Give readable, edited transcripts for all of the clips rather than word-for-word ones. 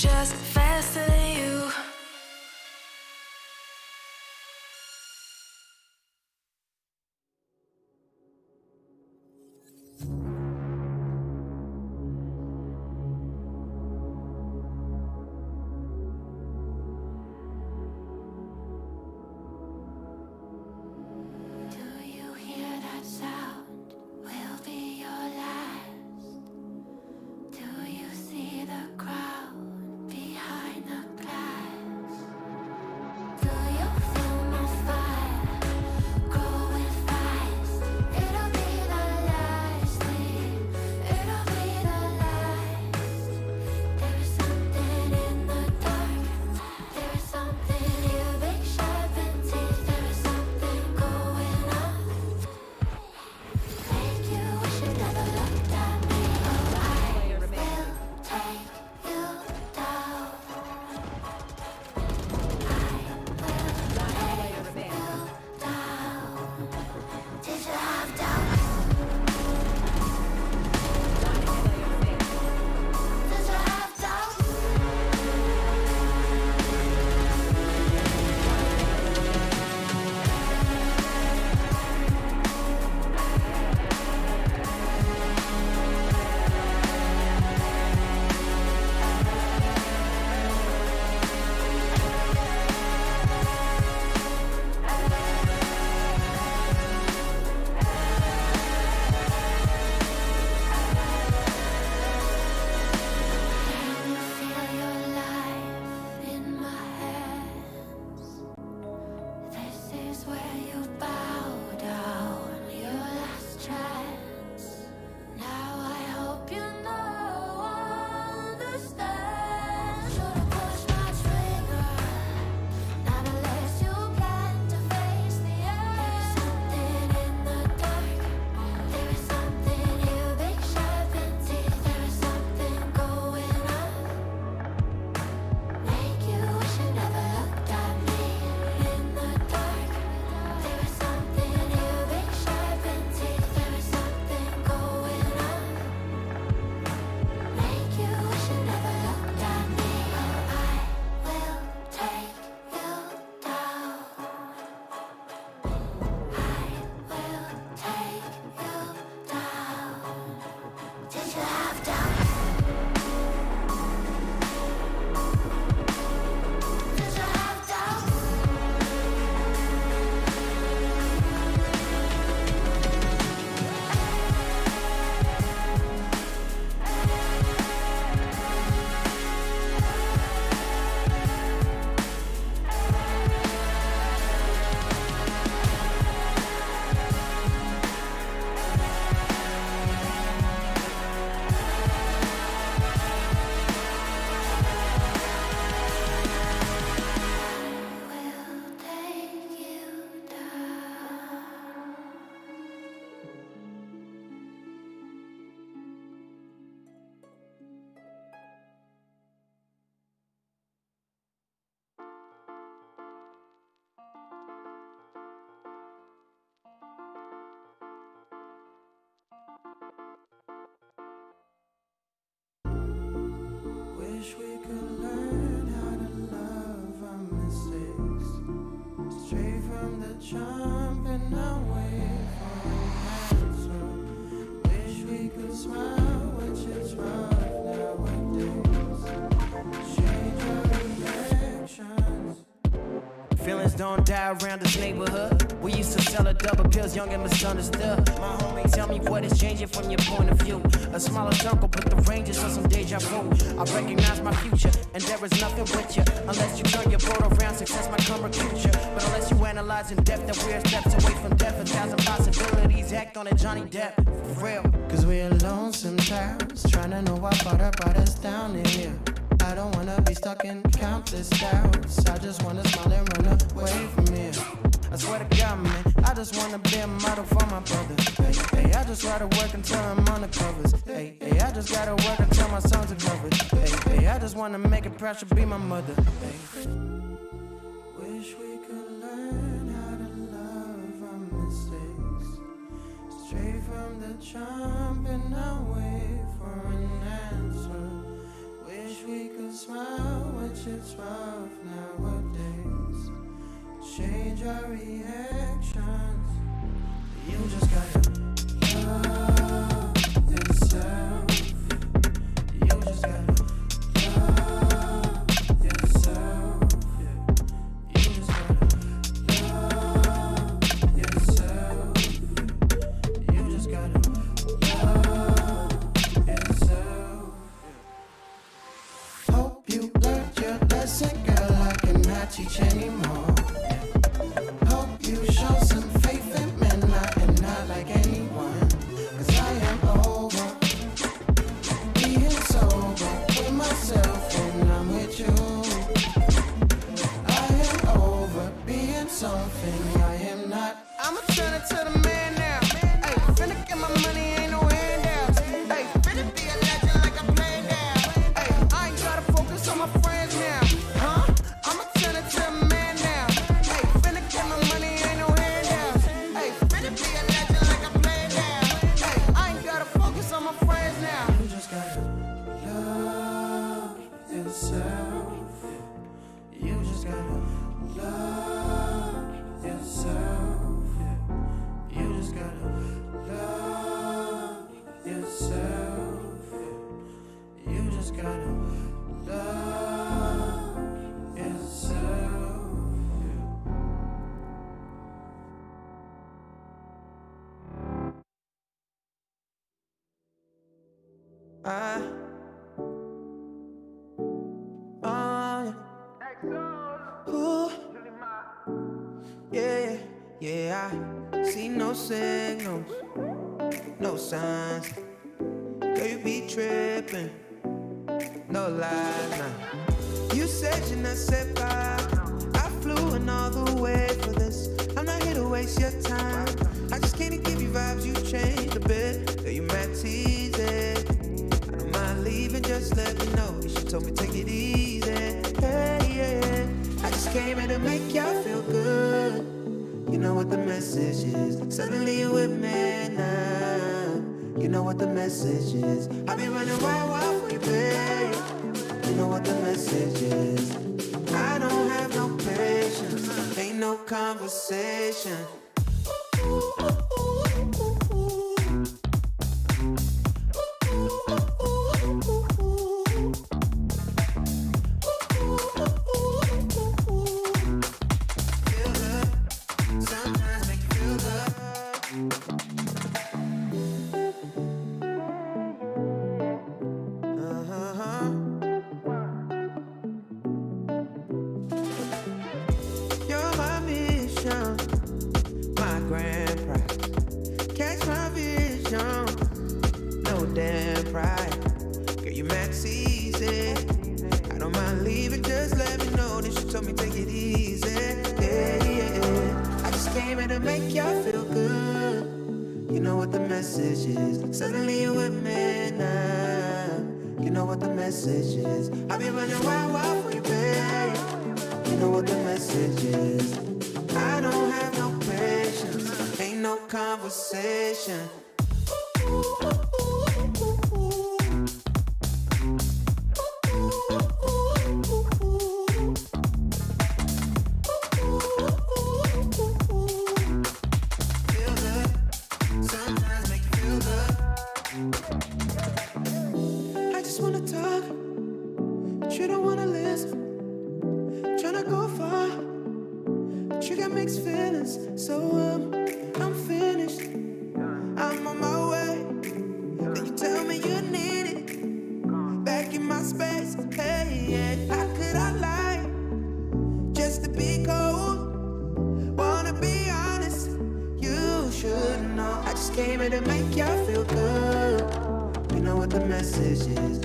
just faster than you. Wish we could learn how to love our mistakes, straight from the jump and away from answer. Wish we could smile, which is rough nowadays. Change our reactions. Feelings don't die around this neighborhood. We used to sell a double pills, young and misunderstood. My homie, tell me what is changing from your point of view. A smaller circle, but the range is for some deja vu. I recognize my future, and there is nothing with you. Unless you turn your boat around, success might come recruit you. But unless you analyze in depth that we're steps away from death, 1,000 possibilities, act on it, Johnny Depp. For real. Cause we're alone sometimes, trying to know what brought us down here. I don't wanna be stuck in countless doubts. I just wanna smile and run away from here. I swear to God, man, I just wanna be a model for my brother. Hey, hey, I just gotta work until I'm on the covers. Hey, hey, I just gotta work until my songs are covered. Hey, hey, I just wanna make it proud to be my mother. Hey. Wish we could learn how to love our mistakes, straight from the jump and not wait for an answer. Wish we could smile. I, oh, yeah. Ooh, yeah, yeah, I see no signals, no signs. Girl, you be tripping, no lies, nah. You said you're not set by. I flew in all the way for this. I'm not here to waste your time. I just can't give you vibes, you changed a bit. Girl, you mad teasy. I don't mind leaving, just let me know. She told me take it easy. Hey, yeah. I just came here to make y'all feel good. You know what the message is. Suddenly you're with me now. You know what the message is. I've been running wild for you, babe. You know what the message is. I don't have no patience. Ain't no conversation.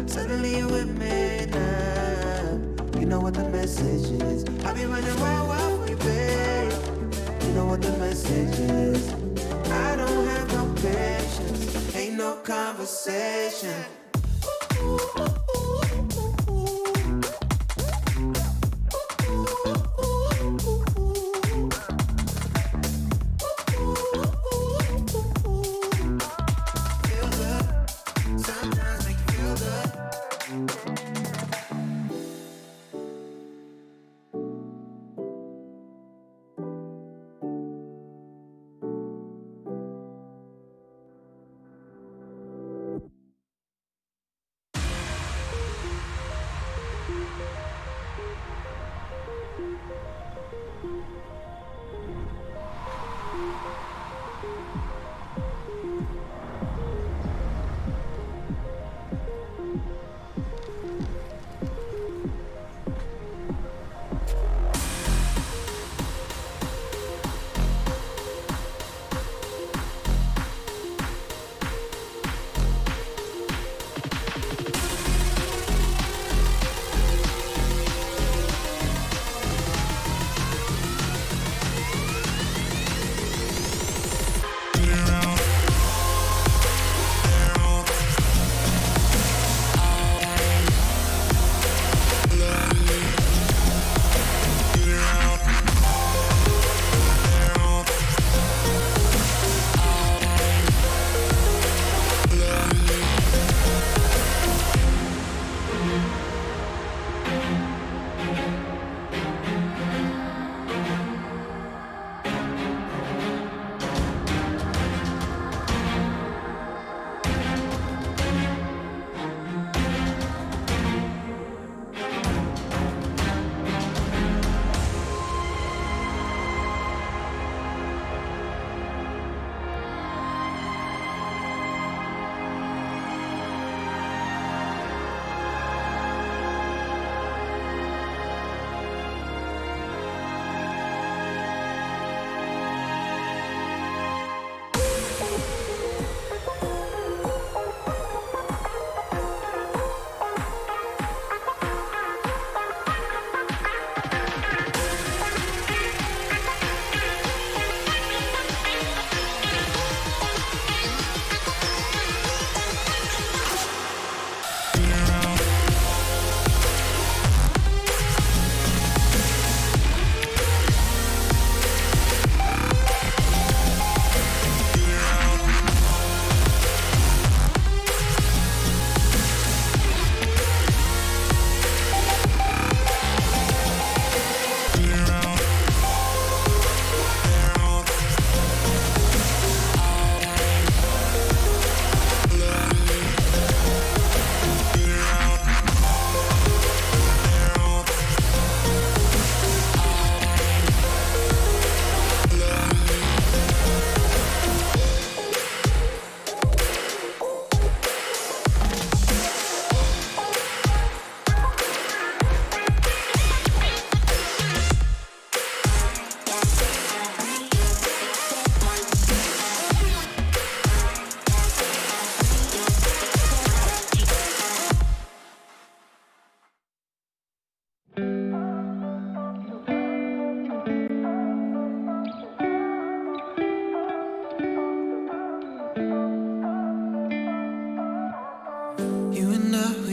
Suddenly you're with me now. You know what the message is. I've been running wild for you, babe. You know what the message is. I don't have no patience. Ain't no conversation.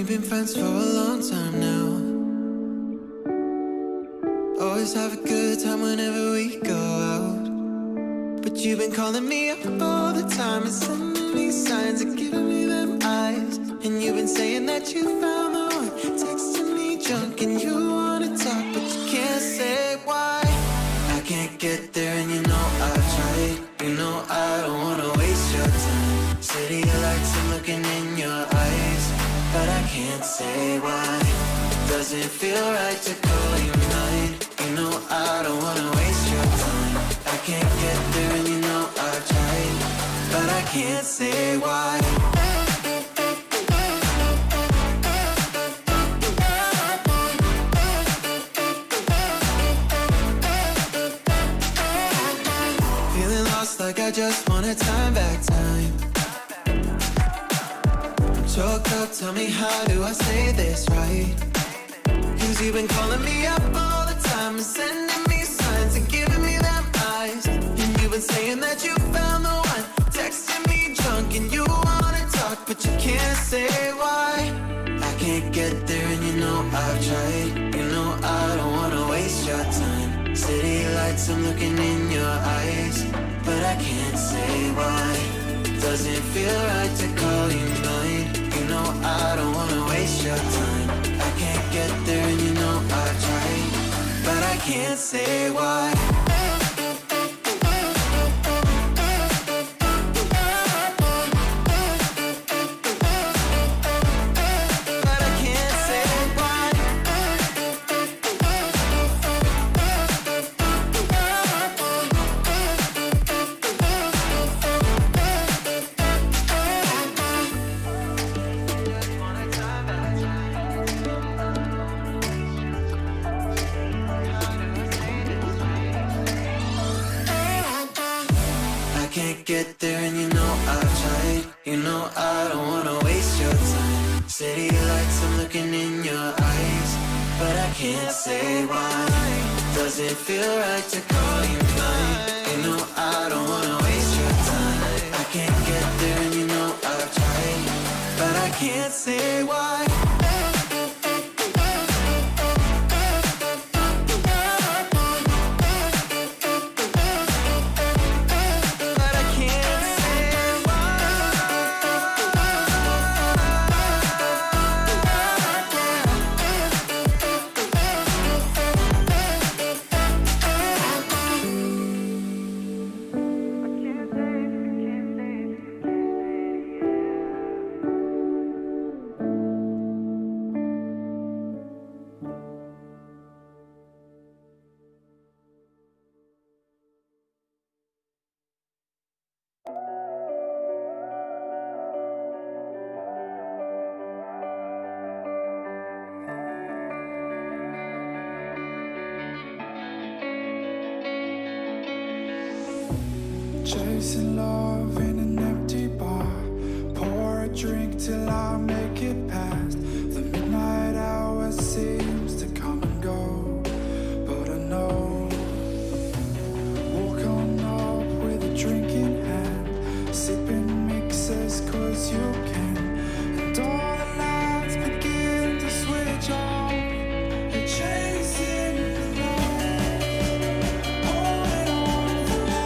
we've been friends for a long time now. Always have a good time whenever we go out. But you've been calling me up all the time and sending me signs and giving me them eyes. And you've been saying that you found the one, texting me junk and you wanna talk, but you can't say why. I can't get there and you know I've tried. You know I don't wanna waste your time. City lights, I'm looking in your eyes, but I can't say why. Doesn't feel right to call you mine. You know I don't wanna waste your time. I can't get there and you know I've tried, but I can't say why. Feeling lost like I just want a time back time. I'm choked up, tell me how do I say this right? Cause you've been calling me up all the time and sending me signs and giving me them eyes. And you've been saying that you found the one, texting me drunk and you wanna talk, but you can't say why. I can't get there and you know I've tried. You know I don't wanna waste your time. City lights, I'm looking in your eyes, but I can't say why. Doesn't feel right to call you mine. You know I don't wanna waste your time. I can't get there and you know I've tried, but I can't say why. Get there and you know I've tried. You know I don't wanna waste your time. City lights, I'm looking in your eyes, but I can't say why. Doesn't feel right to call you mine. You know I don't wanna waste your time. I can't get there and you know I've tried, but I can't say why. Chasing love in an empty bar. Pour a drink till I make it past. The midnight hour seems to come and go, but I know. Walk on up with a drink in hand, sipping mixers cause you can. And all the lights begin to switch off. You're chasing the light, holding on for life.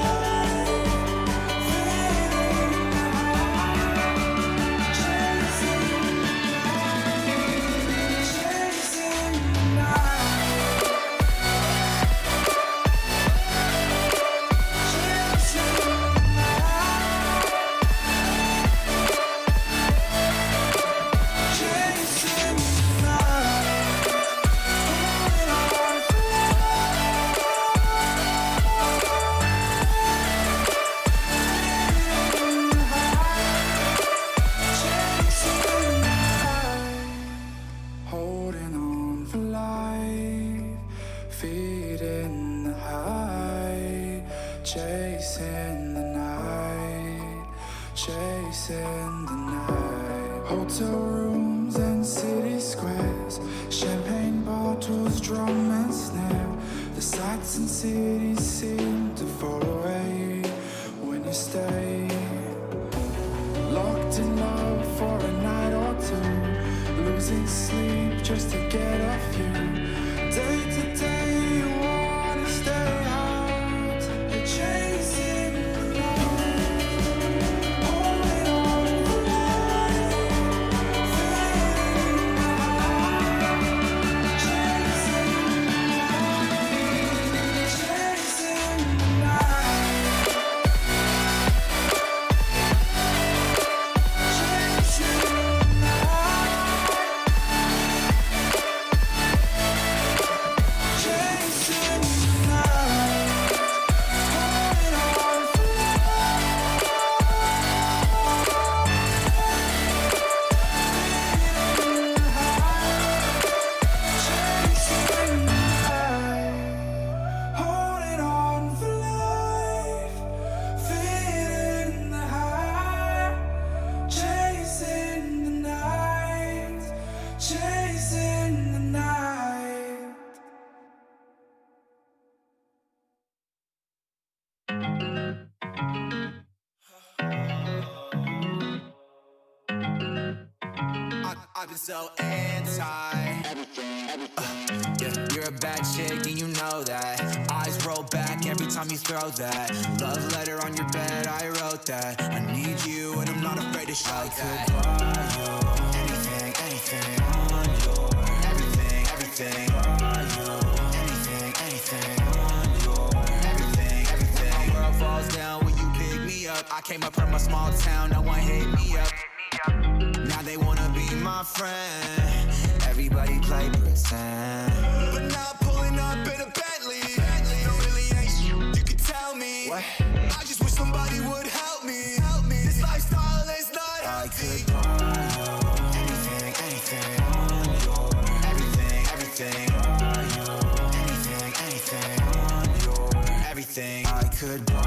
Hotel rooms and city squares, champagne bottles, drum and snare. The sights and cities seem to fall away when you stay. Locked in love for a night or two, lose losing sleep just to get off you. Day to day you wanna stay out. You're chasing the light, holding on for life, feeling the high, chasing the light, chasing the night, chasing the I've been so yeah, you're a bad chick and you know that. Eyes roll back every time you throw that. Love letter on your bed, I wrote that. I need you and I'm not afraid to show that. Anything, anything on your everything, everything on your anything, anything on your everything, everything. My world falls down when you pick me up. I came up from a small town, no one hit me up. Now they wanna be my friend. Everybody play pretend. But now pulling up in a Bentley. No, really ain't shit you can tell me. What? I just wish somebody would help me. This lifestyle is not healthy. I could buy you anything, anything on your everything, everything on your anything, anything on your everything. I could buy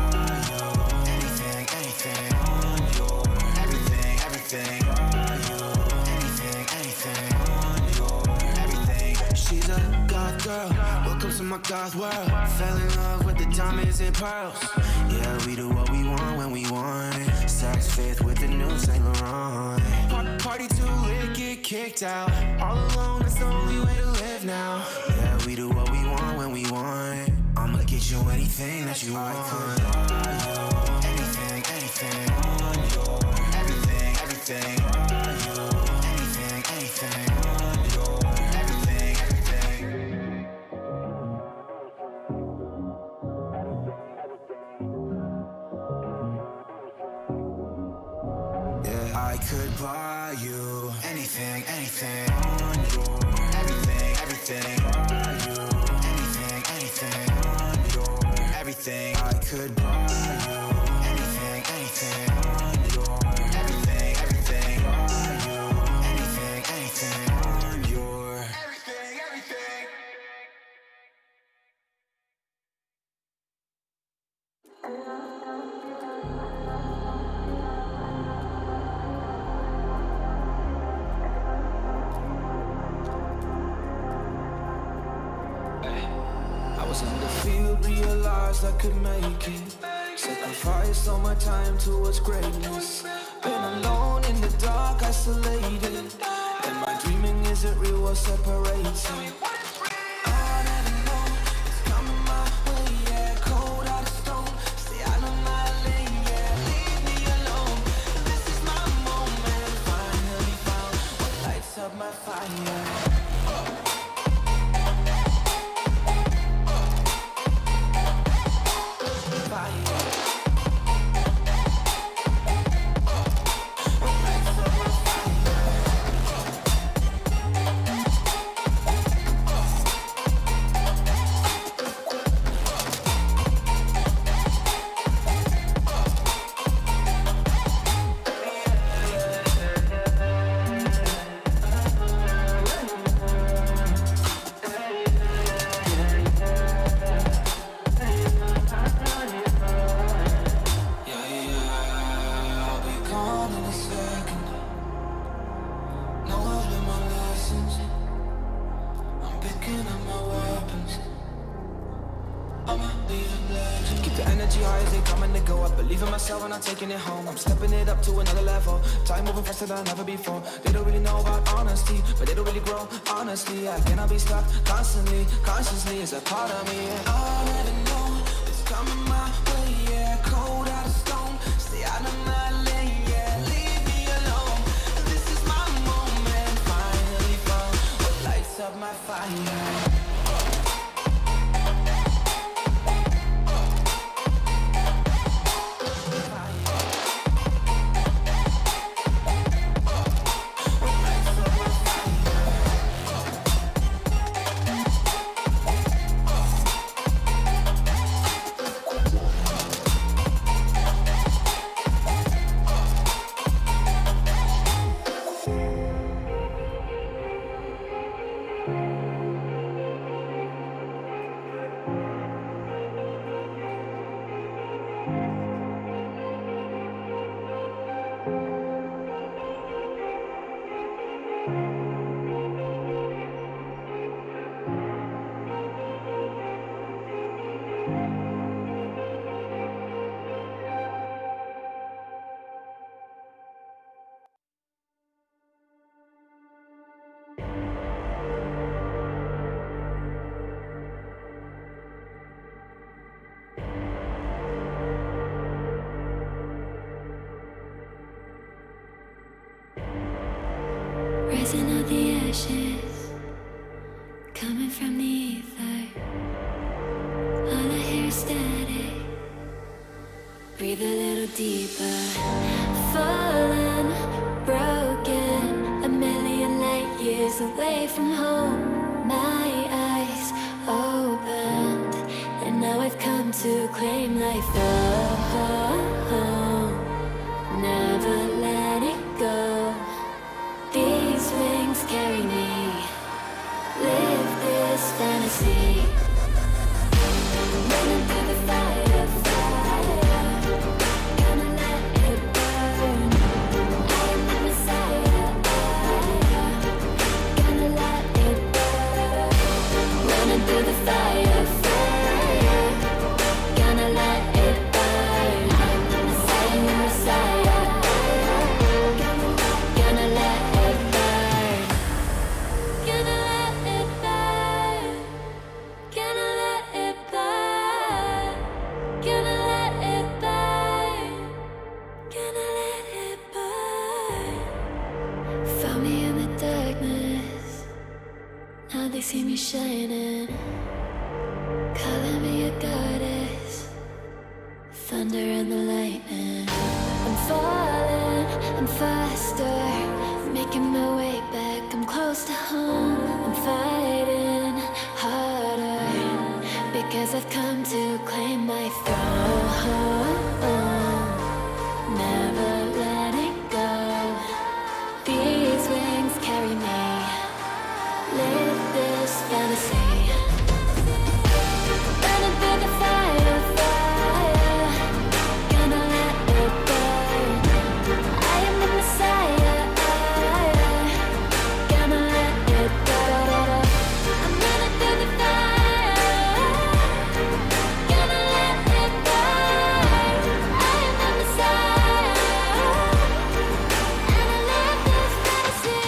you anything, anything on your everything, everything on your anything, anything on your everything. She's a goth girl, welcome to my goth world. Fell in love with the diamonds and pearls. Yeah, we do what we want when we want. Sex fifth with the new Saint Laurent. Party too lit, get kicked out. All alone, that's the only way to live now. Yeah, we do what we want when we want. I'ma get you anything that you want. I could buy you anything, anything on your everything, everything on your anything, anything on your everything, everything. Yeah, I could buy you anything, anything on your everything, everything on your anything, anything on your everything. I could buy you anything, anything on your everything, everything on your anything, anything on your everything, everything. I was in the field, realized I could make it. Sacrificed all my time towards greatness. Been alone in the dark, isolated. And my dreaming isn't real, what separates me. I never know, it's coming my way, yeah. Cold out of stone, stay out of my lane, yeah. Leave me alone, this is my moment. Finally found what lights up my fire. see highs, they coming to go. I believe in myself and I'm taking it home. I'm stepping it up to another level. Time moving faster than ever before. They don't really know about honesty, but they don't really grow. Honestly, I cannot be stopped constantly. Consciously is a part of me. And I'll never know it's coming my way. Yeah, cold out of stone. Stay out of my lane. Yeah, leave me alone. This is my moment. Finally found what lights up my fire. Rising of the ashes, coming from the ether. All I hear is static. Breathe a little deeper. Fallen, broken, a million light years away from home. My eyes opened, and now I've come to claim life. Oh, never let it go. These wings carry me. Live this fantasy. Running through the fire, fire. Gonna let it burn. I am the Messiah. Gonna let it burn. Running through the fire, fire. Gonna let it burn. I am the Messiah. Gonna let it burn. Gonna let it burn. Gonna let it burn. Gonna let it burn. Gonna let it burn. Found me in the darkness. Now they see me shining. Calling me a goddess. Thunder and the lightning. I'm falling, I'm faster. Making my way back, I'm close to home. I'm fighting harder because I've come to claim my throne. Never letting go. These wings carry me. Live this fantasy. Running through the fire, fire. Gonna let it burn. I am the Messiah. Gonna let it burn. I'm running through the fire. Gonna let it burn. I am the Messiah. And I live this fantasy.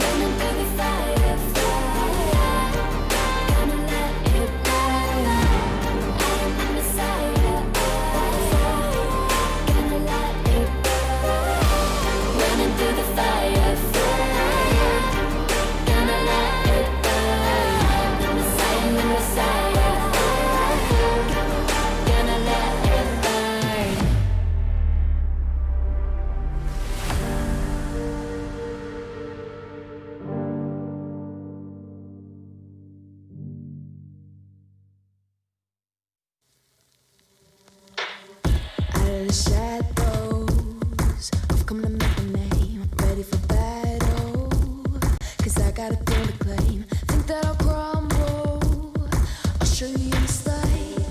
Running through the fire, fire. Gonna let it burn. I am the Messiah. Gonna let it burn. Running through the fire, fire. Gonna let it burn. I am the Messiah. Gonna let it burn. Out of the shadows, I've come to make a name. Ready for battle, 'cause I got a thing to claim. Think that I'll crumble, I'll show you in the slide.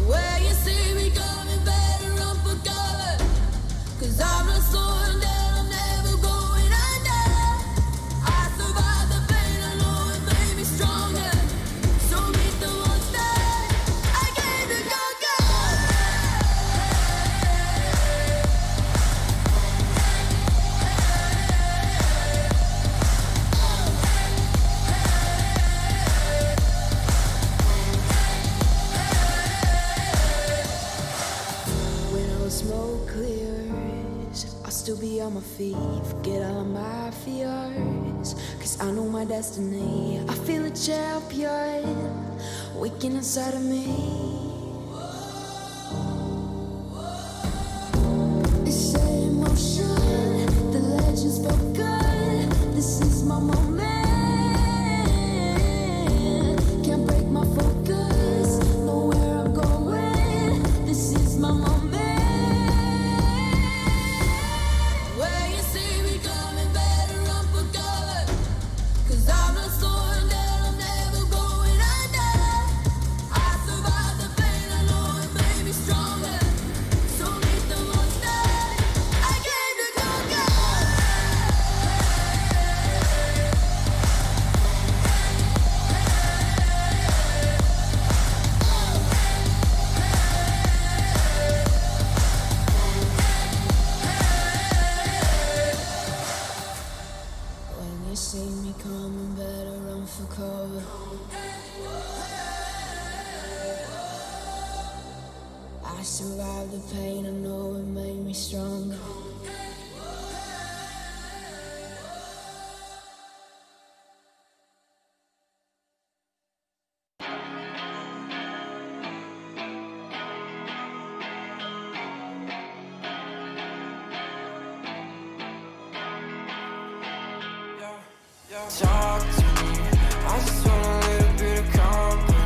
Where you see me coming, better run for cover, 'cause I'm not slowing down, I'm never going under. I survived still be on my feet, forget all of my fears. Cause I know my destiny, I feel a champion waking inside of me. It's emotion, the legend spoken. This is my moment. Can't break my focus, know where I'm going. This is my moment. Where you see me coming, better run for cover. Cause I'm not slowing down, I'm never going under. I survived the pain, I know it made me stronger. So meet the monster, I came to conquer. When you see me coming, better run for cover. I survived the pain, I know it made me stronger. Talk to me, I just want a little bit of company.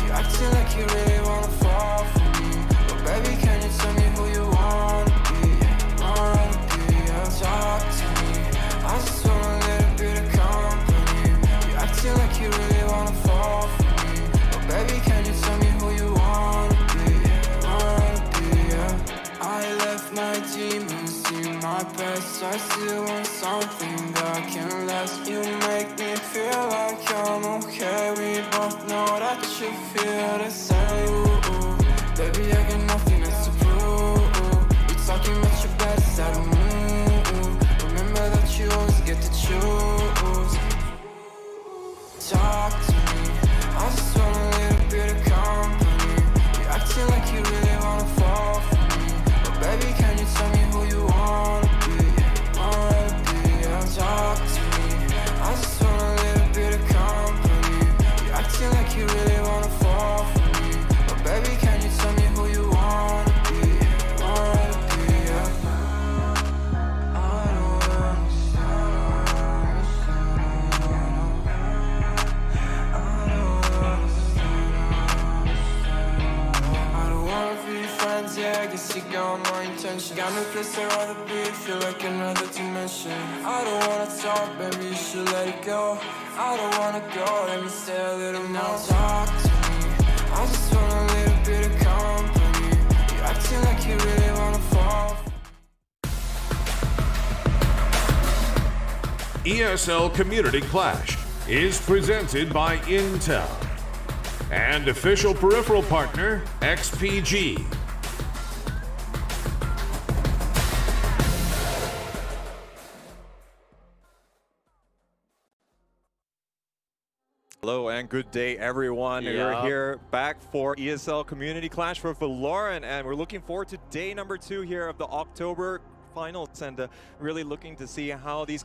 You acting like you really wanna fall for me, but baby, can you tell me who you wanna be? Talk to me, I just want a little bit of company. You acting like you really wanna fall for me, but baby, can you tell me who you wanna be? I left my demons in my past. I still want something that can last. You make me feel like I'm okay. We both know that you feel the same. Baby, I got nothing else to prove. You're talking about your best, I don't move. Remember that you always get to choose. Talk to me, I just want a little bit of company. You acting like you really wanna fall for me, but baby, can you tell me who you wanna be? Talk to me, I just want a little bit of company. You acting like you really wanna fall for me, but baby, can you tell me who you wanna be? I don't I don't wanna be friends, yeah, I guess you got my intention. Got no place I'd rather be, feel like another dimension. I don't wanna talk, baby, you should let it go. I don't wanna go, let me stay a little more. Now talk to me, I just want a little bit of company. You acting like you really wanna fall. ESL Community Clash is presented by Intel and official peripheral partner XPG. Hello and good day, everyone. We're here back for ESL Community Clash for Valorant, and we're looking forward to day number 2 here of the October finals, and really looking to see how these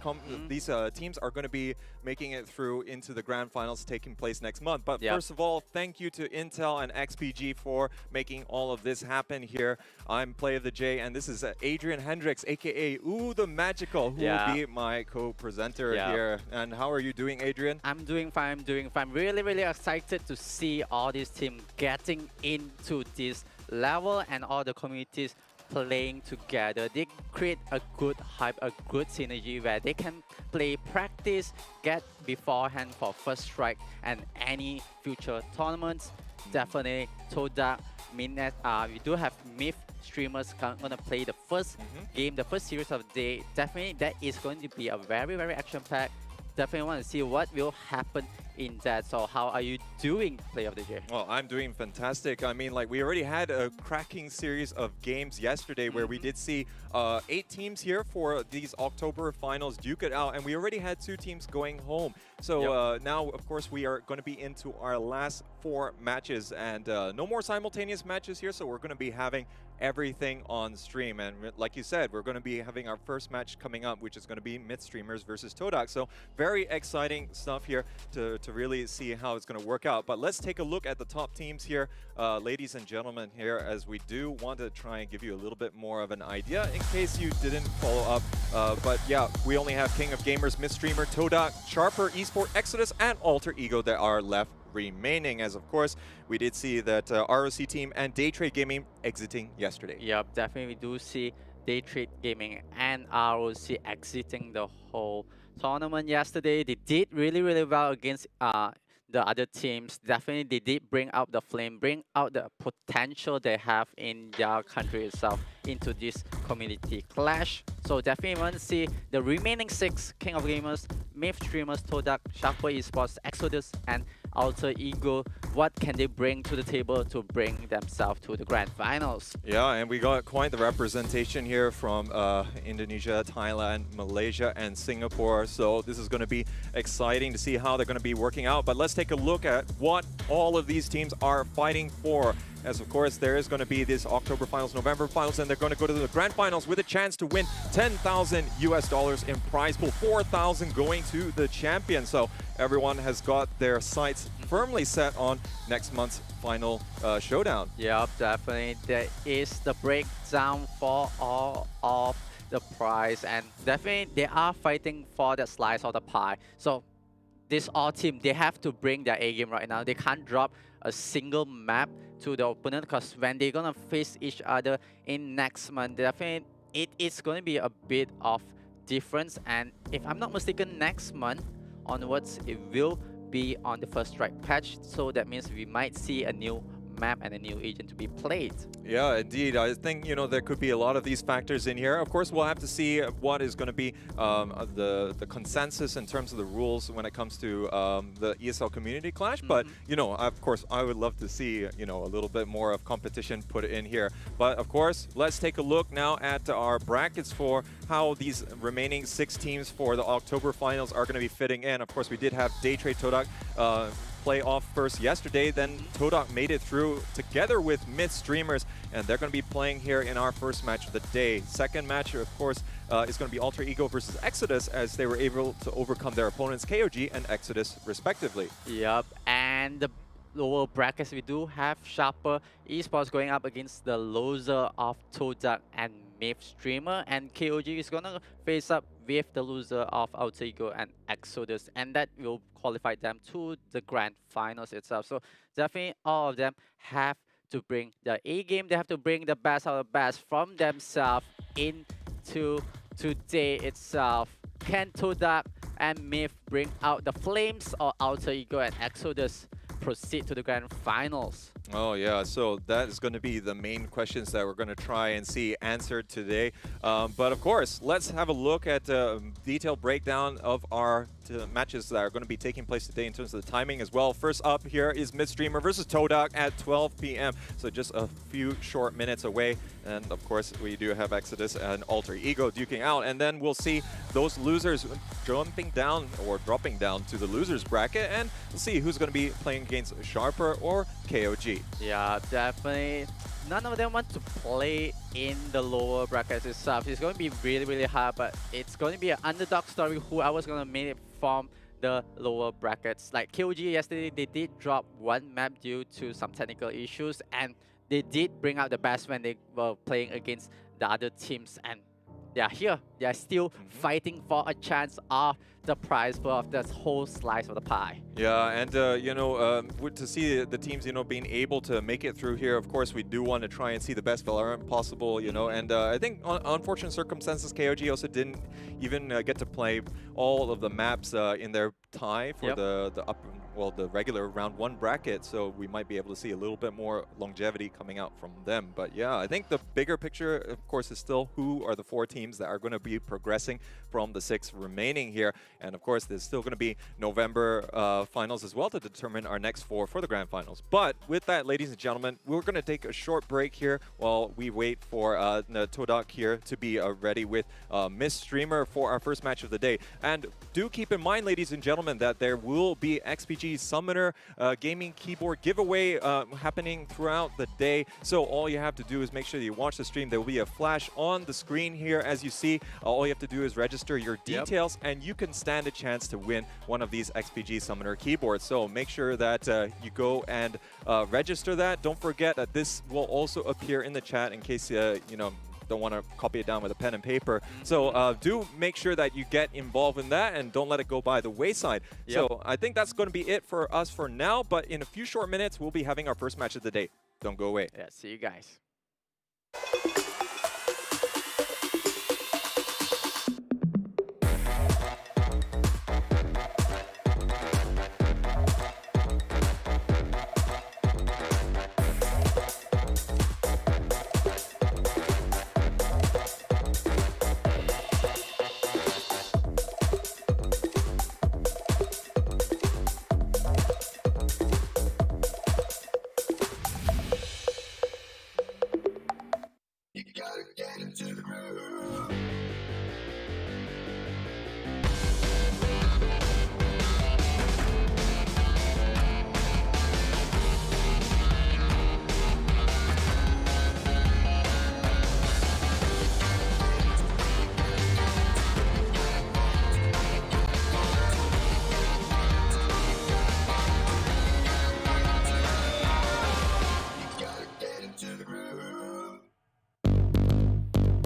teams are going to be making it through into the grand finals taking place next month. But first of all, thank you to Intel and XPG for making all of this happen here. I'm Play of the J, and this is Adrian Hendriks, aka Uwuthemagical, who will be my co-presenter here. And how are you doing, Adrian? I'm doing fine, Really, really excited to see all these teams getting into this level and all the communities playing together. They create a good hype, a good synergy where they can play, practice, get beforehand for first strike and any future tournaments. Definitely Todak, Minet, we do have Myth streamers gonna play the first game, the first series of the day. Definitely that is going to be a very, very action-packed. Definitely want to see what will happen in that. So how are you doing, Play of the Year? Well, I'm doing fantastic. I mean, like, we already had a cracking series of games yesterday where we did see 8 teams here for these October finals duke it out, and we already had 2 teams going home. So now, of course, we are going to be into our last 4 matches, and no more simultaneous matches here, so we're going to be having everything on stream. And like you said, we're going to be having our first match coming up, which is going to be Myth Streamers versus Todak. So very exciting stuff here to really see how it's going to work out. But let's take a look at the top teams here, ladies and gentlemen, here, as we do want to try and give you a little bit more of an idea in case you didn't follow up. But yeah, we only have King of Gamers, Myth Streamer, Todak, Sharper, Esport, Exodus, and Alter Ego that are left remaining, as of course we did see that ROC team and Day Trade Gaming exiting yesterday. Yep, definitely we do see Day Trade Gaming and ROC exiting the whole tournament yesterday. They did really well against the other teams. Definitely they did bring out the flame, bring out the potential they have in their country itself into this community clash. So definitely want to see the remaining 6 King of Gamers, Myth Streamers, Todak, Sharper Esports, Exodus, and Alter Ego. What can they bring to the table to bring themselves to the grand finals? Yeah, and we got quite the representation here from Indonesia, Thailand, Malaysia, and Singapore. So this is going to be exciting to see how they're going to be working out. But let's take a look at what all of these teams are fighting for. As of course, there is going to be this October finals, November finals, and they're going to go to the grand finals with a chance to win $10,000 in prize pool, 4,000 going to the champion. So everyone has got their sights firmly set on next month's final showdown. Yep, definitely. There is the breakdown for all of the prize, and definitely they are fighting for that slice of the pie. So this all team, they have to bring their A game right now. They can't drop a single map to the opponent, because when they're gonna face each other in next month, definitely it is going to be a bit of difference. And if I'm not mistaken, next month onwards it will be on the first strike patch, so that means we might see a new map and a new agent to be played. Yeah, indeed. I think, you know, there could be a lot of these factors in here. Of course, we'll have to see what is going to be the consensus in terms of the rules when it comes to the ESL community clash. But, you know, of course, I would love to see, you know, a little bit more of competition put in here. But, of course, let's take a look now at our brackets for how these remaining 6 teams for the October finals are going to be fitting in. Of course, we did have Day Trade Todak play off first yesterday. Then Todak made it through together with Myth Streamers, and they're going to be playing here in our first match of the day. Second match, of course, is going to be Alter Ego versus Exodus, as they were able to overcome their opponents KOG and Exodus respectively. Yep, and the lower brackets we do have Sharper Esports going up against the loser of Todak and Myth Streamer, and KOG is gonna face up with the loser of Alter Ego and Exodus, and that will qualify them to the grand finals itself. So definitely all of them have to bring the A game. They have to bring the best of the best from themselves into today itself. Can Todak and Myth bring out the flames, or Alter Ego and Exodus proceed to the grand finals? Oh yeah, so that is going to be the main questions that we're going to try and see answered today. But of course, let's have a look at a detailed breakdown of our matches that are going to be taking place today in terms of the timing as well. First up here is Myth Streamer versus Todak at 12 p.m. So just a few short minutes away. And of course, we do have Exodus and Alter Ego duking out. And then we'll see those losers jumping down or dropping down to the losers bracket. And we'll see who's going to be playing against Sharper or KOG. Yeah, definitely. None of them want to play in the lower brackets itself. It's going to be really hard, but it's going to be an underdog story. Whoever's going to make it from the lower brackets. Like KOG yesterday, they did drop one map due to some technical issues, and they did bring out the best when they were playing against the other teams, and they are here. They are still fighting for a chance of the prize pool of this whole slice of the pie. Yeah, and you know, to see the teams, you know, being able to make it through here, of course, we do want to try and see the best Valorant possible, you know, and I think on unfortunate circumstances, KOG also didn't even get to play all of the maps in their tie for the regular round 1 bracket, so we might be able to see a little bit more longevity coming out from them. But yeah, I think the bigger picture, of course, is still who are the 4 teams that are going to be progressing from the 6 remaining here. And of course, there's still going to be November finals as well to determine our next 4 for the grand finals. But with that, ladies and gentlemen, we're going to take a short break here while we wait for Todak here to be ready with Myth Streamer for our first match of the day. And do keep in mind, ladies and gentlemen, that there will be XP XPG Summoner gaming keyboard giveaway happening throughout the day. So all you have to do is make sure that you watch the stream. There will be a flash on the screen here as you see. All you have to do is register your details and you can stand a chance to win one of these XPG Summoner keyboards. So make sure that you go and register that. Don't forget that this will also appear in the chat in case you know, don't want to copy it down with a pen and paper. So do make sure that you get involved in that and don't let it go by the wayside. So I think that's going to be it for us for now, but in a few short minutes we'll be having our first match of the day. Don't go away. Yeah, see you guys.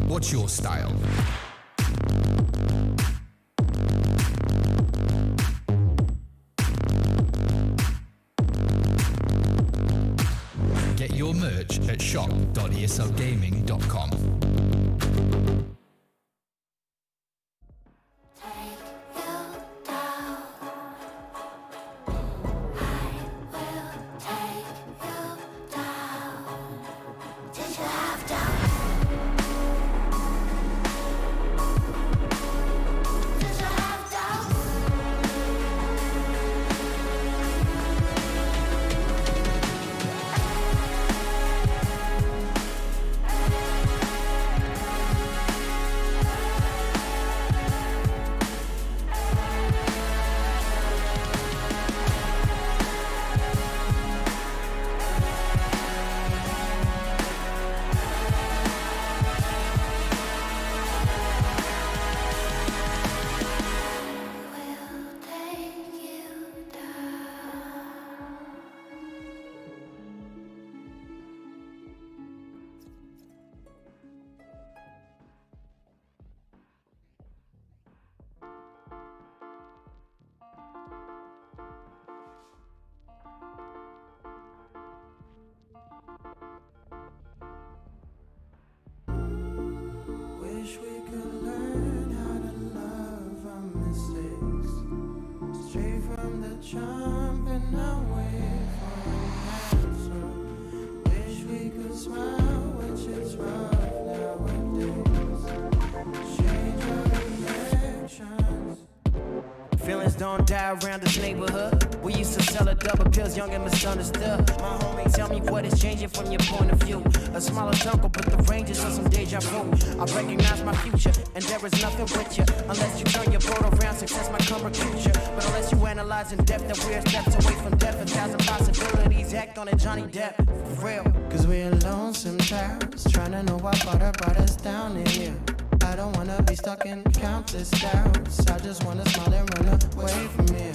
What's your style? Get your merch at shop.eslgaming.com. Wish we could learn how to love our mistakes, straight from the jump and not wait for an answer. Wish we could smile, which is rough nowadays. Change our reactions. Feelings don't die around this neighborhood. We used to sell a double pills, young and misunderstood. My homie, tell me what is changing from your point of view. A smaller circle, but the ranges of some deja vu. I recognize my future, and there is nothing with you. Unless you turn your boat around, success might come recruit you. But unless you analyze in depth, that we're steps away from death. 1,000 possibilities, act on it, Johnny Depp. For real. Cause we're lonesome towers, trying to know what brought us down in here. I don't wanna be stuck in countless doubts. I just wanna smile and run away from here.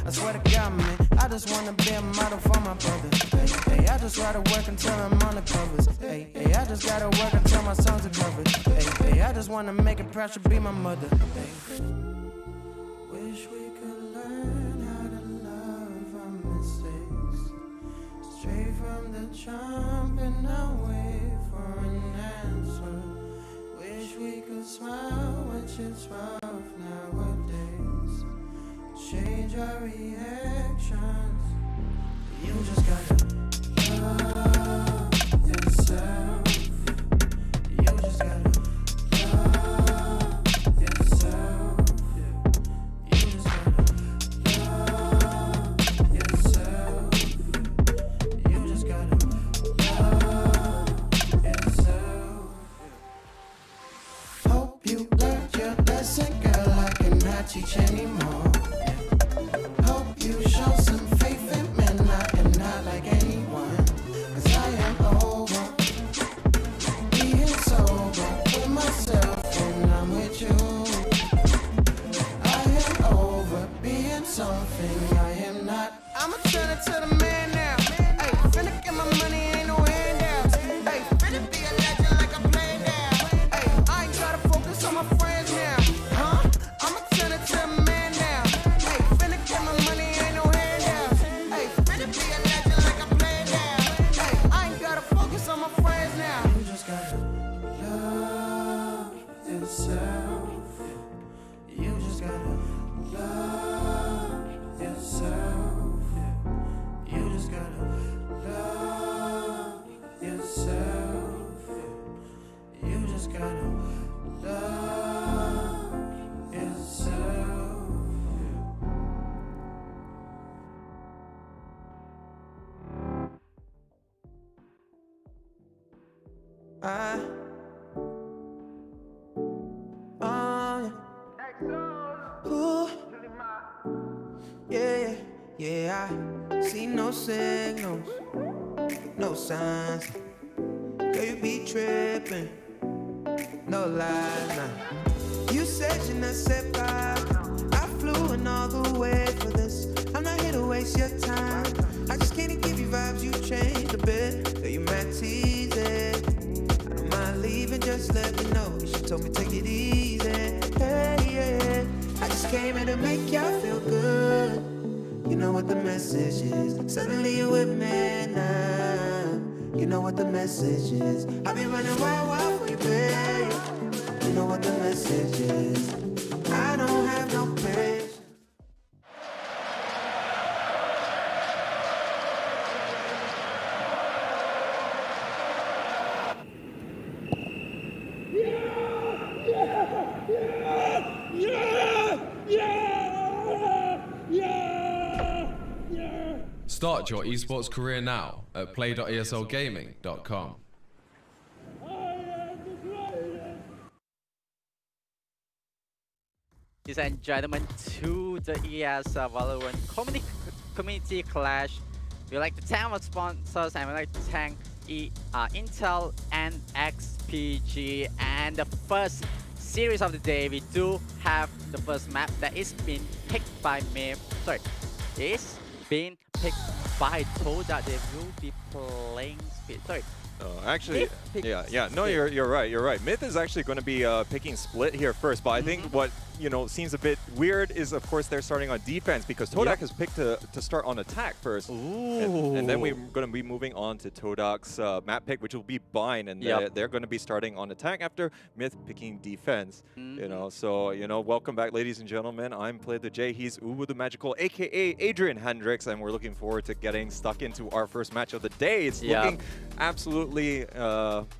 I swear to God, man, I just wanna be a model for my brothers. Hey, hey, I just gotta work until I'm on the covers. Hey, hey, I just gotta work until my songs are covered. Hey, hey, I just wanna make it proud to be my mother. Hey. Wish we could learn how to love our mistakes, straight from the jump and not wait for an answer. Wish we could smile, which is rough nowadays. Change our reactions. You just gotta love yourself. You just gotta love yourself. You just gotta love yourself. You just gotta love I, ooh, yeah, yeah, I see no signals, no signs. Girl, you be tripping, no lies, nah. You said you're not set by. I flew in all the way for this. I'm not here to waste your time. I just can't give you vibes, you changed a bit. Girl, you mad teasing. I don't mind leaving, just let me know. She told me take it easy. Hey, yeah. I just came here to make y'all feel good. You know what the message is. Suddenly you're with me now. You know what the message is. I've been running wild for you, babe. You know what the message is. I don't have no patience. Start your esports career now at play.eslgaming.com. Ladies and gentlemen, to the ESL Valorant community clash. We like to thank our sponsors and we like to thank Intel and XPG. And the first series of the day, we do have the first map that is being picked by is being picked by Toda. They will be playing Speed. Actually, yeah. No, you're right. Myth is actually going to be picking Split here first, but I think what seems a bit weird is, of course, they're starting on defense because Todak has picked to start on attack first. And then we're going to be moving on to Todak's map pick, which will be Bind, and they're going to be starting on attack after Myth picking defense. So welcome back, ladies and gentlemen. I'm Play the J. He's Uwuthemagical, aka Adrian Hendriks, and we're looking forward to getting stuck into our first match of the day. It's looking absolutely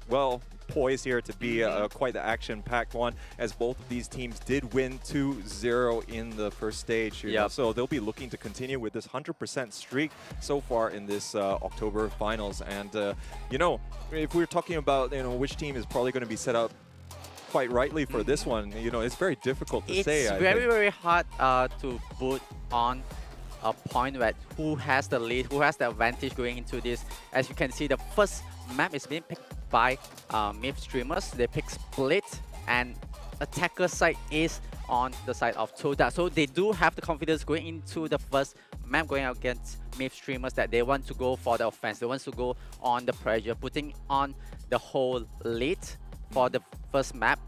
well poised here to be quite the action-packed one, as both of these teams did win 2-0 in the first stage. So they'll be looking to continue with this 100% streak so far in this October finals. And if we're talking about which team is probably going to be set up quite rightly for this one, it's very difficult to say. It's very hard to put on a point where who has the lead, who has the advantage going into this. As you can see, the first map is being picked by Myth streamers. They pick Split, and attacker side is on the side of Toda. So they do have the confidence going into the first map going against Myth streamers that they want to go for the offense. They want to go on the pressure, putting on the whole lead for the first map.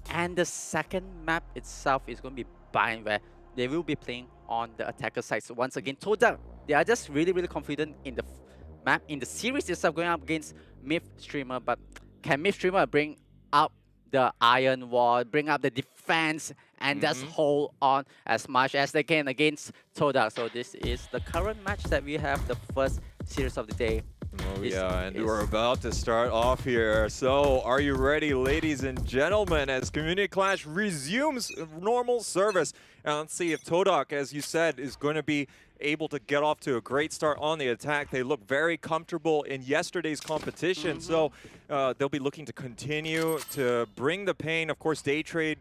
And the second map itself is going to be Bind, where they will be playing on the attacker side. So once again, Toda, they are just really confident in the map, in the series itself, going up against Myth streamer. But can Myth streamer bring up the iron wall, bring up the defense, and just hold on as much as they can against Toda? So this is the current match that we have, the first series of the day. And we're about to start off here. So are you ready, ladies and gentlemen, as Community Clash resumes normal service? And let's see if Todak, as you said, is going to be able to get off to a great start on the attack. They look very comfortable in yesterday's competition, so they'll be looking to continue to bring the pain. Of course, Day Trade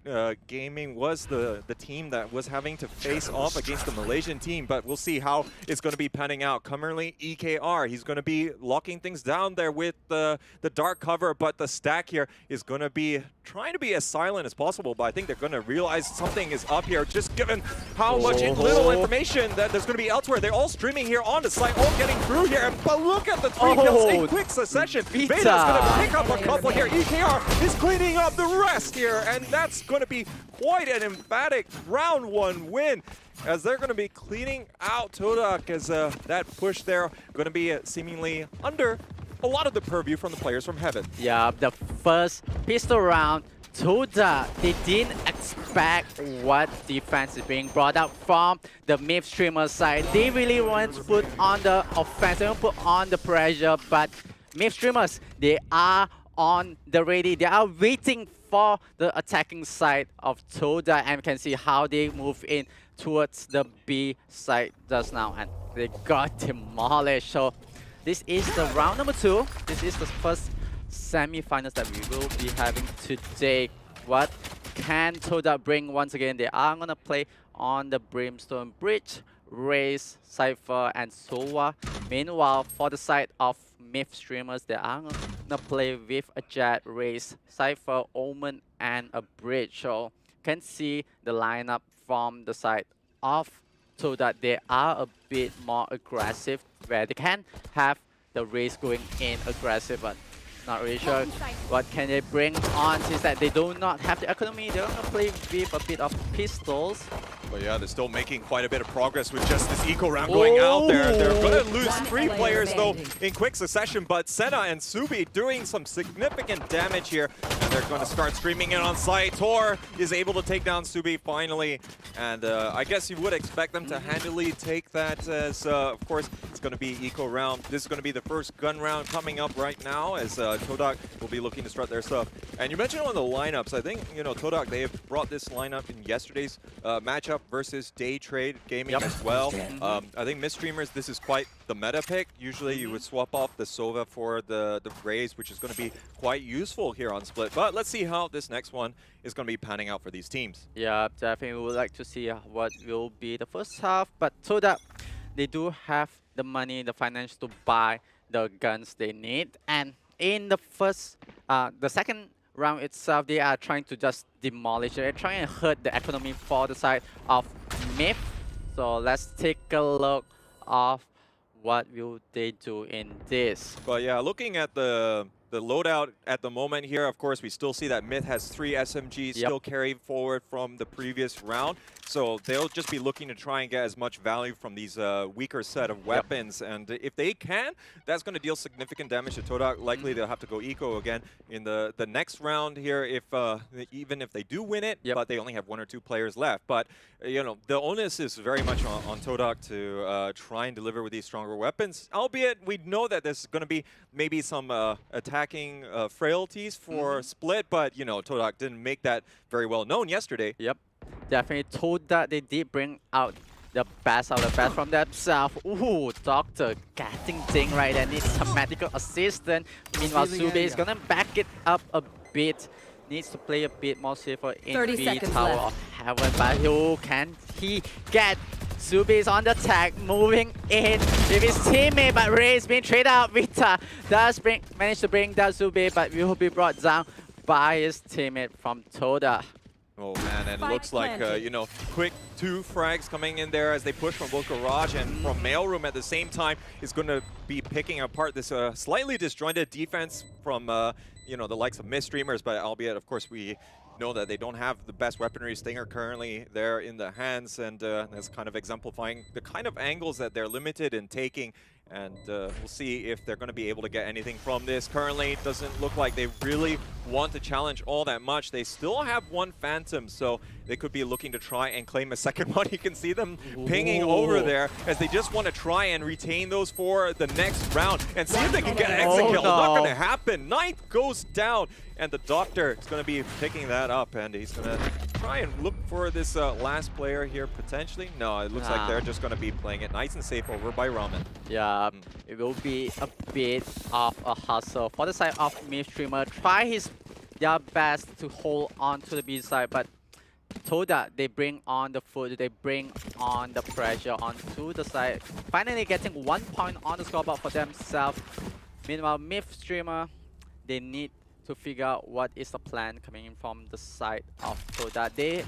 Gaming was the team that was having to face off against the Malaysian team, but we'll see how it's going to be panning out. Currently, EKR, he's going to be locking things down there with the dark cover, but the stack here is going to be trying to be as silent as possible, but I think they're going to realize something is up here, just given how much little information that there's going to be elsewhere. They're all streaming here on the site, all getting through here, but look at the 3 kills in quick succession. Veta's going to pick up a couple here. EKR is cleaning up the rest here, and that's going to be quite an emphatic round 1 win, as they're going to be cleaning out Todak, as that push there going to be seemingly under a lot of the purview from the players from Heaven. Yeah, the first pistol round, Toda, they didn't expect what defense is being brought up from the Myth streamer side. They really want to put on the offense, they want to put on the pressure, but Myth streamers, they are on the ready. They are waiting for the attacking side of Toda, and we can see how they move in towards the B side just now, and they got demolished. So this is the round number 2. This is the first semi-finals that we will be having today. What can Todak bring once again? They are gonna play on the Brimstone Bridge, Raze, Cypher, and Sova. Meanwhile, for the side of Myth streamers, they are gonna play with a Jet, Raze, Cypher, Omen, and a Bridge. So can see the lineup from the side of Todak. They are a bit more aggressive, where they can have the Raze going in aggressive, but not really sure what can they bring on, since that they do not have the economy. They're gonna play with a bit of pistols. But yeah, they're still making quite a bit of progress with just this eco round going out there. They're going to lose 3 players though in quick succession, but Senna and Subi doing some significant damage here, and they're going to start screaming in on site. Tor is able to take down Subi finally, and I guess you would expect them to handily take that, as of course it's going to be eco round. This is going to be the first gun round coming up right now, as Todak will be looking to start their stuff. And you mentioned on the lineups, I think, you know, Todak, they have brought this lineup in yesterday's matchup versus Day Trade Gaming as well. I think Myth streamers, this is quite the meta pick. Usually you would swap off the Sova for the Raze, which is going to be quite useful here on Split. But let's see how this next one is going to be panning out for these teams. Yeah, definitely we would like to see what will be the first half, but so that they do have the money, the finance to buy the guns they need. And in the second round itself, they are trying to just demolish it, trying to hurt the economy for the side of Myth. So let's take a look of what will they do in this. But yeah, looking at the loadout at the moment here, of course, we still see that Myth has 3 SMGs still carried forward from the previous round. So they'll just be looking to try and get as much value from these weaker set of weapons. And if they can, that's going to deal significant damage to Todak. Likely they'll have to go eco again in the next round here, if even if they do win it, but they only have 1 or 2 players left. But, you know, the onus is very much on Todak to try and deliver with these stronger weapons. Albeit, we know that there's going to be maybe some attacking frailties for Split, but, you know, Todak didn't make that very well known yesterday. Definitely told that they did bring out the best out of the best from themselves. Ooh, Doctor getting ding right there. Needs some medical assistance. Meanwhile, Sube is gonna back it up a bit. Needs to play a bit more safer in B Tower of Heaven. But who can he get? Sube is on the attack, moving in with his teammate, but Ray's being traded out. Vita does manage to bring down Sube, but will be brought down by his teammate from Toda. Oh man, and it looks like, you know, quick 2 frags coming in there as they push from both Garage and from Mailroom at the same time is going to be picking apart this slightly disjointed defense from, you know, the likes of Myth streamers, but albeit, of course, we know that they don't have the best weaponry. Stinger currently there in the hands, and that's kind of exemplifying the kind of angles that they're limited in taking. And we'll see if they're going to be able to get anything from this. Currently, it doesn't look like they really want to challenge all that much. They still have 1 Phantom, so they could be looking to try and claim a second one. You can see them pinging over there as they just want to try and retain those for the next round and see if they can get an exit kill. Not going to happen. 9th goes down, and the Doctor is going to be picking that up, and he's going to try and look for this last player here potentially. No, it looks like they're just going to be playing it nice and safe over by Ramen. Yeah, it will be a bit of a hustle for the side of Myth streamer. Try their best to hold on to the B side, but Toda, they bring on the foot, they bring on the pressure onto the side. Finally getting 1 point on the scoreboard for themselves. Meanwhile, Myth streamer, they need to figure out what is the plan coming in from the side of Toda. They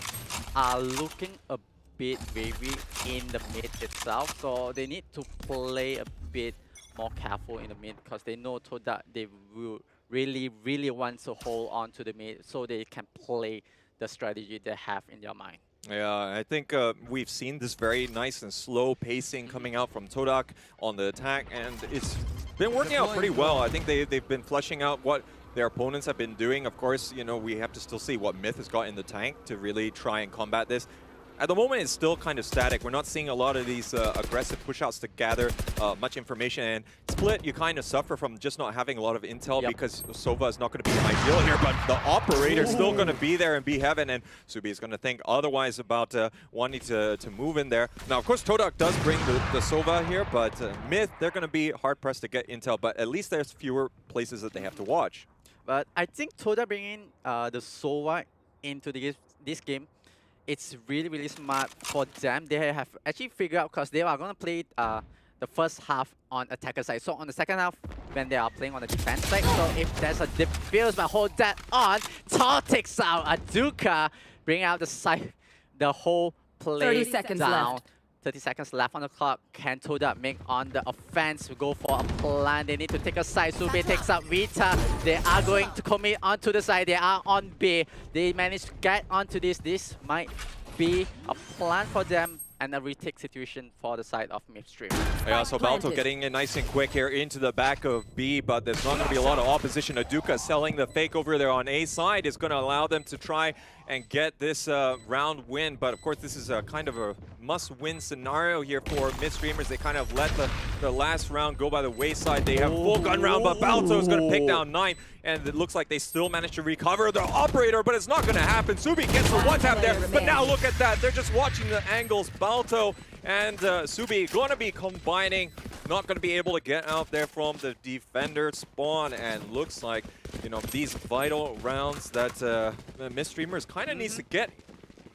are looking a bit wavy in the mid itself, so they need to play a bit more careful in the mid, because they know Toda, they will really want to hold on to the mid so they can play the strategy they have in their mind. Yeah, I think we've seen this very nice and slow pacing coming out from Todak on the attack, and it's been working out pretty well. I think they've been fleshing out what their opponents have been doing. Of course, you know, we have to still see what Myth has got in the tank to really try and combat this. At the moment, it's still kind of static. We're not seeing a lot of these aggressive push-outs to gather much information. And Split, you kind of suffer from just not having a lot of intel because Sova is not going to be ideal here, but the operator is still going to be there and be heaven, and Subi is going to think otherwise about wanting to move in there. Now, of course, Todak does bring the Sova here, but Myth, they're going to be hard-pressed to get intel, but at least there's fewer places that they have to watch. But I think Toda bringing the Sova into this game, it's really, really smart for them. They have actually figured out because they are going to play the first half on attacker side. So on the second half, when they are playing on the defense side, so if there's a defuse, but hold that on, Tor takes out Aduka, bring out the whole play 30 seconds down. left. 30 seconds left on the clock. Can Toda make on the offense? We go for a plan. They need to take a side. Sube takes out Vita. They are going to commit onto the side. They are on B. They managed to get onto this. This might be a plan for them and a retake situation for the side of Midstream. Yeah, so Balto getting in nice and quick here into the back of B, but there's not going to be a lot of opposition. Aduka selling the fake over there on A side is going to allow them to try and get this round win. But of course, this is a kind of a must-win scenario here for Midstreamers. They kind of let the last round go by the wayside. They have full gun round, but Balto is going to pick down 9. And it looks like they still managed to recover the operator, but it's not going to happen. Subi gets the one tap there, but now look at that. They're just watching the angles. Balto and Subi going to be combining. Not going to be able to get out there from the defender spawn. And looks like, you know, these vital rounds that Midstreamers kind of needs to get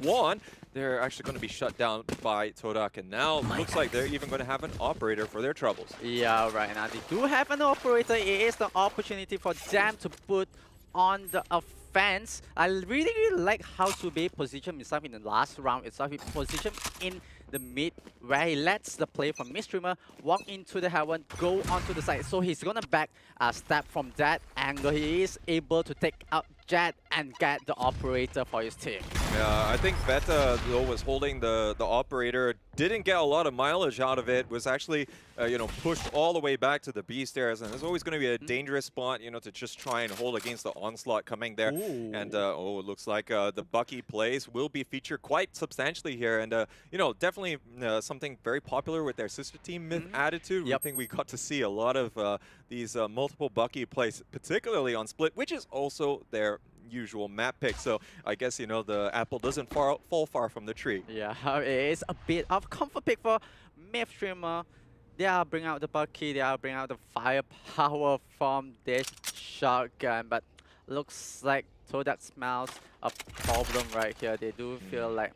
won. They're actually going to be shut down by Todak, and now looks like they're even going to have an operator for their troubles. Yeah, right now they do have an operator. It is the opportunity for them to put on the offense. I really, really like how Sube positioned himself in the last round itself. He positioned in the mid where he lets the play from Midstreamer walk into the heaven, go onto the side. So he's gonna back step from that angle. He is able to take out Jet and get the operator for his team. Yeah, I think Beta though was holding the operator, didn't get a lot of mileage out of it, was actually you know, pushed all the way back to the B stairs, and there's always going to be a dangerous spot, you know, to just try and hold against the onslaught coming there. Ooh. And oh, it looks like the Bucky plays will be featured quite substantially here, and you know, definitely something very popular with their sister team Myth attitude. Yep. I think we got to see a lot of these multiple Bucky plays, particularly on Split, which is also their usual map pick. So I guess, you know, the apple doesn't fall far from the tree. Yeah, it is a bit of comfort pick for Midstreamer. They are bringing out the Bucky, they are bringing out the firepower from this shotgun, but looks like Todak smells a problem right here. They do feel like,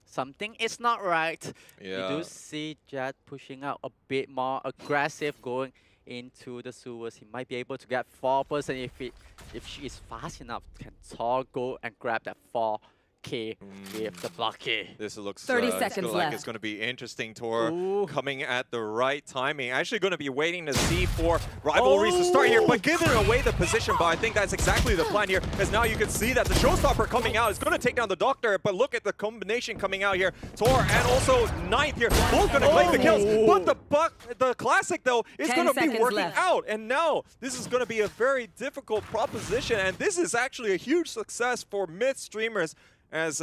something is not right. Yeah. You do see Jet pushing out a bit more aggressive, going into the sewers. He might be able to get 4% if she is fast enough. Can Tor go and grab that 4K with the Bucky? This looks 30 seconds like left. it's going to be interesting. Tor coming at the right timing. Actually going to be waiting to see for rivalries to start here, but giving away the position. But I think that's exactly the plan here, as now you can see that the showstopper coming out is going to take down the Doctor. But look at the combination coming out here. Tor and also Ninth here, both going to claim the kills. But the Classic though is going to be working out. And now this is going to be a very difficult proposition. And this is actually a huge success for Midstreamers, as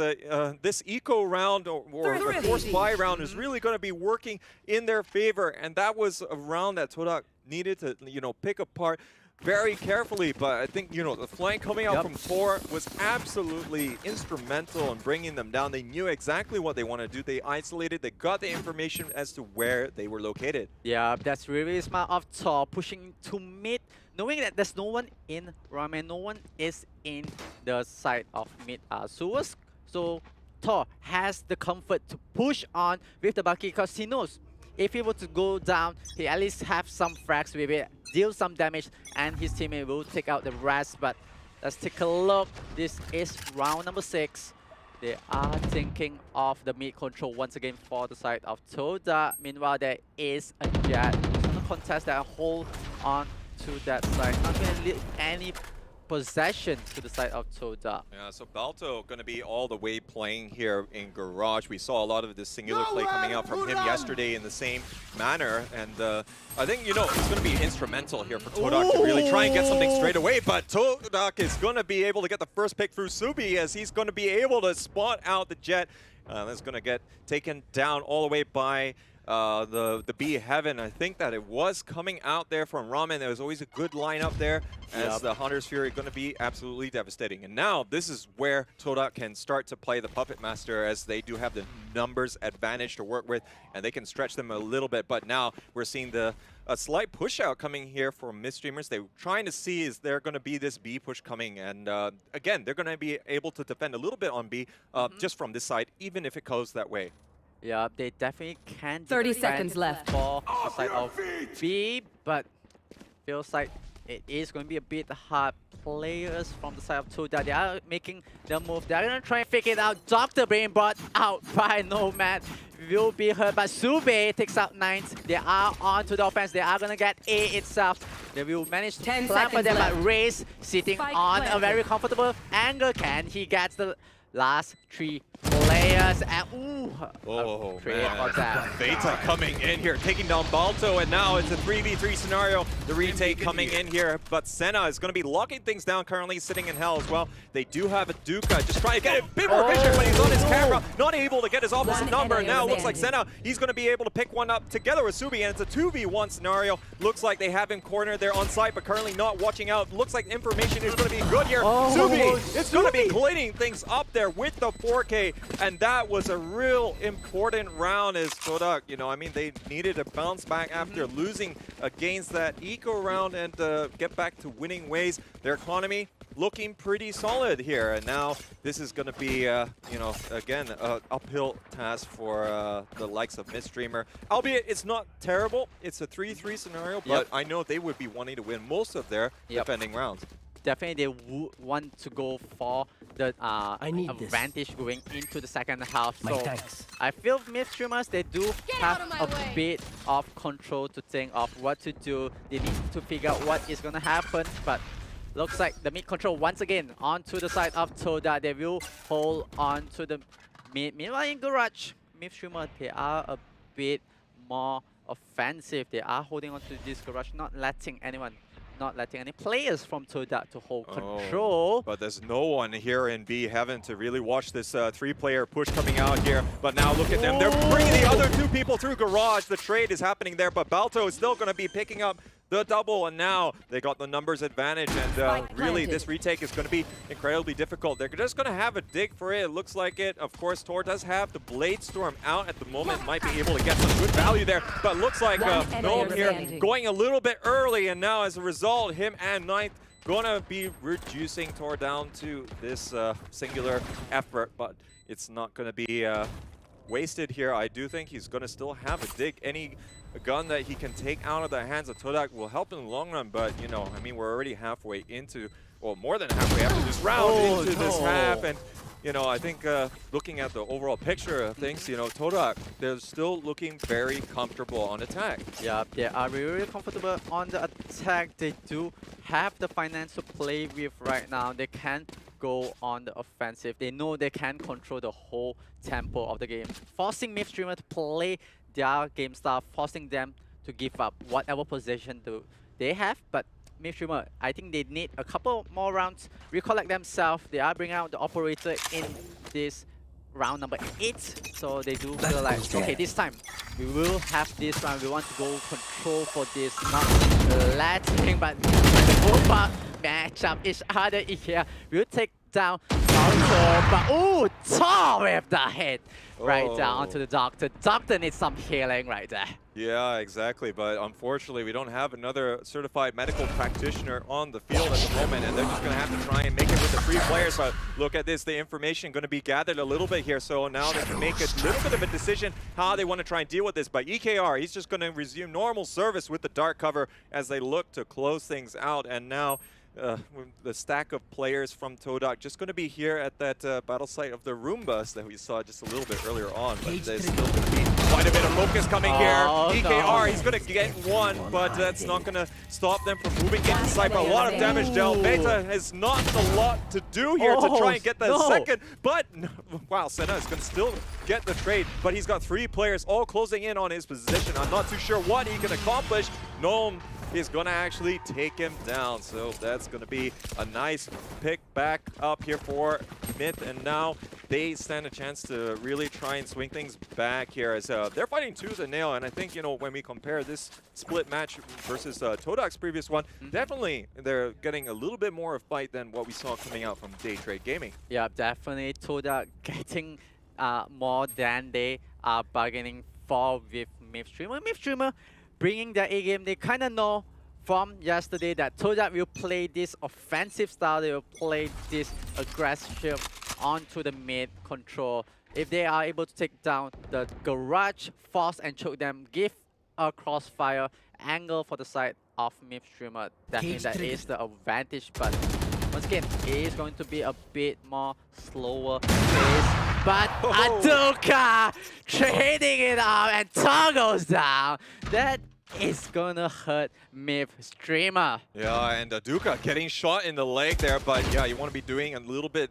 this eco round or a forced buy round is really going to be working in their favor. And that was a round that Todak needed to, you know, pick apart very carefully. But I think, you know, the flank coming out from Tor was absolutely instrumental in bringing them down. They knew exactly what they wanted to do. They isolated, they got the information as to where they were located. Yeah, that's really smart of Tor, pushing to mid, knowing that there's no one in Ramen, no one is in the side of mid sewers. So Tor has the comfort to push on with the Bucky, because he knows if he were to go down, he at least have some frags with it, deal some damage, and his teammate will take out the rest. But let's take a look. This is round number 6. They are thinking of the mid control once again for the side of Toda. Meanwhile, there is a Jet who's going to contest that, hold on to that side. Not going to leave any possession to the side of Toda. Yeah, so Balto going to be all the way playing here in Garage. We saw a lot of this singular play coming out from him yesterday in the same manner. And I think, you know, it's going to be instrumental here for Todak to really try and get something straight away. But Todak is going to be able to get the first pick through Subi, as he's going to be able to spot out the Jet. That's going to get taken down all the way by the B Heaven. I think that it was coming out there from Ramen. There was always a good lineup there as the Hunter's Fury going to be absolutely devastating. And now this is where Todak can start to play the Puppet Master, as they do have the numbers advantage to work with, and they can stretch them a little bit. But now we're seeing a slight push out coming here for mid streamers. They're trying to see, is there going to be this B push coming? And again, they're going to be able to defend a little bit on B just from this side, even if it goes that way. Yeah, they definitely can. 30 seconds left. For the side of B, but feels like it is going to be a bit hard. Players from the side of Todak, they are making the move. They're going to try and figure it out. Dr. being brought out by Nomad will be hurt, but Sube takes out 9. They are on to the offense. They are going to get A itself. They will manage to plan for them, but Raze sitting on a very comfortable angle. Can he get the last 3 players? And oh man, Veta coming in here, taking down Balto, and now it's a 3v3 scenario. The retake coming in here, but Senna is going to be locking things down, currently sitting in hell as well. They do have a Duka, just trying to get a bit more vision, but he's on his camera, not able to get his opposite number. Now it looks like Senna, he's going to be able to pick one up together with Subi, and it's a 2v1 scenario. Looks like they have him cornered there on site, but currently not watching out. Looks like information is going to be good here. Subi is going to be cleaning things up there with the 4K, and that was a real important round as Todak, you know, I mean, they needed a bounce back after losing against that eco round and get back to winning ways. Their economy looking pretty solid here, and now this is going to be, you know, again, an uphill task for the likes of Midstreamer. Albeit it's not terrible. It's a 3-3 scenario, but I know they would be wanting to win most of their defending rounds. Definitely, they would want to go for the advantage going into the second half. So I feel mid streamers, they do have a bit of control to think of what to do. They need to figure out what is going to happen, but looks like the mid control once again onto the side of Todak. They will hold on to the mid. Meanwhile, in Garage, mid streamer, they are a bit more offensive. They are holding on to this Garage, not letting any players from Todak to hold control. But there's no one here in B Heaven to really watch this 3-player push coming out here. But now look at them. They're bringing the other 2 people through Garage. The trade is happening there, but Balto is still going to be picking up the double, and now they got the numbers advantage, and really this retake is going to be incredibly difficult. They're just going to have a dig for it. It looks like it. Of course, Tor does have the Blade Storm out at the moment, might be able to get some good value there, but looks like Gnome here going a little bit early, and now as a result, him and Ninth gonna be reducing Tor down to this singular effort, but it's not gonna be wasted here. I do think he's gonna still have a dig. Any gun that he can take out of the hands of Todak will help in the long run, but you know, I mean, we're already halfway into, well, more than halfway after this round into this half, and you know, I think looking at the overall picture of things, you know, Todak, they're still looking very comfortable on attack. Yeah, they are really comfortable on the attack. They do have the finance to play with right now. They can go on the offensive. They know they can control the whole tempo of the game, forcing mid streamer to play their game style, forcing them to give up whatever possession they have. But mid streamer, I think they need a couple more rounds, recollect themselves. They are bringing out the operator in this round number 8, so they do feel like, okay, this time we will have this round. We want to go control for this, not letting, but the Boba match up each other here. We'll take down Balto, but Tor with the hit right down onto the Doctor. Doctor needs some healing right there. Yeah, exactly, but unfortunately we don't have another certified medical practitioner on the field at the moment, and they're just going to have to try and make it with the 3 players. But look at this, the information going to be gathered a little bit here, so now they can make a little bit of a decision how they want to try and deal with this. But EKR, he's just going to resume normal service with the dark cover as they look to close things out, and now the stack of players from Todak just going to be here at that battle site of the Roombas that we saw just a little bit earlier on, but there's still going to be quite a bit of focus coming here. EKR, he's going to get one, but that's not going to stop them from moving inside. But a lot of damage dealt. Beta has not a lot to do here to try and get that second, but wow, Senna is going to still get the trade, but he's got 3 players all closing in on his position. I'm not too sure what he can accomplish. Gnome is going to actually take him down, so that's going to be a nice pick back up here for Myth, and now they stand a chance to really try and swing things back here as they're fighting tooth and nail. And I think, when we compare this split match versus Todak's previous one, definitely they're getting a little bit more of a fight than what we saw coming out from Day Trade Gaming. Yeah, definitely Todak getting more than they are bargaining for with Mythstreamer. Mythstreamer bringing their A game. They kind of know from yesterday that Todak will play this offensive style. They will play this aggressive onto the mid control. If they are able to take down the garage, force and choke them, give a crossfire angle for the side of Mythstreamer. Definitely that is the advantage, but once again, it is going to be a bit more slower pace. But Aduka trading it up and toggles down. That is gonna hurt Mythstreamer. Yeah, and Aduka getting shot in the leg there, but yeah, you want to be doing a little bit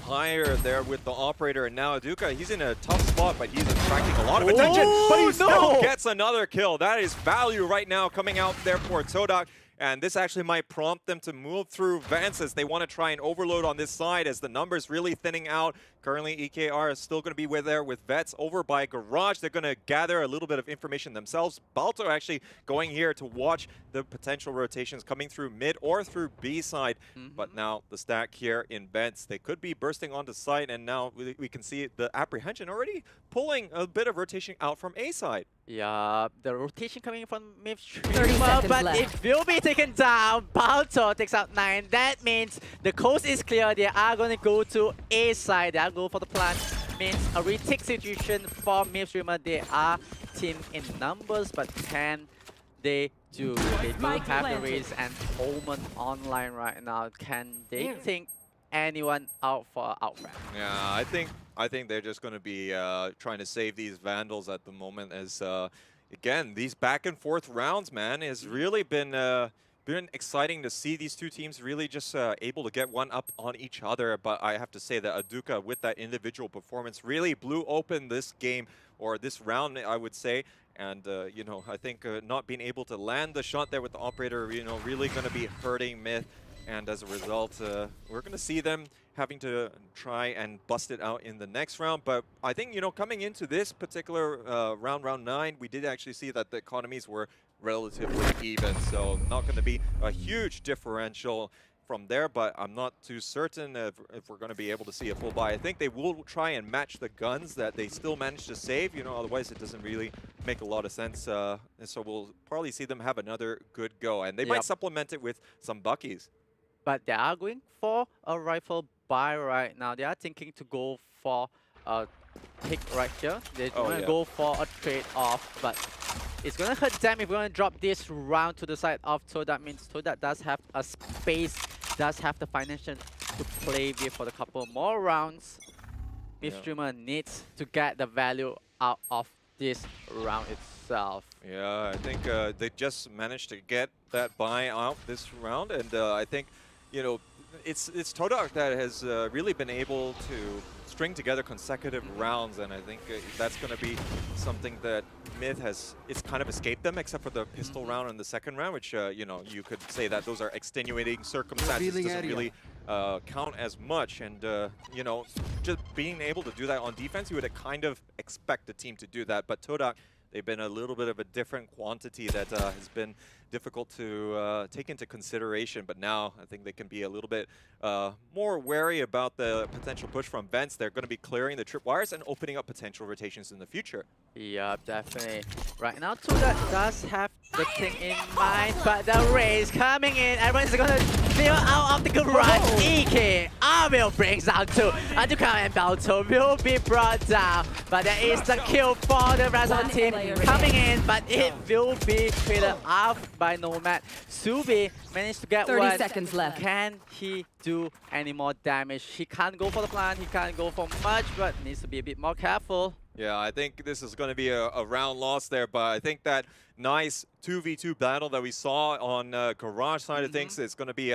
higher there with the operator. And now Aduka, he's in a tough spot, but he's attracting a lot of attention. But he still gets another kill. That is value right now coming out there for Todak. And this actually might prompt them to move through Vance as they want to try and overload on this side as the numbers really thinning out. Currently, EKR is still going to be there with Vets over by Garage. They're going to gather a little bit of information themselves. Balto actually going here to watch the potential rotations coming through mid or through B side. But now the stack here in Vents, they could be bursting onto site, and now we can see the apprehension already pulling a bit of rotation out from A side. Yeah, the rotation coming from 30 Mythstreamer, seconds but left. it will be taken down. Balto takes out 9. That means the coast is clear. They are going to go to A side. They are going for the plant. Means a retake situation for Mythstreamer. They are team in numbers, but can they do? They do have the raise and Omen online right now. Can they think anyone out for outram? Yeah, I think they're just going to be trying to save these Vandals at the moment as, again, these back and forth rounds, man, has really been exciting to see these two teams really just able to get one up on each other. But I have to say that Aduka, with that individual performance, really blew open this game, or this round, I would say. And, I think not being able to land the shot there with the operator, really going to be hurting Myth. And as a result, we're going to see them having to try and bust it out in the next round. But I think, coming into this particular round 9, we did actually see that the economies were relatively even. So not going to be a huge differential from there, but I'm not too certain if we're going to be able to see a full buy. I think they will try and match the guns that they still managed to save, otherwise it doesn't really make a lot of sense. And so we'll probably see them have another good go. And they might supplement it with some Buckies. But they are going for a rifle buy right now. They are thinking to go for a pick right here. They're going to go for a trade-off, but it's going to hurt them if we're going to drop this round to the side of Todak. Means Todak does have a space, does have the financial to play with for the couple more rounds. Mythstreamer needs to get the value out of this round itself. Yeah, I think they just managed to get that buy out this round, and I think, it's Todak that has really been able to string together consecutive rounds, and I think that's going to be something that Myth it's kind of escaped them, except for the pistol round and the second round, which, you could say that those are extenuating circumstances, doesn't really count as much. And, just being able to do that on defense, you would kind of expect the team to do that. But Todak, they've been a little bit of a different quantity that has been difficult to take into consideration. But now I think they can be a little bit more wary about the potential push from Vents. They're going to be clearing the tripwires and opening up potential rotations in the future. Yeah, definitely. Right now, Todak does have the thing in mind, but the race coming in. Everyone's going to clear out of the garage. EK, Arvil brings down 2. Aduka and Balto will be brought down, but there is the kill for the rest of the team coming in, but it will be traded off by Nomad. Subi managed to get 30 seconds left. Can he do any more damage? He can't go for the plant, he can't go for much, but needs to be a bit more careful. Yeah, I think this is going to be a round loss there, but I think that nice 2v2 battle that we saw on Garage side of things is going to be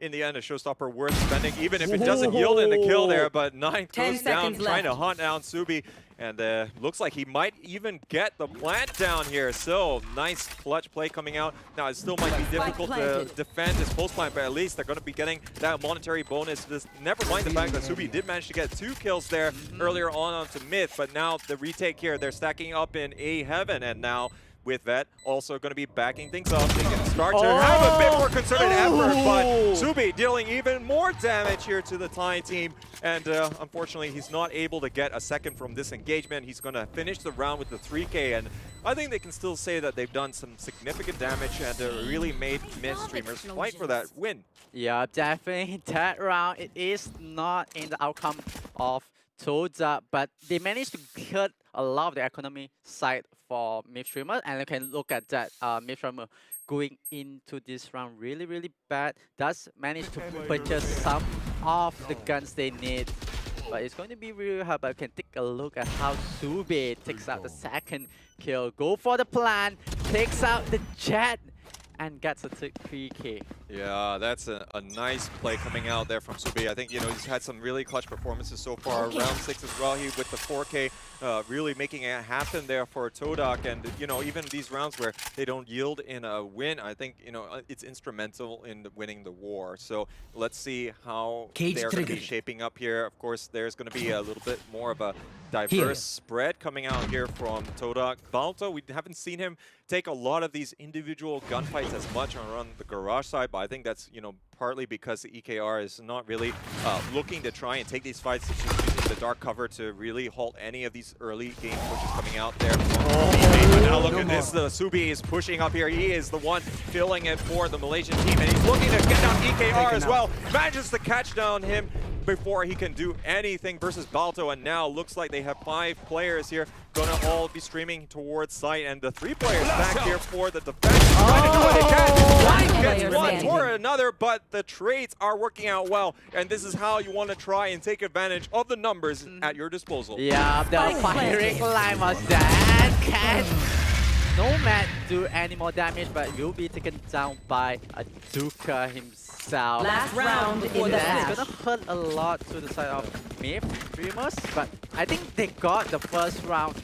in the end a showstopper worth spending, even if it doesn't yield in the kill there. But 9 goes down, trying to hunt down Subi. And looks like he might even get the plant down here. So nice clutch play coming out. Now it still might be difficult to defend this post plant, but at least they're going to be getting that monetary bonus. Never mind the fact that Subi did manage to get 2 kills there earlier on onto mid, but now the retake here, they're stacking up in A heaven, and now with that, also going to be backing things up. They can start to have a bit more concerted effort, but Subi dealing even more damage here to the Thai team. And unfortunately, he's not able to get a second from this engagement. He's going to finish the round with the 3K, and I think they can still say that they've done some significant damage and really made mid streamers fight for that win. Yeah, definitely that round, it is not in the outcome of Toda, but they managed to cut a lot of the economy side for mid streamer, and you can look at that mid streamer going into this round really bad. Does manage to purchase some of the guns they need, but it's going to be really hard. But you can take a look at how Sube takes out the second kill. Go for the plan, takes out the jet, and gets a 3K. Yeah, that's a nice play coming out there from Subi. I think, you know, he's had some really clutch performances so far. Round 6 as well, he with the 4K, really making it happen there for Todak. And, you know, even these rounds where they don't yield in a win, I think, you know, it's instrumental in winning the war. So let's see how they're going to be shaping up here. Of course, there's going to be a little bit more of a diverse spread coming out here from Todak. Balto, we haven't seen him take a lot of these individual gunfights as much on the garage side, but I think that's, you know, partly because the EKR is not really looking to try and take these fights. It's just using the dark cover to really halt any of these early game pushes coming out there. But now look at this, the Subi is pushing up here. He is the one filling it for the Malaysian team, and he's looking to get down EKR as well. Manages to catch down him before he can do anything versus Balto, and now looks like they have 5 players here gonna all be streaming towards site, and the 3 players back here for the defense trying to do what they can. One gets one for another, but the trades are working out well, and this is how you want to try and take advantage of the numbers at your disposal. Yeah, the firing line was that. Can Nomad do any more damage, but will be taken down by a Duka himself. Last round in the That's match. gonna hurt a lot to the side of Myth Dreamers, but I think they got the first round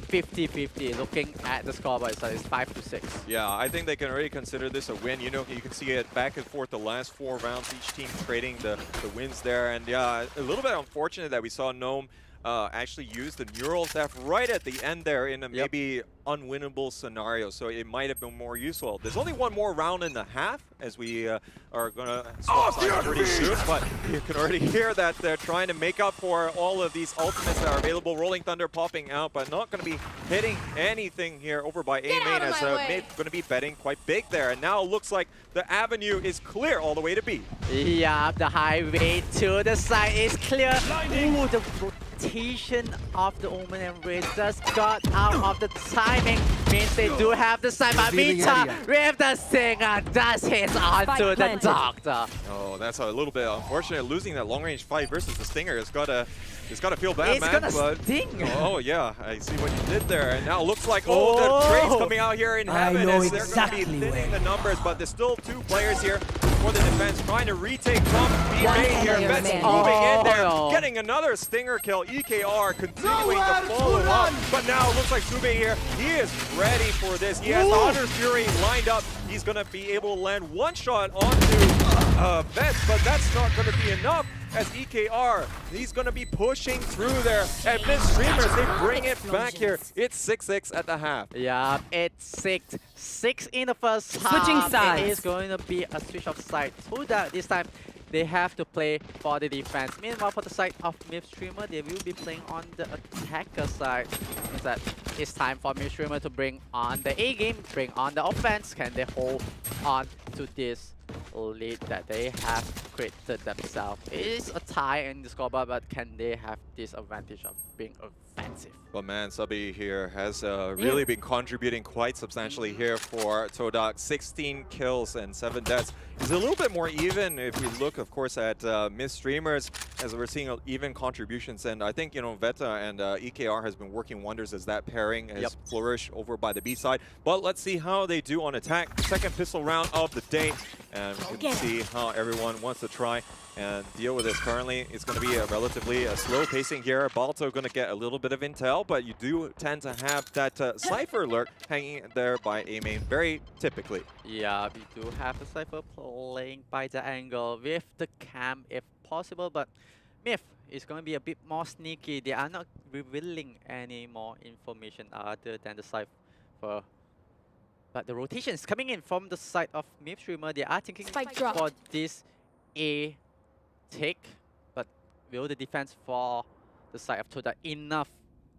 50-50. Looking at the scoreboard, so it's 5-6. Yeah, I think they can already consider this a win. You know, you can see it back and forth the last 4 rounds, each team trading the wins there. And yeah, a little bit unfortunate that we saw Gnome actually use the neural theft right at the end there in a maybe unwinnable scenario, so it might have been more useful. There's only 1 more round and a half as we are gonna swap sides pretty soon, but you can already hear that they're trying to make up for all of these ultimates that are available. Rolling Thunder popping out, but not gonna be hitting anything here over by A main, as Mid gonna be betting quite big there. And now it looks like the avenue is clear all the way to B. Yeah, the highway to the side is clear. Ooh, the rotation of the Omen and Wraith just got out of the timing. Means they do have the side, but Mita with the Singer does hit onto the Doctor. Oh, that's a little bit unfortunate. Losing that long-range fight versus the Stinger has got to feel bad, It's man. gonna sting. Oh yeah, I see what you did there. And now it looks like the trades coming out here in heaven as they're going to be thinning the numbers, but there's still 2 players here for the defense trying to retake from BA here. Vets moving in there, getting another Stinger kill. EKR continuing to follow up, but now it looks like Sube here, he is ready for this. He has the Hunter Fury lined up. He's going to be able to land 1 shot onto Vets, but that's not going to be enough. As EKR, he's going to be pushing through there. And Mid Streamers, they bring it back here. It's 6-6 at the half. Yeah, it's 6 in the first half. Switching sides. It is going to be a switch of sides. So that this time they have to play for the defense. Meanwhile, for the side of Myth Streamer, they will be playing on the attacker side. Means that it's time for Myth Streamer to bring on the A game, bring on the offense. Can they hold on to this lead that they have created themselves? It is a tie in the scoreboard, but can they have this advantage of being offensive? Well, man, Subby here has really been contributing quite substantially here for Todak. 16 kills and 7 deaths. It's a little bit more even if we look, of course, at Myth Streamers, as we're seeing even contributions. And I think, you know, Veta and EKR has been working wonders as that pairing has flourished over by the B side. But let's see how they do on attack. Second pistol round of the day. And we can see how everyone wants to try and deal with this. Currently, it's going to be a relatively slow pacing here. Balto going to get a little bit of intel, but you do tend to have that Cypher lurk hanging there by A main very typically. Yeah, we do have a Cypher playing by the angle with the cam if possible, but Myth is going to be a bit more sneaky. They are not revealing any more information other than the Cypher. But the rotation is coming in from the side of Myth streamer. They are thinking Spike drop. for this A take, but will the defense for the side of Toda enough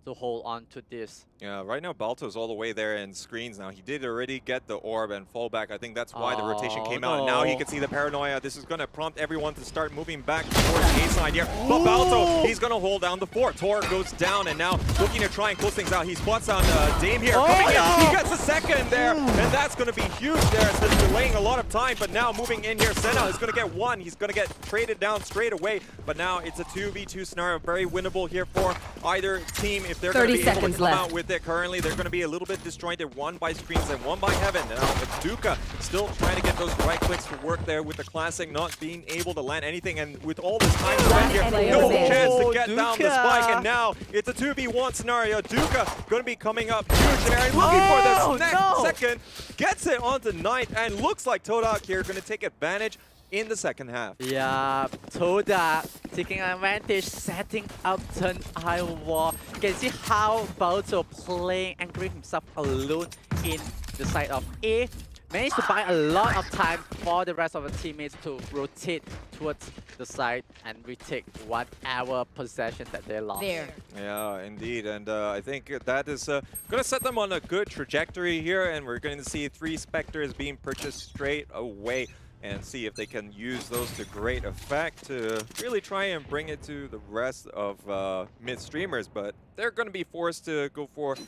to hold on to this? Yeah, right now Balto's all the way there in screens now. He did already get the orb and fall back. I think that's why the rotation came out. And now he can see the paranoia. This is going to prompt everyone to start moving back towards the A side here. But Balto, he's going to hold down the fort. Tor goes down and now looking to try and close things out. He spots on Dame here. Coming in. He gets a second there. And that's going to be huge there. So it's delaying a lot of time. But now moving in here, Senna is going to get one. He's going to get traded down straight away. But now it's a 2v2 scenario. Very winnable here for either team. If they're going to be able to come out with it currently, they're going to be a little bit disjointed, one by screens and one by heaven. Now Duka still trying to get those right clicks to work there with the classic, not being able to land anything, and with all this time spent here, no chance to get down the spike, and now it's a 2v1 scenario. Duka going to be coming up huge there, and looking for this next second, gets it onto Knight, and looks like Todak here going to take advantage in the second half. Yeah, Toda taking advantage, setting up turn eye wall. You can see how Balto playing, anchoring himself alone in the side of A. Managed to buy a lot of time for the rest of the teammates to rotate towards the side and retake whatever possession that they lost. There. Yeah, indeed, and I think that is going to set them on a good trajectory here, and we're going to see 3 Spectres being purchased straight away, and see if they can use those to great effect to really try and bring it to the rest of mid streamers. But they're going to be forced to go for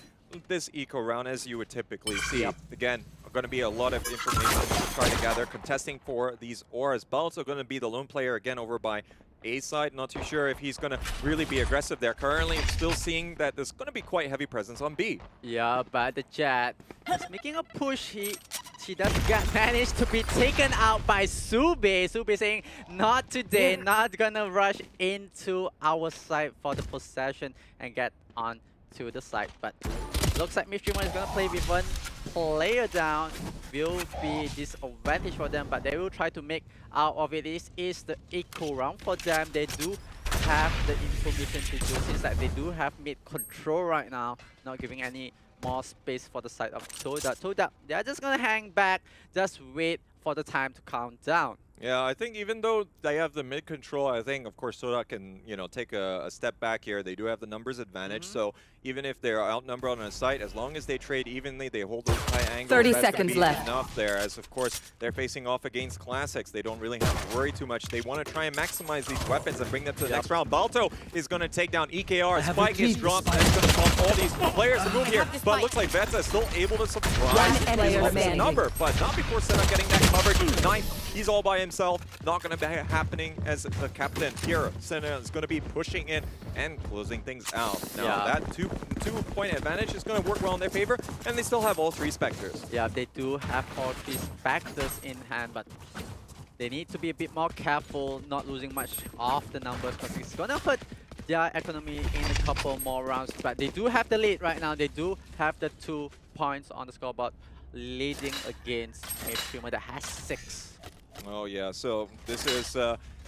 this eco round as you would typically see. Again, going to be a lot of information to try to gather, contesting for these auras. Balto going to be the lone player again over by A side. Not too sure if he's going to really be aggressive there. Currently, still seeing that there's going to be quite heavy presence on B. Yeah, but the Jet is making a push. She does manage to be taken out by Sube. Sube saying, not today, not gonna rush into our side for the possession and get on to the side. But looks like Mistreamer is gonna play with one player down. Will be disadvantage for them, but they will try to make out of it. This is the eco round for them. They do have the information to do, since that they do have mid control right now, not giving any more space for the side of Toda. Toda, they're just gonna hang back, just wait for the time to count down. Yeah, I think even though they have the mid control, I think of course Toda can, you know, take a step back here. They do have the numbers advantage, so even if they're outnumbered on a site, as long as they trade evenly, they hold those high angles. 30 that's seconds be left. Enough there, as of course they're facing off against classics. They don't really have to worry too much. They want to try and maximize these weapons and bring them to the next round. Balto is going to take down EKR. Spike is dropped, and it's going to prompt all these players to move here. But it looks like Veta is still able to surprise the number, but not before Senna getting that covered. Knife, he's all by himself. Not going to be happening as the captain here. Senna is going to be pushing in and closing things out. Now that two-point advantage is going to work well in their favor, and they still have all 3 Spectres. Yeah, they do have all 3 Spectres in hand, but they need to be a bit more careful, not losing much of the numbers, because it's going to hurt their economy in a couple more rounds. But they do have the lead right now. They do have the 2 points on the scoreboard, leading against a streamer that has 6. Oh yeah, so this is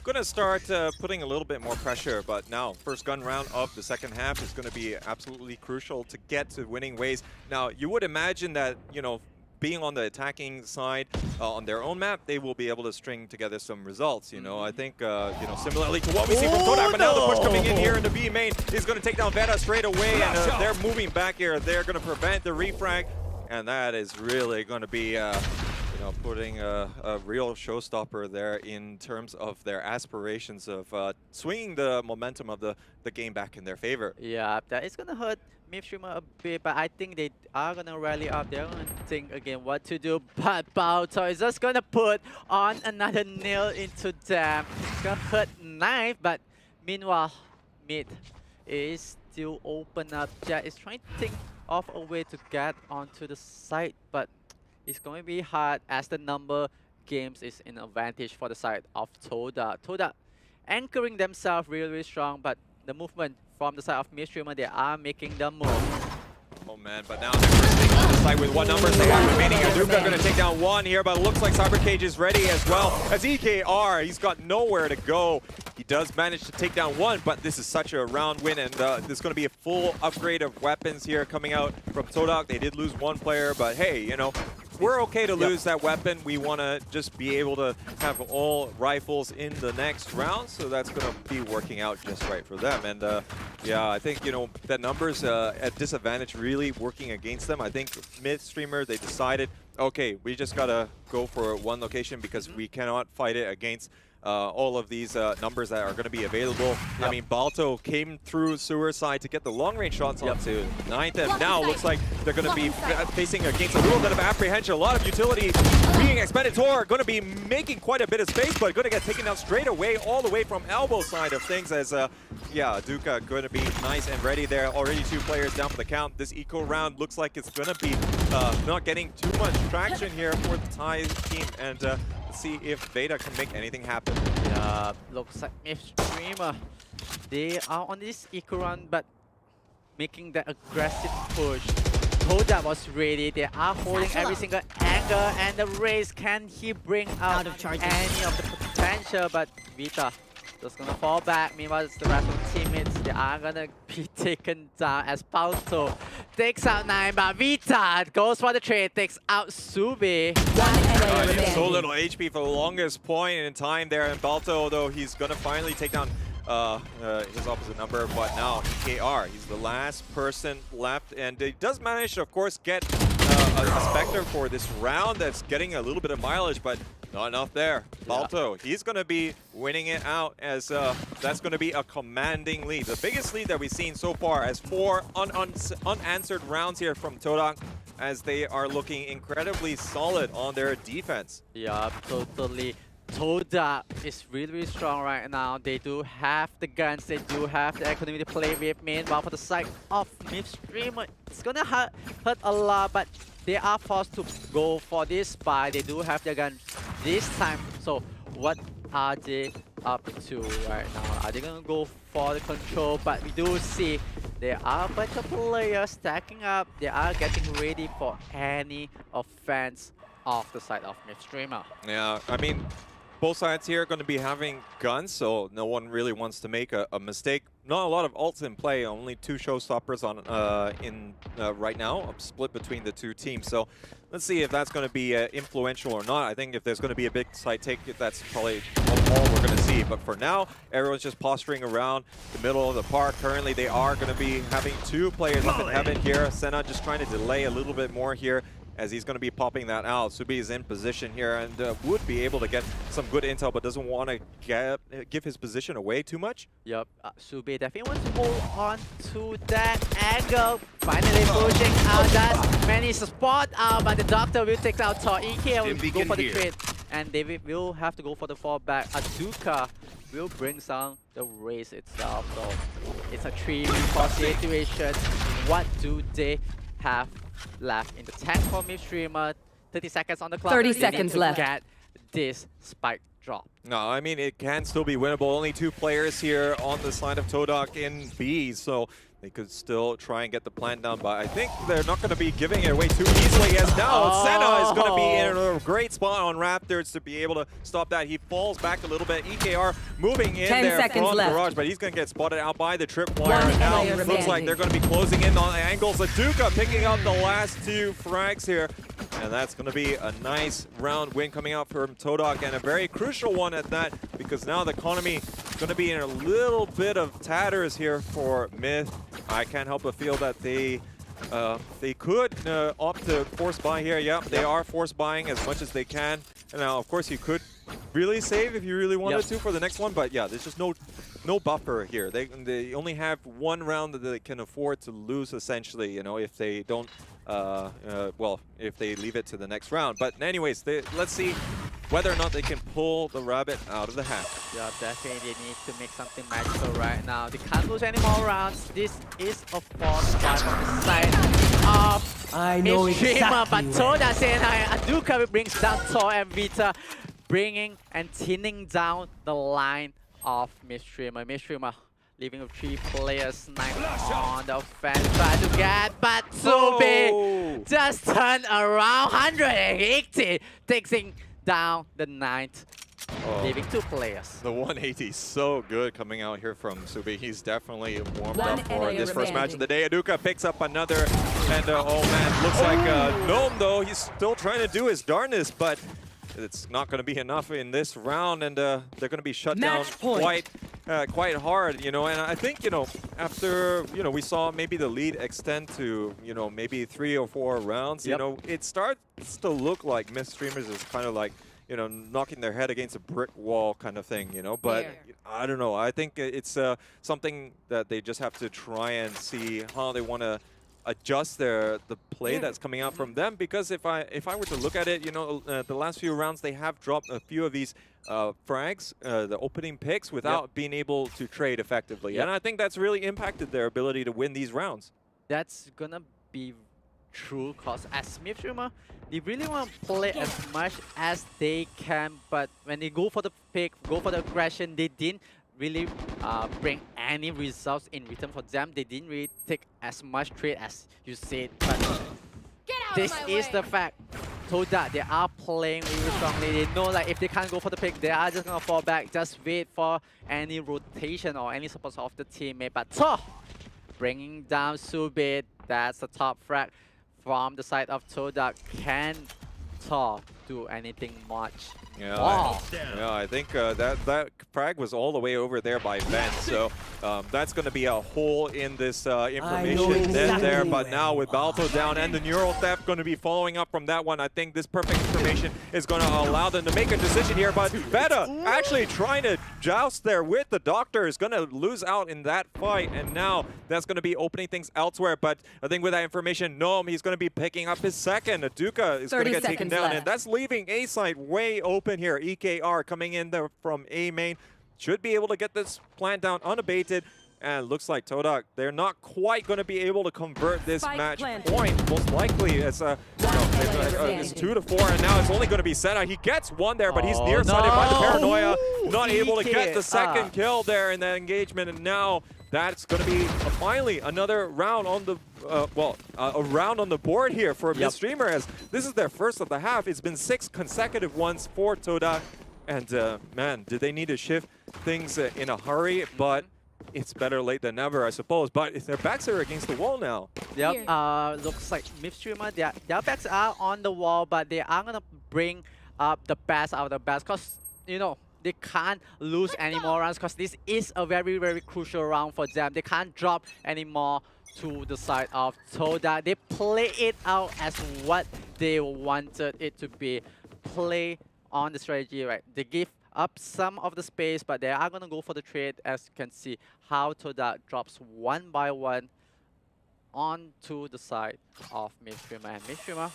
going to start putting a little bit more pressure, but now first gun round of the second half is going to be absolutely crucial to get to winning ways. Now you would imagine that, you know, being on the attacking side on their own map, they will be able to string together some results. You know, I think you know, similarly to what we see from Kodak, but now the push coming in here in the B main is going to take down Veta straight away, and they're moving back here. They're going to prevent the refrag, and that is really going to be you know, putting a real showstopper there in terms of their aspirations of swinging the momentum of the game back in their favor. Yeah, that is going to hurt Midstreamer a bit, but I think they are going to rally up. They're going to think again what to do, but Balto is just going to put on another nail into them. It's going to hurt Knife, but meanwhile, mid is still open up. Jet is trying to think of a way to get onto the side, but it's going to be hard as the number games is an advantage for the side of Toda. Toda anchoring themselves really, really strong. But the movement from the side of Midstreamer, they are making the move. Oh man, but now they're bursting on the side with what numbers they have remaining. Aduka going to take down one here, but it looks like Cyber Cage is ready as well. As EKR, he's got nowhere to go. He does manage to take down one, but this is such a round win, and there's going to be a full upgrade of weapons here coming out from Todak. They did lose one player, but hey, you know, we're okay to lose that weapon. We want to just be able to have all rifles in the next round, so that's going to be working out just right for them. And yeah, I think, you know, that numbers at disadvantage really working against them. I think mid-streamer, they decided, okay, we just got to go for one location because we cannot fight it against all of these numbers that are going to be available. I mean, Balto came through sewer side to get the long-range shots onto 9th, and now looks like they're going to be facing against a little bit of apprehension. A lot of utility being expended. Tor going to be making quite a bit of space, but going to get taken down straight away, all the way from elbow side of things as, yeah, Duka going to be nice and ready there. Already 2 players down for the count. This eco round looks like it's going to be not getting too much traction here for the Thai team, and let's see if Veda can make anything happen. Yeah, looks like Midstreamer, they are on this eco run, but making that aggressive push. Toda was ready. They are holding every single angle, and the race, can he bring out any of the potential? But Vita just gonna fall back. Meanwhile, it's the rest of the teammates. They are gonna be taken down as Balto takes out 9, but Vita goes for the trade, takes out Subi. So little HP for the longest point in time there, and Balto, though, he's gonna finally take down his opposite number, but now EKR, he's the last person left, and he does manage to, of course, get a Spectre for this round that's getting a little bit of mileage, but not enough there. Balto, he's going to be winning it out, as that's going to be a commanding lead. The biggest lead that we've seen so far, as 4 unanswered rounds here from Todak, as they are looking incredibly solid on their defense. Yeah, totally. Toda is really, really strong right now. They do have the guns, they do have the economy to play with. Meanwhile, for the side of Midstreamer, it's gonna hurt a lot, but they are forced to go for this buy. They do have their gun this time. So what are they up to right now? Are they gonna go for the control? But we do see there are a bunch of players stacking up. They are getting ready for any offense off the side of Midstreamer. Yeah, I mean, both sides here are going to be having guns, so no one really wants to make a mistake. Not a lot of ults in play, only 2 showstoppers on right now, split between the 2 teams. So let's see if that's going to be influential or not. I think if there's going to be a big side take, that's probably all we're going to see. But for now, everyone's just posturing around the middle of the park. Currently, they are going to be having 2 players up in heaven here. Senna just trying to delay a little bit more here, as he's going to be popping that out. Subi is in position here and would be able to get some good intel, but doesn't want to give his position away too much. Yep, Subi definitely wants to hold on to that angle. Finally pushing out that many spot out, but the Doctor will take out Tor. EK will go for the trade, and David will have to go for the fallback. Aduka will bring down the race itself. So it's a 3v4 situation. What do they have left in the tank for Midstreamer? 30 seconds on the clock. 30 seconds left. Get this spike drop. No, I mean, it can still be winnable. Only 2 players here on the side of Todak in B, so they could still try and get the plant down, but I think they're not going to be giving it away too easily, as now Senna is going to be in a great spot on Raptors to be able to stop that. He falls back a little bit. EKR moving in there from the garage, but he's going to get spotted out by the tripwire. Now it looks like they're going to be closing in on the angles. Aduka picking up the last 2 frags here, and that's going to be a nice round win coming out from Todak, and a very crucial one at that, because now the economy is going to be in a little bit of tatters here for Myth. I can't help but feel that they could opt to force buy here. Yep, they are force buying as much as they can. And now, of course, you could really save if you really wanted to for the next one. But yeah, there's just no buffer here. They only have 1 round that they can afford to lose, essentially, you know, if they don't, well, if they leave it to the next round. But anyways, let's see whether or not they can pull the rabbit out of the hat. Yeah, definitely they need to make something magical right now. They can't lose any more rounds. This is a force buy on the side of Midstreamer, but Toda saying Aduka brings down Tor and Vita, bringing and thinning down the line of Midstreamer. Midstreamer leaving with 3 players, snipe on the fence, try to get, but Subi just turned around 180, taking down the 9th, leaving 2 players. The 180 is so good coming out here from Subi. He's definitely warmed One up for NA this first match of remaining. the day. Aduka picks up another, and oh man, looks like Gnome though, he's still trying to do his darndest, but it's not going to be enough in this round, and they're going to be shut down quite hard, you know. And I think, you know, after, you know, we saw maybe the lead extend to, you know, maybe 3 or 4 rounds, you know, it starts to look like Midstreamers is kind of like, you know, knocking their head against a brick wall kind of thing, you know. But I don't know. I think it's something that they just have to try and see how they want to adjust the play that's coming out from them, because if I were to look at it, you know, the last few rounds they have dropped a few of these frags, the opening picks, without being able to trade effectively, and I think that's really impacted their ability to win these rounds. That's gonna be true, cause as Midstreamer, they really want to play as much as they can, but when they go for the pick, go for the aggression, they didn't really bring any results in return for them. They didn't really take as much trade as you said, but this is the fact. Toda, they are playing really strongly. They know like if they can't go for the pick, they are just gonna fall back, just wait for any rotation or any support of the teammate. But bringing down Subit, that's the top frag from the side of Toda. Can do anything much? Yeah, I think that frag was all the way over there by Ben, so that's going to be a hole in this information there. But now with Balto down and the neural theft going to be following up from that one, I think this perfect information is going to allow them to make a decision here. But Beta actually trying to joust there with the Doctor is going to lose out in that fight, and now that's going to be opening things elsewhere. But I think with that information, Gnome, he's going to be picking up his second. Aduka is going to get taken down, and that's leaving A side way open here. EKR coming in there from A main should be able to get this plant down unabated, and looks like Todak, they're not quite going to be able to convert this match point. Most likely it's it's 2 to 4, and now it's only going to be Seta. He gets one there, but he's nearsighted by the paranoia, not able to get the second kill there in the engagement, and now that's going to be finally another round on the a round on the board here for Midstreamer, as this is their first of the half. It's been 6 consecutive ones for Toda, and man, did they need to shift things in a hurry? But it's better late than never, I suppose. But their backs are against the wall now. Looks like Midstreamer, their backs are on the wall, but they are gonna bring up the best out of the best, because you know they can't lose any more rounds, because this is a very, very crucial round for them. They can't drop any more to the side of Toda. They play it out as what they wanted it to be. Play on the strategy, right? They give up some of the space, but they are going to go for the trade, as you can see how Toda drops one by one onto the side of Midstreamer. And Midstreamer,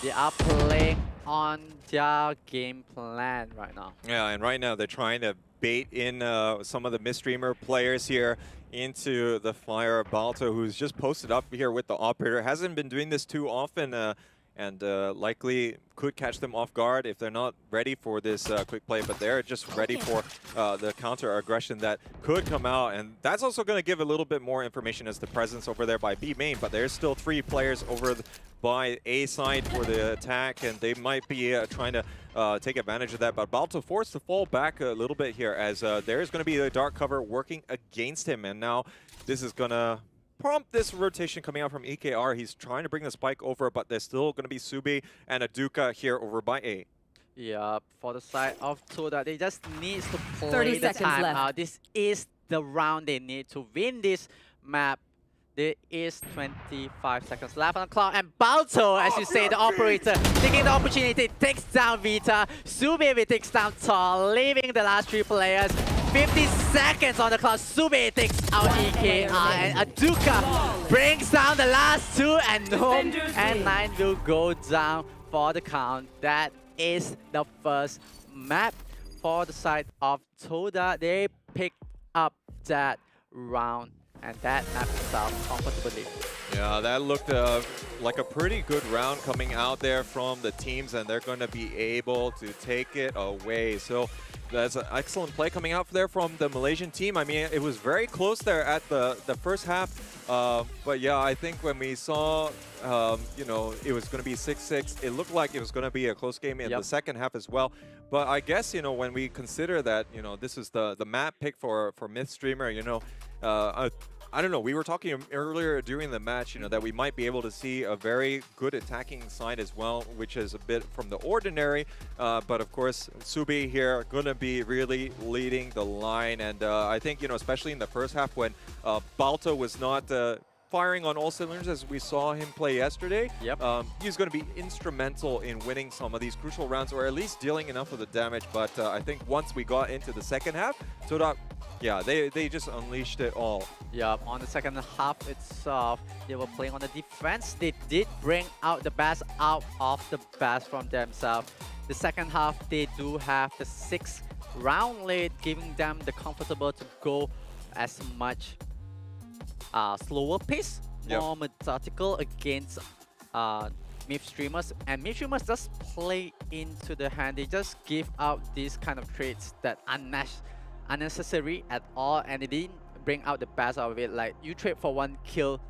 they are playing on their game plan right now. Yeah, and right now they're trying to bait in some of the Midstreamer players here into the fire. Balto, who's just posted up here with the operator, hasn't been doing this too often, and likely could catch them off guard if they're not ready for this quick play, but they're just ready for the counter aggression that could come out, and that's also going to give a little bit more information as the presence over there by B main, but there's still 3 players over by A side for the attack, and they might be trying to take advantage of that, but Balto forced to fall back a little bit here, as there's going to be a dark cover working against him, and now this is going to prompt this rotation coming out from EKR. He's trying to bring the spike over, but there's still going to be Subi and Aduka here over by A. Yeah, for the side of Toda, they just need to play the time out. This is the round they need to win this map. There is 25 seconds left on the clock, and Balto, as you say, the operator, taking the opportunity, takes down Vita. Subi takes down Tor, leaving the last 3 players. 50 seconds on the clock. Subi takes out EKR, and Aduka brings down the last 2, and Gnome and 9 will go down for the count. That is the first map for the side of Toda. They picked up that round, and that map itself comfortably. Yeah, that looked like a pretty good round coming out there from the teams, and they're going to be able to take it away. So That's an excellent play coming out there from the Malaysian team. I mean, it was very close there at the first half. But yeah, I think when we saw, you know, it was going to be 6-6, it looked like it was going to be a close game in the second half as well. But I guess, you know, when we consider that, you know, this is the map pick for Myth Streamer, you know, I don't know, we were talking earlier during the match, you know, that we might be able to see a very good attacking side as well, which is a bit from the ordinary. But of course, Subi here going to be really leading the line. And I think, you know, especially in the first half when Balto was not firing on all cylinders as we saw him play yesterday, he's going to be instrumental in winning some of these crucial rounds, or at least dealing enough of the damage. But I think once we got into the second half, Todak, yeah, they just unleashed it all. Yeah, on the second half itself, they were playing on the defense. They did bring out the best out of the best from themselves. The second half, they do have the 6th round lead, giving them the comfortable to go as much slower pace, more methodical against Myth Streamers. And Myth Streamers just play into the hand. They just give out these kind of traits that unnecessary at all, and they didn't bring out the best out of it. Like, you trade for 1 kill,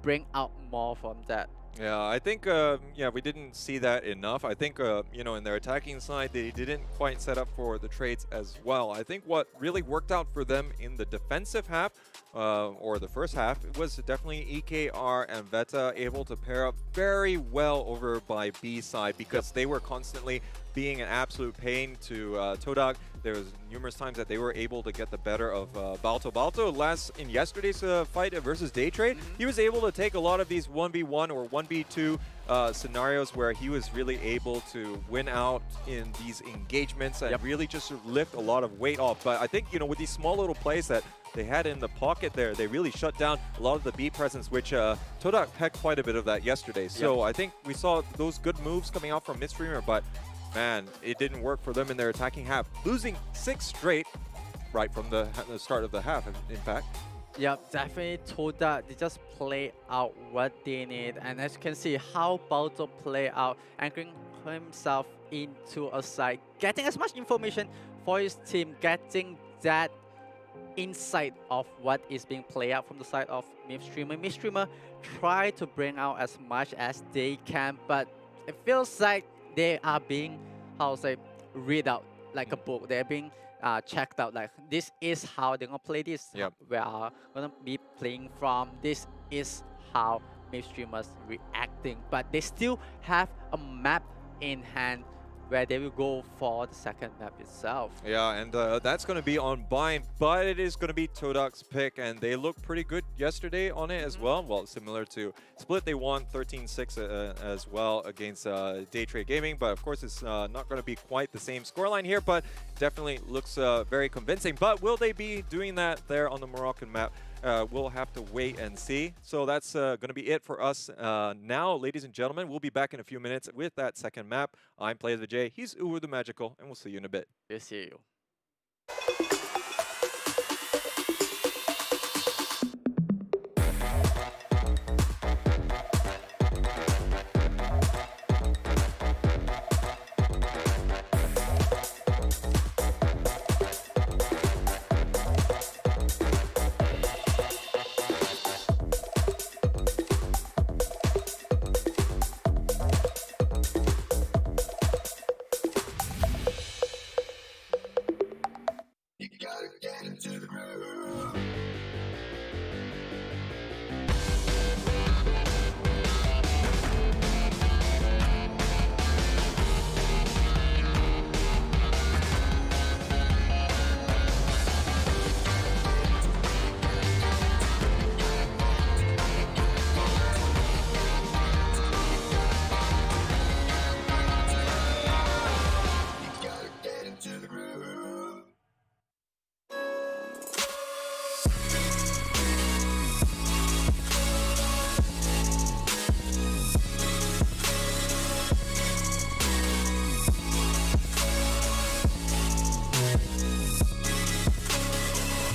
bring out more from that. Yeah, I think, yeah, we didn't see that enough. I think, you know, in their attacking side, they didn't quite set up for the trades as well. I think what really worked out for them in the defensive half, or the first half, it was definitely EKR and Veta able to pair up very well over by B side, because they were constantly being an absolute pain to Todak. There was numerous times that they were able to get the better of Balto. Balto, in yesterday's fight versus Daytrade, he was able to take a lot of these 1v1 or 1v2 scenarios where he was really able to win out in these engagements and really just lift a lot of weight off. But I think, you know, with these small little plays that they had in the pocket there, they really shut down a lot of the B presence, which Todak had quite a bit of that yesterday. So I think we saw those good moves coming out from Myth Streamer, but man, it didn't work for them in their attacking half, losing 6 straight right from the start of the half, in fact. Yep, definitely Todak, they just play out what they need. And as you can see, how Balto play out, anchoring himself into a side, getting as much information for his team, getting that insight of what is being played out from the side of Myth Streamer. Myth Streamer try to bring out as much as they can, but it feels like they are being, how to say, read out like a book. They're being checked out, like, this is how they're gonna play this. We are gonna be playing from. This is how Myth Streamers reacting. But they still have a map in hand where they will go for the second map itself. Yeah, and that's going to be on Bind, but it is going to be Todak's pick, and they looked pretty good yesterday on it as well. Well, similar to Split, they won 13-6 as well against Daytrade Gaming, but of course it's not going to be quite the same scoreline here, but definitely looks very convincing. But will they be doing that there on the Moroccan map? We'll have to wait and see. So that's going to be it for us now, ladies and gentlemen. We'll be back in a few minutes with that second map. I'm PlayVJ, he's Uwuthemagical, and we'll see you in a bit. We'll see you.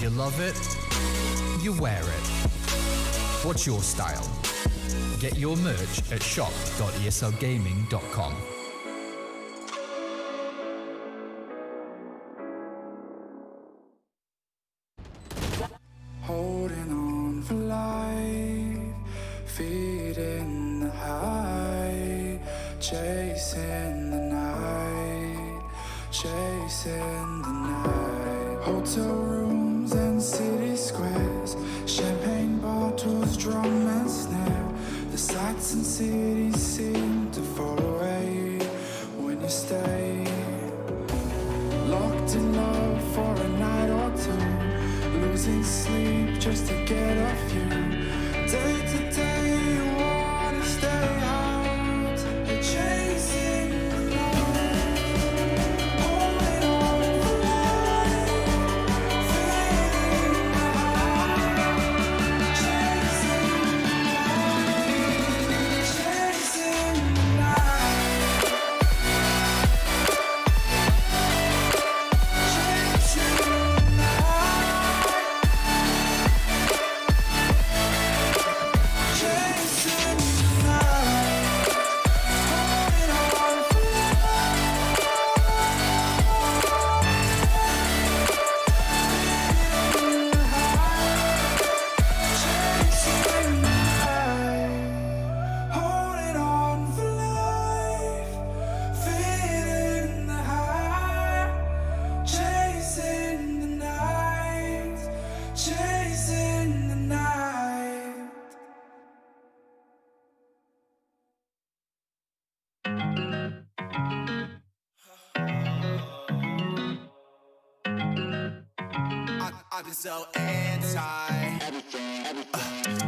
You love it, you wear it. What's your style? Get your merch at shop.eslgaming.com. chasing the night. Hotel rooms and city squares, champagne bottles, drum and snare. The sights and cities seem to fall away when you stay. Locked in love for a night or two, losing sleep just to get off you. Day to day you wanna stay out, you're chasing the light, holding on for life, feeling the high, chasing the light, chasing the night, chasing the night, chasing the night, holding on for life, feeling the high, chasing the night, chasing the night. I've been so anti.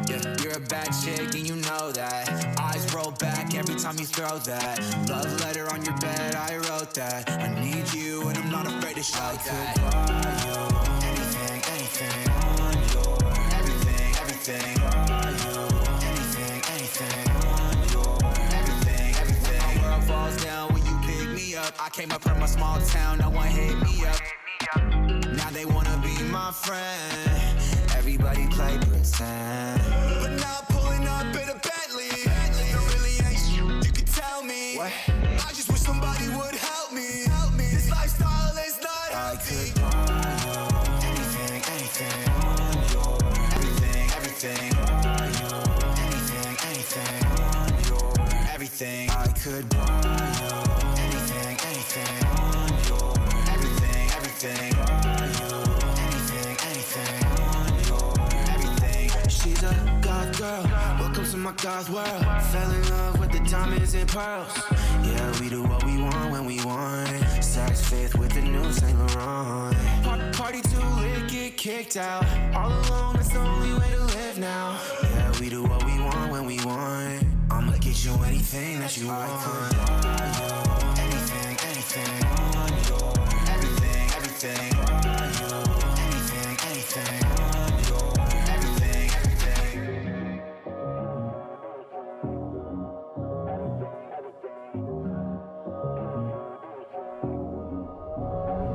Yeah, you're a bad chick and you know that. Eyes roll back every time you throw that. Love letter on your bed, I wrote that. I need you and I'm not afraid to show that. Buy you anything, anything on your everything, everything. Buy you anything, anything on your everything, everything. My world falls down when you pick me up. I came up from a small town, no one hit me up. Now they wanna be my friend. Everybody play pretend. But now pulling up in a Bentley. There really ain't shit you can tell me. What? I just wish somebody would help me. This lifestyle is not healthy. I could buy you anything, anything on your everything, everything. Buy you anything, anything on your everything. I could buy you anything, anything on your everything, everything. Buy you anything, anything on your everything. She's a goth girl, welcome to my goth world. Fell in love with the diamonds and pearls. Yeah, we do what we want when we want. Sex faith with the new Saint Laurent. Party too lit, get kicked out. All alone, that's the only way to live now. Yeah, we do what we want when we want. I'ma get you anything that you want. I could buy you anything, anything on your everything, everything. Buy you anything, anything on your everything, everything.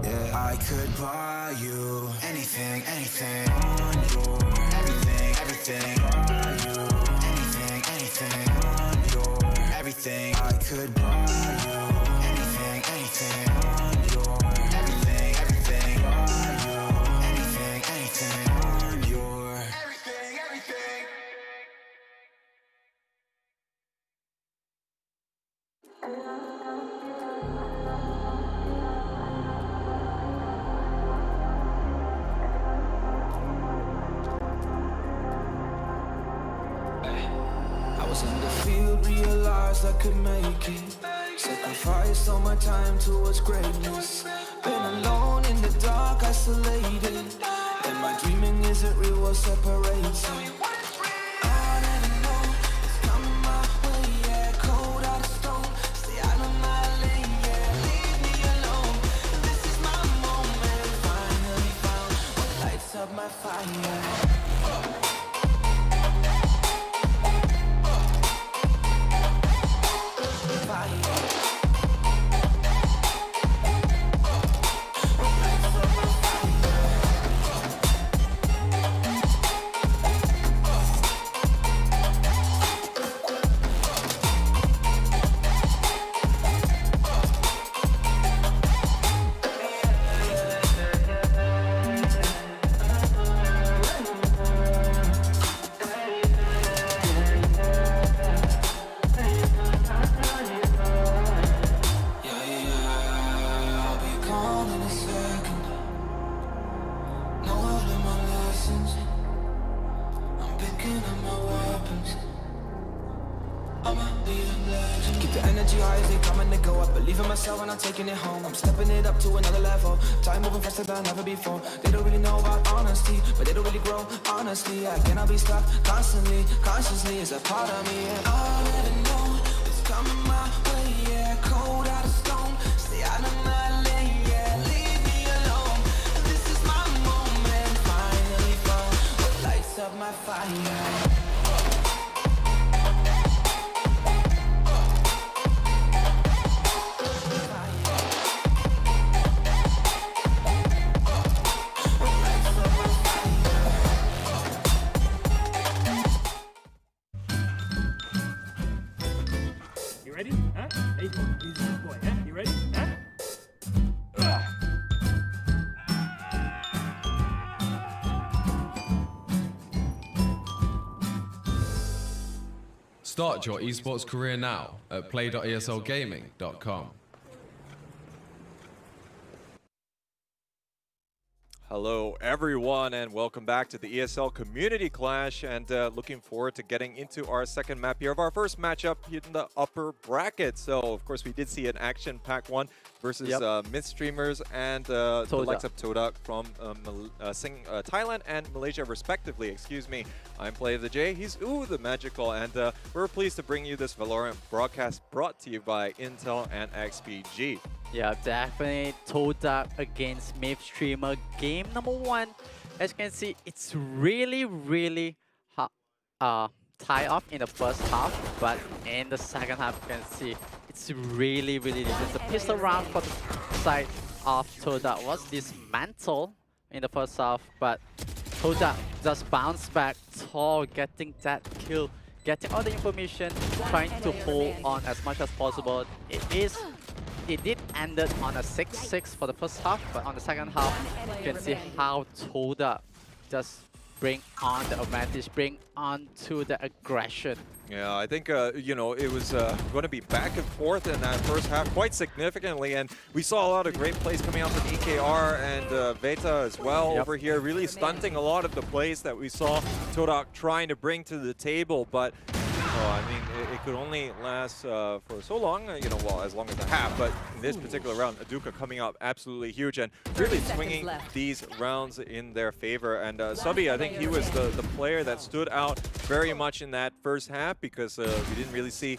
Yeah, I could buy you anything, anything on your everything, everything. Buy you anything, anything on your everything. I could buy you anything, anything on your everything, everything. Buy you anything, anything on your everything, everything. I was in the field, realized I could make it. Sacrificed all my time towards greatness. Been alone in the dark, isolated. And my dreaming isn't real, what separates me. I never know, it's coming my way, yeah. Cold out of stone, stay out of my lane, yeah. Leave me alone, this is my moment. Finally found what lights up my fire. Keep the energy high as they come and they go. I believe in myself and I'm taking it home. I'm stepping it up to another level. Time moving faster than ever before. They don't really know about honesty, but they don't really grow. Honestly, I cannot be stopped constantly. Consciously is a part of me. And I'll never know what's coming my way. Yeah, cold out of stone. Stay out of my lane. Yeah, leave me alone. This is my moment. Finally found what lights up my fire. You ready? Huh? He's a boy, huh? You ready? Huh? Start your esports career now at play.eslgaming.com. Hello, everyone, and welcome back to the ESL Community Clash. And looking forward to getting into our second map here of our first matchup in the upper bracket. So, of course, we did see an action-packed one versus mid streamers and the likes of Todak from Thailand and Malaysia, respectively. Excuse me. I'm Play of the J. He's Uwuthemagical, and we're pleased to bring you this Valorant broadcast brought to you by Intel and XPG. Yeah, definitely Todak against Myth Streamer. Game number 1. As you can see, it's really tie off in the first half, but in the second half, you can see it's really different. The pistol round for the side of Todak was dismantled in the first half, but Todak just bounced back, tall, getting that kill, getting all the information, trying to hold on as much as possible. It did end on a 6-6 for the first half, but on the second half, you can see how Todak just bring on the advantage, bring on to the aggression. Yeah, I think, you know, it was going to be back and forth in that first half quite significantly, and we saw a lot of great plays coming out from EKR and Veta as well over here, really stunting a lot of the plays that we saw Todak trying to bring to the table, but I mean, it could only last for so long, you know, well, as long as a half. But in this particular round, Aduka coming up absolutely huge and really swinging these rounds in their favor. And Subby, I think he was the player that stood out very much in that first half because we didn't really see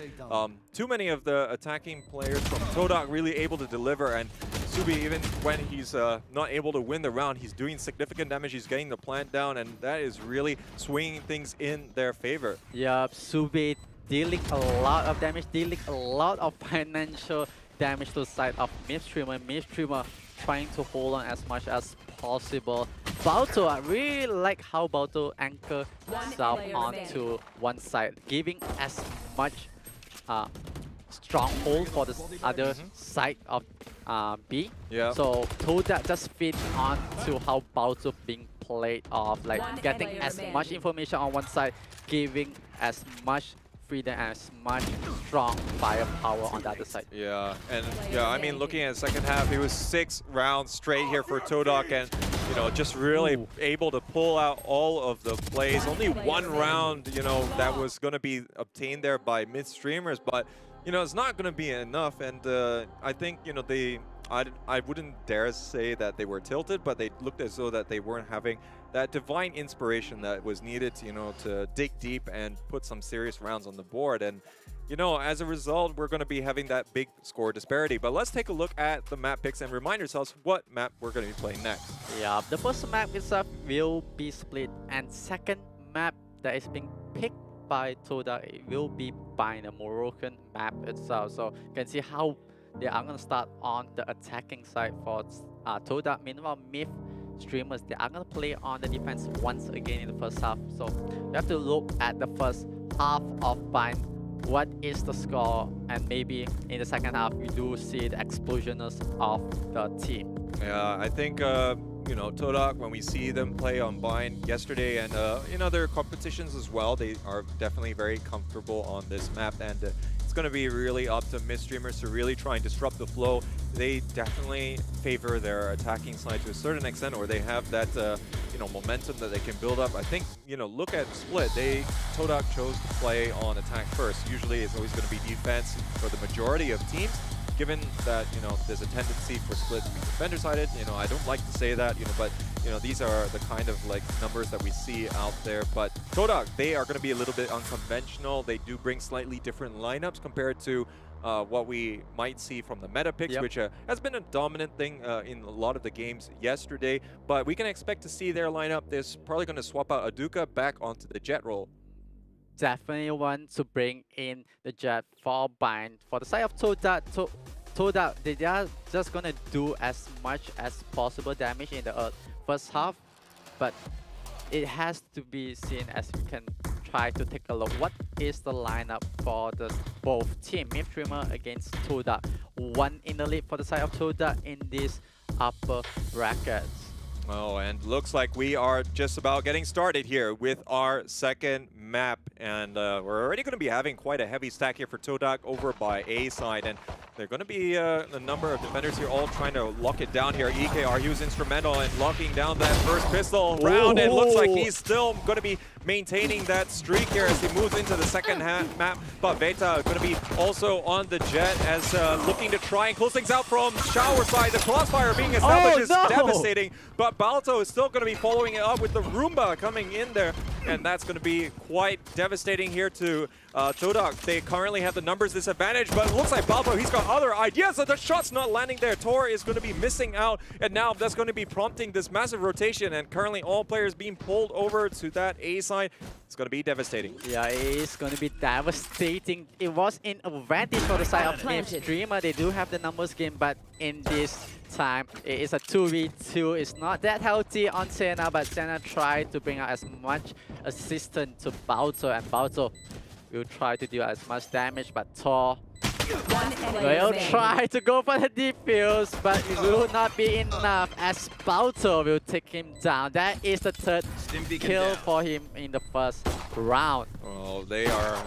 too many of the attacking players from Todak really able to deliver. And Subi, even when he's not able to win the round, he's doing significant damage. He's getting the plant down, and that is really swinging things in their favor. Yeah, Subi dealing a lot of damage, dealing a lot of financial damage to the side of Myth Streamer. Myth Streamer trying to hold on as much as possible. Balto, I really like how Balto anchor himself onto one side, giving as much stronghold for the other side of B. Yeah. So Todak just fit on to how Balto being played off, like getting as much information on one side, giving as much freedom, as much strong firepower on the other side. Yeah, and yeah, I mean, looking at the second half, it was 6 rounds straight here for Todak, and you know, just really able to pull out all of the plays. Only one round, you know, that was going to be obtained there by mid streamers, but you know, it's not going to be enough. And I think, you know, I wouldn't dare say that they were tilted, but they looked as though that they weren't having that divine inspiration that was needed, you know, to dig deep and put some serious rounds on the board. And, you know, as a result, we're going to be having that big score disparity. But let's take a look at the map picks and remind ourselves what map we're going to be playing next. Yeah, the first map itself will be split, and second map that is being picked by Todak, it will be by the Moroccan map itself. So you can see how they are going to start on the attacking side for Todak. Meanwhile, Myth Streamers, they are going to play on the defense once again in the first half. So you have to look at the first half of Bind. What is the score? And maybe in the second half, you do see the explosionness of the team. Yeah, I think, you know, Todak, when we see them play on Bind yesterday and in other competitions as well, they are definitely very comfortable on this map. And it's going to be really up to mid streamers to really try and disrupt the flow. They definitely favor their attacking side to a certain extent, or they have that, you momentum that they can build up. I think, look at Split. Todak chose to play on attack first. Usually it's always going to be defense for the majority of teams. Given that, there's a tendency for Split to be defender-sided, I don't like to say that, but, these are the kind of numbers that we see out there. But Todak, they are going to be a little bit unconventional. They do bring slightly different lineups compared to what we might see from the meta picks, which has been a dominant thing in a lot of the games yesterday. But we can expect to see their lineup. They're probably going to swap out Aduka back onto the Jet role. Definitely want to bring in the Jet for bind. For the side of Todak, they are just gonna do as much as possible damage in the first half, but it has to be seen as we can try to take a look. What is the lineup for the both team? Midstreamer against Todak. One in the lead for the side of Todak in this upper brackets. Oh, and looks like we are just about getting started here with our second map. And we're already going to be having quite a heavy stack here for Todak over by A side. And they're going to be a number of defenders here all trying to lock it down here. EKR, he was instrumental in locking down that first pistol round. And looks like he's still going to be maintaining that streak here as he moves into the second map. But Veta going to be also on the Jet as looking to try and close things out from Shower side. The crossfire being established is devastating. But Balto is still going to be following it up with the Roomba coming in there. And that's going to be quite devastating here to Todak. They currently have the numbers disadvantage, but it looks like Balto, he's got other ideas. So the shot's not landing there. Tor is going to be missing out. And now that's going to be prompting this massive rotation. And currently all players being pulled over to that A side. It's going to be devastating. Yeah, it's going to be devastating. It was an advantage for the side of Midstreamer. They do have the numbers game, but in this time, it is a 2v2. It's not that healthy on Senna, but Senna tried to bring out as much assistance to Balto, and Balto will try to do as much damage, but Tor will try to go for the defuse, but it will not be enough as Balto will take him down. That is the third kill for him in the first round. Well, they are,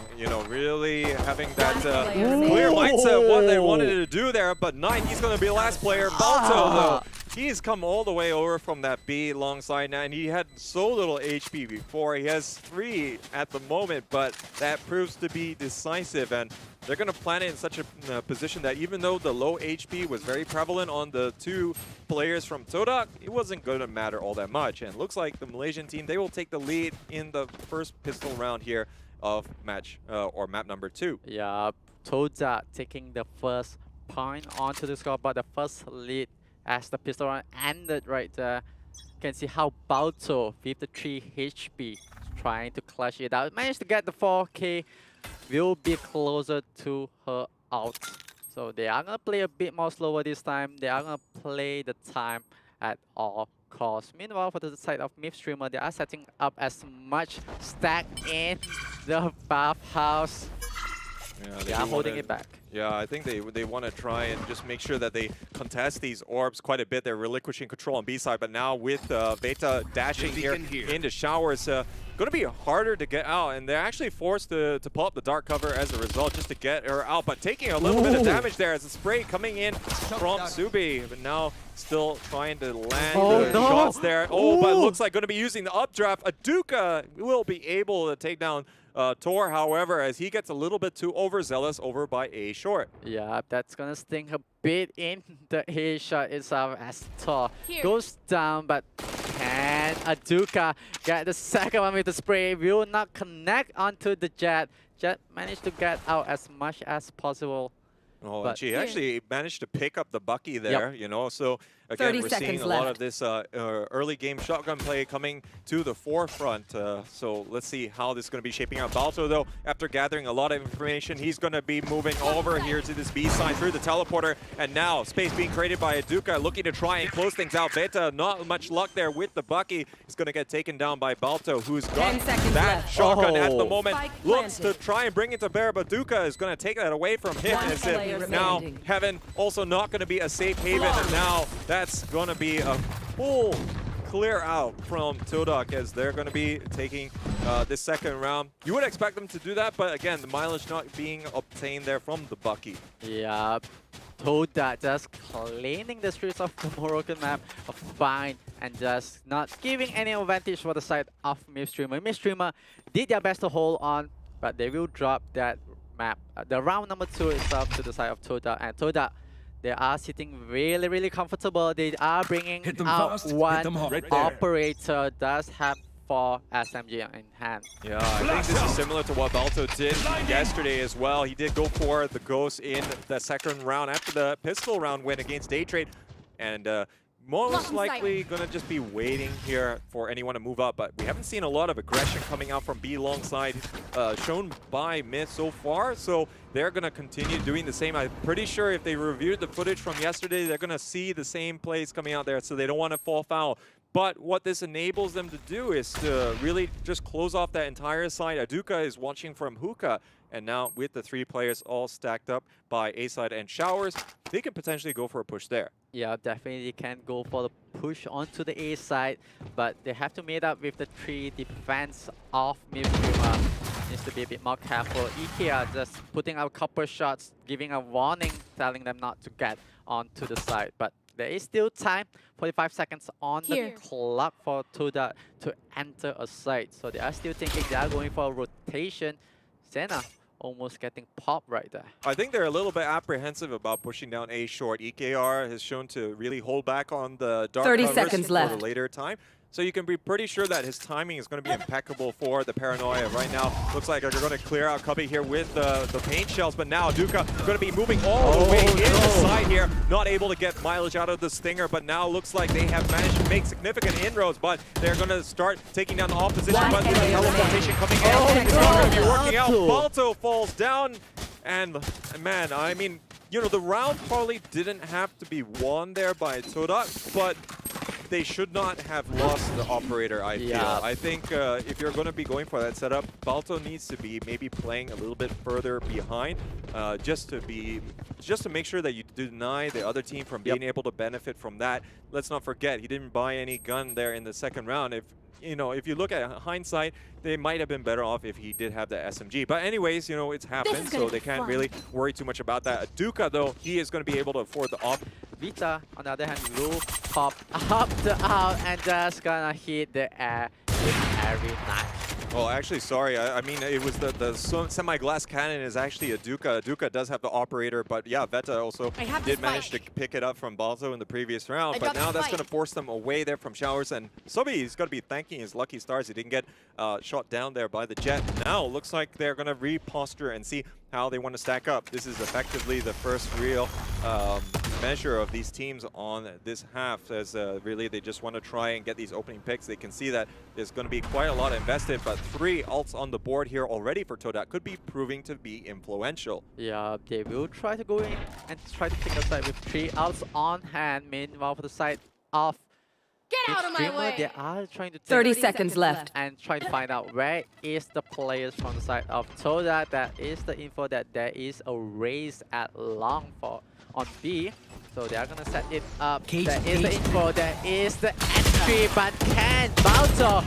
really having that clear mindset of what they wanted to do there. But Knight, he's going to be the last player. Balto, though, he's come all the way over from that B alongside now, and he had so little HP before. He has 3 at the moment, but that proves to be decisive. And they're going to plan it in such a position that even though the low HP was very prevalent on the 2 players from Todak, it wasn't going to matter all that much. And it looks like the Malaysian team, they will take the lead in the first pistol round here of match or map number 2. Yeah, Todak taking the first point onto the score, but the first lead as the pistol round ended right there. You can see how Balto, 53 HP, trying to clutch it out. Managed to get the 4K. Will be closer to her out. So they are going to play a bit more slower this time. They are going to play the time at all costs. Meanwhile, for the side of Midstreamer, they are setting up as much stack in the bathhouse. Yeah, they are holding it back. Yeah, I think they want to try and just make sure that they contest these orbs quite a bit. They're relinquishing control on B side, but now with Veta dashing here into Showers, going to be harder to get out, and they're actually forced to pull up the dark cover as a result just to get her out, but taking a little bit of damage there as a spray coming in from Subi, but now still trying to land the shots there. Oh, but it looks like going to be using the updraft. Aduka will be able to take down Tor, however, as he gets a little bit too overzealous over by A short. Yeah, that's gonna sting a bit in the A shot itself as Tor goes down, but can Aduka get the second one with the spray? Will not connect onto the Jet. Jet managed to get out as much as possible. Oh, and she actually managed to pick up the Bucky there, so again, we're seeing a lot of this early game shotgun play coming to the forefront. So let's see how this is going to be shaping out. Balto, though, after gathering a lot of information, he's going to be moving over here to this B side through the teleporter. And now space being created by Aduka, looking to try and close things out. Veta, not much luck there with the Bucky. He's going to get taken down by Balto, who's got that shotgun at the moment. Looks to try and bring it to bear, but Aduka is going to take that away from him. As if now Heaven also not going to be a safe haven, and now that's going to be a full clear out from Todak as they're going to be taking this second round. You would expect them to do that, but again, the mileage not being obtained there from the Bucky. Yeah, Toda just cleaning the streets of the Moroccan map of Fine and just not giving any advantage for the side of Midstreamer. Midstreamer did their best to hold on, but they will drop that map. The round number 2 is up to the side of Toda, and Toda, they are sitting really, really comfortable. They are bringing out one operator, does have 4 SMG in hand. Yeah, I think this is similar to what Balto did yesterday as well. He did go for the Ghost in the second round after the pistol round win against Daytrade. And most likely going to just be waiting here for anyone to move up. But we haven't seen a lot of aggression coming out from B long side shown by Myth so far. So they're going to continue doing the same. I'm pretty sure if they reviewed the footage from yesterday, they're going to see the same plays coming out there. So they don't want to fall foul. But what this enables them to do is to really just close off that entire side. Aduka is watching from Hookah. And now with the 3 players all stacked up by A-side and Showers, they could potentially go for a push there. Yeah, definitely can go for the push onto the A side, but they have to meet up with the 3 defense of Midstreamer. Needs to be a bit more careful. EK are just putting out a couple shots, giving a warning, telling them not to get onto the side. But there is still time, 45 seconds on the clock for Toda to enter a site. So they are still thinking they are going for a rotation. Senna almost getting popped right there. I think they're a little bit apprehensive about pushing down A short. EKR has shown to really hold back on the dark 30 covers seconds for left. the later time. So you can be pretty sure that his timing is going to be impeccable for the Paranoia. Right now, looks like they're going to clear out Cubby here with the paint shells, but now Duka going to be moving all the way inside here. Not able to get mileage out of the Stinger, but now looks like they have managed to make significant inroads, but they're going to start taking down the opposition. But with the teleportation coming in, it's not going to be working out. Balto falls down, and man, I mean, you know, the round probably didn't have to be won there by Toda, but they should not have lost the operator, I feel. I think if you're going to be going for that setup, Balto needs to be maybe playing a little bit further behind, just to make sure that you deny the other team from being able to benefit from that. Let's not forget, he didn't buy any gun there in the second round. If you look at hindsight, they might have been better off if he did have the SMG. But anyways, you know, it's happened, so they can't really worry too much about that. Aduka, though, he is going to be able to afford the op. Vita, on the other hand, will pop up the out and just gonna hit the air with every knife. Oh, actually, sorry. I mean, it was the semi-glass cannon is actually Aduka. Aduka does have the operator, but yeah, Veta also did manage to pick it up from Balto in the previous round. But now that's going to force them away there from Showers. And Sobi is going to be thanking his lucky stars. He didn't get shot down there by the Jet. Now looks like they're going to re-posture and see how they want to stack up. This is effectively the first real measure of these teams on this half, as really they just want to try and get these opening picks. They can see that there's going to be quite a lot invested, but 3 ults on the board here already for Toda could be proving to be influential. Yeah, they will try to go in and try to pick a side with 3 ults on hand. Meanwhile, for the side of Get out of my way! They are trying to take 30 seconds left. And try to find out where is the players from the side of Toda. That is the info that there is a race at long for on B. So they are gonna set it up. There is the info, there is the entry, but can Balto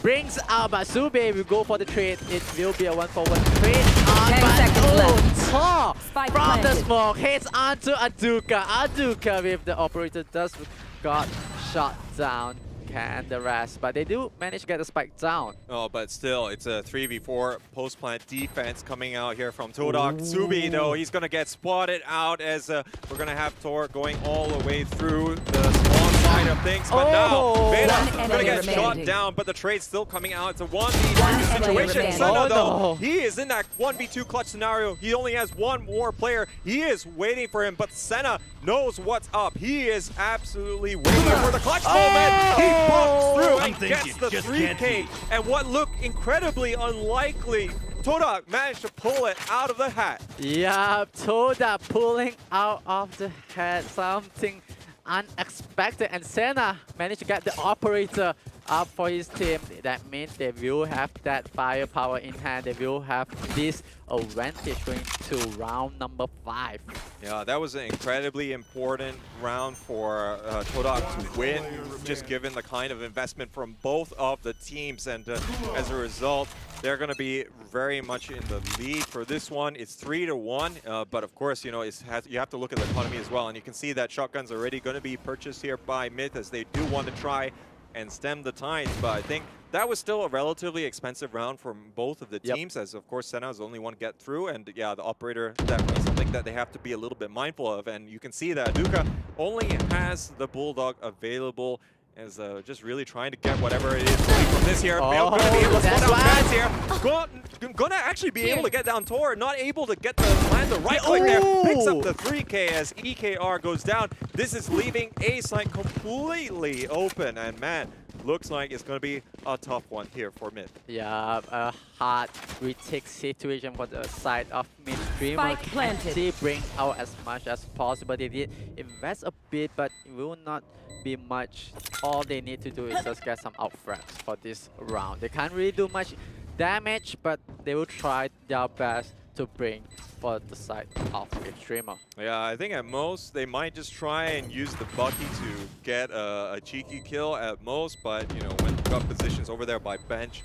brings out, but Sube will go for the trade. It will be a 1-for-1 trade on, 10 seconds left. Tor Spike from the planted. smoke hits onto Aduka. Aduka with the operator does got shot down. Can the rest, but they do manage to get the spike down. Oh, but still, it's a 3v4 post-plant defense coming out here from Todak. Subi, though, he's going to get spotted out as we're going to have Tor going all the way through the spawn side of things. But now, Veda going to get shot down, but the trade's still coming out. It's a 1v2 situation. Senna, though, he is in that 1v2 clutch scenario. He only has one more player. He is waiting for him, but Senna knows what's up. He is absolutely waiting for the clutch moment. He bumps through and gets the 3K. And what looked incredibly unlikely, Toda managed to pull it out of the hat. Yeah, Toda pulling out of the hat, something unexpected. And Senna managed to get the operator up for his team. That means they will have that firepower in hand. They will have this advantage going to round number 5. Yeah, that was an incredibly important round for KOG to win, just given the kind of investment from both of the teams. And as a result, they're going to be very much in the lead for this one. It's 3-1, but of course, you know, you have to look at the economy as well. And you can see that shotgun's already going to be purchased here by Myth, as they do want to try and stem the tides. But I think that was still a relatively expensive round from both of the teams, as of course Senna is the only one get through, and yeah, the operator, definitely something that they have to be a little bit mindful of. And you can see that Aduka only has the Bulldog available, as just really trying to get whatever it is from this here. Gonna be able to slow down fans here. Gonna actually be able to get down Tor, not able to get the land the right click there. Picks up the 3K as EKR goes down. This is leaving A side completely open, and man, looks like it's going to be a tough one here for Myth. Yeah, a hard retake situation for the side of Myth Streamer. Spike planted. They bring out as much as possible. They did invest a bit, but it will not be much. All they need to do is just get some out frags for this round. They can't really do much damage, but they will try their best to bring for the side of Myth Streamer. Yeah, I think at most they might just try and use the Bucky to get a cheeky kill at most, but you know, when you've got positions over there by bench,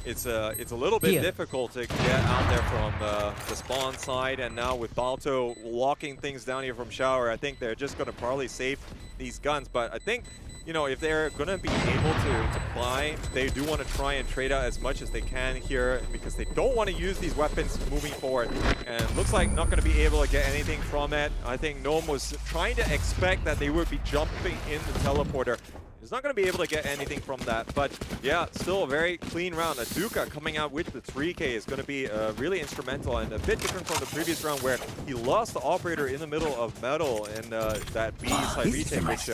it's a little bit difficult to get out there from the spawn side. And now with Balto locking things down here from Shower, I think they're just going to probably save these guns. But I think, you know, if they're going to be able to buy, they do want to try and trade out as much as they can here, because they don't want to use these weapons moving forward. And looks like not going to be able to get anything from it. I think Gnome was trying to expect that they would be jumping in the teleporter. He's not going to be able to get anything from that. But yeah, still a very clean round. Aduka coming out with the 3K is going to be really instrumental, and a bit different from the previous round where he lost the operator in the middle of Metal and that B side retake, which,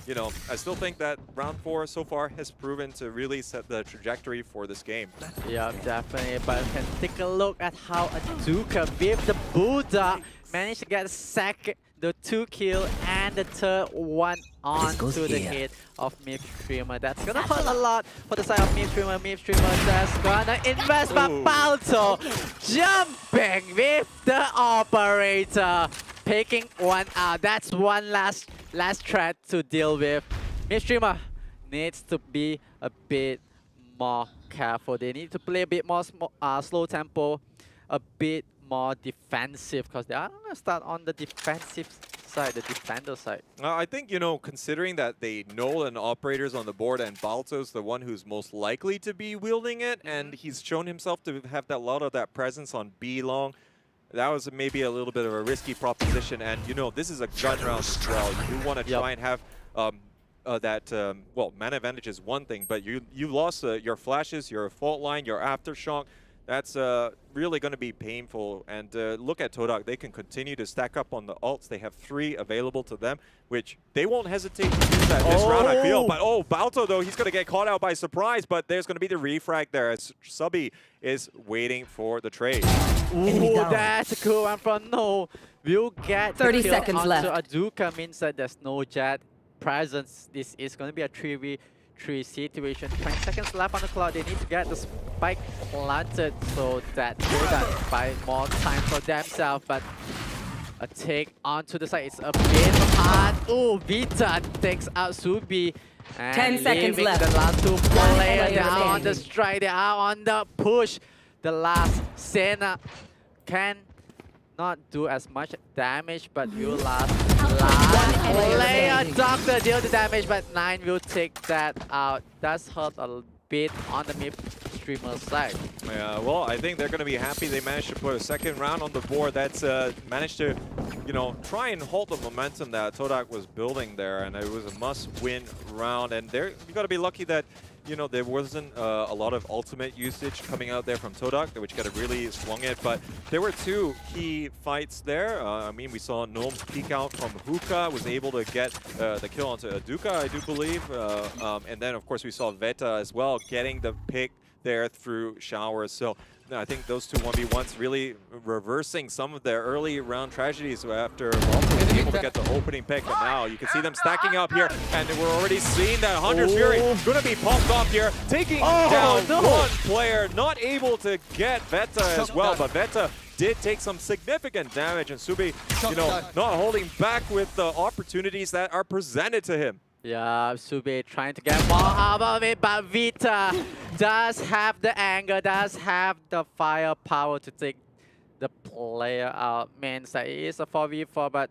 you know, I still think that round 4 so far has proven to really set the trajectory for this game. Yeah, definitely. But you can take a look at how Aduka with the Buddha managed to get the 2 kill and the third one onto the head of Myth Streamer. That's gonna hurt a lot for the side of Myth Streamer. Myth Streamer just gonna invest, but Balto jumping with the operator, picking one out. That's one last threat to deal with. Myth Streamer needs to be a bit more careful. They need to play a bit more slow tempo, a bit more defensive, because they are going to start on the defensive side, the defender side. I think, you know, considering that they know an operator's on the board and Balto's the one who's most likely to be wielding it, and he's shown himself to have that lot of that presence on B long, that was maybe a little bit of a risky proposition. And, you know, this is a gun round as well. You want to try and have well, man advantage is one thing, but you lost your flashes, your fault line, your aftershock. That's really going to be painful. And look at KOG. They can continue to stack up on the ults. They have 3 available to them, which they won't hesitate to use that this round, I feel. But Balto, though, he's going to get caught out by surprise. But there's going to be the refrag there as Subby is waiting for the trade. Ooh, that's a cool one from No. We'll get 30 the kill seconds onto left. Aduka, means that there's no Jet presence. This is going to be a 3v3 situation. 20 seconds left on the clock. They need to get the spike planted so that KOG buy more time for themselves. But a take onto the side. It's a bit hard. Oh, Vita takes out Subi. And 10 seconds leaving left. the last 2 players. They are on remaining. the strike. They are on the push. The last Senna can not do as much damage, but will last player. Doctor deal the damage, but 9 will take that out. Does hurt a bit on the Myth Streamer side. Yeah, well, I think they're going to be happy they managed to put a second round on the board. That's managed to, you know, try and hold the momentum that KOG was building there, and it was a must-win round. And you got to be lucky that, you know, there wasn't a lot of ultimate usage coming out there from KOG, which could have really swung it. But there were 2 key fights there. I mean, we saw Gnome peek out from Hookah, was able to get the kill onto Aduka, I do believe. And then, of course, we saw Veta as well getting the pick there through Showers. So I think those 2 1v1s really reversing some of their early round tragedies after Balto was able to get the opening pick. But now you can see them stacking up here, and we're already seeing that Hunter's Fury going to be popped off here, taking down one player, not able to get Veta as well. But Veta did take some significant damage, and Sube, you know, not holding back with the opportunities that are presented to him. Yeah, Sube trying to get more out of it, but Vita does have the anger, does have the firepower to take the player out. Means that it is a 4v4, but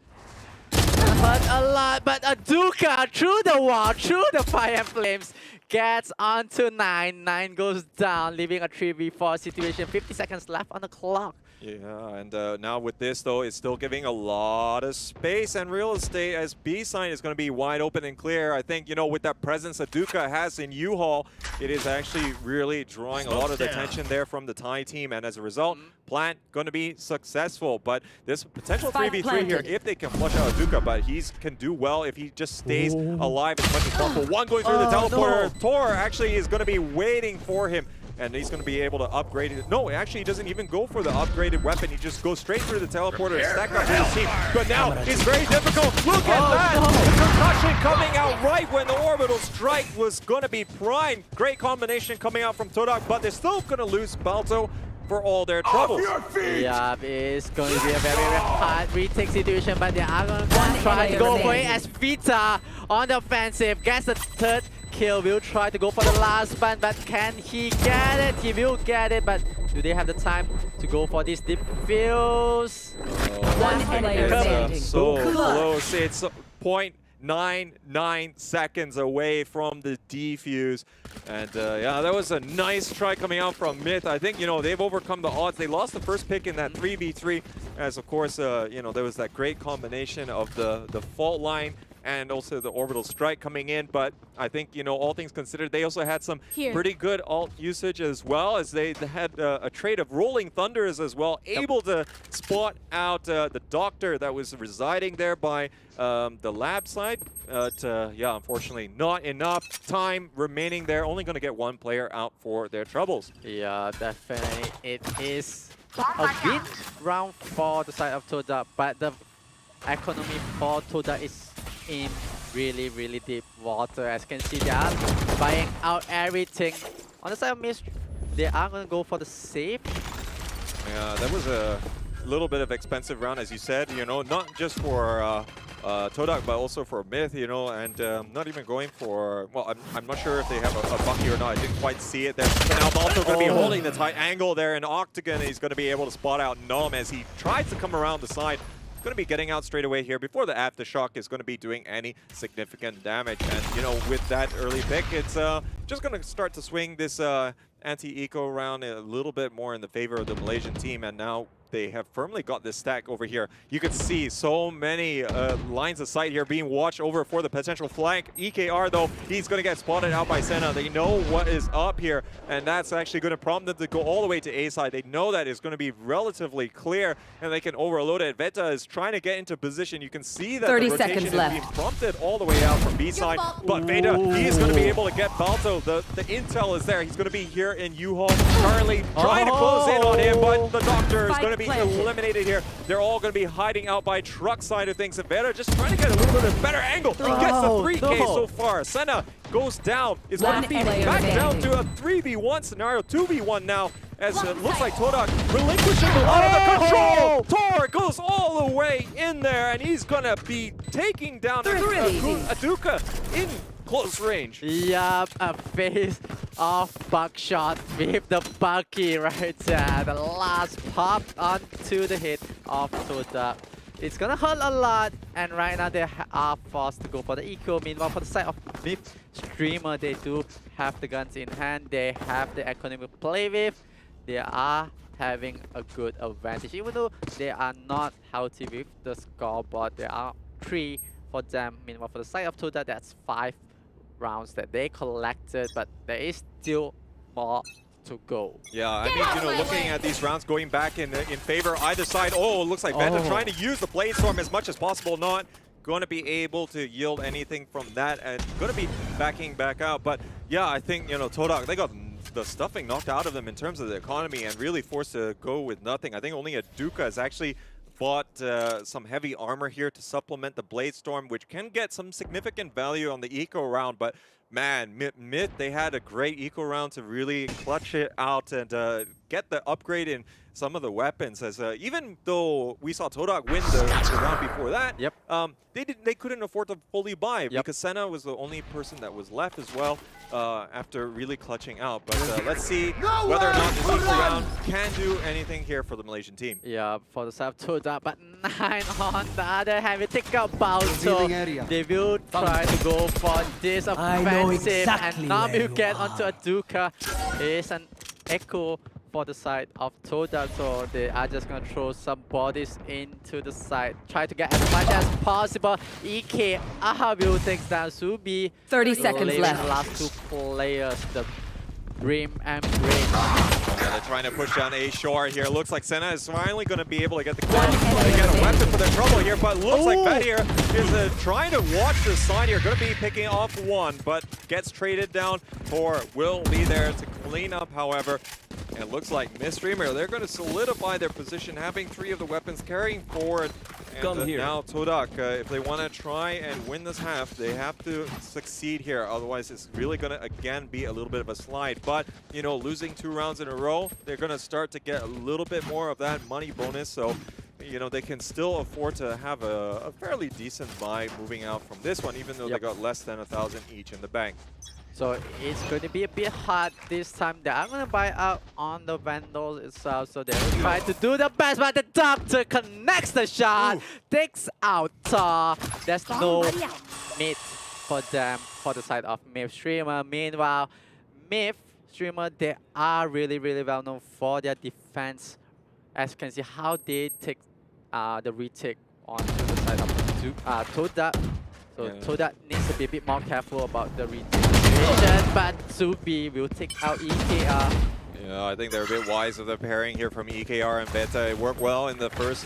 hurt a lot. But Aduka through the wall, through the fire and flames, gets onto 9. 9 goes down, leaving a 3v4 situation. 50 seconds left on the clock. Yeah, and now with this, though, it's still giving a lot of space and real estate as B-Sign is going to be wide open and clear. I think, you know, with that presence Aduka has in U-Haul, it is actually really drawing a lot of the attention there from the Thai team. And as a result, Plant going to be successful. But there's potential 3v3 here if they can flush out Aduka, but he can do well if he just stays alive as much as possible. One going through the teleporter. No. Tor actually is going to be waiting for him. And he's going to be able to upgrade it. No, actually, he doesn't even go for the upgraded weapon. He just goes straight through the teleporter and stack up his team. But now it's very difficult. Look at that! The concussion coming out right when the orbital strike was going to be primed. Great combination coming out from Todak, but they're still going to lose Balto for all their troubles. Yeah, it's going to be a very, very hard retake situation, but they are going to try to go for it as Vita on the offensive gets the third kill. Will try to go for the last one, but can he get it? He will get it, but do they have the time to go for this defuse? One player standing. So close. It's 0.99 seconds away from the defuse. And yeah, that was a nice try coming out from Myth. I think, you know, they've overcome the odds. They lost the first pick in that 3v3, as of course, you know, there was that great combination of the fault line and also the orbital strike coming in. But I think, you know, all things considered, they also had some pretty good ult usage as well, as they had a trade of rolling thunders as well, able to spot out the doctor that was residing there by the lab side. But yeah, unfortunately, not enough time remaining there. Only going to get one player out for their troubles. Yeah, definitely. It is a win round for the side of Toda, but the economy for Toda is in really, really deep water. As you can see, they are buying out everything. On the side of Mist, they are going to go for the save. Yeah, that was a little bit of expensive round, as you said, you know, not just for Todak, but also for Myth, you know, and not even going for, well, I'm not sure if they have a Bucky or not. I didn't quite see it there. So now Balto going to be holding the tight angle there in Octagon. He's going to be able to spot out Nom as he tries to come around the side. Going to be getting out straight away here before the aftershock is going to be doing any significant damage. And, you know, with that early pick, it's just going to start to swing this anti-eco round a little bit more in the favor of the Malaysian team. And now they have firmly got this stack over here. You can see so many lines of sight here being watched over for the potential flank. EKR, though, he's going to get spotted out by Senna. They know what is up here, and that's actually going to prompt them to go all the way to A side. They know that it's going to be relatively clear, and they can overload it. Veta is trying to get into position. You can see that 30 the rotation seconds is left. being prompted all the way out from B side, but Veta, he is going to be able to get Balto. The intel is there. He's going to be here in U-Haul, currently trying to close in on him, but the doctor is going to be eliminated here. They're all going to be hiding out by truck side of things. And Vera just trying to get a little bit of better angle. He gets the 3K so far. Senna goes down. It's going to be back down to a 3v1 scenario, 2v1 now, as it looks like Todak relinquishing a lot of the control. Tor goes all the way in there, and he's going to be taking down Aduka in close range. Yup, a face of buckshot with the Bucky right there. The last pop onto the head of Toda. It's gonna hurt a lot, and right now they are forced to go for the eco. Meanwhile, for the side of Myth Streamer, they do have the guns in hand. They have the economy to play with. They are having a good advantage, even though they are not healthy with the scoreboard. There are 3 for them. Meanwhile, for the side of Toda, that's 5 rounds that they collected, but there is still more to go. Yeah, I mean, you know, looking at these rounds going back in favor either side. Oh, it looks like Veta trying to use the Blade Storm as much as possible, not going to be able to yield anything from that, and going to be backing back out. But yeah, I think, you know, Todak, they got the stuffing knocked out of them in terms of the economy and really forced to go with nothing. I think only Aduka has actually bought some heavy armor here to supplement the Blade Storm, which can get some significant value on the eco round, but Man, mid, they had a great eco round to really clutch it out and get the upgrade in some of the weapons. As even though we saw Todak win the round before that, they couldn't afford to fully buy because Senna was the only person that was left as well after really clutching out. But let's see whether or not this eco round can do anything here for the Malaysian team. Yeah, for the side of Todak, but 9 on the other hand, we take out Balto. They will try to go for this offensive, and now we get onto a Duka. It's an echo for the side of Todak, so they are just going to throw some bodies into the side, try to get as much as possible. EKR will take down Subi. 30 seconds left. The last 2 players, the Brim and Brim. Yeah, they're trying to push down A short here. Looks like Senna is finally going to be able to get the kill. They get a weapon for their trouble here, but looks like Bet here is trying to watch the side here. Going to be picking off one, but gets traded down. Tor will be there to clean up, however. And it looks like Mistreamer, they're going to solidify their position, having 3 of the weapons carrying forward. And now Todak, if they want to try and win this half, they have to succeed here. Otherwise, it's really going to, again, be a little bit of a slide. But, you know, losing 2 rounds in a row, they're going to start to get a little bit more of that money bonus. So, you know, they can still afford to have a fairly decent buy moving out from this one, even though they got less than 1,000 each in the bank. So it's going to be a bit hard this time. They are going to buy out on the Vandals itself, so they will try to do the best, but the Doctor connects the shot, takes out Tar. There's no mid for them, for the side of Myth Streamer. Meanwhile, Myth Streamer, they are really well known for their defense. As you can see how they take the retake onto the side of Todak. So Todak needs to be a bit more careful about the retake situation, but Subi will take out EKR. Yeah, I think they're a bit wise of the pairing here from EKR and Beta. It worked well in the first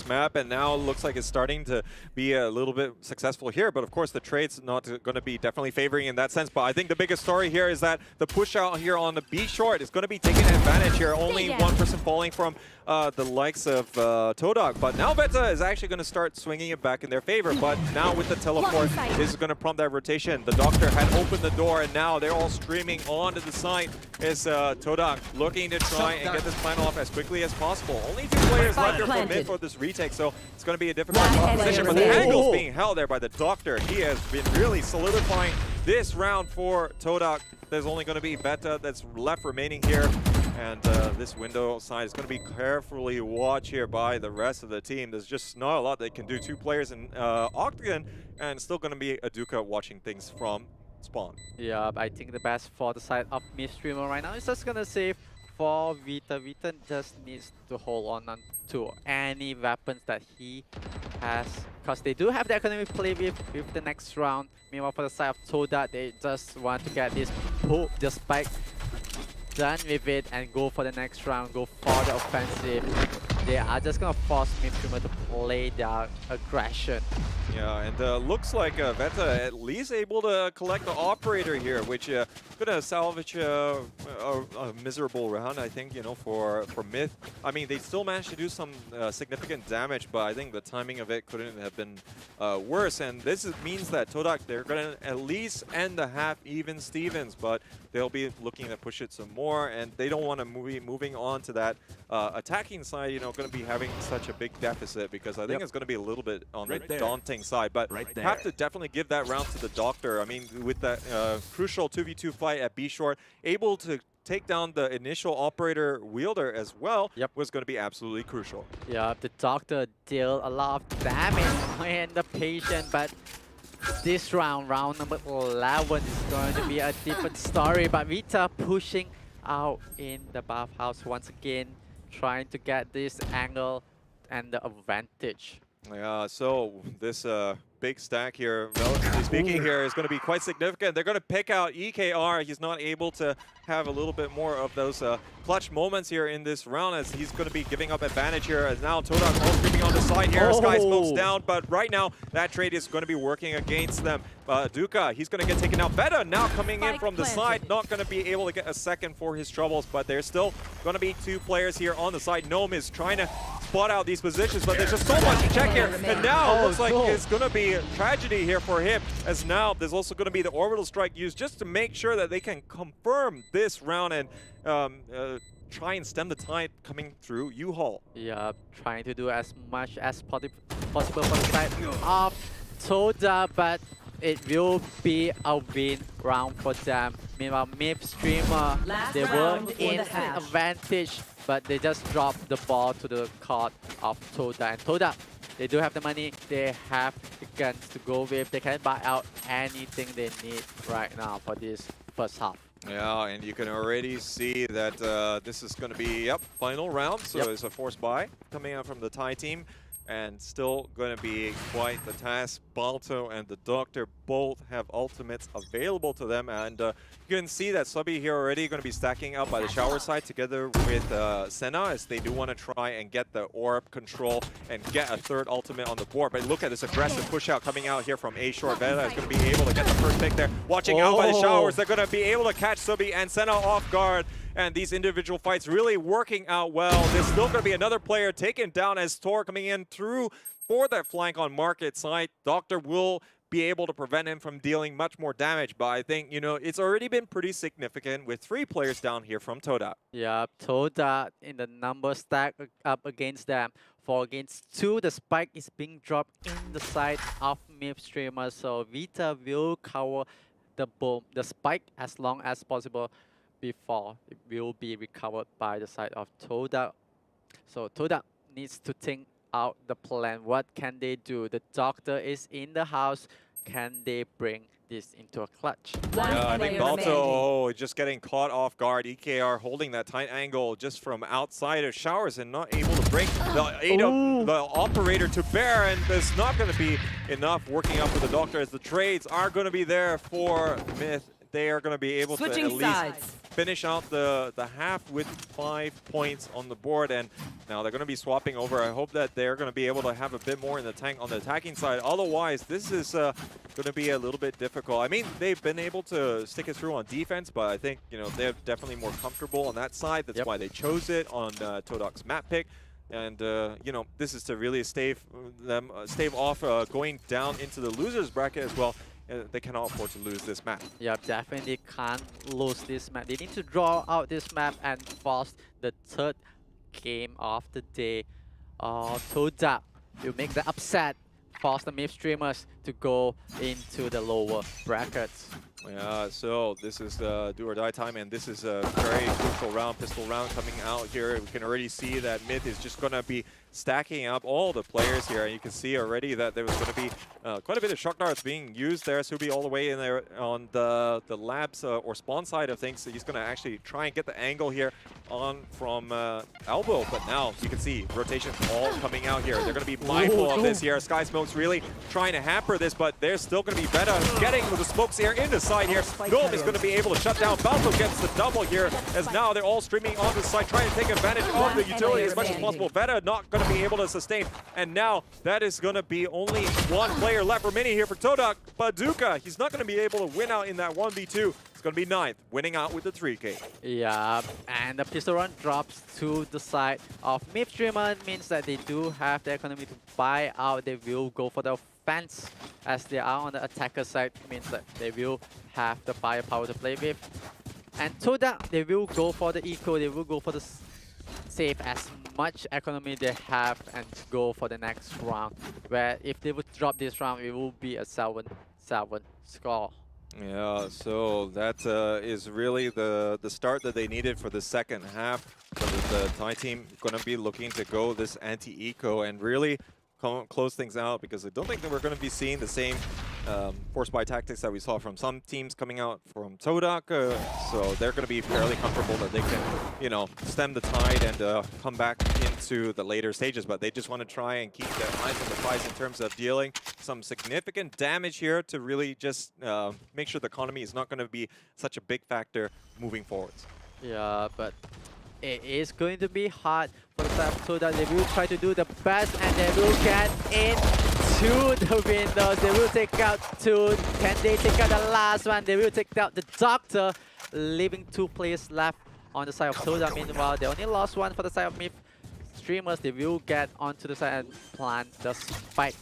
map, and now it looks like it's starting to be a little bit successful here. But of course, the trade's not going to be definitely favoring in that sense. But I think the biggest story here is that the push out here on the B short is going to be taking advantage here. Only one person falling from the likes of Todak. But now Beta is actually going to start swinging it back in their favor. But now with the teleport, this is going to prompt that rotation. The Doctor had opened the door, and now they're all streaming onto the side. Is Todak looking to try and get this plan off as quickly as possible. Only 2 players left here for mid for this retake, so it's going to be a difficult proposition. But the angle's being held there by the Doctor. He has been really solidifying this round for Todak. There's only going to be Beta that's left remaining here. And this window side is going to be carefully watched here by the rest of the team. There's just not a lot they can do. 2 players in Octagon, and still going to be a Duca watching things from spawn. Yeah, I think the best for the side of Mistreamer right now is just gonna save for Vita. Vita just needs to hold on to any weapons that he has, because they do have the economic play with the next round. Meanwhile, for the side of Todak, they just want to get this pull, the spike done with it and go for the next round, go for the offensive. They are just gonna force Mistreamer to play their aggression. Yeah, and looks like Veta at least able to collect the operator here, which gonna salvage a miserable round, I think, you know, for Myth. I mean, they still managed to do some significant damage, but I think the timing of it couldn't have been worse. And this means that Todak, they're gonna at least end the half even Stevens, but they'll be looking to push it some more, and they don't want to moving on to that attacking side, you know, going to be having such a big deficit, because I think it's going to be a little bit on the daunting side. But have to definitely give that round to the Doctor. I mean, with that crucial 2v2 fight at B short, able to take down the initial operator wielder as well was going to be absolutely crucial. Yeah, the Doctor dealt a lot of damage in the patient, but this round, round number 11, is going to be a different story. But Vita pushing out in the bathhouse once again, trying to get this angle and the advantage. Yeah, so this big stack here, relatively speaking, here is going to be quite significant. They're going to pick out EKR. He's not able to have a little bit more of those clutch moments here in this round, as he's going to be giving up advantage here. As now Todak all creeping on the side here. Sky smokes down, but right now that trade is going to be working against them. Duca, he's going to get taken out. Beta now coming in from the side, not going to be able to get a second for his troubles, but there's still going to be 2 players here on the side. Gnome is trying to spot out these positions, but there's just so much to check here. And now it looks like it's going to be a tragedy here for him, as now there's also going to be the orbital strike used just to make sure that they can confirm this round and try and stem the tide coming through U-Haul. Yeah, trying to do as much as possible for the side of Toda, but it will be a win round for them. Meanwhile, MIP Streamer, they were in an advantage, but they just dropped the ball to the court of Toda. And Toda, they do have the money, they have the guns to go with, they can buy out anything they need right now for this first half. Yeah, and you can already see that this is going to be, final round. So it's a forced buy coming out from the Thai team. And still going to be quite the task. Balto and the Doctor both have ultimates available to them. And you can see that Subby here already going to be stacking up by the shower side together with Senna, as they do want to try and get the orb control and get a third ultimate on the board. But look at this aggressive push out coming out here from A Short. Veta is going to be able to get the first pick there. Watching out by the showers, they're going to be able to catch Subby and Senna off guard. And these individual fights really working out well. There's still going to be another player taken down as Tor coming in through for that flank on market side. Doctor will be able to prevent him from dealing much more damage. But I think, you know, it's already been pretty significant with 3 players down here from Toda. Yeah, Toda in the number stack up against them. 4 against 2, the spike is being dropped in the side of MIP Streamer. So Vita will cover the bomb, the spike as long as possible before it will be recovered by the side of Toda. So Toda needs to think out the plan. What can they do? The Doctor is in the house. Can they bring this into a clutch? Yeah, I think Balto just getting caught off guard. EKR holding that tight angle just from outside of showers and not able to bring the operator to bear. And there's not going to be enough working out for the Doctor, as the trades are going to be there for Myth. They are going to be able to at least finish out the half with 5 points on the board. And now they're going to be swapping over. I hope that they're going to be able to have a bit more in the tank on the attacking side. Otherwise, this is going to be a little bit difficult. I mean, they've been able to stick it through on defense, but I think, you know, they're definitely more comfortable on that side. That's why they chose it on Todok's map pick. And, you know, this is to really stave off going down into the losers bracket as well. They cannot afford to lose this map. Yeah, definitely can't lose this map. They need to draw out this map and force the 3rd game of the day. Toda will make the upset, force the MIP streamers to go into the lower brackets. Yeah, so this is do or die time, and this is a very crucial round, pistol round coming out here. We can already see that Myth is just going to be stacking up all the players here, and you can see already that there was going to be quite a bit of shock darts being used there. Subi all the way in there on the labs or spawn side of things, so he's going to actually try and get the angle here on from elbow. But now you can see rotation all coming out here. They're going to be mindful of this here. Sky Smoke's really trying to hamper this, but there's still going to be Veta getting the smokes here in the side here. Gnome is going to be able to shut down. Balto gets the double here, as now they're all streaming onto the side, trying to take advantage of the utility as much as possible. Veta not going to be able to sustain, and now that is going to be only 1 player left remaining here for Todak. Baduka, he's not going to be able to win out in that 1v2. It's going to be 9th, winning out with the 3K. Yeah, and the pistol run drops to the side of MIP Streamer. Means that they do have the economy to buy out. They will go for the offense, as they are on the attacker side. Means that they will have the firepower to play with. And Todak, they will go for the eco. They will go for the save as much economy they have and go for the next round, where if they would drop this round, it will be a 7-7 score. Yeah, so that is really the start that they needed for the second half. So the Thai team going to be looking to go this anti-eco and really close things out, because I don't think that we're going to be seeing the same force buy tactics that we saw from some teams coming out from Todak. So they're going to be fairly comfortable that they can, you know, stem the tide and come back into the later stages. But they just want to try and keep their eyes on the prize in terms of dealing some significant damage here to really just make sure the economy is not going to be such a big factor moving forwards. Yeah, but it is going to be hard for the side of Todak. They will try to do the best, and they will get into the windows. They will take out 2. Can they take out the last one? They will take out the Doctor, leaving 2 players left on the side of Todak. Meanwhile, they only lost 1 for the side of MIP streamers, they will get onto the side and plant the spike.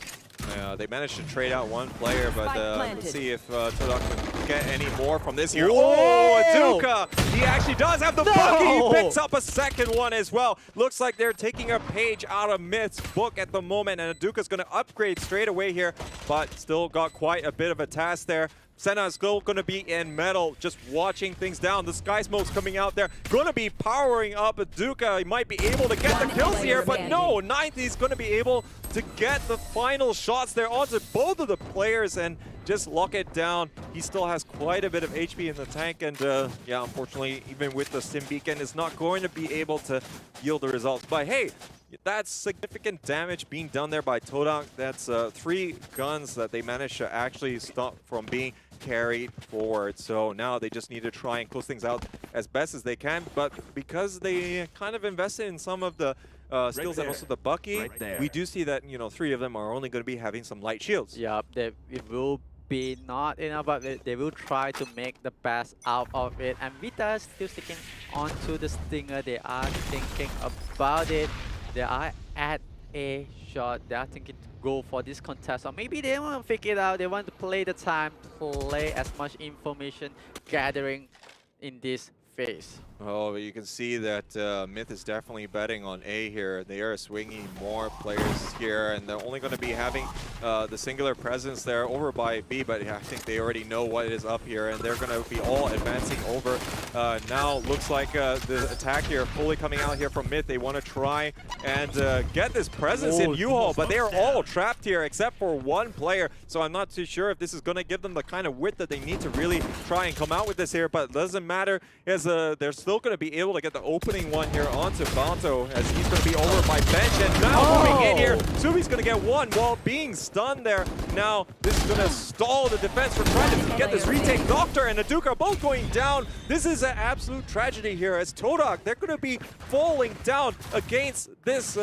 They managed to trade out one player, but let's see if Todok can get any more from this here. Whoa! Oh, Aduka! He actually does have the bucket. He picks up a second one as well. Looks like they're taking a page out of Myth's book at the moment, and Aduka's going to upgrade straight away here, but still got quite a bit of a task there. Senna is still going to be in metal, just watching things down. The Sky Smoke's coming out there, going to be powering up Aduka. He might be able to get the kills here, but no, 9th, he's going to be able to get the final shots there onto both of the players and just lock it down. He still has quite a bit of HP in the tank, and yeah, unfortunately, even with the Sim Beacon, is not going to be able to yield the results. But hey, that's significant damage being done there by Todok. That's 3 guns that they managed to actually stop from being carried forward. So now they just need to try and close things out as best as they can. But because they kind of invested in some of the skills and also the Bucky, we do see that, you know, 3 of them are only going to be having some light shields. Yeah, it will be not enough, but they will try to make the best out of it. And Vita is still sticking onto the Stinger. They are thinking about it. They are at a shot. They are thinking to go for this contest, or maybe they want to figure it out. They want to play the time, play as much information gathering in this phase. Oh, but you can see that Myth is definitely betting on A here. They are swinging more players here, and they're only going to be having the singular presence there over by B, but yeah, I think they already know what is up here, and they're going to be all advancing over. Now looks like the attack here fully coming out here from Myth. They want to try and get this presence in U-Haul, but they are all trapped here except for one player, so I'm not too sure if this is going to give them the kind of width that they need to really try and come out with this here, but it doesn't matter, as there's still going to be able to get the opening one here onto Banto, as he's going to be over by bench, and now moving in here, Subi's going to get one while being stunned there. Now this is going to stall the defense from trying to get this retake. Doctor and Aduka are both going down. This is an absolute tragedy here, as Todok, they're going to be falling down against this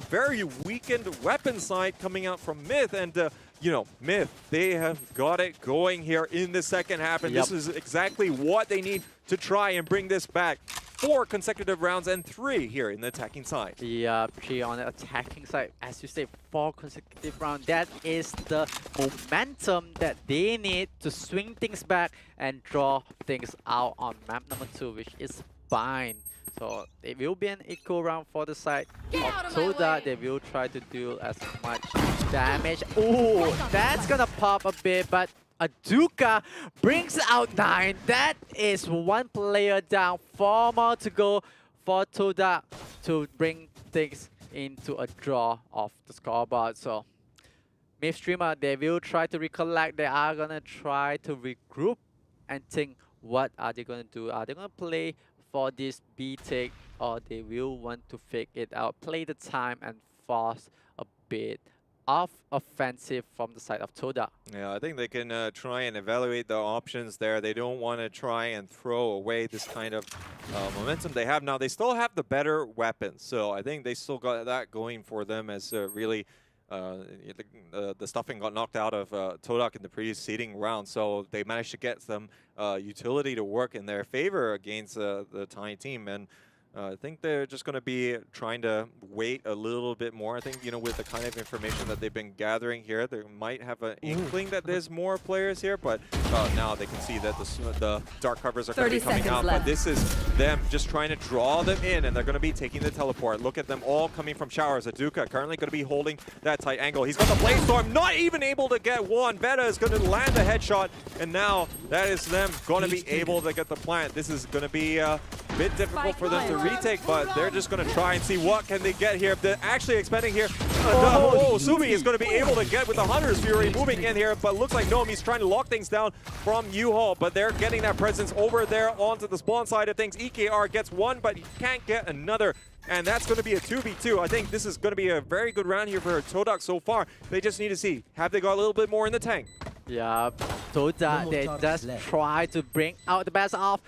very weakened weapon side coming out from Myth, and you know, Myth, they have got it going here in the second half, and this is exactly what they need to try and bring this back. 4 consecutive rounds and 3 here in the attacking side. Yeah, 3 on the attacking side. As you say, 4 consecutive rounds. That is the momentum that they need to swing things back and draw things out on map number 2, which is fine. So it will be an equal round for the side of Toda. They will try to do as much damage. Oh, that's gonna pop a bit, but Aduka brings out 9. That is 1 player down, 4 more to go for Toda to bring things into a draw of the scoreboard. So Myth Streamer, they will try to recollect. They are gonna try to regroup and think, what are they gonna do? Are they gonna play for this B take, or they will want to fake it out, play the time and force a bit of offensive from the side of Toda? Yeah, I think they can try and evaluate the options there. They don't want to try and throw away this kind of momentum they have now. They still have the better weapons, so I think they still got that going for them, as really the stuffing got knocked out of Todok in the preceding round, so they managed to get some utility to work in their favor against the Tiny team, and I think they're just going to be trying to wait a little bit more. I think, you know, with the kind of information that they've been gathering here, they might have an inkling that there's more players here, but now they can see that the dark covers are going to be coming out. But this is them just trying to draw them in, and they're going to be taking the teleport. Look at them all coming from showers. Aduka currently going to be holding that tight angle. He's got the Blade Storm, not even able to get one. Veta is going to land the headshot, and now that is them going to be able to get the plant. This is going to be bit difficult for them to retake, but they're just going to try and see what can they get here. They're actually expecting here. Subi is going to be able to get with the Hunter's Fury moving in here, but looks like Nomi's trying to lock things down from U-Haul, but they're getting that presence over there onto the spawn side of things. EKR gets one, but he can't get another. And that's going to be a 2v2. I think this is going to be a very good round here for Todok so far. They just need to see, have they got a little bit more in the tank? Yeah, Toda, they just try to bring out the best of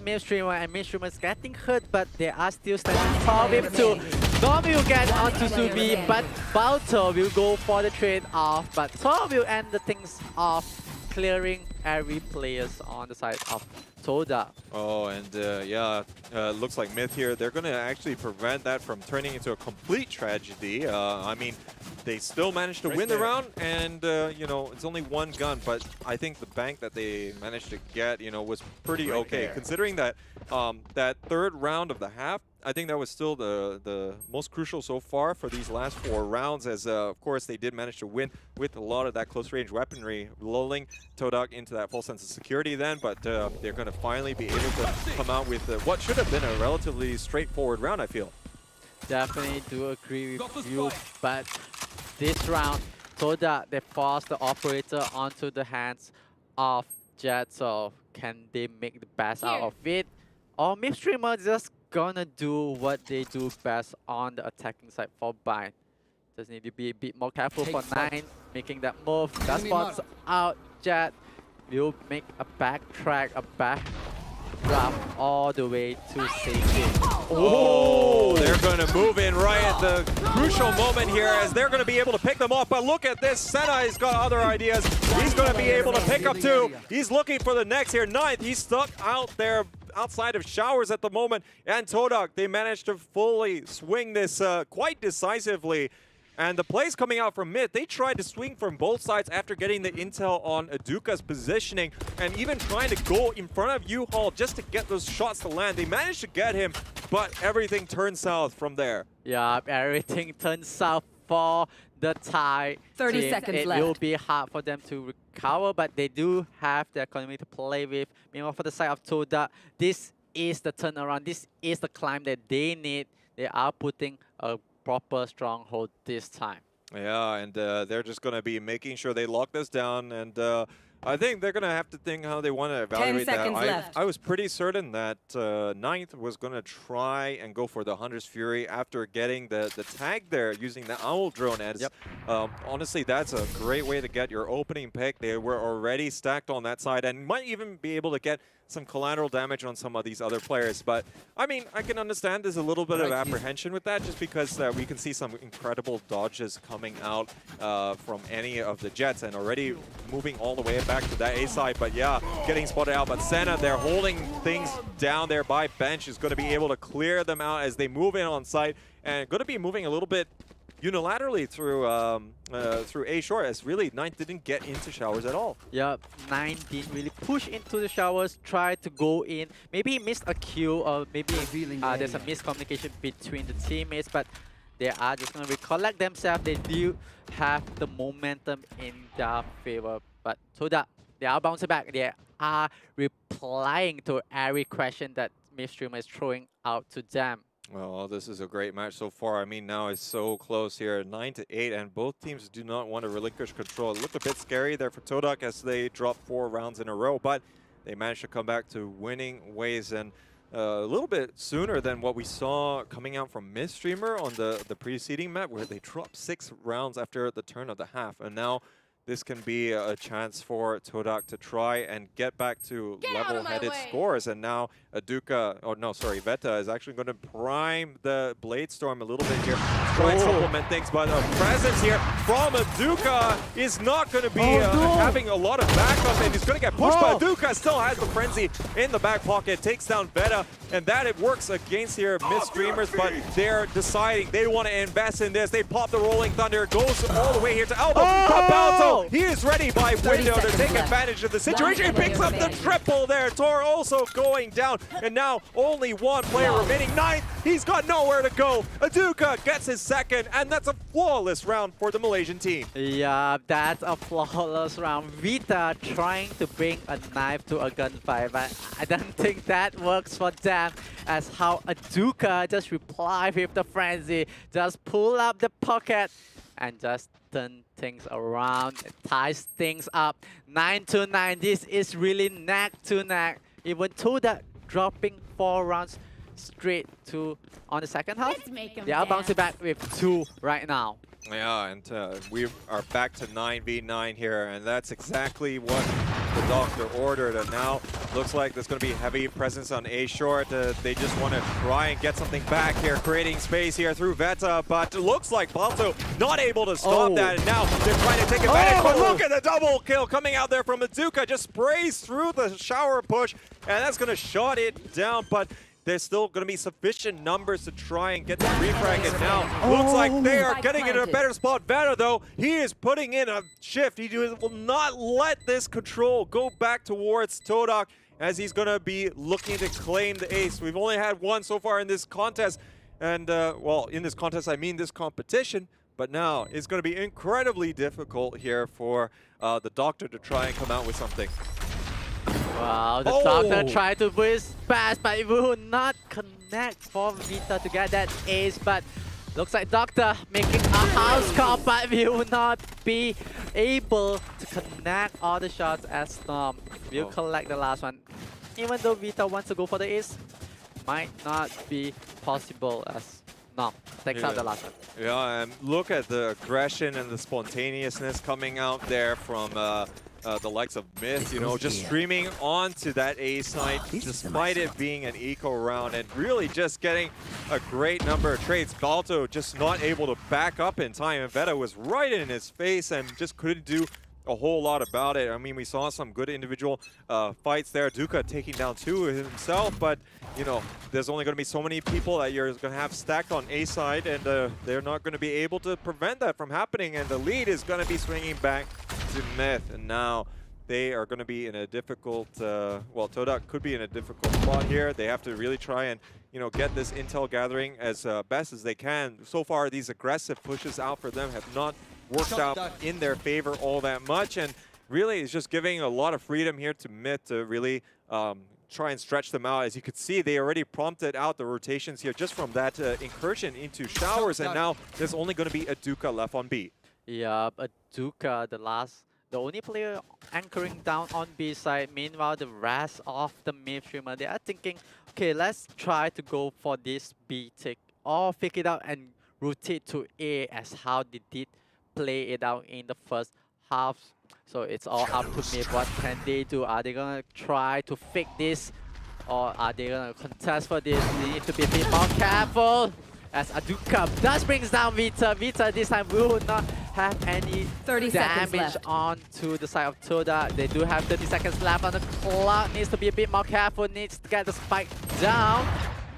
Myth Streamer, and Myth Streamer is getting hurt, but they are still standing tall with 2. Nomi will get onto Subi, but Balto will go for the trade-off, but Tor will end the things off, clearing every players on the side of Toda. Oh, and yeah, looks like Myth here. They're going to actually prevent that from turning into a complete tragedy. I mean, they still managed to win the round, and you know, it's only one gun, but I think the bank that they managed to get, you know, was pretty okay, considering that that third round of the half. I think that was still the most crucial so far for these last 4 rounds, as of course they did manage to win with a lot of that close range weaponry, lulling Todak into that false sense of security then, but they're going to finally be able to come out with what should have been a relatively straightforward round, I feel. Definitely do agree with you, but this round, Todak, they forced the operator onto the hands of Jet, so can they make the best out of it? Or Midstreamer just gonna do what they do best on the attacking side for Bind. Just need to be a bit more careful for 9, making that move. That spots out Jet. Will make a backtrack, a back drop all the way to safety. Oh, they're going to move in right at the crucial moment here, as they're going to be able to pick them off. But look at this, Senai's got other ideas. He's going to be able to pick up 2. He's looking for the next here. 9th, he's stuck out there outside of showers at the moment. And Todak, they managed to fully swing this quite decisively. And the plays coming out from mid, they tried to swing from both sides after getting the intel on Aduka's positioning, and even trying to go in front of U-Haul just to get those shots to land. They managed to get him, but everything turned south from there. Yeah, everything turned south for the Thai 30 team. seconds It left. will be hard for them to recover, but they do have the economy to play with. Meanwhile, for the side of Toda, this is the turnaround. This is the climb that they need. They are putting a proper stronghold this time. Yeah, and they're just going to be making sure they lock this down, and I think they're going to have to think how they want to evaluate 10 that. seconds left. I was pretty certain that 9th was going to try and go for the Hunter's Fury after getting the tag there using the Owl drone. As honestly, that's a great way to get your opening pick. They were already stacked on that side and might even be able to get some collateral damage on some of these other players. But I mean, I can understand there's a little bit of apprehension with that, just because we can see some incredible dodges coming out from any of the Jets, and already moving all the way back to that A side. But yeah, getting spotted out. But Senna, they're holding things down there by bench, is going to be able to clear them out as they move in on site, and going to be moving a little bit unilaterally through A short, as really 9th didn't get into showers at all. Yeah, 9 didn't really push into the showers, tried to go in. Maybe he missed a kill, or maybe there's a miscommunication between the teammates, but they are just going to recollect themselves. They do have the momentum in their favor. But Toda, they are bouncing back. They are replying to every question that Midstreamer is throwing out to them. Well, this is a great match so far. I mean, now it's so close here, 9-8, and both teams do not want to relinquish control. It looked a bit scary there for Todak as they dropped 4 rounds in a row, but they managed to come back to winning ways, and a little bit sooner than what we saw coming out from Midstreamer on the preceding map, where they dropped 6 rounds after the turn of the half. And now this can be a chance for Todak to try and get back to level-headed scores. And now Aduka, oh no, sorry, Veta is actually going to prime the Blade Storm a little bit here, try and supplement things. But a presence here from Aduka is not going to be having a lot of backup, and he's going to get pushed. But Aduka still has the frenzy in the back pocket, takes down Veta, and that it works against here Midstreamers. But they're deciding they want to invest in this. They pop the Rolling Thunder, goes all the way here to Elbow. Balto, he is ready by window to take advantage of the situation. He picks up the triple there. Tor also going down, and now only one player remaining. 9th, he's got nowhere to go. Aduka gets his second, and that's a flawless round for the Malaysian team. Yeah, that's a flawless round. Vita trying to bring a knife to a gunfight, but I don't think that works for them, as how Aduka just replied with the frenzy, just pull up the pocket and just turn things around, ties things up. 9-9, this is really neck to neck. Even Toda dropping 4 rounds straight to on the second half. They are bouncing back with 2 right now. Yeah, and we are back to 9v9 here, and that's exactly what the doctor ordered, and now looks like there's going to be heavy presence on A short. They just want to try and get something back here, creating space here through Veta, but it looks like Balto not able to stop that, and now they're trying to take advantage, but look at the double kill coming out there from Aduka, just sprays through the shower push, and that's going to shut it down, but there's still going to be sufficient numbers to try and get the refrag, and now looks like they are getting in a better spot. Veta, though, he is putting in a shift. He will not let this control go back towards Todak, as he's going to be looking to claim the ace. We've only had one so far in this contest, and, well, in this contest, I mean this competition, but now it's going to be incredibly difficult here for the Doctor to try and come out with something. Wow, the Doctor tried to boost fast, but it will not connect for Vita to get that ace. But looks like Doctor making a house call, but will not be able to connect all the shots as Storm will collect the last one. Even though Vita wants to go for the ace, might not be possible as Storm takes out the last one. Yeah, and look at the aggression and the spontaneousness coming out there from the likes of Myth, you know, just streaming onto that A side despite it being an eco round, and really just getting a great number of trades. Balto just not able to back up in time, and Veta was right in his face and just couldn't do a whole lot about it. I mean, we saw some good individual fights there. Duka taking down 2 himself, but you know, there's only going to be so many people that you're going to have stacked on A side, and they're not going to be able to prevent that from happening, and the lead is going to be swinging back to Myth, and now they are going to be in a difficult, well, Todak could be in a difficult spot here. They have to really try and, you know, get this intel gathering as best as they can. So far, these aggressive pushes out for them have not worked out in their favor all that much, and really it's just giving a lot of freedom here to Myth to really try and stretch them out. As you could see, they already prompted out the rotations here just from that incursion into showers, and now there's only going to be Aduka left on B. Yeah, Aduka, the only player anchoring down on B side. Meanwhile, the rest of the mid streamer, they are thinking, okay, let's try to go for this B tick, or fake it out and rotate to A, as how they did play it out in the first half. So it's all up to Myth. What can they do? Are they gonna try to fake this, or are they gonna contest for this? They need to be a bit more careful, as Aduka does brings down Vita. Vita this time will not have any 30 seconds damage left. onto the side of Toda. They do have 30 seconds left on the clock. Needs to be a bit more careful. Needs to get the spike down.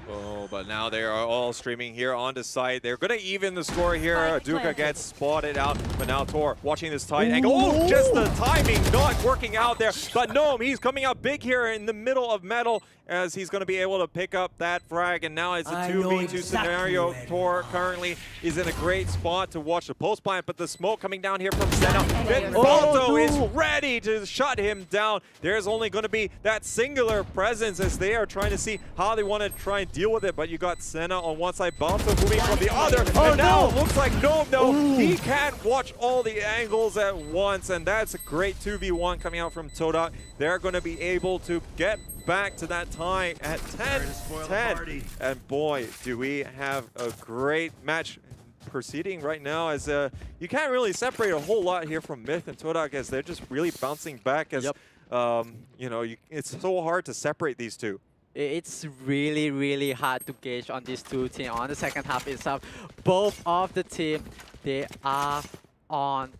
Oh, but now they are all streaming here on the site. They're going to even the score here. Aduka gets spotted out, but now Tor watching this tight angle. Oh, just the timing not working out there. But Gnome, he's coming out big here in the middle of Metal, as he's going to be able to pick up that frag. And now it's a 2v2 scenario. Tor currently is in a great spot to watch the post plant, but the smoke coming down here from Senna. Then Balto is ready to shut him down. There's only going to be that singular presence as they are trying to see how they want to try and deal with it. But you got Senna on one side, Balto moving from the other. And now it looks like he can't watch all the angles at once. And that's a great 2v1 coming out from Todak. They're going to be able to get back to that tie at 10-10. And boy, do we have a great match proceeding right now, as you can't really separate a whole lot here from Myth and Todak, as they're just really bouncing back, as you know, it's so hard to separate these two. It's really, really hard to gauge on these two teams. On the second half itself, both of the team, they are on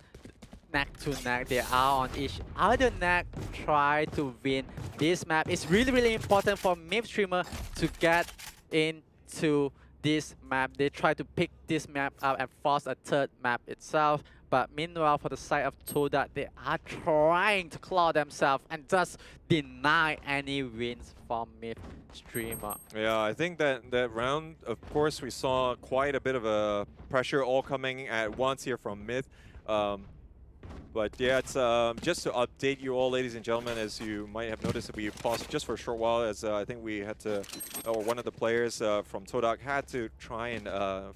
neck to neck. They are on each other neck, try to win this map. It's really, really important for Myth streamer to get into this map. They try to pick this map up and force a third map itself. But meanwhile, for the side of Toda, they are trying to claw themselves and just deny any wins from Myth streamer. Yeah, I think that round, of course, we saw quite a bit of a pressure all coming at once here from Myth. But yeah, it's just to update you all, ladies and gentlemen, as you might have noticed, that we paused just for a short while, as I think we had to, or one of the players from Todak had to try and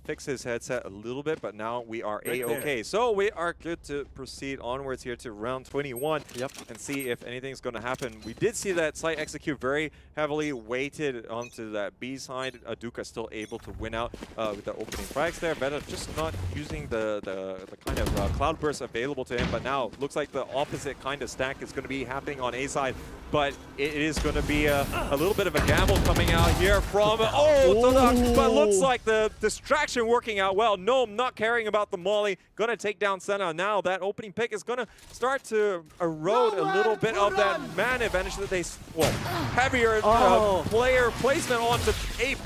fix his headset a little bit, but now we are A-okay. So we are good to proceed onwards here to round 21 and see if anything's going to happen. We did see that site execute very heavily weighted onto that B side. Aduka still able to win out with the opening frags there. Veta just not using the kind of cloud burst available to him, but now looks like the opposite kind of stack is going to be happening on A side, but it is going to be a little bit of a gamble coming out here from Todak, but looks like the distraction working out well. Gnome not caring about the molly, going to take down Senna. Now that opening pick is going to start to erode a little bit of that man advantage that they, heavier player placement onto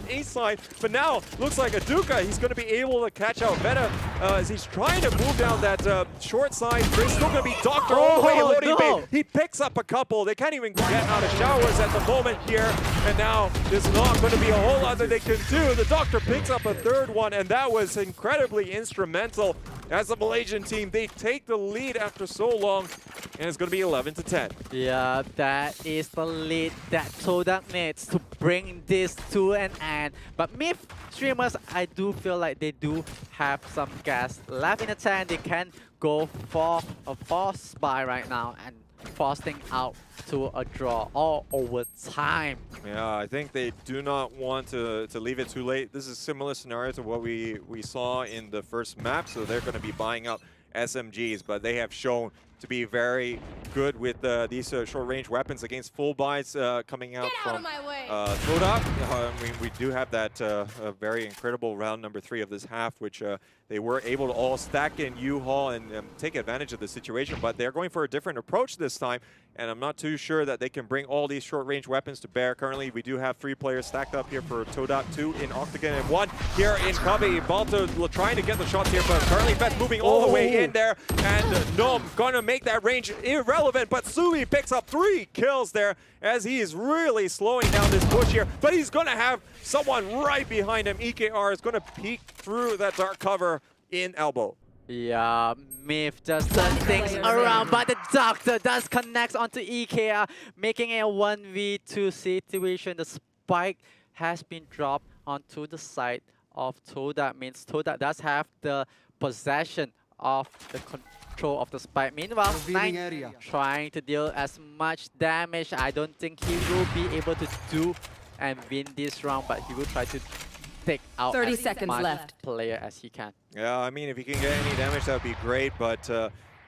A side, but now looks like Aduka, he's going to be able to catch out Veta as he's trying to move down that short side. There's still going to be Doctor all the way loading bay. He picks up a couple. They can't even get out of showers at the moment here, and now there's not going to be a whole lot that they can do. The Doctor picks up a third one, and that was incredibly instrumental as the Malaysian team. They take the lead after so long, and it's going to be 11-10. Yeah, that is the lead that Todak needs to bring this to an end. But Myth streamers, I do feel like they do have some gas left in the tank. They can go for a force buy right now and force things out to a draw all over time. Yeah, I think they do not want to leave it too late. This is a similar scenario to what we saw in the first map, so they're going to be buying up SMGs, but they have shown to be very good with these short-range weapons against full buys coming out from Todak. We do have that very incredible round number 3 of this half, which they were able to all stack in U-Haul and take advantage of the situation, but they're going for a different approach this time, and I'm not too sure that they can bring all these short-range weapons to bear. Currently, we do have 3 players stacked up here for Todak, 2 in Octagon, and 1 here in Kabe. Balto trying to get the shots here, but currently Beth moving all the way in there, and Gnome gonna make that range irrelevant, but Sui picks up 3 kills there as he is really slowing down this push here, but he's gonna have someone right behind him. EKR is gonna peek through that dark cover in elbow. Yeah, Myth just turns things around, but the Doctor does connect onto EKR, making it a 1v2 situation. The spike has been dropped onto the side of Todak. Means Todak does have the possession of the control of the spike. Meanwhile, Nine trying to deal as much damage. I don't think he will be able to do and win this round, but he will try to take out 30 as seconds much left. player as he can. Yeah, I mean, if he can get any damage, that would be great, but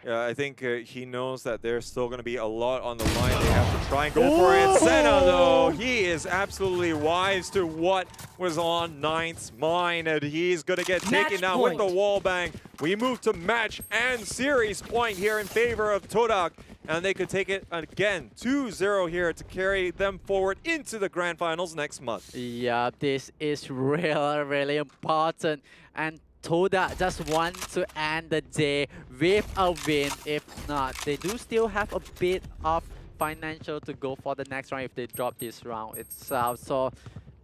I think he knows that there's still going to be a lot on the line. They have to try and go for it. Senna, though, he is absolutely wise to what was on Ninth's mind, and he's going to get taken down with the wall bang. We move to match and series point here in favor of Todak, and they could take it again 2-0 here to carry them forward into the grand finals next month. Yeah, this is really important, and Todak just want to end the day with a win. If not, they do still have a bit of financial to go for the next round if they drop this round itself. So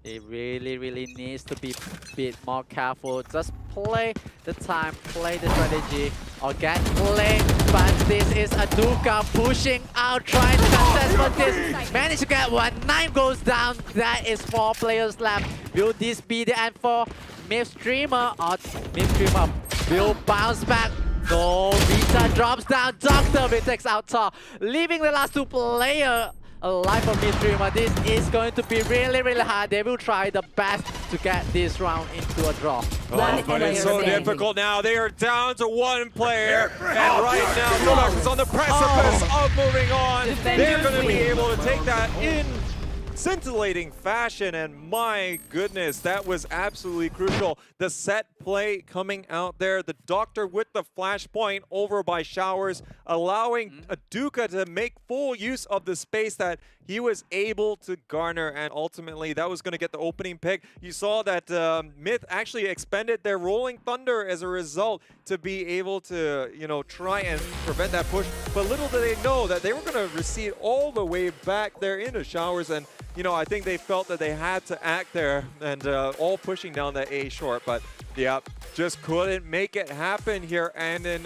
it really needs to be a bit more careful. Just play the time, play the strategy, or get played. But this is Aduka pushing out, trying to contest for this. Managed to get one. 9 goes down. That is 4 players left. Will this be the end for Myth Streamer, or Myth Streamer will bounce back? No, Vita drops down. Doctor will takes out top, leaving the last 2 players alive for Myth Streamer. This is going to be really hard. They will try the best to get this round into a draw. But it's so difficult now. They are down to 1 player, and right now Todak is on the precipice of moving on. They're going to be able to take that in scintillating fashion, and my goodness, that was absolutely crucial. The set play coming out there, the Doctor with the flashpoint over by Showers, allowing Aduka to make full use of the space that he was able to garner, and ultimately that was going to get the opening pick. You saw that Myth actually expended their Rolling Thunder as a result to be able to, you know, try and prevent that push, but little did they know that they were going to recede all the way back there into Showers, and you know, I think they felt that they had to act there, and all pushing down that A short, but yeah, just couldn't make it happen here. And in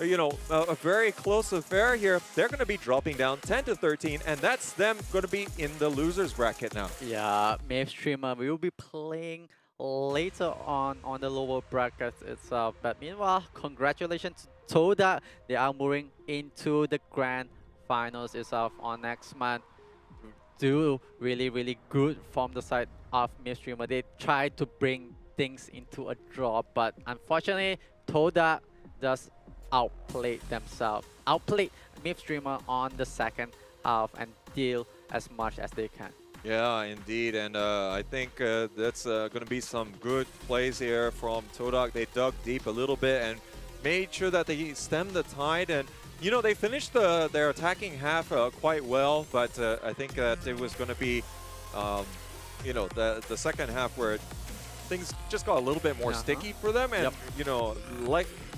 you know, a very close affair here, they're going to be dropping down 10-13, and that's them going to be in the losers bracket now. Yeah, Myth Streamer will be playing later on the lower brackets itself. But meanwhile, congratulations to Todak. They are moving into the grand finals itself on next month. Do really good from the side of Myth Streamer. They tried to bring things into a draw, but unfortunately Todak just outplayed themselves, outplay Myth Streamer on the second half and deal as much as they can. Yeah, indeed, and I think that's going to be some good plays here from Todak. They dug deep a little bit and made sure that they stemmed the tide, and you know, they finished their attacking half quite well, but I think that it was going to be, you know, the second half where things just got a little bit more sticky for them, and you know,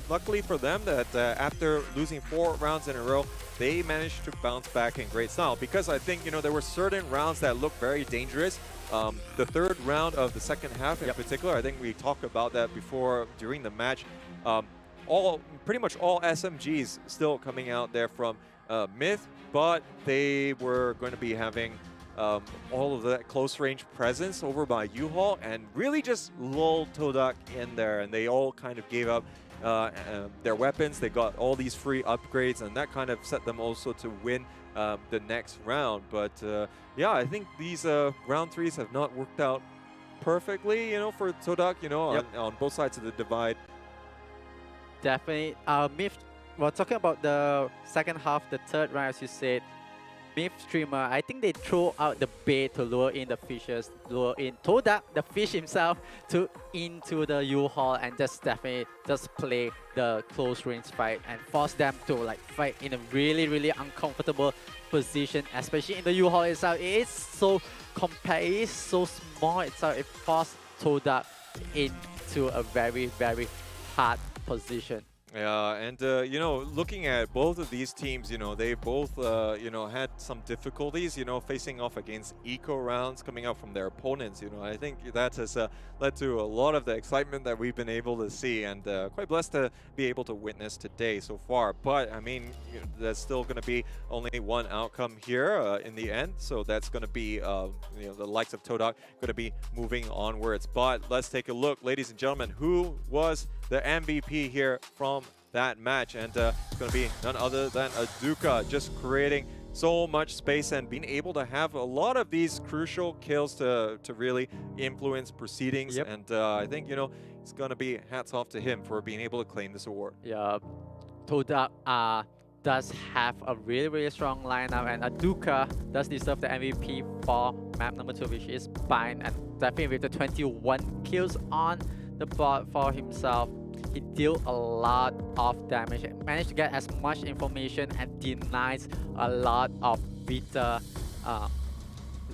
luckily for them that after losing 4 rounds in a row, they managed to bounce back in great style, because I think, you know, there were certain rounds that looked very dangerous. The third round of the second half in particular, I think we talked about that before during the match. Pretty much all SMGs still coming out there from Myth, but they were going to be having all of that close range presence over by U-Haul and really just lulled Todak in there, and they all kind of gave up their weapons. They got all these free upgrades, and that kind of set them also to win the next round. But yeah, I think these round 3s have not worked out perfectly, you know, for Todak, you know, on both sides of the divide. Definitely. Myth, well, talking about the second half, the third round, as you said, Myth Streamer, I think they throw out the bait to lure in the fishes, lure in Todak, the fish himself, into the U-Haul, and just definitely just play the close range fight and force them to like fight in a really, really uncomfortable position, especially in the U-Haul itself. It is so compact, it is so small itself. It forced Todak into a very, very hard position. Yeah, and you know, looking at both of these teams, you know, they both you know, had some difficulties, you know, facing off against eco rounds coming out from their opponents. You know, I think that has led to a lot of the excitement that we've been able to see, and quite blessed to be able to witness today so far. But I mean, you know, there's still going to be only one outcome here in the end, so that's going to be you know, the likes of Todak going to be moving onwards. But let's take a look, ladies and gentlemen, who was the MVP here from that match, and it's going to be none other than Aduka, just creating so much space and being able to have a lot of these crucial kills to really influence proceedings. And I think, you know, it's going to be hats off to him for being able to claim this award. Yeah, Todak does have a really, really strong lineup, and Aduka does deserve the MVP for map number 2, which is Bind, and definitely with the 21 kills on the board for himself. He dealt a lot of damage, managed to get as much information, and denies a lot of Vita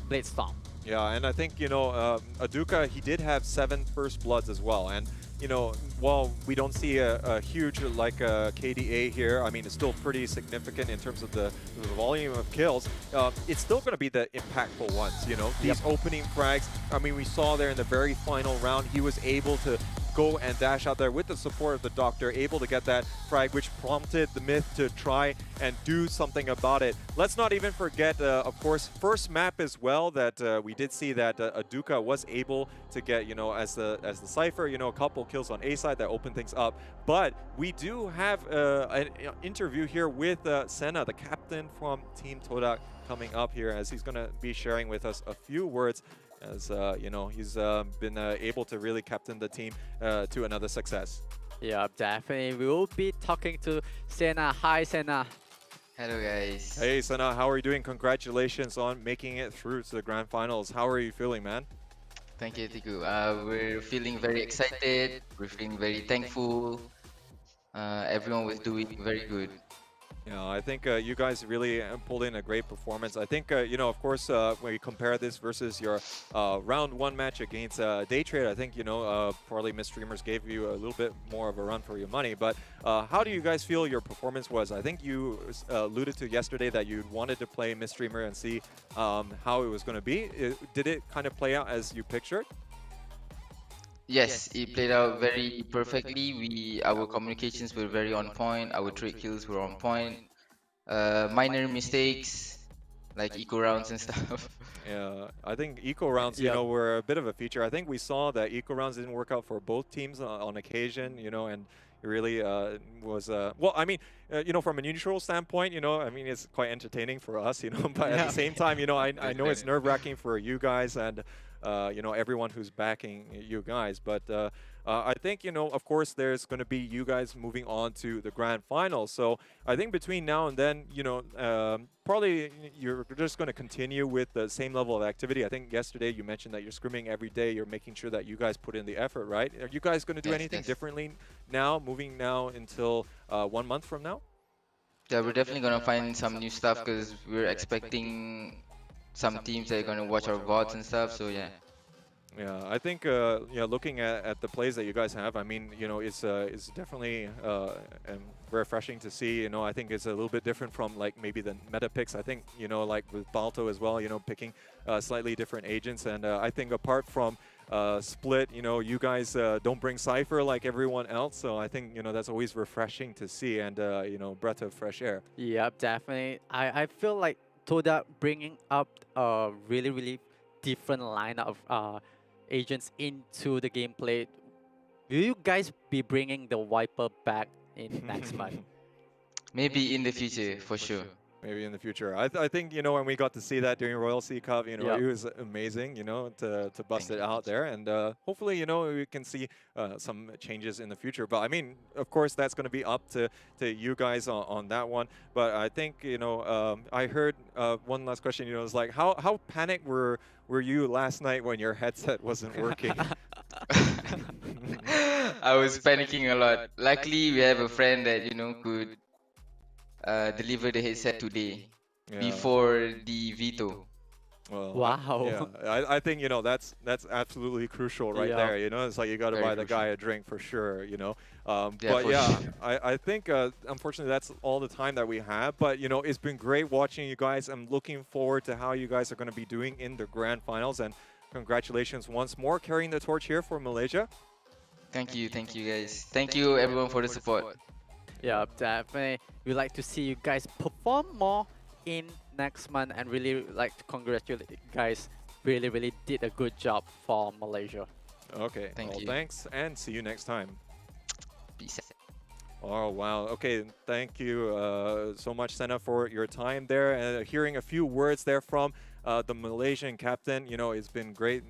Blade Storm. Yeah, and I think, you know, Aduka, he did have 7 first bloods as well. And, you know, while we don't see a huge like KDA here, I mean, it's still pretty significant in terms of the volume of kills. It's still going to be the impactful ones, you know, these opening frags. I mean, we saw there in the very final round, he was able to go and dash out there with the support of the Doctor, able to get that frag, which prompted the Myth to try and do something about it. Let's not even forget, of course, first map as well, that we did see that Aduka was able to get, you know, as the Cypher, you know, a couple kills on A side that opened things up. But we do have an interview here with Senna, the captain from Team Todak, coming up here, as he's going to be sharing with us a few words, as you know, he's been able to really captain the team to another success. Yeah, definitely. We will be talking to Senna. Hi, Senna. Hello, guys. Hey, Senna, how are you doing? Congratulations on making it through to the grand finals. How are you feeling, man? Thank you, Tiku. We're feeling very excited. We're feeling very thankful. Everyone was doing very good. Yeah, I think you guys really pulled in a great performance. I think, you know, of course, when you compare this versus your round 1 match against Daytrade, I think, you know, probably Miss Streamers gave you a little bit more of a run for your money. But how do you guys feel your performance was? I think you alluded to yesterday that you wanted to play Miss Streamer and see how it was going to be. Did it kind of play out as you pictured? Yes, it played out very perfectly. Our communications were very on point. Our trade kills were on point. Minor mistakes like eco rounds and stuff. Yeah, I think eco rounds, you know, were a bit of a feature. I think we saw that eco rounds didn't work out for both teams on occasion, you know, and it really was, well, I mean, you know, from a neutral standpoint, you know, I mean, it's quite entertaining for us, you know, but at the same time, you know, I know it's nerve-wracking for you guys, and everyone who's backing you guys. But I think, of course, there's going to be you guys moving on to the grand final. So I think between now and then, probably you're just going to continue with the same level of activity. I think yesterday you mentioned that you're scrimming every day. You're making sure that you guys put in the effort, right? Are you guys going to do anything differently now, moving now until 1 month from now? Yeah, we're definitely gonna find some new stuff because we're expecting some teams that are gonna watch our VODs and stuff. So yeah. Yeah, I think looking at the plays that you guys have, I mean, it's definitely refreshing to see. I think it's a little bit different from like maybe the meta picks. I think like with Balto as well, picking slightly different agents, and I think apart from Split, you guys don't bring Cypher like everyone else, so I think that's always refreshing to see, and breath of fresh air. Yep, definitely. I feel like Toda bringing up a really different lineup of agents into the gameplay. Will you guys be bringing the Viper back in next month? Maybe in the future, for sure. Maybe in the future. I think, when we got to see that during Royal Sea Cup, it was amazing, to bust it out there. And hopefully, we can see some changes in the future. But I mean, of course, that's going to be up to you guys on that one. But I think, I heard one last question, it's like, how panicked were you last night when your headset wasn't working? I was panicking a lot. Luckily, we have a friend that, could deliver the headset today before the veto. Well, wow. I think that's absolutely crucial right there. It's like you got to buy the guy a drink for sure. But yeah, I think unfortunately that's all the time that we have. But it's been great watching you guys. I'm looking forward to how you guys are going to be doing in the grand finals. And congratulations once more, carrying the torch here for Malaysia. Thank you guys. Thank you everyone for the support. Yeah, definitely. We'd like to see you guys perform more in next month, and really like to congratulate you guys. Really did a good job for Malaysia. Okay, Thank you. Thanks, and see you next time. Peace. Oh, wow. Okay, thank you so much, Senna, for your time there. Hearing a few words there from the Malaysian captain, it's been great,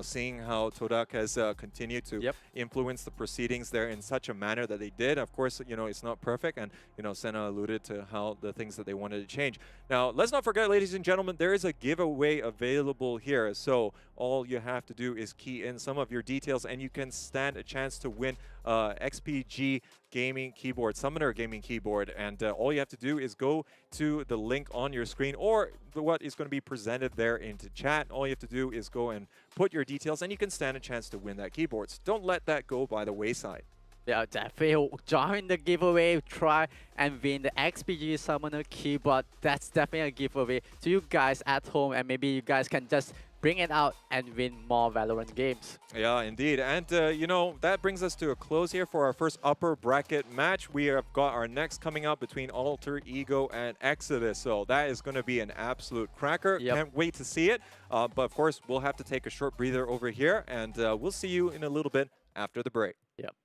seeing how Todak has continued to influence the proceedings there in such a manner that they did. Of course, it's not perfect, and, Senna alluded to how the things that they wanted to change. Now, let's not forget, ladies and gentlemen, there is a giveaway available here. So all you have to do is key in some of your details, and you can stand a chance to win XPG gaming keyboard, Summoner gaming keyboard. And all you have to do is go to the link on your screen, or what is going to be presented there into chat. All you have to do is go and put your details, and you can stand a chance to win that keyboard. So don't let that go by the wayside. Yeah, definitely join the giveaway, try and win the XPG Summoner keyboard. That's definitely a giveaway to you guys at home, and maybe you guys can just bring it out and win more Valorant games. Yeah, indeed. And, that brings us to a close here for our first upper bracket match. We have got our next coming up between Alter Ego and Exodus. So that is going to be an absolute cracker. Can't wait to see it. But, of course, we'll have to take a short breather over here. And we'll see you in a little bit after the break. Yep.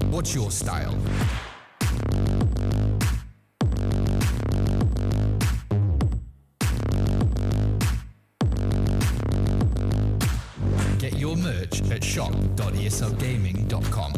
What's your style? Get your merch at shop.eslgaming.com.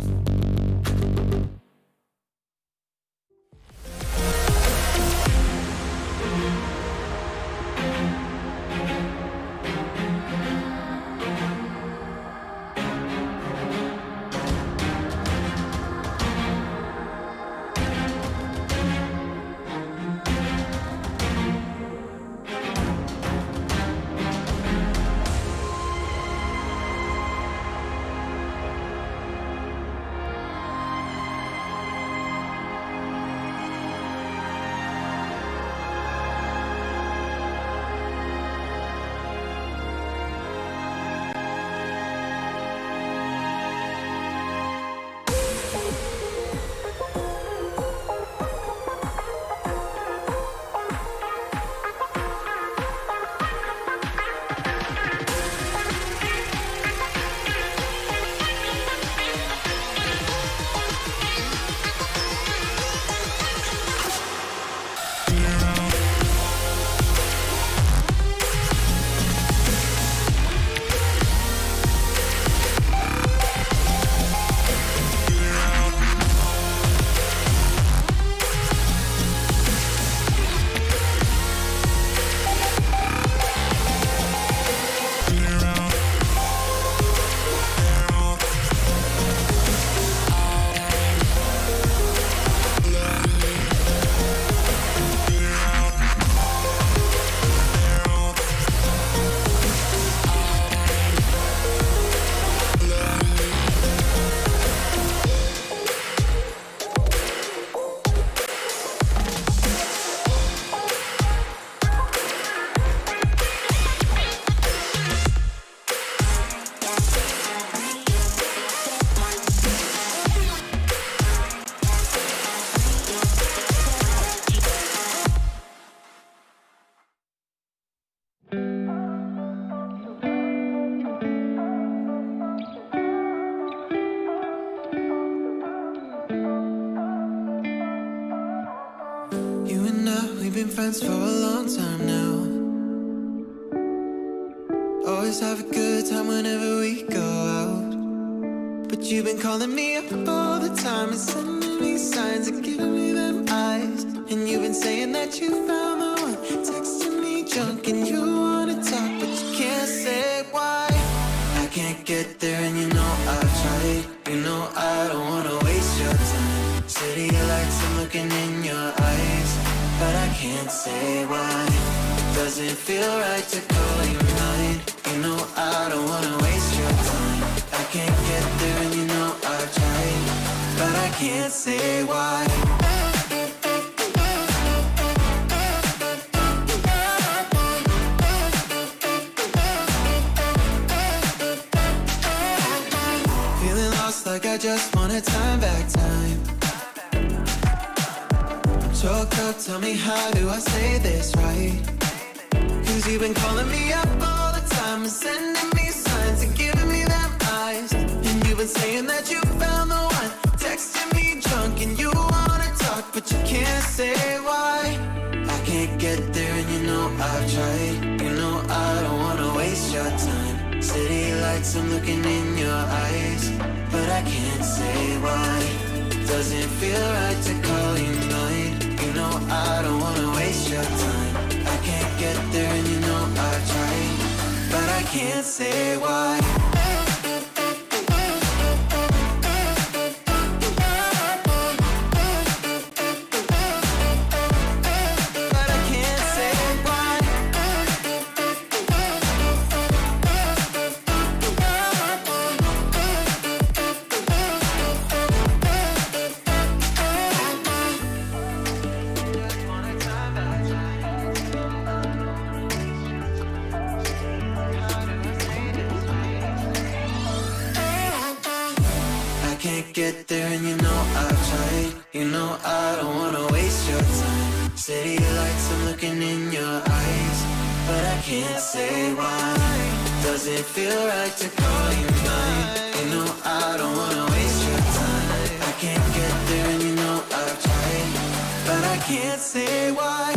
been friends for a long time now. Always have a good time whenever we go out. But you've been calling me up all the time and sending me signs and giving me them eyes. And you've been saying that you found the one, texting me junk and you wanna talk, but you can't say why. I can't get there and you know I've tried. You know I don't wanna waste your time. City lights, I'm looking in your eyes, but I can't say why. Doesn't feel right to call you mine. You know I don't wanna waste your time. I can't get there and you know I've tried, but I can't say why. Feeling lost like I just wanna time back time. I'm choked up, tell me how do I say this right? Cause you've been calling me up all the time and sending me signs and giving me them eyes. And you've been saying that you found the one, texting me drunk and you wanna talk, but you can't say why. I can't get there and you know I've tried. You know I don't wanna waste your time. City lights, I'm looking in your eyes, but I can't say why. Doesn't feel right to call you mine. You know I don't wanna waste your time. I can't get there and you know I've tried, but I can't say why. But I can't say why. Can't get there and you know I've tried. You know I don't wanna waste your time. City lights, I'm looking in your eyes, but I can't say why. Doesn't feel right to call you mine. You know I don't wanna waste your time. I can't get there and you know I've tried, but I can't say why.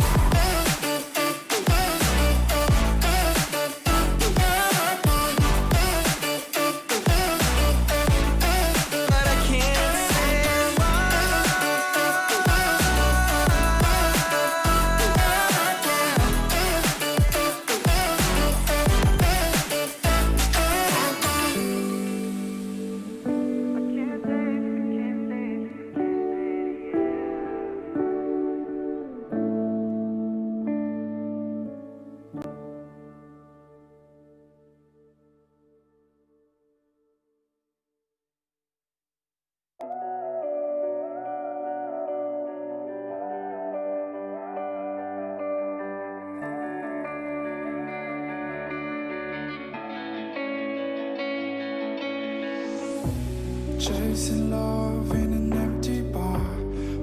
Chasing love in an empty bar.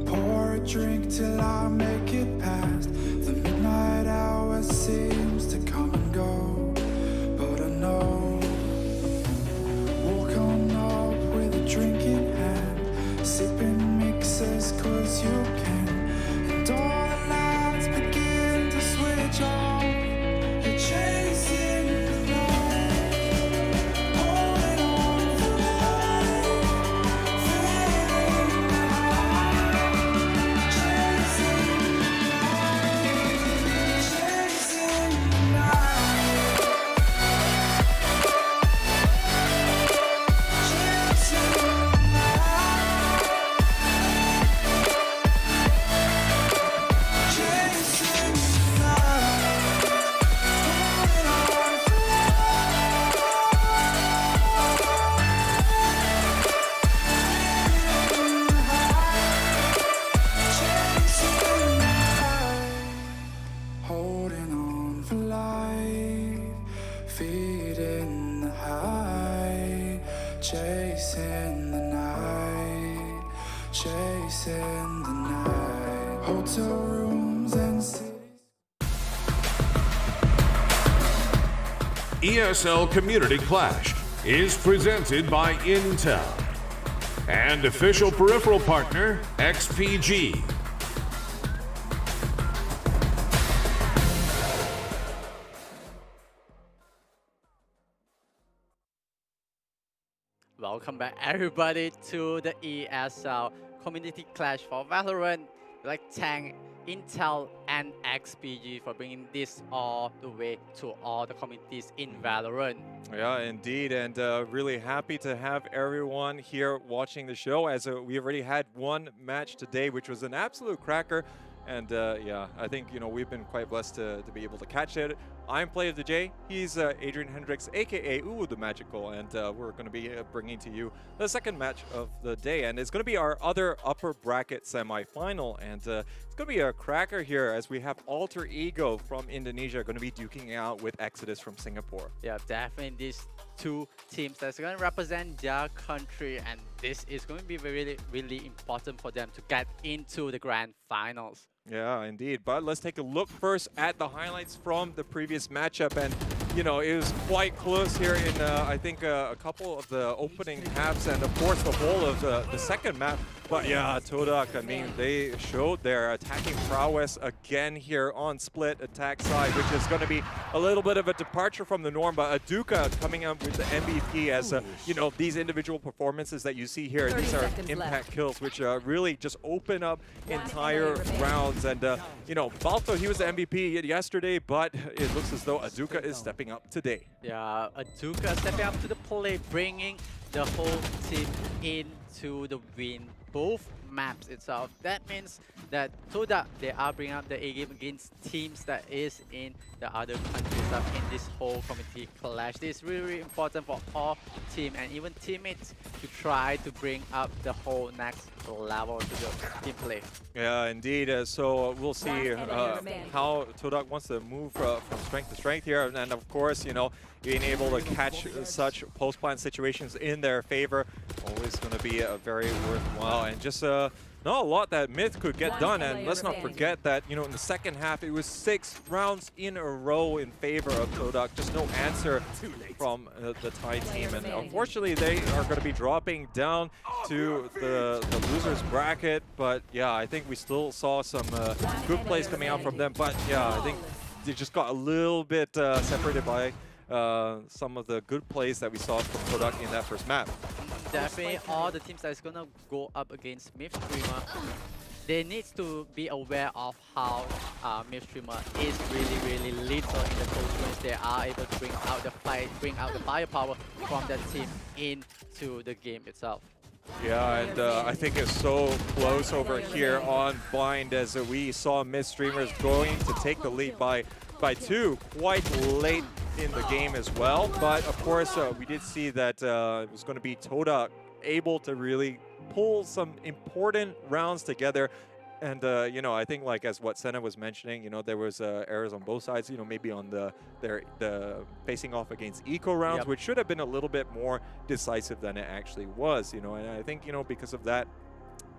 Pour a drink till I make it past. The midnight hour seems to come and go, but I know. Walk on up with a drink in hand, sipping mixers cause you can. And all the lights begin to switch off. You're chasing the night, holding on for life. Holding on for life, feeding the high, chasing the night, chasing the night. Hotel rooms and cities. ESL Community Clash is presented by Intel and official peripheral partner XPG. Welcome back everybody to the ESL Community Clash for Valorant. We'd like to thank Intel and XPG for bringing this all the way to all the communities in Valorant. Yeah, indeed, and really happy to have everyone here watching the show, as we already had one match today, which was an absolute cracker. And yeah, I think, you know, we've been quite blessed to be able to catch it. I'm Play of the J. He's Adrian Hendriks, aka Uwuthemagical, and we're going to be bringing to you the second match of the day. And it's going to be our other upper bracket semifinal. And it's going to be a cracker here, as we have Alter Ego from Indonesia going to be duking out with Exodus from Singapore. Yeah, definitely these two teams that's going to represent their country, and this is going to be really, really important for them to get into the grand finals. Yeah, indeed. But let's take a look first at the highlights from the previous matchup. And, you know, it was quite close here in, I think, a couple of the opening halves and, of course, the whole of the second map. But, yeah, Todak, I mean, they showed their attacking prowess again here on split attack side, which is going to be a little bit of a departure from the norm. But Aduka coming up with the MVP as, you know, these individual performances that you see here, these are impact kills, which really just open up entire rounds. And, you know, Balto, he was the MVP yesterday, but it looks as though Aduka is stepping up today. Yeah, Aduka stepping up to the plate, bringing the whole team into the win. Both maps itself. That means that Todak, they are bringing up the A game against teams that is in the other countries in this whole community clash. This is really, really important for all team and even teammates to try to bring up the whole next level to the team play. Yeah, indeed. So we'll see how Todak wants to move from strength to strength here. And of course, you know, being able to catch such post-plant situations in their favor, always going to be very worthwhile. And just not a lot that Myth could get done. And let's not forget that, you know, in the second half, it was 6 rounds in a row in favor of Todak. Just no answer from the Thai team. And unfortunately, they are going to be dropping down to the losers bracket. But yeah, I think we still saw some good plays coming out from them. But yeah, I think they just got a little bit separated by some of the good plays that we saw from Todak in that first map. Definitely all the teams that's gonna go up against Myth Streamer, they need to be aware of how Myth Streamer is really, really little in the close range. They are able to bring out the fight, bring out the firepower from that team into the game itself. Yeah, and I think it's so close over here on Bind, as we saw Myth Streamers going to take the lead by 2 quite late in the game as well. But of course, we did see that it was going to be Todak able to really pull some important rounds together. And, you know, I think, like, as what Senna was mentioning, you know, there was errors on both sides, you know, maybe on the facing off against eco rounds, which should have been a little bit more decisive than it actually was, you know. And I think, you know, because of that,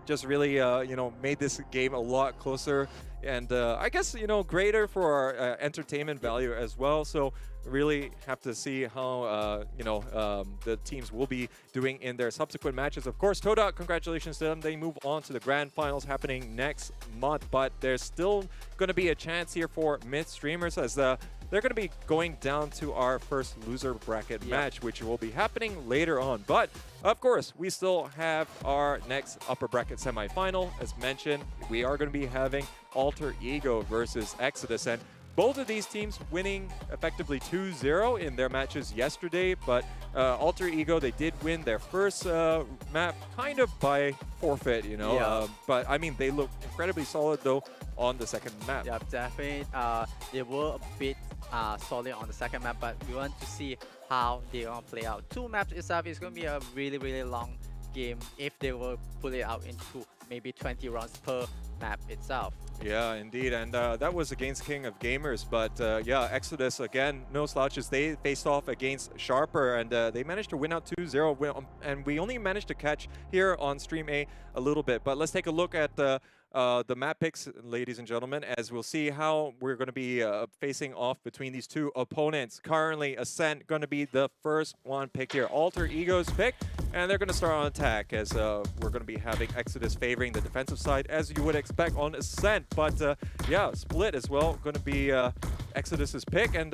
just really, you know, made this game a lot closer. And I guess, you know, greater for our entertainment value as well. So really have to see how, you know, the teams will be doing in their subsequent matches. Of course, Todak, congratulations to them. They move on to the grand finals happening next month. But there's still going to be a chance here for Myth Streamers, as they're going to be going down to our first loser bracket match, which will be happening later on. But, of course, we still have our next upper bracket semifinal. As mentioned, we are going to be having Alter Ego versus Exodus. And both of these teams winning effectively 2-0 in their matches yesterday. But Alter Ego, they did win their first map kind of by forfeit, you know. But, I mean, they look incredibly solid, though, on the second map. Yeah, definitely. They were a bit solid on the second map, but we want to see how they're going to play out. 2 maps itself is going to be a really, really long game if they will pull it out into maybe 20 rounds per map itself. Yeah, indeed. And that was against King of Gamers. But yeah, Exodus, again, no slouches. They faced off against Sharper, and they managed to win out 2-0. And we only managed to catch here on Stream A little bit. But let's take a look at the map picks, ladies and gentlemen, as we'll see how we're going to be facing off between these two opponents. Currently, Ascent going to be the first one picked here. Alter Ego's pick, and they're going to start on attack, as we're going to be having Exodus favoring the defensive side, as you would expect on Ascent. But yeah, split as well. Going to be Exodus's pick, and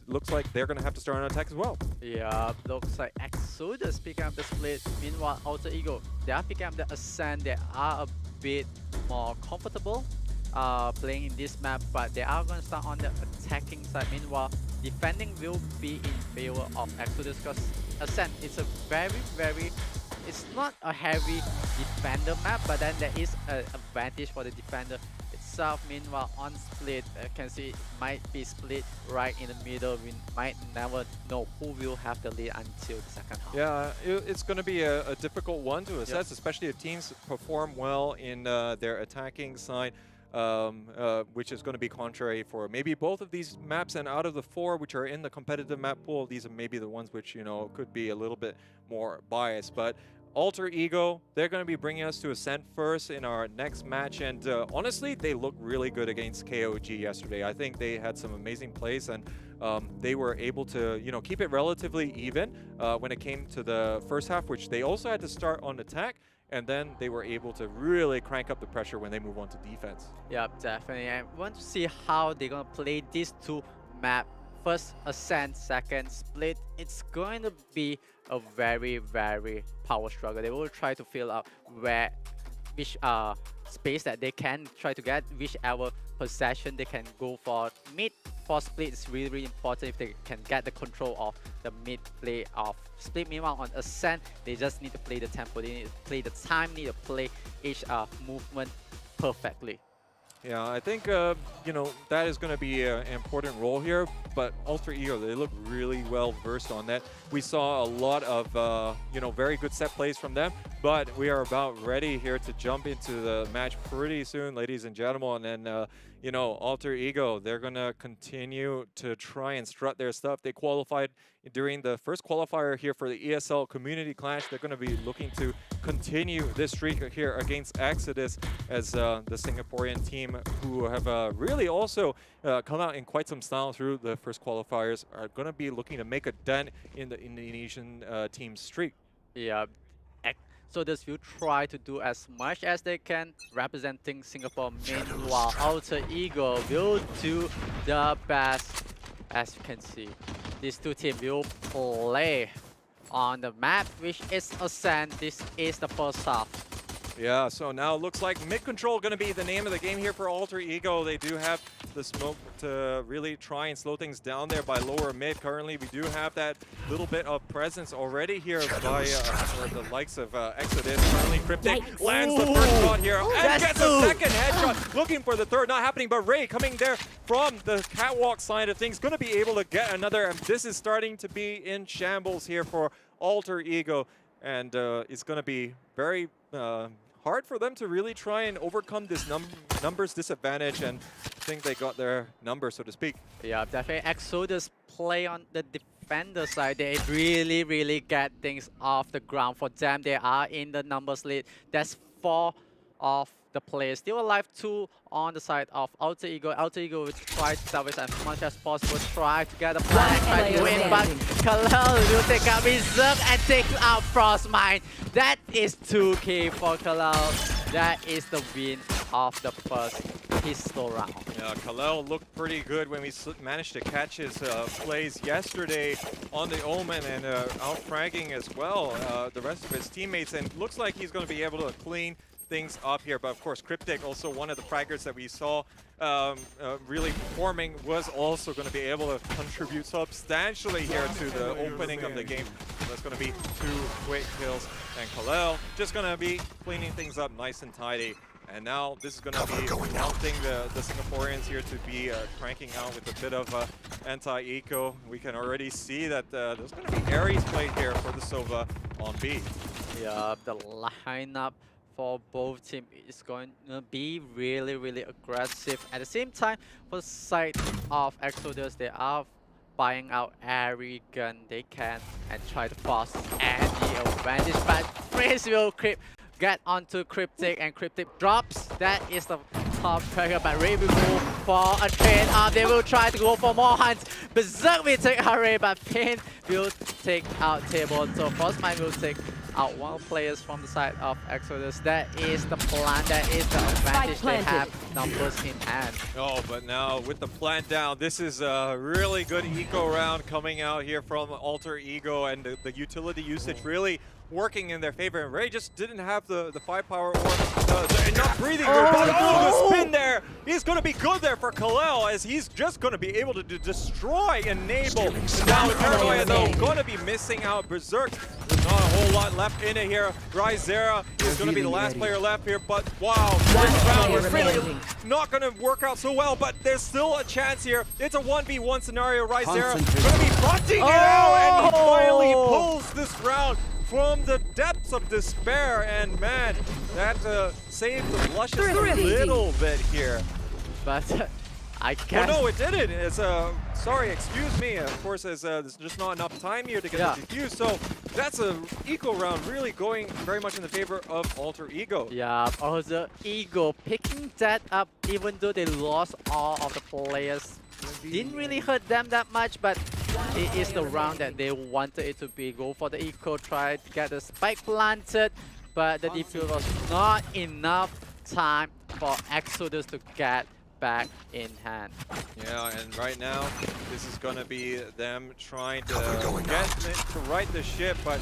looks like they're going to have to start an attack as well. Yeah, looks like Exodus picking up the split. Meanwhile, Alter Ego, they are picking up the Ascent. They are a bit more comfortable playing in this map, but they are going to start on the attacking side. Meanwhile, defending will be in favor of Exodus because Ascent is a very, it's not a heavy defender map, but then there is an advantage for the defender itself. Meanwhile, on split, you can see it might be split right in the middle. We might never know who will have the lead until the second half. Yeah, it's going to be a difficult one to assess, especially if teams perform well in their attacking side, which is going to be contrary for maybe both of these maps. And out of the 4 which are in the competitive map pool, these are maybe the ones which, you know, could be a little bit more biased. But Alter Ego, they're going to be bringing us to Ascent first in our next match, and honestly, they look really good against KOG yesterday. I think they had some amazing plays, and they were able to, you know, keep it relatively even when it came to the first half, which they also had to start on attack, and then they were able to really crank up the pressure when they move on to defense. Yeah, definitely. I want to see how they're going to play these 2 maps. First Ascent, second Split. It's going to be a very power struggle. They will try to fill out which space that they can try to get, whichever possession they can go for. Mid for Split is really important if they can get the control of the mid play of Split. Meanwhile, on Ascent, they just need to play the tempo. They need to play the time, need to play each movement perfectly. Yeah, I think, you know, that is going to be an important role here, but Alter Ego, they look really well versed on that. We saw a lot of, you know, very good set plays from them, but we are about ready here to jump into the match pretty soon, ladies and gentlemen. And, you know, Alter Ego, they're going to continue to try and strut their stuff. They qualified during the first qualifier here for the ESL Community Clash. They're going to be looking to continue this streak here against Exodus, as the Singaporean team, who have really also come out in quite some style through the first qualifiers, are going to be looking to make a dent in the Indonesian team's streak. Yeah, so this will try to do as much as they can representing Singapore. Meanwhile, Alter Ego will do the best. As you can see, these 2 teams will play on the map, which is Ascent. This is the first half. Yeah, so now it looks like mid control going to be the name of the game here for Alter Ego. They do have the smoke to really try and slow things down there by lower mid. Currently, we do have that little bit of presence already here by the likes of Exodus. Currently, Cryptic lands the first shot here and gets a second headshot. Looking for the third, not happening, but Ray coming there from the catwalk side of things, going to be able to get another. And this is starting to be in shambles here for Alter Ego, and it's going to be very hard for them to really try and overcome this numbers disadvantage, and I think they got their number, so to speak. Yeah, definitely. Exodus play on the defender side. They really get things off the ground. For them, they are in the numbers lead. That's 4 of the players still alive, 2 on the side of Alter Ego. Alter Ego will try to salvage as much as possible, try to get a plan, try to win, but Khew will take out Reserve and takes out Frostmine. That is 2K for Khew. That is the win of the first pistol round. Yeah, Khew looked pretty good when we managed to catch his plays yesterday on the Omen, and out-fragging as well the rest of his teammates, and looks like he's going to be able to clean things up here. But of course, Cryptic, also one of the fraggers that we saw really performing, was also going to be able to contribute substantially here to the opening of the game. So that's going to be 2 quick kills, and Khew just going to be cleaning things up nice and tidy. And now this is going to be prompting the Singaporeans here to be cranking out with a bit of anti-eco. We can already see that there's going to be Ares play here for the Sova on B. Yeah, the lineup for both teams is going to be really aggressive. At the same time, for the side of Exodus, they are buying out every gun they can and try to force any advantage. But Freeze will get onto Cryptic, and Cryptic drops. That is the top tracker, but Ray will go for a trade. They will try to go for more hunts. Berserk will take out Ray, but Pain will take out Table. So Frostmine will take out one players from the side of Exodus. That is the plan, that is the advantage they have, numbers in hand. Oh, but now with the plant down, this is a really good eco round coming out here from Alter Ego, and the utility usage really working in their favor. And Ray just didn't have the firepower or enough breathing room. But the spin there, he's going to be good there for Khalil, as he's just going to be able to destroy Enable. And now Paranoia, though, going to be missing out Berserk. There's not a whole lot left in it here. Rysera is going to be the last player left here, but wow, this round was really not going to work out so well, but there's still a chance here. It's a 1v1 scenario. Rysera going to be fronting it out, and he finally pulls this round from the depths of despair, and man, that saved the blushes a little bit here. But I can't. Oh no, it didn't. It's sorry, excuse me. Of course, there's just not enough time here to get the defuse. So that's a eco round, really going very much in the favor of Alter Ego. Yeah, Alter Ego picking that up, even though they lost all of the players. Didn't really hurt them that much, but it is the round that they wanted it to be. Go for the eco, try to get the spike planted, but the defuse was not enough time for Exodus to get back in hand. Yeah, and right now, this is going to be them trying to get to right the ship, but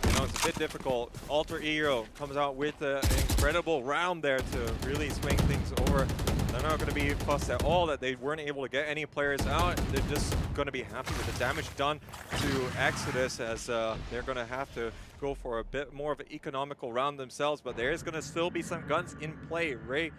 you know, it's a bit difficult. Alter Ego comes out with an incredible round there to really swing things over. They're not going to be fussed at all that they weren't able to get any players out. They're just going to be happy with the damage done to Exodus, as they're going to have to go for a bit more of an economical round themselves, but there is going to still be some guns in play. Ray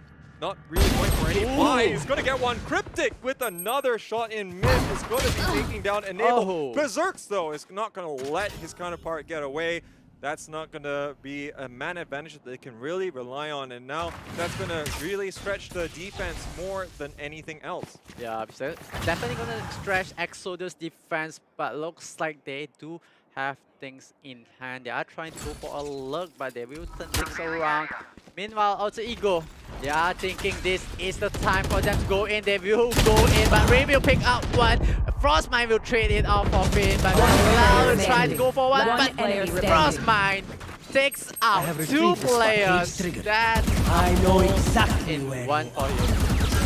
not really going for any fly. He's going to get one. Cryptic with another shot in mid is going to be taking down Enable. Berserks, though, is not going to let his counterpart get away. That's not going to be a man advantage that they can really rely on, and now that's going to really stretch the defense more than anything else. Yeah, so definitely going to stretch Exodus defense, but looks like they do have things in hand. They are trying to go for a look, but they will turn things around. Meanwhile, Alter Ego, they are thinking this is the time for them to go in. They will go in, but Ray will pick up one. Frostmine will trade it off for Finn, but now will try to go for one, but Frostmine takes out two players. That I know exactly in one for you.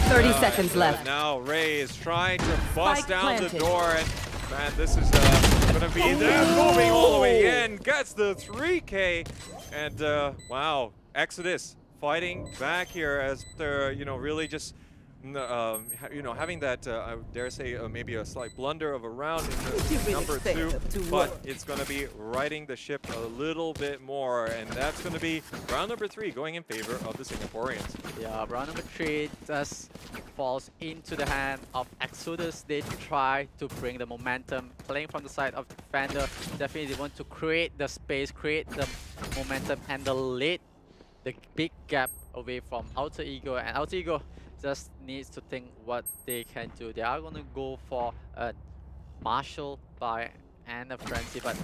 30 seconds left. Now Ray is trying to bust down the door, and man, this is going to be moving all the way in. Gets the 3K, and wow, Exodus fighting back here as they're, you know, really just, you know, having that, I dare say, maybe a slight blunder of a round in number 2, but it's going to be riding the ship a little bit more, and that's going to be round number 3 going in favor of the Singaporeans. Yeah, round number 3 just falls into the hand of Exodus. They try to bring the momentum, playing from the side of the defender. Definitely they want to create the space, create the momentum, and the lead, the big gap away from Alter Ego, and Alter Ego just needs to think what they can do. They are going to go for a Marshall buy and a Frenzy, but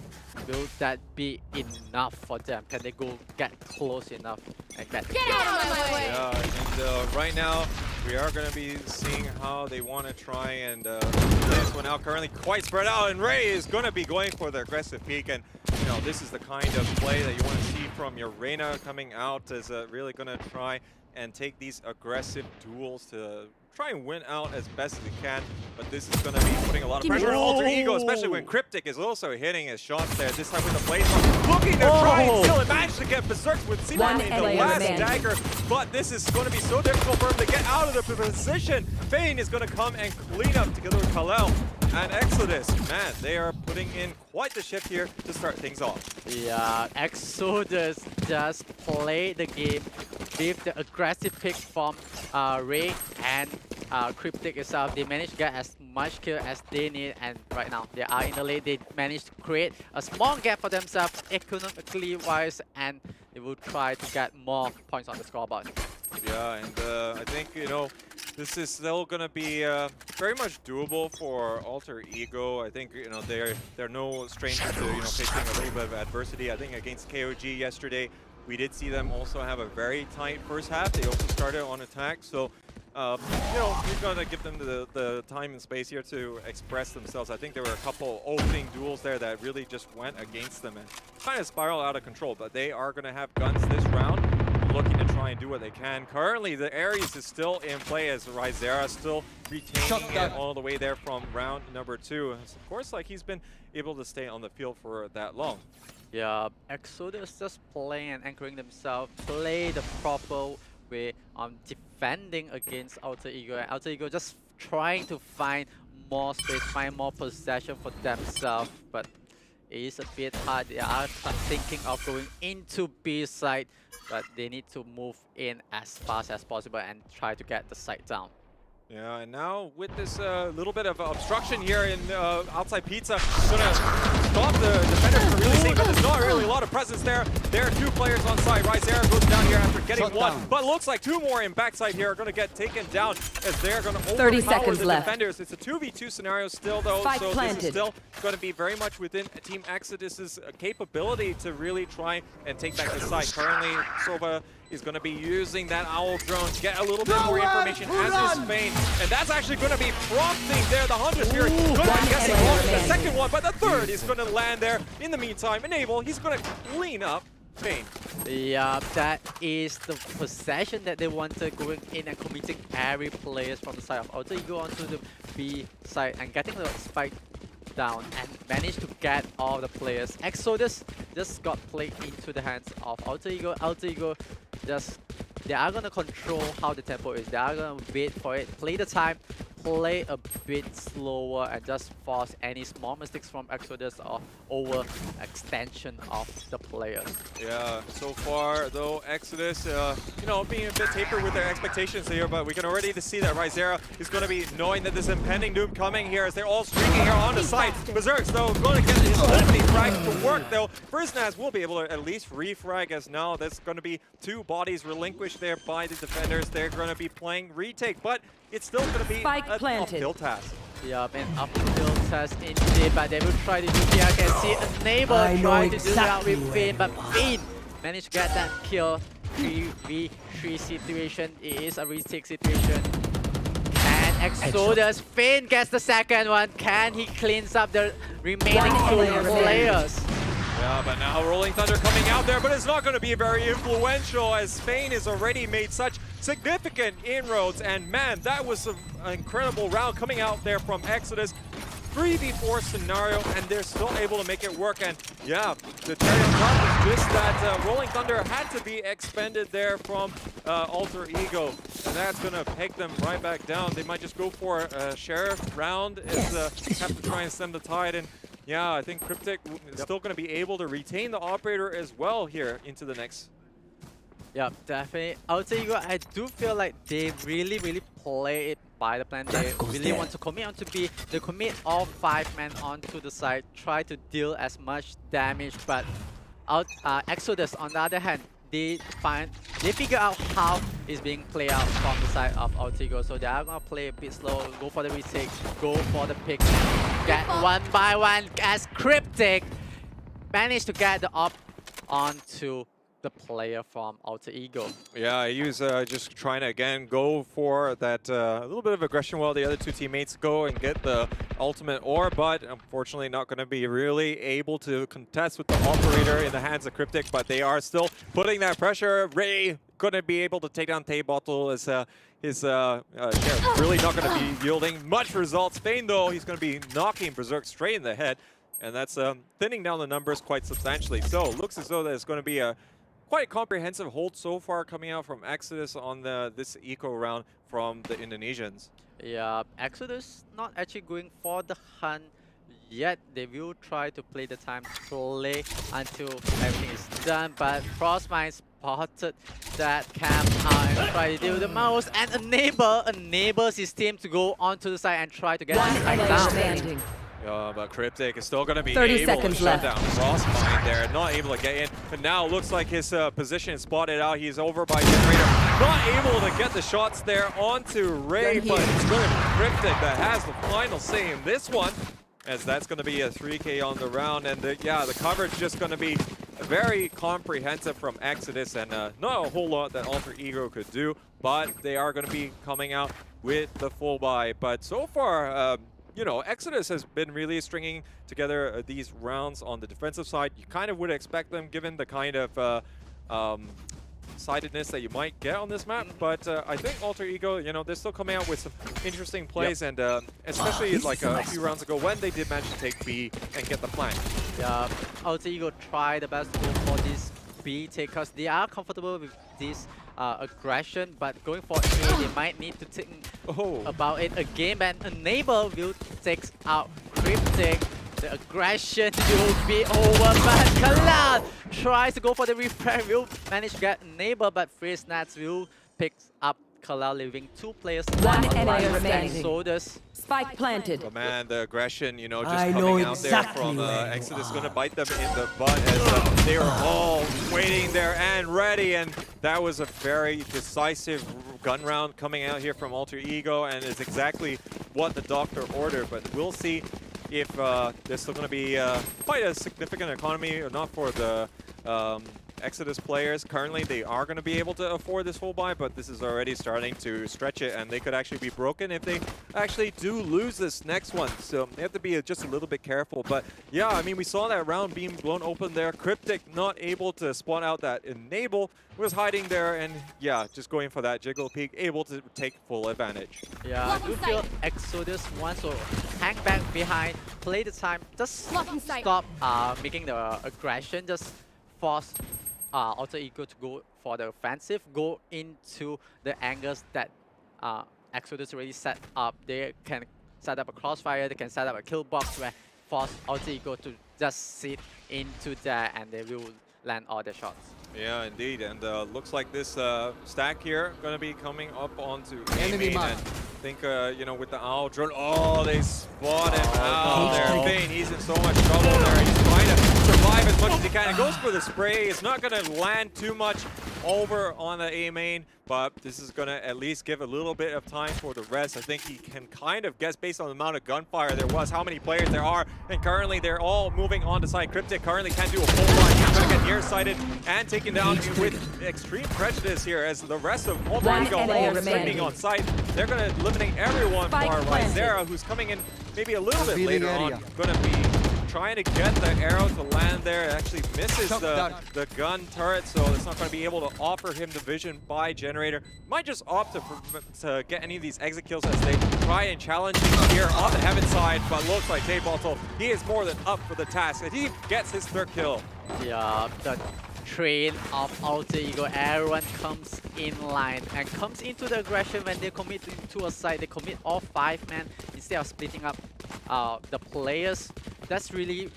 will that be enough for them? Can they go get close enough and get the kill? Yeah, and right now we are going to be seeing how they want to try and play this one out. Currently quite spread out, and Ray is going to be going for the aggressive peek, and you know, this is the kind of play that you want to see from your Reyna coming out, is really going to try and take these aggressive duels to try and win out as best as he can, but this is going to be putting a lot of pressure on Alter Ego, especially when Cryptic is also hitting his shots there, this time with the blaze bomb, looking to try and steal it, managed to get Berserk with seemingly the last dagger, but this is going to be so difficult for him to get out of the position. Fane is going to come and clean up together with Khalil. And Exodus, man, they are putting in quite the shift here to start things off. Yeah, Exodus just play the game with the aggressive pick from Ray and Cryptic itself. They managed to get as much kill as they need, and right now they are in the lane. They managed to create a small gap for themselves economically wise, and they will try to get more points on the scoreboard. Yeah, and I think, you know, this is still going to be very much doable for Alter Ego. I think, you know, they're no strangers to, you know, facing a little bit of adversity. I think against KOG yesterday, we did see them also have a very tight first half. They also started on attack, so You know, you're going to give them the time and space here to express themselves. I think there were a couple opening duels there that really just went against them and kind of spiraled out of control. But they are going to have guns this round, looking to try and do what they can. Currently, the Ares is still in play as Rizera still retaining it all the way there from round number 2. And of course, like he's been able to stay on the field for that long. Yeah, Exodus just playing and anchoring themselves, play the proper way on defending against Alter Ego, and Alter Ego just trying to find more space, find more possession for themselves, but it is a bit hard. They are thinking of going into B side, but they need to move in as fast as possible and try to get the site down. Yeah, and now with this little bit of obstruction here in outside Pizza, gonna stop the defenders from really seeing, but there's not really a lot of presence there. There are 2 players on side. Rizera goes down here after getting one, but looks like 2 more in backside here are gonna get taken down as they're gonna overpower the defenders. It's a 2v2 scenario still though, so this is still gonna be very much within Team Exodus's capability to really try and take back the site. Currently, Sova is going to be using that Owl drone to get a little bit more information, as is Fein. And that's actually going to be prompting there. The Hunters here going to be guessing the second one, but the third is going to land there. In the meantime, Enable, he's going to clean up Fein. Yeah, that is the possession that they wanted, going in and committing every players from the side of Alter Ego onto the B side and getting the spike down and managed to get all the players. Exodus just got played into the hands of Alter Ego. Alter Ego just, they are going to control how the tempo is. They are going to wait for it, play the time, play a bit slower, and just force any small mistakes from Exodus or over extension of the players. Yeah, so far though, Exodus, you know, being a bit tapered with their expectations here, but we can already see that Rizera is going to be knowing that there's impending doom coming here as they're all streaking here on the side. Berserks though, going to get his ultimate frag to work though. Friznaz will be able to at least refrag, as now there's going to be 2 bodies relinquished there by the defenders. They're going to be playing retake, but it's still going to be an uphill task. Yeah, an uphill task indeed, but they will try to do here. I can see Enable try to do that with Fein, but Fein managed to get that kill. 3v3 situation. It is a retake situation. And Exodus, Fein gets the second one. Can he cleans up the remaining 2 players? Yeah, but now Rolling Thunder coming out there, but it's not going to be very influential as Fein has already made such significant inroads. And man, that was an incredible round coming out there from Exodus. 3v4 scenario, and they're still able to make it work. And yeah, the cherry on top is just that Rolling Thunder had to be expended there from Alter Ego, and that's going to peg them right back down. They might just go for a Sheriff round, have to try and stem the tide. And yeah, I think Cryptic is still going to be able to retain the operator as well here into the next. Yeah, definitely. Alter Ego, I do feel like they really play it by the plan. They really want to commit onto B. They commit all 5 men onto the side, try to deal as much damage. But Exodus, on the other hand, they figure out how it's being played out from the side of Alter Ego. So they are gonna play a bit slow, go for the retake, go for the pick, get 1 by 1 as Cryptic managed to get the up onto the player from Alter Ego. Yeah, he was just trying to again go for that a little bit of aggression while the other 2 teammates go and get the ultimate ore, but unfortunately not going to be really able to contest with the operator in the hands of Cryptic, but they are still putting that pressure. Ray going to be able to take down Tay Bottle as his sheriff really not going to be yielding much results. Fein though, he's going to be knocking Berserk straight in the head, and that's thinning down the numbers quite substantially. So looks as though there's going to be a quite comprehensive hold so far coming out from Exodus on this eco round from the Indonesians. Yeah, Exodus not actually going for the hunt yet. They will try to play the time, play until everything is done, but Frostmine spotted that camp and try to do the most, and enables his team to go onto the side and try to get the down. But Cryptic is still going to be 30 able to seconds shut left. down Frostmine there, not able to get in. But now looks like his position is spotted out. He's over by Generator, not able to get the shots there onto Ray, but it's going to be Cryptic that has the final say in this one, as that's going to be a 3K on the round. And yeah, the coverage just going to be very comprehensive from Exodus, and not a whole lot that Alter Ego could do, but they are going to be coming out with the full buy. But so far, you know, Exodus has been really stringing together these rounds on the defensive side. You kind of would expect them, given the kind of sidedness that you might get on this map, but I think Alter Ego, you know, they're still coming out with some interesting plays, and especially like a few rounds ago when they did manage to take B and get the flank. Yeah, Alter Ego try the best to go for this B take because they are comfortable with this aggression, but going for A, they might need to think about it again, and Enable will take out Cryptic. The aggression will be over, but Kalal tries to go for the repair, will manage to get Enable, but Freeze Nats will pick up Kalal, leaving 2 players. One enemy remaining. Soldiers. Spike planted. But man, the aggression, you know, just coming out there from Exodus going to bite them in the butt as they are all waiting there and ready. And that was a very decisive gun round coming out here from Alter Ego, and it's exactly what the doctor ordered. But we'll see if there's still going to be quite a significant economy or not for the Exodus players. Currently, they are going to be able to afford this full buy, but this is already starting to stretch it, and they could actually be broken if they actually do lose this next one. So they have to be just a little bit careful. But yeah, I mean, we saw that round being blown open there. Cryptic not able to spawn out that Enable, was hiding there, and yeah, just going for that Jiggle Peek, able to take full advantage. Yeah, I do feel Exodus wants to hang back behind, play the time, just stop making the aggression, just force Alter Ego to go for the offensive, go into the angles that Exodus already set up. They can set up a crossfire, they can set up a kill box where force Alter Ego to just sit into there, and they will land all the shots. Yeah, indeed, and looks like this stack here going to be coming up onto A-main, and I think, you know, with the Owl drone, they spot him out there. Fein, he's in so much trouble there. He's trying to survive as much as he can. It goes for the spray. It's not going to land too much over on the A-main, but this is going to at least give a little bit of time for the rest. I think he can kind of guess based on the amount of gunfire there was, how many players there are, and currently they're all moving on to side. Cryptic currently can't do a full line. He's going to get nearsighted and taken down with extreme prejudice here as the rest of Alter Ego all standing on site. They're going to eliminate everyone bar Rysera, who's coming in maybe a little bit later on. Going to be trying to get the arrow to land there. It actually misses the gun turret, so it's not going to be able to offer him the vision by Generator. Might just opt to get any of these exit kills as they try and challenge him here on the heaven side, but looks like Tay-Bottle, he is more than up for the task, and he gets his 3rd kill. Yeah, the train of Alter Ego, everyone comes in line and comes into the aggression when they commit to a side. They commit all 5 men instead of splitting up the players. That's really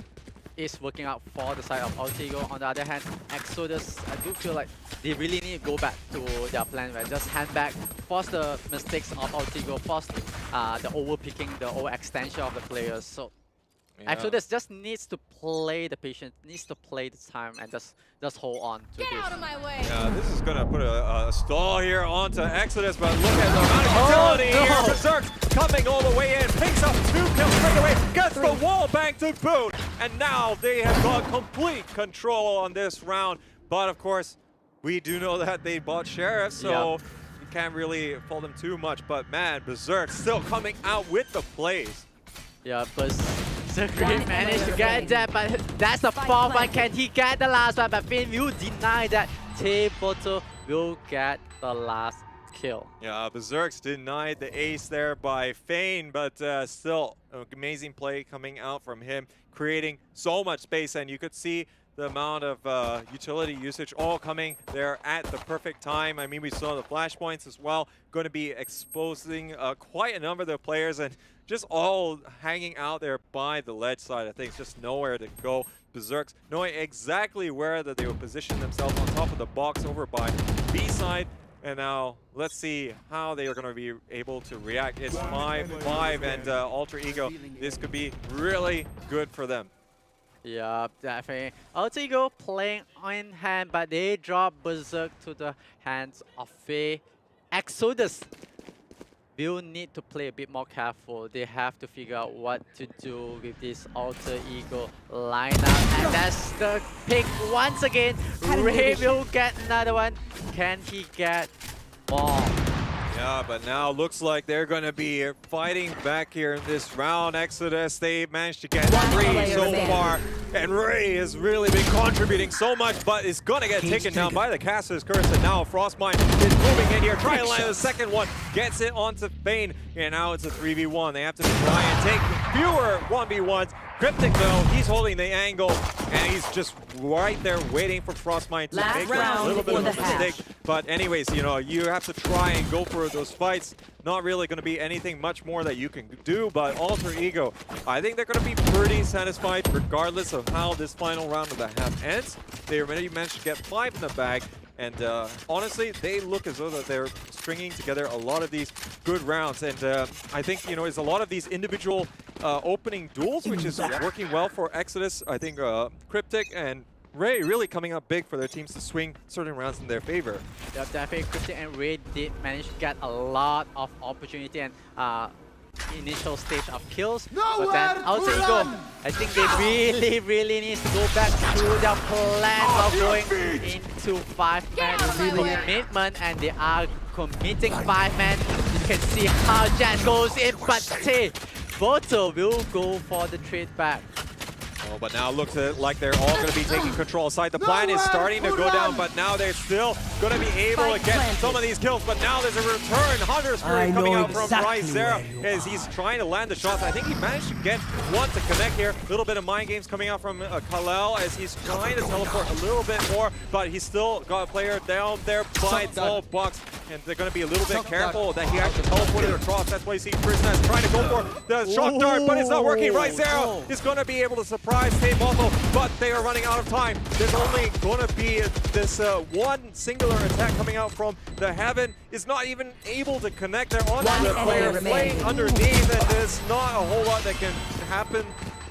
is working out for the side of Alter Ego. On the other hand, Exodus, I do feel like they really need to go back to their plan, where just hand back, force the mistakes of Alter Ego, force the overpicking, the overextension of the players. So yeah. Exodus just needs to play the patience, needs to play the time, and just hold on to this. Get out of my way! Yeah, this is going to put a stall here onto Exodus, but look at the amount of utility here. Berserk coming all the way in, picks up 2 kills straight away, gets the wall bang to boot, and now they have got complete control on this round. But of course, we do know that they bought Sheriff, so you can't really fault them too much. But man, Berserk still coming out with the plays. Yeah, Berserk managed to get that, but that's the 4th one. Can he get the last one? But Fein will deny that. Tay-Bottle will get the last kill. Yeah, Berserk's denied the ace there by Fein, but still an amazing play coming out from him, creating so much space, and you could see the amount of utility usage all coming there at the perfect time. I mean, we saw the flashpoints as well, going to be exposing quite a number of the players, and just all hanging out there by the ledge side. I think it's just nowhere to go. Berserks knowing exactly where that they will position themselves on top of the box over by B side. And now let's see how they are going to be able to react. It's 5-5, and Alter Ego, this could be really good for them. Yeah, definitely. Alter Ego playing on hand, but they drop Berserk to the hands of Exodus. will need to play a bit more careful. They have to figure out what to do with this alter ego lineup. And that's the pick once again. Ray will get another one. Can he get more? Yeah, but now looks like they're going to be fighting back here in this round. Exodus, they managed to get 3 so far. And Ray has really been contributing so much, but is going to get taken down by the Caster's Curse. And now Frostmind is moving in here, trying to land the second one. Gets it onto Fane, and now it's a 3v1. They have to try and take fewer 1v1s. Cryptic though, he's holding the angle, and he's just right there waiting for Frostmind to make a little bit of a mistake. But anyways, you know, you have to try and go for those fights. Not really going to be anything much more that you can do, but Alter Ego, I think they're going to be pretty satisfied regardless of how this final round of the half ends. They already managed to get 5 in the bag. And honestly, they look as though that they're stringing together a lot of these good rounds. And I think, you know, it's a lot of these individual opening duels, which is working well for Exodus. I think Cryptic and Ray really coming up big for their teams to swing certain rounds in their favor. Yeah, definitely Cryptic and Ray did manage to get a lot of opportunity and initial stage of kills. But then Alter Ego, I think they really need to go back to their plan of going into 5-man commitment, and they are committing 5-man. You can see how Jan goes in, but hey, Voto will go for the trade back. Oh, but now looks like they're all going to be taking control aside. The plan is starting to go down, but now they're still going to be able to get some of these kills. But now there's a return. Hunter Spirit coming out from Ryzera as he's trying to land the shots. I think he managed to get one to connect here. A little bit of mind games coming out from Kalel as he's trying to teleport a little bit more, but he's still got a player down there by 12 bucks. And they're going to be a little bit careful that he actually teleported across. That's why you see Prisoners trying to go for the shock dart, but it's not working. Ryzera is going to be able to surprise Team Moto, but they are running out of time. There's only going to be this one singular attack coming out from the Heaven. Is not even able to connect there on the player playing underneath, and there's not a whole lot that can happen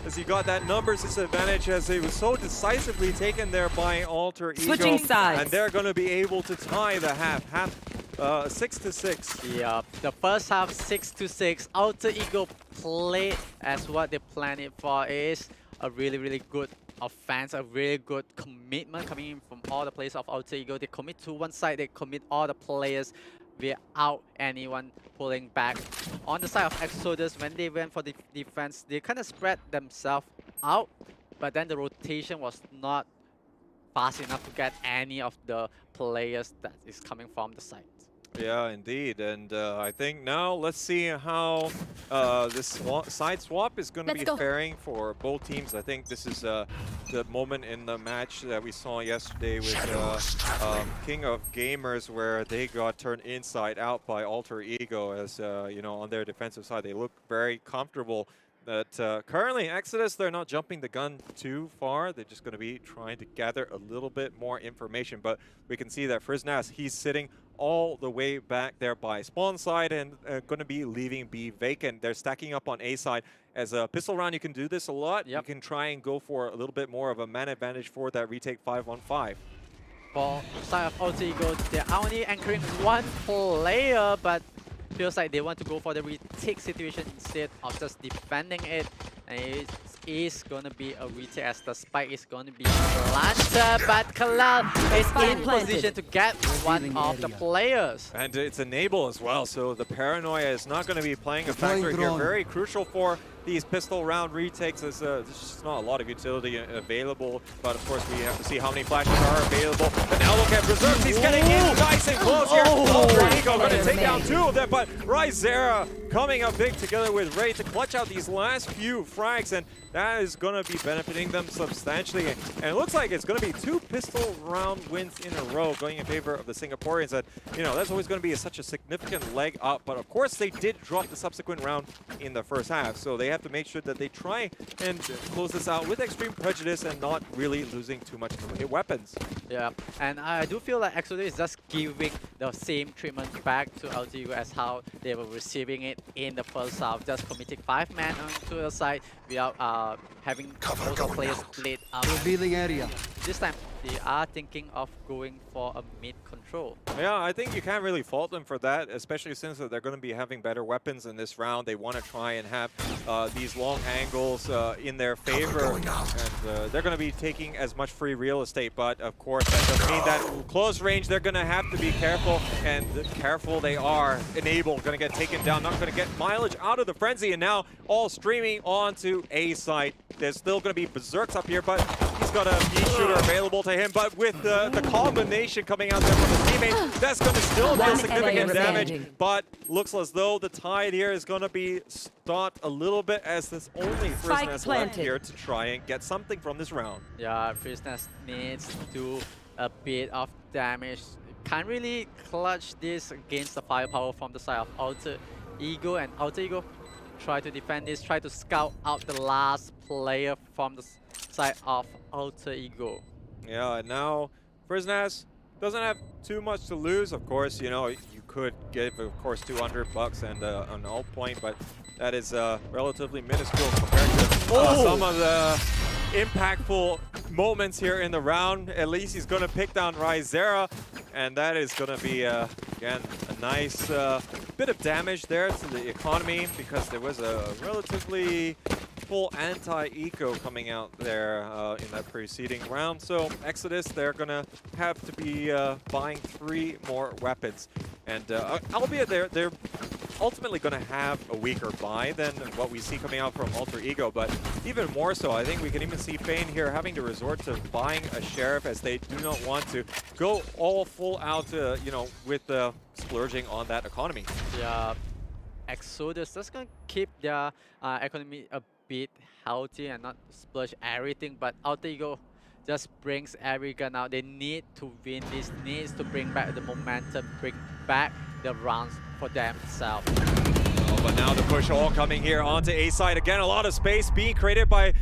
as he got that numbers disadvantage as it was so decisively taken there by Alter Ego. Switching sides. And they're going to be able to tie the half 6-6. Yeah, the first half 6-6. Alter Ego played as what they planned it for. It is a really good offense, a really good commitment coming in from all the players of Alter Ego. They commit to one side, they commit all the players without anyone pulling back. On the side of Exodus, when they went for the defense, they kind of spread themselves out, but then the rotation was not fast enough to get any of the players that is coming from the side. Yeah, indeed. And I think now let's see how this side swap is going to be faring for both teams. I think this is the moment in the match that we saw yesterday with King of Gamers, where they got turned inside out by Alter Ego. As you know, on their defensive side, they look very comfortable. But currently, Exodus, they're not jumping the gun too far. They're just going to be trying to gather a little bit more information. But we can see that Friznas, he's sitting all the way back there by spawn side and going to be leaving B vacant. They're stacking up on A side. As a pistol round, you can do this a lot. You can try and go for a little bit more of a man advantage for that retake 5-on-5. For side of Alter Ego, they're only anchoring one player, but feels like they want to go for the retake situation instead of just defending it. And it is going to be a retake as the spike is going to be planted, but Kalal is in position to get one of the players. And it's enable as well, so the paranoia is not going to be playing a factor here. Very crucial for these pistol round retakes, as there's just not a lot of utility available, but of course we have to see how many flashes are available. But now look at Reserves, he's getting in nice and close here. Alter Ego going to take down 2 of them, but Ryzera coming up big together with Ray to clutch out these last few frags, and that is going to be benefiting them substantially. And it looks like it's going to be 2 pistol round wins in a row going in favor of the Singaporeans. That, you know, that's always going to be such a significant leg up, but of course they did drop the subsequent round in the first half, so they have to make sure that they try and close this out with extreme prejudice and not really losing too much weapons. Yeah, and I do feel like Exodus is just giving the same treatment back to Alter Ego as how they were receiving it in the first half, just committing 5-man onto the side without having most players split up. Revealing area. this time they are thinking of going for a mid control. Yeah, I think you can't really fault them for that, especially since they're going to be having better weapons in this round. They want to try and have these long angles in their favor, and they're going to be taking as much free real estate. But of course, that does mean that close range, they're going to have to be careful, and careful they are. Enable going to get taken down, not going to get mileage out of the frenzy, and now all streaming onto A side. There's still going to be berserks up here, but he's got a beat shooter available to him. But with the combination coming out there from his teammate, that's going to still do significant damage. But looks as though the tide here is going to be stopped a little bit, as there's only Frisness left here to try and get something from this round. Yeah, Frisness needs to do a bit of damage. Can't really clutch this against the firepower from the side of Alter Ego, and Alter Ego try to defend this, try to scout out the last player from the side of Alter Ego. Yeah, and now Frisness doesn't have too much to lose. Of course, you know, you could give, of course, $200 and an ult point, but that is relatively minuscule compared to some of the impactful moments here in the round. At least he's going to pick down Ryzera, and that is going to be, again, a nice bit of damage there to the economy, because there was a relatively full anti-eco coming out there in that preceding round. So Exodus, they're going to have to be buying 3 more weapons. And albeit they're ultimately going to have a weaker buy than what we see coming out from Alter Ego, but even more so, I think we can even see Fane here having to resort to buying a Sheriff, as they do not want to go all full out, you know, with splurging on that economy. Yeah, Exodus just gonna keep their economy a bit healthy and not splurge everything, but Alter Ego just brings every gun out. They need to win this, needs to bring back the momentum, bring back the rounds for themselves. Oh, but now the push all coming here onto A side. Again, a lot of space being created by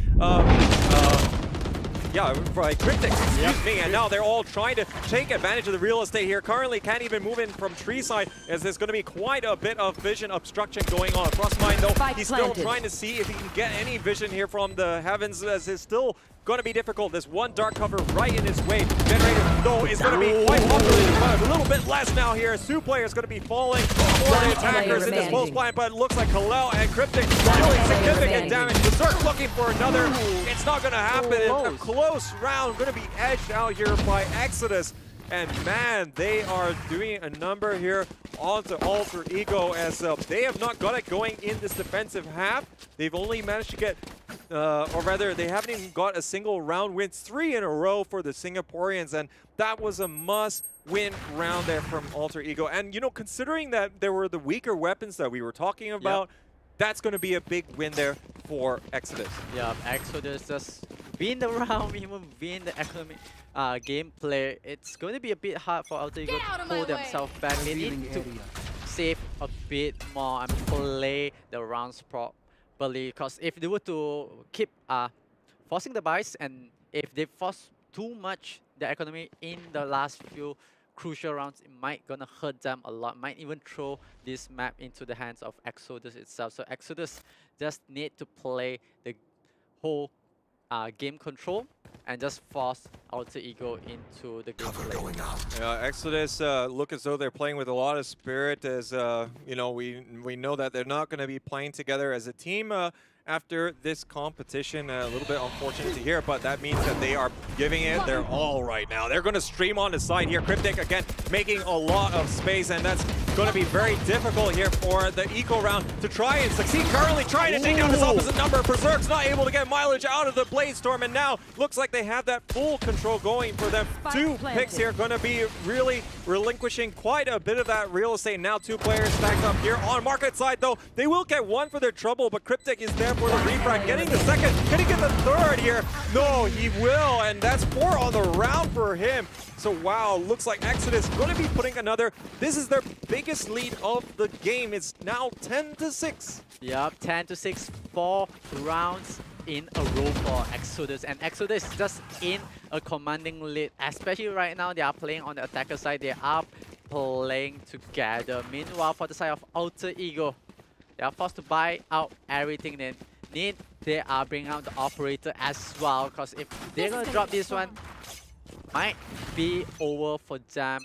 by Cryptics, excuse me, and now they're all trying to take advantage of the real estate here. Currently can't even move in from tree side, as there's going to be quite a bit of vision obstruction going on. Frostmine, though, he's still trying to see if he can get any vision here from the heavens, as it's still going to be difficult. There's one dark cover right in his way. Generator, though, is going to be quite populated, but a little bit less now here. 2 players going to be falling for the attackers in this close blind, but it looks like Khew and Cryptic doing significant damage. Berserk looking for another. It's not going to happen. A close round going to be edged out here by Exodus. And man, they are doing a number here onto Alter Ego, as they have not got it going in this defensive half. They've only managed to get, or rather, they haven't even got a single round win. 3 in a row for the Singaporeans, and that was a must-win round there from Alter Ego. And, you know, considering that there were the weaker weapons that we were talking about, that's going to be a big win there for Exodus. Yeah, Exodus just win the round, even win the economic gameplay. It's going to be a bit hard for Alter Ego to pull themselves back. They need to save a bit more and play the rounds properly, because if they were to keep forcing the buys, and if they force too much the economy in the last few crucial rounds, it might gonna hurt them a lot, might even throw this map into the hands of Exodus itself. So Exodus just need to play the whole game control and just force Alter Ego into the gameplay. Yeah, Exodus look as though they're playing with a lot of spirit, as you know, we know that they're not going to be playing together as a team after this competition. A little bit unfortunate to hear, but that means that they are giving it their all right now. They're going to stream on the side here. Cryptic, again, making a lot of space, and that's going to be very difficult here for the eco round to try and succeed. Currently trying to take down his opposite number. Berserk's not able to get mileage out of the Blade Storm, and now looks like they have that full control going for them. 2 picks here, going to be really relinquishing quite a bit of that real estate. Now 2 players stacked up here on market side, though. They will get 1 for their trouble, but Cryptic is there for the refrag. Getting the second, can he get the third here? No, he will, and that's 4 on the round for him. So wow, looks like Exodus going to be putting another. This is their biggest lead of the game. It's now 10-6. Yep, 10-6, 4 rounds in a row for Exodus, and Exodus is just in a commanding lead, especially right now. They are playing on the attacker side. They are playing together. Meanwhile, for the side of Alter Ego, they are forced to buy out everything they need. They are bringing out the operator as well, because if they're gonna drop this one, might be over for them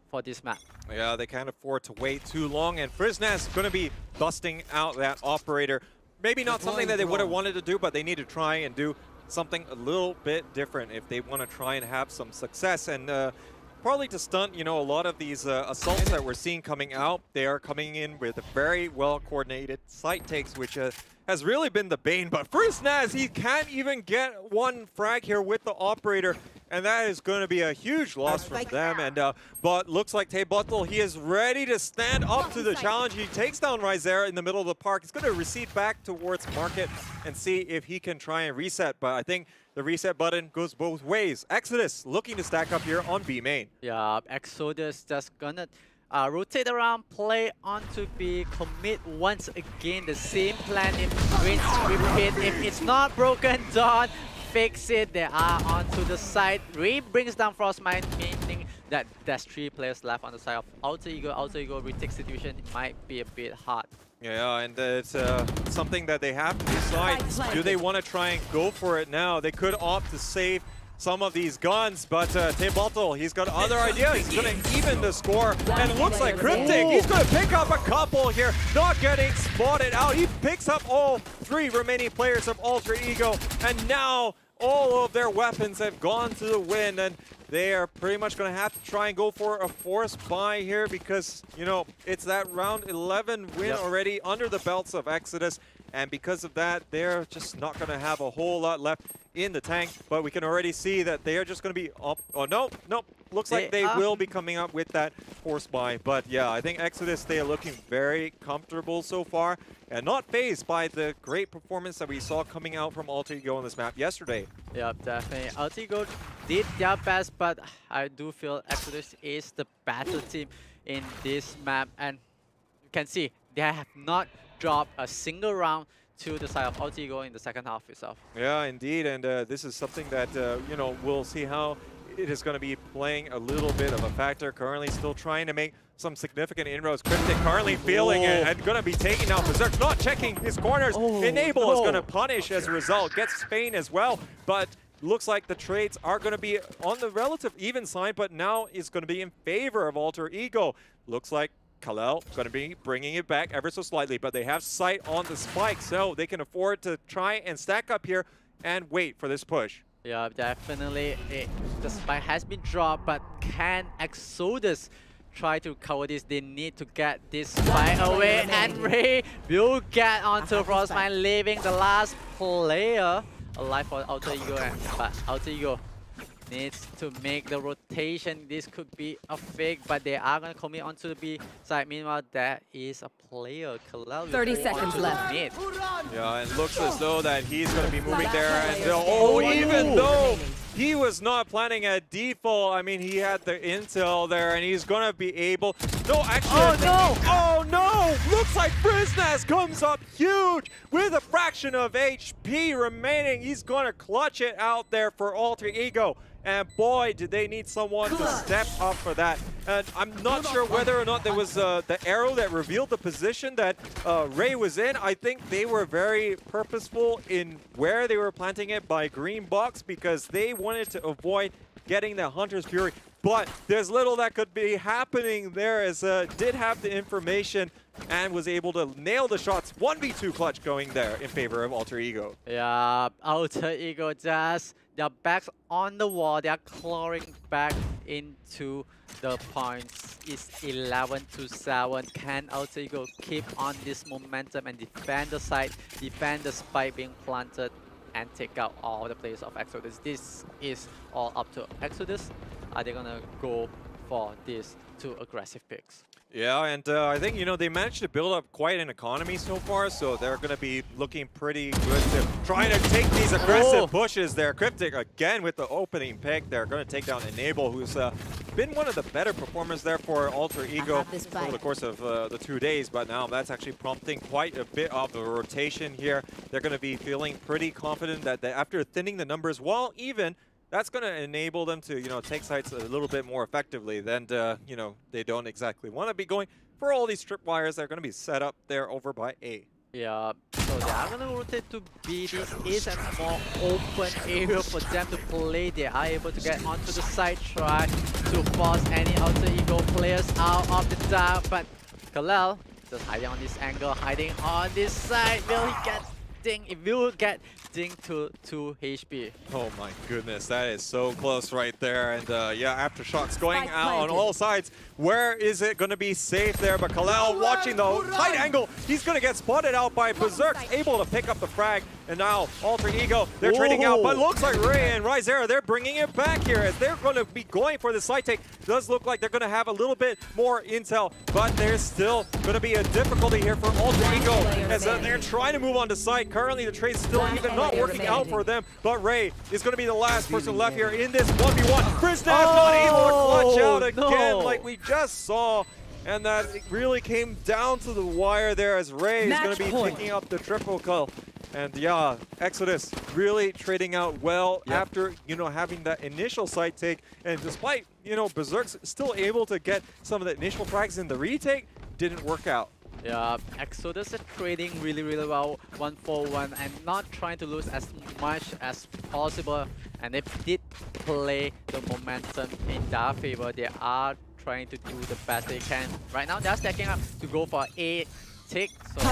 for this map. Yeah, they can't afford to wait too long, and Friznaz going to be busting out that operator. Maybe not something that they would have wanted to do, but they need to try and do something a little bit different if they want to try and have some success. And probably to stunt, you know, a lot of these assaults that we're seeing coming out, they are coming in with very well-coordinated site takes, which has really been the bane. But Friznaz, he can't even get one frag here with the operator, and that is going to be a huge loss for them. And but looks like Bottle, he is ready to stand up to the challenge. He takes down Rizera in the middle of the park. He's going to recede back towards Market and see if he can try and reset. But I think the reset button goes both ways. Exodus looking to stack up here on B main. Yeah, Exodus just gonna rotate around, play onto B, commit once again. The same plan in rinse, repeat. If it's not broken, don't fix it. They are onto the side. Ray brings down Frostmine, meaning that there's 3 players left on the side of Alter Ego. Alter Ego retake situation, it might be a bit hard. Yeah, and it's something that they have to decide. Do they want to try and go for it now? They could opt to save some of these guns, but Bottle, he's got other ideas. He's going to even the score, and it looks like Cryptic, he's going to pick up a couple here, not getting spotted out. He picks up all 3 remaining players of Alter Ego, and now all of their weapons have gone to the wind, and they are pretty much going to have to try and go for a forced buy here because, you know, it's that round 11 win already under the belts of Exodus, and because of that, they're just not going to have a whole lot left in the tank, but we can already see that they are just going to be up. Oh, no, looks like they will be coming up with that force buy. But yeah, I think Exodus, they are looking very comfortable so far and not phased by the great performance that we saw coming out from Alter Ego on this map yesterday. Yeah, definitely. Alter Ego did their best, but I do feel Exodus is the better team in this map, and you can see they have not dropped a single round to the side of Alter Ego in the second half itself. Yeah, indeed, and this is something that, you know, we'll see how it is going to be playing a little bit of a factor. Currently still trying to make some significant inroads. Cryptic currently feeling it and going to be taking down Berserk, not checking his corners. Enable is going to punish as a result, gets Spain as well, but looks like the trades are going to be on the relative even side, but now is going to be in favor of Alter Ego. Looks like Kalel going to be bringing it back ever so slightly, but they have sight on the spike, so they can afford to try and stack up here and wait for this push. Yeah, definitely. The spike has been dropped, but can Exodus try to cover this? They need to get this spike away, and Ray will get onto Frostmine, leaving the last player alive for Alter Ego, but Alter Ego needs to make the rotation. This could be a fake, but they are going to commit onto the B side. Meanwhile, there is a player, Kalel. 30 seconds left. Yeah, and looks as though that he's going to be moving there. And even though he was not planning a default, I mean, he had the intel there, and he's going to be able... No, actually... Oh, no! Looks like Friznaz comes up huge with a fraction of HP remaining. He's going to clutch it out there for Alter Ego. And boy, did they need someone to step up for that. And I'm not sure whether or not there was the arrow that revealed the position that Ray was in. I think they were very purposeful in where they were planting it by green box because they wanted to avoid getting the Hunter's Fury. But there's little that could be happening there as did have the information and was able to nail the shots. 1v2 clutch going there in favor of Alter Ego. Yeah, Alter Ego just... Their backs on the wall, they are clawing back into the points. It's 11-7. Can Alter Ego keep on this momentum and defend the side, defend the spike being planted, and take out all the players of Exodus? This is all up to Exodus. Are they gonna go for these 2 aggressive picks? Yeah, and I think, you know, they managed to build up quite an economy so far, so they're going to be looking pretty good to trying to take these aggressive pushes there. Cryptic again with the opening pick. They're going to take down Enable, who's been one of the better performers there for Alter Ego over the course of the 2 days, but now that's actually prompting quite a bit of a rotation here. They're going to be feeling pretty confident that after thinning the numbers while even, that's going to enable them to, you know, take sites a little bit more effectively than, you know, they don't exactly want to be going for all these tripwires that are going to be set up there over by A. Yeah, so they are gonna rotate to B. This is a more open area for them to play. They are able to get onto the side, try to force any Alter Ego players out of the dark, but Kalel just hiding on this angle, hiding on this side. Will he get ding? It will get ding to 2 HP. Oh my goodness, that is so close right there. And yeah, aftershocks going Spike out on planted. all sides. Where is it going to be safe there? But Kalel watching the tight angle. He's going to get spotted out by Berserk, able to pick up the frag. And now Alter Ego, they're trading out. But looks like Ray and Rizera, they're bringing it back here as they're going to be going for the side take. Does look like they're going to have a little bit more intel, but there's still going to be a difficulty here for Alter Ego as they're trying to move on the site. Currently, the trade's still even not working out for them, but Ray is going to be the last person left here in this 1v1. Friznaz not able to clutch out again like we just saw. And that really came down to the wire there as Ray is going to be picking up the triple kill. And yeah, Exodus really trading out well after, you know, having that initial side take. And despite, you know, Berserk's still able to get some of the initial frags in the retake, didn't work out. Yeah, Exodus is trading really well 1-4-1 and not trying to lose as much as possible. And they did play the momentum in their favor. They are trying to do the best they can. Right now, they're stacking up to go for a tick. So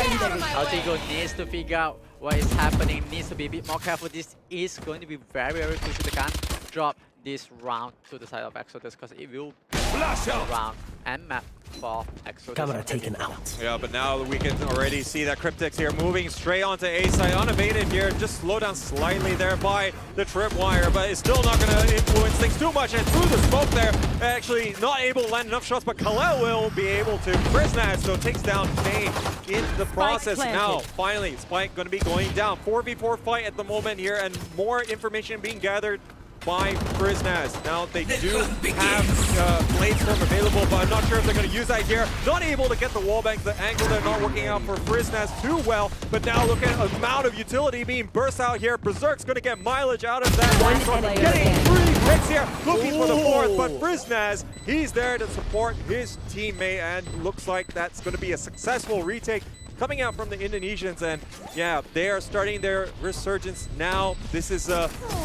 Alter Ego needs to figure out what is happening, needs to be a bit more careful. This is going to be very crucial. They can't drop this round to the side of Exodus because it will flash out round and map for Exodus. Camera taken out. Yeah, but now we can already see that Cryptics here moving straight onto A side, unabated here, just slow down slightly there by the tripwire, but it's still not going to influence things too much. And through the smoke there, actually not able to land enough shots, but Kalel will be able to. Friznaz, so takes down Kane in the process. Now, finally, Spike going to be going down. 4v4 fight at the moment here, and more information being gathered by Friznaz. Now they do have Blade Storm available, but I'm not sure if they're going to use that here. Not able to get the wallbang, the angle they're not working out for Friznaz too well, but now look at the amount of utility being burst out here. Berserk's going to get mileage out of that. Blade Storm getting 3 picks here, looking for the 4th, but Friznaz, he's there to support his teammate, and looks like that's going to be a successful retake coming out from the Indonesians. And yeah, they are starting their resurgence now. This is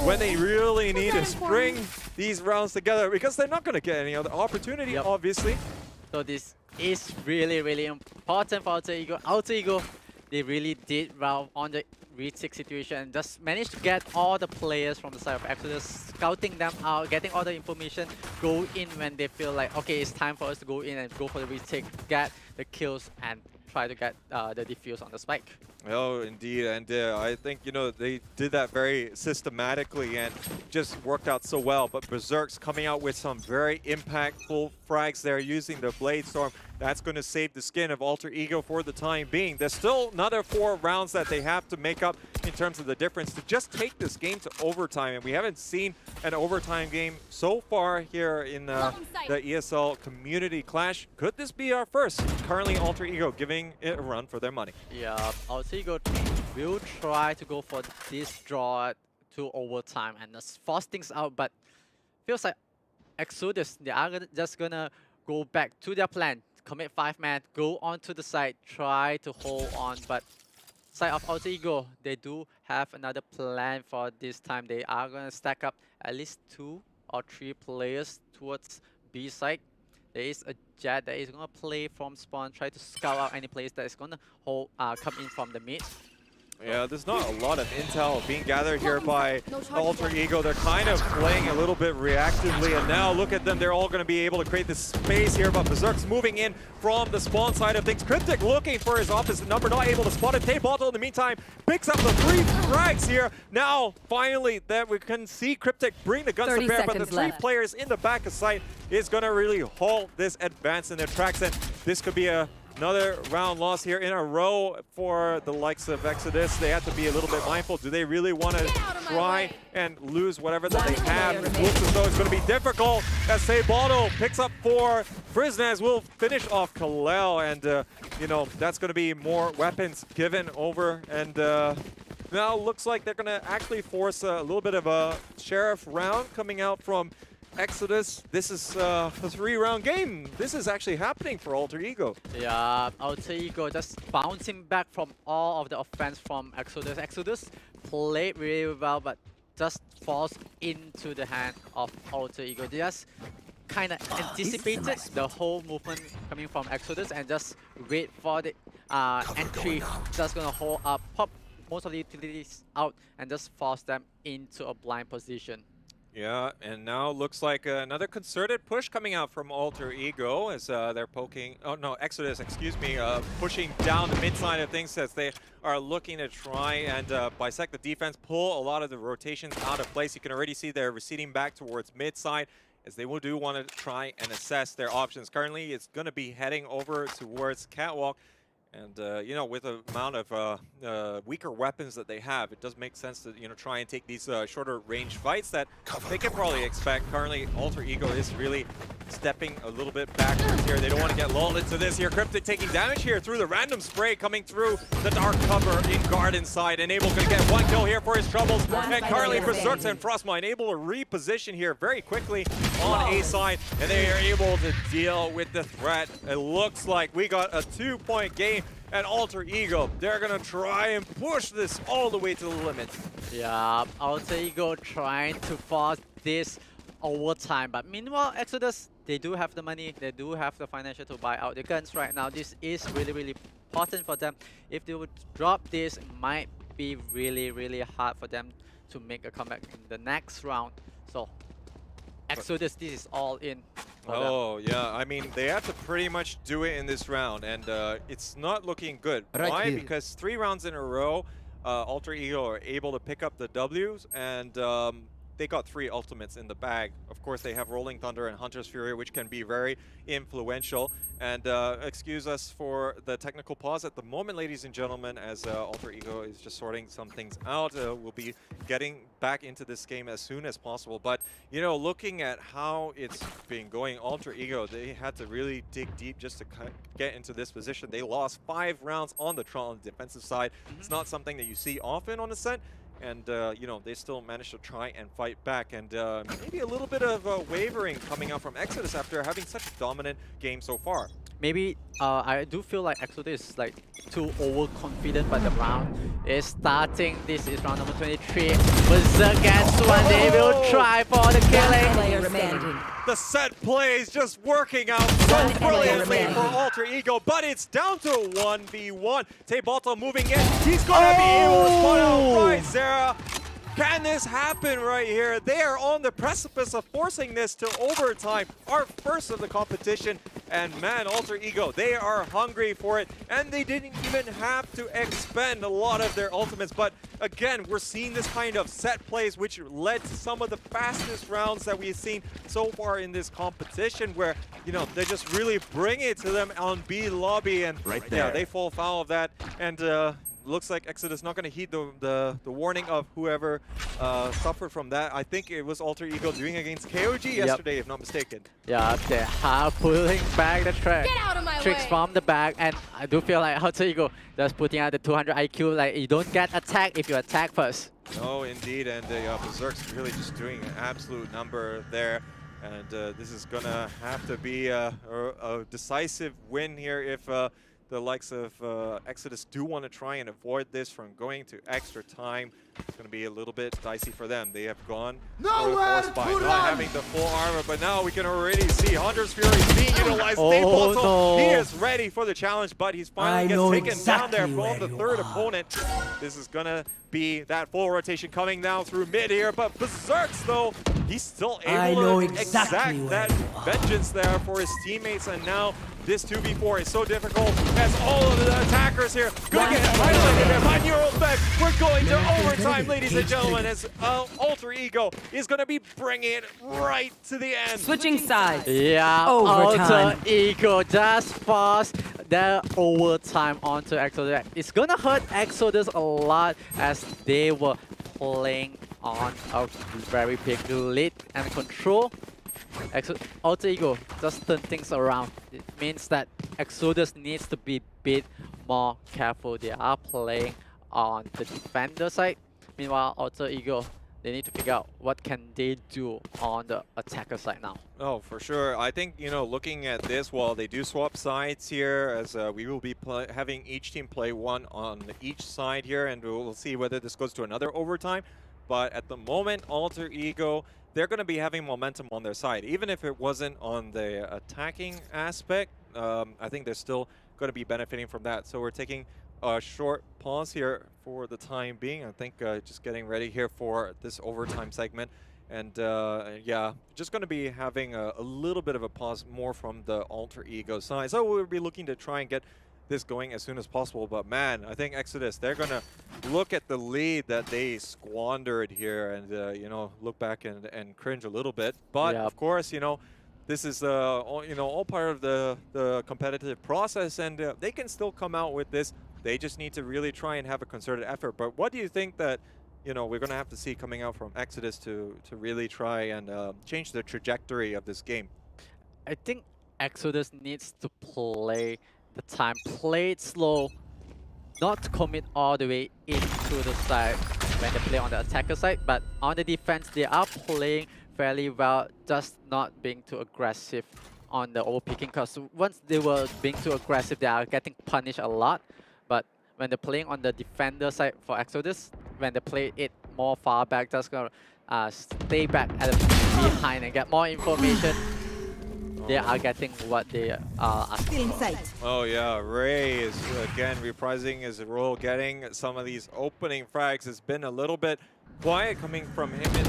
when they really need to string these rounds together, because they're not going to get any other opportunity, obviously. So this is really important for Alter Ego. Alter Ego, they really did well on the retake situation and just managed to get all the players from the side of Exodus, scouting them out, getting all the information, go in when they feel like, okay, it's time for us to go in and go for the retake, get the kills, and try to get the defuse on the spike. Oh, indeed, and I think, you know, they did that very systematically and just worked out so well. But Berserk's coming out with some very impactful frags there using the Blade Storm. That's going to save the skin of Alter Ego for the time being. There's still another 4 rounds that they have to make up in terms of the difference to just take this game to overtime. And we haven't seen an overtime game so far here in the ESL Community Clash. Could this be our first? Currently, Alter Ego giving it a run for their money. Yeah, Alter Ego will try to go for this draw to overtime and just force things out, but feels like Exodus, they are just gonna go back to their plan, commit 5-man, go onto the side, try to hold on, but side of Alter Ego, they do have another plan for this time. They are gonna stack up at least 2 or 3 players towards B side. There is a Jet that is gonna play from spawn, try to scout out any players that is gonna come in from the mid. Yeah, there's not a lot of intel being gathered here by Alter Ego. They're kind of playing a little bit reactively, and now look at them. They're all going to be able to create this space here, but Berserk's moving in from the spawn side of things. Cryptic looking for his opposite number, not able to spot it. Bottle in the meantime picks up the 3 frags here. Now, finally, that we can see Cryptic bring the guns to bear, but the 3 players in the back of sight is going to really halt this advance in their tracks, and this could be another round loss here in a row for the likes of Exodus. They have to be a little bit mindful. Do they really want to try and lose whatever that they have? It looks as though it's going to be difficult as Bottle picks up 4. Friznaz will finish off Kalel, and you know, that's going to be more weapons given over. And now looks like they're going to actually force a little bit of a sheriff round coming out from Exodus, this is a 3-round game. This is actually happening for Alter Ego. Yeah, Alter Ego just bouncing back from all of the offense from Exodus. Exodus played really well, but just falls into the hand of Alter Ego. They just kind of anticipated the whole movement coming from Exodus and just wait for the entry. Just gonna hold up, pop most of the utilities out, and just force them into a blind position. Yeah, and now looks like another concerted push coming out from Alter Ego as they're poking, oh no, Exodus, excuse me, pushing down the mid side of things as they are looking to try and bisect the defense, pull a lot of the rotations out of place. You can already see they're receding back towards mid side as they do want to try and assess their options. Currently, it's going to be heading over towards Catwalk. And, you know, with the amount of weaker weapons that they have, it does make sense to, you know, try and take these shorter range fights that they can probably expect. Currently, Alter Ego is really stepping a little bit backwards here. They don't want to get lulled into this here. Cryptic taking damage here through the random spray coming through the dark cover in Garden side. And Abel going to get 1 kill here for his troubles. And currently, Berserks and Frostmine able to reposition here very quickly on A side. And they are able to deal with the threat. It looks like we got a 2-point game. And Alter Ego, they're gonna try and push this all the way to the limit. Yeah, Alter Ego trying to force this overtime. But meanwhile, Exodus, they do have the money, they do have the financial to buy out the guns right now. This is really, really important for them. If they would drop this, it might be really, really hard for them to make a comeback in the next round. So, Exodus, this is all in. Oh, yeah. I mean, they have to pretty much do it in this round, and it's not looking good. Why? Because 3 rounds in a row, Alter Ego are able to pick up the Ws, and they got 3 ultimates in the bag. Of course, they have Rolling Thunder and Hunter's Fury, which can be very influential. And excuse us for the technical pause at the moment, ladies and gentlemen, as Alter Ego is just sorting some things out. We'll be getting back into this game as soon as possible. But, you know, looking at how it's been going, Alter Ego, they had to really dig deep just to get into this position. They lost 5 rounds on the Tron on the defensive side. It's not something that you see often on the set. And, you know, they still managed to try and fight back. And maybe a little bit of wavering coming out from Exodus after having such a dominant game so far. Maybe I do feel like Exodus is like too overconfident, but the round is starting. This is round number 23. Berserk gets one. They will try for the killing. The set play is just working out so brilliantly for Alter Ego, but it's down to 1v1. Taybalta moving in. He's gonna be able to spot out right, Zera. Can this happen right here? They are on the precipice of forcing this to overtime. Our first of the competition. And man, Alter Ego, they are hungry for it. And they didn't even have to expend a lot of their ultimates. But again, we're seeing this kind of set plays which led to some of the fastest rounds that we've seen so far in this competition where, you know, they just really bring it to them on B lobby. And yeah, they fall foul of that. And looks like Exodus not going to heed the warning of whoever suffered from that. I think it was Alter Ego doing against KOG yesterday, if not mistaken. Yeah, they are pulling back the tricks from the back, and I do feel like Alter Ego just putting out the 200 IQ. Like, you don't get attacked if you attack first. Oh, indeed, and Berserk's really just doing an absolute number there. And this is going to have to be a decisive win here if the likes of Exodus do want to try and avoid this from going to extra time. It's going to be a little bit dicey for them. They have gone for the force by not having the full armor, but now we can already see Hunter's Fury being utilized. No. He is ready for the challenge, but he's finally gets taken down there from the third opponent. This is going to be that full rotation coming down through mid here, but Berserks, though, he's still able to exact that vengeance there for his teammates, and now this 2v4 is so difficult as all of the attackers here gonna get violated there by Neural Effect. We're going to overtime, ladies and gentlemen, as Alter Ego is gonna be bringing it right to the end. Switching sides. Yeah, Alter Ego just forced the overtime onto Exodus. It's gonna hurt Exodus a lot as they were playing on a very big lead and control. Alter Ego just turn things around. It means that Exodus needs to be a bit more careful. They are playing on the defender side. Meanwhile, Alter Ego they need to figure out what can they do on the attacker side now. Oh, for sure. I think, you know, looking at this, while they do swap sides here, as we will be having each team play one on each side here, and we'll see whether this goes to another overtime. But at the moment, Alter Ego, they're going to be having momentum on their side. Even if it wasn't on the attacking aspect, I think they're still going to be benefiting from that. So we're taking a short pause here for the time being. I think just getting ready here for this overtime segment. And yeah, just going to be having a little bit of a pause more from the Alter Ego side. So we'll be looking to try and get this going as soon as possible. But man, I think Exodus, they're going to look at the lead that they squandered here and, you know, look back and cringe a little bit. But of course, you know, this is all, you know, all part of the competitive process, and they can still come out with this. They just need to really try and have a concerted effort. But what do you think that, you know, we're going to have to see coming out from Exodus to really try and change the trajectory of this game? I think Exodus needs to play the time, play it slow, not to commit all the way into the side when they play on the attacker side, but on the defense, they are playing fairly well, just not being too aggressive on the overpicking, because once they were being too aggressive, they are getting punished a lot. But when they're playing on the defender side for Exodus, when they play it more far back, just gonna stay back at the behind and get more information, they are getting what they are asking for. Oh yeah, Ray is again reprising his role, getting some of these opening frags. It's been a little bit quiet coming from him in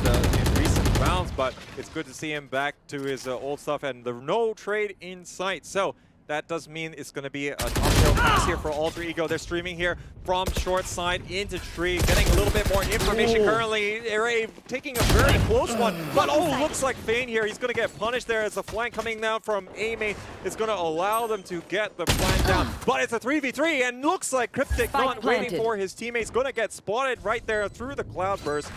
recent rounds, but it's good to see him back to his old stuff, and the no trade in sight. So that does mean it's going to be an uphill pass here for Alter Ego. They're streaming here from short side into tree, getting a little bit more information currently. Ray taking a very close one, but looks like Fein here. He's going to get punished there as the flank coming down from Amy is going to allow them to get the flank down. But it's a 3v3, and looks like Cryptic not waiting for his teammates. Going to get spotted right there through the cloudburst.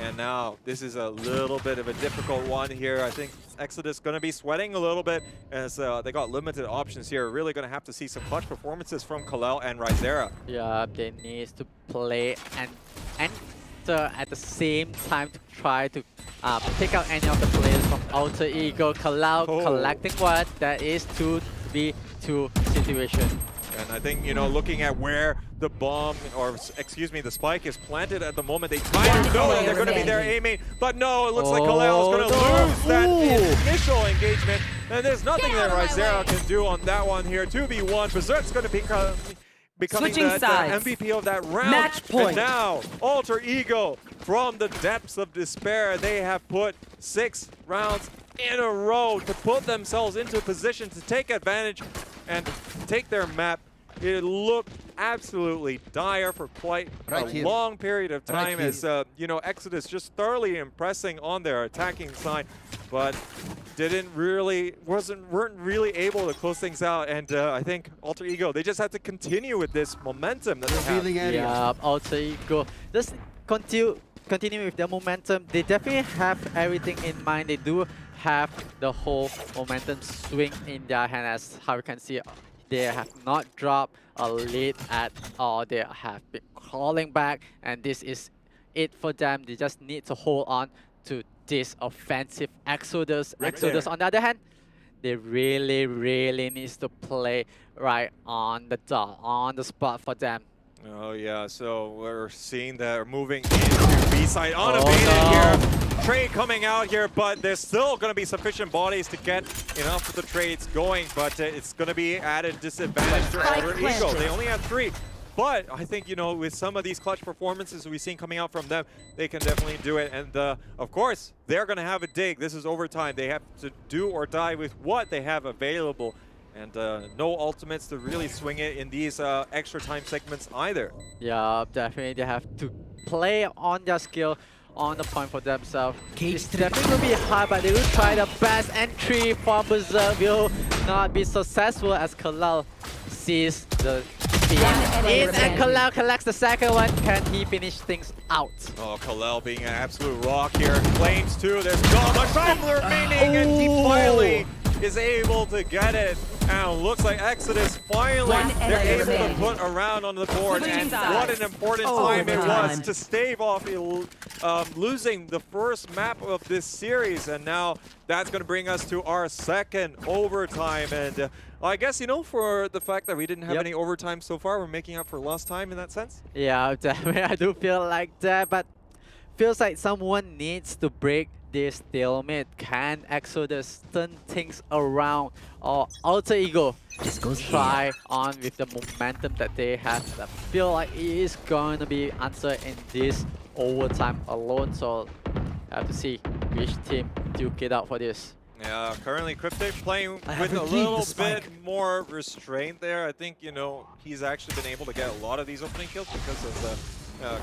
And now this is a little bit of a difficult one here. I think Exodus going to be sweating a little bit as they got limited options here. Really going to have to see some clutch performances from Khalil and Rizera. Yeah, they need to play and enter at the same time to try to pick out any of the players from Alter Ego. Khalil collecting what? That is 2v2 situation. And I think, you know, looking at where the bomb, or excuse me, the spike is planted at the moment, they try to know that they're going to be there aiming, but no, it looks like Khalil is going to lose that initial engagement, and there's nothing that Rizera can do on that one here. 2v1, Berserk's going to becoming the MVP of that round. Match point. And now, Alter Ego, from the depths of despair, they have put 6 rounds in a row to put themselves into a position to take advantage and take their map. It looked absolutely dire for quite a long period of time as, you know, Exodus just thoroughly impressing on their attacking side, but weren't really able to close things out. And I think Alter Ego, they just had to continue with this momentum that they have. Yeah, Alter Ego just continue with the momentum. They definitely have everything in mind. They do have the whole momentum swing in their hand, as how you can see. They have not dropped a lead at all. They have been crawling back, and this is it for them. They just need to hold on to this offensive Exodus. Exodus, on the other hand, they really needs to play right on the dot, on the spot for them. Oh yeah, so we're seeing that we're moving into B side unabated here. Trade coming out here, but there's still going to be sufficient bodies to get enough of the trades going, but it's going to be added disadvantage to Alter Ego. They only have 3, but I think, you know, with some of these clutch performances we've seen coming out from them, they can definitely do it. And of course, they're going to have a dig. This is overtime. They have to do or die with what they have available. And no ultimates to really swing it in these extra time segments either. Yeah, definitely they have to play on their skill, on the point for themselves. It's definitely going to be hard, but they will try the best. Entry from Berserk will not be successful as Khalil sees the in, and Khalil collects the second one. Can he finish things out? Oh, Khalil being an absolute rock here. Flames too. There's not much time remaining, and he finally is able to get it. And looks like Exodus finally, they're able to put a round on the board. And what an important time it was to stave off losing the first map of this series, and now that's going to bring us to our second overtime. And I guess, you know, for the fact that we didn't have any overtime so far, we're making up for lost time in that sense. Yeah, definitely. I do feel like that, but feels like someone needs to break this stalemate. Can Exodus turn things around, or Alter Ego try on with the momentum that they have? I feel like it is going to be answered in this overtime alone, so I have to see which team duke it out for this. Yeah, currently Cryptic playing with a little bit more restraint there. I think, you know, he's actually been able to get a lot of these opening kills because of the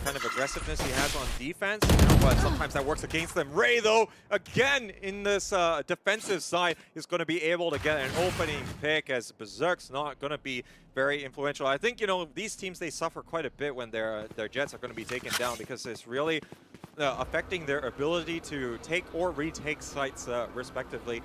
kind of aggressiveness he has on defense, but sometimes that works against them. Ray, though, again in this defensive side, is going to be able to get an opening pick, as Berserk's not going to be very influential. I think, you know, these teams, they suffer quite a bit when their jets are going to be taken down, because it's really affecting their ability to take or retake sites respectively.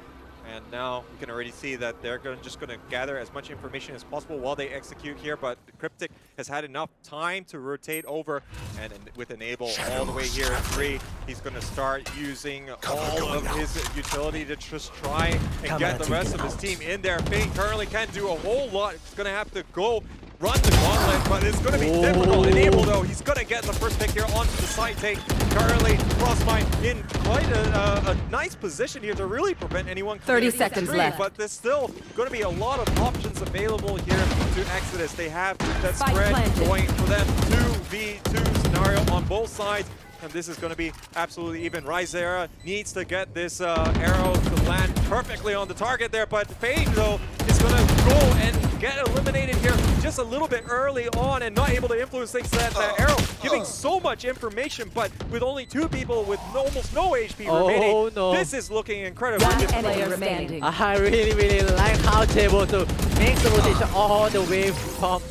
And now you can already see that they're just going to gather as much information as possible while they execute here. But Cryptic has had enough time to rotate over, and with Enable all the way here at 3, he's going to start using all of his utility to just try and get the rest of his team in there. Fane currently can't do a whole lot. He's going to have to go run the gauntlet, but it's going to be difficult. Enable, though, he's going to get the first pick here onto the side take. Currently, Frostmine in quite a nice position here to really prevent anyone coming 30 seconds left. But there's still going to be a lot of options available here to Exodus. They have that spread going for them, 2v2 scenario on both sides. And this is going to be absolutely even. Rizera needs to get this arrow to land perfectly on the target there, but Fane, though, is going to go and get eliminated here just a little bit early on and not able to influence things. That arrow giving so much information, but with only 2 people with almost no HP remaining, this is looking incredibly difficult. I really like how they're able to make the rotation all the way from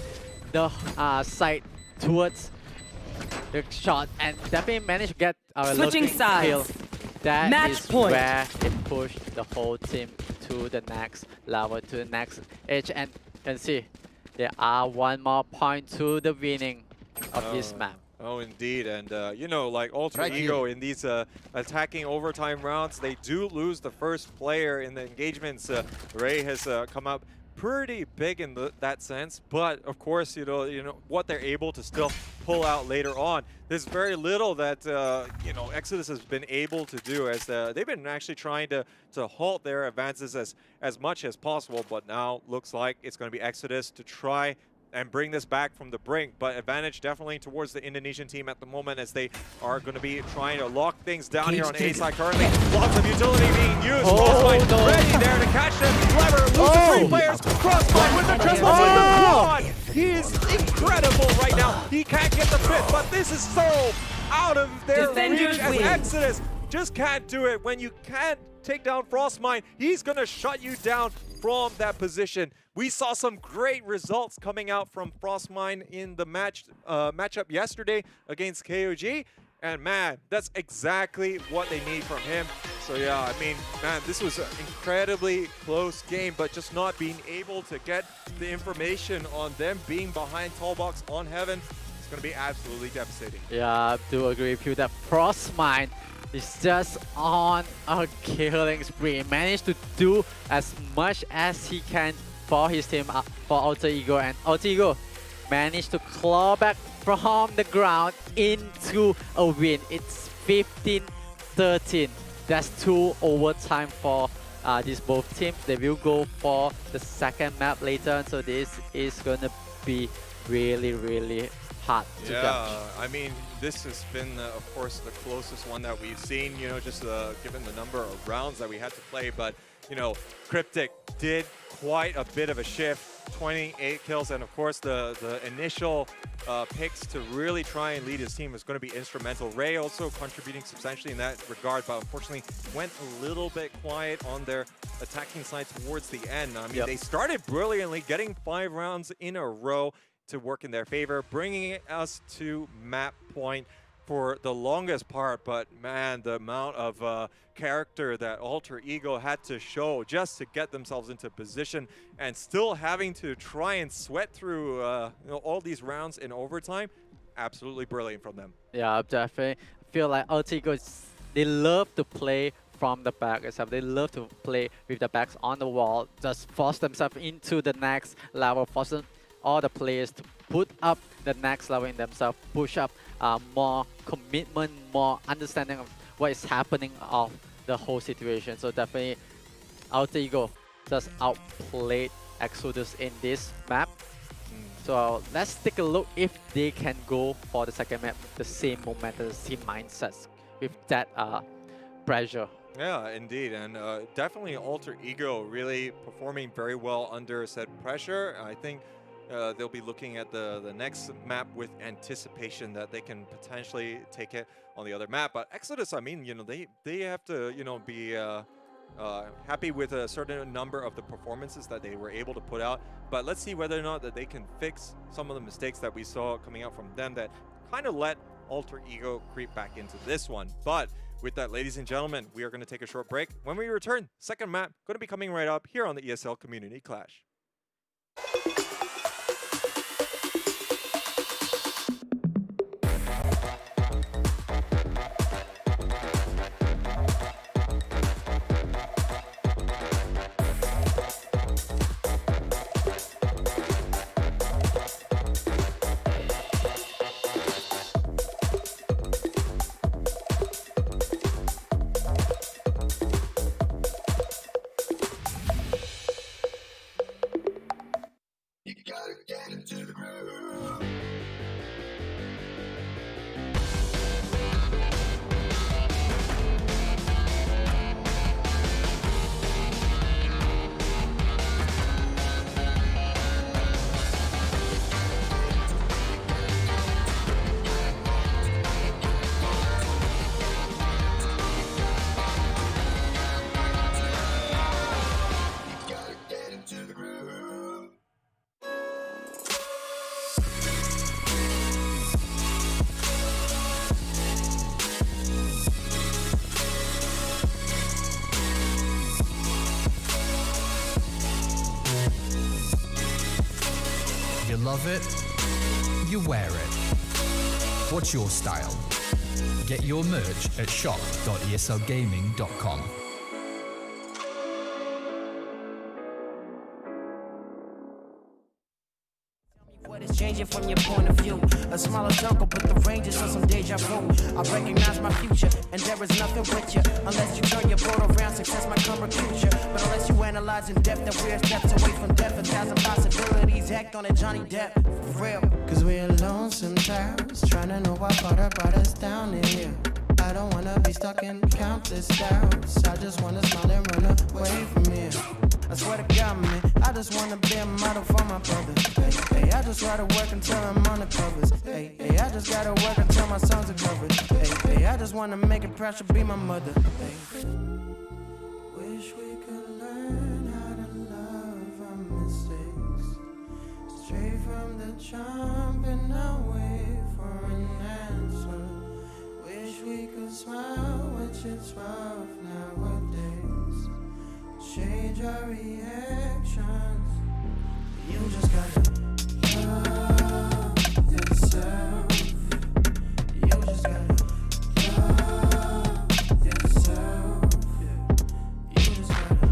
the side towards the shot, and definitely managed to get our switching sides. Kill. That Match is point. where it pushed the whole team to the next level, to the next edge, and you can see there are 1 more point to the winning of this map. Oh, indeed. And, you know, like Alter Ego in these attacking overtime rounds, they do lose the first player in the engagements. Ray has come up pretty big in that sense, but of course, you know what they're able to still pull out later on. There's very little that you know, Exodus has been able to do, as they've been actually trying to halt their advances as much as possible. But now looks like it's going to be Exodus to try and bring this back from the brink, but advantage definitely towards the Indonesian team at the moment, as they are going to be trying to lock things down here on A side currently. Lots of utility being used. Frostbite ready there to catch them. Clever, loses 3 players. Frostbite with the triple with the quad. He is incredible right now. He can't get the pit, but this is so out of their reach, as Exodus just can't do it. When you can't take down Frostmine, he's going to shut you down from that position. We saw some great results coming out from Frostmine in the matchup yesterday against KOG. And man, that's exactly what they need from him. So yeah, I mean, man, this was an incredibly close game, but just not being able to get the information on them being behind tall box on Heaven, it's going to be absolutely devastating. Yeah, I do agree with you that Frostmine is just on a killing spree. He managed to do as much as he can for his team, for Alter Ego, and Alter Ego managed to claw back from the ground into a win. It's 15-13. That's 2 overtime for these both teams. They will go for the second map later, so this is gonna be really hard to judge. I mean, this has been, of course, the closest one that we've seen, you know, just given the number of rounds that we had to play. But, you know, Cryptic did quite a bit of a shift, 28 kills, and of course the initial picks to really try and lead his team is going to be instrumental. Ray also contributing substantially in that regard, but unfortunately went a little bit quiet on their attacking side towards the end. I mean, they started brilliantly, getting 5 rounds in a row to work in their favor, bringing us to map point for the longest part. But man, the amount of character that Alter Ego had to show just to get themselves into position, and still having to try and sweat through you know, all these rounds in overtime, absolutely brilliant from them. Yeah, definitely. I feel like Altigo, they love to play from the back itself. They love to play with the backs on the wall, just force themselves into the next level, force all the players to put up the next level in themselves, push up more commitment, more understanding of what is happening of the whole situation. So definitely Altigo just outplayed Exodus in this map. So let's take a look if they can go for the second map with the same momentum, the same mindsets, with that pressure. Yeah, indeed, and definitely Alter Ego really performing very well under said pressure. I think they'll be looking at the next map with anticipation that they can potentially take it on the other map. But Exodus, I mean, they have to, be happy with a certain number of the performances that they were able to put out. But let's see whether or not that they can fix some of the mistakes that we saw coming out from them that kind of let Alter Ego creep back into this one. But with that, ladies and gentlemen, we are going to take a short break. When we return, second map going to be coming right up here on the ESL Community Clash. You love it, you wear it. What's your style? Get your merch at shop.eslgaming.com. What is changing from your point of view? A smaller jungle, but the range is on some deja vu. I recognize my future, and there is nothing with you. Unless you turn your boat around, success might come recruit you. But unless you analyze in depth, that we're steps away from death. 1,000 possibilities, act on it, Johnny Depp. For real. Cause we're alone sometimes, trying to know what brought us down in here. I don't wanna be stuck in countless doubts. I just wanna smile and run away from here. I swear to God, man, I just wanna be a model for my brother. Hey, hey, I just gotta work until I'm on the covers. Hey, hey, I just gotta work until my songs are covered. Hey, hey, I just wanna make it proud to be my mother. Hey. Wish we could learn how to love our mistakes. Straight from the jump and not wait for an answer. Wish we could smile, which it's rough nowadays. Change our reactions. You just gotta love yourself. You just gotta love yourself. You just gotta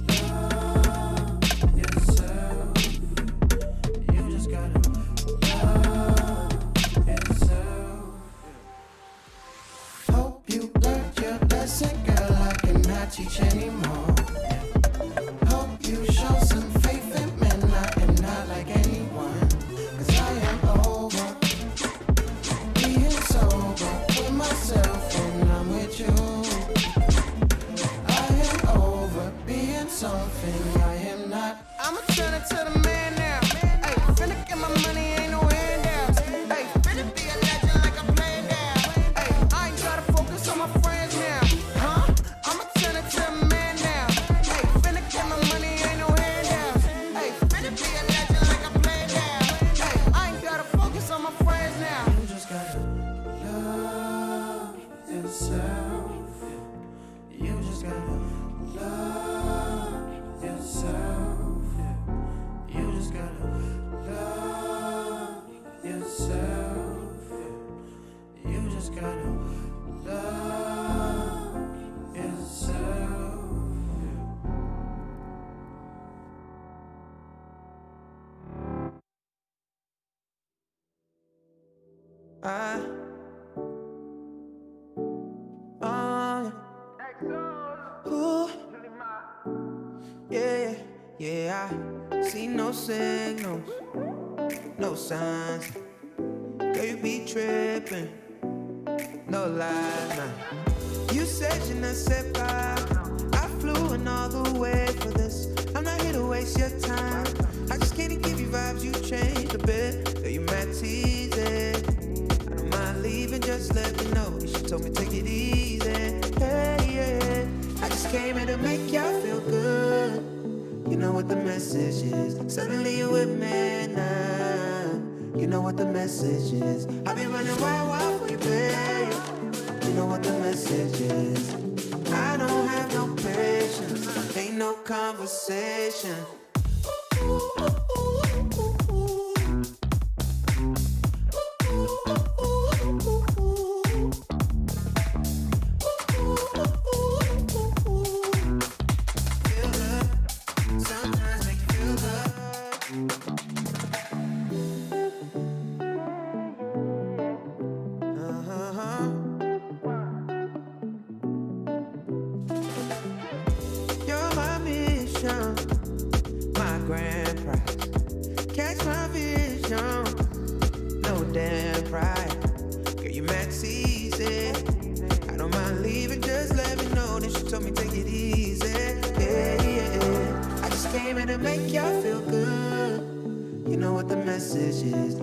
love yourself. You just gotta love yourself. Hope you learned your lesson, girl. I cannot teach anymore. You show some faith in men, I am not like anyone. Cause I am over being sober with myself when I'm with you. I am over being something I am not. I'ma turn it to the man now. Hey, finna get my money, ain't no handouts. Hey, finna be a legend like I'm playing down. Hey, I ain't try to focus on my friends now. Huh? I'ma turn it to the man now. Hey, finna get my money, ain't no handouts. Hey, finna be a legend like I'm playing down. Hey, I ain't gotta focus on my friends now. You just gotta love yourself. You just gotta love yourself. You just gotta Ooh, yeah, yeah, I see no signals, no signs. Girl, you be tripping, no lies, nah. You said you not set by. I flew in all the way for this. I'm not here to waste your time. I just can't give you vibes, you changed a bit. Girl, you mad teasing. I don't mind leaving, just let me know. You should told me take it easy. Hey, yeah. I just came here to make y'all feel good. You know what the message is. Suddenly you with me now. You know what the message is. I be running wild for you, babe. You know what the message is. I don't have no patience. Ain't no conversation.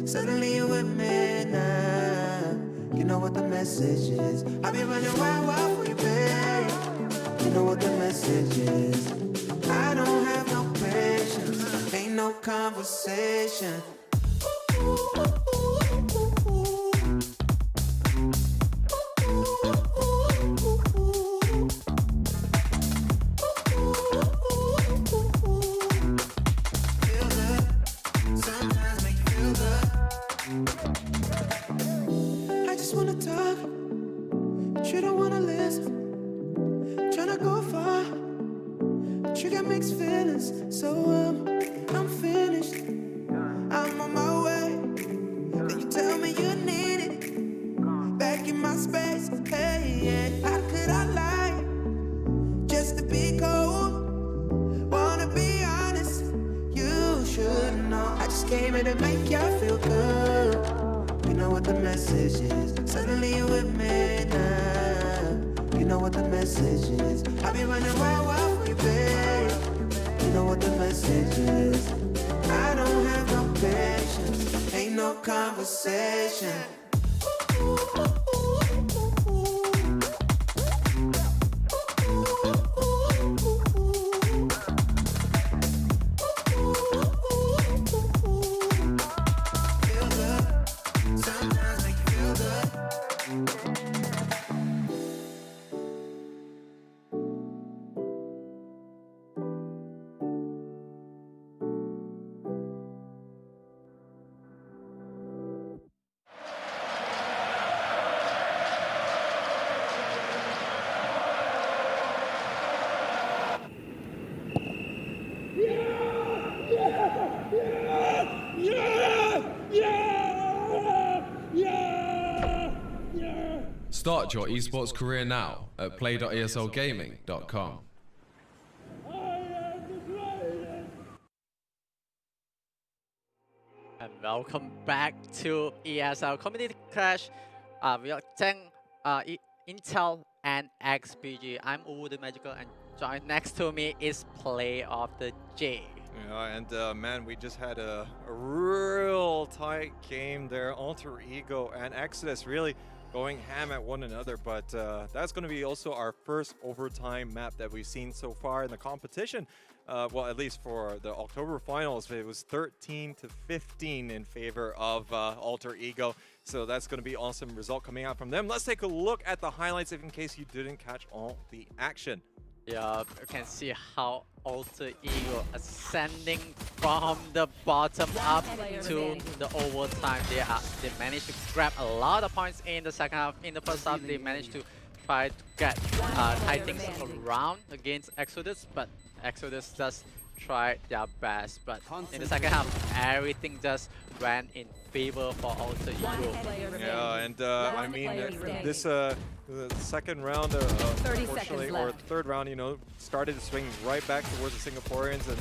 Suddenly you with me now. You know what the message is. I be running wild for you, babe. You know what the message is. I don't have no patience. Ain't no conversation. Start your esports career now at play.eslgaming.com. And welcome back to ESL Community Clash. We are Intel and XPG. I'm Uwuthemagical, and joined next to me is Play of the J. Yeah, and man, we just had a real tight game there. Alter Ego and Exodus really going ham at one another, but that's going to be also our first overtime map that we've seen so far in the competition. Well, at least for the October finals, it was 13-15 in favor of Alter Ego. So that's going to be awesome result coming out from them. Let's take a look at the highlights in case you didn't catch all the action. Yeah, you can see how Alter Ego ascending from the bottom up to the overtime. They managed to grab a lot of points in the second half. In the first half, they managed to try to get tie things around against Exodus, but Exodus just tried their best, but in the second half, everything just went in favor for Alter Ego. Yeah, and I mean, this the second round, 30 unfortunately, seconds or left. third round, you know, started to swing right back towards the Singaporeans, and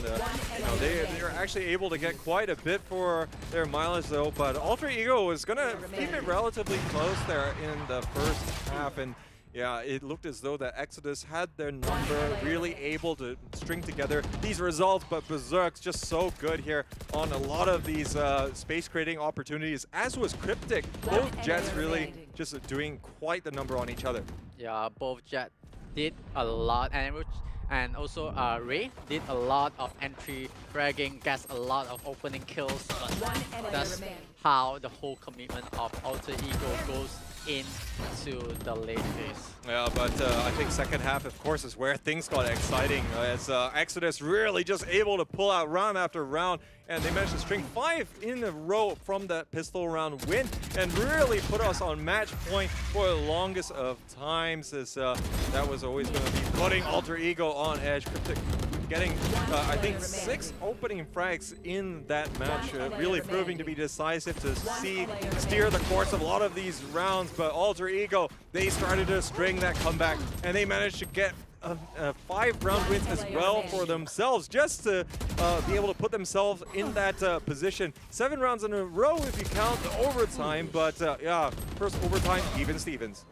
you know, they were actually able to get quite a bit for their mileage though. But Alter Ego was gonna keep it relatively close there in the first half, and yeah, it looked as though that Exodus had their number, really able to string together these results, but Berserk's just so good here on a lot of these space creating opportunities, as was Cryptic. Both Jets really just doing quite the number on each other. Yeah, both Jet did a lot, and also Ray did a lot of entry fragging, gets a lot of opening kills, but that's how the whole commitment of Alter Ego goes into the late phase. Yeah, but I think second half, of course, is where things got exciting, as Exodus really just able to pull out round after round, and they managed to string 5 in a row from that pistol round win, and really put us on match point for the longest of times, as that was always going to be putting Alter Ego on edge. Cryptic getting, I think, 6 opening frags in that match, really proving to be decisive to steer the course of a lot of these rounds. But Alter Ego, they started to string that comeback, and they managed to get 5 round wins as well for themselves, just to be able to put themselves in that position. 7 rounds in a row if you count the overtime, but yeah, first overtime, even Stevens.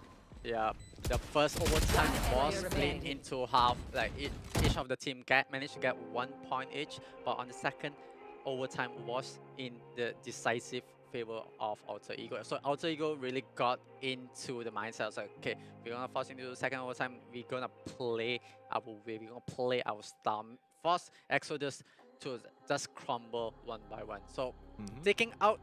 Yeah, the first overtime was split into half. Like each of the team managed to get 1 point each, but on the second overtime was in the decisive favor of Alter Ego. So Alter Ego really got into the mindset. It's like, okay, we're gonna force into the second overtime. We're gonna play our way. We're gonna play our style. Force Exodus to just crumble one by one. So taking out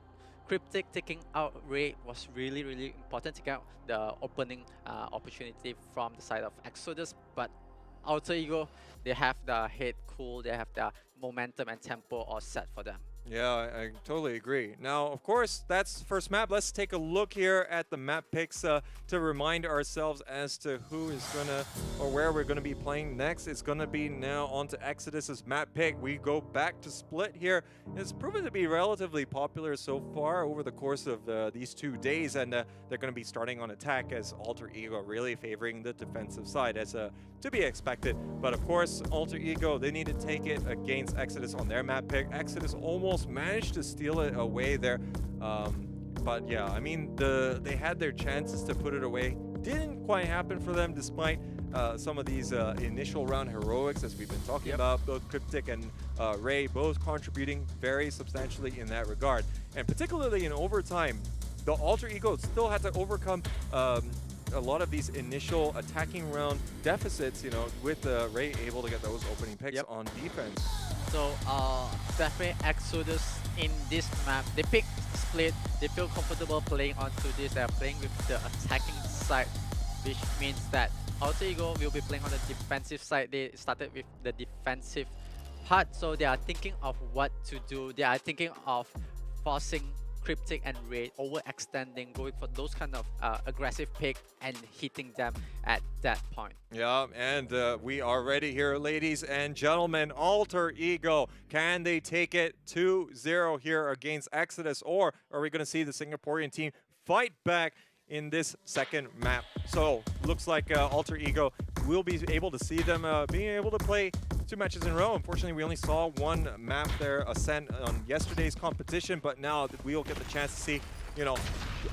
Cryptic, taking out Ray was really, really important to get the opening opportunity from the side of Exodus. But Alter Ego, they have the head cool, they have the momentum and tempo all set for them. Yeah, I totally agree. Now, of course, that's the first map. Let's take a look here at the map picks to remind ourselves as to who is gonna, or where we're gonna be playing next. It's gonna be now onto Exodus's map pick. We go back to Split here. It's proven to be relatively popular so far over the course of these 2 days, and they're gonna be starting on attack, as Alter Ego really favoring the defensive side, as to be expected. But of course, Alter Ego, they need to take it against Exodus on their map pick. Exodus almost managed to steal it away there, but yeah, I mean, they had their chances to put it away. Didn't quite happen for them, despite some of these initial round heroics, as we've been talking about. Both Cryptic and Ray both contributing very substantially in that regard, and particularly in overtime, the Alter Ego still had to overcome a lot of these initial attacking round deficits, you know, with Ray able to get those opening picks on defense. So definitely Exodus in this map, they pick Split, they feel comfortable playing onto this. They're playing with the attacking side, which means that Alter Ego will be playing on the defensive side. They started with the defensive part, so they are thinking of what to do. They are thinking of forcing Cryptic and Ray, overextending, going for those kind of aggressive pick and hitting them at that point. Yeah, and we are ready here, ladies and gentlemen. Alter Ego, can they take it 2-0 here against Exodus, or are we going to see the Singaporean team fight back in this second map? So looks like Alter Ego will be able to see them being able to play 2 matches in a row. Unfortunately, we only saw 1 map there, Ascent, on yesterday's competition, but now we'll get the chance to see, you know,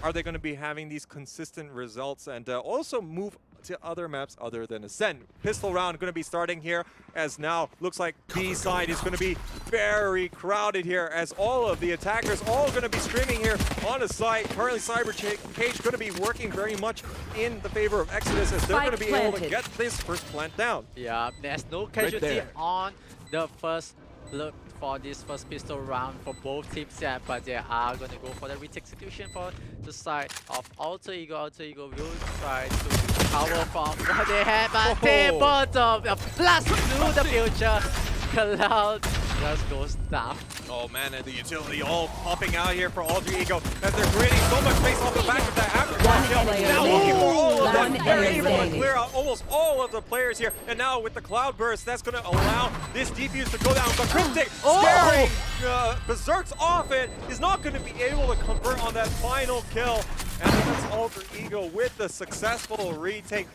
are they going to be having these consistent results, and also move to other maps other than Ascent. Pistol round going to be starting here, as now looks like B side is going to be very crowded here, as all of the attackers all going to be streaming here on the site. Currently, Cyber Cage going to be working very much in the favor of Exodus, as they're going to be able to get this first plant down. Yeah, there's no casualty on the first look for this first pistol round for both teams yet, but they are going to go for the retake execution for the side of Alter Ego. Alter Ego will try to cover from what they have, but they bottom, a blast to the future. Cloud just goes down. Oh man, and the utility all popping out here for Alter Ego as they're creating so much space off the back of that after kill. Now looking for all of them. They're able to clear out almost all of the players here. And now with the Cloud Burst, that's going to allow this defuse to go down. But Cryptic scaring Berserk's off it is not going to be able to convert on that final kill. And that's Alter Ego with the successful retake,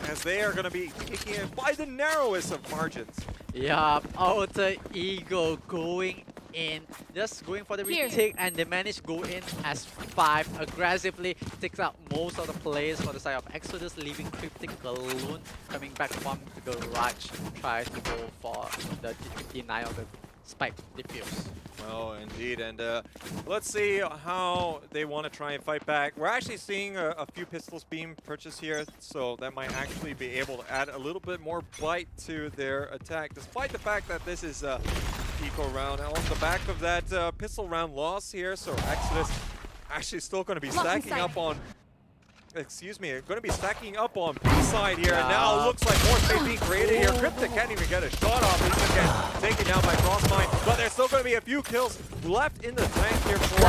as they are going to be taking it by the narrowest of margins. Yeah, Alter Ego going in, just going for the retake, and they managed to go in as 5 aggressively, takes out most of the players for the side of Exodus, leaving Cryptic alone, coming back from the garage, tries to go for the deny of the spike defuse. Oh, indeed, and let's see how they want to try and fight back. We're actually seeing a few pistols being purchased here, so that might actually be able to add a little bit more bite to their attack, despite the fact that this is eco round. On the back of that pistol round loss here, so Exodus actually still going to be stacking up on... Excuse me, going to be stacking up on B side here, and now it looks like more space being created here. Cryptic can't even get a shot off. He's going to get taken down by Crossmine, but there's still going to be a few kills left in the tank here for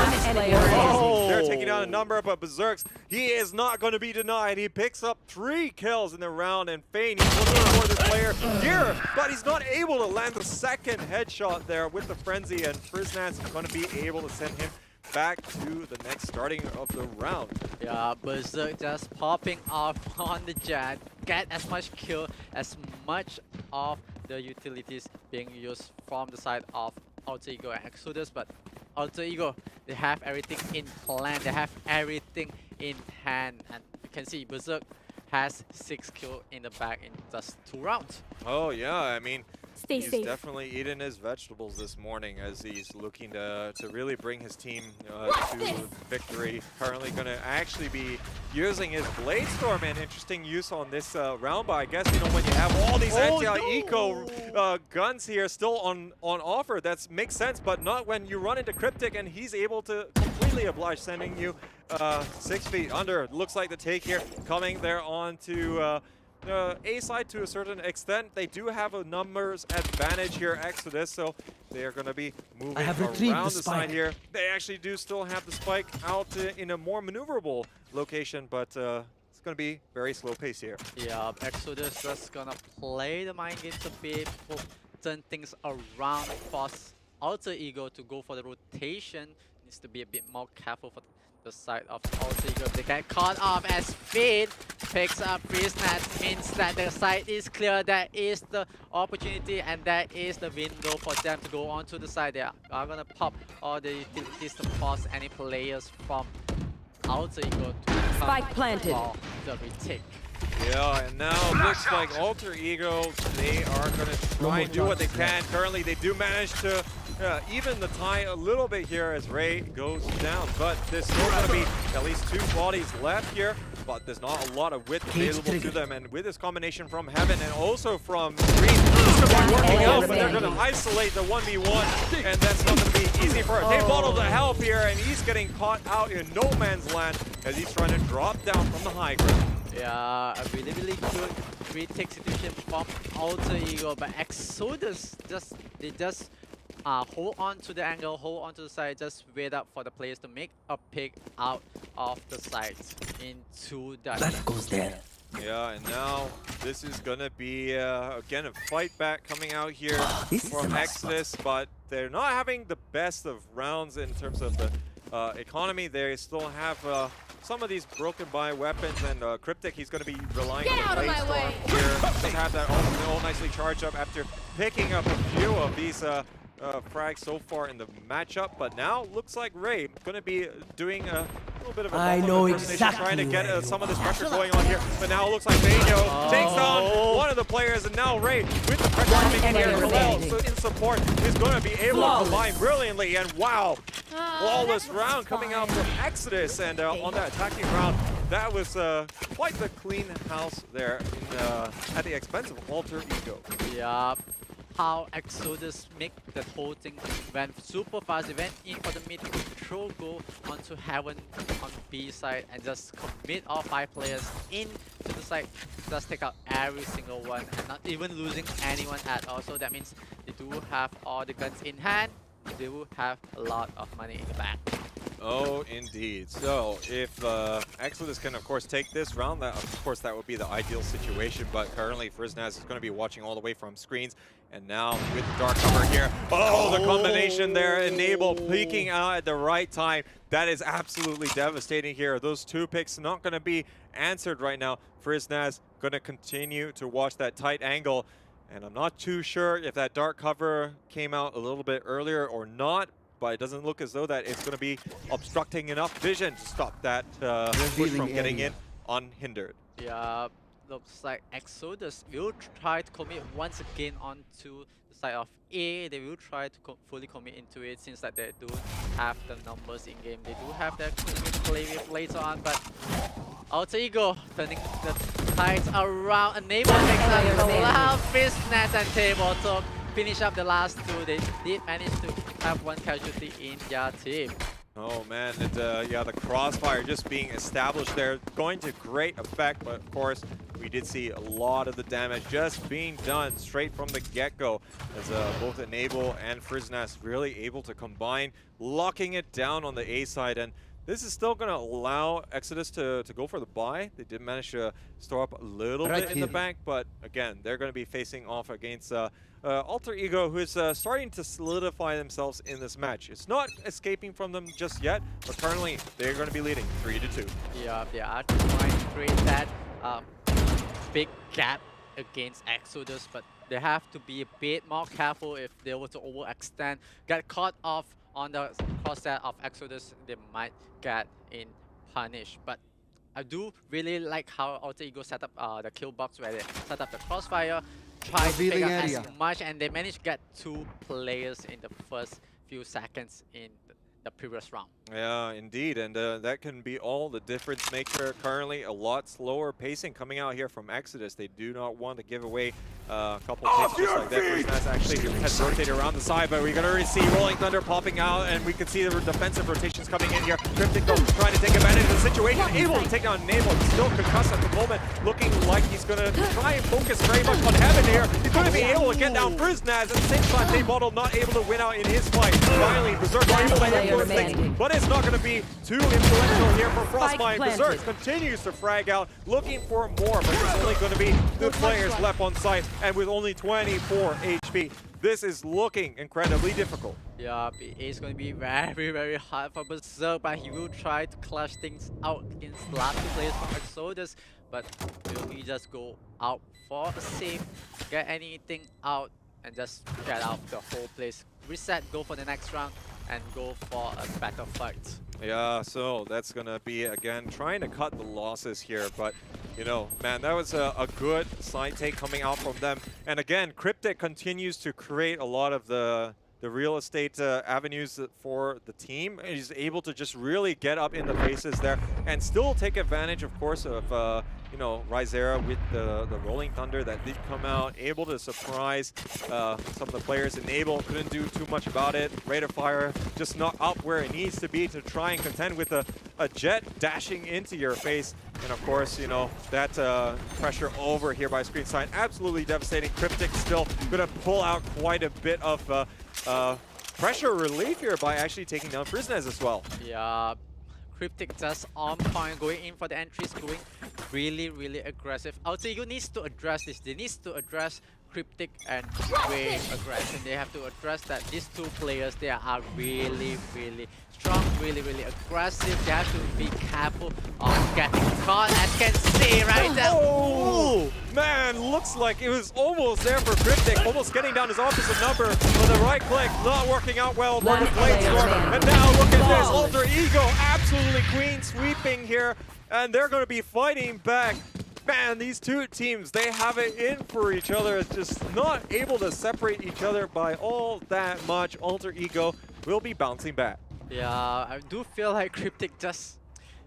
They're taking down a number, but Berserks, he is not going to be denied. He picks up 3 kills in the round, and Fein, he's looking for this player here, but he's not able to land the second headshot there with the Frenzy, and Friznaz is going to be able to send him back to the next starting of the round. Yeah, Berserk just popping off on the Jet, get as much kill, as much of the utilities being used from the side of Alter Ego and Exodus, but Alter Ego, they have everything in plan, they have everything in hand, and you can see Berserk has 6 kills in the bag in just 2 rounds. Oh yeah, I mean, Stay he's safe. definitely eating his vegetables this morning as he's looking to really bring his team to victory. Currently going to actually be using his Blade Storm, and interesting use on this round, but I guess, you know, when you have all these anti-eco guns here still on offer, that makes sense, but not when you run into Cryptic and he's able to completely oblige sending you 6 feet under. Looks like the take here coming there on to A side to a certain extent. They do have a numbers advantage here, Exodus, so they are going to be moving around the side here. They actually do still have the spike out in a more maneuverable location, but it's going to be very slow pace here. Yeah, Exodus just gonna play the mind games a bit, turn things around, force Alter Ego to go for the rotation. Needs to be a bit more careful for the side of Alter Ego. They get caught off as Fein picks up Friznaz, means that the side is clear. That is the opportunity, and that is the window for them to go onto the side. They are gonna pop all the utilities to force any players from Alter Ego to Spike planted. for the retake. Yeah, and now looks like Alter Ego, they are going to try and do what they can. Currently, they do manage to even the tie a little bit here as Ray goes down, but there's still going to be at least 2 bodies left here, but there's not a lot of width available to them, and with this combination from Heaven and also from Green, it's going to be working out, but they're going to isolate the 1v1, and that's not going to be easy for it. They bottle the help here, and he's getting caught out in no man's land as he's trying to drop down from the high ground. Yeah, a really good retake situation from Alter Ego, but Exodus they just hold on to the angle, hold on to the side, just wait up for the players to make a pick out of the sides into that. That goes there. Yeah, and now this is gonna be again a fight back coming out here from Exodus, but they're not having the best of rounds in terms of the economy. They still have some of these broken by weapons, and Cryptic, he's going to be relying on the Blade Storm here. They have that all nicely charged up after picking up a few of these frags so far in the matchup, but now looks like Ray going to be doing a little bit of a trying to get some of this pressure going on here, but now it looks like Daniel takes down one of the players, and now Ray with the pressure coming in here, Khalil so in support is going to be able to combine brilliantly, and wow, flawless round coming out from Exodus, and on that attacking round, that was quite the clean house there at the expense of Alter Ego. Yeah. How Exodus make the whole thing went super fast. They went in for the mid control, go onto Heaven on B side, and just commit all 5 players into the side. Just take out every single one and not even losing anyone at all. So that means they do have all the guns in hand. they will have a lot of money in the bank. Oh, indeed. So if Exodus can, of course, take this round, that of course that would be the ideal situation. But currently, Friznaz is going to be watching all the way from screens. And now with dark cover here, the combination there, Enable peeking out at the right time. That is absolutely devastating here. Those two picks not going to be answered right now. Friznaz going to continue to watch that tight angle. And I'm not too sure if that dark cover came out a little bit earlier or not, but it doesn't look as though that it's going to be obstructing enough vision to stop that push from getting in unhindered. Yeah, looks like Exodus will try to commit once again onto the side of A. They will try to fully commit into it since that they do have the numbers in game. They do have their play with later on, but Alter Ego turning the tides around. Enable takes out Cloud, Friznaz and Table to finish up the last two. They did manage to have one casualty in their team. Oh man, and yeah, the crossfire just being established there, going to great effect, but of course, we did see a lot of the damage just being done straight from the get-go, as both Enable and Friznaz really able to combine, locking it down on the A side, and this is still going to allow Exodus to go for the buy. They did manage to store up a little bit in the bank, but again, they're going to be facing off against Alter Ego, who is starting to solidify themselves in this match. It's not escaping from them just yet, but currently they're going to be leading 3-2. Yeah, they are trying to create that big gap against Exodus, but they have to be a bit more careful if they were to overextend, get caught off on the crosshair of Exodus, they might get in punish. But I do really like how Alter Ego set up the kill box where they set up the crossfire, try to pick up as much, and they managed to get 2 players in the first few seconds in the previous round. Yeah, indeed, and that can be all the difference maker. Currently, a lot slower pacing coming out here from Exodus. They do not want to give away a couple of picks just like that. Friznaz actually has rotated around the side, but we can already see Rolling Thunder popping out, and we can see the defensive rotations coming in here. Cryptic though trying to take advantage of the situation, able to take down Enable, still concussed at the moment, looking like he's going to try and focus very much on Heaven here. He's going to be able to get down Friznaz. At the same time, Daybottle not able to win out in his fight. Finally, Berserk able to influence things, but it's not going to be too influential here for Frostbite. Berserk continues to frag out, looking for more, but there's only going to be 2 players left on site, and with only 24 HP, this is looking incredibly difficult. Yeah, it's going to be very, very hard for Berserk, but he will try to clutch things out against the last 2 players from Exodus, but will he just go out for a save, get anything out, and just get out the whole place, reset, go for the next round, and go for a better fight. Yeah, so that's going to be, again, trying to cut the losses here. But, you know, man, that was a good side take coming out from them. And again, Cryptic continues to create a lot of the real estate avenues for the team. He's able to just really get up in the faces there and still take advantage, of course, of, you know, Rizera with the Rolling Thunder that did come out, able to surprise some of the players. Enable couldn't do too much about it. Rate of Fire just not up where it needs to be to try and contend with a jet dashing into your face. And of course, you know, that pressure over here by screen side, absolutely devastating. Cryptic still going to pull out quite a bit of pressure relief here by actually taking down Friznaz as well. Yeah, Cryptic just on point, going in for the entries, going really, really aggressive. Alter Ego needs to address this. They need to address Cryptic and Wave aggression. They have to address that these 2 players, they are really, really strong, really, really aggressive. They have to be careful of getting caught, as you can see right there. Oh, man, looks like it was almost there for Cryptic, almost getting down his opposite number, but the right click not working out well for the Bladestorm. And now look at this, Alter Ego absolutely queen sweeping here, and they're going to be fighting back. Man, these 2 teams, they have it in for each other. It's just not able to separate each other by all that much. Alter Ego will be bouncing back. Yeah, I do feel like Cryptic just...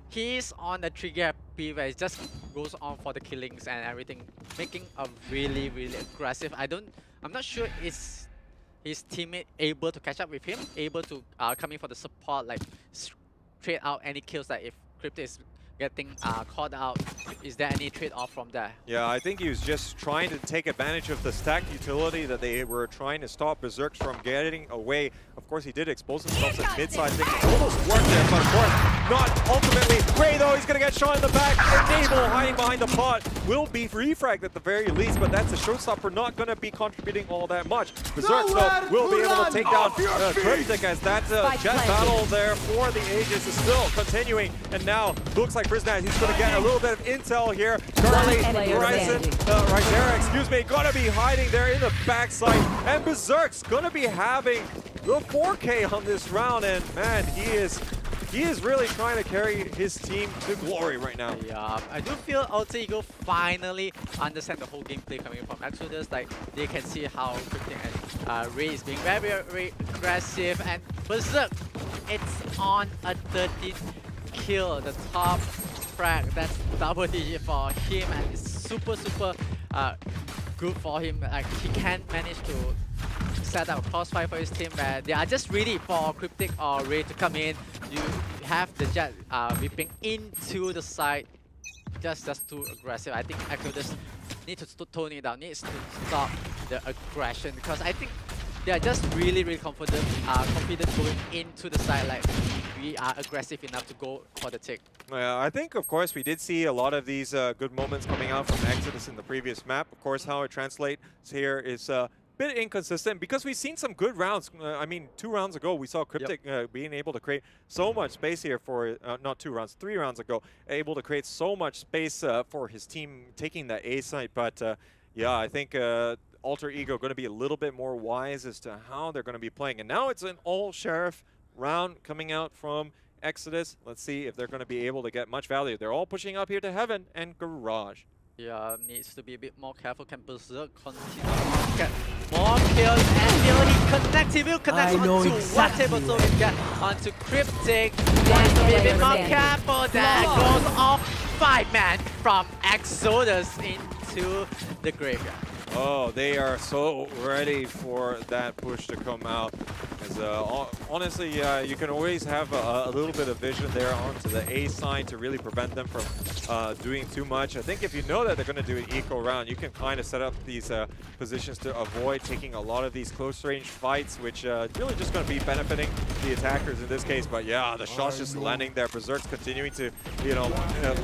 He's on the trigger happy where he just goes on for the killings and everything, making a really, really aggressive. I'm not sure is his teammate able to catch up with him, able to come in for the support, like trade out any kills that if Cryptic is getting caught out. Is there any trade-off from there? Yeah, I think he was just trying to take advantage of the stack utility that they were trying to stop Berserks from getting away. Of course, he did expose himself at mid-side. Things almost worked there, but of course, not ultimately. Ray, though, he's going to get shot in the back. Enable hiding behind the pot will be refragged at the very least, but that's a showstopper, not going to be contributing all that much. Berserks, though, will be able to take down Cryptic as that jet battle there for the Aegis is still continuing. And now, looks like Friznaz, he's going to get a little bit of intel here. Currently, Hendriks, gonna be hiding there in the backside, and Berserk's gonna be having the 4K on this round, and man, he is really trying to carry his team to glory right now. Yeah, I do feel Alter Ego finally understand the whole gameplay coming from Exodus. Like, they can see how Cryptic and Ray is being very, very aggressive, and Berserk, it's on a 13th kill, the top frag. That's double digit for him, and it's super good for him. Like, he can manage to set up a crossfire for his team where they are just ready for Cryptic or Ray to come in. You have the jet whipping into the side, just too aggressive. I think Exodus needs to tone it down, needs to stop the aggression, because I think they are just really confident going into the side. Like, we are aggressive enough to go for the tick. I think, of course, we did see a lot of these good moments coming out from Exodus in the previous map. Of course, how it translates here is a bit inconsistent, because we've seen some good rounds. I mean, 2 rounds ago, we saw Cryptic being able to create so much space here for, not 2 rounds, 3 rounds ago, able to create so much space for his team taking that A site. But yeah, I think Alter Ego going to be a little bit more wise as to how they're going to be playing. And now it's an all-Sheriff round coming out from Exodus. Let's see if they're going to be able to get much value. They're all pushing up here to Heaven and Garage. Yeah, needs to be a bit more careful. Can Berserk continue to get more kills? And he will connect onto whatever, so we get onto Cryptic. Wants to be a bit more careful. There goes off 5-man from Exodus into the graveyard. Oh, they are so ready for that push to come out. As, honestly, you can always have a little bit of vision there onto the A side to really prevent them from doing too much. I think if you know that they're going to do an eco round, you can kind of set up these positions to avoid taking a lot of these close range fights, which really just going to be benefiting the attackers in this case. But yeah, the shots just landing there. Berserk's continuing to, you know,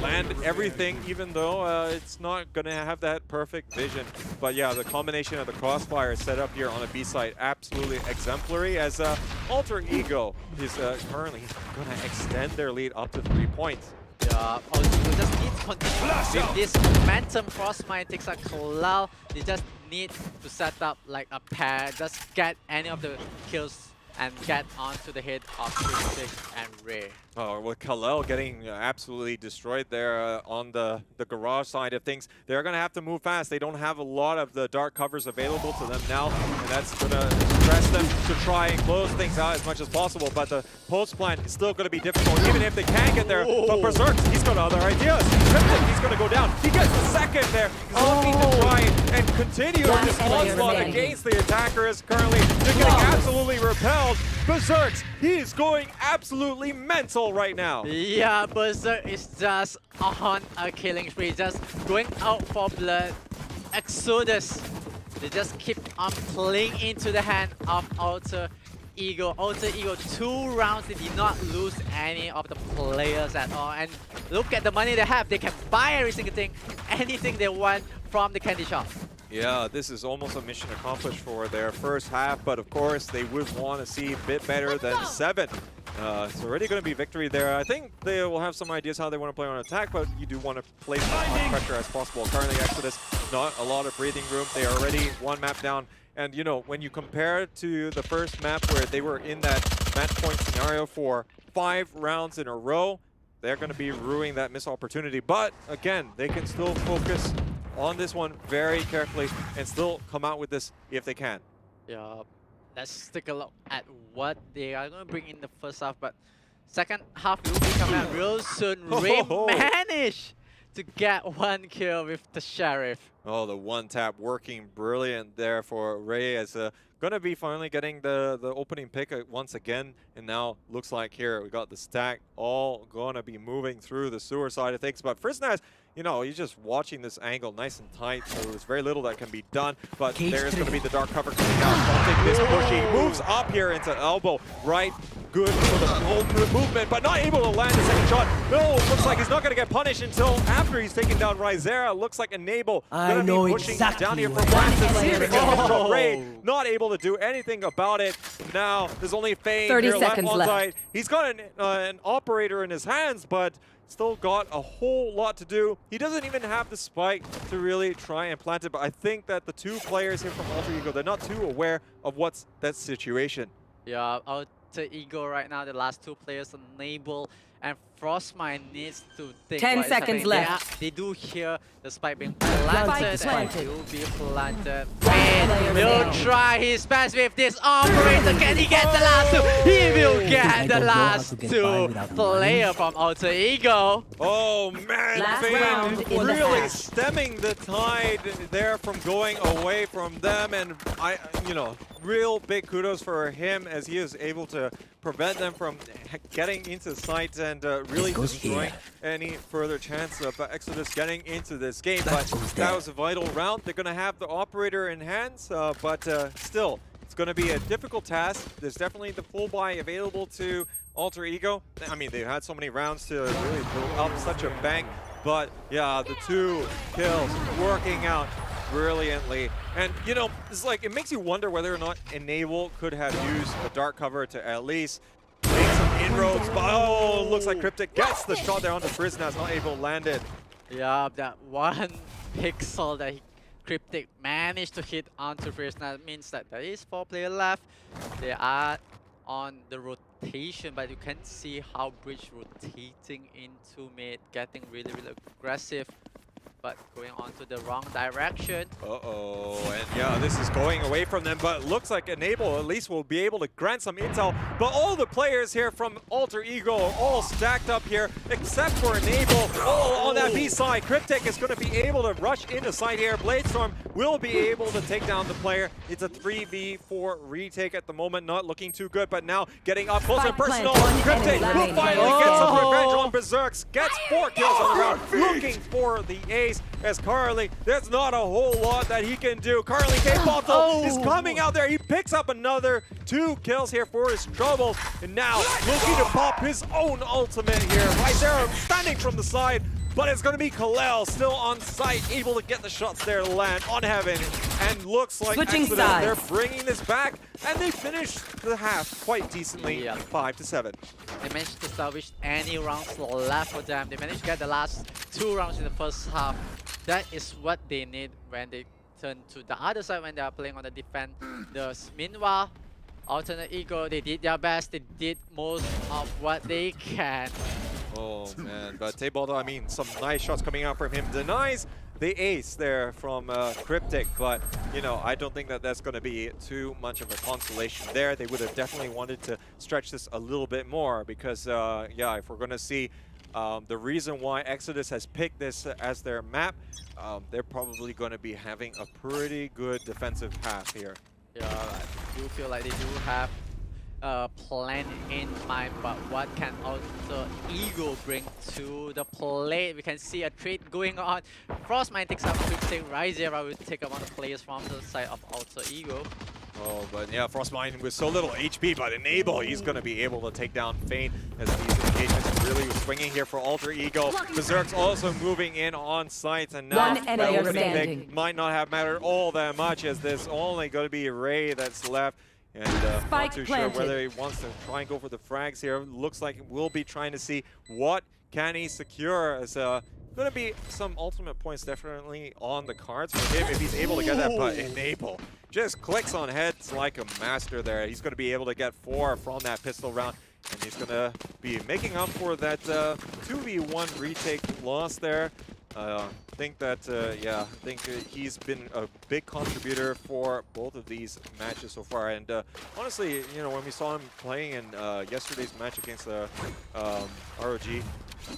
land everything, even though it's not going to have that perfect vision. But yeah, the combination of the crossfire set up here on the B side, absolutely exemplary, as Alter Ego is currently going to extend their lead up to 3 points. Yeah, Alter Ego just need to continue with this momentum. Frostmite takes a Kalal. They just need to set up like a pair, just get any of the kills and get onto the head of Cryptic and Ray. Oh, with Kalel getting absolutely destroyed there on the garage side of things. They're going to have to move fast. They don't have a lot of the dark covers available to them now, and that's going to stress them to try and close things out as much as possible. But the post plan is still going to be difficult, even if they can get there. But Berserk, he's got other ideas. Cryptic, he's going to go down. He gets the second there. He's looking to try and continue this onslaught against the attackers. Currently, they're getting absolutely repelled. Berserk, he's going absolutely mental right now. Yeah, Berserk is just on a killing spree, just going out for blood. Exodus, they just keep on playing into the hand of Alter Ego. Alter Ego, 2 rounds, they did not lose any of the players at all. And look at the money they have. They can buy every single thing, anything they want from the candy shop. Yeah, this is almost a mission accomplished for their first half, but of course they would want to see a bit better than 7. It's already going to be victory there. I think they will have some ideas how they want to play on attack, but you do want to place as much pressure as possible. Currently Exodus, not a lot of breathing room. They are already 1 map down. And you know, when you compare it to the first map where they were in that match point scenario for 5 rounds in a row, they're going to be ruining that missed opportunity. But again, they can still focus on this one very carefully and still come out with this if they can. Yeah, let's take a look at what they are going to bring in the first half, but second half will be coming out real soon. Ray managed to get 1 kill with the Sheriff. Oh, the 1-tap working brilliant there for Ray, as going gonna be finally getting the opening pick once again. And now looks like here we got the stack all gonna be moving through the sewer side of things. But Friznaz, you know, he's just watching this angle nice and tight, so there's very little that can be done. But there's going to be the dark cover coming out. Don't this push. He moves up here into elbow, right? Good for the whole movement, but not able to land the second shot. No, looks like he's not going to get punished until after he's taken down Rizera. Looks like Enable going to be pushing down here for Brandon. See if he can control Ray. Not able to do anything about it. Now, there's only Fane 30 here seconds left on left. side. He's got an operator in his hands, but still got a whole lot to do. He doesn't even have the spike to really try and plant it, but I think that the two players here from Alter Ego, they're not too aware of what's that situation. Yeah, Alter Ego right now, the last two players, Enable and Frostmine needs to think. 10 what is seconds happening. left. They do hear the spike being planted, planted. and will be planted. And he'll try his best with this operator. Can he get the last two? He will get the last two player from Alter Ego. Oh man, Last Fane round in the really half. stemming the tide there from going away from them, and real big kudos for him as he is able to prevent them from getting into sight and really destroying any further chance of Exodus getting into this game. But that was a vital round. They're going to have the operator in hands, but still, it's going to be a difficult task. There's definitely the full buy available to Alter Ego. I mean, they've had so many rounds to really build up such a bank, but yeah, the 2 kills working out brilliantly. And it's like, it makes you wonder whether or not Enable could have used the dark cover to at least make some inroads. But oh, looks like Cryptic gets the shot there onto Friznaz, not able to land it. Yeah, that one pixel that Cryptic managed to hit onto Friznaz means that there is 4 players left. They are on the rotation, but you can see how Bridge rotating into mid, getting really aggressive, but going on to the wrong direction. Uh-oh, and yeah, this is going away from them, but looks like Enable at least will be able to grant some intel. But all the players here from Alter Ego are all stacked up here, except for Enable. Oh, on that B side, Cryptic is going to be able to rush into side here. Bladestorm will be able to take down the player. It's a 3v4 retake at the moment, not looking too good, but now getting up close and personal. Cryptic will finally get some revenge on Berserks, gets 4 kills on the round, looking for the ace. As Carly, there's not a whole lot that he can do. Carly K-Bottle is coming out there. He picks up another 2 kills here for his trouble. And now looking to pop his own ultimate here. Rizera standing from the side, but it's going to be Kalel still on site, able to get the shots there to land on Heaven. And looks like Exodus, they're bringing this back. And they finished the half quite decently, 5-7. They managed to salvage any rounds left for them. They managed to get the last 2 rounds in the first half. That is what they need when they turn to the other side when they are playing on the defenders. Meanwhile, Alternate Ego, they did their best. They did most of what they can. Oh man, but Taybaldo, I mean, some nice shots coming out from him. Denies the ace there from Cryptic, but I don't think that that's going to be too much of a consolation there. They would have definitely wanted to stretch this a little bit more because, yeah, if we're going to see the reason why Exodus has picked this as their map, they're probably going to be having a pretty good defensive half here. Yeah, I do feel like they do have a plan in mind, but what can Alter Ego bring to the plate? We can see a trade going on. Frostmine takes up Cryptic, Rizera will take up one of the players from the side of Alter Ego. Oh, but yeah, Frostmine with so little HP, but Enable, he's going to be able to take down Fane as these engagements really swinging here for Alter Ego. Berserk's also moving in on site, and now One enemy remaining. might not have mattered all that much as there's only going to be Ray that's left. And not too sure whether he wants to try and go for the frags here. Looks like we'll be trying to see what can he secure as going to be some ultimate points definitely on the cards for him if he's able to get that, but Enable just clicks on heads like a master there. He's going to be able to get 4 from that pistol round, and he's going to be making up for that 2v1 retake loss there. I think that, yeah, I think he's been a big contributor for both of these matches so far. And honestly, when we saw him playing in yesterday's match against ROG,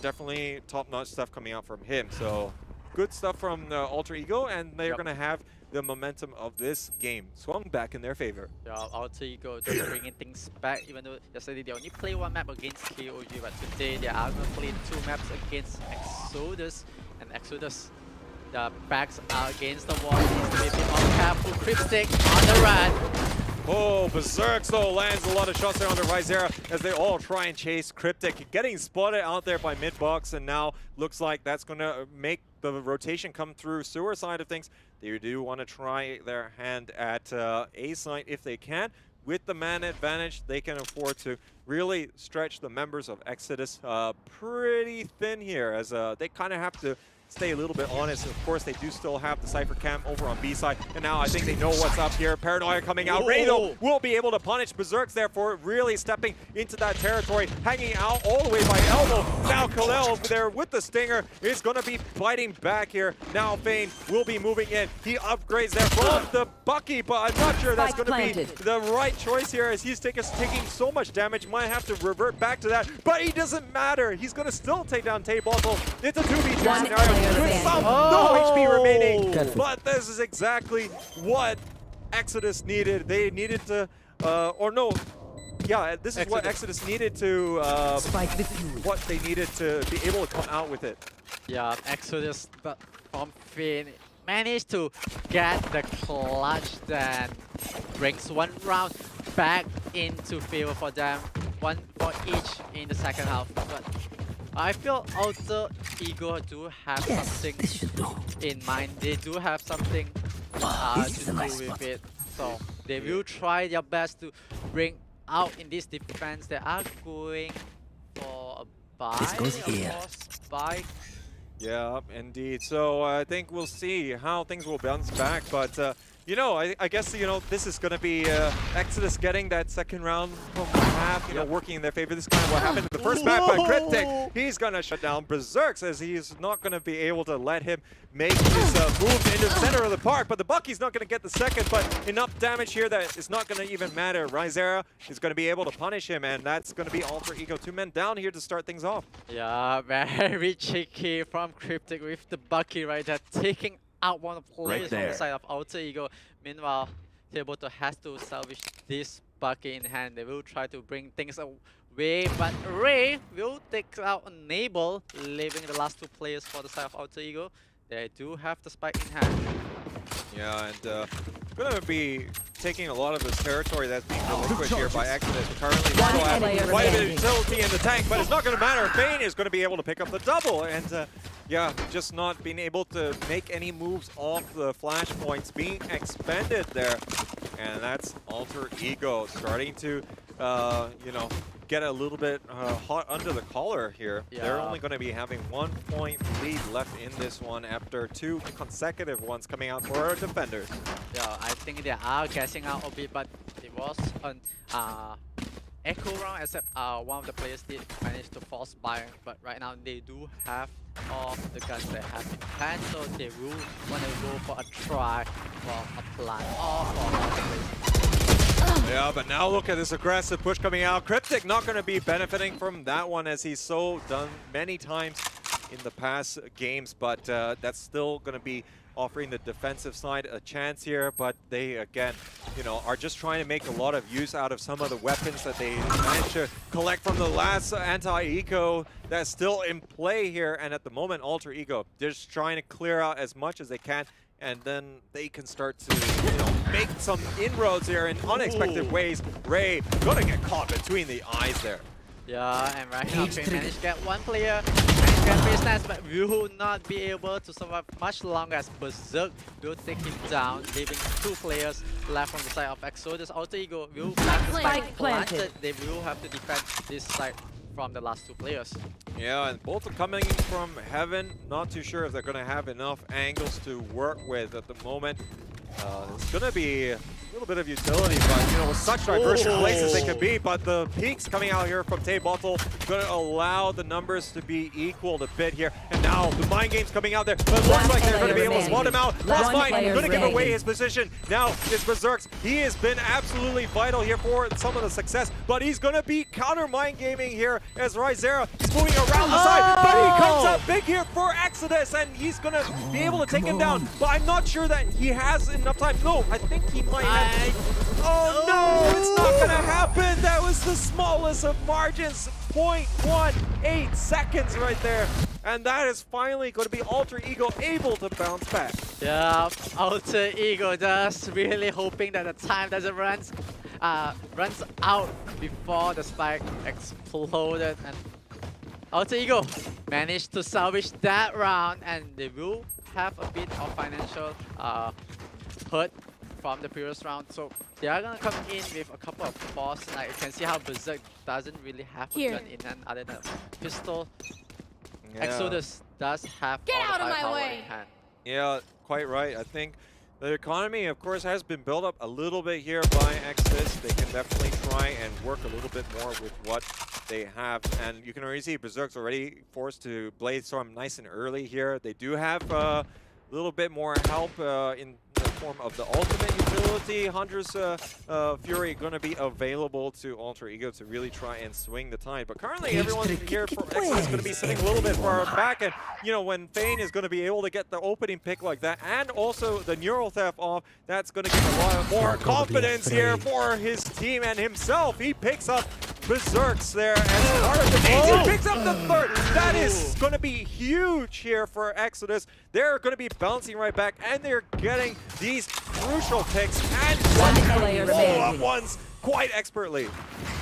definitely top-notch stuff coming out from him. So good stuff from Alter Ego, and they're going to have the momentum of this game swung back in their favor. Yeah, Alter Ego just bringing things back, even though yesterday they only played one map against KOG, but today they are going to play 2 maps against Exodus. And Exodus, the backs are against the wall, needs to be a bit more careful. Cryptic on the run. Oh, Berserks though lands a lot of shots there on the Rizera as they all try and chase Cryptic. Getting spotted out there by mid-box, and now looks like that's going to make the rotation come through sewer side of things. They do want to try their hand at A side if they can. With the man advantage, they can afford to really stretch the members of Exodus pretty thin here, as they kind of have to stay a little bit honest. Of course, they do still have the Cypher Cam over on B side, and now I think they know what's up here. Paranoia coming out. Ray, though, will be able to punish Berserks there for really stepping into that territory, hanging out all the way by elbow. Now Khalil over there with the Stinger is going to be fighting back here. Now Fane will be moving in. He upgrades there from the Bucky, but I'm not sure that's going to be the right choice here, as he's taking so much damage. Might have to revert back to that, but he doesn't matter. He's going to still take down Tay Bottle. It's a 2v2 scenario with some no HP remaining, but this is exactly what Exodus needed. They needed to, or no, yeah, this is what Exodus needed to, what they needed to be able to come out with it. Yeah, Exodus from Fane managed to get the clutch, then brings 1 round back into favor for them. 1 for each in the second half. But I feel Alter Ego do have something in mind. They do have something to do with it. So they will try their best to bring out in this defense. They are going for a buy. Yeah, indeed. So I think we'll see how things will bounce back. But, you know, I guess, you know, this is going to be Exodus getting that second round from the half, you know, working in their favor. This is kind of what happened in the first map by Cryptic. He's going to shut down Berserks, as he's not going to be able to let him make his moves into the center of the park. But the Bucky's not going to get the second, but enough damage here that it's not going to even matter. Rizera is going to be able to punish him, and that's going to be Alter Ego. 2 men down here to start things off. Yeah, very cheeky from Cryptic with the Bucky right there, taking out one of the players on the side of Alter Ego. Meanwhile, Teboto has to salvage this Bucky in hand. They will try to bring things away, but Ray will take out Enable, leaving the last 2 players for the side of Alter Ego. They do have the spike in hand. Yeah, and going to be taking a lot of this territory that's being relinquished here by Exodus. Currently, still have quite a bit of utility in the tank, but it's not going to matter. Fane is going to be able to pick up the double, and yeah, just not being able to make any moves off the flash points being expended there. And that's Alter Ego starting to, you know, get a little bit hot under the collar here. Yeah. They're only going to be having 1 point lead left in this one after 2 consecutive ones coming out for our defenders. Yeah, I think they are gassing out a bit, but it was an echo round, except one of the players did manage to force buy, but right now they do have all the guns they have in hand, so they will want to go for a try for a plan or for a place. Yeah, but now look at this aggressive push coming out. Cryptic not going to be benefiting from that one, as he's so done many times in the past games, but that's still going to be offering the defensive side a chance here. But they, again, you know, are just trying to make a lot of use out of some of the weapons that they managed to collect from the last anti-eco that's still in play here. And at the moment, Alter Ego, they're just trying to clear out as much as they can, and then they can start to, you know, make some inroads here in unexpected ways. Ray gonna get caught between the eyes there. Yeah, and right now they managed to get 1 player and get business, but will not be able to survive much longer, as Berserk will take him down, leaving 2 players left on the side of Exodus. Alter Ego will have the spike planted. They will have to defend this side from the last 2 players. Yeah, and both are coming from heaven. Not too sure if they're going to have enough angles to work with at the moment. It's going to be a little bit of utility, but, you know, with such diverse places they can be. But the peaks coming out here from Tay Bottle going to allow the numbers to be equaled a bit here. And now the mind game's coming out there, but it looks like they're going to be able to spot him out. Lost Mind going to give away his position. Now it's Berserks. He has been absolutely vital here for some of the success, but he's going to be counter mind gaming here as Rizera is moving around the side, but he comes up big here for Exodus, and he's going to be able to take him down. But I'm not sure that he has enough time. No, I think he might have. Oh no, it's not gonna happen. That was the smallest of margins. 0.18 seconds right there. And that is finally going to be Alter Ego able to bounce back. Yeah, Alter Ego just really hoping that the time doesn't runs out before the spike exploded, and Alter Ego managed to salvage that round, and they will have a bit of financial hurt from the previous round. So they are gonna come in with a couple of force. Like you can see how Berserk doesn't really have a gun in hand other than a pistol. Yeah. Exodus does have Get all out the of my firepower way. in hand. Yeah, quite right. I think the economy, of course, has been built up a little bit here by Exodus. They can definitely try and work a little bit more with what they have. And you can already see Berserk's already forced to Blade Storm nice and early here. They do have a little bit more help in the form of the ultimate utility. Hunter's Fury going to be available to Alter Ego to really try and swing the tide. But currently everyone here for Exodus is going to be sitting a little bit far back. And, you know, when Fane is going to be able to get the opening pick like that, and also the Neural Theft off, that's going to give a lot more confidence here for his team and himself. He picks up Berserks there as part of the game. He picks up the third. That is going to be huge here for Exodus. They're going to be bouncing right back, and they're getting these crucial picks and follow-up ones quite expertly.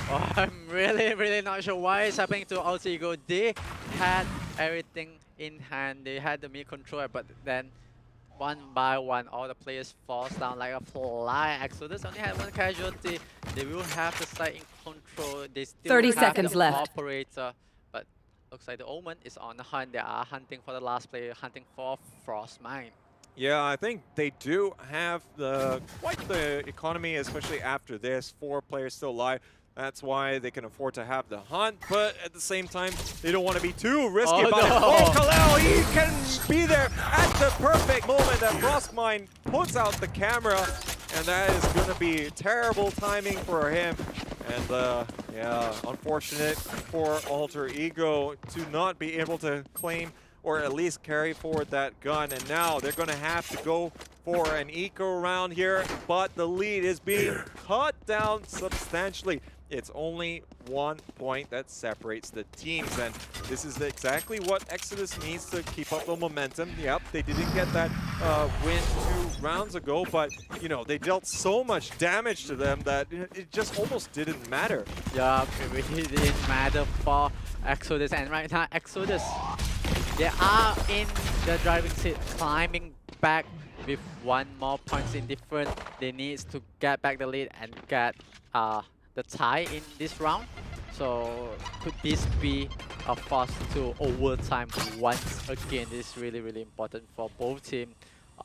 Oh, I'm really not sure why it's happening to Alter Ego. They had everything in hand. They had the mid controller, but then one by one, all the players falls down like a fly. Exodus only had one casualty. They will have the site in control. They still 30 have seconds the left. operator, but looks like the Omen is on the hunt. They are hunting for the last player, hunting for Frostmine. Yeah, I think they do have quite the economy, especially after this. 4 players still alive. That's why they can afford to have the hunt, but at the same time, they don't want to be too risky about it. Oh, Khew, he can be there at the perfect moment that Frostmine puts out the camera, and that is going to be terrible timing for him. And yeah, unfortunate for Alter Ego to not be able to claim or at least carry forward that gun. And now they're going to have to go for an eco round here, but the lead is being cut down substantially. It's only 1 point that separates the teams, and this is exactly what Exodus needs to keep up the momentum. Yep, they didn't get that win 2 rounds ago, but you know, they dealt so much damage to them that it just almost didn't matter. Yeah, it really didn't matter for Exodus, and right now Exodus, they are in the driving seat, climbing back with 1 more points in difference. They need to get back the lead and get the tie in this round. So could this be a force to overtime once again? This is really important for both teams,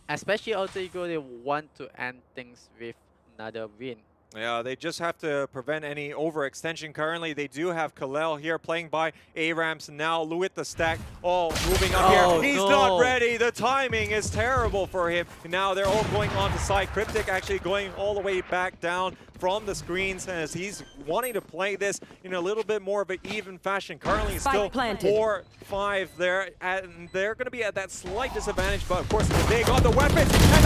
especially Alter Ego. They want to end things with another win. Yeah, they just have to prevent any overextension. Currently, they do have Khew here playing by ARAMS. Now, with the stack, moving up here. He's not ready. The timing is terrible for him. Now they're all going on to side. Cryptic actually going all the way back down from the screens as he's wanting to play this in a little bit more of an even fashion. Currently, still 4-5 there, and they're going to be at that slight disadvantage. But of course, they got the weapon, and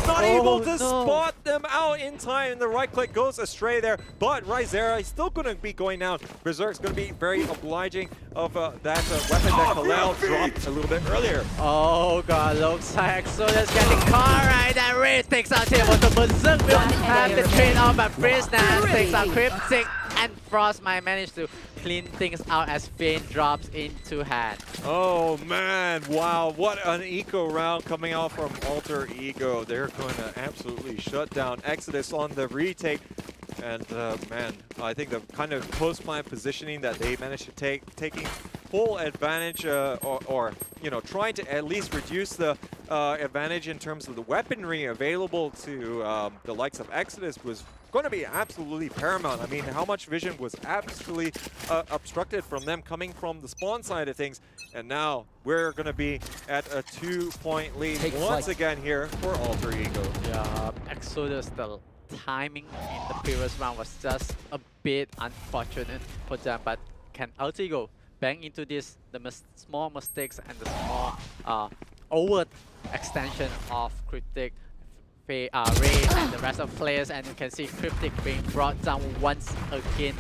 not able to spot them out in time. And the right click goes astray there, but Rizera is still going to be going down. Berserk's going to be very obliging of that weapon that Khew dropped a little bit earlier. Oh god, looks like Exodus getting caught right, and Ray takes out him, but the Berserk will have the trade off, but Prisoner takes out Cryptic, and Frostmine managed to clean things out as Fane drops into hand. Oh man, wow, what an eco round coming out from Alter Ego. They're going to absolutely shut down Exodus on the retake. And man, I think the kind of post-plant positioning that they managed to taking full advantage or you know, trying to at least reduce the advantage in terms of the weaponry available to the likes of Exodus was going to be absolutely paramount. I mean, how much vision was absolutely obstructed from them coming from the spawn side of things. And now we're going to be at a 2-point lead once again here for Alter Ego. Yeah, Exodus, the timing in the previous round was just a bit unfortunate for them, but can Alter Ego bang into this, the small mistakes and the small overt extension of Cryptic? Ray and the rest of players, and you can see Cryptic being brought down once again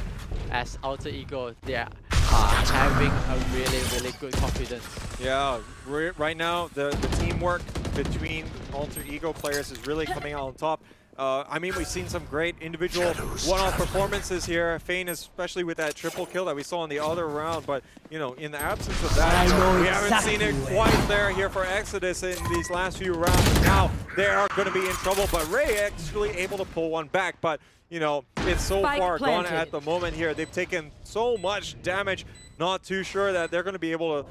as Alter Ego. They are having a really good confidence. Yeah, right now the teamwork between Alter Ego players is really coming out on top. I mean, we've seen some great individual one-off performances here. Fein, especially with that triple kill that we saw in the other round. But, you know, in the absence of that, we haven't seen it quite there here for Exodus in these last few rounds. And now they are going to be in trouble. But Ray actually able to pull one back. But, you know, it's so far gone at the moment here. They've taken so much damage. Not too sure that they're going to be able to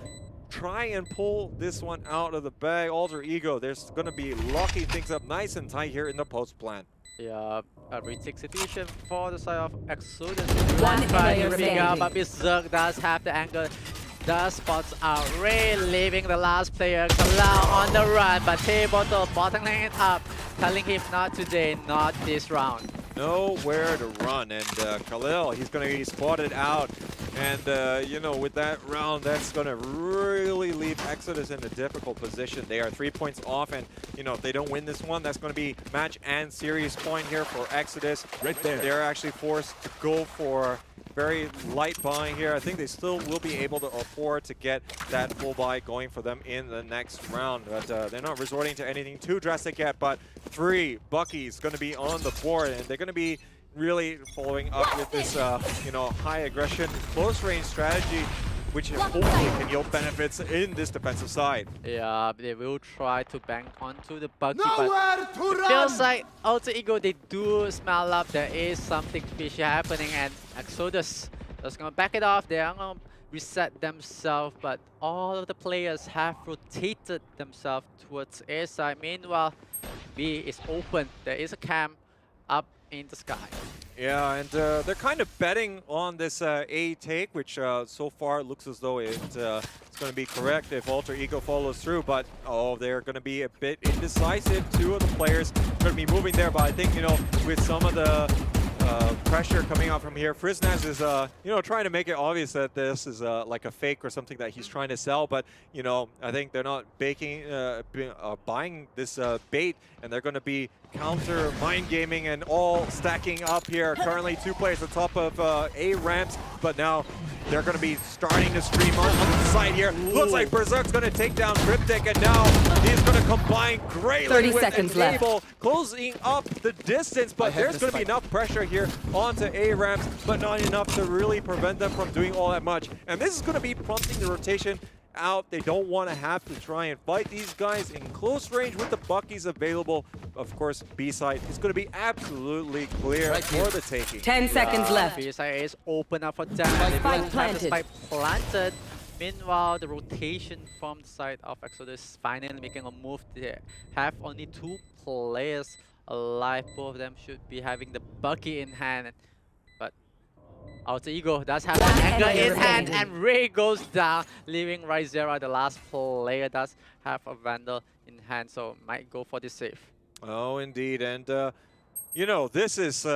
try and pull this one out of the bag. Alter Ego, there's going to be locking things up nice and tight here in the post plan. Yeah, a retake situation for the side of Exodus. One try player to figure out, but remaining. Berserk does have the angle. Does spots out Ray, leaving the last player Khew on the run, but T-Bottle bottling it up, telling him not today, not this round. Nowhere to run, and Khalil, he's going to be spotted out. And, you know, with that round, that's going to really leave Exodus in a difficult position. They are 3 points off, and, you know, if they don't win this one, that's going to be match and series point here for Exodus. Right there. They're actually forced to go for very light buying here. I think they still will be able to afford to get that full buy going for them in the next round. But they're not resorting to anything too drastic yet, but 3 Bucky's going to be on the board, and they're going to be really following up with this, you know, high aggression, close range strategy, which hopefully can yield benefits in this defensive side. Yeah, they will try to bank onto the Bucky, but it feels like Alter Ego, they do smell up there is something fishy happening, and Exodus is gonna back it off. They are gonna reset themselves, but all of the players have rotated themselves towards A side. Meanwhile, B is open. There is a cam up in the sky. Yeah, and they're kind of betting on this A take, which so far looks as though it's going to be correct if Alter Ego follows through. But, oh, they're going to be a bit indecisive. 2 of the players are going to be moving there. But I think, you know, with some of the pressure coming out from here, Friznaz is, you know, trying to make it obvious that this is like a fake or something that he's trying to sell. But, you know, I think they're not buying this bait, and they're going to be counter mind gaming and all stacking up here. Currently 2 players on top of A ramps, but now they're going to be starting to stream on the side here. Looks like Berserk's going to take down Cryptic, and now he's going to combine greatly 30 with seconds Enable, left. closing up the distance, but there's going to be enough pressure here onto A ramps, but not enough to really prevent them from doing all that much. And this is going to be prompting the rotation out. They don't want to have to try and fight these guys in close range with the Buckies available. Of course, B-side is going to be absolutely clear for the taking. 10 seconds left. B-side is open up for damage. They Spike will have the planted. spike planted. Meanwhile, the rotation from the side of Exodus finally making a move. They have only 2 players alive. Both of them should be having the Bucky in hand. But Alter Ego does have an angle in hand, and Ray goes down, leaving Rizera, the last player, does have a Vandal in hand, so might go for the save. Oh, indeed. And, you know, this is,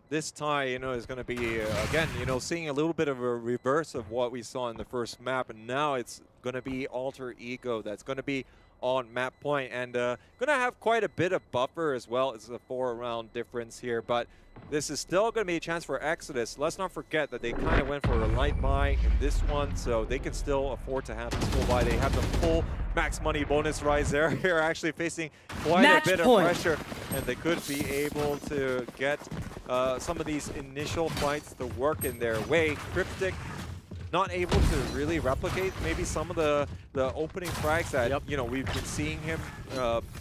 this tie, you know, is going to be, again, you know, seeing a little bit of a reverse of what we saw in the first map. And now it's going to be Alter Ego that's going to be on map point, and going to have quite a bit of buffer as well. It's a 4-round difference here, but this is still going to be a chance for Exodus. Let's not forget that they kind of went for a light buy in this one, so they can still afford to have this full buy. They have the full max money bonus rise there. They're actually facing quite a bit of pressure, and they could be able to get some of these initial fights to work in their way. Cryptic not able to really replicate maybe some of the opening frags that you know, we've been seeing him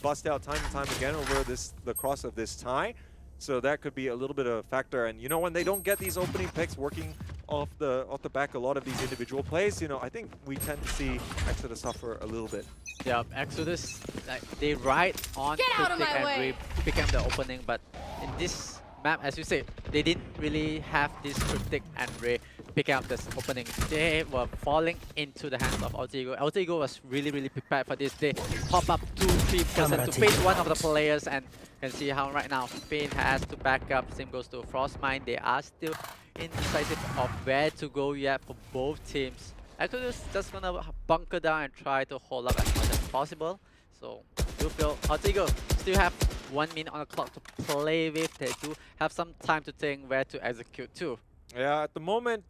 bust out time and time again over the course of this tie. So that could be a little bit of a factor. And you know, when they don't get these opening picks working off the back a lot of these individual plays, you know, I think we tend to see Exodus suffer a little bit. Yeah, Exodus, like, they ride on Cryptic and Ray became the opening, but in this map, as you said, they didn't really have this Cryptic and Ray picking up this opening. They were falling into the hands of Alter Ego. Alter Ego was really prepared for this. They pop up 2-3% to face one of the players, and you can see how right now Fein has to back up. Same goes to Frostmine. They are still indecisive of where to go yet for both teams. Exodus just gonna bunker down and try to hold up as much as possible. So you feel Alter Ego still have 1 minute on the clock to play with. They do have some time to think where to execute too. Yeah, at the moment,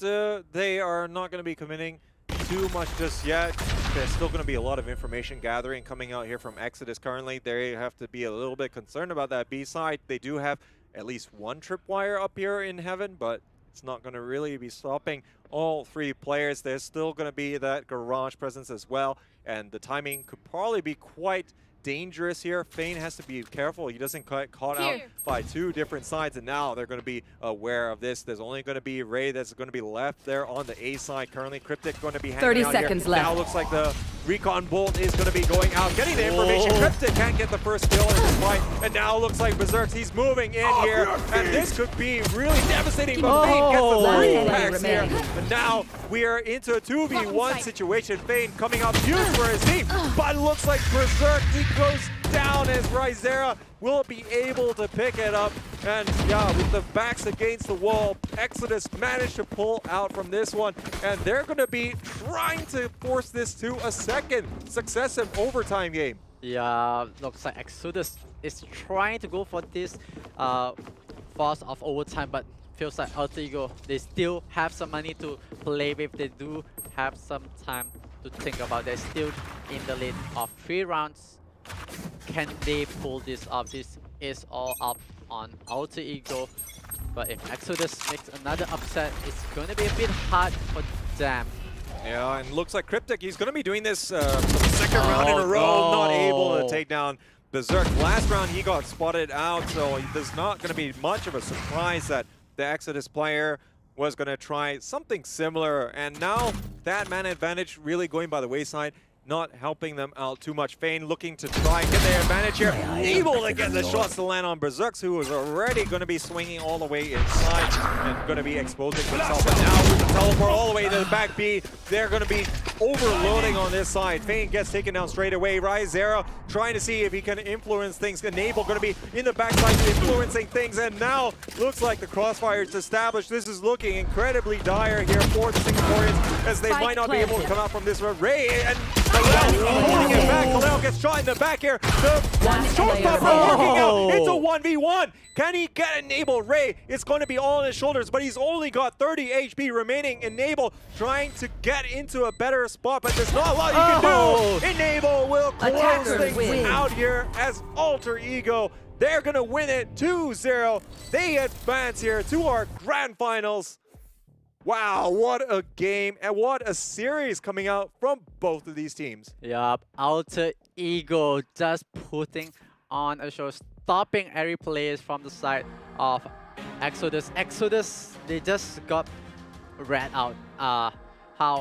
they are not going to be committing too much just yet. There's still going to be a lot of information gathering coming out here from Exodus currently. They have to be a little bit concerned about that B side. They do have at least one tripwire up here in heaven, but it's not going to really be stopping all three players. There's still going to be that garage presence as well, and the timing could probably be quite dangerous here. Fein has to be careful. He doesn't get caught out by two different sides, and now they're going to be aware of this. There's only going to be Ray that's going to be left there on the A side currently. Cryptic going to be hanging 30 out seconds here. left. Now looks like the recon bolt is going to be going out, getting the information. Cryptic can't get the first kill in this fight, and now looks like Berserk, he's moving in here, and this could be really devastating, but Fein gets the three packs here. And now we are into a 2v1 situation. Fein coming up huge for his team, but it looks like Berserk, he goes down as Rizera will be able to pick it up. And yeah, with the backs against the wall, Exodus managed to pull out from this one, and they're going to be trying to force this to a second successive overtime game. Yeah, looks like Exodus is trying to go for this force of overtime, but feels like Alter Ego, they still have some money to play with. They do have some time to think about. They're still in the lead of 3 rounds. Can they pull this off? This is all up on Alter Ego. But if Exodus makes another upset, it's going to be a bit hard for them. Yeah, and looks like Cryptic, he's going to be doing this for the second round in a row, not able to take down Berserk. Last round he got spotted out, so there's not going to be much of a surprise that the Exodus player was going to try something similar. And now that man advantage really going by the wayside, not helping them out too much. Fein looking to try and get the advantage here. Able to get the shots to land on Berserk, who is already going to be swinging all the way inside and going to be exposing himself. And now with the teleport all the way to the back B, they're going to be overloading on this side. Fein gets taken down straight away. Rizera trying to see if he can influence things. Enable going to be in the backside influencing things, and now looks like the crossfire is established. This is looking incredibly dire here for the Singaporeans, as they might not be able to come out from this one. Ray and Kalel holding it back. Kalel gets shot in the back here. The short buffer working out. It's a 1v1. Can he get Enable? Ray, it's going to be all on his shoulders, but he's only got 30 HP remaining. Enable trying to get into a better spot, but there's not a lot you can do. Enable will close things out here as Alter Ego. They're going to win it 2-0. They advance here to our grand finals. Wow, what a game and what a series coming out from both of these teams. Yup, Alter Ego just putting on a show, stopping every players from the side of Exodus. Exodus, they just got read out. How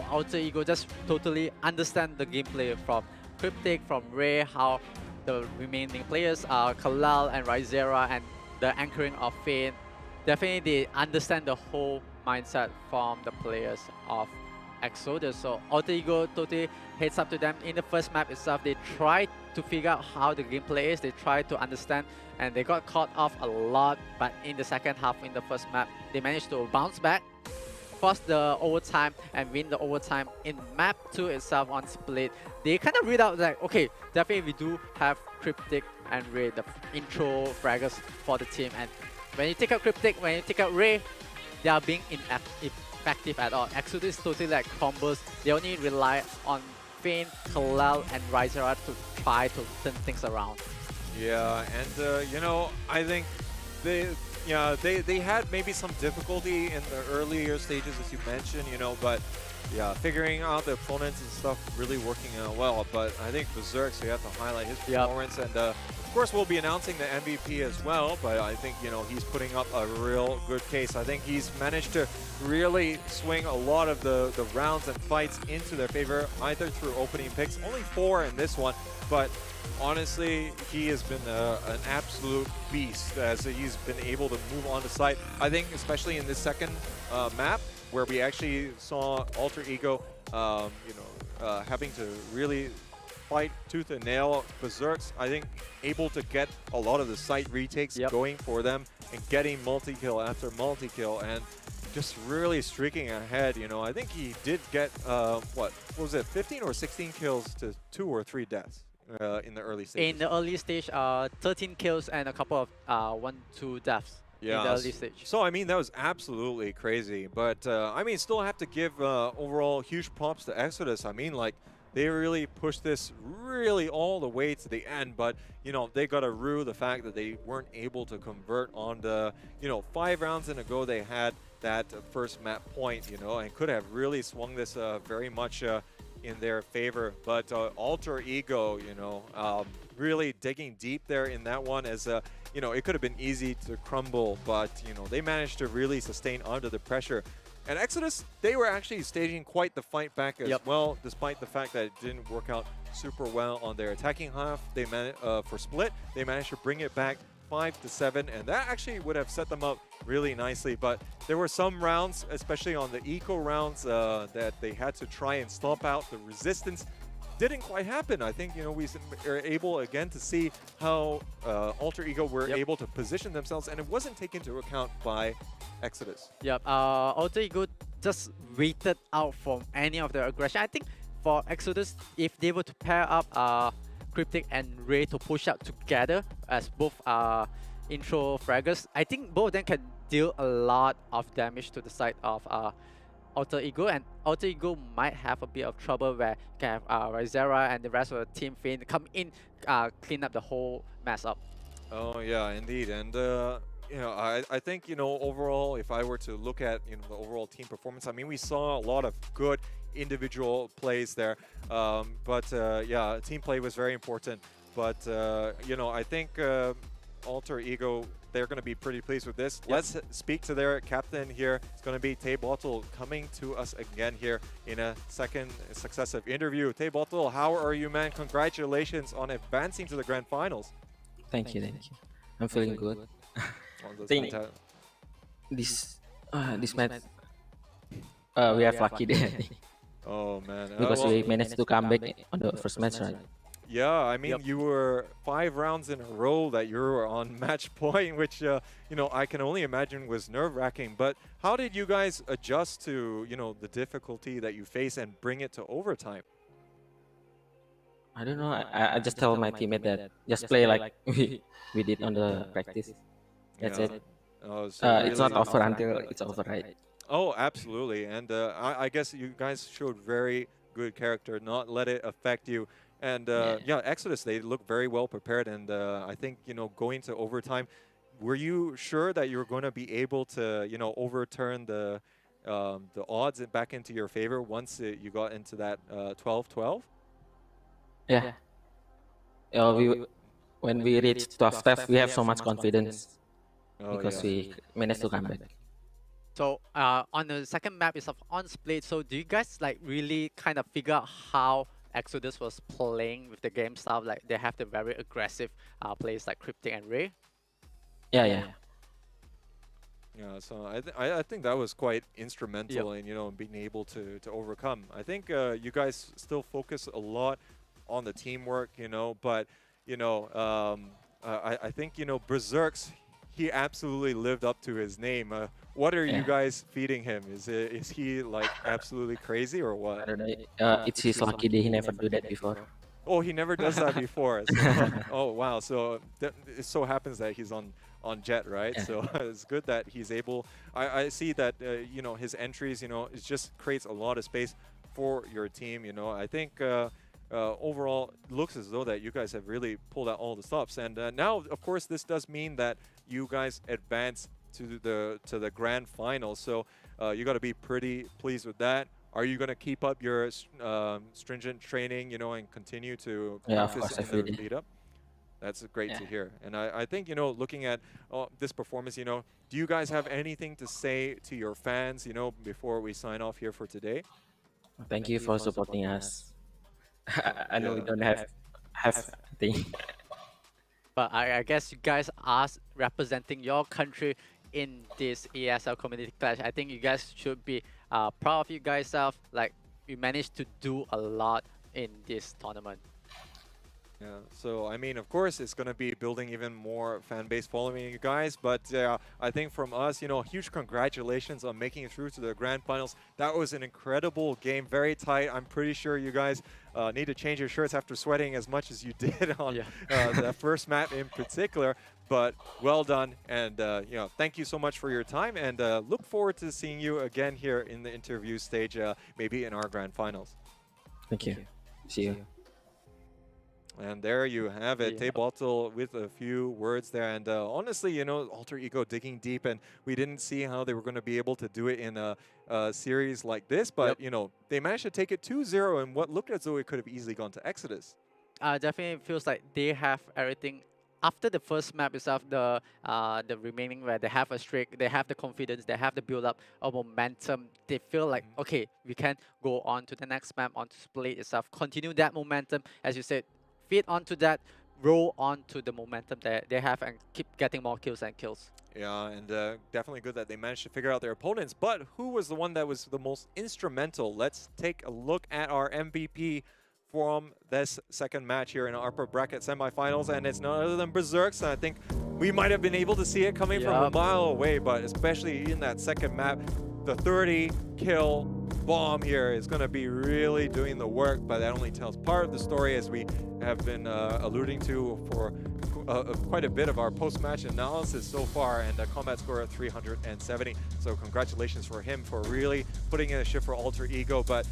Alter Ego just totally understand the gameplay from Cryptic, from Ray, how the remaining players are Kalal and Rizera, and the anchoring of Fein. Definitely they understand the whole mindset from the players of Exodus. So Alter Ego totally heads up to them. In the first map itself, they tried to figure out how the gameplay is. They tried to understand, and they got caught off a lot. But in the second half, in the first map, they managed to bounce back, force the overtime, and win the overtime. In map 2 itself on split, they kind of read out like, okay, definitely we do have Cryptic and Ray, the intro fraggers for the team. And when you take out Cryptic, when you take out Ray, they are being ineffective at all. Exodus totally like combos. They only rely on Fein, Kalal, and Rizera to try to turn things around. Yeah, and you know, I think they had maybe some difficulty in the earlier stages, as you mentioned, you know, but yeah, figuring out the opponents and stuff really working out well. But I think Berserk, so you have to highlight his performance, and of course we'll be announcing the MVP as well. But I think, you know, he's putting up a real good case. I think he's managed to really swing a lot of the rounds and fights into their favor, either through opening picks, only 4 in this one, but honestly, he has been an absolute beast as he's been able to move on the site. I think especially in this second map, where we actually saw Alter Ego, having to really fight tooth and nail. Berserks, I think, able to get a lot of the site retakes going for them and getting multi-kill after multi-kill and just really streaking ahead. You know, I think he did get, what was it, 15 or 16 kills to 2 or 3 deaths in the early stages? In the early stage, 13 kills and a couple of 1-2 deaths in the early stage. So, I mean, that was absolutely crazy. But, I mean, still have to give overall huge props to Exodus. I mean, like, they really pushed this really all the way to the end. But, you know, they got to rue the fact that they weren't able to convert on the, you know, 5 rounds in a go they had that first map point, you know, and could have really swung this very much in their favor. But Alter Ego, you know, really digging deep there in that one as, you know, it could have been easy to crumble, but, you know, they managed to really sustain under the pressure. And Exodus, they were actually staging quite the fight back as well, despite the fact that it didn't work out super well on their attacking half. They managed, for split, they managed to bring it back 5-7, and that actually would have set them up really nicely. But there were some rounds, especially on the eco rounds, that they had to try and stomp out the resistance. Didn't quite happen. I think, you know, we are able again to see how Alter Ego were able to position themselves, and it wasn't taken into account by Exodus. Yep, Alter Ego just waited out from any of the aggression. I think for Exodus, if they were to pair up Cryptic and Ray to push out together as both intro fraggers, I think both of them can deal a lot of damage to the side of Alter Ego, and Alter Ego might have a bit of trouble where you can have Rizera and the rest of the team Finn come in, clean up the whole mess up. Oh yeah, indeed. And you know, I think, you know, overall, if I were to look at, you know, the overall team performance, I mean, we saw a lot of good individual plays there, but yeah, team play was very important. But you know, I think Alter Ego, they're going to be pretty pleased with this. Let's speak to their captain here. It's going to be Tay Bottle coming to us again here in a second successive interview. Tay Bottle, how are you, man? Congratulations on advancing to the grand finals. Thank you. I'm feeling good. Think this match we have lucky there. Oh man, because we managed to come back on the first match, right? Yeah, I mean, you were 5 rounds in a row that you were on match point, which, you know, I can only imagine was nerve-wracking. But how did you guys adjust to, you know, the difficulty that you face and bring it to overtime? I don't know. I just tell my teammate that just play like we did on the practice. That's it. Oh, so it's not over until it's over, right? Oh, absolutely. And I guess you guys showed very good character, not let it affect you. And yeah, Exodus, they look very well prepared. And I think, you know, going to overtime, were you sure that you were going to be able to, you know, overturn the odds back into your favor once you got into that 12-12? Yeah. When we reach 12-12, we have so much confidence because we managed to come back. So on the second map is on split. So do you guys like really kind of figure out how Exodus was playing with the game style? Like they have the very aggressive plays like Cryptic and Ray. Yeah. Yeah, so I think that was quite instrumental in, you know, being able to overcome. I think you guys still focus a lot on the teamwork, you know, but, you know, I think, you know, Berserks, he absolutely lived up to his name. What are you guys feeding him? Is he like absolutely crazy or what? I don't know. It's his lucky day. He never do that before. Oh, he never does that before. So, oh wow! So it so happens that he's on Jet, right? Yeah. So it's good that he's able. I see that you know, his entries, you know, it just creates a lot of space for your team. You know, I think. Overall, it looks as though that you guys have really pulled out all the stops, and now, of course, this does mean that you guys advance to the grand final. So you got to be pretty pleased with that. Are you going to keep up your stringent training, you know, and continue to practice in the lead up? That's great to hear. And I think, you know, looking at this performance, you know, do you guys have anything to say to your fans, you know, before we sign off here for today? Thank you for supporting us. I know we don't have thing. But I guess you guys are representing your country in this ESL community clash. I think you guys should be proud of you guys. Like, you managed to do a lot in this tournament. Yeah, so I mean, of course, it's going to be building even more fan base following you guys. But I think from us, huge congratulations on making it through to the grand finals. That was an incredible game, very tight. I'm pretty sure you guys need to change your shirts after sweating as much as you did on the first map in particular. But well done, and thank you so much for your time, and look forward to seeing you again here in the interview stage, maybe in our grand finals. Thank you. See you. And there you have it, Tape Bottle with a few words there. And honestly, Alter Ego digging deep, and we didn't see how they were going to be able to do it in a series like this. But, they managed to take it 2-0 in what looked as though it could have easily gone to Exodus. Definitely feels like they have everything. After the first map itself, the remaining where they have a streak, they have the confidence, they have the build up of momentum. They feel like, okay, we can go on to the next map, on to Split itself, continue that momentum, as you said, feed onto that, roll onto the momentum that they have and keep getting more kills and kills. Yeah, and definitely good that they managed to figure out their opponents. But who was the one that was the most instrumental? Let's take a look at our MVP from this second match here in our upper bracket semifinals, and it's none other than Berserks. And I think we might have been able to see it coming from a mile away, but especially in that second map, the 30-kill bomb here is going to be really doing the work, but that only tells part of the story, as we have been alluding to for quite a bit of our post-match analysis so far, and a combat score of 370. So congratulations for him for really putting in a shift for Alter Ego. But,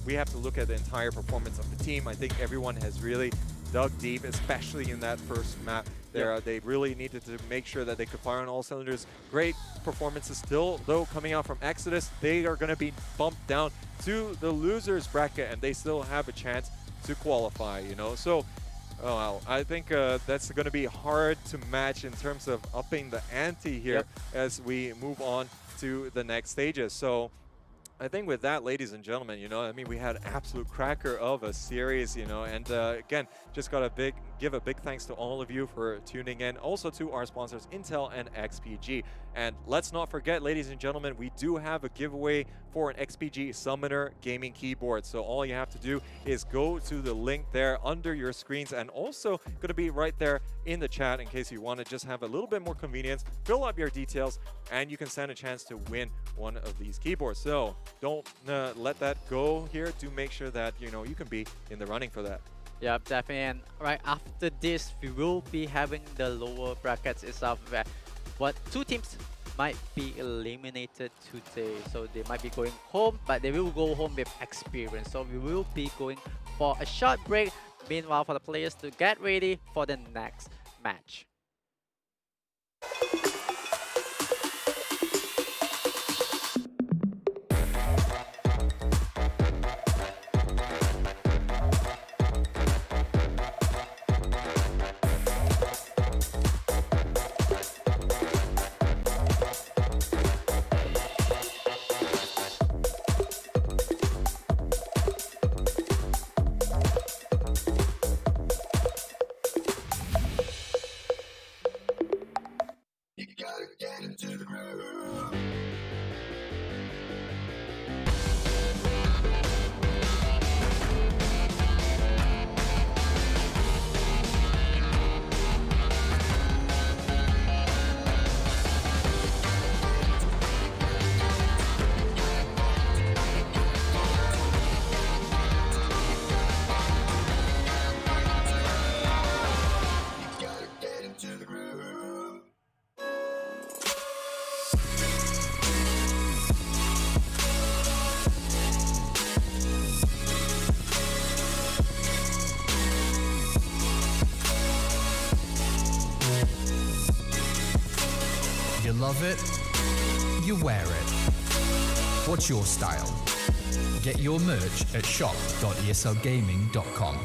we have to look at the entire performance of the team. I think everyone has really dug deep, especially in that first map. They really needed to make sure that they could fire on all cylinders. Great performances still, though, coming out from Exodus. They are going to be bumped down to the losers bracket, and they still have a chance to qualify, So, I think that's going to be hard to match in terms of upping the ante here as we move on to the next stages. So I think with that, ladies and gentlemen, we had an absolute cracker of a series, and again, just got give a big thanks to all of you for tuning in. Also to our sponsors, Intel and XPG. And let's not forget, ladies and gentlemen, we do have a giveaway for an XPG Summoner gaming keyboard. So all you have to do is go to the link there under your screens, and also going to be right there in the chat in case you want to just have a little bit more convenience. Fill up your details, and you can stand a chance to win one of these keyboards. So don't let that go here. Do make sure that, you can be in the running for that. Yeah, definitely. And right after this, we will be having the lower brackets itself, where two teams might be eliminated today. So they might be going home, but they will go home with experience. So we will be going for a short break. Meanwhile, for the players to get ready for the next match. You love it, you wear it. What's your style? Get your merch at shop.eslgaming.com.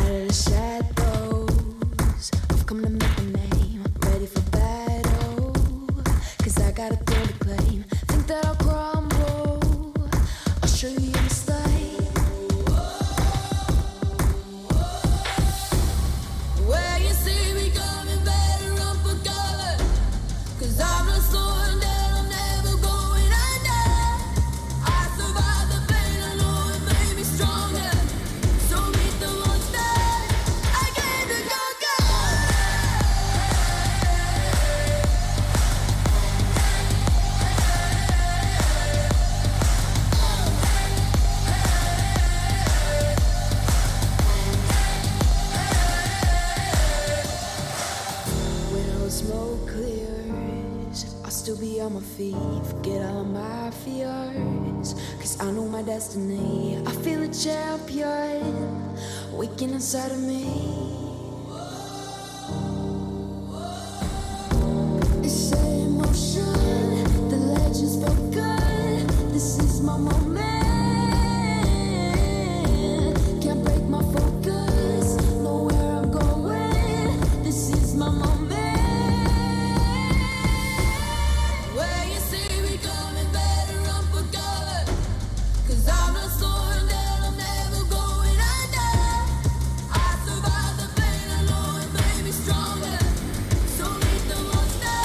of the shadows, I've come to make a name. Ready for battle, cause I got a thrill to claim. Think that I'll crumble, I'll show you your mistake. Where you see me coming, better run for cover, cause I'm not slowing down, I'm never going under. I survived the pain, I know it made me stronger. So meet the monster, I came to conquer. When all the smoke clears, I'll still be on my feet. Forget all my fears, cause I know my destiny. I feel a champion waking inside of me. It's emotion, the legend's spoken. This is my moment. Can't break my focus, know where I'm going. This is my moment. Where you see me coming, better run for cover, cause I'm not slowing down, I'm never going under. I survived the pain, I know it made me stronger. So meet the monster,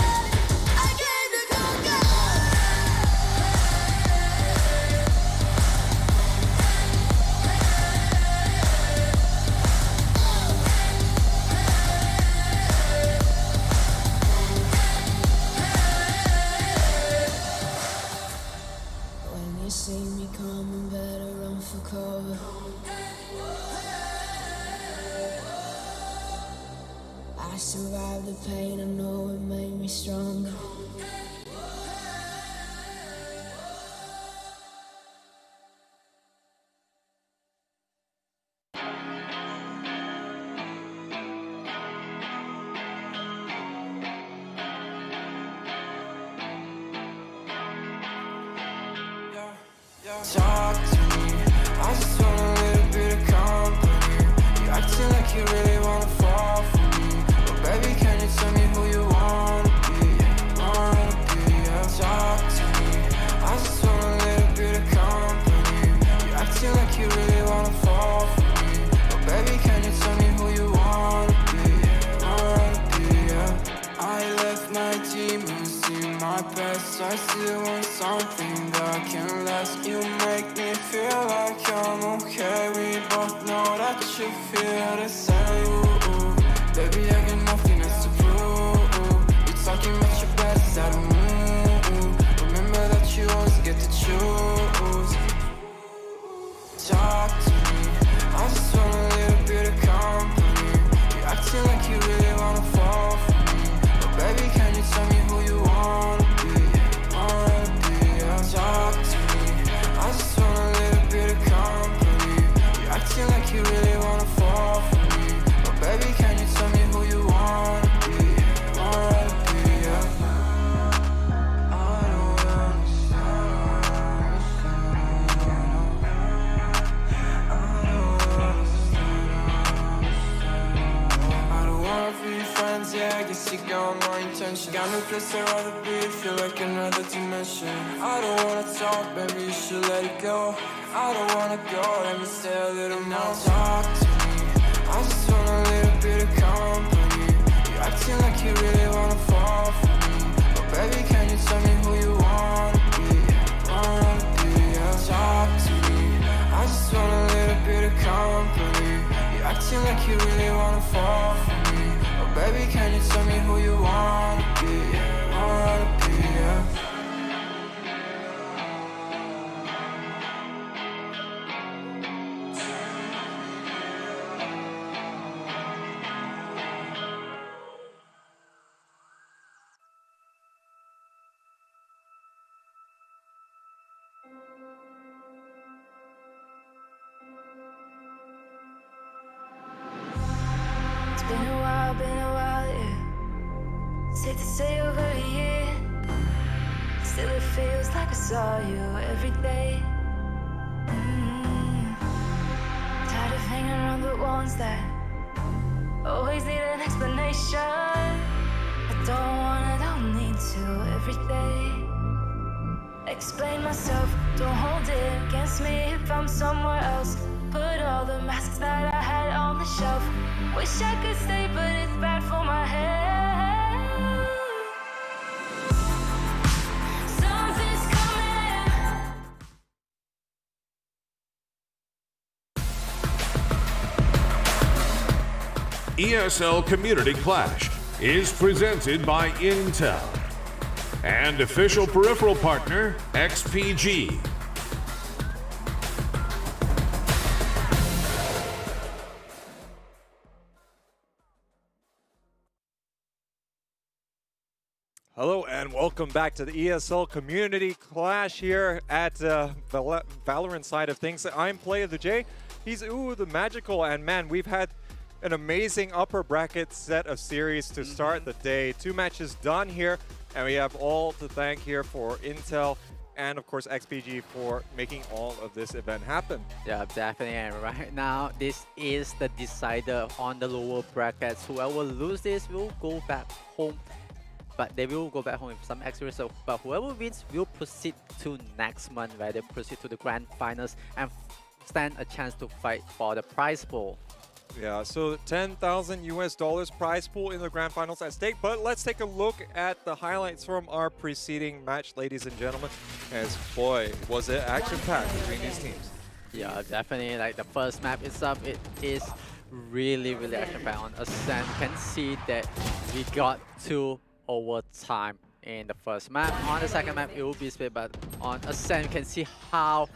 I came to conquer. When you see me coming, better run for cover. I survived the pain, I know it made me stronger. Talk to me, I just want a little bit of company. You acting like you really wanna fall for me, but baby, can you tell me who you wanna be? Yeah. Talk to me, I just want a little bit of company. You acting like you really wanna fall for me, but baby, can you tell me who you wanna be? Yeah. I left my demons in my past, I still want something that can last. You make me feel like I'm okay. We both know that you feel the same. Ooh. Baby, I got nothing else to prove. You're talking about your best, I don't move. Remember that you always get to choose. Talk to me, I just want a little bit of company. You acting like you really wanna fall for me, but baby, can you tell me who you wanna be? Yeah. Talk to me, I just want a little bit of company. You acting like you really wanna fall for me, but baby, can you tell me who you wanna be? Yeah. I don't friends, yeah, I guess you got my intention. Got no place I'd rather be, feel like another dimension. I don't wanna talk, baby, you should let it go. I don't wanna go, let me stay a little more. Talk to me, I just want a little bit of company. You acting like you really wanna fall for me, but baby, can you tell me who you wanna be? Yeah. Talk to me, I just want a little bit of company. You acting like you really wanna fall for me, but baby, can you tell me who you wanna be? Yeah. It's been a while, yeah. Safe to say over a year. Still it feels like I saw you every day. Tired of hanging around the ones that explanation. I don't need to every day. Explain myself, don't hold it against me if I'm somewhere else. Put all the masks that I had on the shelf. Wish I could stay, but it's bad for my head. Something's coming. ESL Community Clash is presented by Intel and official peripheral partner XPG. Hello and welcome back to the ESL Community Clash here at Valorant side of things. I'm Play of the J. He's Uwuthemagical, and man, we've had an amazing upper bracket set of series to start the day. 2 matches done here, and we have all to thank here for Intel and of course XPG for making all of this event happen. Yeah, definitely. And right now, this is the decider on the lower brackets. Whoever loses this will go back home. But they will go back home with some extra result. But whoever wins will proceed to next month, where they proceed to the grand finals and stand a chance to fight for the prize pool. Yeah, so $10,000 prize pool in the grand finals at stake. But let's take a look at the highlights from our preceding match, ladies and gentlemen. As boy, was it action-packed between these teams. Yeah, definitely. Like the first map itself, it is really action-packed. On Ascent, you can see that we got to overtime in the first map. On the second map, it will be split, but on Ascent, you can see how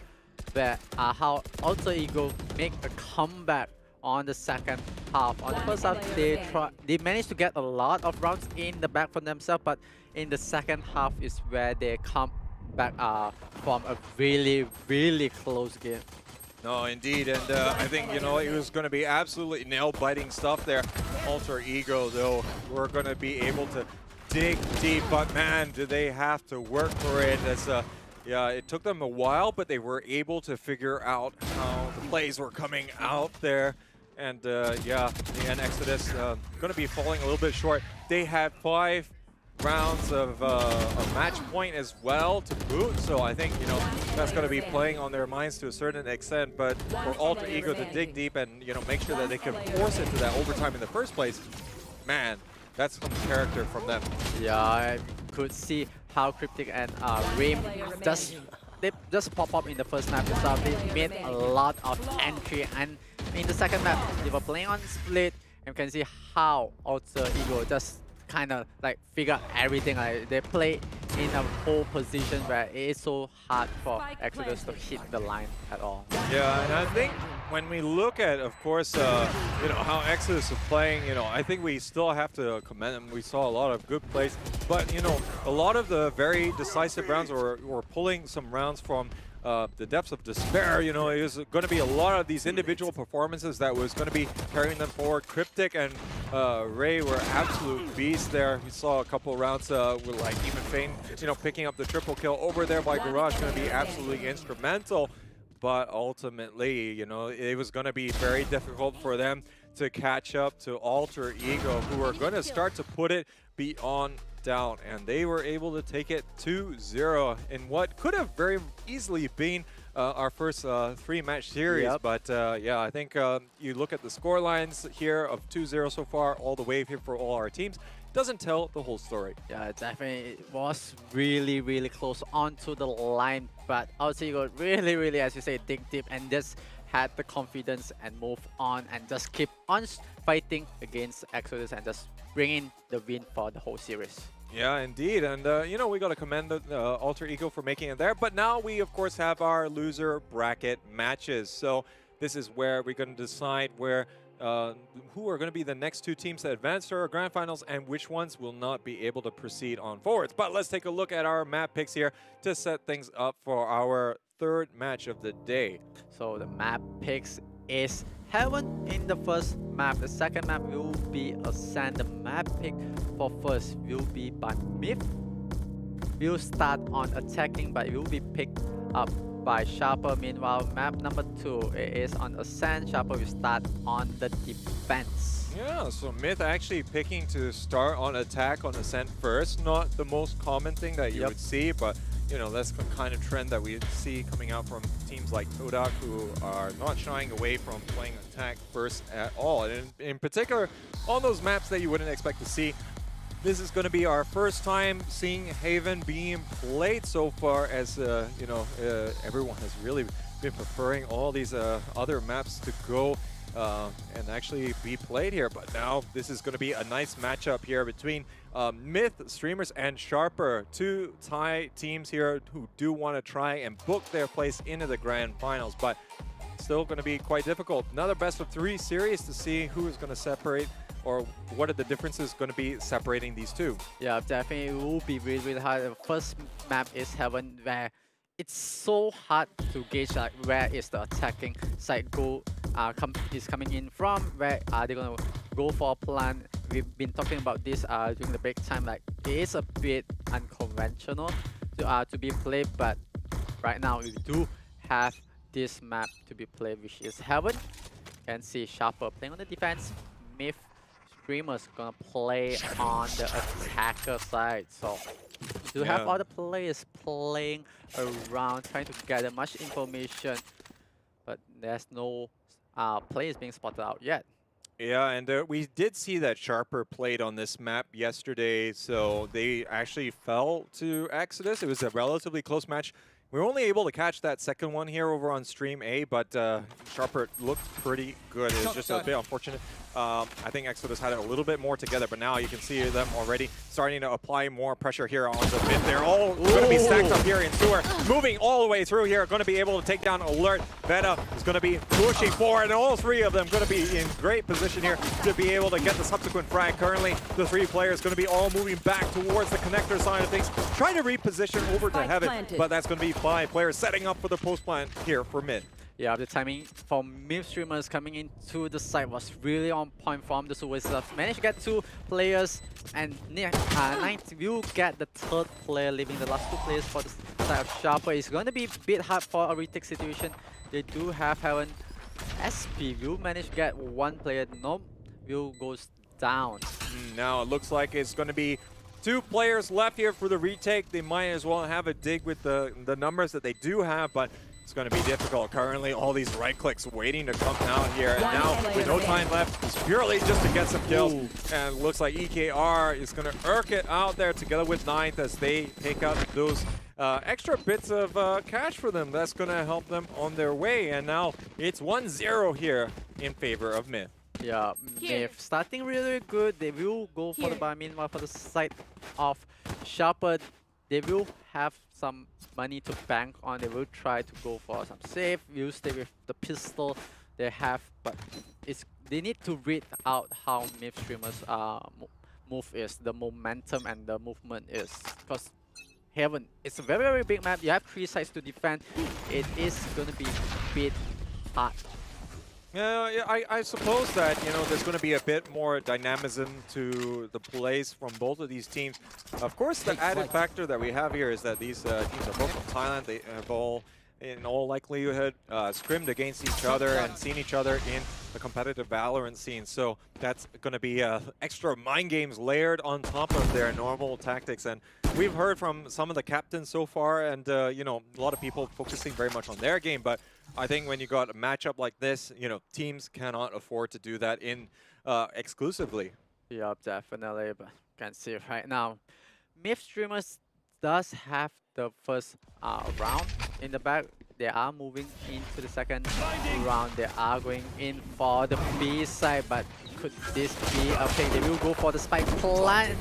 Alter Ego make a comeback on the second half. On the first half, they managed to get a lot of rounds in the back for themselves, but in the second half is where they come back from a really close game. No, indeed, and I think, you know, it was going to be absolutely nail-biting stuff there. Alter Ego, though, we're going to be able to dig deep, but man, do they have to work for it. As yeah, it took them a while, but they were able to figure out how the plays were coming out there. And yeah, the end Exodus going to be falling a little bit short. They had 5 rounds of a match point as well to boot, so I think, you know, that's going to be playing on their minds to a certain extent. But for Alter Ego to dig deep and, you know, make sure that they can force it to that overtime in the first place, man, that's some character from them. Yeah, I could see how Cryptic and Rim they just pop up in the first map itself. They made a lot of entry, and in the second map they were playing on split, and you can see how Alter Ego just kind of like figure everything. Like they play in a whole position where it is so hard for Exodus to hit the line at all. Yeah, and I think when we look at, of course, you know, how Exodus is playing, you know, I think we still have to commend them. We saw a lot of good plays, but, you know, a lot of the very decisive rounds or pulling some rounds from the depths of despair, you know, it was going to be a lot of these individual performances that was going to be carrying them forward. Cryptic and Ray were absolute beasts there. We saw a couple rounds with like even Fane, you know, picking up the triple kill over there by Garage, going to be absolutely instrumental. But ultimately, you know, it was going to be very difficult for them to catch up to Alter Ego, who are going to start to put it beyond doubt. And they were able to take it 2-0 in what could have very easily been our first 3-match series. Yep. But yeah, I think you look at the score lines here of 2-0 so far, all the way here for all our teams. Doesn't tell the whole story. Yeah, definitely. It was really close onto the line, but Alter Ego really, as you say, dig deep and just had the confidence and move on and just keep on fighting against Exodus and just bring in the win for the whole series. Yeah, indeed. And, you know, we got to commend Alter Ego for making it there. But now we, of course, have our loser bracket matches. So this is where we're going to decide where who are going to be the next 2 teams that advance to our grand finals and which ones will not be able to proceed on forwards. But let's take a look at our map picks here to set things up for our 3rd match of the day. So the map picks is Heaven in the first map. The second map will be Ascent. The map pick for first will be by Myth. We'll start on attacking, but it will be picked up by Sharper. Meanwhile, map number 2 it is on Ascent. Sharper will start on the defense. Yeah, so Myth actually picking to start on attack on Ascent first. Not the most common thing that you would see, but you know, that's the kind of trend that we see coming out from teams like Kodak, who are not shying away from playing attack first at all. And in particular, on those maps that you wouldn't expect to see, this is going to be our first time seeing Haven being played so far, as you know, everyone has really been preferring all these other maps to go and actually be played here. But now this is going to be a nice matchup here between Myth Streamers and Sharper, two Thai teams here who do want to try and book their place into the grand finals, but still going to be quite difficult. Another best of 3 series to see who is going to separate, or what are the differences going to be separating these two. Yeah, definitely it will be really, really hard. The first map is Heaven, where it's so hard to gauge like where is the attacking side is coming in from, where are they going to go for a plan. We've been talking about this during the break time, like it is a bit unconventional to be played, but right now we do have this map to be played, which is Heaven. You can see Sharper playing on the defense, Myth Streamers gonna play on the attacker side. So you have all the players playing around, trying to gather much information, but there's no players being spotted out yet. Yeah, and we did see that Sharper played on this map yesterday, so they actually fell to Exodus. It was a relatively close match. We were only able to catch that second one here over on Stream A, but Sharper looked pretty good. It was just a bit unfortunate. I think Exodus had it a little bit more together, but now you can see them already starting to apply more pressure here on the mid. They're all going to be stacked up here in Sewer, moving all the way through here, going to be able to take down Alert. Veta is going to be pushing forward, and all 3 of them going to be in great position here to be able to get the subsequent frag. Currently, the 3 players going to be all moving back towards the connector side of things, trying to reposition over to Heaven, but that's going to be 5 players setting up for the post plant here for mid. Yeah, the timing for Myth Streamers coming into the site was really on point from the Suicide. Managed to get 2 players, and Ninth will get the 3rd player, leaving the last 2 players for the side of Sharper. It's going to be a bit hard for a retake situation. They do have Heaven. SP will manage to get 1 player. Nope, will goes down. Now it looks like it's going to be 2 players left here for the retake. They might as well have a dig with the numbers that they do have, but it's going to be difficult. Currently, all these right clicks waiting to come out here. And now, with no time left, it's purely just to get some kills. And it looks like EKR is going to irk it out there together with Ninth as they take out those extra bits of cash for them. That's going to help them on their way. And now it's 1-0 here in favor of Myth. Yeah, Myth starting really good. They will go for the buy. Meanwhile, for the side of Sharper, they will have some money to bank on. They will try to go for some save. Will stay with the pistol they have, but they need to read out how Myth Streamers move is, the momentum and the movement is, because Heaven, it's a very, very big map. You have 3 sides to defend. It is going to be a bit hard. Yeah, I suppose that, you know, there's going to be a bit more dynamism to the plays from both of these teams. Of course, the added factor that we have here is that these teams are both from Thailand. They have all, in all likelihood, scrimmed against each other and seen each other in the competitive Valorant scene. So that's going to be extra mind games layered on top of their normal tactics. And we've heard from some of the captains so far, and, you know, a lot of people focusing very much on their game. But I think when you got a matchup like this, you know, teams cannot afford to do that in exclusively. Yeah, definitely. But you can see right now, Myth Streamers does have the first round in the back. They are moving into the second round. They are going in for the B side, but could this be okay? They will go for the spike plant.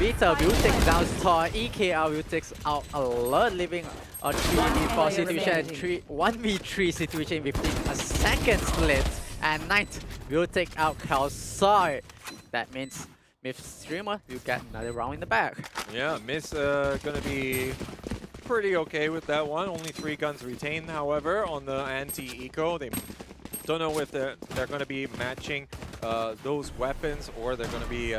Vita will take down Star. EKR will take out Alert, leaving a 3v4 situation, 1v3 situation within a second split. And Ninth will take out Khew. That means Myth Streamer will get another round in the back. Yeah, Myth gonna be pretty okay with that one. Only 3 guns retained, however, on the anti-eco. They don't know if they're going to be matching those weapons, or they're going to be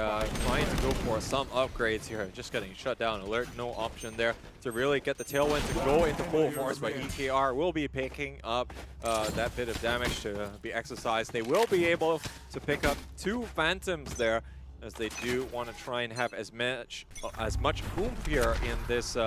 trying to go for some upgrades here. Just getting shut down. Alert, no option there to really get the tailwind to go into full force, but EKR will be picking up that bit of damage to be exercised. They will be able to pick up 2 Phantoms there, as they do want to try and have as much oomph here in this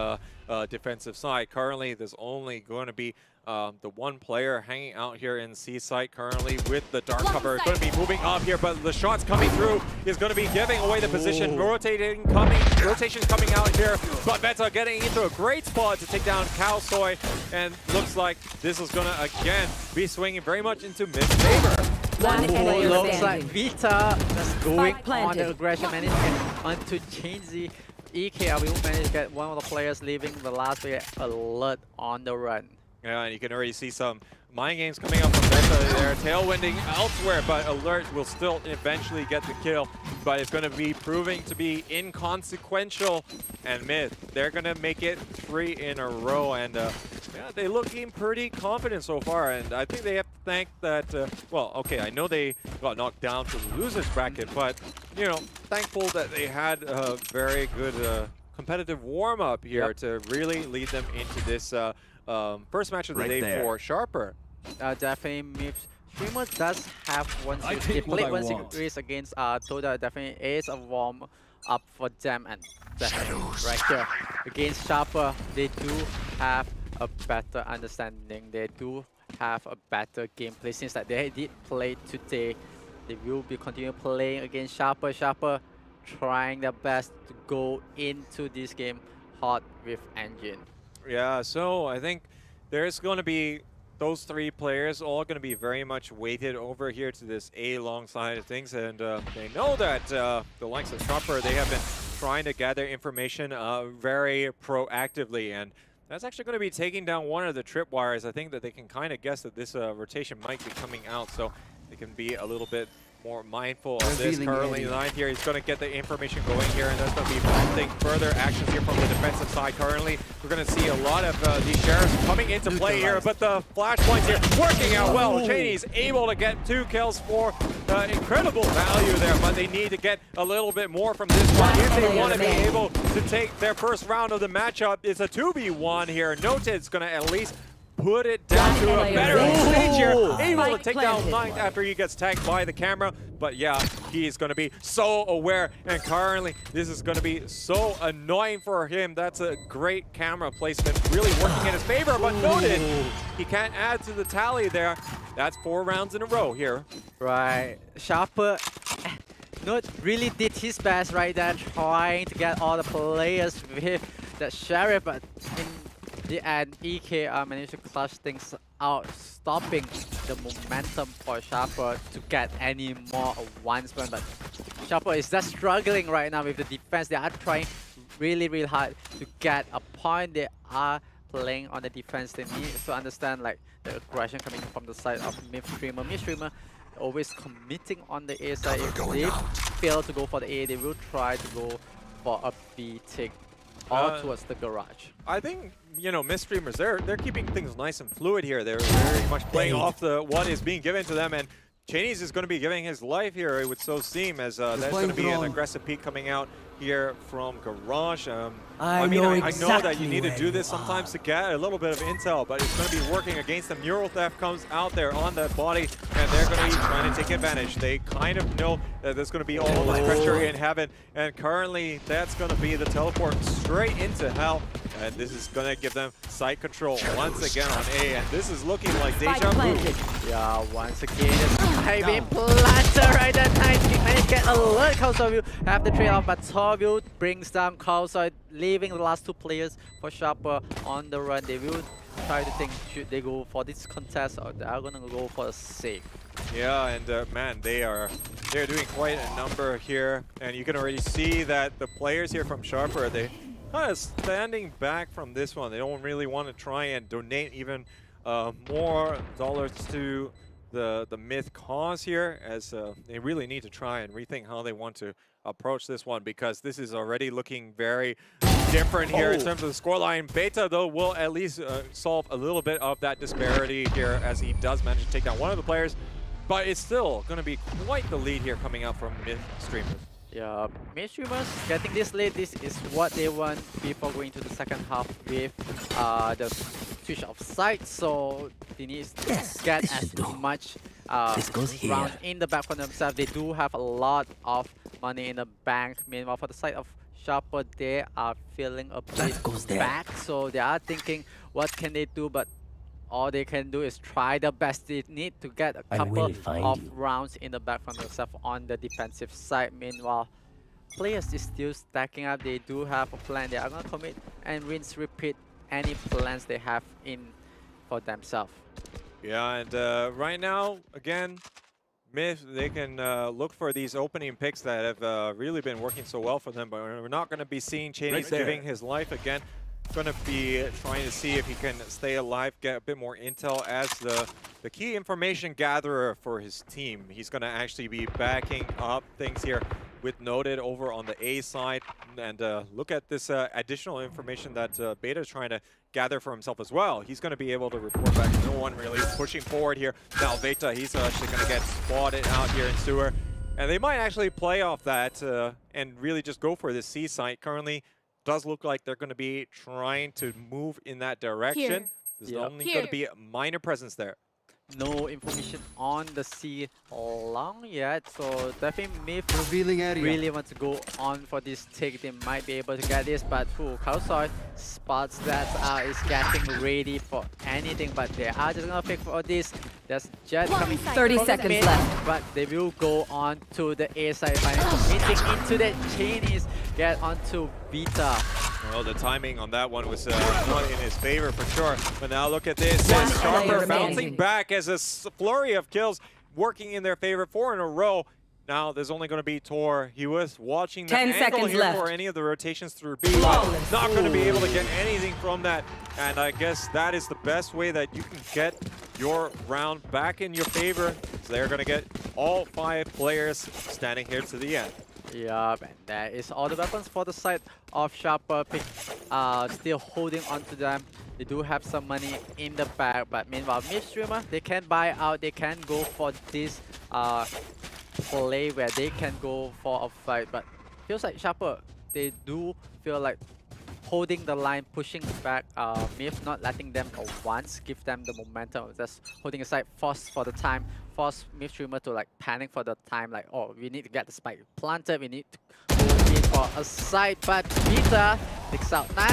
defensive side. Currently, there's only going to be the one player hanging out here in C site currently with the dark cover. It's going to be moving up here, but the shots coming through is going to be giving away the position. Rotation's coming out here, but Beta getting into a great spot to take down Khew, and looks like this is going to again be swinging very much into mid-favor. Looks like Vita just going on the aggression, managed to get onto Chainsy. EKR will manage to get one of the players, leaving the last player alert on the run. Yeah, and you can already see some mind games coming up from Beta there, tailwinding elsewhere, but Alert will still eventually get the kill. But it's going to be proving to be inconsequential. And Mid, they're going to make it 3 in a row, and yeah, they're looking pretty confident so far. And I think they have to thank that, well, okay, I know they got knocked down to the losers bracket, but, you know, thankful that they had a very good competitive warm-up here to really lead them into this first match of the day for Sharper. Definitely, Streamer does have one series. They played one series against Toda. Definitely is a warm up for them, and definitely right here against Sharper, they do have a better understanding. They do have a better gameplay since that they did play today. They will be continue playing against Sharper. Sharper trying their best to go into this game hot with Engine. Yeah, so I think there's going to be those 3 players all going to be very much weighted over here to this A-long side of things, and they know that the likes of Sharper, they have been trying to gather information very proactively, and that's actually going to be taking down one of the tripwires. I think that they can kind of guess that this rotation might be coming out, so they can be a little bit more mindful of this. Currently, 9 here, he's going to get the information going here, and that's going to be prompting further actions here from the defensive side. Currently, we're going to see a lot of these sheriffs coming into play here, but the flashpoints here working out well. Cheney's able to get 2 kills for incredible value there, but they need to get a little bit more from this one if they want to be able to take their first round of the matchup. It's a 2v1 here. Noted's going to at least put it down to a better stage here. Able to take down Knight after he gets tagged by the camera. But yeah, he is going to be so aware. And currently, this is going to be so annoying for him. That's a great camera placement, really working in his favor. But Noted, he can't add to the tally there. That's 4 rounds in a row here. Right. Sharper Note really did his best right there, trying to get all the players with the Sheriff. But in the end, EKR managed to clutch things out, stopping the momentum for Sharper to get any more advancement. But Sharper is just struggling right now with the defense. They are trying really hard to get a point. They are playing on the defense. They need to understand like the aggression coming from the side of Mid-Streamer. Mid-Streamer always committing on the A side. If they fail to go for the A, they will try to go for a B take all towards the garage. I think, you know, Mid-Streamers, they're keeping things nice and fluid here. They're very much playing off the what is being given to them, and Cheney's is going to be giving his life here, it would so seem, as there's going to be an aggressive peek coming out here from Garage. I know that you need to do this sometimes to get a little bit of intel, but it's going to be working against them. Neural Theft comes out there on that body, and they're going to be trying to take advantage. They kind of know that there's going to be all the pressure in heaven, and currently that's going to be the teleport straight into hell, and this is going to give them site control once again on A, and this is looking like deja vu. Yeah, once again, it's heavy planter right at 90. Managed to get alert. Khew have the trade off, but Torville brings down Khew, leaving the last 2 players for Sharper on the run. They will try to think, should they go for this contest or they are gonna go for a save. Yeah, and man, they're doing quite a number here, and you can already see that the players here from Sharper, they kind of standing back from this one. They don't really want to try and donate even more dollars to the Myth cause here, as they really need to try and rethink how they want to approach this one, because this is already looking very different here in terms of the scoreline. Beta, though, will at least solve a little bit of that disparity here, as he does manage to take down one of the players. but it's still going to be quite the lead here coming out from mid streamers. Yeah, mid streamers getting this lead. This is what they want before going to the second half with the switch of sides. So they need to get as much rounds in the back for themselves. They do have a lot of money in the bank. Meanwhile, for the side of Sharper, they are feeling a bit back. So they are thinking, what can they do? But all they can do is try their best. They need to get a couple of rounds in the back from themselves on the defensive side. Meanwhile, players is still stacking up. They do have a plan. They are going to commit and rinse, repeat any plans they have in for themselves. Yeah, and right now, again, Myth, they can look for these opening picks that have really been working so well for them, but we're not going to be seeing Cheney's giving his life again. Going to be trying to see if he can stay alive, get a bit more intel as the key information gatherer for his team. He's going to actually be backing up things here with Noted over on the A side. And look at this additional information that Beta is trying to gather for himself as well. He's going to be able to report back. No one really pushing forward here. Now Beta, he's actually going to get spotted out here in Sewer. And they might actually play off that and really just go for the C site. Currently, does look like they're going to be trying to move in that direction. There's only going to be a minor presence there. No information on the C long yet, so definitely Myth really want to go on for this take. They might be able to get this, but Kaosoi spots that is getting ready for anything, but they are just gonna pick for this. There's Jet coming 30 from seconds mid, left. but they will go on to the A side, finally committing into that Chinese, get onto Beta. Well, the timing on that one was not in his favor for sure. But now look at this. Sharper bouncing back as a flurry of kills working in their favor, 4 in a row. Now there's only going to be Tor. He was watching the 10 angle seconds here left. for any of the rotations through B, but not going to be able to get anything from that. And I guess that is the best way that you can get your round back in your favor. So they're going to get all 5 players standing here to the end. Yup, and that is all the weapons for the side of Sharper. Still holding on to them. They do have some money in the bag, but meanwhile, mid-streamer, they can buy out. They can go for this play where they can go for a fight, but feels like Sharper, they do feel like holding the line, pushing back Myth, not letting them go once, give them the momentum, just holding aside, force for the time, force Myth streamer to like panic for the time, like, oh, we need to get the spike planted, we need to go in for a side, but Beta picks out 9.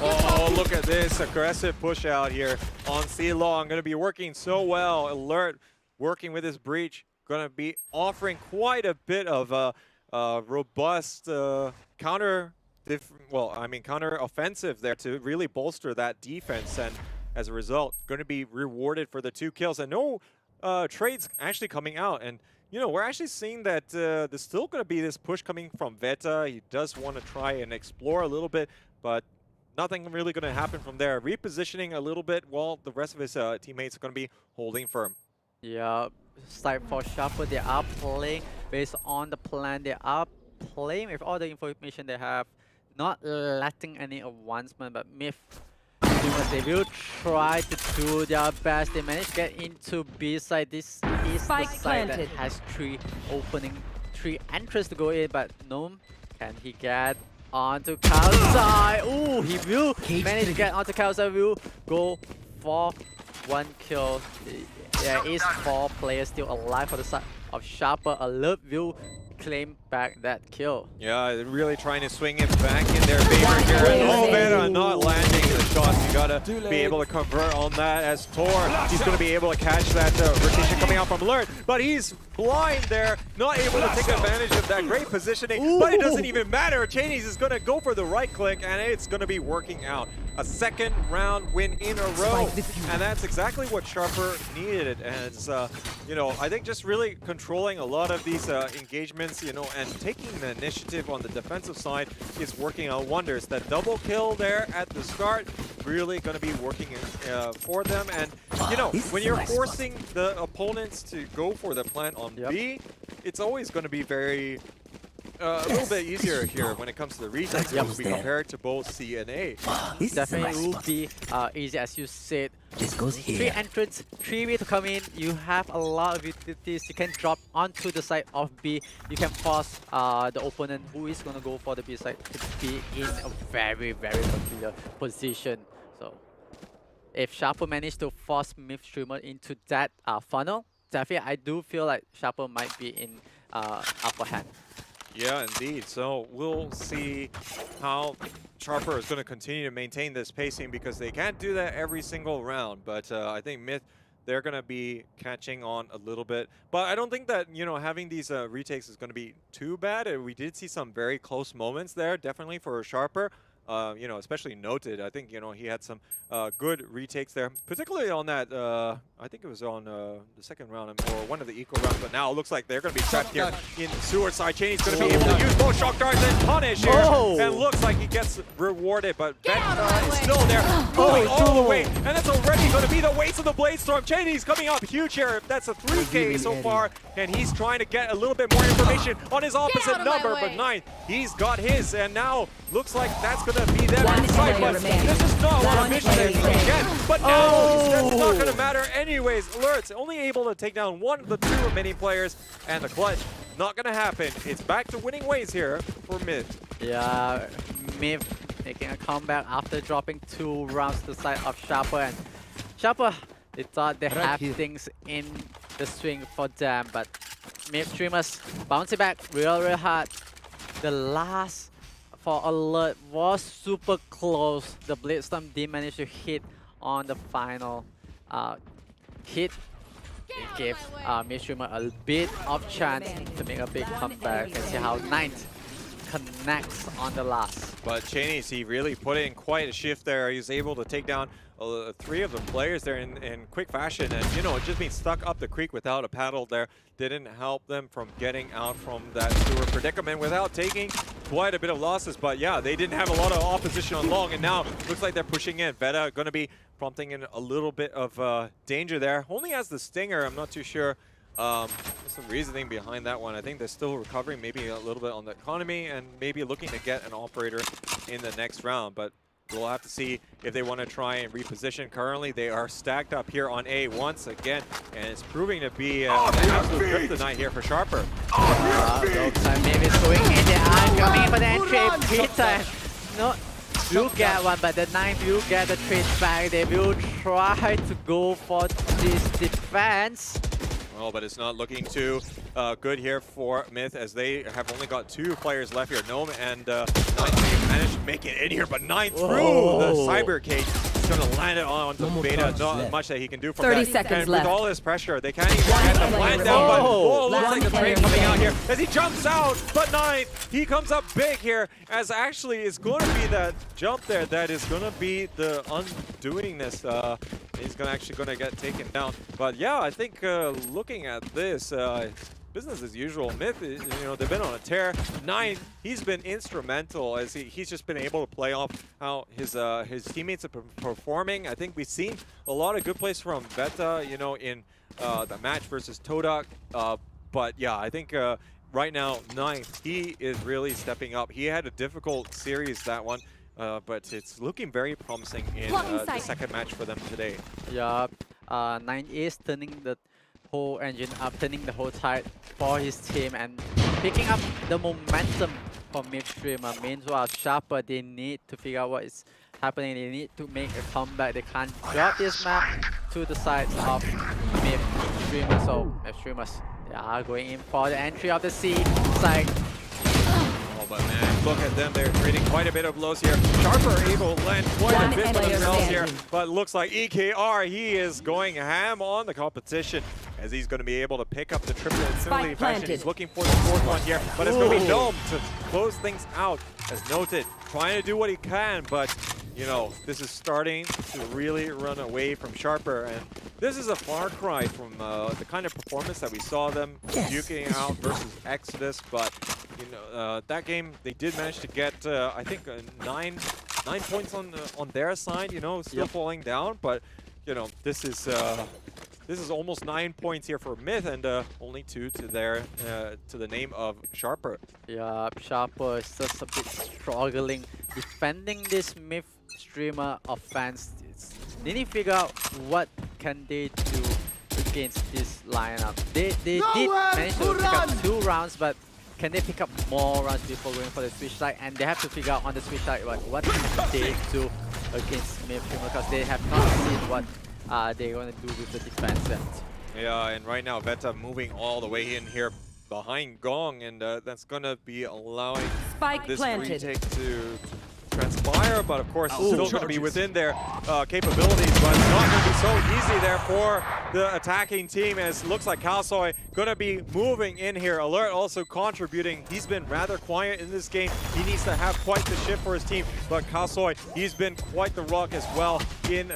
Oh, look at this aggressive push out here on C-Long. Going to be working so well. Alert working with his breach. Going to be offering quite a bit of robust counter offensive there to really bolster that defense. And as a result, going to be rewarded for the 2 kills. And no trades actually coming out. And, you know, we're actually seeing that there's still going to be this push coming from Veta. He does want to try and explore a little bit, but nothing really going to happen from there. Repositioning a little bit while the rest of his teammates are going to be holding firm. Yeah, side for Sharper, they are playing based on the plan. They are playing with all the information they have, not letting any advancement, but Myth, they will try to do their best. They managed to get into B side. This is the side that has 3 entrances to go in, but Gnome, can he get onto Kaosai? Ooh, he will manage to get onto Kaosai. Will go for 1 kill. There is 4 players still alive for the side of Sharper. Alert will claim back that kill. Yeah, they're really trying to swing it back in their favor here. And Veta not landing the shots. You gotta be able to convert on that as Tor. He's gonna be able to catch that rotation coming out from Alert, but he's blind there, not able to take advantage of that great positioning. Ooh. But it doesn't even matter. Cheney's is gonna go for the right click, and it's gonna be working out. A 2nd round win in a row, and that's exactly what Sharper needed. And it's, you know, I think just really controlling a lot of these engagements, you know, and taking the initiative on the defensive side is working out wonders. That double kill there at the start, really going to be working for them. And, you know, when you're forcing the opponents to go for the plant on B, it's always going to be very a little bit easier here when it comes to the retakes if we compare it to both C and A. Definitely will be easy, as you said. This goes here. 3 entrants, 3 way to come in. You have a lot of utilities. You can drop onto the side of B. You can force the opponent who is going to go for the B side to be in a very, very peculiar position. So if Sharper managed to force Mythstreamer into that funnel, definitely I do feel like Sharper might be in upper hand. Yeah, indeed. So we'll see how Sharper is going to continue to maintain this pacing, because they can't do that every single round. But I think Myth, they're going to be catching on a little bit. But I don't think that, you know, having these retakes is going to be too bad. We did see some very close moments there, definitely for Sharper. You know, especially noted. I think, you know, he had some good retakes there, particularly on that, I think it was on the second round or one of the eco rounds, but now it looks like they're going to be trapped here in the sewer side. Cheney's going to be able to use both shock darts and punish here, and looks like he gets rewarded, but Ben is still there, moving all the way, and that's already going to be the weights of the Blade Storm. Cheney's coming up huge here. That's a 3K so far, and he's trying to get a little bit more information on his opposite number, but 9, he's got his, and now looks like that's going to be them inside, but this is not what our mission is again. But now that's not going to matter anyways. Alerts only able to take down one of the 2 remaining players, and the clutch not going to happen. It's back to winning ways here for Myth. Yeah, Myth making a comeback after dropping 2 rounds to the side of Sharper, and Sharper, they thought they have things in the swing for them, but Myth streamers bouncing back real hard. The last for Alert was super close. The Blade Storm did manage to hit on the final hit. It gave Mythstreamer a bit of chance to make a big comeback, and see how 9th connects on the last. But Cheney, he really put in quite a shift there. He was able to take down 3 of the players there in quick fashion, and you know, just being stuck up the creek without a paddle there didn't help them from getting out from that sewer predicament without taking quite a bit of losses. But yeah, they didn't have a lot of opposition on long, and now looks like they're pushing in. Beta going to be prompting in a little bit of danger there. Only has the Stinger. I'm not too sure what's the reasoning behind that one. I think they're still recovering maybe a little bit on the economy, and maybe looking to get an operator in the next round. But we'll have to see if they want to try and reposition. Currently, they are stacked up here on A once again, and it's proving to be an absolute kryptonite here for Sharper. Maybe it's going in the eye, coming in for the entry. Peter, no, will get one, but the 9th will get the trade back. They will try to go for this defense. Oh, but it's not looking too good here for Myth, as they have only got 2 players left here. Gnome and 9th managed to make it in here, but 9th through the cyber cage. He's going to land it onto Beta. Not much that he can do from 30 that. seconds and left. With all this pressure, they can't even get the plant down. But looks like the trade coming out here as he jumps out. But 9th, he comes up big here, as actually it's going to be that jump there that is going to be the undoingness. He's actually going to get taken down. But yeah, I think looking at this, business as usual. Myth, you know, they've been on a tear. 9th, he's been instrumental, as he's just been able to play off how his teammates are performing. I think we've seen a lot of good plays from Beta, you know, in the match versus Todak. But yeah, I think right now 9th, he is really stepping up. He had a difficult series, that one. But it's looking very promising in the second match for them today. Yeah, 9th is turning the whole engine up, turning the whole tide for his team, and picking up the momentum for Mythstreamer. Meanwhile, Sharper, they need to figure out what is happening. They need to make a comeback. They can't drop this map to the sides of Mythstreamer. So Mythstreamers, they are going in for the entry of the C side. But man, look at them. They're creating quite a bit of blows here. Sharper able to land quite a bit for themselves here. But looks like EKR, he is going ham on the competition, as he's going to be able to pick up the triple in similarly fashion. He's looking for the 4th one here, but it's going to be Gnome to close things out. As noted, trying to do what he can, but you know, this is starting to really run away from Sharper, and this is a far cry from the kind of performance that we saw them duking out versus Exodus. But you know, that game they did manage to get I think 9 points on their side. You know, still falling down, but you know, this is This is almost 9 points here for Myth, and only 2 to their to the name of Sharper. Yeah, Sharper is just a bit struggling defending this Myth streamer offense. They need to figure out what can they do against this lineup. They did manage to pick up 2 rounds, but can they pick up more rounds before going for the switch side? And they have to figure out on the switch side what can they do against Myth streamer, because they have not seen what they're going to do with the defense yet. Yeah, and right now Veta moving all the way in here behind Gong, and that's going to be allowing this retake to transpire, but of course still going to be within their capabilities, but it's not going to be so easy there for the attacking team, as it looks like Kalsoy going to be moving in here. Alert also contributing. He's been rather quiet in this game. He needs to have quite the shift for his team, but Kalsoy, he's been quite the rock as well in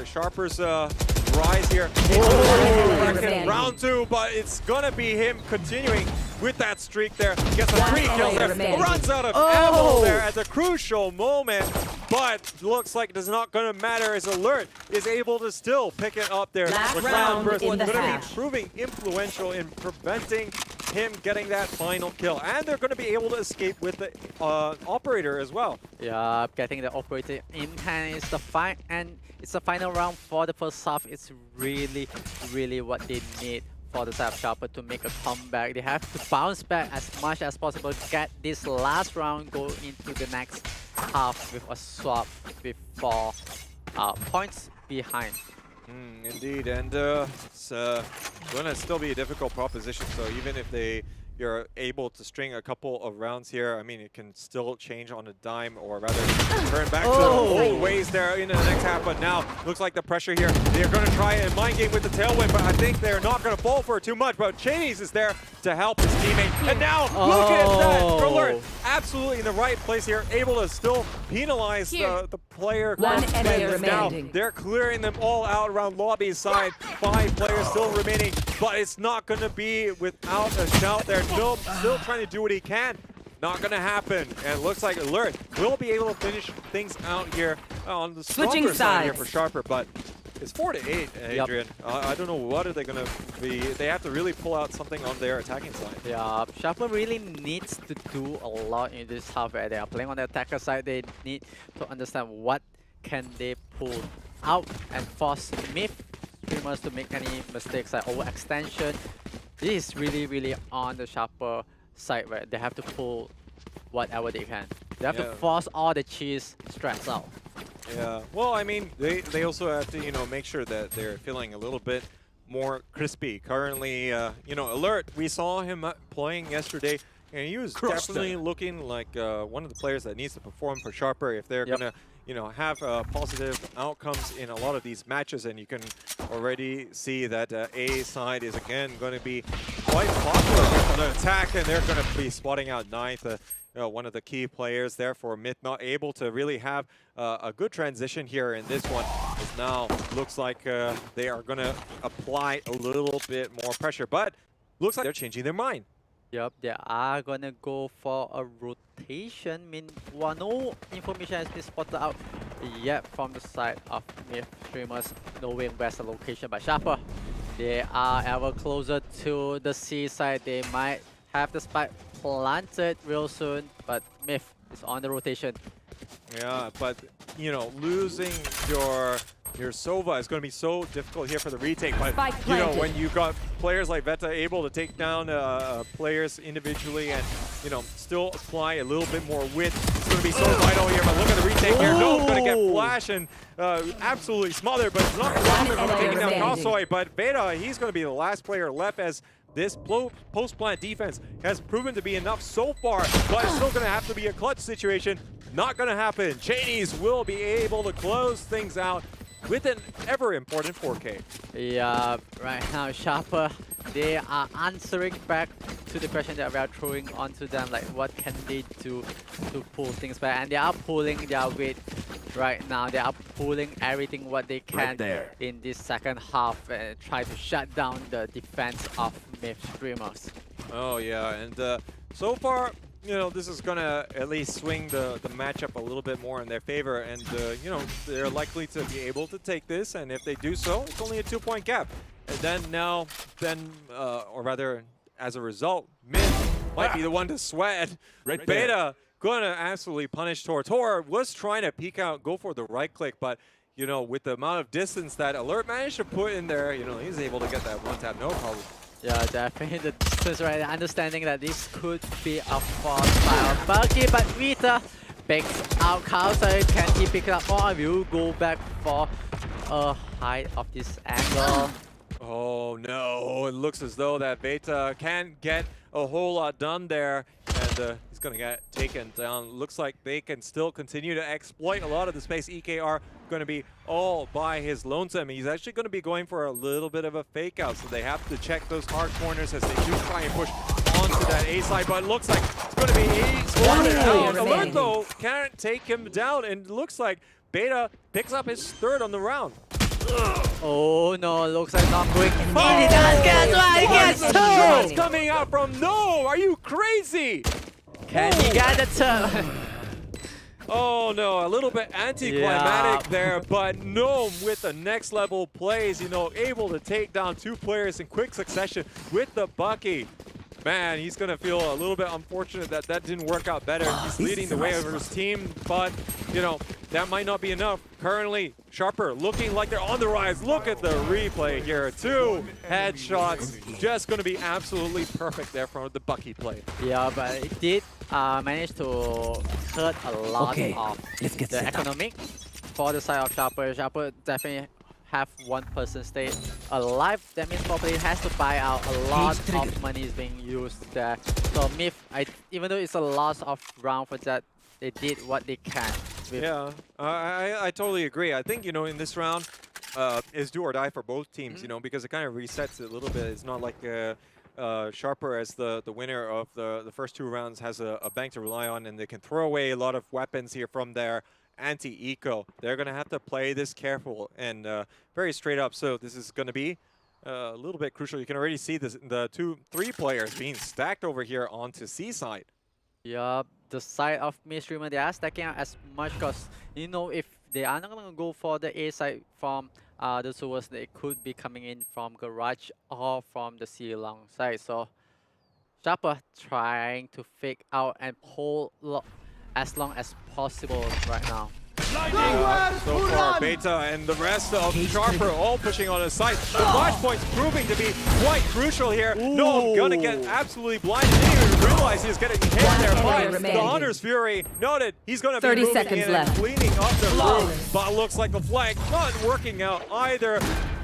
Sharper's rise here. Round 2, but it's going to be him continuing with that streak there. Gets the 3 kills there. Runs out of ammo there at the crucial moment, but looks like it's not going to matter as Alert is able to still pick it up there. Last round in the going to half. be proving influential in preventing him getting that final kill, and they're going to be able to escape with the operator as well. Yeah, getting the operator in hand is the it's the final round for the first half. It's really what they need for the side of Sharper to make a comeback. They have to bounce back as much as possible, get this last round, go into the next half with a swap with 4 points behind. Indeed, and it's going to still be a difficult proposition, so even if you're able to string a couple of rounds here, I mean, it can still change on a dime, or rather turn back to the old ways there into the next half. But now, looks like the pressure here, they're going to try and mind game with the tailwind, but I think they're not going to fall for it too much. But Cheney's is there to help his teammate. And now, look at that! Alert, absolutely in the right place here, able to still penalize the player. One enemy now, remaining. they're clearing them all out around lobby side. 5 players still remaining, but it's not going to be without a shout there. Still trying to do what he can. Not going to happen. And it looks like Alert will be able to finish things out here on the stronger side here for Sharper, but it's 4-8, Adrian. I don't know what are they going to be. They have to really pull out something on their attacking side. Yeah, Sharper really needs to do a lot in this half where they are playing on the attacker side. They need to understand what can they pull out and force Myth streamers to make any mistakes like overextension. This is really on the Sharper side where they have to pull whatever they can. They have to force all the cheese strats out. Yeah, well, I mean, they also have to, you know, make sure that they're feeling a little bit more crispy. Currently, you know, Alert, we saw him playing yesterday, and he was definitely looking like one of the players that needs to perform for Sharper if they're going to, you know, have positive outcomes in a lot of these matches. And you can already see that A side is again going to be quite popular on the attack, and they're going to be spotting out 9th. One of the key players there for Myth, not able to really have a good transition here in this one. As now looks like they are going to apply a little bit more pressure, but looks like they're changing their mind. Yep, they are gonna go for a rotation. Meanwhile, no information has been spotted out yet from the side of Myth streamers, knowing where's the location. But Sharper, they are ever closer to the C side. They might have the spike planted real soon, but Myth is on the rotation. Yeah, but you know, losing your Sova is going to be so difficult here for the retake. But you know, when you got players like Veta able to take down players individually and, you know, still apply a little bit more width, it's going to be so vital here. But look at the retake here. No, going to get flash and absolutely smothered, but it's not going to happen from taking down Kalsoy. But Veta, he's going to be the last player left, as this post-plant defense has proven to be enough so far, but it's still going to have to be a clutch situation. Not going to happen. Cheney's will be able to close things out with an ever-important 4K. Yeah, right now Sharper, they are answering back to the question that we are throwing onto them, like what can they do to pull things back, and they are pulling their weight right now. They are pulling everything what they can in this second half and try to shut down the defense of Myth streamers. Oh yeah, and so far, you know, this is going to at least swing the matchup a little bit more in their favor, and you know, they're likely to be able to take this, and if they do so, it's only a 2-point gap. And then or rather, as a result, Mid might be the one to sweat. Right Beta going to absolutely punish Tor. Tor was trying to peek out, go for the right click, but you know, with the amount of distance that Alert managed to put in there, you know, he's able to get that one tap, no problem. Yeah, definitely the distance, right? Understanding that this could be a false by Bucky, but Vita picks out counter. Can he pick it up more? Will go back for a height of this angle. Oh no, it looks as though that Beta can't get a whole lot done there, and he's going to get taken down. Looks like they can still continue to exploit a lot of the space. EKR going to be all by his lonesome. He's actually going to be going for a little bit of a fake out, so they have to check those hard corners as they do try and push onto that A side, but it looks like it's going to be out. Alert though can't take him down, and it looks like Beta picks up his third on the round. Oh no, looks like not quick. He does get one, he gets two! Shots coming out from Gnome, are you crazy? Can he get the turn? Oh no, a little bit anticlimactic there, but Gnome with the next level plays, you know, able to take down two players in quick succession with the Bucky. Man, he's going to feel a little bit unfortunate that that didn't work out better. He's leading the way over his team, but, you know, that might not be enough. Currently, Sharper looking like they're on the rise. Look at the replay here. Two headshots. Just going to be absolutely perfect there from the Bucky play. Yeah, but it did manage to hurt a lot of the economic for the side of Sharper. Sharper definitely have one person stay alive. That means probably it has to buy out a lot of money is being used there. So Myth, even though it's a loss of round for that, they did what they can. Yeah, I totally agree. I think, you know, in this round, is do or die for both teams, you know, because it kind of resets it a little bit. It's not like Sharper as the winner of the first two rounds has a bank to rely on, and they can throw away a lot of weapons here from their anti-eco. They're going to have to play this careful and very straight up. So this is going to be a little bit crucial. You can already see this, the 2-3 players being stacked over here onto C side. Yeah, the side of Midstreamer, they are stacking out as much because, you know, if they are not going to go for the A side from the sewers, they could be coming in from Garage or from the C long side. So Sharper trying to fake out and pull as long as possible right now. So far, Beta and the rest of Sharper all pushing on his side. The flash point's proving to be quite crucial here. No, gonna get absolutely blinded. Didn't even realize he was getting hit there by the Hunter's Fury. Noted, he's gonna be 30 moving seconds in left. and cleaning up the room, but looks like the flank not working out either.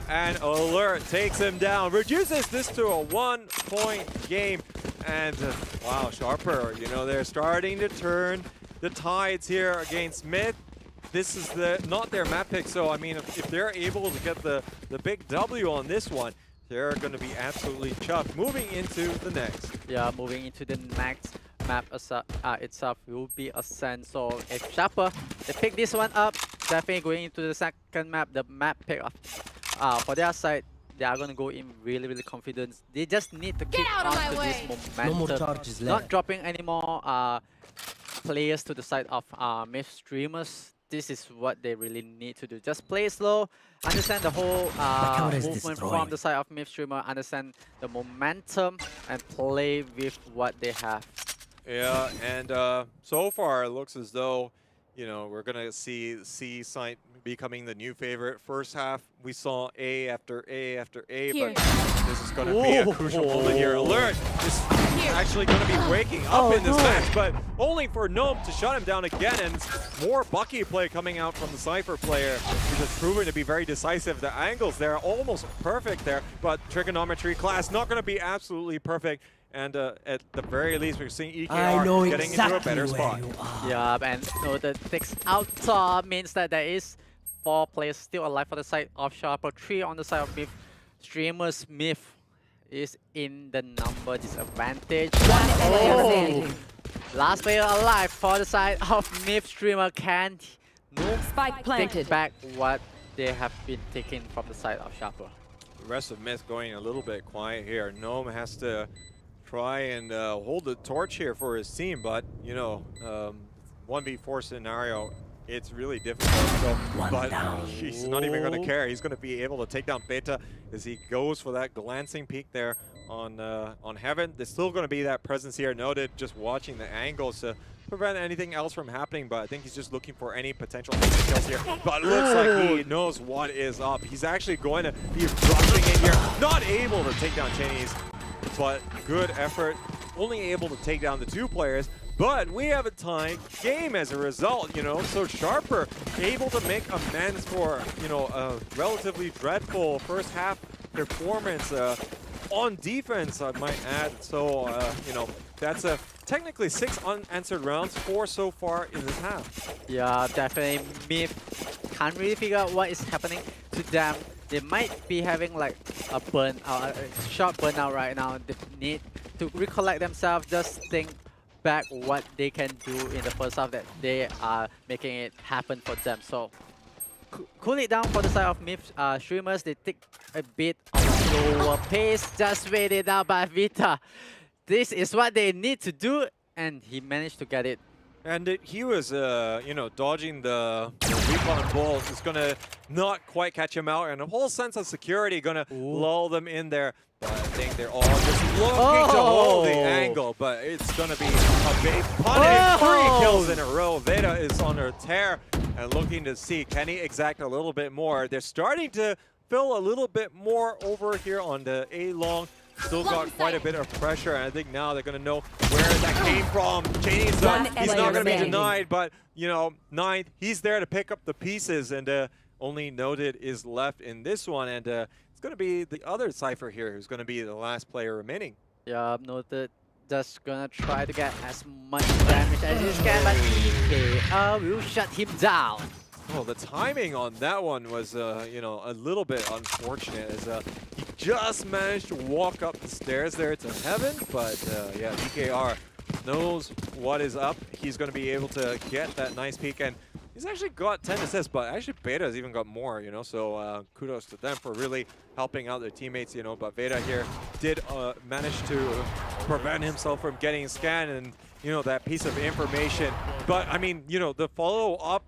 And Alert takes him down, reduces this to a 1-point game. And wow, Sharper, you know, they're starting to turn the tides here against Mid. This is not their map pick, so I mean, if they're able to get the big W on this one, they're going to be absolutely chuffed. Moving into the next. Yeah, moving into the next map itself will be Ascent. So if Sharper, they pick this one up, definitely going into the second map, the map pick for their side, they are going to go in really, really confident. They just need to keep on to this momentum. No more charges left. Not dropping any more players to the side of Myth streamers. This is what they really need to do. Just play slow, understand the whole movement from the side of Myth streamer, understand the momentum, and play with what they have. Yeah, and so far it looks as though, you know, we're going to see C side becoming the new favorite. First half, we saw A after A after A, but this is going to be a crucial moment here. Alert is actually going to be waking up in this match, but only for Gnome to shut him down again, and more Bucky play coming out from the Cypher player, which has proven to be very decisive. The angles there are almost perfect there, but trigonometry class not going to be absolutely perfect. And at the very least, we're seeing EKR getting into a better spot. Yeah, and so the takes out top means that there is 4 players still alive for the side of Sharper, 3 on the side of Myth. Streamer Smith is in the number disadvantage. Last player alive for the side of Myth streamer. Can Spike planted. take back what they have been taken from the side of Sharper? The rest of Myth going a little bit quiet here. Gnome has to try and hold the torch here for his team, but, you know, 1v4 scenario, it's really difficult. So, but he's not even going to care. He's going to be able to take down Beta as he goes for that glancing peek there on Heaven. There's still going to be that presence here noted, just watching the angles to prevent anything else from happening, but I think he's just looking for any potential kills here. But it looks like he knows what is up. He's actually going to be rushing in here, not able to take down Chinese, but good effort, only able to take down the 2 players. But we have a tie game as a result, you know, so Sharper able to make amends for, you know, a relatively dreadful first half performance on defense, I might add. So, you know, that's technically 6 unanswered rounds, 4 so far in this half. Yeah, definitely. Myth can't really figure out what is happening to them. They might be having like a short burnout right now. They need to recollect themselves, just think back what they can do in the first half that they are making it happen for them. So cool it down for the side of Myth streamers. They take a bit of slower pace, just wait it out by Vita. This is what they need to do, and he managed to get it. And he was, you know, dodging the recon balls. It's going to not quite catch him out, and a whole sense of security going to lull them in there. But I think they're all just looking to hold the angle, but it's going to be a big punish. 3 kills in a row. Veda is on her tear and looking to see, can he exact a little bit more? They're starting to fill a little bit more over here on the A-long. Still got quite a bit of pressure, and I think now they're going to know where that came from. Cheney's he's not going to be denied, but, you know, 9th, he's there to pick up the pieces, and only Noted is left in this one, and it's going to be the other Cypher here who's going to be the last player remaining. Yeah, Noted just going to try to get as much damage as he can, but EK will shut him down. Well, the timing on that one was, you know, a little bit unfortunate, as he just managed to walk up the stairs there to Heaven, but yeah, EKR knows what is up. He's going to be able to get that nice peek, and he's actually got 10 assists, but actually Beta's even got more, you know, so kudos to them for really helping out their teammates, you know, but Beta here did manage to prevent himself from getting scanned and, you know, that piece of information. But, I mean, you know, the follow-up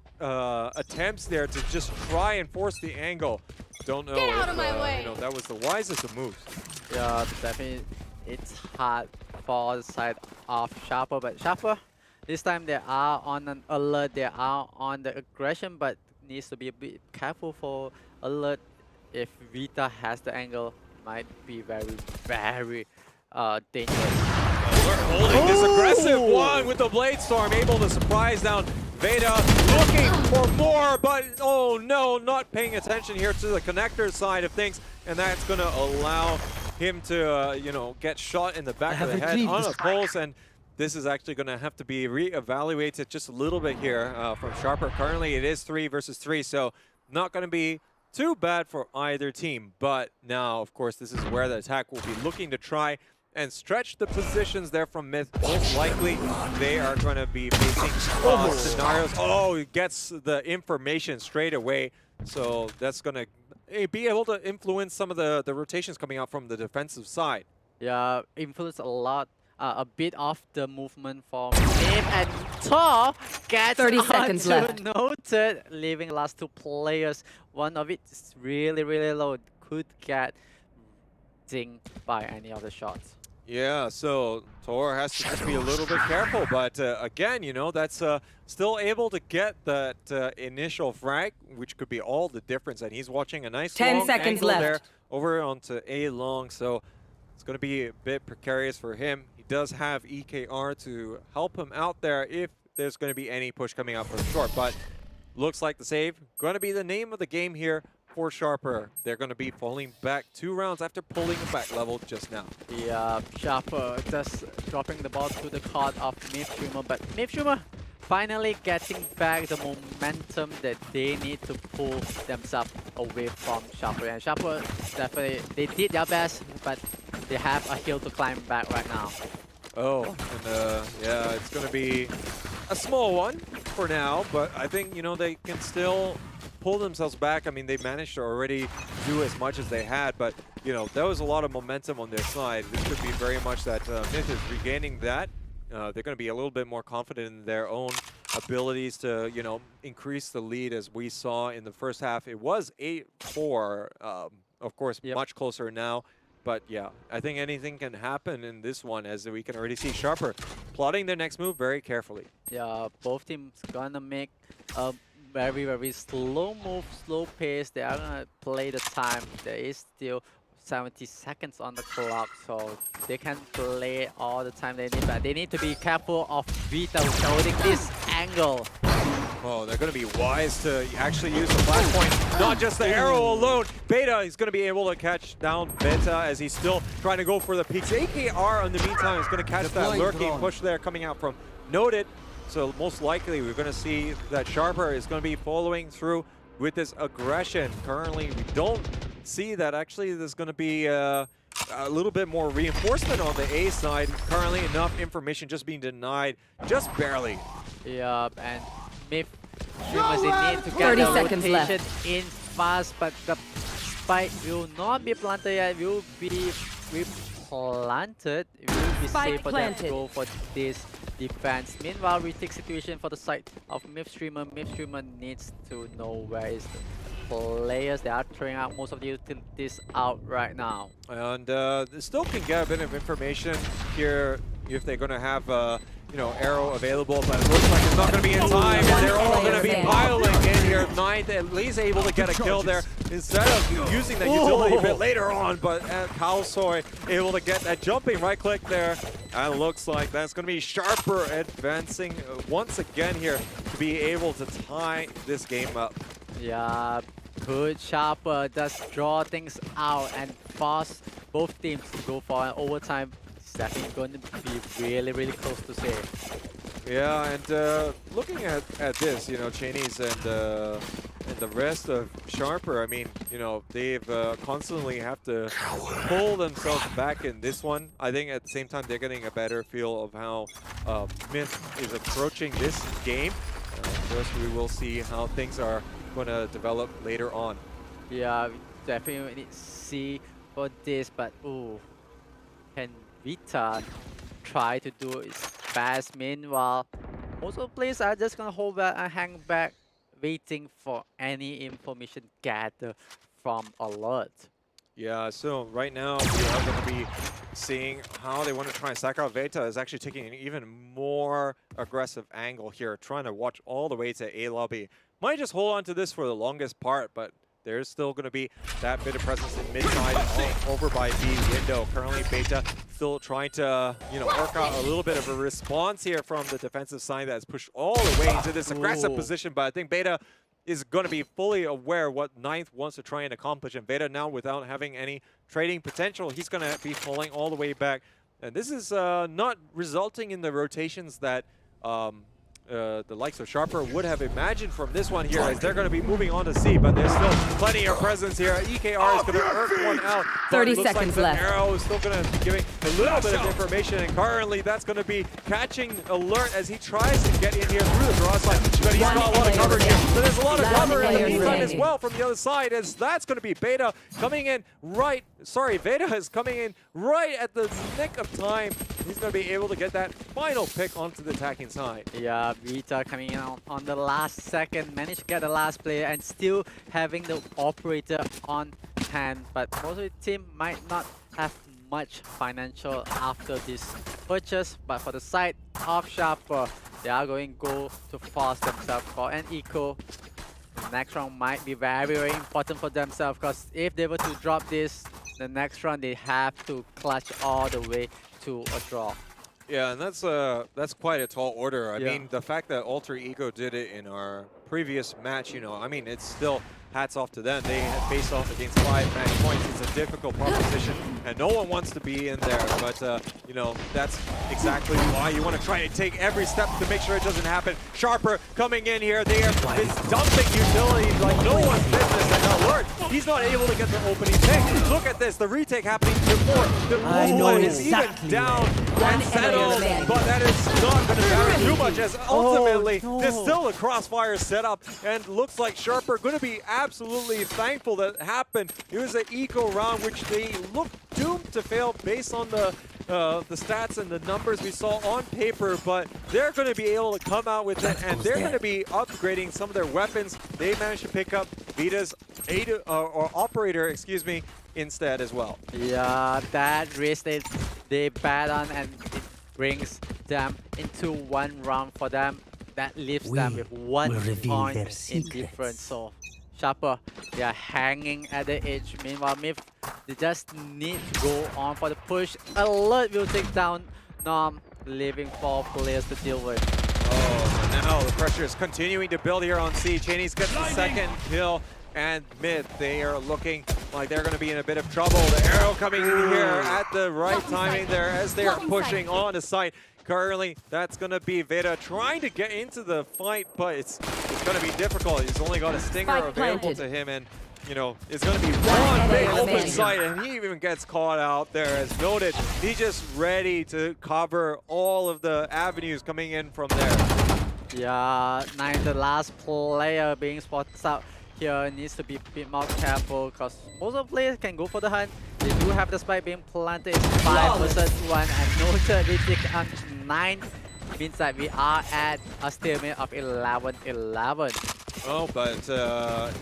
attempts there to just try and force the angle. Don't know Get out if, of my way. you know, that was the wisest of moves. Yeah, definitely it's hard for the side of Sharper, but Sharper, this time they are on an alert, they are on the aggression, but needs to be a bit careful for alert. If Vita has the angle, might be very, very dangerous. We're holding this aggressive one with the Blade Storm, able to surprise down Veda, looking for more, but oh no, not paying attention here to the connector side of things, and that's going to allow him to, you know, get shot in the back of the head on a pulse, and this is actually going to have to be re-evaluated just a little bit here from Sharper. Currently, it is 3 versus 3, so not going to be too bad for either team, but now, of course, this is where the attack will be looking to try and stretch the positions there from Myth. Most likely, they are going to be facing scenarios. Oh, he gets the information straight away. So that's going to be able to influence some of the rotations coming out from the defensive side. Yeah, influence a lot. A bit of the movement from Myth, and Tor gets 30 seconds left. Noted, leaving the last 2 players. One of it is really, really low. Could get dinged by any of the shots. Yeah, so Tor has to just be a little bit careful, but again, you know, that's still able to get that initial frag, which could be all the difference, and he's watching a nice 10 long seconds angle left. there over onto A-long, so it's going to be a bit precarious for him. He does have EKR to help him out there if there's going to be any push coming out from short, but looks like the save going to be the name of the game here for Sharper. They're going to be falling back 2 rounds after pulling a back level just now. Yeah, Sharper just dropping the ball to the court of Myth, but Myth finally getting back the momentum that they need to pull themselves away from Sharper. And Sharper, definitely, they did their best, but they have a hill to climb back right now. Oh, and yeah, it's going to be a small one for now, but I think, you know, they can still pull themselves back. I mean, they managed to already do as much as they had, but, you know, there was a lot of momentum on their side. This could be very much that Myth is regaining that. They're going to be a little bit more confident in their own abilities to, you know, increase the lead as we saw in the first half. It was 8-4, of course, much closer now. But yeah, I think anything can happen in this one, as we can already see Sharper plotting their next move very carefully. Yeah, both teams gonna make a very, very slow move, slow pace. They are gonna play the time. There is still 70 seconds on the clock, so they can play all the time they need, but they need to be careful of Vita holding this angle. Oh, they're going to be wise to actually use the flashpoint, not just the arrow alone. Beta is going to be able to catch down Beta as he's still trying to go for the peaks. AKR, in the meantime, is going to catch that lurking push there coming out from Noted. So most likely, we're going to see that Sharper is going to be following through with this aggression. Currently, we don't see that. Actually, there's going to be a little bit more reinforcement on the A side. Currently, enough information just being denied, just barely. Yeah, and Myth streamers, they need to get 30 the seconds rotation left. in fast, but the spike will not be planted yet, will be replanted. It will be Spike safe for them to planted. go for this defense. Meanwhile, retake situation for the side of Myth streamer. Myth streamer needs to know where is the players. They are throwing out most of the utilities out right now. And they still can get a bit of information here if they're going to have you know, arrow available, but it looks like it's not going to be in time, and they're all going to be piling in here. Ninth at least able to get a kill there instead of using that utility a bit later on, but Kalsoy able to get that jumping right click there. And it looks like that's going to be Sharper advancing once again here to be able to tie this game up. Yeah, good Sharper does draw things out and force both teams to go for an overtime. It's definitely going to be really, really close to save. Yeah, and looking at this, you know, Chinese and the rest of Sharper, I mean, you know, they've constantly have to pull themselves back in this one. I think at the same time they're getting a better feel of how Myth is approaching this game. Of course, we will see how things are going to develop later on. Yeah, we definitely need to see for this, but ooh, can Vita try to do it fast? Meanwhile, most of the players are just gonna hold back and hang back, waiting for any information gathered from Alert. Yeah, so right now we are going to be seeing how they want to try and sack out. Veta is actually taking an even more aggressive angle here, trying to watch all the way to A lobby. Might just hold on to this for the longest part, but there's still going to be that bit of presence in mid-side over by B window. Currently, Beta still trying to, you know, work out a little bit of a response here from the defensive side that's pushed all the way into this aggressive position. But I think Beta is going to be fully aware what Ninth wants to try and accomplish. And Beta now, without having any trading potential, he's going to be falling all the way back. And this is not resulting in the rotations that the likes of Sharper would have imagined from this one here, as they're going to be moving on to C, but there's still plenty of presence here. EKR is going to earn one out. 30 looks seconds like left. Arrow is still going to be giving a little bit of information, and currently that's going to be catching Alert as he tries to get in here through the draw side, but he's got a lot of cover here. So there's a lot of cover in the meantime as well from the other side, as that's going to be Beta coming in right, Veta is coming in right at the nick of time. He's going to be able to get that final pick onto the attacking side. Yeah, Vita coming in on the last second, managed to get the last player and still having the operator on hand. But most of the team might not have much financial after this purchase. But for the side of Sharper, they are going to go to force themselves for an eco. The next round might be very, very important for themselves, because if they were to drop this, the next round they have to clutch all the way to a draw. Yeah, and that's quite a tall order. I mean, the fact that Alter Ego did it in our previous match, you know, I mean, it's still hats off to them. They had faced off against 5 match points. It's a difficult proposition, and no one wants to be in there. But, you know, that's exactly why you want to try and take every step to make sure it doesn't happen. Sharper coming in here. They have been dumping utility like no one's business. And Alert, he's not able to get the opening pick. Look at this, the retake happening before the movement is even down and settled. But that is not going to matter too much, as ultimately there's still a crossfire setup, and looks like Sharper going to be absolutely thankful that happened. It was an eco round which they looked doomed to fail based on the the stats and the numbers we saw on paper, but they're going to be able to come out with it, and they're going to be upgrading some of their weapons. They managed to pick up Vita's operator, excuse me, instead as well. Yeah, that risk they bet on, and it brings them into one round for them. That leaves them with 1 point in difference. So Sharper, they are hanging at the edge. Meanwhile, Myth, they just need to go on for the push. Alert will take down Nom, leaving 4 players to deal with. Oh, so now the pressure is continuing to build here on C. Cheney's got the second kill, and Myth, they are looking like they're going to be in a bit of trouble. The arrow coming in here at the right timing there as they are pushing on the site. Currently, that's going to be Veda trying to get into the fight, but it's going to be difficult. He's only got a stinger available to him, and you know, it's going to be one big open site, and he even gets caught out there. As noted, he's just ready to cover all of the avenues coming in from there. Yeah, the last player being spotted out here needs to be a bit more careful, because most of the players can go for the hunt. They do have the spike being planted. It's 5 versus 1, and noted we take on 9. Means that we are at a stalemate of 11-11. Oh, but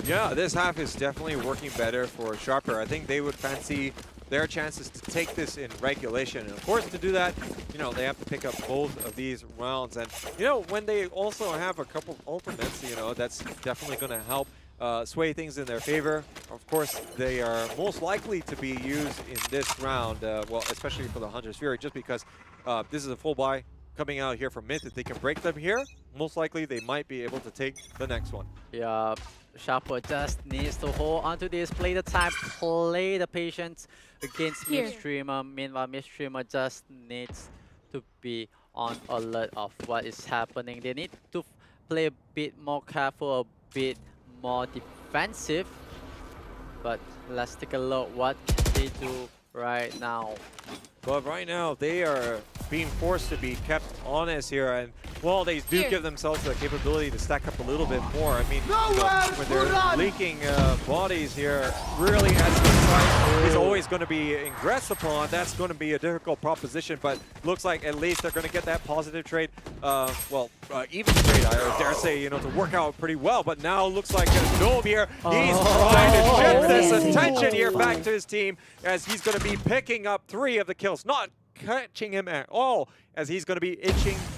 yeah, this half is definitely working better for Sharper. I think they would fancy their chances to take this in regulation. And of course, to do that, you know, they have to pick up both of these rounds. And, you know, when they also have a couple of ultimates, you know, that's definitely going to help sway things in their favor. Of course, they are most likely to be used in this round, well, especially for the Hunter's Fury, just because this is a full buy coming out here from Myth. If they can break them here, most likely they might be able to take the next one. Yeah, Sharper just needs to hold on to this, play the time, play the patience against Midstreamer. Meanwhile, Midstreamer just needs to be on alert of what is happening. They need to play a bit more careful, a bit more defensive. But let's take a look what they do right now. But right now, they are being forced to be kept honest here, and well, they do give themselves the capability to stack up a little bit more. I mean, you know, when they're leaking bodies here, really as the site is always going to be ingressed upon, that's going to be a difficult proposition, but looks like at least they're going to get that positive trade, well, even trade, I dare say, you know, to work out pretty well, but now looks like Gnome here, he's trying to shift this attention here back to his team, as he's going to be picking up 3 of the kills, not catching him at all, as he's going to be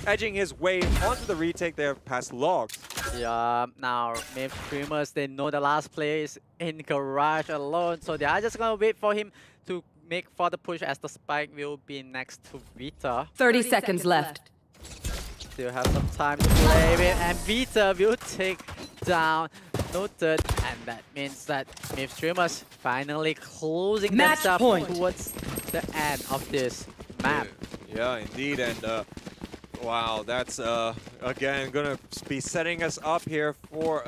edging his way onto the retake there past Logs. Yeah, now Myth Streamers, they know the last player is in garage alone, so they are just going to wait for him to make further push, as the spike will be next to Vita. 30 seconds left. Still have some time to play with, and Vita will take down Noted, and that means that Myth Streamers finally closing themselves towards the end of this map. Yeah, indeed, and wow, that's again gonna be setting us up here for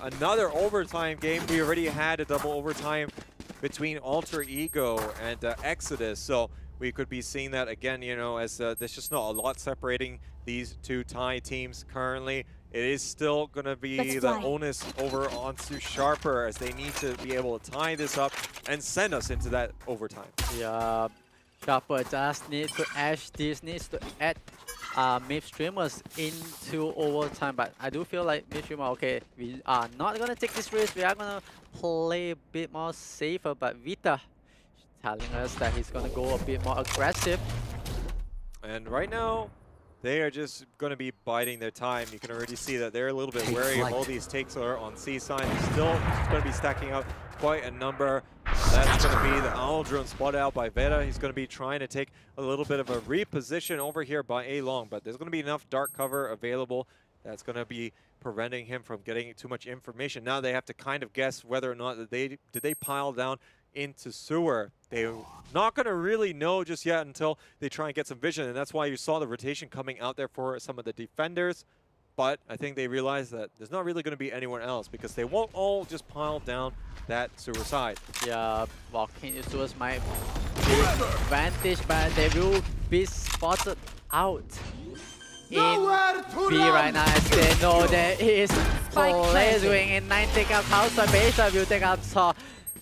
another overtime game. We already had a double overtime between Alter Ego and Exodus, so we could be seeing that again, you know, as there's just not a lot separating these two Thai teams currently. It is still going to be the onus over onto Sharper, as they need to be able to tie this up and send us into that overtime. Yeah, Sharper just needs to edge this, needs to add Myth Streamers into overtime, but I do feel like Myth Streamer, okay, we are not going to take this risk, we are going to play a bit more safer, but Vita telling us that he's going to go a bit more aggressive. And right now, they are just going to be biding their time. You can already see that they're a little bit wary of all these takes are on C side. Still going to be stacking up quite a number. That's going to be the Owl Drone spotted out by Veda. He's going to be trying to take a little bit of a reposition over here by A-Long, but there's going to be enough dark cover available that's going to be preventing him from getting too much information. Now they have to kind of guess whether or not that did they pile down into sewer. They're not going to really know just yet until they try and get some vision, and that's why you saw the rotation coming out there for some of the defenders. But I think they realize that there's not really going to be anyone else, because they won't all just pile down that sewer side. Yeah, walking into sewers might be an advantage, but they will be spotted out in B right now, as they know there is players going in. 9 take out house, so Feisal will take out Saw,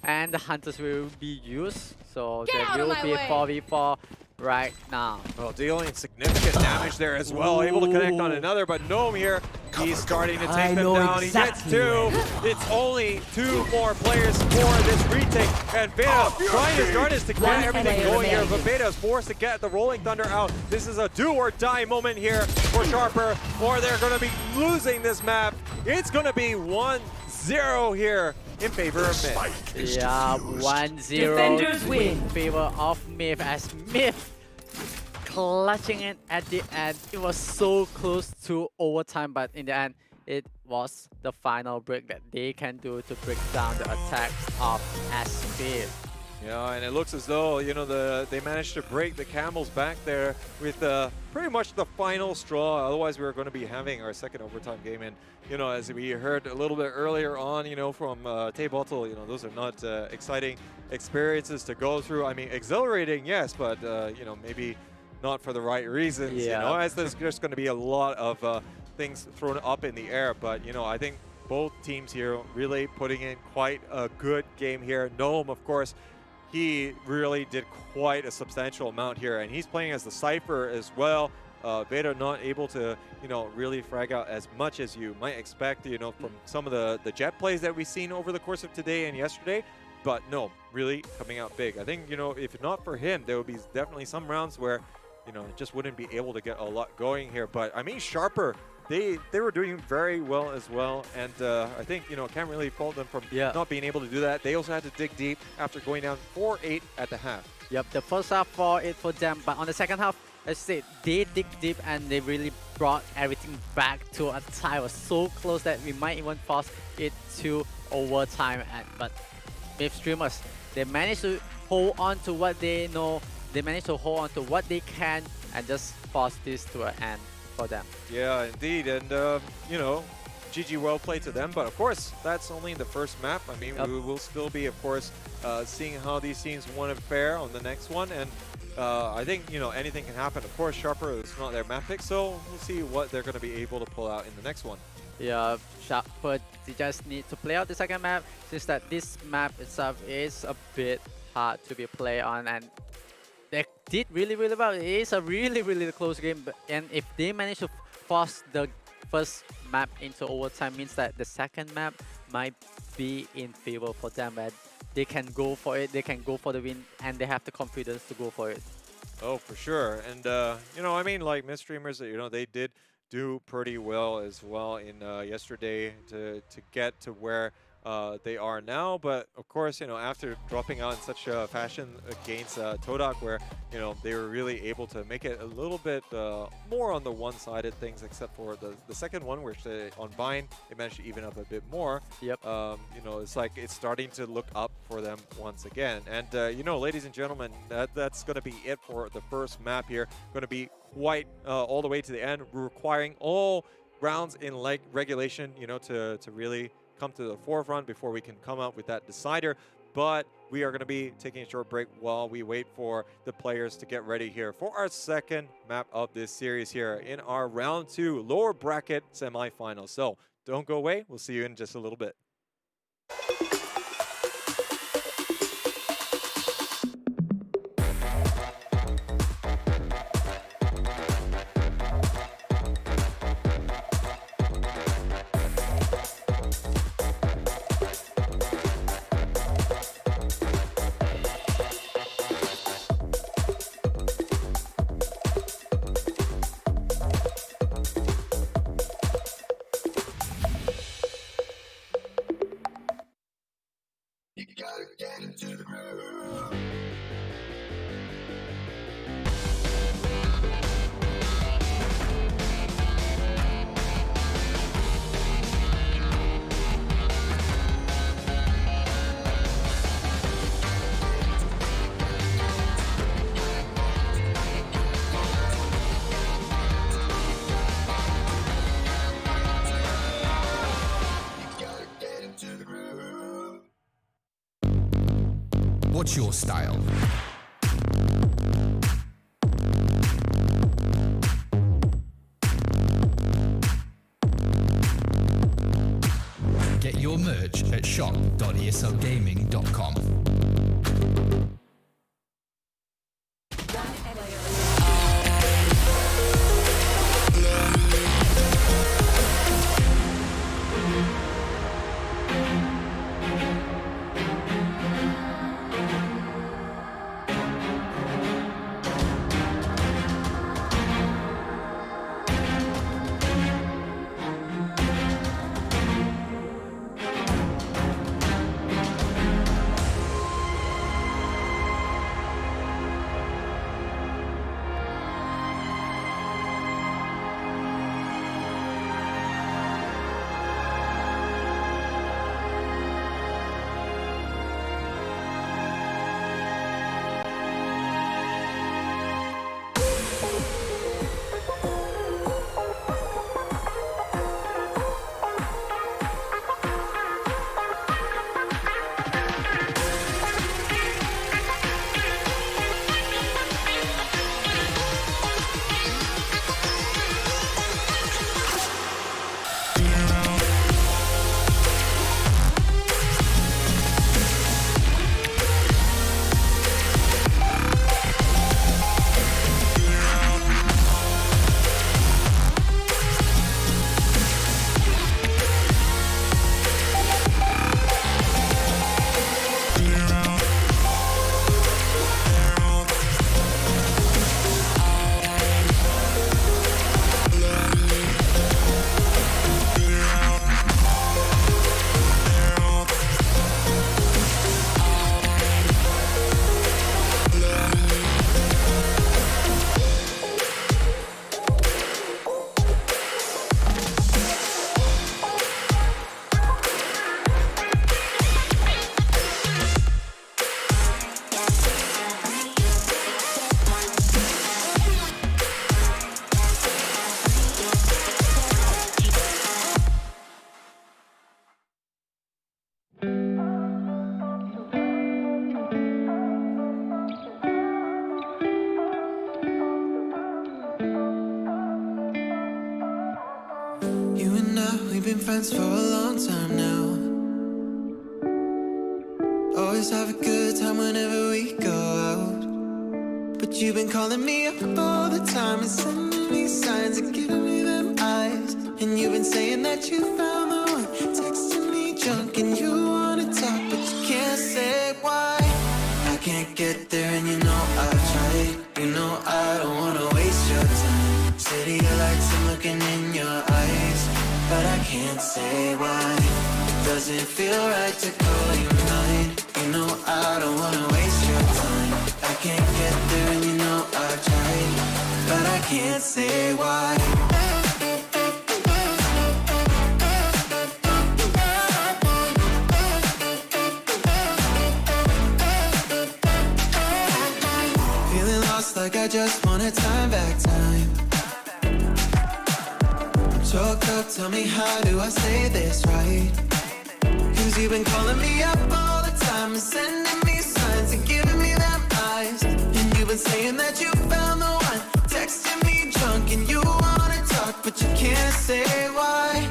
and the Hunters will be used. So there will be 4v4 right now. Well, dealing significant damage there as well. Able to connect on another, but Gnome here, he's starting to take them down. He gets two. It's only two more players for this retake. And Beta trying his hardest to get everything going here, but Beta is forced to get the Rolling Thunder out. This is a do or die moment here for Sharper, or they're going to be losing this map. It's going to be 1-0 here in favor of Myth. Yeah, 1-0 Defenders win. in favor of Myth, as Myth clutching it at the end. It was so close to overtime, but in the end, it was the final break that they can do to break down the attacks of SP. Yeah, and it looks as though, you know, they managed to break the Camel's back there with pretty much the final straw. Otherwise, we were going to be having our second overtime game. And, you know, as we heard a little bit earlier on, you know, from Tay Bottle, you know, those are not exciting experiences to go through. I mean, exhilarating, yes, but, you know, maybe not for the right reasons, you know, as there's just going to be a lot of things thrown up in the air. But, you know, I think both teams here really putting in quite a good game here. Gnome, of course, he really did quite a substantial amount here, and he's playing as the Cypher as well. Beta not able to, you know, really frag out as much as you might expect, you know, from some of the jet plays that we've seen over the course of today and yesterday. But no, really coming out big. I think, you know, if not for him, there would be definitely some rounds where, you know, just wouldn't be able to get a lot going here. But I mean, Sharper, they were doing very well as well, and I think, you know, can't really fault them from not being able to do that. They also had to dig deep after going down 4-8 at the half. Yep, the first half 4-8 for them, but on the second half, as I said, they dig deep and they really brought everything back to a tie. It was so close that we might even force it to overtime. But Myth streamers, they managed to hold on to what they know. They managed to hold on to what they can and just force this to an end for them. Yeah, indeed, and you know, GG, well played to them. But of course, that's only the first map. I mean, we will still be, of course, seeing how these teams want to fare on the next one. And I think, you know, anything can happen. Of course, Sharper is not their map pick, so we'll see what they're going to be able to pull out in the next one. Yeah, Sharper, they just need to play out the second map, since that this map itself is a bit hard to be played on, and they did really well. It is a really close game, and if they manage to force the first map into overtime, means that the second map might be in favor for them, and they can go for it, they can go for the win, and they have the confidence to go for it. Oh, for sure. And you know, I mean, like, Myth streamers, you know, they did do pretty well as well in yesterday to get to where they are now. But of course, you know, after dropping out in such a fashion against Todak, where, you know, they were really able to make it a little bit more on the one-sided things, except for the second one, which they, on Vine, they managed to even up a bit more. Yep. You know, it's like it's starting to look up for them once again. And you know, ladies and gentlemen, that's going to be it for the first map here. Going to be quite all the way to the end, requiring all rounds in regulation, you know, to really come to the forefront before we can come out with that decider. But we are going to be taking a short break while we wait for the players to get ready here for our second map of this series here in our round 2 lower bracket semifinal. So don't go away. We'll see you in just a little bit. What's your style? Get your merch at shop.eslgaming.com. been friends for a long time now. Always have a good time whenever we go out. But you've been calling me up all the time and sending me signs and giving me them eyes. And you've been saying that you found the one, texting me junk and you wanna talk, but you can't say why. I can't get there and you know I've tried. You know I don't wanna waste your time. City lights, I'm looking in your eyes, but I can't say why. It doesn't feel right to call you mine. You know I don't wanna waste your time. I can't get there and you know I've tried, but I can't say why. Feeling lost like I just wanna time back time. I'm choked up, tell me how do I say this right? Cause you've been calling me up all the time and sending me signs and giving me them eyes. And you've been saying that you found the one, texting me drunk and you wanna talk, but you can't say why.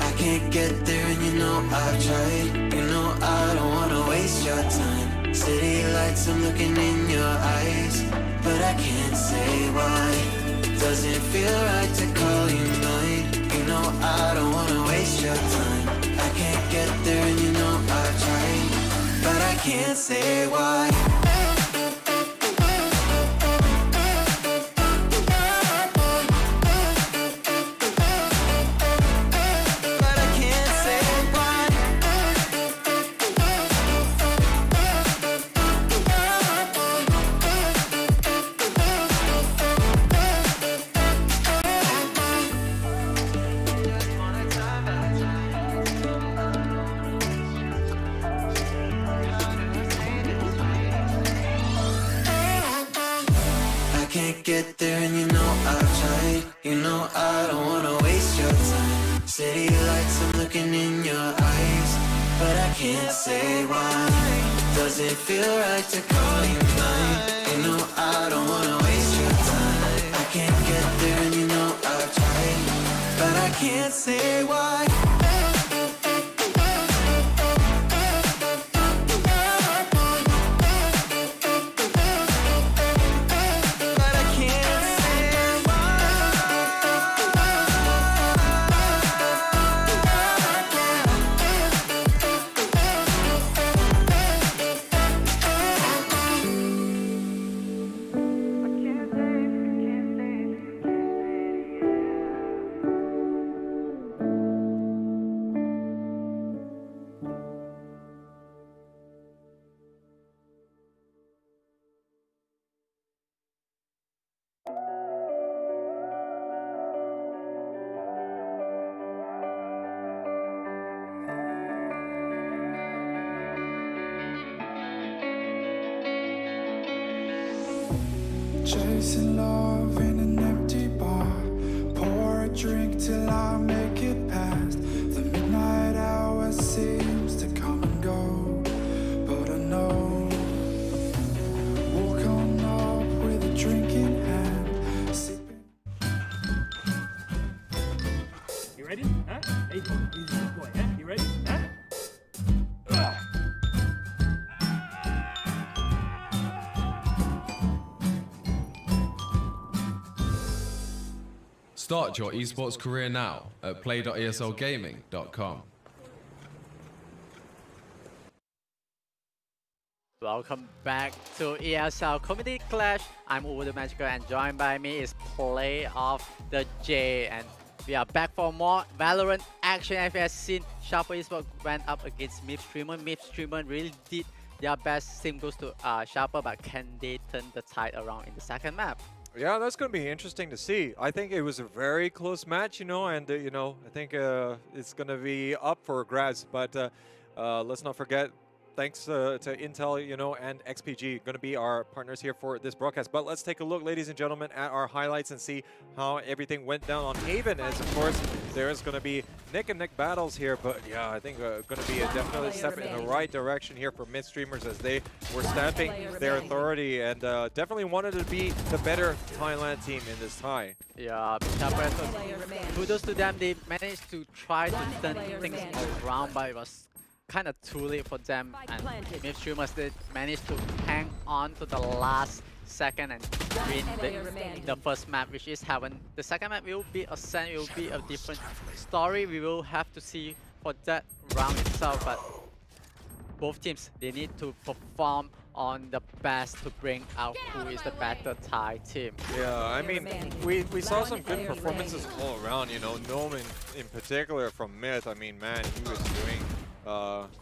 I can't get there and you know I've tried. You know I don't wanna waste your time. City lights, I'm looking in your eyes, but I can't say why. Doesn't feel right to call you mine. You know I don't wanna waste your time. I can't get there and you know I've tried, but I can't say why. But I can't say why. Can't get there and you know I've tried. You know I don't wanna waste your time. City lights, I'm looking in your eyes, but I can't say why. Doesn't feel right to call you mine. You know I don't wanna waste your time. I can't get there and you know I've tried, but I can't say why. Chasing love in an empty bar. Pour a drink till I make it past. The midnight hour seems to come and go, but I know. Walk on up with a drink in hand, sipping. You ready? Huh? Adrian, he's a good boy. Huh? You ready? Huh? Start your esports career now at play.eslgaming.com. Welcome back to ESL Community Clash. I'm Uwuthemagical and joined by me is Play of the J. And we are back for more Valorant action. As you have seen, Sharper Esports went up against Mip Streamer. Mip Streamer really did their best. Same goes to Sharper, but can they turn the tide around in the second map? Yeah, that's going to be interesting to see. I think it was a very close match, you know, and, you know, I think it's going to be up for grabs. But let's not forget thanks to Intel, you know, and XPG, going to be our partners here for this broadcast. But let's take a look, ladies and gentlemen, at our highlights and see how everything went down on Haven. As of course, there's going to be neck and neck battles here. But yeah, I think going to be a definitely step in the right direction here for mid streamers as they were stamping their authority and definitely wanted to be the better Thailand team in this tie. Yeah, kudos to them. They managed to try to turn things around, but it was kind of too late for them. And mid streamers did manage to hang on to the last second and win the first map, which is Heaven. The second map will be Ascent. It will be a different story. We will have to see for that round itself. But both teams, they need to perform on the best to bring out who is the better Thai team. Yeah, I mean, we saw some good performances all around, you know, Gnome in particular from mid. I mean, man, he was doing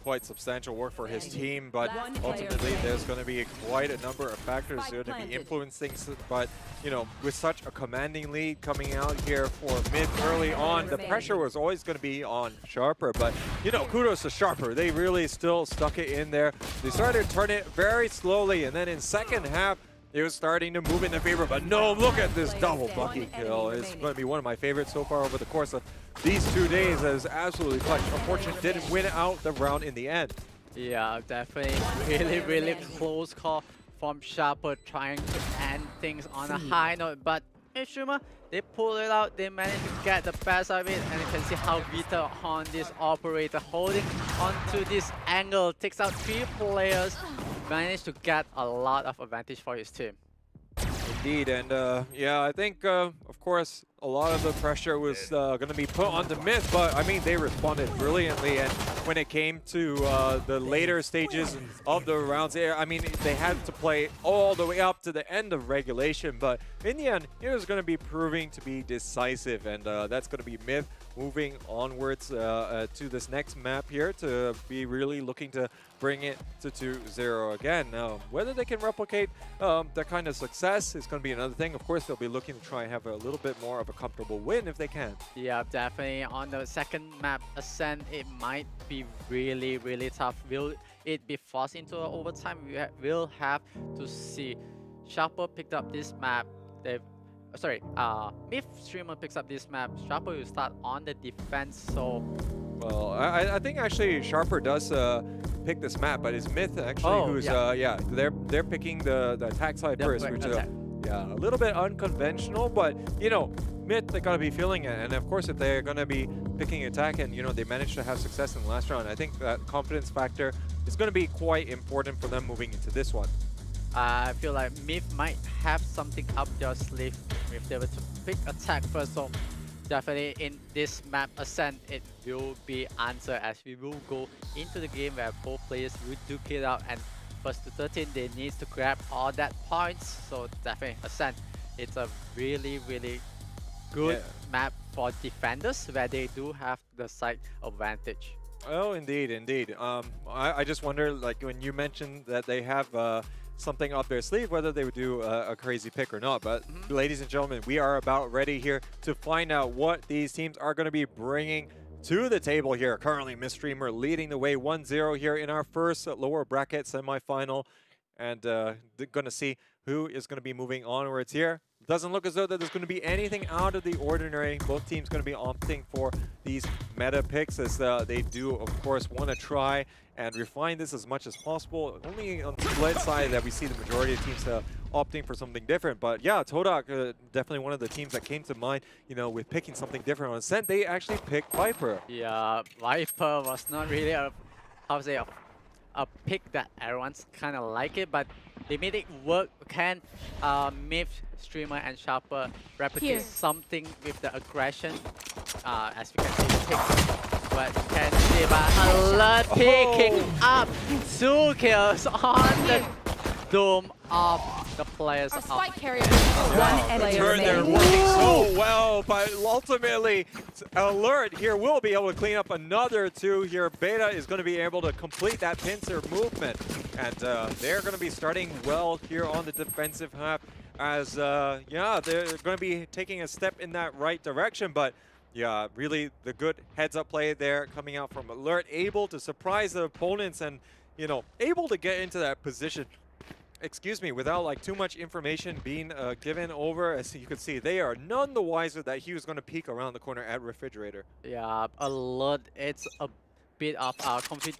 quite substantial work for his team, but ultimately there's going to be quite a number of factors going to be influencing. But, you know, with such a commanding lead coming out here for mid early on, the pressure was always going to be on Sharper. But, you know, kudos to Sharper. They really still stuck it in there. They started to turn it very slowly, and then in second half, it was starting to move in their favor, but no, look at this double bucket kill. It's going to be one of my favorites so far over the course of these 2 days. That is absolutely clutch. Unfortunately, didn't win out the round in the end. Yeah, definitely really close call from Sharper trying to end things on a high note, but Shuma, they pull it out, they managed to get the best of it, and you can see how Vita on this operator holding onto this angle, takes out 3 players, managed to get a lot of advantage for his team. Indeed, and yeah, I think, of course, a lot of the pressure was going to be put onto Myth, but I mean, they responded brilliantly, and when it came to the later stages of the rounds, I mean, they had to play all the way up to the end of regulation, but in the end, it was going to be proving to be decisive, and that's going to be Myth moving onwards to this next map here to be really looking to bring it to 2-0 again. Now, whether they can replicate that kind of success is going to be another thing. Of course, they'll be looking to try and have a little bit more of a comfortable win if they can. Yeah, definitely. On the second map, Ascent, it might be really tough. Will it be forced into an overtime? We'll have to see. Sharper picked up this map. Myth streamer picks up this map. Sharper will start on the defense, so... Well, I think actually Sharper does pick this map, but it's Myth actually who's, yeah, they're picking the attack side first, which is yeah, a little bit unconventional, but, you know, Myth, they gotta be feeling it, and of course if they're gonna be picking attack and, you know, they managed to have success in the last round, I think that confidence factor is gonna be quite important for them moving into this one. I feel like Myth might have something up their sleeve if they were to pick attack first, so definitely in this map Ascent, it will be answer as we will go into the game where both players will duke it out, and first to 13 they need to grab all that points, so definitely Ascent, it's a really good map for defenders where they do have the side advantage. Oh, indeed. I just wonder, like, when you mentioned that they have something up their sleeve, whether they would do a crazy pick or not. But ladies and gentlemen, we are about ready here to find out what these teams are going to be bringing to the table here. Currently, Miss Streamer leading the way 1-0 here in our first lower bracket semifinal. And going to see who is going to be moving onwards here. Doesn't look as though that there's going to be anything out of the ordinary. Both teams going to be opting for these meta picks as they do, of course, want to try and refine this as much as possible. Only on the split side that we see the majority of teams opting for something different. But yeah, Todak, definitely one of the teams that came to mind, you know, with picking something different on Ascent. They actually picked Viper. Yeah, Viper was not really a pick that everyone's kind of like it, but they made it work. Can Myth, Streamer, and Sharper replicate something with the aggression? As we can see, but you can see Alert picking up 2 kills on the doom of the players. Our spike carrier. The turn there working so well, but ultimately Alert here will be able to clean up another 2 here. Beta is going to be able to complete that pincer movement, and they're going to be starting well here on the defensive half as yeah, they're going to be taking a step in that right direction. But yeah, really the good heads-up play there coming out from Alert, able to surprise the opponents and, you know, able to get into that position, excuse me, without like too much information being given over. As you can see, they are none the wiser that he was going to peek around the corner at Refrigerator. Yeah, alert. It's a bit of a confident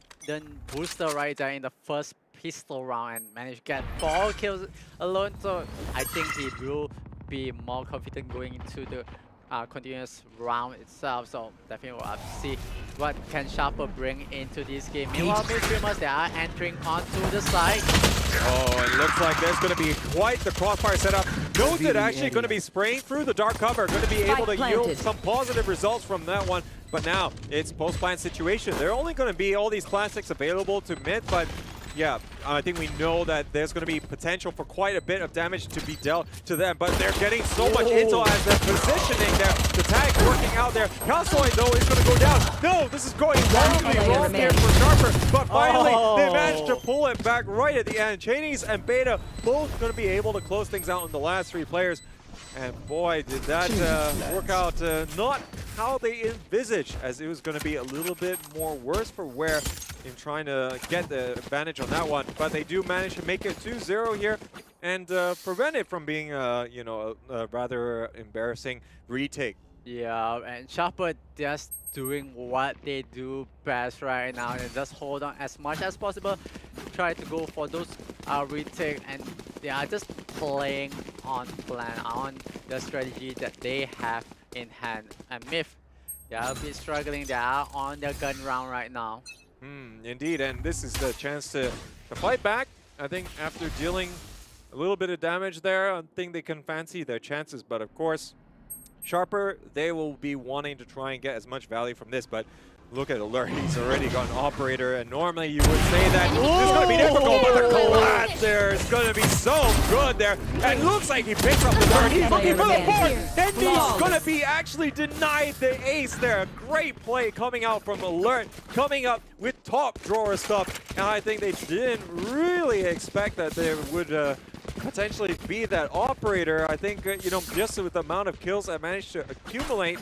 booster right there in the first pistol round and managed to get 4 kills alone. So I think he will be more confident going into the continuous round itself. So definitely we'll have to see what can Sharper bring into this game. Meanwhile, mid streamers, they are entering onto the side. Oh, it looks like there's going to be quite the crossfire setup. Noted actually going to be spraying through the dark cover, going to be able to yield some positive results from that one. But now it's post-plant situation. They're only going to be all these classics available to mid, but yeah, I think we know that there's going to be potential for quite a bit of damage to be dealt to them, but they're getting so much intel as they're positioning there. The tag working out there. Calcoid, though, is going to go down. No, this is going horribly wrong here for Sharper, but finally they managed to pull it back right at the end. Chinese and Beta both going to be able to close things out in the last 3 players. And boy, did that work out not how they envisaged, as it was going to be a little bit more worse for wear in trying to get the advantage on that one. But they do manage to make it 2-0 here and prevent it from being, you know, a rather embarrassing retake. Yeah, and Sharper just doing what they do best right now and just hold on as much as possible. Try to go for those retake, and they are just playing on plan, on the strategy that they have in hand. And Myth, they are a bit struggling. They are on their gun round right now. Indeed, and this is the chance to fight back. I think after dealing a little bit of damage there, I think they can fancy their chances. But of course, Sharper, they will be wanting to try and get as much value from this, but look at Alert, he's already got an operator, and normally you would say that it's going to be difficult, but the collapse there is going to be so good there. And looks like he picks up the third, he's looking for the fourth, and he's going to be actually denied the ace there. Great play coming out from Alert, coming up with top drawer stuff, and I think they didn't really expect that they would potentially be that operator. I think, you know, just with the amount of kills that managed to accumulate,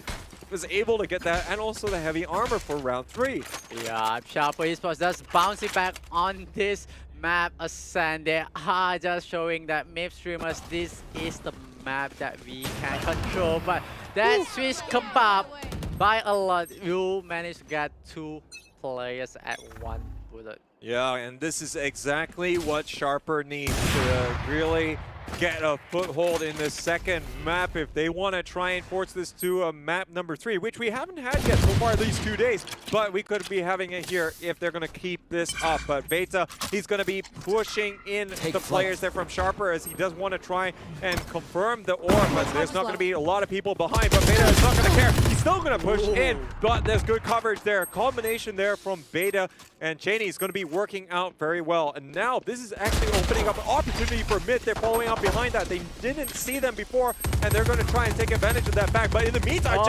was able to get that, and also the heavy armor for round 3. Yeah, Sharper Esports just bouncing back on this map. Ascend, they are just showing that MIP streamers, this is the map that we can control. But that switch kebab by a lot will manage to get 2 players at 1 bullet. Yeah, and this is exactly what Sharper needs to really get a foothold in the second map if they want to try and force this to a map number 3, which we haven't had yet so far these 2 days, but we could be having it here if they're going to keep this up. But Beta, he's going to be pushing in the players there from Sharper, as he does want to try and confirm the orb, but there's not going to be a lot of people behind, but Beta is not going to care. He's still going to push in, but there's good coverage there. Combination there from Beta, and Cheney is going to be working out very well. And now this is actually opening up an opportunity for Mid. They're following up behind that. They didn't see them before, and they're going to try and take advantage of that fact. But in the meantime,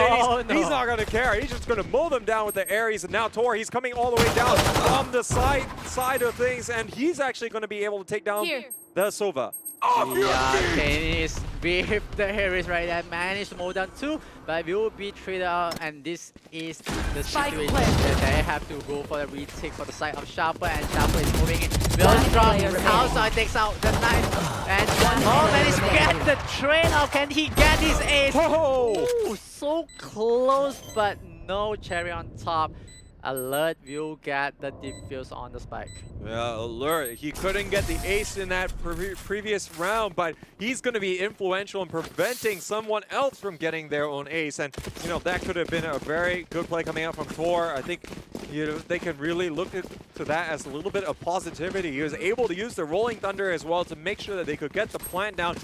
he's not going to care. He's just going to mow them down with the Ares. And now Tor, he's coming all the way down from the side of things, and he's actually going to be able to take down the Sova. Yeah, Kenny is with the Harris right there, managed to mow down 2, but will be traded out, and this is the situation that they have to go for the retake for the side of Sharper, and Sharper is moving in. Will strong outside, takes out the knife, and managed to get the trade out. Can he get his ace? Ooh, so close, but no cherry on top. Alert will get the defuse on the spike. Yeah, Alert, he couldn't get the ace in that previous round, but he's going to be influential in preventing someone else from getting their own ace. And, you know, that could have been a very good play coming out from Tor. I think, you know, they can really look to that as a little bit of positivity. He was able to use the Rolling Thunder as well to make sure that they could get the plant down.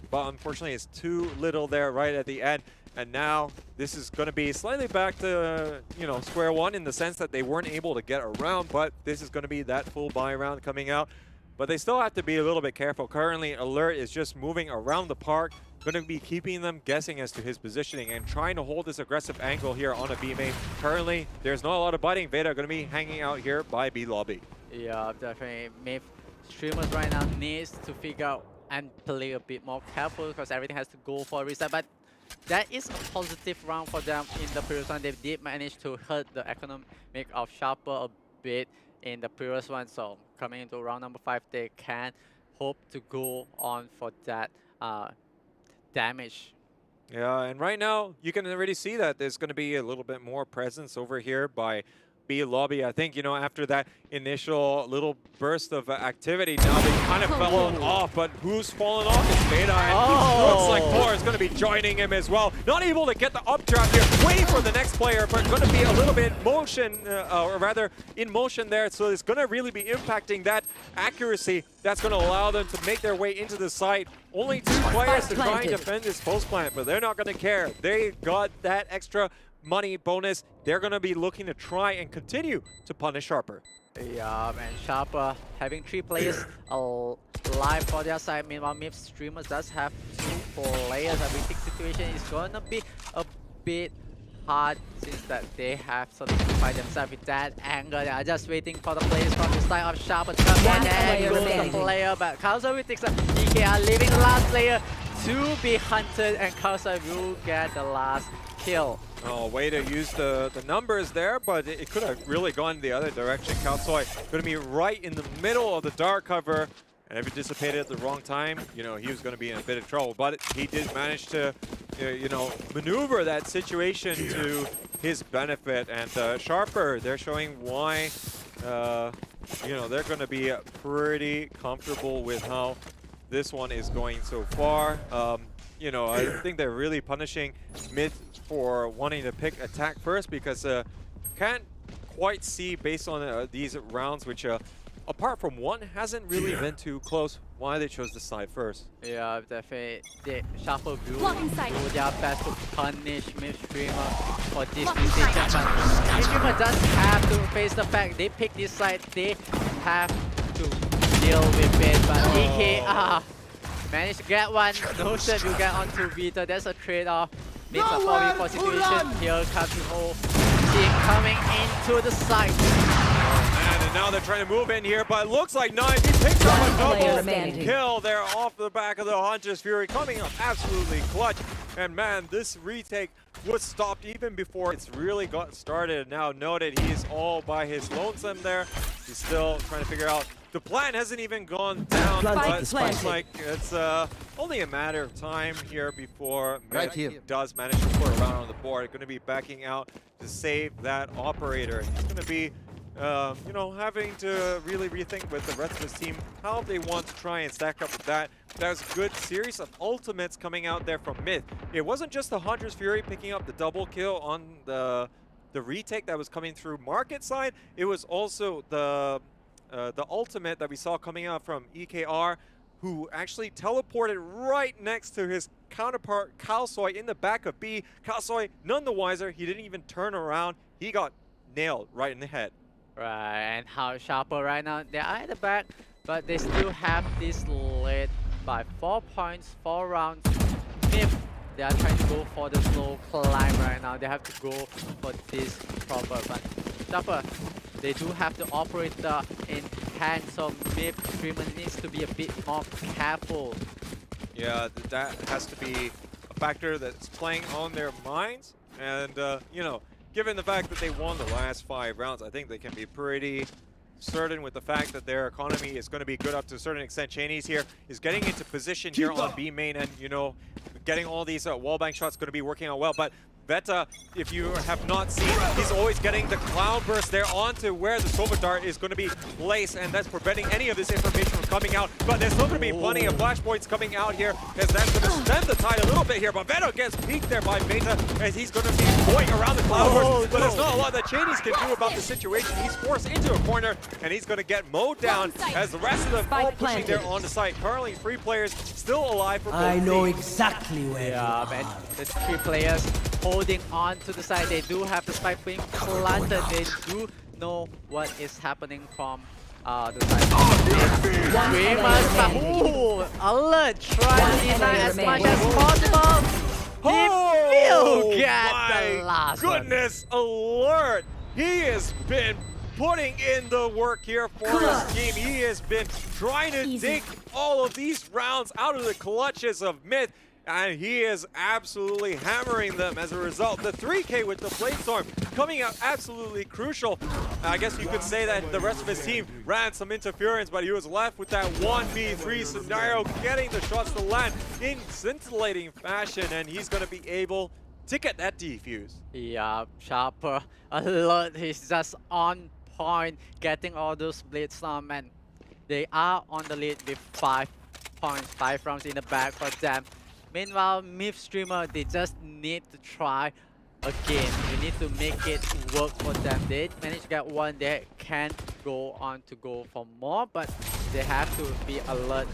But unfortunately, it's too little there right at the end. And now this is going to be slightly back to, you know, square one in the sense that they weren't able to get around, but this is going to be that full buy round coming out. But they still have to be a little bit careful. Currently, Alert is just moving around the park, going to be keeping them guessing as to his positioning and trying to hold this aggressive angle here on a B main. Currently, there's not a lot of biting. Veda going to be hanging out here by B lobby. Yeah, definitely. Maybe streamers right now needs to figure out and play a bit more careful because everything has to go for a reset. But that is a positive round for them in the previous one. They did manage to hurt the economic of Sharper a bit. in the previous one. So coming into round number 5, they can hope to go on for that damage. Yeah, and right now you can already see that there's going to be a little bit more presence over here by B lobby. I think, you know, after that initial little burst of activity, now they've kind of fallen off. But who's fallen off? It's Beta, and looks like Thor is going to be joining him as well. Not able to get the updraft here, waiting for the next player, but going to be a little bit motion, or rather in motion there. So it's going to really be impacting that accuracy. That's going to allow them to make their way into the site. Only 2 players to try and defend this post plant, but they're not going to care. They got that extra money bonus. They're going to be looking to try and continue to punish Sharper. Yeah, and Sharper having 3 players alive for their side. Meanwhile, Myth Streamers does have 2 players. I think situation is going to be a bit hard since that they have solidified themselves with that angle. They are just waiting for the players from the side of Sharper to come in, and goes the player. But Kausai takes up. DK are leaving the last player to be hunted, and Kausai will get the last kill. Oh, way to use the numbers there, but it could have really gone the other direction. Kausai going to be right in the middle of the dark cover, and if he dissipated at the wrong time, you know, he was going to be in a bit of trouble. But he did manage to, you know, maneuver that situation to his benefit. And Sharper, they're showing why, you know, they're going to be pretty comfortable with how this one is going so far. You know, I think they're really punishing Mid for wanting to pick attack first, because can't quite see based on these rounds, which apart from one hasn't really been too close, why they chose the side first. Yeah, definitely. Sharper will do their best to punish Myth Streamer for this decision. But Myth Streamer does have to face the fact they pick this side. They have to deal with it. But DK managed to get one. Notion will get onto Vita. That's a trade-off. Makes a 4v4 situation. Here comes the whole team coming into the site. And now they're trying to move in here, but it looks like Nine picks up a double kill there off the back of the Hunter's Fury, coming up absolutely clutch. And man, this retake was stopped even before it's really got started. Now noted, he's all by his lonesome there. He's still trying to figure out. The plan hasn't even gone down, but it looks like it's only a matter of time here before Mid does manage to put around on the board. Going to be backing out to save that operator. He's going to be, you know, having to really rethink with the rest of his team how they want to try and stack up with that. That was a good series of ultimates coming out there from Myth. It wasn't just the Hunter's Fury picking up the double kill on the retake that was coming through market side. It was also the ultimate that we saw coming out from EKR, who actually teleported right next to his counterpart Kausai in the back of B. Kausai, none the wiser, he didn't even turn around. He got nailed right in the head. Right, and how Sharper right now, they are at the back, but they still have this lead by 4 points, 4 rounds. Myth, they are trying to go for the slow climb right now. They have to go for this proper, but Sharper, they do have the operator in hand, so Myth Streamer needs to be a bit more careful. Yeah, that has to be a factor that's playing on their minds. And, you know, given the fact that they won the last 5 rounds, I think they can be pretty certain with the fact that their economy is going to be good up to a certain extent. Chinese here is getting into position here on B main, and, you know, getting all these wallbang shots going to be working out well. But Veta, if you have not seen, he's always getting the cloud burst there onto where the Sova Dart is going to be placed, and that's preventing any of this information from coming out. But there's still going to be plenty of flashpoints coming out here, as that's going to stem the tide a little bit here. But Veta gets peeked there by Veta, as he's going to be going around the cloud burst. But there's not a lot that Chinese can do about the situation. He's forced into a corner, and he's going to get mowed down, as the rest of them all pushing there on the site. Currently, 3 players still alive for both I know teams. exactly where you are. Man, the 3 players holding on to the side. They do have the spike being planted. They do know what is happening from the side. Dreamers, alert, try to deny as much as possible. He will get the last goodness, alert! He has been putting in the work here for his team. He has been trying to dig all of these rounds out of the clutches of Myth. and he is absolutely hammering them as a result. The 3K with the Flamestorm coming out absolutely crucial. I guess you could say that the rest of his team ran some interference, but he was left with that 1v3 scenario, getting the shots to land in scintillating fashion, and he's going to be able to get that defuse. Yeah, Sharper alert. He's just on point, getting all those blades on, and they are on the lead with 5 points, 5 rounds in the bag for them. Meanwhile, Myth Streamer, they just need to try again. We need to make it work for them. They managed to get one. They can go on to go for more, but they have to be alert.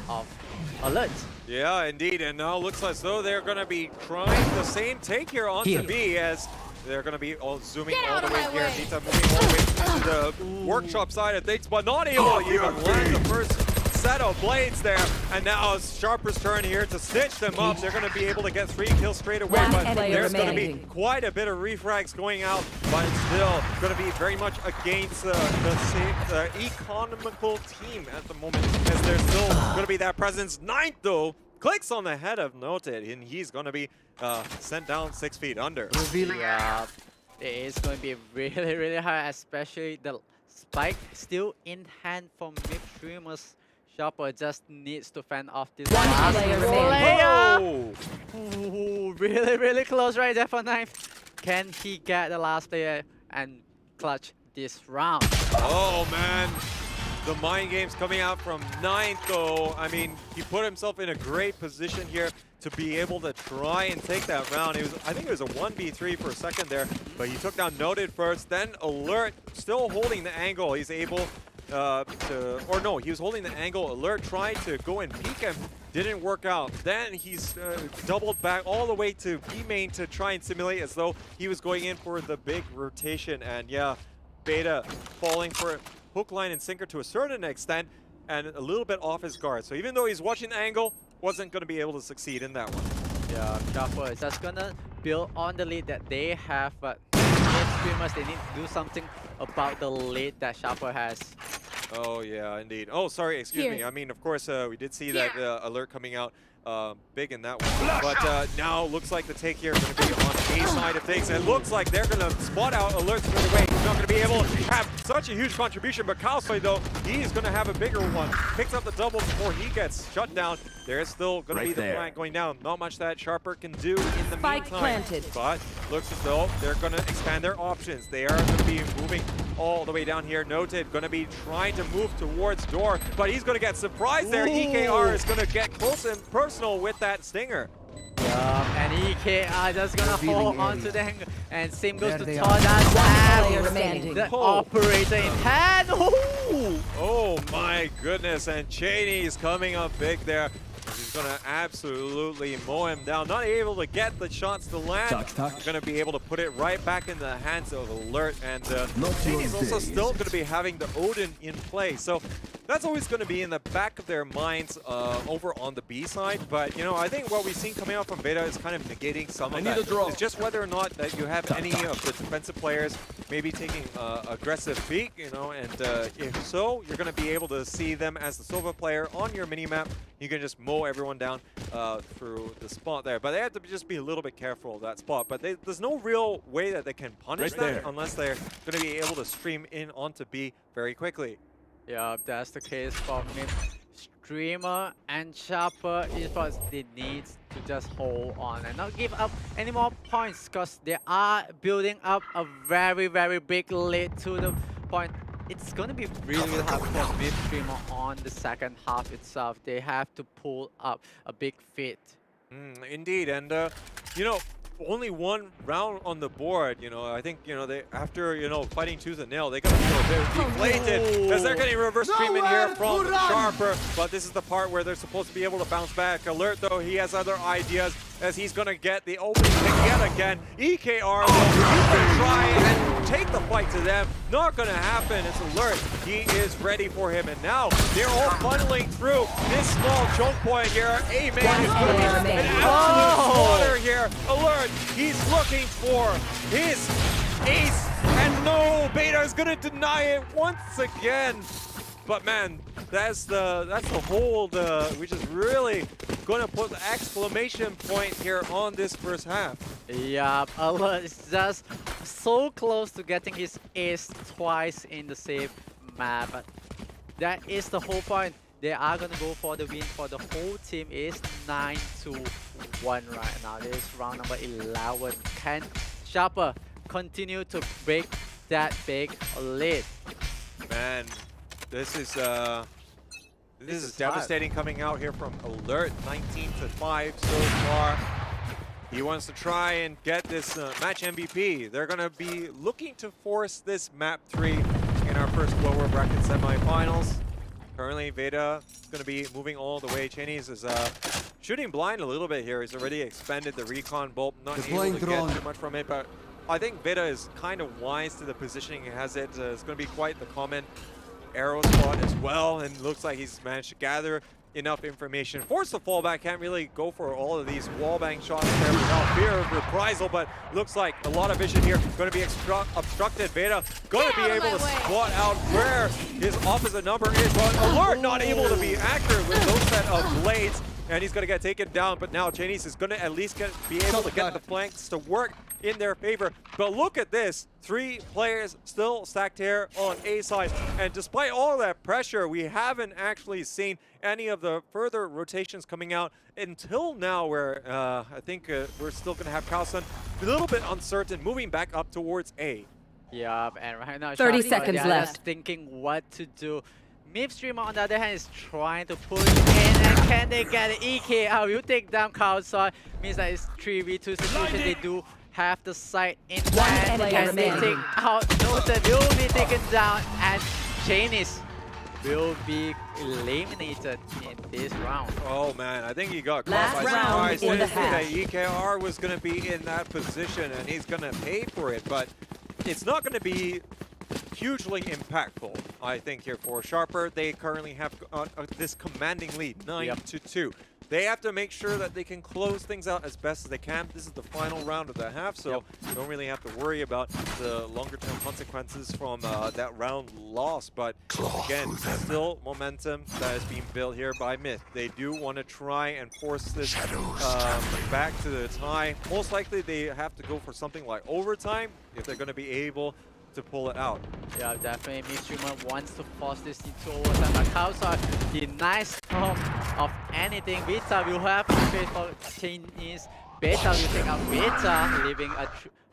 Yeah, indeed. And now looks as though they're going to be trying the same take here onto B, as they're going to be all zooming all the way here. Nita moving all the way into the workshop side of things, but not able to even land the first set of blades there. And now it's Sharper's turn here to stitch them up. They're going to be able to get 3 kills straight away, but there's going to be quite a bit of refrags going out, but it's still going to be very much against the economical team at the moment, as there's still going to be that presence. Ninth though, clicks on the head of Noted, and he's going to be sent down 6 feet under. Yeah, it is going to be really, really hard, especially the spike still in hand for Myth Streamers. Sharper just needs to fend off this last player. Ooh, really, really close right there for Knife. Can he get the last player and clutch this round? Oh man, the mind games coming out from Ninth though. I mean, he put himself in a great position here to be able to try and take that round. It was, I think it was a 1v3 for a second there, but he took down Noted first, then Alert, still holding the angle. He's able he was holding the angle. Alert tried to go and peek him, didn't work out. Then he's doubled back all the way to B main to try and simulate as though he was going in for the big rotation. And yeah, Beta falling for it, hook, line, and sinker to a certain extent, and a little bit off his guard. So even though he's watching the angle, wasn't going to be able to succeed in that one. Yeah, Sharper is just going to build on the lead that they have, but Streamers, they need to do something about the lead that Sharper has. Oh yeah, indeed. Oh, sorry, excuse me. I mean, of course, we did see that Alert coming out big in that one. But now looks like the take here is going to be on A side of things. It looks like they're going to spot out Alert straight away. He's not going to be able to have such a huge contribution, but Kalsoy, though, he's going to have a bigger one. Picks up the double before he gets shut down. There's still going to be the flank going down. Not much that Sharper can do in the meantime. Planted. But looks as though they're going to expand their options. They are going to be moving all the way down here. Noted, going to be trying to move towards door, but he's going to get surprised there. EKR is going to get close and personal with that stinger. And EKR just going to hold on to them. And same goes to Todas and the operator in hand. Oh my goodness, and Cheney's coming up big there. He's going to absolutely mow him down. Not able to get the shots to land. He's going to be able to put it right back in the hands of Alert. And Cheney's also still going to be having the Odin in play. So that's always going to be in the back of their minds over on the B side. But, you know, I think what we've seen coming out from Beta is kind of negating some of that. It's just whether or not that you have any of the defensive players maybe taking aggressive peek, you know, and if so, you're going to be able to see them as the Sova player on your minimap. You can just mow everyone down through the spot there. But they have to just be a little bit careful of that spot. But there's no real way that they can punish that unless they're going to be able to stream in onto B very quickly. Yeah, that's the case for me. Streamer and Sharper Esports, they need to just hold on and not give up any more points, because they are building up a very, very big lead to the point. It's going to be really hard for Myth Streamer on the second half itself. They have to pull up a big feat. Indeed, and you know, only one round on the board. You know, I think, you know, they after, you know, fighting tooth and nail, they got to feel a bit deflated as they're getting reverse stream in here from Sharper. But this is the part where they're supposed to be able to bounce back. Alert, though, he has other ideas as he's going to get the opening pick yet again. EKR, though, he's going to try and take the fight to them. Not going to happen. It's Alert. He is ready for him. And now they're all funneling through this small choke point here. A-Man is going to be an absolute slaughter here. Alert, he's looking for his ace. And no, Beta is going to deny it once again. But man, that's the hold, which is really going to put the exclamation point here on this first half. Yeah, Alert is just so close to getting his ace twice in the same map. But that is the whole point. They are going to go for the win for the whole team. Is 9-1 right now. This is round number 11. Can Sharper continue to break that big lead? Man, this is devastating coming out here from Alert. 19-5 so far. He wants to try and get this match MVP. They're going to be looking to force this map 3 in our first lower bracket semifinals. Currently, Veda is going to be moving all the way. Chinese is shooting blind a little bit here. He's already expended the recon bolt. Not able to get too much from it, but I think Veda is kind of wise to the positioning he has it. It's going to be quite the common arrow spot as well, and looks like he's managed to gather enough information. Force the fallback, can't really go for all of these wallbang shots there without fear of reprisal, but looks like a lot of vision here going to be obstructed. Veda going to be able to spot out where his opposite number is, but Alert not able to be accurate with those set of blades, and he's going to get taken down. But now Chinese is going to at least be able to get the flanks to work in their favor. But look at this, 3 players still stacked here on A side, and despite all that pressure, we haven't actually seen any of the further rotations coming out until now, where I think we're still going to have Carlson a little bit uncertain, moving back up towards A. Yeah, and right now 30 Sharper, seconds they are left. just thinking what to do. Mip Streamer on the other hand is trying to push in, and can they get it? EKR will take down Carlson. Means that it's 3v2 situation. They do have the site in hand. Can they take out Noted? Will be taken down, and Chinese will be eliminated in this round. Oh man, I think he got caught Last by round surprise. in the That half. EKR was going to be in that position, and he's going to pay for it, but it's not going to be hugely impactful, I think, here for Sharper. They currently have this commanding lead, 9-2. They have to make sure that they can close things out as best as they can. This is the final round of the half, so you don't really have to worry about the longer-term consequences from that round loss. But again, still momentum that is being built here by Myth. They do want to try and force this back to the tie. Most likely they have to go for something like overtime if they're going to be able to pull it out. Yeah, definitely. Mip Streamer wants to force this into overtime, but Kausar denies of anything. Vita will have to face for Chinese. Beta will take out Beta, leaving a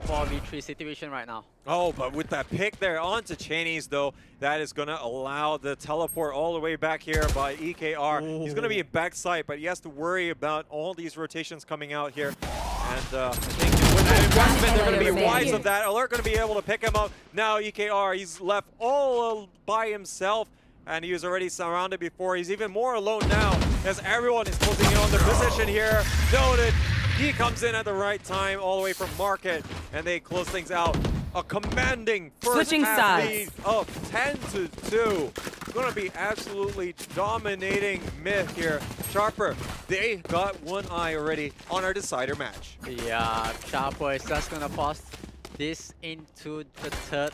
4v3 situation right now. Oh, but with that pick there onto Chinese, though, that is going to allow the teleport all the way back here by EKR. Ooh. He's going to be in backside, but he has to worry about all these rotations coming out here. And I think with the investment, they're going to be wise of that. Alert going to be able to pick him up. Now EKR, he's left all by himself, and he was already surrounded before. He's even more alone now, as everyone is closing in on the position here. Noted. He comes in at the right time, all the way from Market, and they close things out. A commanding first half lead of 10-2. Going to be absolutely dominating Myth here. Sharper, they got one eye already on our decider match. Yeah, Sharper is just going to force this into the third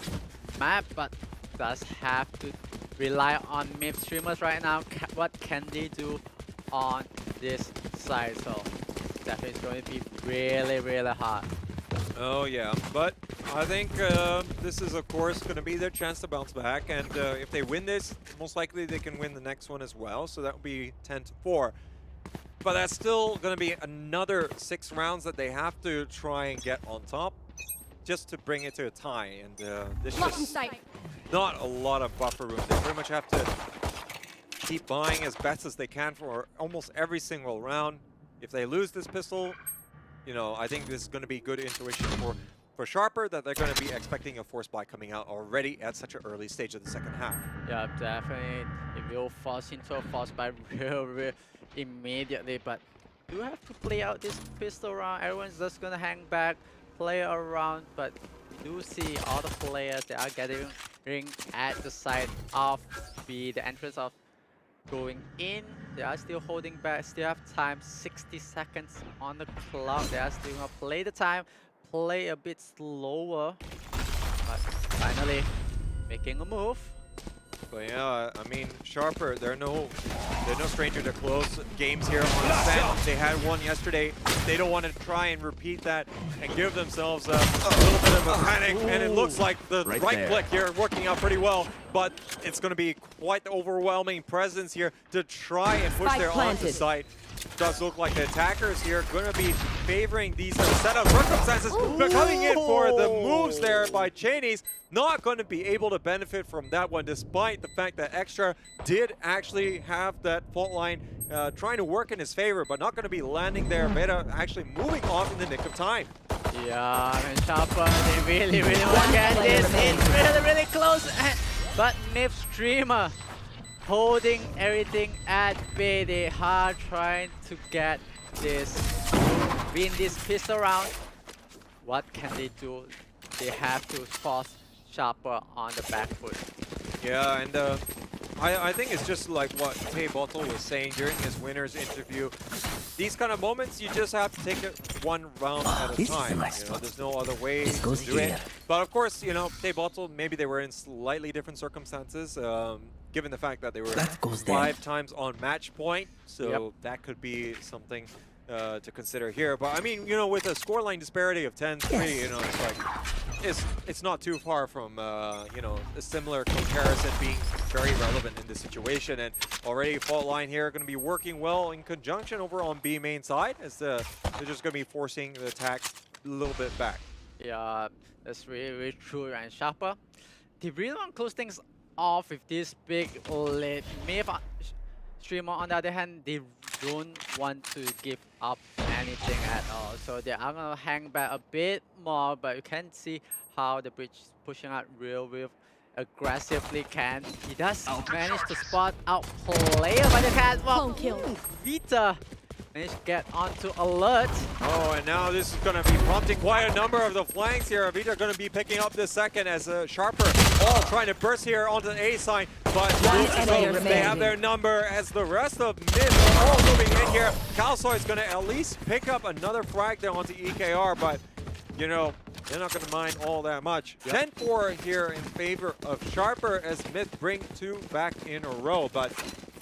map, but does have to rely on Myth streamers right now. What can they do on this side? So definitely it's going to be really, really hard. Oh yeah, but I think this is of course going to be their chance to bounce back, and if they win this, most likely they can win the next one as well, so that would be 10-4. But that's still going to be another 6 rounds that they have to try and get on top, just to bring it to a tie, and there's just not a lot of buffer room. They pretty much have to keep buying as best as they can for almost every single round. If they lose this pistol, you know, I think this is going to be good intuition for Sharper, that they're going to be expecting a force buy coming out already at such an early stage of the second half. Yeah, definitely. It will force into a force buy real immediately, but do have to play out this pistol round. Everyone's just going to hang back, play around, but do see all the players that are gathering at the side of the entrance of going in. They are still holding back, still have time, 60 seconds on the clock. They are still gonna play the time, play a bit slower, but finally making a move. But yeah, I mean, Sharper, they're no stranger to close games here on Sen. They had one yesterday. They don't want to try and repeat that and give themselves a little bit of a panic. And it looks like the right click here working out pretty well. But it's going to be quite the overwhelming presence here to try and push their onto site. Does look like the attackers here going to be favoring these set of circumstances, but coming in for the moves there by Cheney's. Not going to be able to benefit from that one, despite the fact that Extra did actually have that fault line trying to work in his favor, but not going to be landing there. Veta actually moving off in the nick of time. Yeah, and Sharper, they really want to get this. It's really close. But Nip Streamer holding everything at bay. They are trying to get this, win this pistol round. What can they do? They have to force Sharper on the back foot. Yeah, and I think it's just like what Tay Bottle was saying during his winner's interview. These kind of moments, you just have to take it one round at a time. You know, there's no other way to do it. But of course, you know, Tay Bottle, maybe they were in slightly different circumstances, given the fact that they were 5 times on match point. So that could be something to consider here. But I mean, you know, with a scoreline disparity of 10-3, you know, it's like it's not too far from you know, a similar comparison being very relevant in this situation. And already fault line here going to be working well in conjunction over on B main side, as they're just going to be forcing the attacks a little bit back. Yeah, that's really true. And Sharper, they really want to close things off with this big lead. Maybe Streamer, on the other hand, they don't want to give up anything at all. So they are going to hang back a bit more, but you can see how the bridge is pushing out real aggressively. He does manage to spot out player by the cat. Well, Vita managed to get onto alert. Oh, and now this is going to be prompting quite a number of the flanks here. Vita going to be picking up the second as Sharper all trying to burst here onto the A side. But they have their number as the rest of mid are all moving in here. Kalsoy is going to at least pick up another frag there onto EKR, but you know, they're not going to mind all that much. 10-4 here in favor of Sharper as Myth bring 2 back in a row, but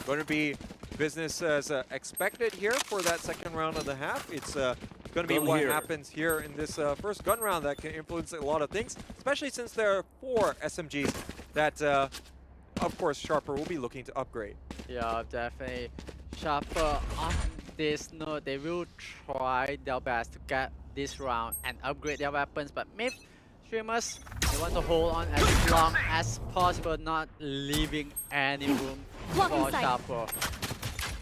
going to be business as expected here for that second round of the half. It's going to be what happens here in this first gun round that can influence a lot of things, especially since there are 4 SMGs that, of course, Sharper will be looking to upgrade. Yeah, definitely. Sharper on this note, they will try their best to get this round and upgrade their weapons, but Myth streamers, they want to hold on as long as possible, not leaving any room for Sharper.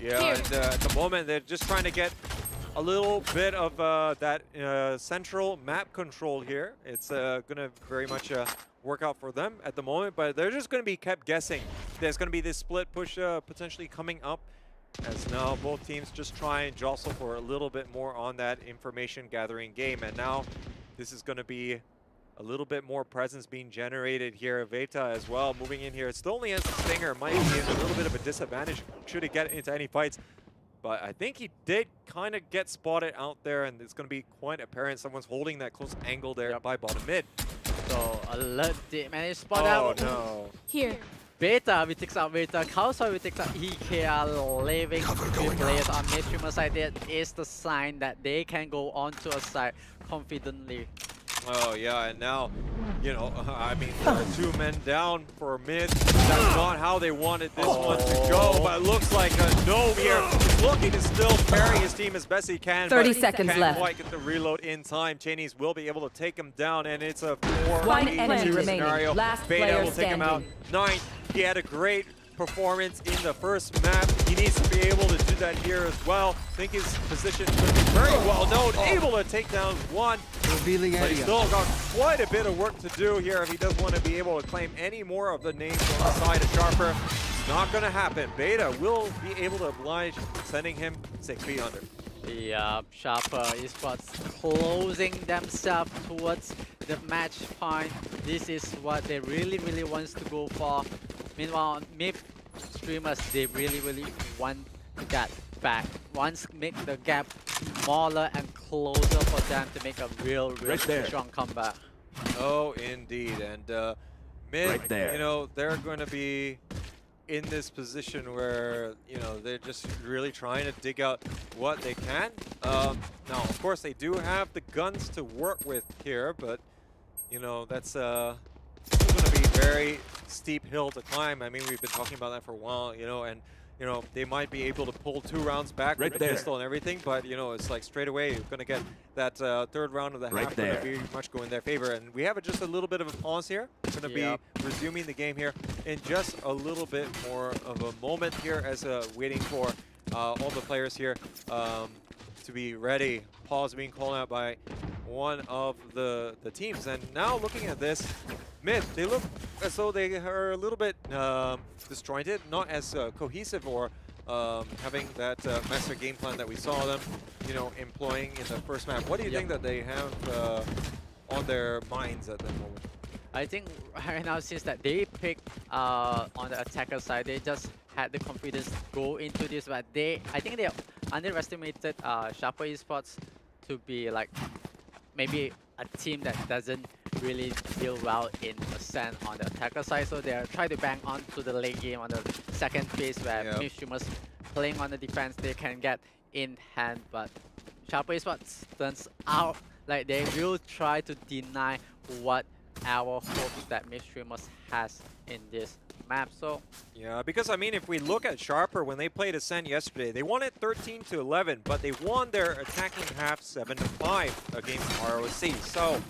Yeah, and at the moment they're just trying to get a little bit of that central map control here. It's going to very much work out for them at the moment, but they're just going to be kept guessing. There's going to be this split push potentially coming up, as now both teams just try and jostle for a little bit more on that information gathering game. And now this is going to be a little bit more presence being generated here. Veta as well moving in here. It's still only as a Stinger, might be in a little bit of a disadvantage should he get into any fights. But I think he did kind of get spotted out there, and it's going to be quite apparent someone's holding that close angle there by bottom mid. So alert did manage to spot out. Oh no. Here. Beta, we takes out Beta. Kalsoy, we takes out EKR, leaving 2 players on mid streamer side. That is the sign that they can go onto a side confidently. Oh yeah, and now, you know, I mean, there are 2 men down for mid. That's not how they wanted this one to go, but it looks like a no here. He's looking to still carry his team as best he can. 30 seconds can't left. Quite get the reload in time. Cheney's will be able to take him down, and it's a 1 enemy remaining. scenario. Last Beta player will take him out. standing. 9. He had a great performance in the first map. He needs to be able to do that here as well. I think his position is going to be very well known, able to take down 1. Revealing But area. he's still got quite a bit of work to do here if he does want to be able to claim any more of the names on the side of Sharper. It's not going to happen. Beta will be able to oblige, sending him 6 feet under. Yeah, Sharper Esports closing themselves towards the match point. This is what they really wants to go for. Meanwhile, Myth streamers, they really want that back. Once make the gap smaller and closer for them to make a real strong comeback. Oh, indeed. And mid, you know, they're going to be in this position where, you know, they're just really trying to dig out what they can. Now, of course, they do have the guns to work with here, but, you know, that's going to be very steep hill to climb. I mean, we've been talking about that for a while, you know, and, you know, they might be able to pull 2 rounds back with the pistol and everything, but, you know, it's like straight away you're going to get that third round of the half going to be much go in their favor. And we have just a little bit of a pause here. We're going to be resuming the game here in just a little bit more of a moment here as waiting for all the players here to be ready. Pause being called out by one of the teams. And now looking at this, Myth, they look as though they are a little bit disjointed, not as cohesive or having that master game plan that we saw them, you know, employing in the first map. What do you think that they have on their minds at the moment? I think right now, since that they picked on the attacker side, they just had the confidence to go into this, but I think they underestimated Sharper Esports to be like maybe a team that doesn't really deal well in Ascent on the attacker side, so they're trying to bang on to the late game on the second phase where Myth Streamers playing on the defense, they can get in hand, but Sharper Esports turns out like they will try to deny what our hopes that Myth Streamers has in this map. So yeah, because I mean, if we look at Sharper when they played Ascent yesterday, they won it 13-11, but they won their attacking half 7-5 against ROC. So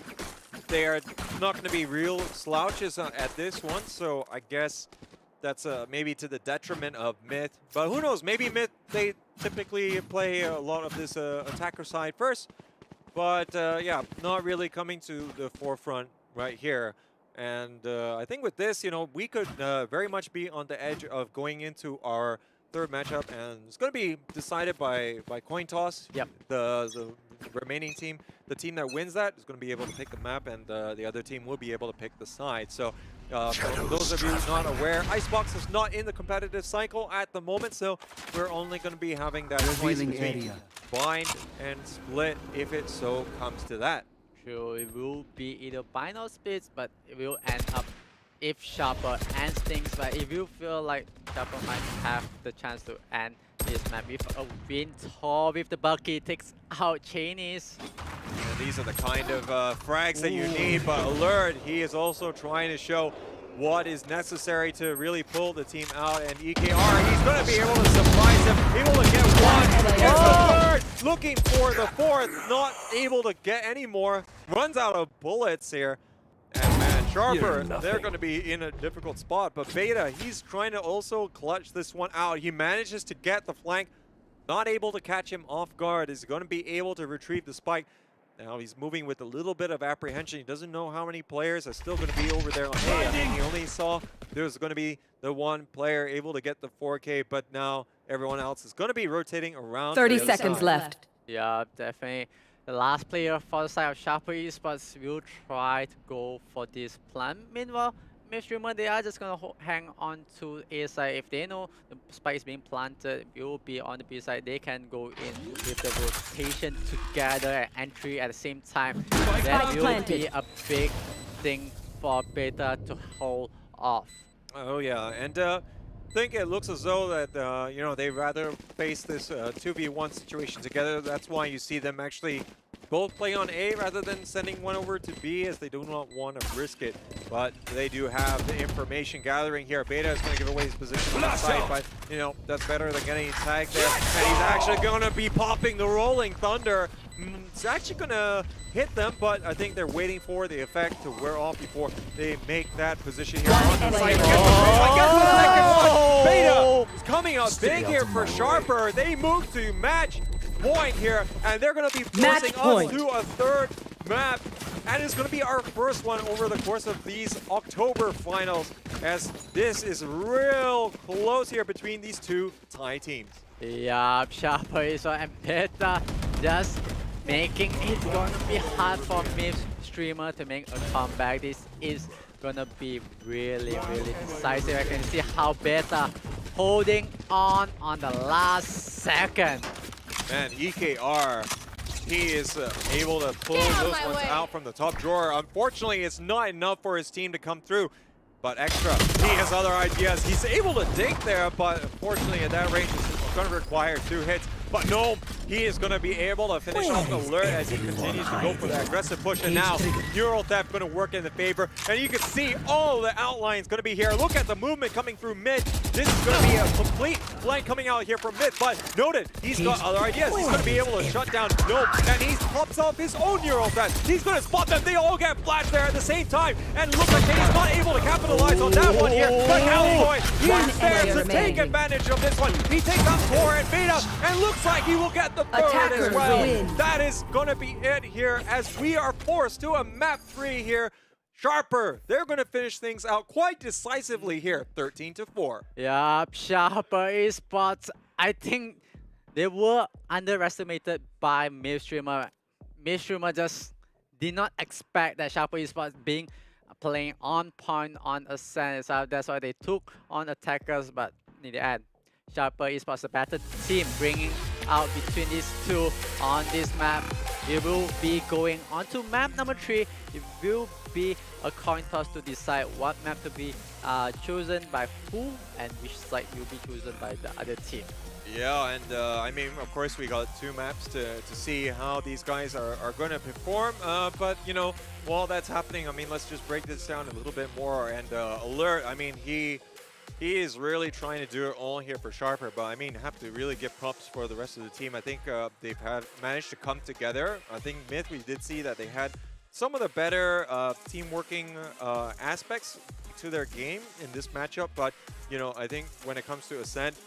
they are not going to be real slouches at this one. So I guess that's maybe to the detriment of Myth. But who knows? Maybe Myth, they typically play a lot of this attacker side first. But yeah, not really coming to the forefront right here. And I think with this, you know, we could very much be on the edge of going into our third matchup, and it's going to be decided by coin toss. Yep. The remaining team, the team that wins that is going to be able to pick the map, and the other team will be able to pick the side. So for those of you not aware, Icebox is not in the competitive cycle at the moment, so we're only going to be having that choice between bind and split if it so comes to that. Sure, it will be either bind or splits, but it will end up if Sharper ends things. But if you feel like Sharper might have the chance to end this map with a win or with the Bucky takes out Chinese. And these are the kind of frags that you need, but Alert, he is also trying to show what is necessary to really pull the team out, and EKR, he's going to be able to surprise him, able to get one, gets the third, looking for the fourth, not able to get any more, runs out of bullets here. And man, Sharper, they're going to be in a difficult spot, but Beta, he's trying to also clutch this one out. He manages to get the flank, not able to catch him off guard, is going to be able to retrieve the spike. Now he's moving with a little bit of apprehension. He doesn't know how many players are still going to be over there on A. I think he only saw there's going to be the one player able to get the 4K, but now everyone else is going to be rotating around. 30 seconds left. Yeah, definitely. The last player for the side of Sharper Esports will try to go for this plan. Meanwhile, Myth Streamer, they are just going to hang on to A side. If they know the spike is being planted, it will be on the B side. They can go in with the rotation together and entry at the same time. That will be a big thing for Beta to hold off. Oh yeah, and I think it looks as though that you know, they rather face this 2v1 situation together. That's why you see them actually both play on A rather than sending one over to B, as they do not want to risk it. But they do have the information gathering here. Beta is going to give away his position on the side, but you know, that's better than getting tagged there. And he's actually going to be popping the Rolling Thunder. It's actually going to hit them, but I think they're waiting for the effect to wear off before they make that position here on the side. Beta is coming out big here for Sharper. They move to match point here, and they're going to be forcing us to a third map, and it's going to be our first one over the course of these October finals, as this is real close here between these two tie teams. Yeah, Sharper is and Beta just making it going to be hard for Myth Streamer to make a comeback. This is going to be really, really decisive. I can see how Beta holding on the last second. Man, EKR, he is able to pull those ones out from the top drawer. Unfortunately, it's not enough for his team to come through. But Extra, he has other ideas. He's able to dig there, but unfortunately at that range, it's going to require 2 hits. But no, he is going to be able to finish off the alert as he continues to go for the aggressive push. And now, Neural Theft going to work in the favor. And you can see all the outlines going to be here. Look at the movement coming through mid. This is going to be a complete flank coming out here from mid. But noted, he's got other ideas. He's going to be able to shut down Nope. And he pops off his own Neural Theft. He's going to spot them. They all get flashed there at the same time. And look like he's not able to capitalize on that one here. But Cowboy, he's there to take advantage of this one. He takes out Tor and Beta and looks like he will get the third as well. That is going to be it here as we are forced to a map 3 here. Sharper, they're going to finish things out quite decisively here, 13-4. Yeah, Sharper Esports, I think they were underestimated by Midstreamer. Midstreamer just did not expect that Sharper Esports playing on point on Ascent, so that's why they took on attackers, but in the end, Sharper Esports a better team, bringing out between these two on this map. It will be going on to map number 3. It will be a coin toss to decide what map to be chosen by who and which side will be chosen by the other team. Yeah, and I mean, of course, we got 2 maps to see how these guys are going to perform. But, you know, while that's happening, I mean, let's just break this down a little bit more. And Alert, I mean, he is really trying to do it all here for Sharper, but I mean, have to really give props for the rest of the team. I think they've managed to come together. I think Myth, we did see that they had some of the better team working aspects to their game in this matchup, but you know, I think when it comes to Ascent,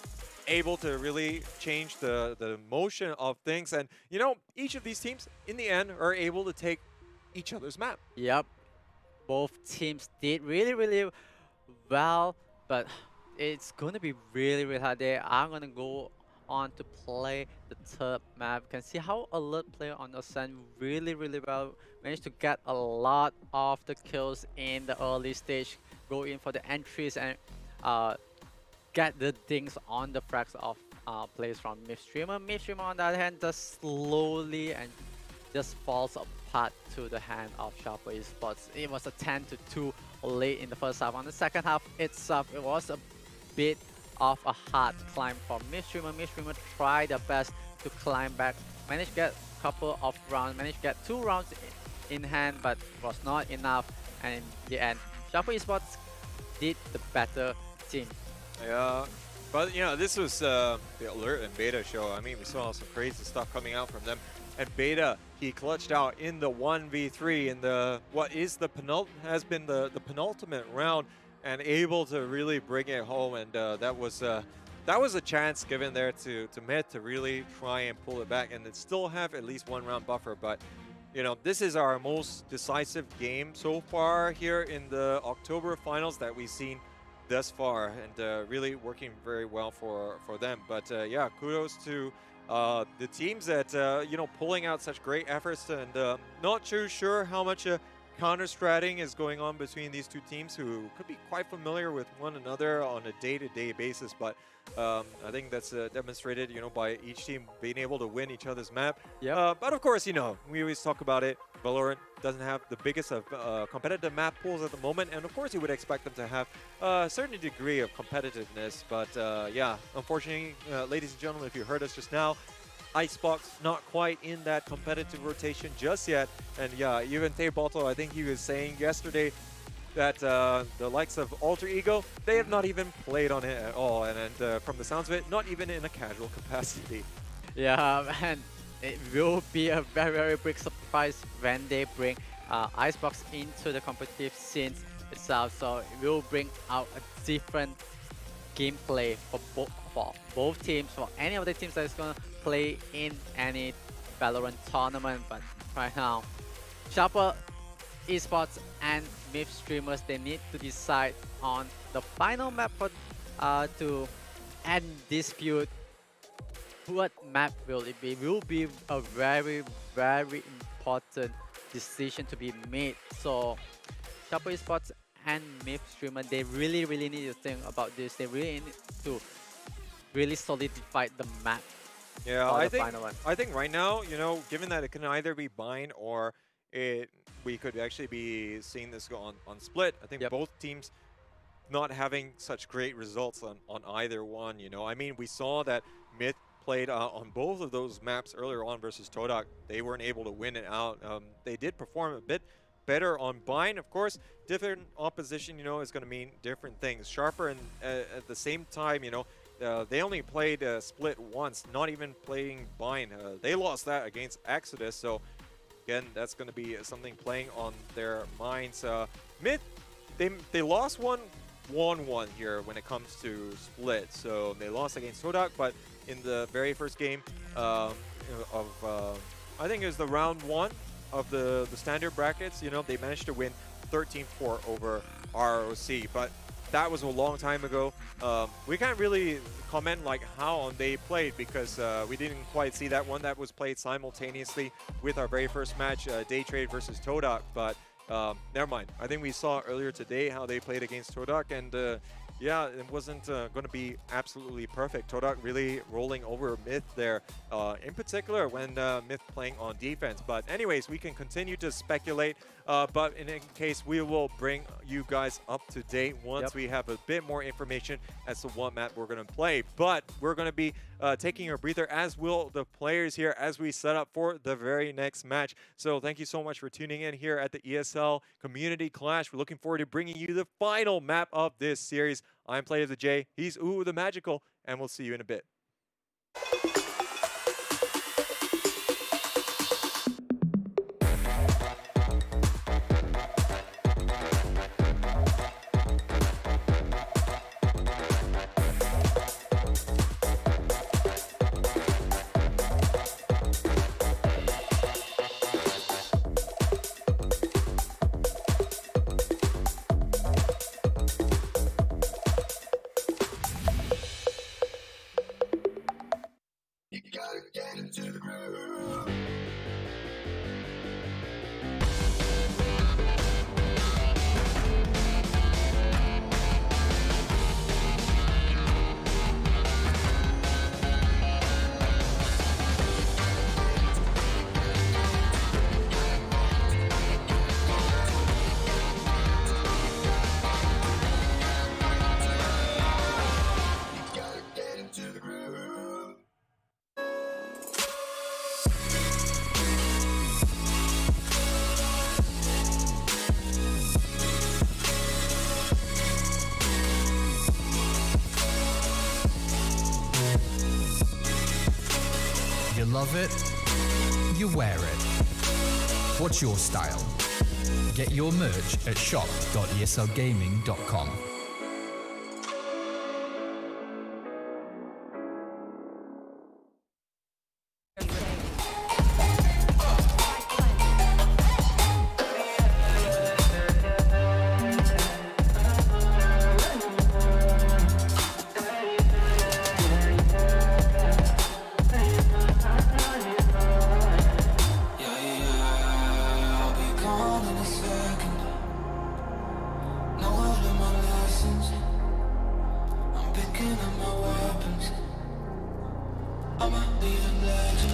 able to really change the motion of things, and you know, each of these teams in the end are able to take each other's map. Yep, both teams did really well. But it's going to be really hard there. I'm going to go on to play the third map. You can see how Alert player on Ascent really well. Managed to get a lot of the kills in the early stage. Go in for the entries and get the things on the frags of players from Midstreamer. Midstreamer on the other hand just slowly and just falls apart to the hand of Sharper Esports. It was a 10-2 late in the first half. On the second half itself, it was a bit of a hard climb for Midstreamer. Midstreamer tried their best to climb back, managed to get a couple of rounds, managed to get 2 rounds in hand, but was not enough. And in the end, Sharper Esports did the better team. Yeah, but you know, this was the Alert and Beta show. I mean, we saw some crazy stuff coming out from them. And Beta, he clutched out in the 1v3 in the has been the penultimate round, and able to really bring it home. And that was a chance given there to Myth to really try and pull it back and then still have at least 1 round buffer. But you know, this is our most decisive game so far here in the October finals that we've seen thus far, and really working very well for them. But yeah, kudos to the teams that you know, pulling out such great efforts, and not too sure how much counter-stratting is going on between these 2 teams who could be quite familiar with one another on a day-to-day basis, but I think that's demonstrated, you know, by each team being able to win each other's map. Yeah. But of course, you know, we always talk about it. Valorant doesn't have the biggest of competitive map pools at the moment, and of course you would expect them to have a certain degree of competitiveness. But yeah, unfortunately, ladies and gentlemen, if you heard us just now, Icebox not quite in that competitive rotation just yet. And yeah, even Tay Bottle, I think he was saying yesterday that the likes of Alter Ego, they have not even played on it at all, and from the sounds of it, not even in a casual capacity. Yeah, man, it will be a very big surprise when they bring Icebox into the competitive scene itself. So it will bring out a different gameplay for both teams, for any of the teams that is gonna play in any Valorant tournament. But right now, Sharper Esports and Myth Streamers, they need to decide on the final map for to end this feud. What map will it be? It will be a very important decision to be made. So Sharper Esports and Myth Streamer, they really need to think about this. They really need to really solidify the map. Yeah, I think right now, you know, given that it can either be bind or we could actually be seeing this go on split. I think both teams not having such great results on either one, you know. I mean, we saw that Myth played on both of those maps earlier on versus Todak. They weren't able to win it out. They did perform a bit better on Bind. Of course, different opposition, you know, is going to mean different things. Sharper and at the same time, you know, they only played Split once, not even playing Bind. They lost that against Exodus, so again, that's going to be something playing on their minds. Myth, they lost one, won one here when it comes to Split. So they lost against Todak, but in the very first game of, I think it was the round 1 of the standard brackets, you know, they managed to win 13-4 over ROC. But that was a long time ago. We can't really comment like how they played because we didn't quite see that one. That was played simultaneously with our very first match, Day Trade versus Todak. But never mind. I think we saw earlier today how they played against Todak, and yeah, it wasn't going to be absolutely perfect. Todak really rolling over Myth there, in particular when Myth playing on defense. But anyways, we can continue to speculate, but in any case, we will bring you guys up to date once we have a bit more information as to what map we're going to play. But we're going to be taking a breather, as will the players here, as we set up for the very next match. So thank you so much for tuning in here at the ESL Community Clash. We're looking forward to bringing you the final map of this series. I'm Player of the J, he's Uwuthemagical, and we'll see you in a bit. You love it, you wear it. What's your style? Get your merch at shop.eslgaming.com.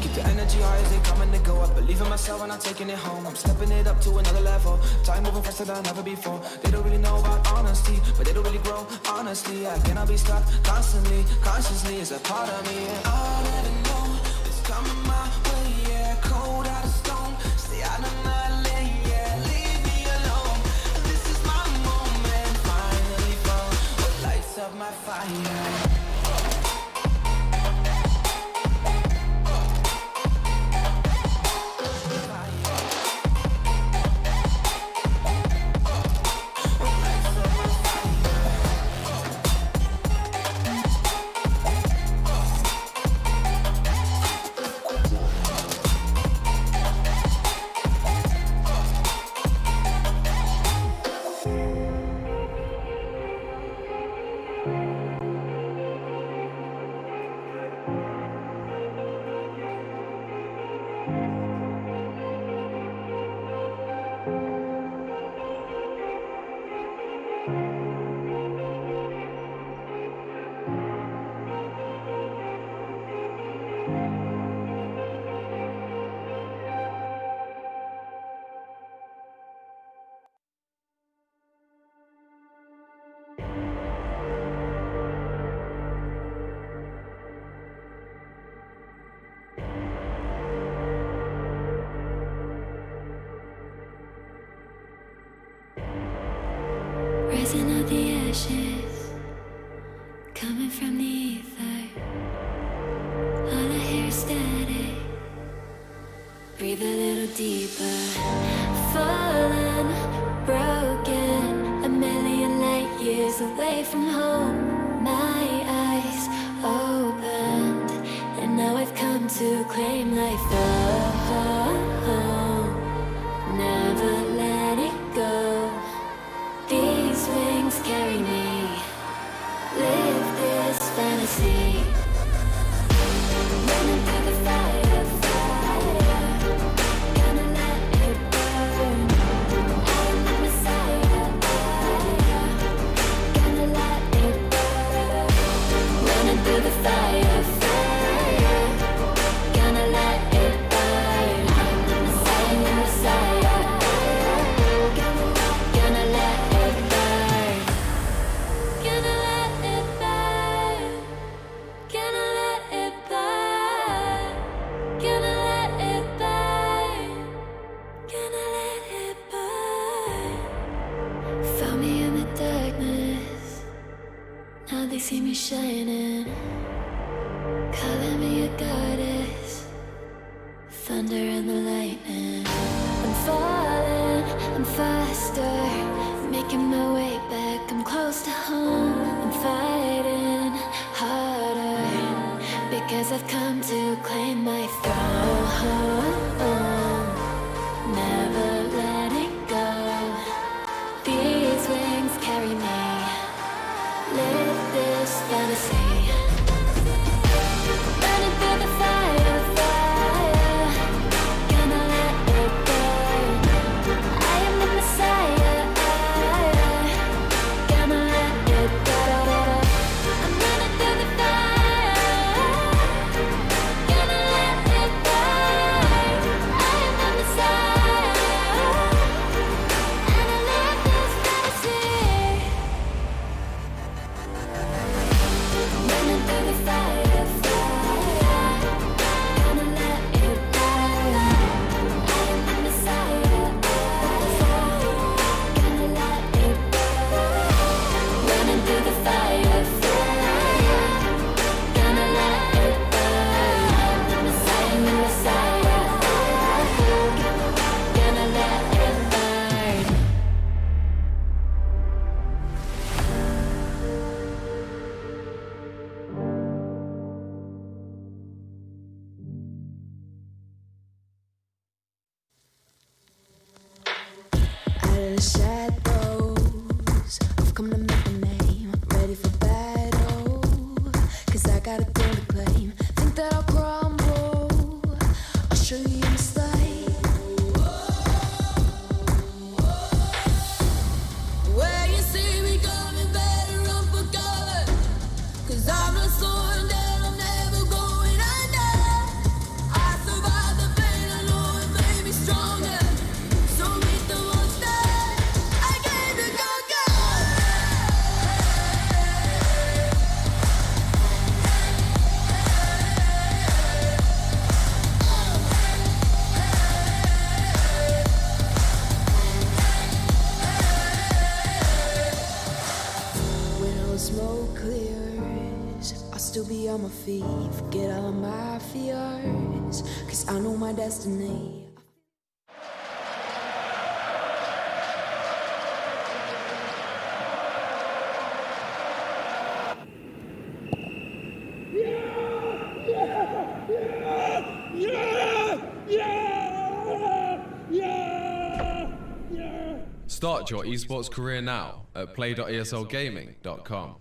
Keep the energy high as they coming to go. I believe in myself and I'm taking it home. I'm stepping it up to another level. Time moving faster than ever before. They don't really know about honesty, but they don't really grow honestly. I cannot be stopped constantly. Consciously is a part of me. And I already know it's coming my way. Yeah, cold out of stone. Stay out of my lane. Yeah, leave me alone. This is my moment. Finally found what lights up my fire. the ashes coming from the ether. All I hear is static. Breathe a little deeper. Fallen, broken, a million light years away from home. My eyes opened, and now I've come to claim life. Never let it go. These wings carry me. Live this fantasy. Running through the fire, fire. Gonna let it burn. I'm the Messiah. Gonna let it burn. Running through the fire, fire. Gonna let it burn. I'm the Messiah. Gonna let it burn. Gonna let it burn. Gonna let it burn. Gonna let it burn. Gonna let it burn. Found me in the darkness. Now they see me shining. Calling me a goddess. Thunder and the lightning. I'm falling, I'm faster. Making my way back, I'm close to home. I'm fighting harder because I've come to claim my throne. Never letting go. These wings carry me. Live this fantasy. Running through the fire, fire. Gonna let it burn. I am the Messiah. Gonna let it burn. I'm running through the fire. Gonna let it burn. I am the Messiah. And I live this fantasy. Running through the fire, fire. Gonna let it burn. I am the Messiah. Gonna let it burn. Running through the fire, fire. Gonna let it burn. I'm the Messiah. Gonna let it burn. Out of the shadows, I've come to make a name. Ready for battle, 'cause I got a thing to claim. Think that I'll crumble, I'll show you a mistake. Where you see me coming, better run for cover, 'cause I'm not slowing down, I'm never going under. I survived the pain, I know it made me stronger. So meet the monster, I came to conquer. When all the smoke clears, I'll still be on my feet. Forget all of my fears, 'cause I know my destiny. Start your esports career now at play.eslgaming.com.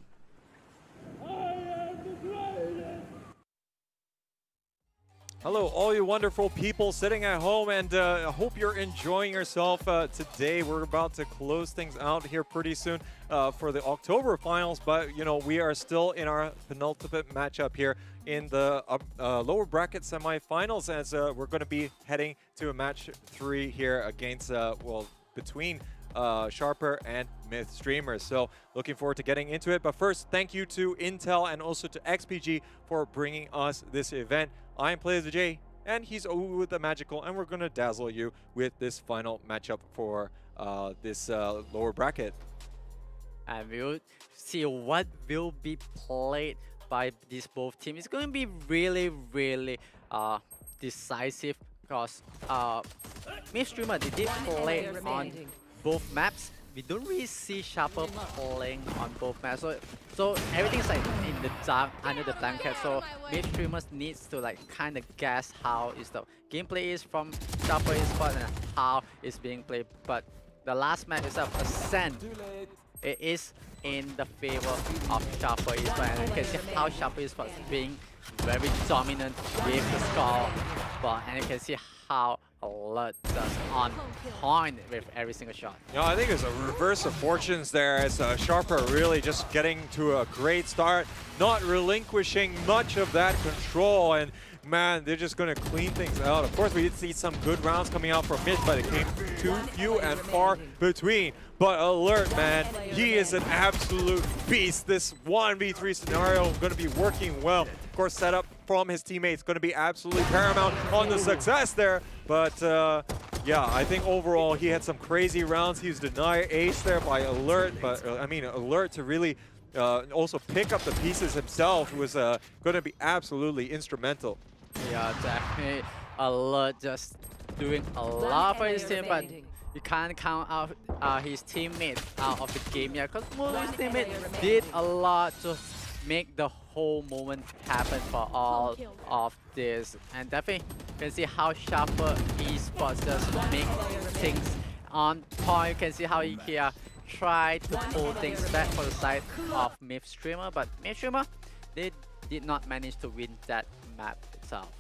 Hello, all you wonderful people sitting at home, and I hope you're enjoying yourself today. We're about to close things out here pretty soon for the October finals, but you know, we are still in our penultimate matchup here in the lower bracket semifinals, as we're going to be heading to a match 3 here against, well, between Sharper and Myth streamers. So looking forward to getting into it. But first, thank you to Intel and also to XPG for bringing us this event. I'm PlayerJ, and he's Uwuthemagical, and we're going to dazzle you with this final matchup for this lower bracket. and we'll see what will be played by these both teams. It's going to be really, really decisive because Midstreamer, they did play on both maps. We don't really see Sharper playing on both maps, so everything's like in the dark under the blanket. So Midstreamers needs to like kind of guess how is the gameplay is from Sharper Esports and how it's being played. But the last map itself, Ascent, it is in the favor of Sharper Esports, and you can see how Sharper Esports being very dominant with the score. But and you can see how Alert just on point with every single shot. You know, I think it's a reverse of fortunes there as Sharper really just getting to a great start, not relinquishing much of that control, and man, they're just going to clean things out. Of course, we did see some good rounds coming out from mid, but it came too few and far between. But Alert, man, he is an absolute beast. This 1v3 scenario going to be working well. Of course, setup from his teammates going to be absolutely paramount on the success there. But yeah, I think overall he had some crazy rounds. He was denied ace there by Alert, but I mean, Alert to really also pick up the pieces himself was going to be absolutely instrumental. Yeah, definitely. Alert just doing a lot for his team, but you can't count out his teammates out of the game yet, because most of his teammates did a lot to make the whole moment happen for all of this. And definitely you can see how Sharper Esports just make things on point. You can see how he here try to pull things back for the side of Midstreamer, but Midstreamer, they did not manage to win that map itself.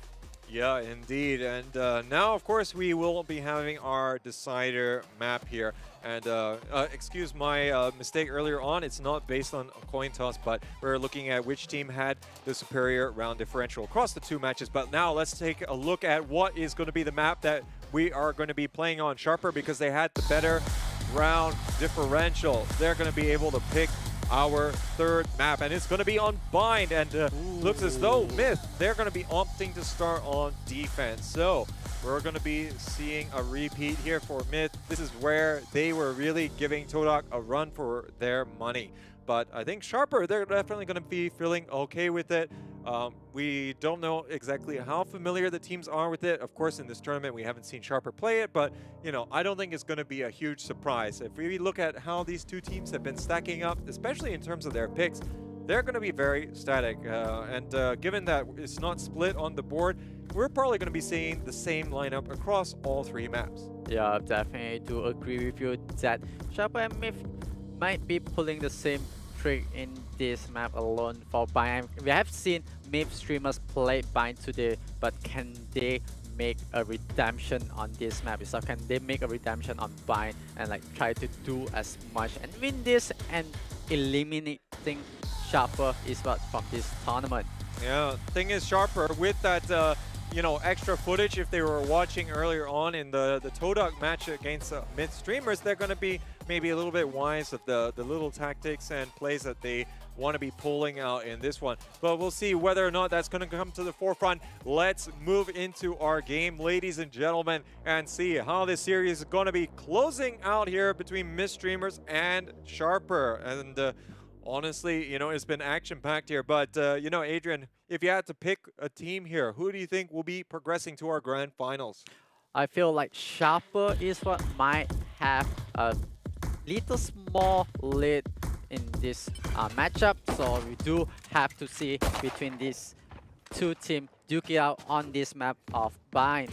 Yeah, indeed. And now, of course, we will be having our decider map here. And excuse my mistake earlier on. It's not based on a coin toss, but we're looking at which team had the superior round differential across the two matches. But now let's take a look at what is going to be the map that we are going to be playing on. Sharper, because they had the better round differential, they're going to be able to pick our third map, and it's going to be on Bind, and looks as though Myth, they're going to be opting to start on defense. So we're going to be seeing a repeat here for Myth. This is where they were really giving Todak a run for their money. But I think Sharper, they're definitely going to be feeling okay with it. We don't know exactly how familiar the teams are with it. Of course, in this tournament, we haven't seen Sharper play it, but, you know, I don't think it's going to be a huge surprise. If we look at how these two teams have been stacking up, especially in terms of their picks, they're going to be very static. And given that it's not split on the board, we're probably going to be seeing the same lineup across all three maps. Yeah, definitely do agree with you that Sharper and Myth might be pulling the same trick in this map alone for Bind. We have seen Myth streamers play Bind today, but can they make a redemption on this map itself? Can they make a redemption on Bind and like try to do as much and win this and eliminating Sharper Esports from this tournament? Yeah, thing is, Sharper, with that you know, extra footage, if they were watching earlier on in the Todak match against Myth streamers, they're going to be maybe a little bit wise of the little tactics and plays that they want to be pulling out in this one. But we'll see whether or not that's going to come to the forefront. Let's move into our game, ladies and gentlemen, and see how this series is going to be closing out here between Myth streamers and Sharper. And honestly, you know, it's been action-packed here. But, you know, Adrian, if you had to pick a team here, who do you think will be progressing to our grand finals? I feel like Sharper Esports might have a little small lead in this matchup. So we do have to see between these two teams duke it out on this map of Bind.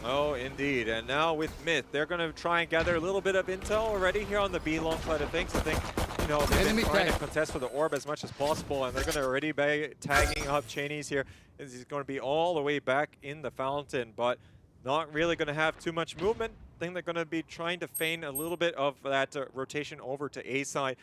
Oh, indeed. And now with Myth, they're going to try and gather a little bit of intel already here on the B long side of things. I think, you know, they've been trying to contest for the orb as much as possible, and they're going to already be tagging up Cheney's here. He's going to be all the way back in the fountain, but not really going to have too much movement. I think they're going to be trying to feign a little bit of that rotation over to A side.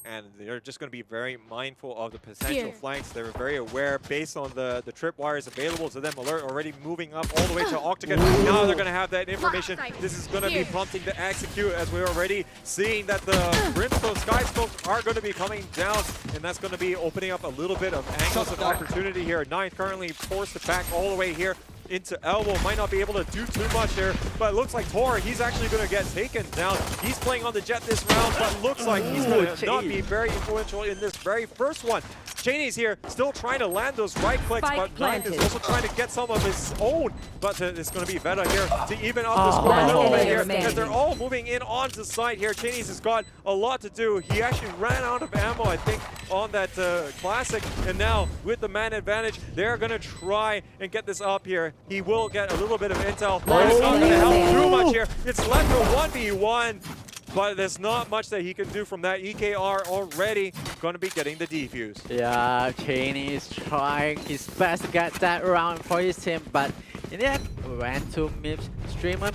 And they're just going to be very mindful of the potential flanks. They're very aware based on the tripwires available to them. Alert already moving up all the way to Octagon. Now they're going to have that information. This is going to be prompting to execute, as we're already seeing that the Brimstone Sky Scopes are going to be coming down. And that's going to be opening up a little bit of angles of opportunity here. Ninth currently forced it back all the way here into elbow. Might not be able to do too much there, but it looks like Tor, he's actually going to get taken down. He's playing on the jet this round, but looks like he's going to not be very influential in this very first one. Cheney's here, still trying to land those right clicks, but Ryan is also trying to get some of his own. But it's going to be Veta here to even up the score a little bit here, as they're all moving in onto site here. Cheney's has got a lot to do. He actually ran out of ammo, I think, on that classic, and now with the man advantage, they're going to try and get this up here. He will get a little bit of intel, but it's not going to help too much here. It's left for 1v1. But there's not much that he can do from that. EKR already going to be getting the defuse. Yeah, Cheney is trying his best to get that round for his team, but in the end, went to Streamer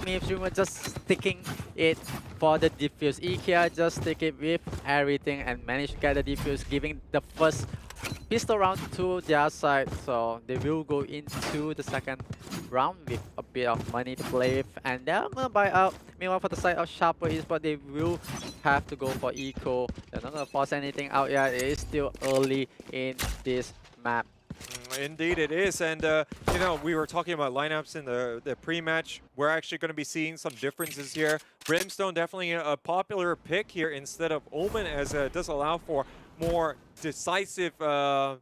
just sticking it for the defuse. EKR just stick it with everything and managed to get the defuse, giving the first pistol round to their side. So they will go into the second round with a bit of money to play with, and they're gonna buy out. Meanwhile, for the side of Sharper Esports, they will have to go for eco. They're not gonna force anything out yet. It is still early in this map. Indeed it is, and you know, we were talking about lineups in the pre-match. We're actually going to be seeing some differences here. Brimstone definitely a popular pick here instead of Omen, as it does allow for more decisive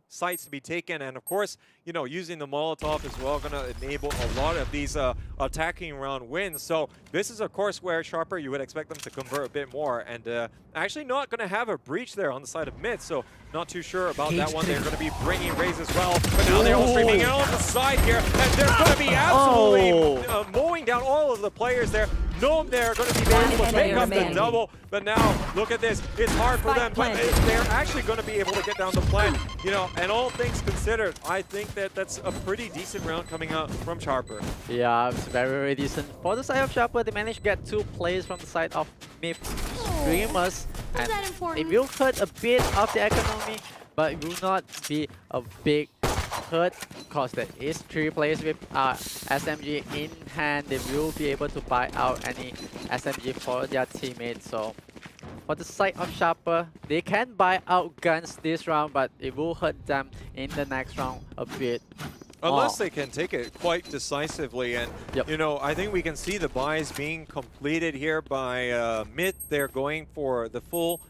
sites to be taken, and of course, you know, using the Molotov as well, going to enable a lot of these attacking round wins. So this is of course where Sharper, you would expect them to convert a bit more, and actually not going to have a breach there on the side of mid, so not too sure about that one. They're going to be bringing Raze as well, but now they're all streaming it on the side here, and they're going to be absolutely mowing down all of the players there. Gnome there going to be able to make up the double, but now look at this. It's hard for them, but they're actually going to be able to get down the plant. You know, and all things considered, I think that that's a pretty decent round coming out from Sharper. Yeah, it's very, very decent. For the side of Sharper, they managed to get 2 plays from the side of Myth Streamers, and it will hurt a bit of the economy, but it will not be a big hurt because there is 3 players with SMG in hand. They will be able to buy out any SMG for their teammates. So for the side of Sharper, they can buy out guns this round, but it will hurt them in the next round a bit. Unless they can take it quite decisively, and you know, I think we can see the buys being completed here by Mid. They're going for the full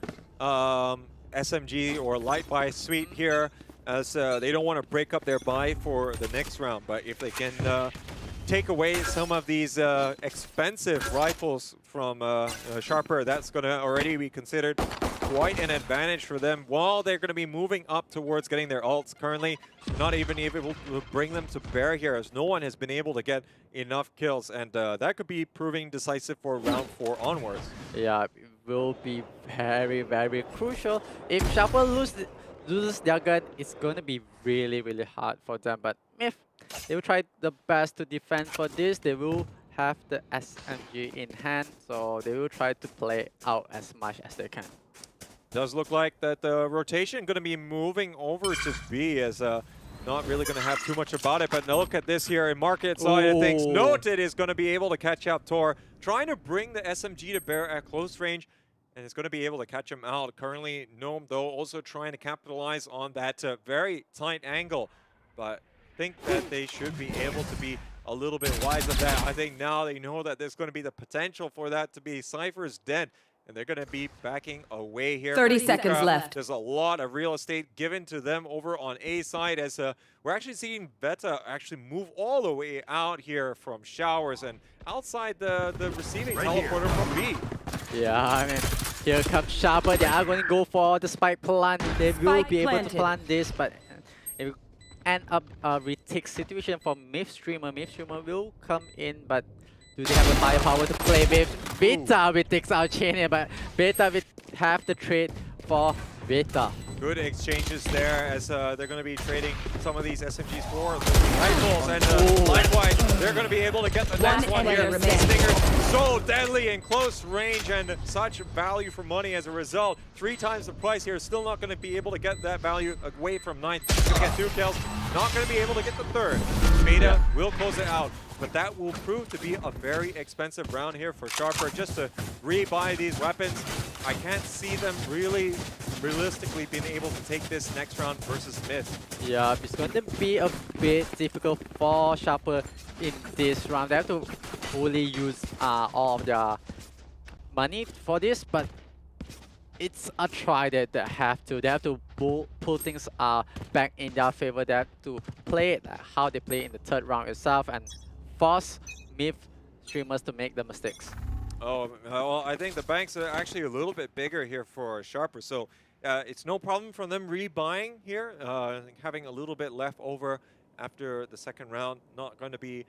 SMG or light buy suite here, as they don't want to break up their buy for the next round. But if they can take away some of these expensive rifles from Sharper, that's going to already be considered quite an advantage for them, while they're going to be moving up towards getting their ults. Currently not even able to bring them to bear here, as no one has been able to get enough kills, and that could be proving decisive for round 4 onwards. Yeah, it will be very, very crucial. If Sharper loses their gun, it's going to be really, really hard for them. But if they will try the best to defend for this, they will have the SMG in hand, so they will try to play out as much as they can. Does look like that the rotation going to be moving over to B, as not really going to have too much about it. But now look at this here in market side of things. Noted is going to be able to catch up Tor, trying to bring the SMG to bear at close range, and is going to be able to catch him out. Currently, Gnome, though, also trying to capitalize on that very tight angle. But I think that they should be able to be a little bit wise of that. I think now they know that there's going to be the potential for that to be Cypher's dead, and they're going to be backing away here. 30 seconds left. There's a lot of real estate given to them over on A side, as we're actually seeing Beta actually move all the way out here from Showers and outside the receiving teleporter from B. Yeah, I mean, here comes Sharper. They are going to go for the spike plant. They will be able to plant this, but it will end up a retake situation for Myth Streamer. Myth Streamer will come in, but do they have the firepower to play with? Beta retakes out Cheney, but Beta will have the trade for Beta. Good exchanges there, as they're going to be trading some of these SMGs for the rifles, and likewise they're going to be able to get the next one here. Stinger so deadly in close range, and such value for money as a result. 3 times the price here, still not going to be able to get that value away from 9th to get 2 kills. Not going to be able to get the 3rd. Beta will close it out, but that will prove to be a very expensive round here for Sharper just to rebuy these weapons. I can't see them really realistically been able to take this next round versus Myth. Yeah, it's going to be a bit difficult for Sharper in this round. They have to fully use all of their money for this, but it's a try that they have to. They have to pull things back in their favor. They have to play it how they play in the third round itself and force Myth streamers to make the mistakes. Oh, well, I think the banks are actually a little bit bigger here for Sharper, so it's no problem for them rebuying here, having a little bit left over after the second round. Not going to be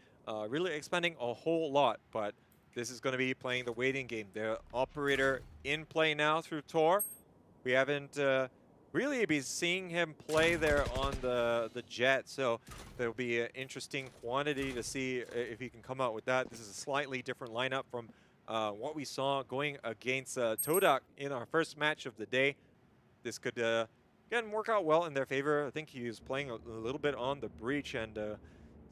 really expending a whole lot, but this is going to be playing the waiting game. The operator in play now through Tor. We haven't really been seeing him play there on the Jet, so there'll be an interesting quantity to see if he can come out with that. This is a slightly different lineup from what we saw going against Todak in our first match of the day. This could, again, work out well in their favor. I think he was playing a little bit on the breach and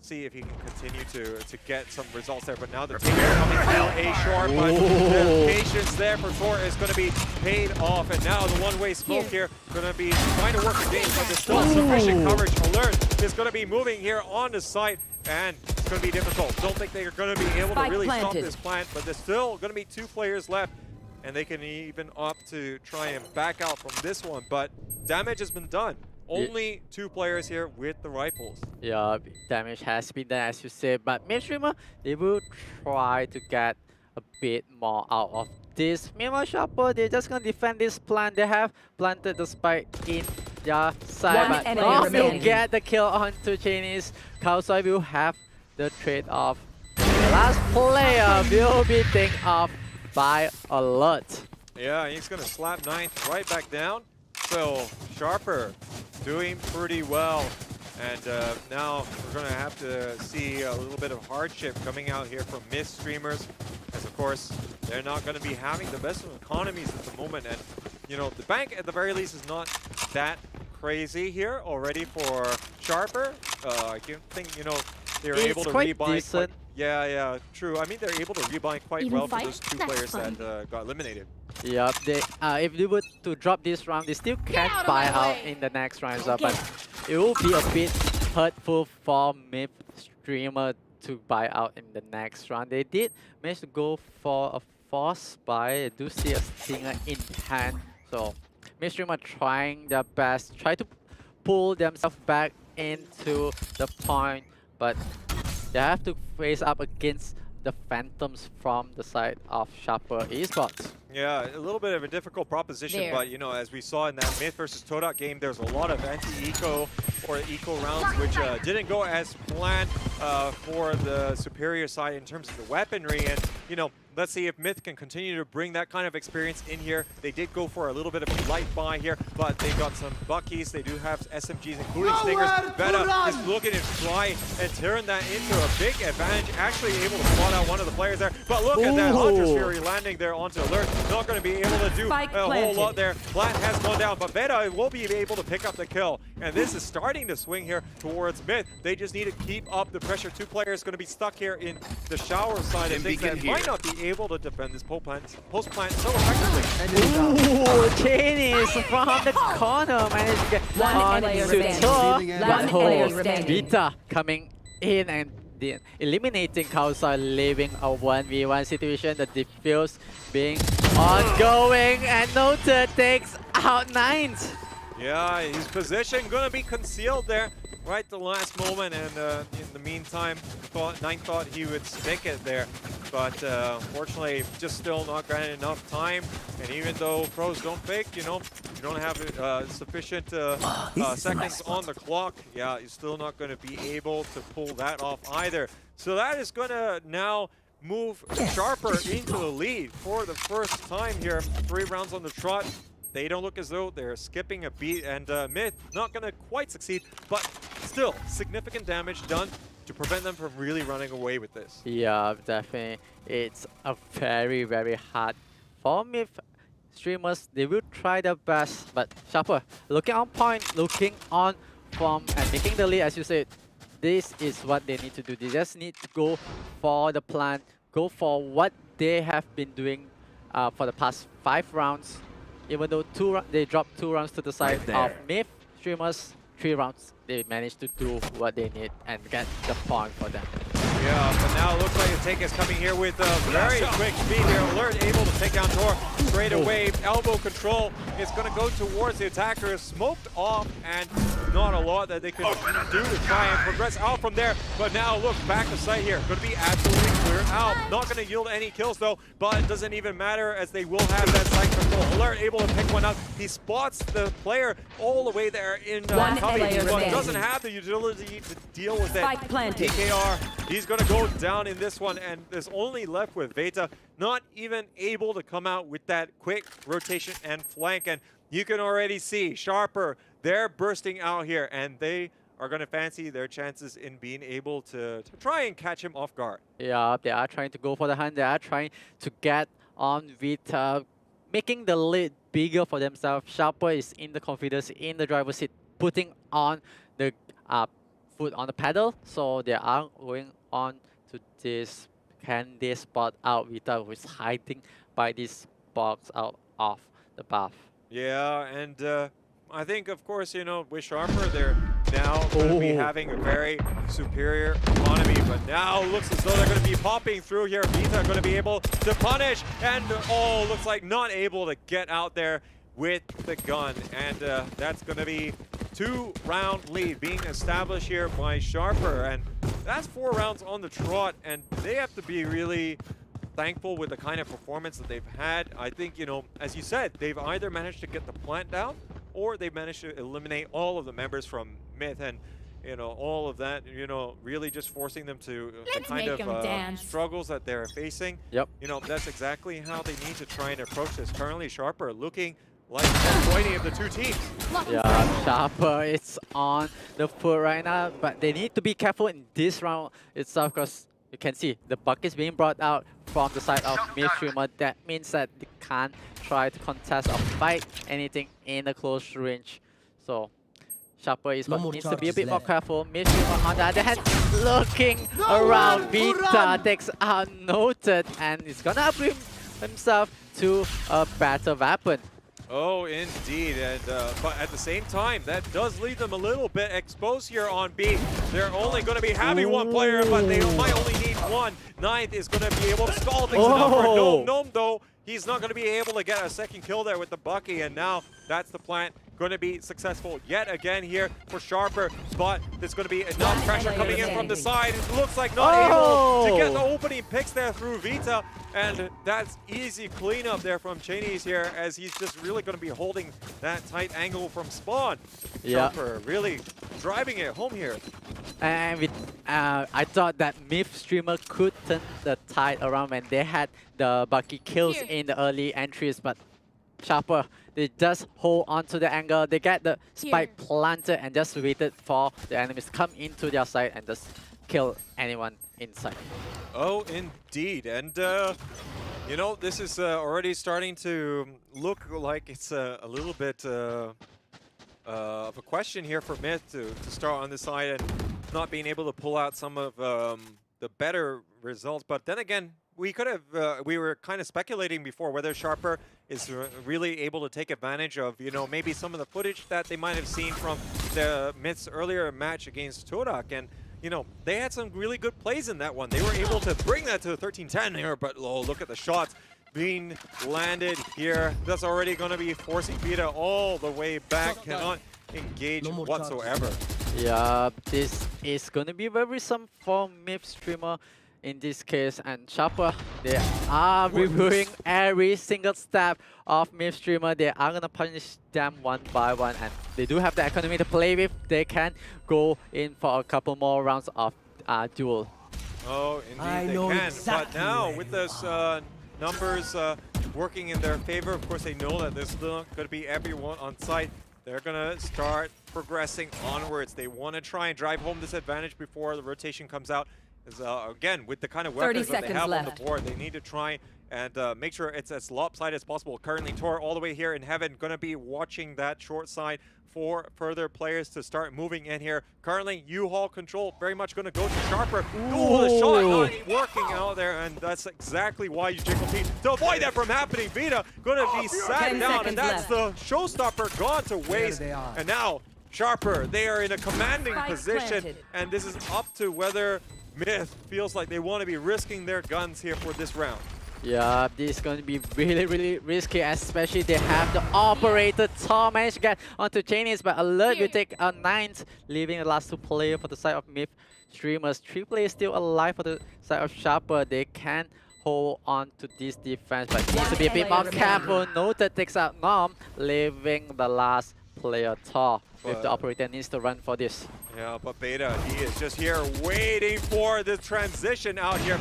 see if he can continue to get some results there. But now the team is coming down a short, but the patience there for Tor is going to be paid off. And now the one-way smoke here going to be trying to work against, but there's still sufficient coverage. Alert is going to be moving here on the site, and it's going to be difficult. Don't think they're going to be able to really stop this plant, but there's still going to be 2 players left, and they can even opt to try and back out from this one. But damage has been done. Only 2 players here with the rifles. Yeah, Damage has been done, as you said, but Myth streamer, they will try to get a bit more out of this. Meanwhile, Sharper, they're just gonna defend this plant. They have planted the spike in their side, but North will get the kill onto Chinese. Kaosai will have the trade-off. The last player will be taken off by Alert. Yeah, he's gonna slap 9th right back down. So Sharper doing pretty well, and now we're going to have to see a little bit of hardship coming out here from Myth streamers, as of course they're not going to be having the best of economies at the moment. And you know, the bank at the very least is not that crazy here already for Sharper. I think, you know, they're able to rebuy. Yeah, true. I mean, they're able to rebuy quite well for those 2 players that got eliminated. Yep, if they were to drop this round, they still can buy out in the next round, but it will be a bit hurtful for Myth streamer to buy out in the next round. They did manage to go for a force buy. I do see a stinger in hand, so Myth streamer trying their best, try to pull themselves back into the point, but they have to face up against the Phantoms from the side of Sharper Esports. Yeah, a little bit of a difficult proposition, but you know, as we saw in that Myth versus Todak game, there's a lot of anti-eco or eco rounds which didn't go as planned for the superior side in terms of the weaponry. And you know, let's see if Myth can continue to bring that kind of experience in here. They did go for a little bit of a light buy here, but they got some Buckies. They do have SMGs, including Stingers. Beta is looking to try and turn that into a big advantage. Actually able to spot out one of the players there. But look at that Hunter's Fury landing there onto Alert. Not going to be able to do a whole lot there. Plant has gone down, but Beta will be able to pick up the kill. And this is starting to swing here towards Myth. They just need to keep up the pressure. 2 players going to be stuck here in the shower side and things that might not be able to defend this post plant so effectively. Ooh, Chinese from the corner managed to get on to Tor. Vita coming in and eliminating Kaosai, leaving a 1v1 situation. The defuse being ongoing, and Noted takes out 9th. Yeah, his position gonna be concealed there right the last moment, and in the meantime, 9 thought he would stick it there, but unfortunately, just still not getting enough time. And even though pros don't fake, you know, you don't have sufficient seconds on the clock. Yeah, you're still not going to be able to pull that off either. So that is going to now move Sharper into the lead for the first time here. 3 rounds on the trot. They don't look as though they're skipping a beat, and Myth not going to quite succeed, but still significant damage done to prevent them from really running away with this. Yeah, definitely. It's a very, very hard for Myth streamers. They will try their best, but Sharper looking on point, looking on form, and making the lead, as you said. This is what they need to do. They just need to go for the plan, go for what they have been doing for the past 5 rounds. Even though they dropped 2 rounds to the side Right of there. MIF streamers, 3 rounds, they managed to do what they need and get the point for them. Yeah, but now it looks like the take is coming here with a very quick speed here. Alert able to take down Tor straight away. Elbow control is going to go towards the attacker. Smoked off, and not a lot that they could do to try and progress out from there. But now look, back to sight here. Going to be absolutely clear out. Not going to yield any kills though, but it doesn't even matter as they will have that sight control. Alert able to pick one up. He spots the player all the way there in One cover, player but remaining. doesn't have the utility to deal with it. Spike planted. DKR, he's going to go down in this one, and there's only left with Veta, not even able to come out with that quick rotation and flank. And you can already see Sharper, they're bursting out here, and they are going to fancy their chances in being able to try and catch him off guard. Yeah, they are trying to go for the hunt. They are trying to get on Vita, making the lead bigger for themselves. Sharper is in the confidence, in the driver's seat, putting on the foot on the pedal. So they are going on to this. Can they spot out Vita, who is hiding by this box out of the buff? Yeah, and I think, of course, you know, with Sharper, they're now going to be having a very superior economy, but now looks as though they're going to be popping through here. Vita are going to be able to punish, and looks like not able to get out there with the gun, and that's going to be 2-round lead being established here by Sharper, and that's 4 rounds on the trot, and they have to be really thankful with the kind of performance that they've had. I think, you know, as you said, they've either managed to get the plant down or they've managed to eliminate all of the members from Myth, and you know, all of that, you know, really just forcing them to the kind of struggles that they're facing. Yep. You know, that's exactly how they need to try and approach this. Currently, Sharper looking like the pointy of the two teams. Yeah, Sharper is on the foot right now, but they need to be careful in this round itself, because you can see the bucket is being brought out from the side of Midstreamer. That means that they can't try to contest or fight anything in the close range. So Sharper is needs to be a bit more careful. Midstreamer on the other hand, looking around. Vita takes out Noted, and he's gonna upgrade himself to a better weapon. Oh, indeed, and but at the same time, that does leave them a little bit exposed here on B. They're only going to be having one player, but they might only need one. Ninth is going to be able to stall things enough for Gnome. Gnome, though, he's not going to be able to get a second kill there with the Bucky, and now that's the plant. Going to be successful yet again here for Sharper, but there's going to be enough pressure coming in from the side. It looks like not able to get the opening picks there through Vita, and that's easy cleanup there from Chinese here, as he's just really going to be holding that tight angle from spawn. Sharper really driving it home here. And with, I thought that Myth streamer could turn the tide around when they had the Bucky kills in the early entries, but Sharper, they just hold on to the angle. They get the spike planted and just waited for the enemies to come into their side and just kill anyone inside. Oh, indeed. And, you know, this is already starting to look like it's a little bit of a question here for Myth to start on this side and not being able to pull out some of the better results. But then again, we could have, we were kind of speculating before whether Sharper is really able to take advantage of, you know, maybe some of the footage that they might have seen from the Myth's earlier match against Todak. And, you know, they had some really good plays in that one. They were able to bring that to 13-10 here, but look at the shots being landed here. That's already going to be forcing Vita all the way back, cannot engage whatsoever. Yeah, this is going to be very worrisome for Myth streamer in this case, and Sharper, they are reviewing every single step of Myth streamer. They are gonna punish them one by one, and they do have the economy to play with. They can go in for a couple more rounds of duel. Oh, indeed they can. But now with those numbers working in their favor, of course they know that there's still going to be everyone on site. They're going to start progressing onwards. They want to try and drive home this advantage before the rotation comes out. Again, with the kind of 30 weapons that they seconds have on left. the board, they need to try and make sure it's as lopsided as possible. Currently, Tor all the way here in heaven, going to be watching that short side for further players to start moving in here. Currently, U-Haul control very much going to go to Sharper. Ooh, the shot not working out there, and that's exactly why you jiggle team to avoid that from happening. Vita going to be sat down, and that's the showstopper gone to waste. And now, Sharper, they are in a commanding position, and this is up to whether Myth feels like they want to be risking their guns here for this round. Yeah, this is going to be really risky, especially they have the operator Tom managed to get onto Chinese, but Alert will take a 9th, leaving the last 2 players for the side of Myth Streamers. 3 players still alive for the side of Sharper. They can hold on to this defense, but needs to be a bit more careful. Noted takes out Nom, leaving the last player Tor. If the operator needs to run for this. Yeah, but Beta, he is just here waiting for the transition out here.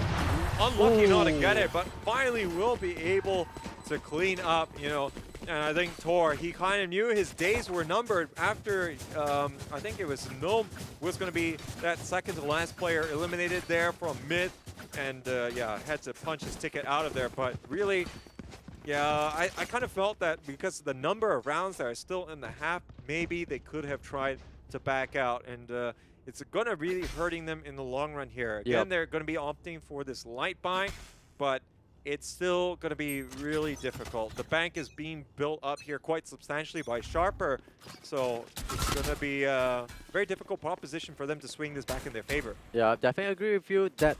Unlucky not to get it, but finally will be able to clean up, you know. And I think Tor, he kind of knew his days were numbered after, I think it was Gnome was going to be that second to last player eliminated there from mid. And yeah, had to punch his ticket out of there. But really, yeah, I kind of felt that because the number of rounds that are still in the half, maybe they could have tried to back out. And it's going to really hurting them in the long run here. Again, they're going to be opting for this light buy, but it's still going to be really difficult. The bank is being built up here quite substantially by Sharper, so it's going to be a very difficult proposition for them to swing this back in their favor. Yeah, definitely agree with you that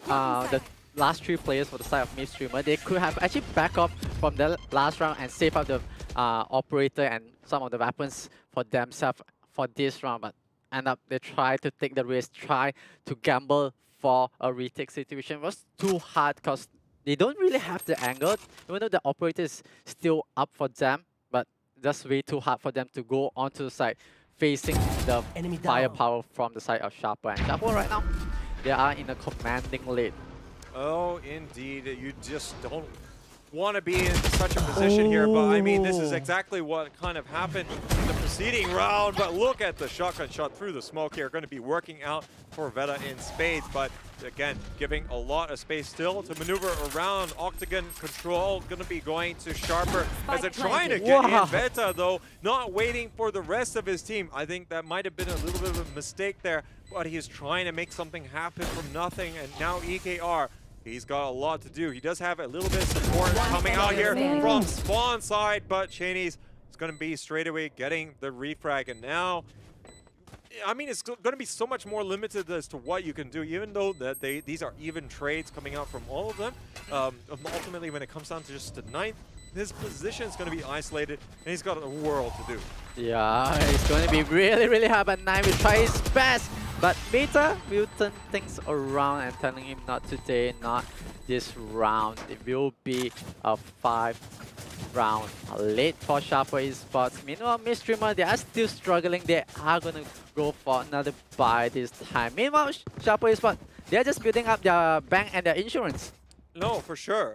the last 3 players for the side of Myth Streamer, they could have actually back off from the last round and save up the operator and some of the weapons for themselves for this round, but end up they try to take the risk, try to gamble for a retake situation. It was too hard because they don't really have the angle, even though the operator is still up for them, but just way too hard for them to go onto the side, facing the firepower from the side of Sharper. And Sharper right now, they are in a commanding lead. Oh, indeed. You just don't want to be in such a position here, but I mean, this is exactly what kind of happened in the preceding round. But look at the shotgun shot through the smoke here. Going to be working out for Veta in spades, but again, giving a lot of space still to maneuver around. Octagon control going to be going to Sharper as they're trying to get in Veta, though, not waiting for the rest of his team. I think that might have been a little bit of a mistake there, but he's trying to make something happen from nothing, and now EKR, he's got a lot to do. He does have a little bit of support coming out here from spawn side, but Cheney's is going to be straight away getting the refrag. And now, I mean, it's going to be so much more limited as to what you can do, even though that these are even trades coming out from all of them. Ultimately, when it comes down to just the 9th, his position is going to be isolated, and he's got a world to do. Yeah, it's going to be really hard, but 9 will try his best. But Beta will turn things around and telling him not today, not this round. It will be a 5-round lead for Sharper Esports. Meanwhile, Myth Streamer, they are still struggling. They are going to go for another buy this time. Meanwhile, Sharper Esports, they are just building up their bank and their insurance. No, for sure.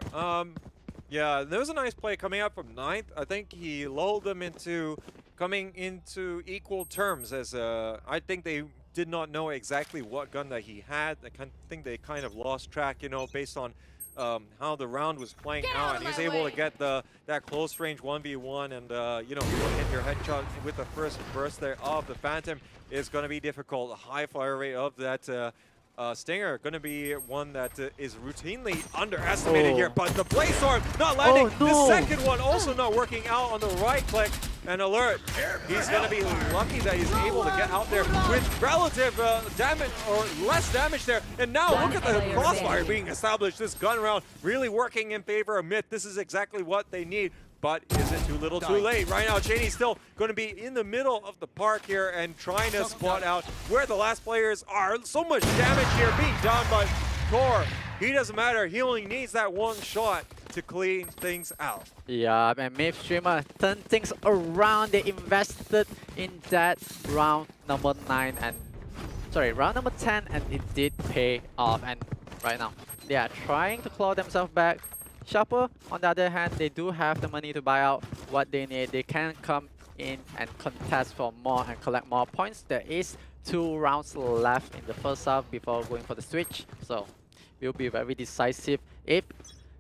Yeah, there was a nice play coming up from 9th. I think he lulled them into coming into equal terms, as I think they did not know exactly what gun that he had. I think they kind of lost track, you know, based on how the round was playing out. And he was able to get that close range 1v1, and you know, hit your headshot with the first burst there of the Phantom is going to be difficult. The high fire rate of that Stinger going to be one that is routinely underestimated here, but the Blaze Storm not landing. The second one also not working out on the right click. And Alert, he's going to be lucky that he's able to get out there with relative damage or less damage there. And now look at the crossfire being established. This gun round really working in favor of Myth. This is exactly what they need. But is it too little too late? Right now, Cheney's still going to be in the middle of the park here and trying to spot out where the last players are. So much damage here being done by Tor. He doesn't matter. He only needs that one shot to clean things out. Yeah, and Myth Streamer turned things around. They invested in that round number 9 and round number 10, and it did pay off. And right now, they are trying to claw themselves back. Sharper, on the other hand, they do have the money to buy out what they need. They can come in and contest for more and collect more points. There is 2 rounds left in the first half before going for the switch. So will be very decisive if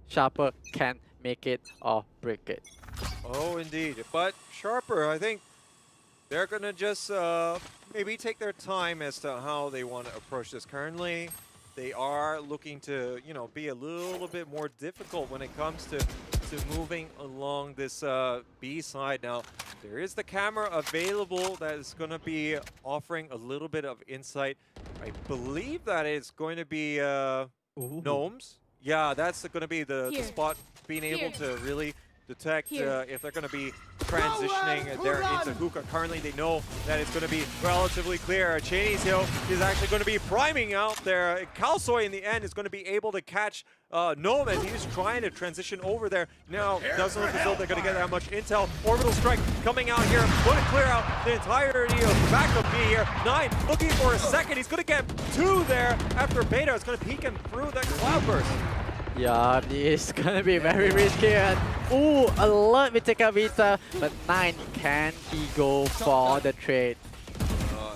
Sharper can make it or break it. Oh, indeed. But Sharper, I think they're going to just maybe take their time as to how they want to approach this. Currently, they are looking to, you know, be a little bit more difficult when it comes to moving along this B side. Now, there is the camera available that is going to be offering a little bit of insight. I believe that it's going to be Gnomes. Yeah, that's going to be the spot being able to really detect if they're going to be transitioning there into hookah. Currently, they know that it's going to be relatively clear. Cheney's Hill is actually going to be priming out there. Kalsoy in the end is going to be able to catch Gnome, and he's trying to transition over there. Now, doesn't look as though they're going to get that much intel. Orbital Strike coming out here, going to clear out the entirety of backup B here. 9 looking for a second. He's going to get 2 there after Beta. It's going to peek him through that Cloudburst. Yeah, it's gonna be very risky. And ooh, alert with Take Vita, but 9, can he go for the trade?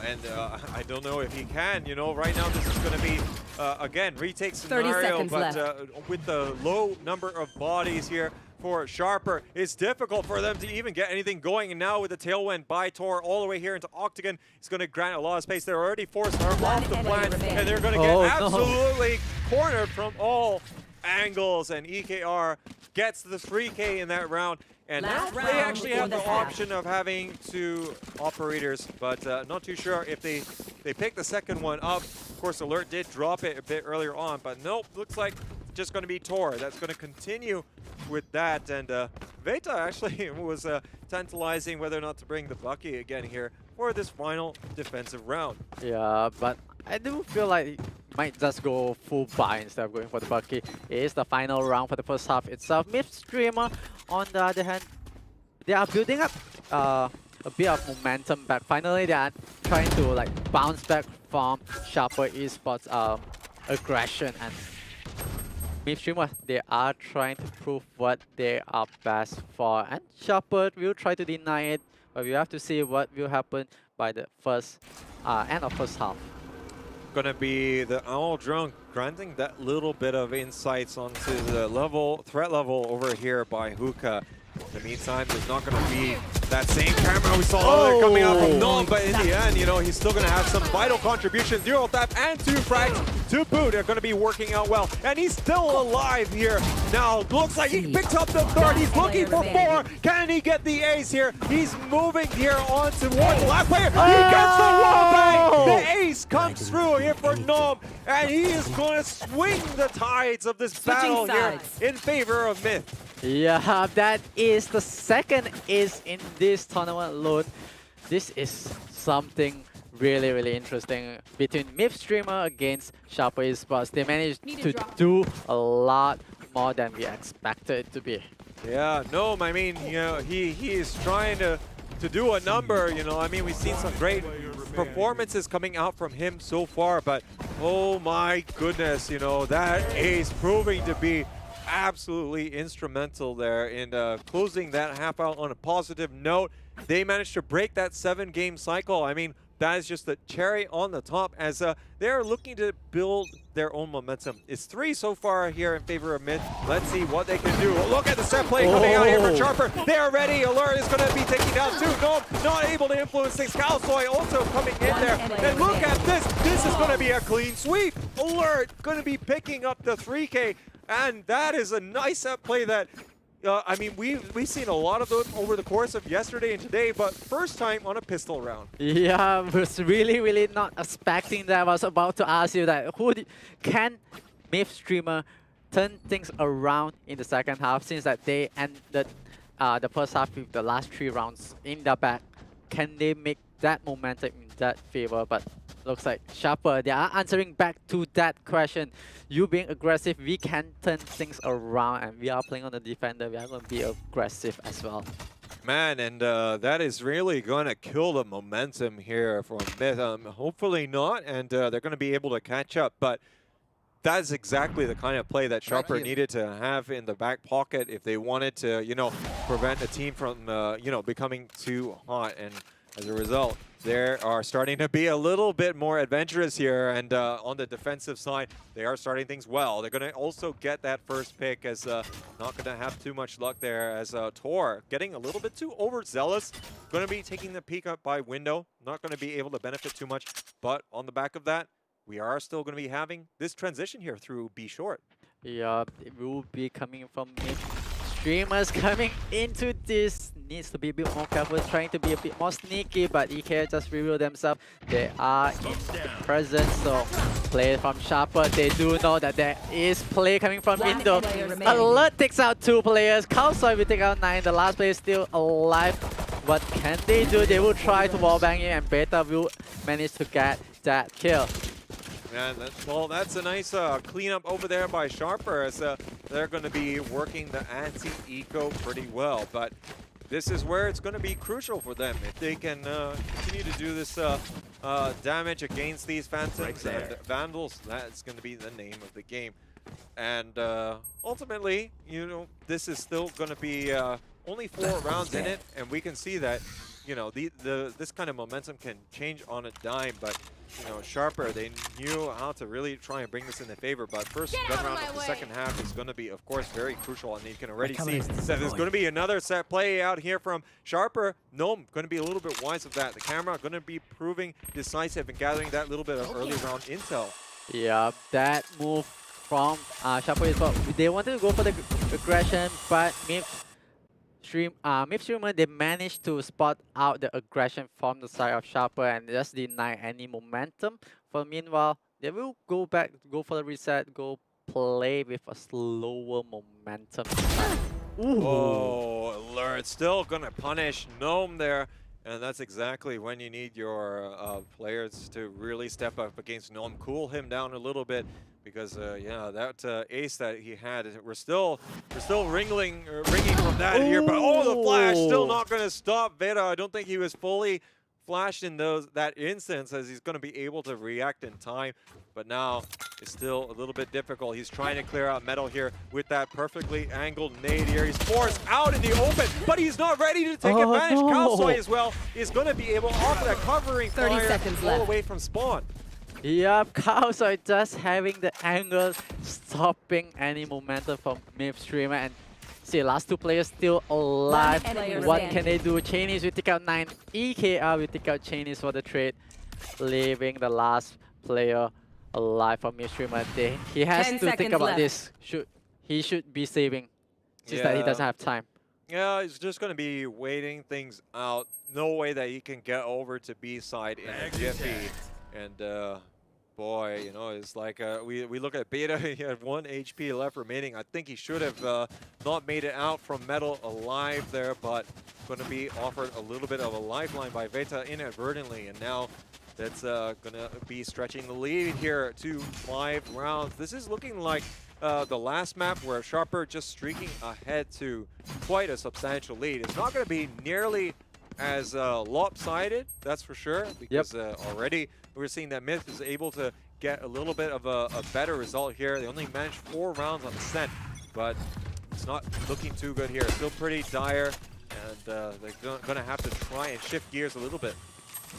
I don't know if he can. You know, right now this is going to be, again, retake scenario, but with the low number of bodies here for Sharper, it's difficult for them to even get anything going. And now with the tailwind by Tor all the way here into Octagon, it's going to grant a lot of space. They're already forced her off the plant, and they're going to get absolutely cornered from all angles, and EKR gets the 3K in that round. And now they actually have the option of having 2 operators, but not too sure if they pick the second one up. Of course, Alert did drop it a bit earlier on, but nope, looks like just going to be Tor that's going to continue with that. And Veta actually was tantalizing whether or not to bring the Bucky again here for this final defensive round. Yeah, but I do feel like he might just go full buy instead of going for the Bucky. It is the final round for the first half itself. Midstreamer, on the other hand, they are building up a bit of momentum back. Finally, they are trying to like bounce back from Sharper Esports aggression, and Midstreamer, they are trying to prove what they are best for. And Sharper will try to deny it, but we have to see what will happen by the first end of first half. Gonna be the Owl Drone granting that little bit of insights onto the threat level over here by Hookah. In the meantime, there's not gonna be that same camera we saw coming out from Nom, but in the end, you know, he's still gonna have some vital contributions. 0 theft and 2 frags to boot are gonna be working out well, and he's still alive here. Now, looks like he picks up the third. He's looking for 4. Can he get the ace here? He's moving here on towards the last player. He gets the wall bang. The ace comes through here for Nom, and he is gonna swing the tides of this battle here in favor of Myth. Yeah, that is the second ace in this tournament alone. This is something really, really interesting between Midstreamer against Sharper Esports. They managed to do a lot more than we expected it to be. Yeah, no, I mean, you know, he is trying to do a number, you know. I mean, we've seen some great performances coming out from him so far, but oh my goodness, you know, that ace proving to be absolutely instrumental there in closing that half out on a positive note. They managed to break that 7-game cycle. I mean, that is just the cherry on the top as they're looking to build their own momentum. It's 3 so far here in favor of Mid. Let's see what they can do. Look at the set play coming out here for Sharper. They are ready. Alert is going to be taking down 2. No, not able to influence things. Kalsoy also coming in there. And look at this. This is going to be a clean sweep. Alert going to be picking up the 3K. And that is a nice set play that, I mean, we've seen a lot of those over the course of yesterday and today, but first time on a pistol round. Yeah, I was really not expecting that. I was about to ask you that, can Midstreamer turn things around in the second half, since that they ended the first half with the last 3 rounds in the back? Can they make that momentum in that favor? But looks like Sharper, they are answering back to that question. You being aggressive, we can turn things around, and we are playing on the defender. We are going to be aggressive as well. Man, and that is really going to kill the momentum here for Myth. Hopefully not, and they're going to be able to catch up. But that's exactly the kind of play that Sharper needed to have in the back pocket if they wanted to, you know, prevent a team from, you know, becoming too hot. And As a result, they are starting to be a little bit more adventurous here, and on the defensive side, they are starting things well. They're going to also get that first pick, as not going to have too much luck there, as Tor getting a little bit too overzealous. Going to be taking the peek up by window, not going to be able to benefit too much, but on the back of that, we are still going to be having this transition here through B short. Yeah, it will be coming from mid. Streamers coming into this needs to be a bit more careful, trying to be a bit more sneaky, but EK just revealed themselves. They are in the presence, so play from Sharper. They do know that there is play coming from Indo. Alert takes out 2 players. Kalsoy will take out 9. The last player is still alive. What can they do? They will try to wallbang it, and Beta will manage to get that kill. And that's a nice cleanup over there by Sharper, as they're going to be working the anti-eco pretty well. But this is where it's going to be crucial for them. If they can continue to do this damage against these Phantoms and Vandals, that's going to be the name of the game. And ultimately, you know, this is still going to be only 4 rounds in it, and we can see that, you know, this kind of momentum can change on a dime. But you know, Sharper, they knew how to really try and bring this in their favor. But first gun round of the second half is going to be, of course, very crucial. And you can already see that there's going to be another set play out here from Sharper. Gnome going to be a little bit wise of that. The camera going to be proving decisive and gathering that little bit of early round intel. Yeah, that move from Sharper is what they wanted to go for the aggression, but Mid Streamer, they managed to spot out the aggression from the side of Sharper and just deny any momentum. For meanwhile, they will go back, go for the reset, go play with a slower momentum. Ooh. Oh, Alert still gonna punish Gnome there. And that's exactly when you need your players to really step up against Gnome, cool him down a little bit. Because yeah, that ace that he had, we're still ringing from that here. But oh, the flash still not going to stop Veda. I don't think he was fully flashed in that instance, as he's going to be able to react in time. But now it's still a little bit difficult. He's trying to clear out Metal here with that perfectly angled nade here. He's forced out in the open, but he's not ready to take advantage. No. Kalsoy as well is going to be able to offer that covering 30 fire seconds all left. the way from spawn. Yep, Kalsoy just having the angle, stopping any momentum from Mid Streamer. And see, last 2 players still alive. What can they do? Chinese will take out 9. EKR will take out Chinese for the trade, leaving the last player alive from Mid Streamer. He has 10 to think seconds about left. this. He should be saving, since that he doesn't have time. Yeah, he's just going to be waiting things out. No way that he can get over to B side in a jiffy. And boy, you know, it's like we look at Beta, he had 1 HP left remaining. I think he should have not made it out from Metal alive there, but going to be offered a little bit of a lifeline by Beta inadvertently. And now that's going to be stretching the lead here to 5 rounds. This is looking like the last map where Sharper just streaking ahead to quite a substantial lead. It's not going to be nearly as lopsided, that's for sure, because already we're seeing that Myth is able to get a little bit of a better result here. They only managed 4 rounds on Ascent, but it's not looking too good here. Still pretty dire, and they're going to have to try and shift gears a little bit.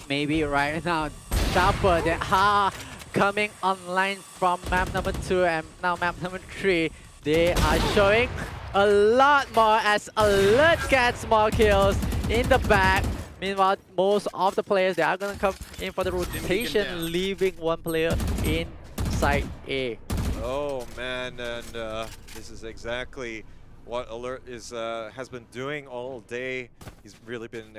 Maybe right now, Sharper, they are coming online from map number 2 and now map number 3. They are showing a lot more as Alert gets more kills in the back. Meanwhile, most of the players, they are going to come in for the rotation, leaving 1 player in side A. Oh man, and this is exactly what Alert has been doing all day. He's really been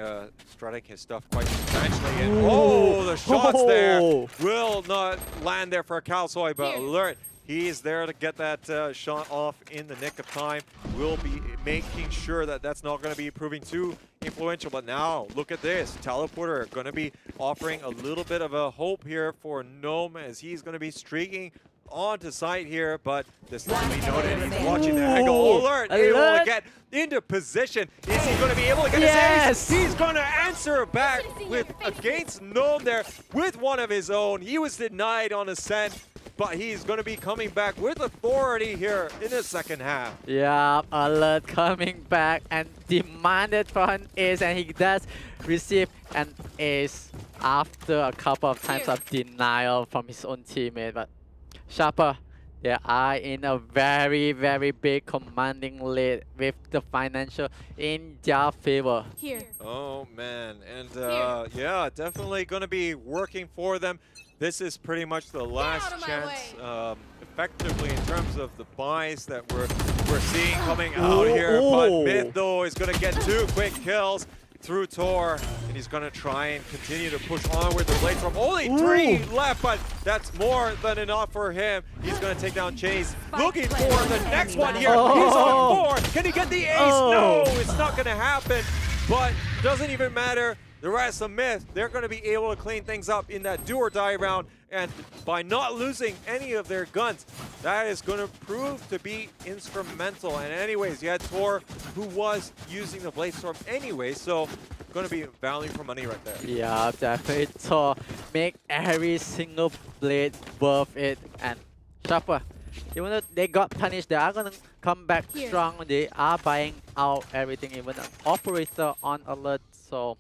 strutting his stuff quite substantially. And oh, the shots there will not land there for Kalsoy, but Alert, he is there to get that shot off in the nick of time. We'll be making sure that that's not going to be proving too influential. But now, look at this. Teleporter going to be offering a little bit of a hope here for Gnome, as he's going to be streaking onto site here. But this time we noted he's watching the angle. Alert, able to get into position. Is he going to be able to get his ace? He's going to answer back with against Gnome there with one of his own. He was denied on Ascent. but he's going to be coming back with authority here in the second half. Yeah, Alert coming back and demanded for an ace, and he does receive an ace after a couple of times of denial from his own teammate. But Sharper, they are in a very, very big commanding lead with the financial in their favor. Here. Oh man, and yeah, definitely going to be working for them. This is pretty much the last chance, effectively, in terms of the buys that we're seeing coming out here. But Myth, though, is going to get 2 quick kills through Tor, and he's going to try and continue to push on with the blade from only 3 left, but that's more than enough for him. He's going to take down Chase, looking for the next one here. He's on 4. Can he get the ace? No, it's not going to happen, but doesn't even matter. The rest of Myth, they're going to be able to clean things up in that do or die round, and by not losing any of their guns, that is going to prove to be instrumental. And anyways, you had Tor, who was using the Blade Storm anyway, so going to be value for money right there. Yeah, definitely. Tor make every single blade worth it. And Sharper, even though they got punished, they are going to come back strong. They are buying out everything, even an operator on alert. So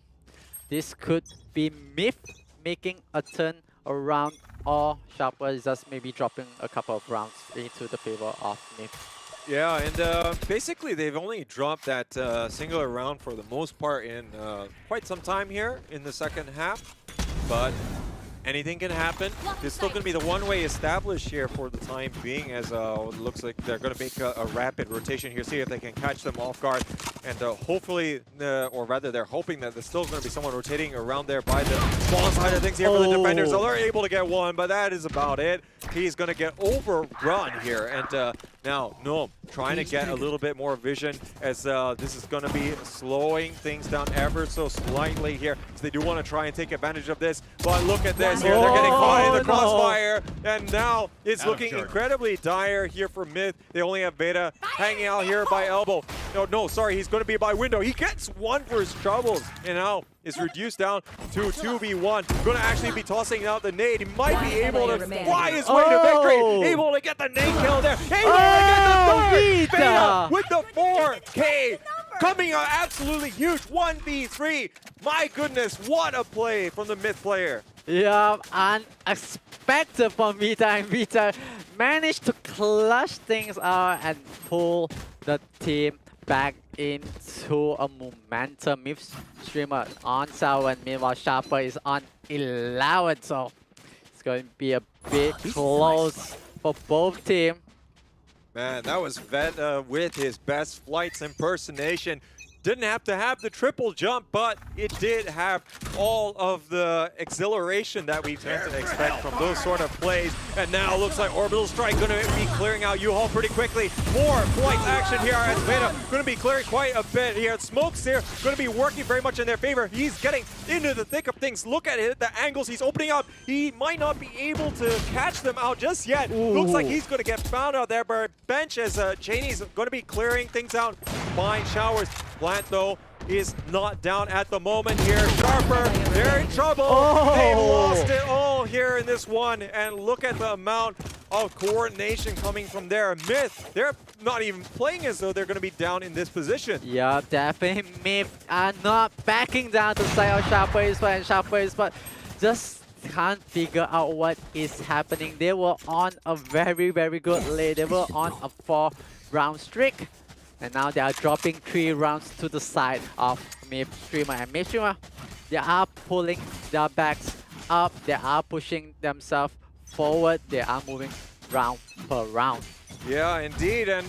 this could be Myth making a turn around, or Sharper is just maybe dropping a couple of rounds into the favor of Myth. Yeah, and basically they've only dropped that singular round for the most part in quite some time here in the second half, but anything can happen. It's still going to be the one-way established here for the time being, as it looks like they're going to make a rapid rotation here, see if they can catch them off guard. And hopefully, or rather they're hoping that there's still going to be someone rotating around there by the spawn side of things here for the defenders. So they're able to get one, but that is about it. He's going to get overrun here. And now, Gnome trying to get a little bit more vision, as this is going to be slowing things down ever so slightly here. So they do want to try and take advantage of this, but look at this here. They're getting caught in the crossfire, and now it's looking incredibly dire here for Myth. They only have Beta hanging out here by elbow. No, sorry, he's going to be by window. He gets 1 for his troubles, and now it's reduced down to 2v1. Going to actually be tossing out the nade. He might be able to fly his way to victory. Able to get the nade kill there. Able to get the third. Beta with the 4K. Coming out absolutely huge. 1v3. My goodness, what a play from the Myth player. Yeah, unexpected from Vita, and Vita managed to clutch things out and pull the team back into a momentum. Myth streamer on 7, meanwhile Sharper is on 11, so it's going to be a bit close for both teams. Man, that was Vet with his best flights impersonation. Didn't have to have the triple jump, but it did have all of the exhilaration that we tend to expect from those sort of plays. And now looks like Orbital Strike going to be clearing out U-Haul pretty quickly. More flight action here as Beta going to be clearing quite a bit here. Smokes here going to be working very much in their favor. He's getting into the thick of things. Look at it, the angles he's opening up. He might not be able to catch them out just yet. Looks like he's going to get found out there by bench, as Cheney's going to be clearing things out. Fine showers. Plant, though, is not down at the moment here. Sharper, they're in trouble. They've lost it all here in this one. And look at the amount of coordination coming from there. Myth, they're not even playing as though they're going to be down in this position. Yeah, definitely. Myth are not backing down to side of Sharper is and Sharper is, but just can't figure out what is happening. They were on a very, very good lead. They were on a 4-round streak. And now they are dropping 3 rounds to the side of Myth streamer. And Myth streamer, they are pulling their backs up. They are pushing themselves forward. They are moving round per round. Yeah, indeed. And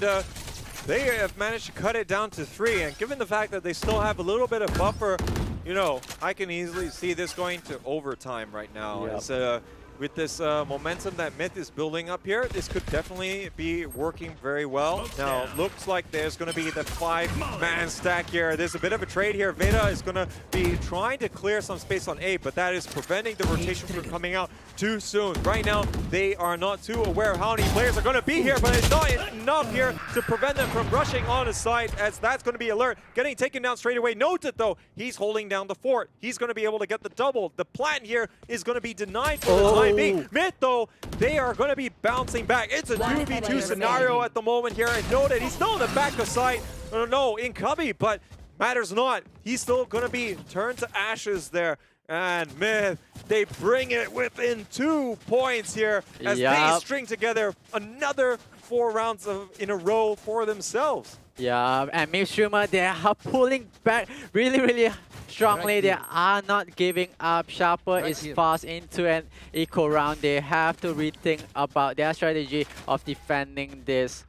they have managed to cut it down to 3. And given the fact that they still have a little bit of buffer, you know, I can easily see this going to overtime right now. Yep. It's, with this momentum that Myth is building up here, this could definitely be working very well. Now, looks like there's going to be the 5-man stack here. There's a bit of a trade here. Veda is going to be trying to clear some space on A, but that is preventing the rotation from coming out too soon. Right now, they are not too aware of how many players are going to be here, but it's not enough here to prevent them from rushing on his side, as that's going to be Alert. Getting taken down straight away. Noted, though, he's holding down the fort. He's going to be able to get the double. The plan here is going to be denied for the time might be. Mid, though, they are going to be bouncing back. It's a 2v2 scenario at the moment here. And know that he's still in the back of sight. No, in Cubby, but matters not. He's still going to be turned to ashes there. And Myth, they bring it within 2 points here as they string together another 4 rounds in a row for themselves. Yeah, and Myth Streamer, they are pulling back really strongly. They are not giving up. Sharper is fast into an eco round. They have to rethink about their strategy of defending this.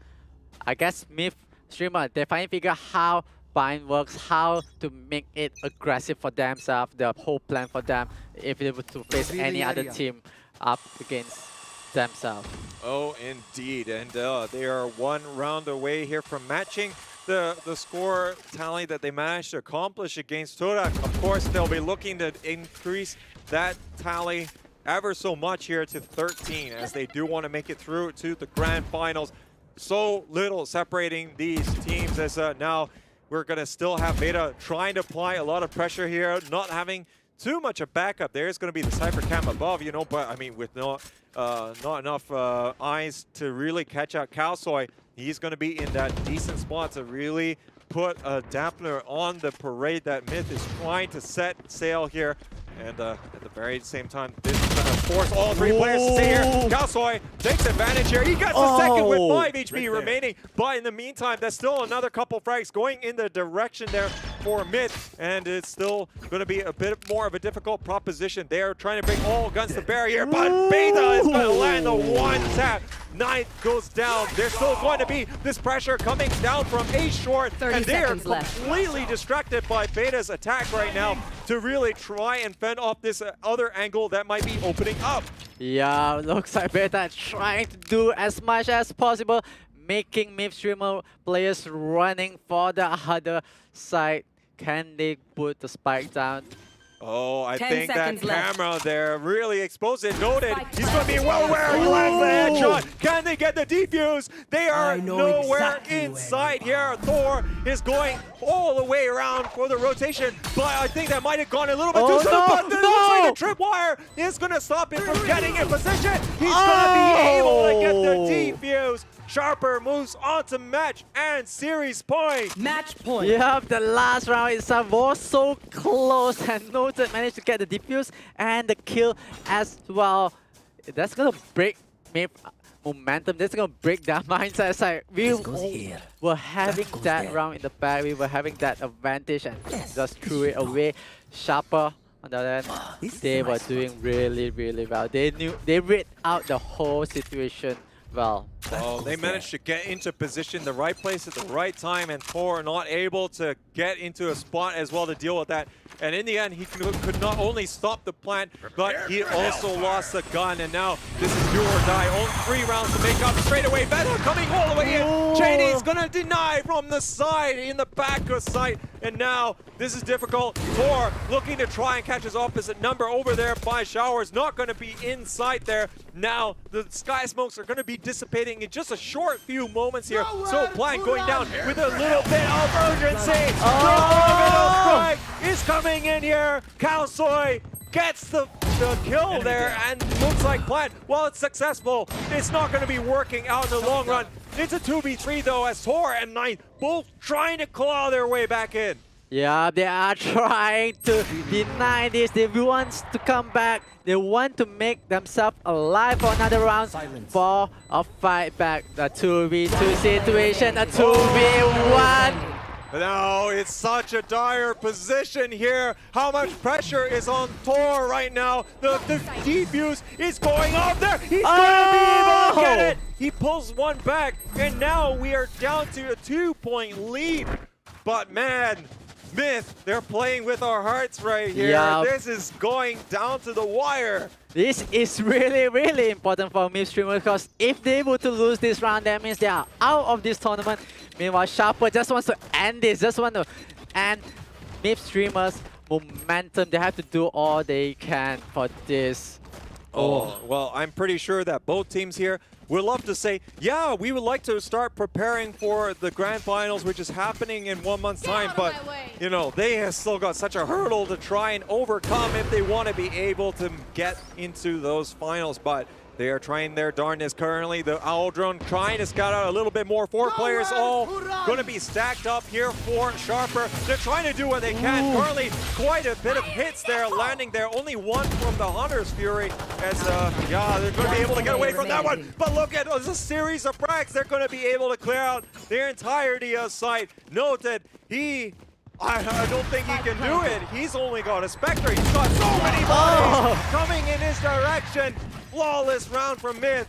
I guess Myth Streamer, they finally figure how bind works, how to make it aggressive for themselves, the whole plan for them if they were to face any other team up against themselves. Oh, indeed. And they are 1 round away here from matching the score tally that they managed to accomplish against Torak. Of course, they'll be looking to increase that tally ever so much here to 13 as they do want to make it through to the grand finals. So little separating these teams as now we're going to still have Beta trying to apply a lot of pressure here, not having too much of backup. There's going to be the Cypher Cam above, you know, but I mean, with not enough eyes to really catch out Kalsoy, he's going to be in that decent spot to really put a dampener on the parade that Myth is trying to set sail here. And at the very same time, this is going to force all 3 players to stay here. Kalsoy takes advantage here. He gets the second with 5 HP remaining. But in the meantime, there's still another couple frags going in the direction there for Myth. And it's still going to be a bit more of a difficult proposition. They are trying to bring all guns to bear here. But Beta is going to land the 1 tap. 9th goes down. There's still going to be this pressure coming down from A-Short. And they are completely distracted by Beta's attack right now to really try and fend off this other angle that might be opening up. Yeah, looks like Beta trying to do as much as possible, making Myth Streamer players running for the other side. Can they put the spike down? Oh, I think that camera there really exposed it. Noted. He's going to be well aware. He lands the headshot. Can they get the defuse? They are nowhere inside here. Thor is going all the way around for the rotation, but I think that might have gone a little bit too soon. But it looks like the tripwire is going to stop him from getting in position. He's going to be able to get the defuse. Sharper moves on to match and series point. Match point. Yeah, the last round itself was so close, and Noted managed to get the defuse and the kill as well. That's gonna break Myth momentum. That's gonna break their mindset. It's like we were having that round in the back. We were having that advantage and just threw it away. Sharper on the other hand, they were doing really well. They read out the whole situation well. Well, they managed to get into position, the right place at the right time, and Thor not able to get into a spot as well to deal with that. And in the end, he could not only stop the plant, but he also lost the gun. And now this is do or die. Only 3 rounds to make up straight away. Venom coming all the way in. Cheney's gonna deny from the side, in the back of sight. And now this is difficult. Thor looking to try and catch his opposite number over there by Showers. Not gonna be inside there. Now the sky smokes are gonna be dissipating in just a short few moments here. So Plan going down with a little bit of urgency. Strike is coming in here. Kalsoy gets the kill there, and looks like Plan, while it's successful, it's not going to be working out in the long run. It's a 2v3 though, as Tor and Knight both trying to claw their way back in. Yeah, they are trying to deny this. They want to come back. They want to make themselves alive for another round for a fight back. A 2v2 situation, a 2v1. No, it's such a dire position here. How much pressure is on Thor right now? The defuse is going off there. He's going to be able to get it. He pulls one back, and now we are down to a 2-point lead. But man, Myth, they're playing with our hearts right here. Yeah. This is going down to the wire. This is really important for Myth Streamer, because if they were to lose this round, that means they are out of this tournament. Meanwhile, Sharper just wants to end this, just want to end Myth Streamer's momentum. They have to do all they can for this. Oh, well, I'm pretty sure that both teams here would love to say, yeah, we would like to start preparing for the grand finals, which is happening in 1 month's time. But, you know, they have still got such a hurdle to try and overcome if they want to be able to get into those finals. But they are trying their darndest currently. The Owl Drone trying to scout out a little bit more. 4 players all going to be stacked up here for Sharper. They're trying to do what they can. Currently, quite a bit of hits there landing there. Only one from the Hunter's Fury. As, yeah, they're going to be able to get away from that one. But look at a series of frags. They're going to be able to clear out the entirety of site. Note that I don't think he can do it. He's only got a Spectre. He's got so many bodies coming in his direction. Flawless round from mid.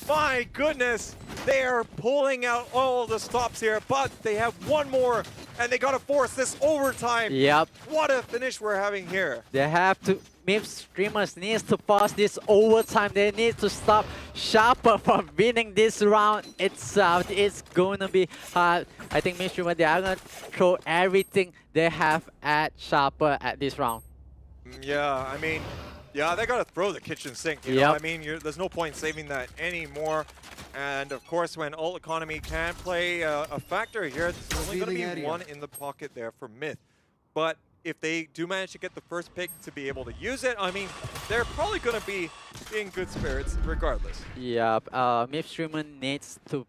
My goodness, they are pulling out all the stops here, but they have one more, and they gotta force this overtime. Yep. What a finish we're having here. They have to. MIP streamers needs to force this overtime. They need to stop Sharper from winning this round itself. It's going to be hard. I think MIP streamers, they are going to throw everything they have at Sharper at this round. Yeah, I mean, yeah, they gotta throw the kitchen sink. You know, I mean, there's no point saving that anymore. And of course, when ult economy can play a factor here, there's only gonna be one in the pocket there for Myth. But if they do manage to get the first pick to be able to use it, I mean, they're probably gonna be in good spirits regardless. Yeah, MIP streamer needs to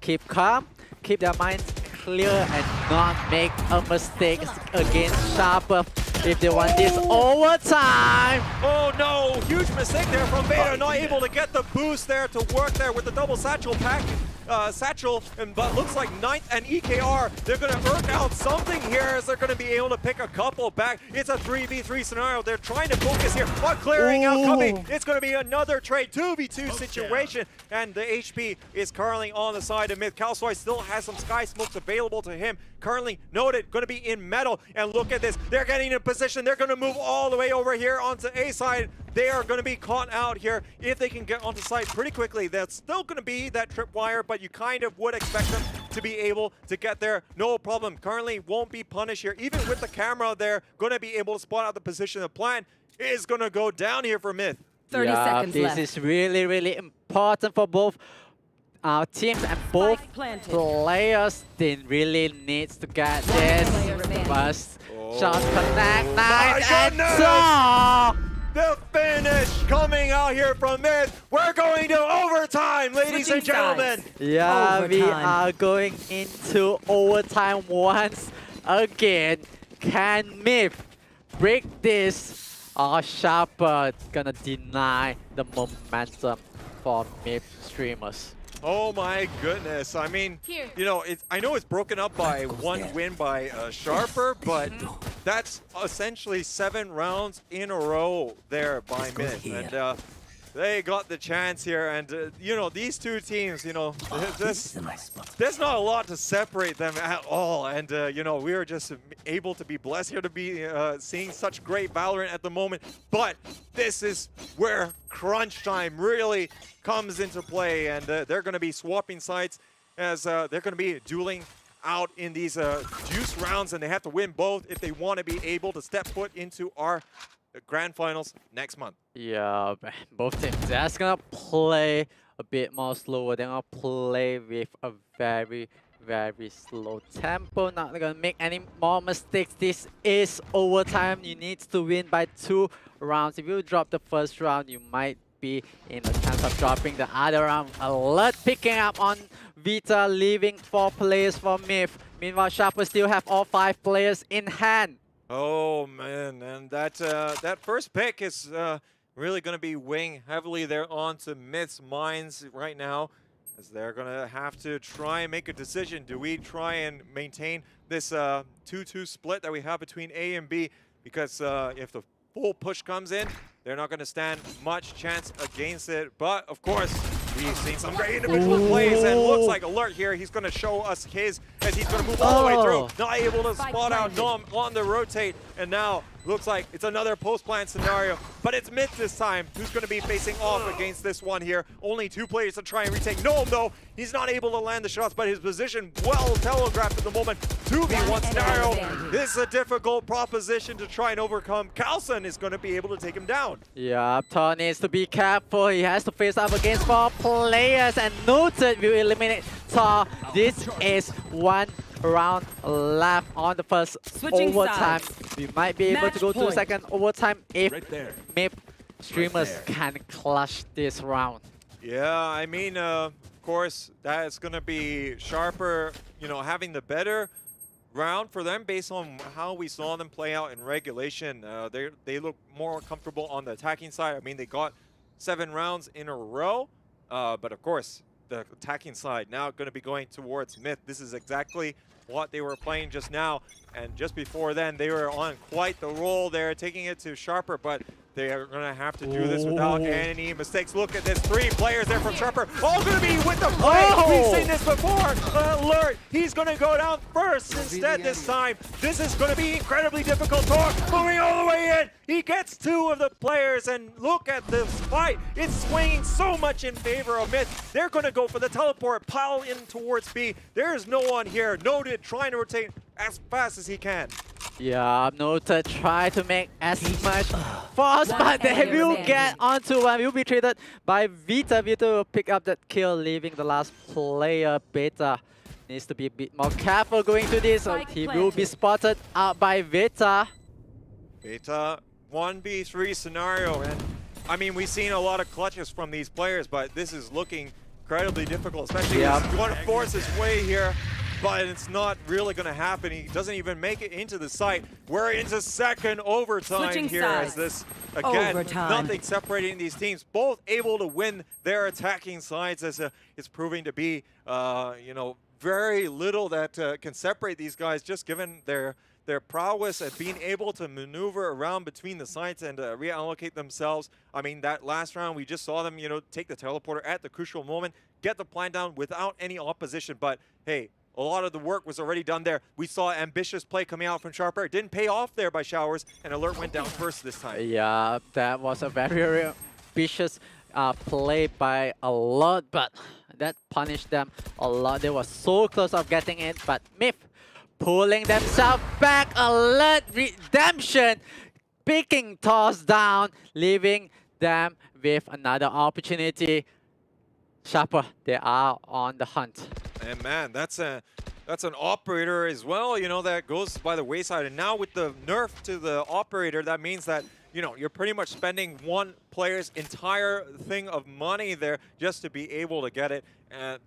keep calm, keep their minds clear, and not make a mistake against Sharper if they want this overtime. Oh no, huge mistake there from Beta, not able to get the boost there to work there with the double satchel pack. But looks like Ninth and EKR, they're going to work out something here as they're going to be able to pick a couple back. It's a 3v3 scenario. They're trying to focus here on clearing out coming. It's going to be another trade 2v2 situation, and the HP is currently on the side of Myth. Kalsoy still has some Sky Smokes available to him. Currently noted, going to be in metal, and look at this. They're getting in position. They're going to move all the way over here onto A side. They are going to be caught out here. If they can get onto site pretty quickly, that's still going to be that tripwire, but you kind of would expect them to be able to get there. No problem. Currently won't be punished here. Even with the camera there, going to be able to spot out the position. The plan is going to go down here for Myth. 30 seconds left. This is really, really important for both our teams and both players. They really needs to get this. Must shot connect. Nice and so. The finish coming out here from Myth. We're going to overtime, ladies and gentlemen. Yeah, overtime. We are going into overtime once again. Can Myth break this? Or Sharper gonna deny the momentum for Myth streamers? Oh my goodness. I mean, you know, I know it's broken up by one win by Sharper, but that's essentially 7 rounds in a row there by Myth. And they got the chance here. And, you know, these two teams, you know, there's not a lot to separate them at all. And, you know, we are just able to be blessed here to be seeing such great Valorant at the moment. But this is where crunch time really comes into play, and they're going to be swapping sides as they're going to be dueling out in these juice rounds, and they have to win both if they want to be able to step foot into our grand finals next month. Yeah, both teams just going to play a bit more slower. They're going to play with a very, very slow tempo. Not going to make any more mistakes. This is overtime. You need to win by 2 rounds. If you drop the first round, you might be in the chance of dropping the other round. Alert picking up on Vita, leaving 4 players for Myth. Meanwhile, Sharper still have all 5 players in hand. Oh man, and that first pick is really going to be weighing heavily there onto Myth's minds right now, as they're going to have to try and make a decision. Do we try and maintain this 2-2 split that we have between A and B? Because if the full push comes in, they're not going to stand much chance against it. But of course, we've seen some great individual plays, and looks like Alert here, he's going to show us his, as he's going to move all the way through. Not able to spot out Nom on the rotate, and now Looks like it's another post-plant scenario, but it's Myth this time who's going to be facing off against this one here. Only 2 players to try and retake. Gnome, though, he's not able to land the shots, but his position well telegraphed at the moment. 2v1 scenario. This is a difficult proposition to try and overcome. Carlson is going to be able to take him down. Yeah, Thor needs to be careful. He has to face up against 4 players, and Noted will eliminate Thor. This is 1 round left on the first overtime. We might be able to go to second overtime if MIP streamers can clutch this round. Yeah, I mean, of course, that's going to be Sharper, you know, having the better round for them based on how we saw them play out in regulation. They look more comfortable on the attacking side. I mean, they got 7 rounds in a row, but of course, the attacking side now going to be going towards Myth. This is exactly what they were playing just now, and just before then they were on quite the roll there, taking it to Sharper, but they are going to have to do this without any mistakes. Look at this, 3 players there from Sharper, all going to be with the play. We've seen this before. Alert, he's going to go down first instead this time. This is going to be incredibly difficult. Thor moving all the way in. He gets 2 of the players, and look at this fight. It's swinging so much in favor of Myth. They're going to go for the teleport, pile in towards B. There's no one here. Noted trying to rotate as fast as he can. Yeah, Noted try to make as much force, but they will get onto one. Will be traded by Vita. Vita will pick up that kill, leaving the last player. Beta needs to be a bit more careful going to this. He will be spotted out by Vita. Beta 1v3 scenario, and I mean, we've seen a lot of clutches from these players, but this is looking incredibly difficult, especially if he's going to force his way here. But it's not really going to happen. He doesn't even make it into the site. We're into second overtime here as this, again, nothing separating these teams. Both able to win their attacking sides as it's proving to be, you know, very little that can separate these guys, just given their prowess at being able to maneuver around between the sites and reallocate themselves. I mean, that last round, we just saw them, you know, take the teleporter at the crucial moment, get the plan down without any opposition. But hey, a lot of the work was already done there. We saw ambitious play coming out from Sharper. It didn't pay off there by Showers, and Alert went down first this time. Yeah, that was a very ambitious play by Alert, but that punished them a lot. They were so close of getting it, but Myth pulling themselves back. Alert redemption, picking Toss down, leaving them with another opportunity. Sharper, they are on the hunt. And man, that's an operator as well, you know, that goes by the wayside. And now with the nerf to the operator, that means that, you know, you're pretty much spending one player's entire thing of money there just to be able to get it.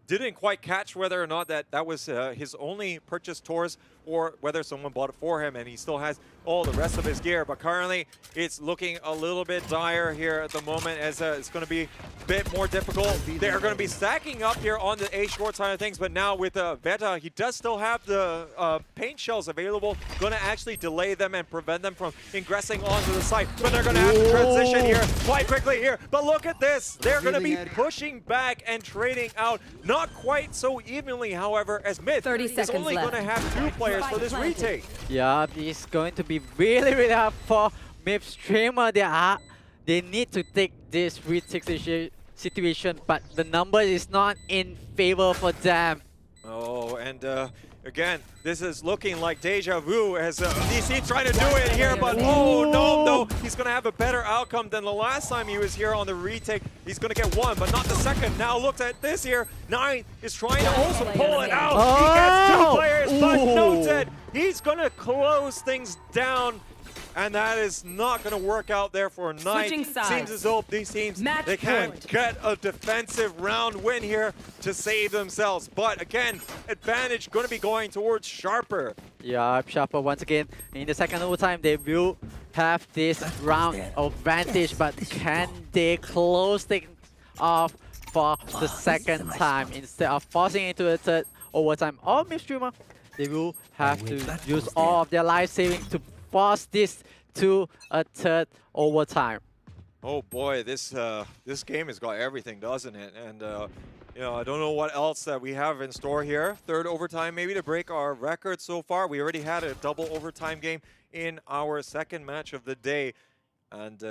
Didn't quite catch whether or not that was his only purchase tours or whether someone bought it for him, and he still has all the rest of his gear. But currently, it's looking a little bit dire here at the moment, as it's going to be a bit more difficult. They're going to be stacking up here on the A short side of things, but now with Veta, he does still have the paint shells available, going to actually delay them and prevent them from ingressing onto the site. But they're going to have to transition here quite quickly here. But look at this. They're going to be pushing back and trading out. Not quite so evenly, however, as Myth is only going to have 2 players for this retake. Yeah, it's going to be really hard for Myth streamer. They need to take this retake situation, but the number is not in favor for them. Oh, and again, this is looking like deja vu as DC trying to do it here, but oh no, he's going to have a better outcome than the last time he was here on the retake. He's going to get 1, but not the second. Now look at this here. 9 is trying to also pull it out. He gets 2 players, but Noted. He's going to close things down. And that is not going to work out there for Knight. Seems as though these teams, they can't get a defensive round win here to save themselves. But again, advantage going to be going towards Sharper. Yeah, Sharper once again in the second overtime, they will have this round advantage, but can they close things off for the second time instead of forcing into a third overtime? Or Myth streamer, they will have to use all of their life savings to force this to a third overtime. Oh boy, this game has got everything, doesn't it? And You know, I don't know what else that we have in store here. Third overtime, maybe to break our record so far. We already had a double overtime game in our second match of the day. And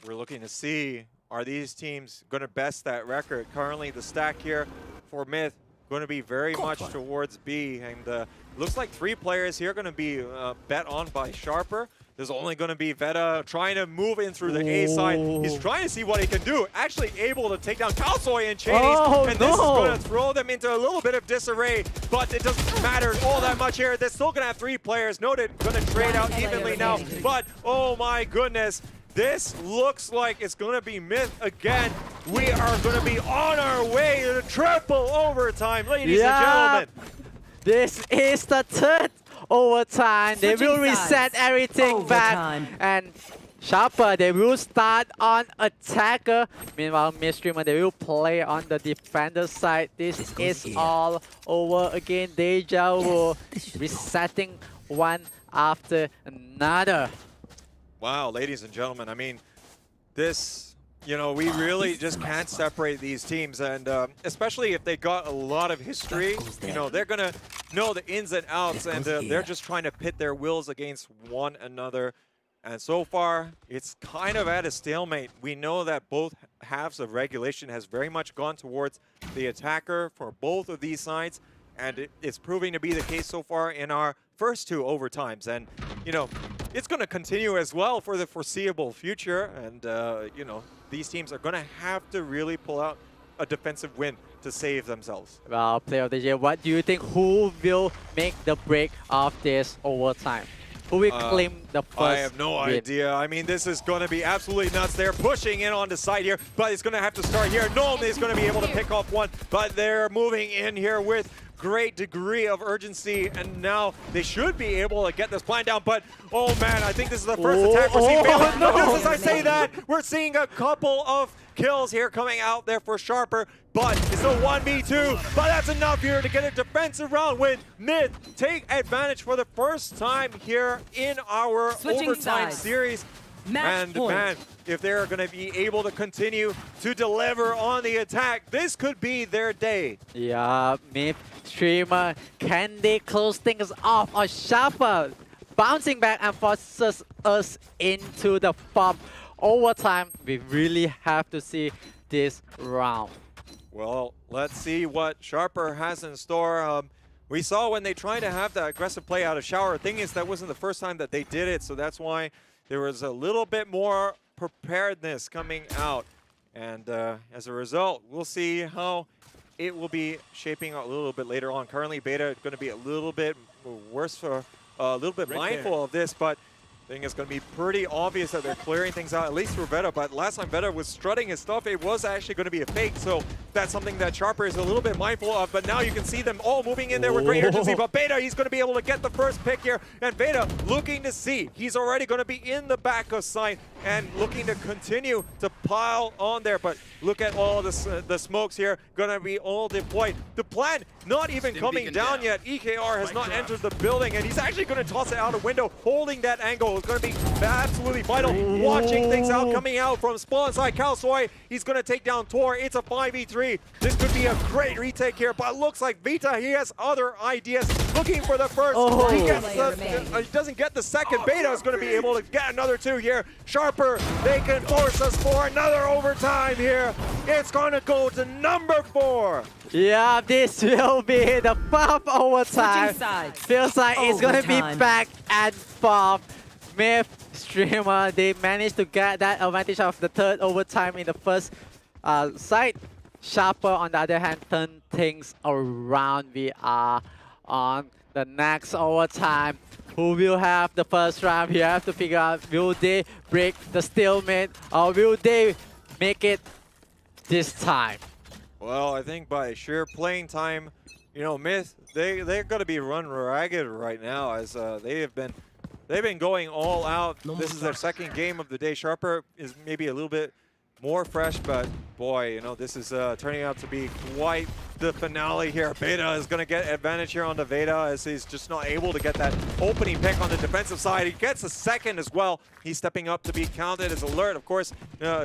we're looking to see, are these teams going to best that record? Currently, the stack here for Myth going to be very much towards B. And looks like 3 players here going to be bet on by Sharper. There's only going to be Veta trying to move in through the A side. He's trying to see what he can do. Actually able to take down Kalsoy and Chase. And this is going to throw them into a little bit of disarray. But it doesn't matter all that much here. They're still going to have 3 players. Noted, going to trade out evenly now. But, oh my goodness. This looks like it's going to be Myth again. We are going to be on our way to the triple overtime, ladies and gentlemen. This is the third overtime. They will reset everything back. And Sharper, they will start on attacker. Meanwhile, Midstreamer, they will play on the defender side. This is all over again. Deja Vu resetting one after another. Wow, ladies and gentlemen, I mean, this, you know, we really just can't separate these teams. And especially if they got a lot of history, you know, they're going to know the ins and outs. And they're just trying to pit their wills against one another. And so far, it's kind of at a stalemate. We know that both halves of regulation has very much gone towards the attacker for both of these sides. And it's proving to be the case so far in our first 2 overtimes. And, you know, it's going to continue as well for the foreseeable future. And, you know, these teams are going to have to really pull out a defensive win to save themselves. Well, player of the year, what do you think? Who will make the break of this overtime? Who will claim the first I have no win? idea. I mean, this is going to be absolutely nuts. They're pushing in on the side here, but it's going to have to start here. Gnome is going to be able to pick off one, but they're moving in here with great degree of urgency, and now they should be able to get this plan down. But, oh man, I think this is the first attack we're seeing. Just as I say that, we're seeing a couple of kills here coming out there for Sharper, but it's a 1v2, but that's enough here to get a defensive round win. Myth take advantage for the first time here in our overtime series. And man, if they're going to be able to continue to deliver on the attack, this could be their day. Yeah, Myth streamer, can they close things off? Or Sharper bouncing back and forces us into the FOB overtime. We really have to see this round. Well, let's see what Sharper has in store. We saw when they tried to have that aggressive play out of shower. Thing is, that wasn't the first time that they did it, so that's why there was a little bit more preparedness coming out. And as a result, we'll see how it will be shaping out a little bit later on. Currently, Beta is going to be a little bit worse for a little bit mindful of this, but I think it's going to be pretty obvious that they're clearing things out, at least for Veta. But last time Veta was strutting his stuff, it was actually going to be a fake. So that's something that Sharper is a little bit mindful of. But now you can see them all moving in there with great urgency. But Beta, he's going to be able to get the first pick here. And Beta looking to see. He's already going to be in the back of sight and looking to continue to pile on there. But look at all the smokes here. Going to be all deployed. The plan not even coming down yet. EKR has not entered the building. And he's actually going to toss it out a window, holding that angle. It's going to be absolutely vital. Watching things out, coming out from spawn side. Kalsoy, he's going to take down Tor. It's a 5v3. This could be a great retake here, but it looks like Vita, he has other ideas. Looking for the first. He doesn't get the second. Beta is going to be able to get another 2 here. Sharper, they can force us for another overtime here. It's going to go to number 4. Yeah, this will be the 4th overtime. Feels like it's going to be back and forth. Myth streamer, they managed to get that advantage of the 3rd overtime in the first side. Sharper, on the other hand, turn things around. We are on the next overtime. Who will have the first round? We have to figure out, will they break the stalemate or will they make it this time? Well, I think by sheer playing time, you know, Myth, they're going to be run ragged right now, as they've been going all out. This is their second game of the day. Sharper is maybe a little bit more fresh, but boy, you know, this is turning out to be quite the finale here. Beta is going to get advantage here on the Veda as he's just not able to get that opening pick on the defensive side. He gets a second as well. He's stepping up to be counted as alert, of course,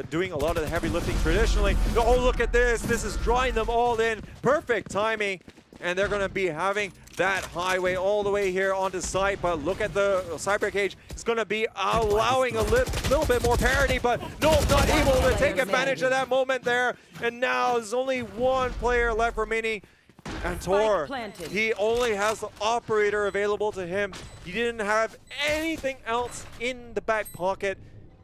doing a lot of the heavy lifting traditionally. Oh, look at this. This is drawing them all in. Perfect timing. And they're going to be having that highway all the way here onto site. But look at the Cyber Cage. It's going to be allowing a little bit more parity, but no, not able to take advantage of that moment there. And now there's only one player left remaining. And Tor, he only has the operator available to him. He didn't have anything else in the back pocket.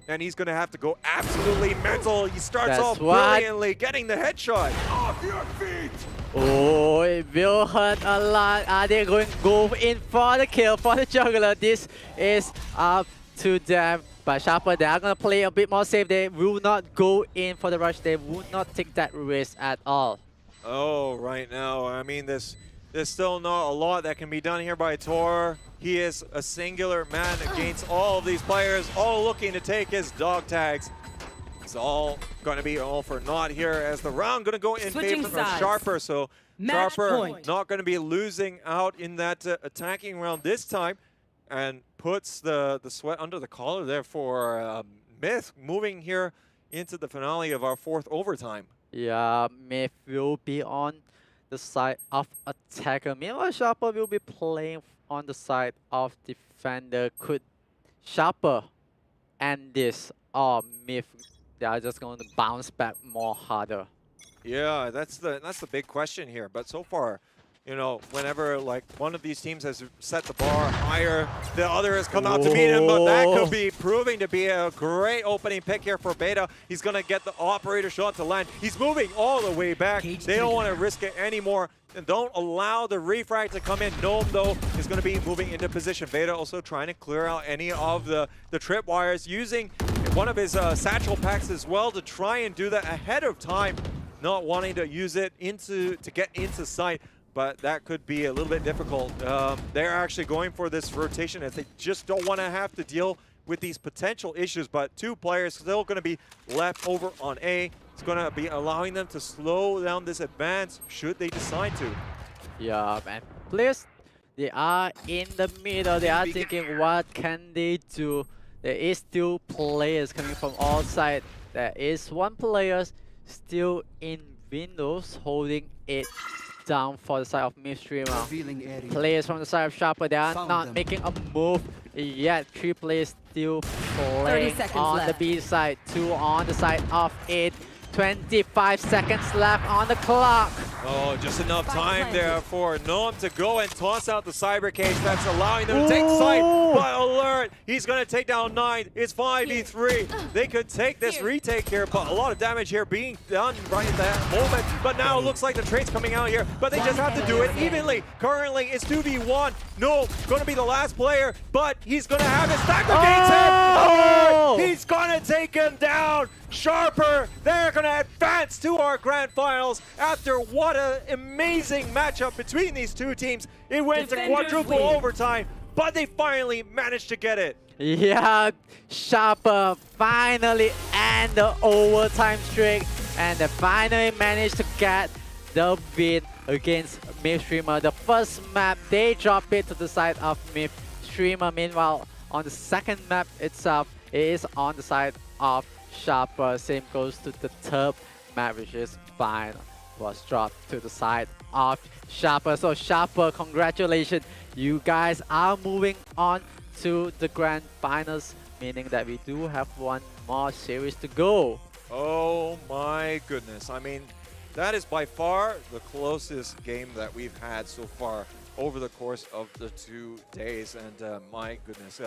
And he's going to have to go absolutely mental. He starts off brilliantly, getting the headshot. Off your feet! Oh, it will hurt a lot. Are they going to go in for the kill for the juggler? This is up to them. But Sharper, they are going to play a bit more safe. They will not go in for the rush. They will not take that risk at all. Oh, right now, I mean, there's still not a lot that can be done here by Tor. He is a singular man against all of these players, all looking to take his dog tags. It's all going to be all for naught here as the round going to go in favor of Sharper. So Sharper not going to be losing out in that attacking round this time, and puts the sweat under the collar there for Myth, moving here into the finale of our fourth overtime. Yeah, Myth will be on the side of attacker. Meanwhile, Sharper will be playing on the side of defender. Could Sharper end this, or Myth, they are just going to bounce back more harder? Yeah, that's the big question here. But so far, you know, whenever like one of these teams has set the bar higher, the other has come out to meet him. But that could be proving to be a great opening pick here for Beta. He's going to get the operator shot to land. He's moving all the way back. They don't want to risk it anymore. And don't allow the refrag to come in. Gnome, though, is going to be moving into position. Beta also trying to clear out any of the trip wires, using one of his satchel packs as well to try and do that ahead of time, not wanting to use it to get into sight. But that could be a little bit difficult. They're actually going for this rotation as they just don't want to have to deal with these potential issues. But two players still going to be left over on A. It's going to be allowing them to slow down this advance should they decide to. Yeah, and players, they are in the middle. They are thinking, what can they do? There is still players coming from all sides. There is one player still in windows holding it down for the side of Midstreamer. Players from the side of Sharper, they are not making a move yet. 3 players still playing on the B side, 2 on the side of it. 25 seconds left on the clock. Oh, just enough time there for Noam to go and toss out the Cyber Cage. That's allowing them to take sight. But alert, he's going to take down 9. It's 5v3. They could take this retake here, but a lot of damage here being done right at that moment. But now it looks like the trade's coming out here, but they just have to do it evenly. Currently, it's 2v1. No, going to be the last player, but he's going to have his stack against him. Alert, he's going to take him down. Sharper, they're going to advance to our grand finals after what an amazing matchup between these two teams. It went to quadruple overtime, but they finally managed to get it. Yeah, Sharper finally end the overtime streak, and they finally managed to get the win against Midstreamer. The first map, they drop it to the side of Midstreamer. Meanwhile, on the second map itself, it is on the side of Sharper. Same goes to the third map, which is Final, was dropped to the side of Sharper. So Sharper, congratulations. You guys are moving on to the grand finals, meaning that we do have one more series to go. Oh my goodness. I mean, that is by far the closest game that we've had so far over the course of the 2 days. And my goodness,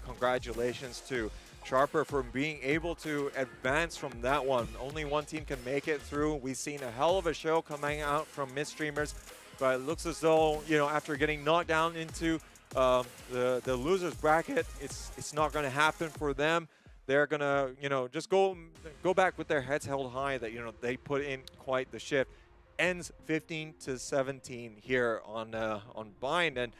congratulations to Sharper for being able to advance from that one. Only one team can make it through. We've seen a hell of a show coming out from Midstreamers, but it looks as though, you know, after getting knocked down into the losers bracket, it's not going to happen for them. They're going to, you know, just go back with their heads held high that, you know, they put in quite the shift. Ends 15-17 here on Bind. And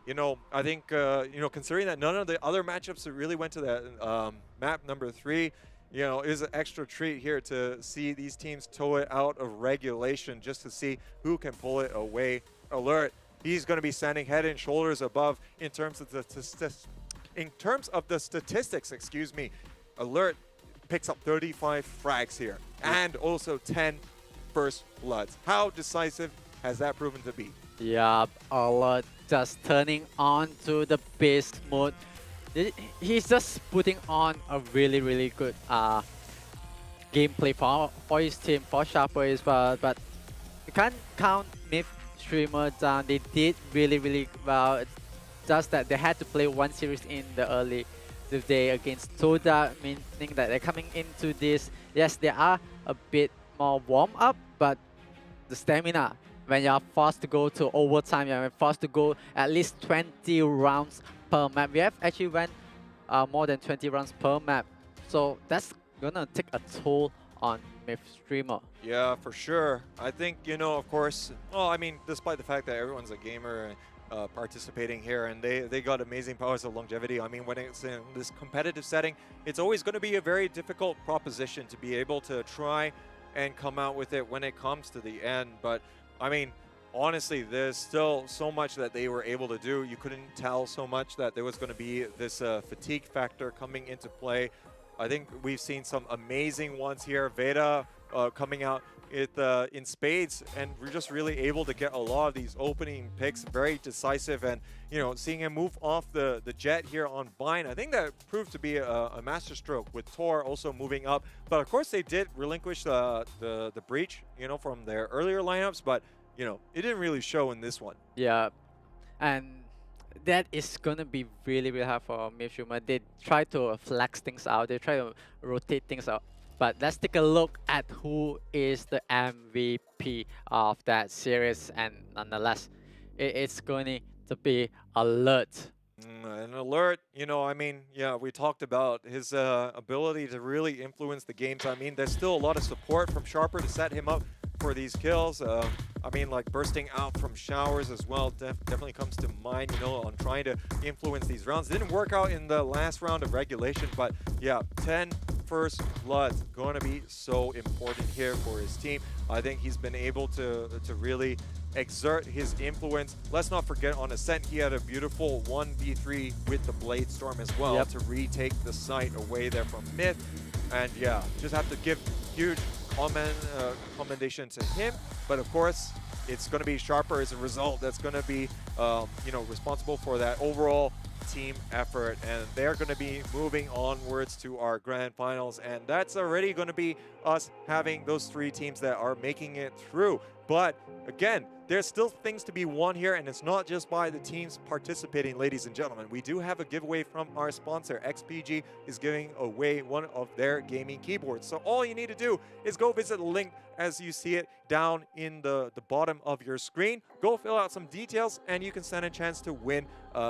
you know, I think, you know, considering that none of the other matchups that really went to that map number 3, you know, is an extra treat here to see these teams tow it out of regulation just to see who can pull it away. Alert, he's going to be standing head and shoulders above in terms of the statistics, excuse me. Alert picks up 35 frags here and also 10 first bloods. How decisive has that proven to be? Yeah, Alert just turning on to the beast mode. He's just putting on a really good gameplay for his team, for Sharper as well. But you can't count Myth Streamer down. They did really well. It's just that they had to play one series in the early day against Toda, meaning that they're coming into this. Yes, they are a bit more warm up, but the stamina, when you're forced to go to overtime, you're forced to go at least 20 rounds per map. We have actually went more than 20 rounds per map. So that's gonna take a toll on Myth Streamer. Yeah, for sure. I think, you know, of course, well, I mean, despite the fact that everyone's a gamer participating here and they got amazing powers of longevity, I mean, when it's in this competitive setting, it's always going to be a very difficult proposition to be able to try and come out with it when it comes to the end. But I mean, honestly, there's still so much that they were able to do. You couldn't tell so much that there was going to be this fatigue factor coming into play. I think we've seen some amazing ones here. Veda coming out in spades, and we're just really able to get a lot of these opening picks, very decisive. And, you know, seeing him move off the jet here on Vine, I think that proved to be a masterstroke, with Tor also moving up. But of course, they did relinquish the breach, you know, from their earlier lineups, but, you know, it didn't really show in this one. Yeah, and that is gonna be really hard for Myth Streamer. They try to flex things out, they try to rotate things out. But let's take a look at who is the MVP of that series, and nonetheless, it's going to be Alert. And Alert, you know, I mean, yeah, we talked about his ability to really influence the games. I mean, there's still a lot of support from Sharper to set him up for these kills. I mean, like bursting out from showers as well definitely comes to mind, you know, on trying to influence these rounds. Didn't work out in the last round of regulation, but yeah, 10 first bloods going to be so important here for his team. I think he's been able to really exert his influence. Let's not forget, on Ascent, he had a beautiful 1v3 with the Blade Storm as well to retake the site away there from Myth. And yeah, just have to give huge commendation to him. But of course, it's going to be Sharper as a result that's going to be, you know, responsible for that overall team effort, and they're going to be moving onwards to our grand finals, and that's already going to be us having those 3 teams that are making it through. But again, there's still things to be won here, and it's not just by the teams participating, ladies and gentlemen. We do have a giveaway from our sponsor. XPG is giving away one of their gaming keyboards. So all you need to do is go visit the link as you see it down in the bottom of your screen. Go fill out some details, and you can stand a chance to win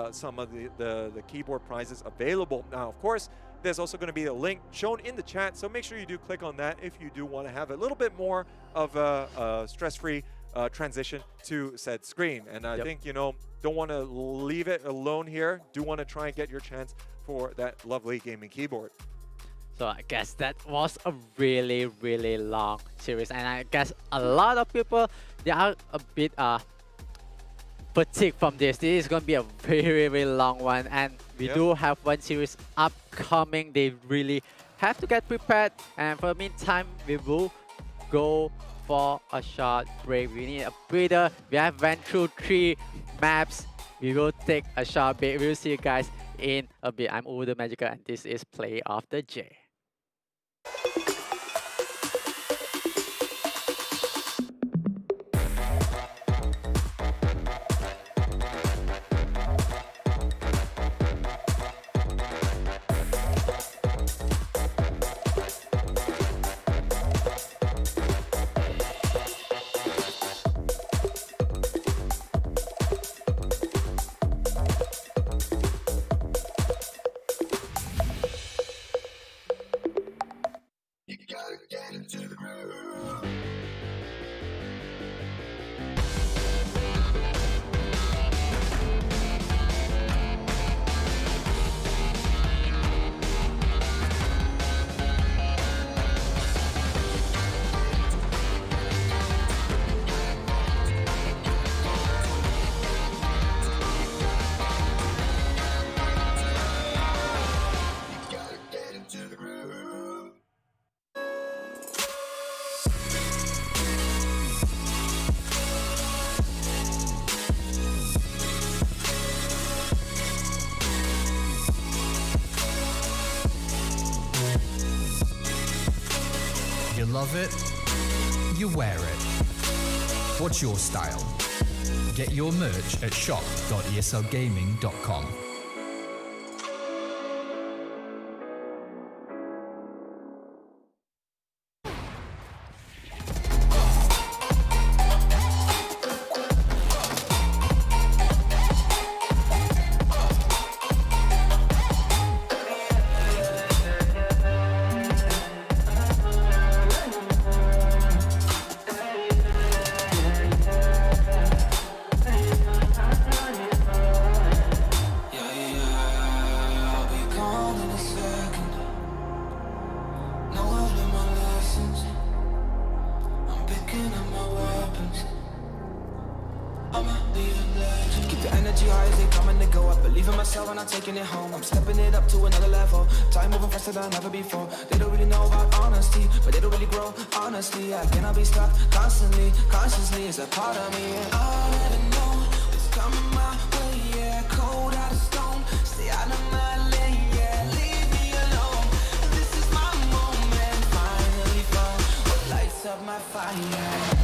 some of the keyboard prizes available. Now, of course, there's also going to be a link shown in the chat, so make sure you do click on that if you do want to have a little bit more of a stress-free transition to said screen. And I think, you know, don't want to leave it alone here. Do want to try and get your chance for that lovely gaming keyboard. So I guess that was a really long series, and I guess a lot of people, they are a bit fatigued from this. This is going to be a very long one, and we do have one series upcoming. They really have to get prepared, and for the meantime, we will go for a short break. We need a breather. We have went through 3 maps. We will take a short break. We will see you guys in a bit. I'm Uwuthemagical, and this is Play of the J. love it, you wear it. What's your style? Get your merch at shop.eslgaming.com. Taking it home, I'm stepping it up to another level. Time moving faster than ever before. They don't really know about honesty, but they don't really grow. Honestly, I cannot be stopped constantly. Consciously is a part of me, and I'll never know what's coming my way. Yeah, cold out of stone, stay out of my lane. Yeah, leave me alone. This is my moment, finally found what lights up my fire.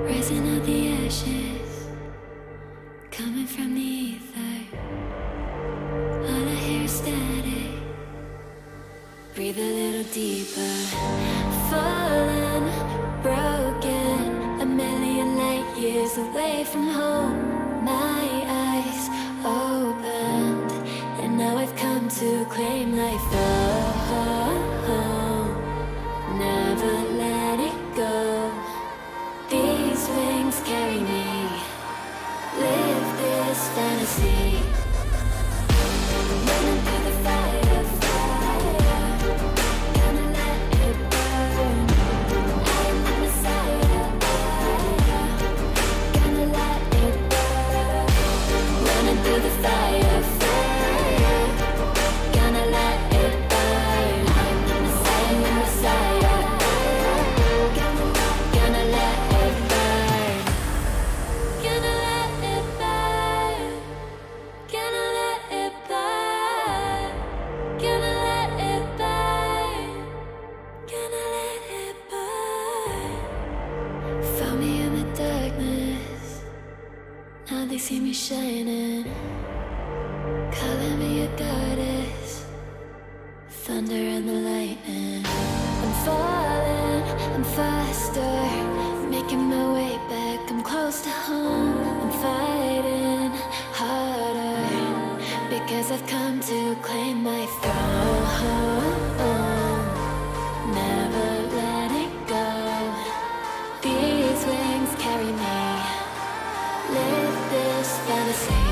Rising out the ashes, coming from the ether. All I hear is static. Breathe a little deeper. Fallen, broken, a million light years away from home. My eyes opened, and now I've come to claim life. Never let it go. These wings carry me. Live this fantasy. Running through the fire, fire. Gonna let it burn. I am the Messiah. Gonna let it burn. Running through the fire, fire. Gonna let it burn. I am the Messiah. Gonna let it burn. Gonna let it burn. Gonna let it burn. Gonna let it burn. Gonna let it burn. Found me in the darkness. Now they see me shining. Calling me a goddess. Thunder and the lightning. I'm falling, I'm faster. Making my way back, I'm close to home. I'm fighting harder because I've come to claim my throne. Never let it go. These wings carry me. Live this fantasy.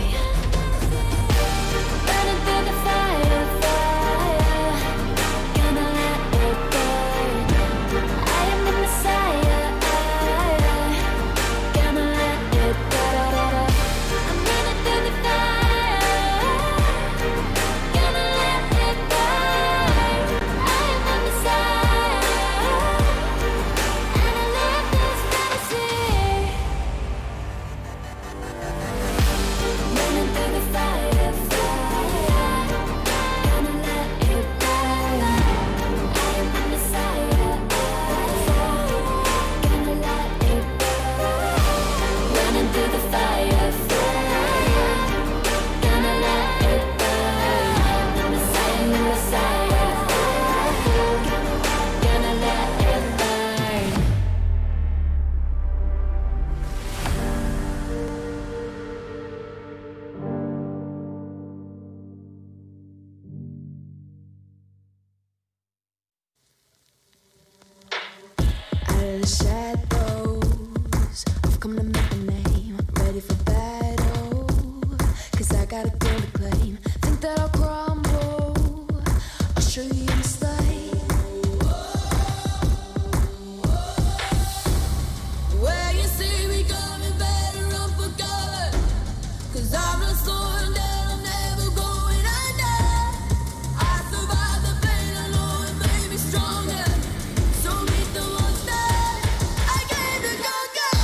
Running through the fire, fire. Gonna let it burn. I am the Messiah. Gonna let it burn. I'm running through the fire. Gonna let it burn. I of the shadows. I've come to make a name, ready for battle. Cause I got a thing to claim. Think that I'll crumble, I'll show you in the slate. Where you see me coming, better run for cover. Cause I'm not slowing down, I'm never going under. I survived the pain, I know it made me stronger. So meet the monster, I came to conquer.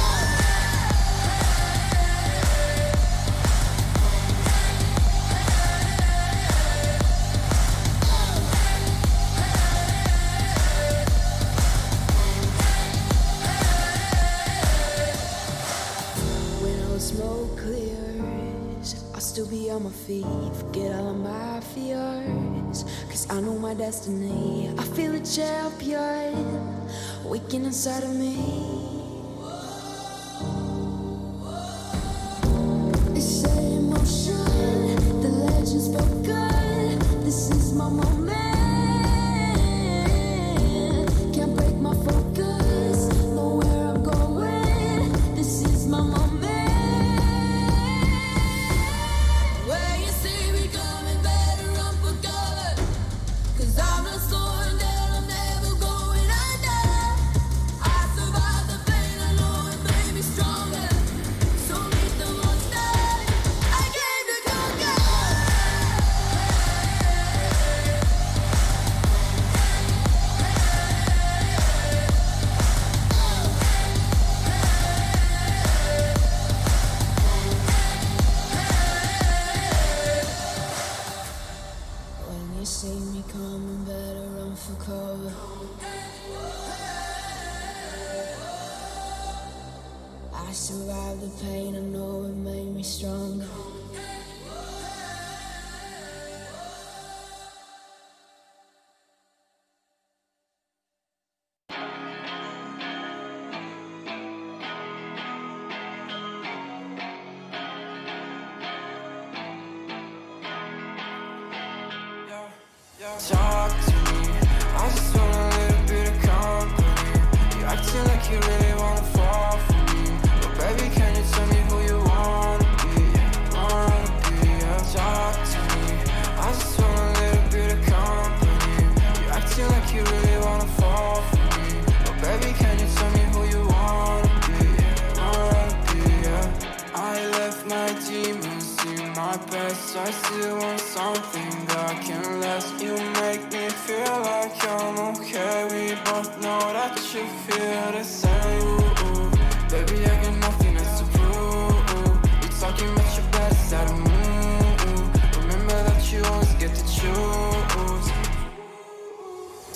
When all the smoke clears, I'll still be on my feet. Forget all of my fears, cause I know my destiny. I feel a champion waking inside of me. It's in motion, the legend's spoken. This is my moment. Can't break my focus, know where I'm going. This is my moment. Where you see me coming, better run for cover. Cause I'm not slowing down, I'm never going under. I survived the pain, I know it made me stronger. So meet the monster, I came to conquer. When you see me coming, better run for cover. I survived the pain, I know it made me stronger. Talk to me, I just want a little bit of company. You acting like you really wanna fall for me, but baby, can you tell me who you wanna be? Yeah. Talk to me, I just want a little bit of company. You acting like you really wanna fall for me, but baby, can you tell me who you wanna be? Yeah. I left my demons in my past. I still want something that can last. You make me feel like I'm okay. We both know that you feel the same. Baby, I got nothing else to prove. You're talking about your best out of move. Remember that you always get to choose.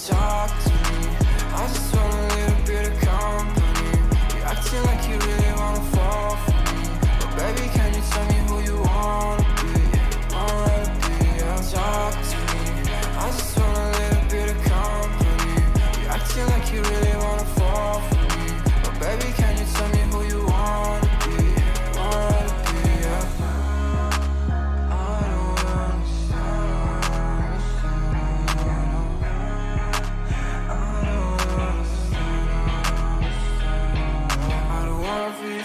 Talk to me, I just want a little bit of company. You acting like you really wanna fall for me, but baby, can you tell me who you wanna be? Yeah. Talk to me, I just want a little bit of company. You acting like you really wanna fall for me, but baby, can you tell me who you wanna be? Yeah. I don't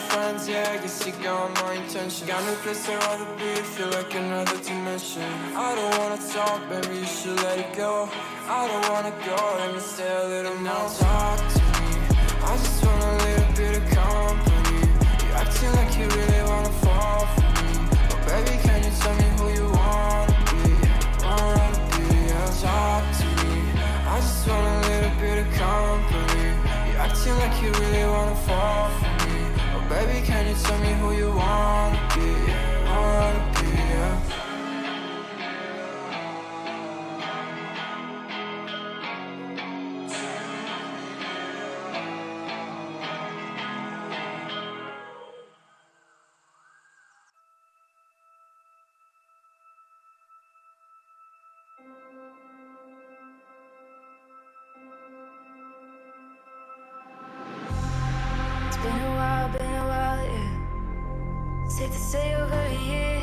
friends, yeah, I guess you got my intention. Got no place I'd rather be, feel like another dimension. I don't wanna talk, baby, you should let it go. I don't wanna go, let me stay a little more. Now talk to me, I just want a little bit of company. You acting like you really wanna fall for me, but baby, can you tell me who you wanna be? Yeah. Talk to me, I just want a little bit of company. You acting like you really wanna fall for me, but baby, can you tell me who you wanna be? Yeah. Been a while, yeah. Safe to say over a year.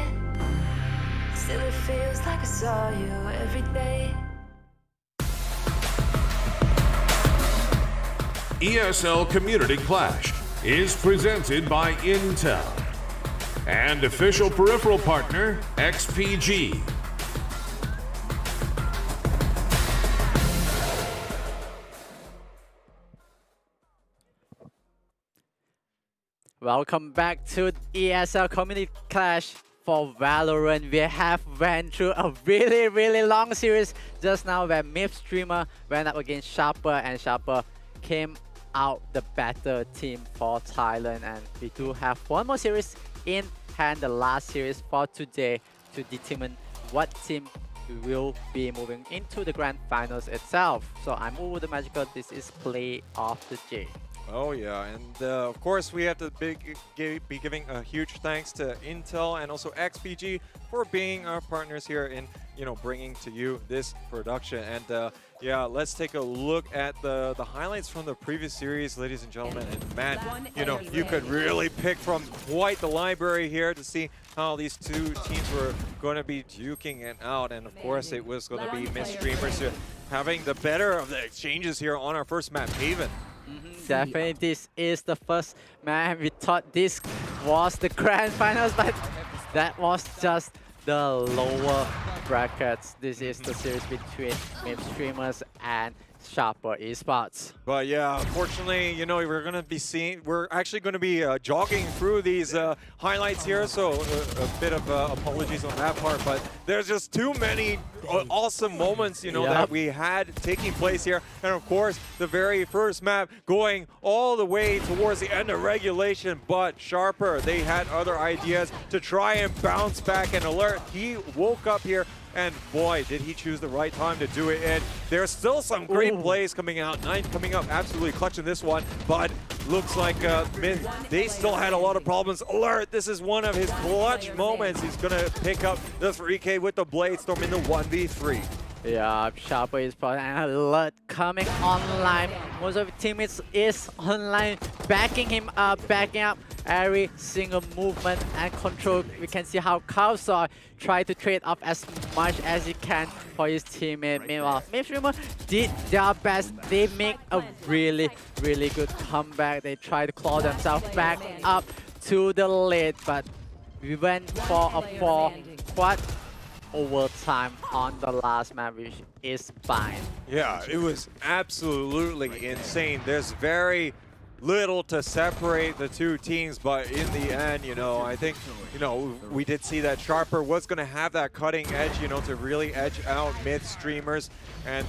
Still it feels like I saw you every day. ESL Community Clash is presented by Intel and official peripheral partner XPG. Welcome back to ESL Community Clash for Valorant. We have went through a really long series just now where Myth Streamer went up against Sharper and Sharper came out the better team for Thailand, and we do have one more series in hand, the last series for today, to determine what team will be moving into the grand finals itself. So I'm Uwuthemagical, this is Play of the J. Oh yeah, and of course we have to be giving a huge thanks to Intel and also XPG for being our partners here in, bringing to you this production. And yeah, let's take a look at the highlights from the previous series, ladies and gentlemen. And man, you could really pick from quite the library here to see how these two teams were going to be duking it out. And of course, it was going to be Myth Streamers having the better of the exchanges here on our first map, Haven. Definitely, this is the first map. We thought this was the grand finals, but that was just the lower brackets. This is the series between Myth Streamers and Sharper Esports. But yeah, unfortunately, we're actually going to be jogging through these highlights here, so a bit of apologies on that part, but there's just too many awesome moments, that we had taking place here. And of course, the very first map going all the way towards the end of regulation, but Sharper, they had other ideas to try and bounce back and alert. He woke up here, and boy, did he choose the right time to do it. And there's still some great plays coming out. Ninth coming up, absolutely clutching this one. But looks like Myth, they still had a lot of problems. Alert, this is one of his clutch moments. He's going to pick up the 3K with the Blade Storm in the 1v3. Yeah, Sharper is probably an alert coming online. Most of his teammates is online, backing him up, backing up every single movement and control. We can see how Khew try to trade off as much as he can for his teammate. Meanwhile, Myth Streamer did their best. They make a really good comeback. They try to claw themselves back up to the lead, but we went for a 4-quad overtime on the last map, which is fine. Yeah, it was absolutely insane. There's very little to separate the two teams, but in the end, I think, we did see that Sharper was going to have that cutting edge, to really edge out Myth Streamers. And,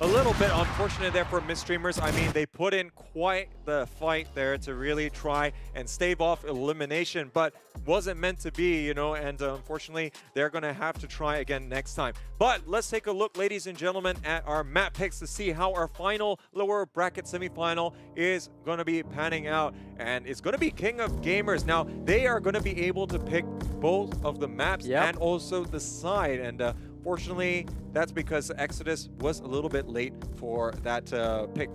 a little bit unfortunate there for Myth Streamers. I mean, they put in quite the fight there to really try and stave off elimination, but wasn't meant to be, and unfortunately, they're going to have to try again next time. But let's take a look, ladies and gentlemen, at our map picks to see how our final lower bracket semifinal is going to be panning out. And it's going to be King of Gamers. Now, they are going to be able to pick both of the maps and also the side. And fortunately, that's because Exodus was a little bit late for that pick.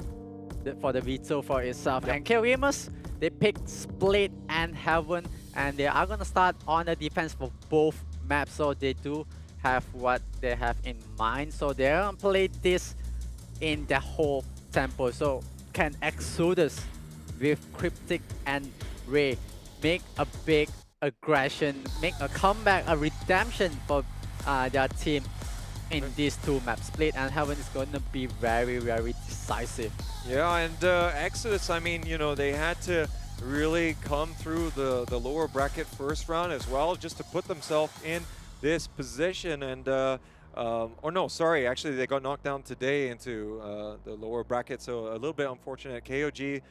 For the veto for itself. And KO Gamers, they picked Split and Heaven, and they are going to start on the defense for both maps. So they do have what they have in mind. So they're going to play this in the whole tempo. So can Exodus with Cryptic and Ray make a big aggression, make a comeback, a redemption for their team in these two maps? Split and Heaven is going to be very decisive. Yeah, and Exodus, I mean, they had to really come through the lower bracket first round as well, just to put themselves in this position. And or no, sorry, actually they got knocked down today into the lower bracket, so a little bit unfortunate. KOG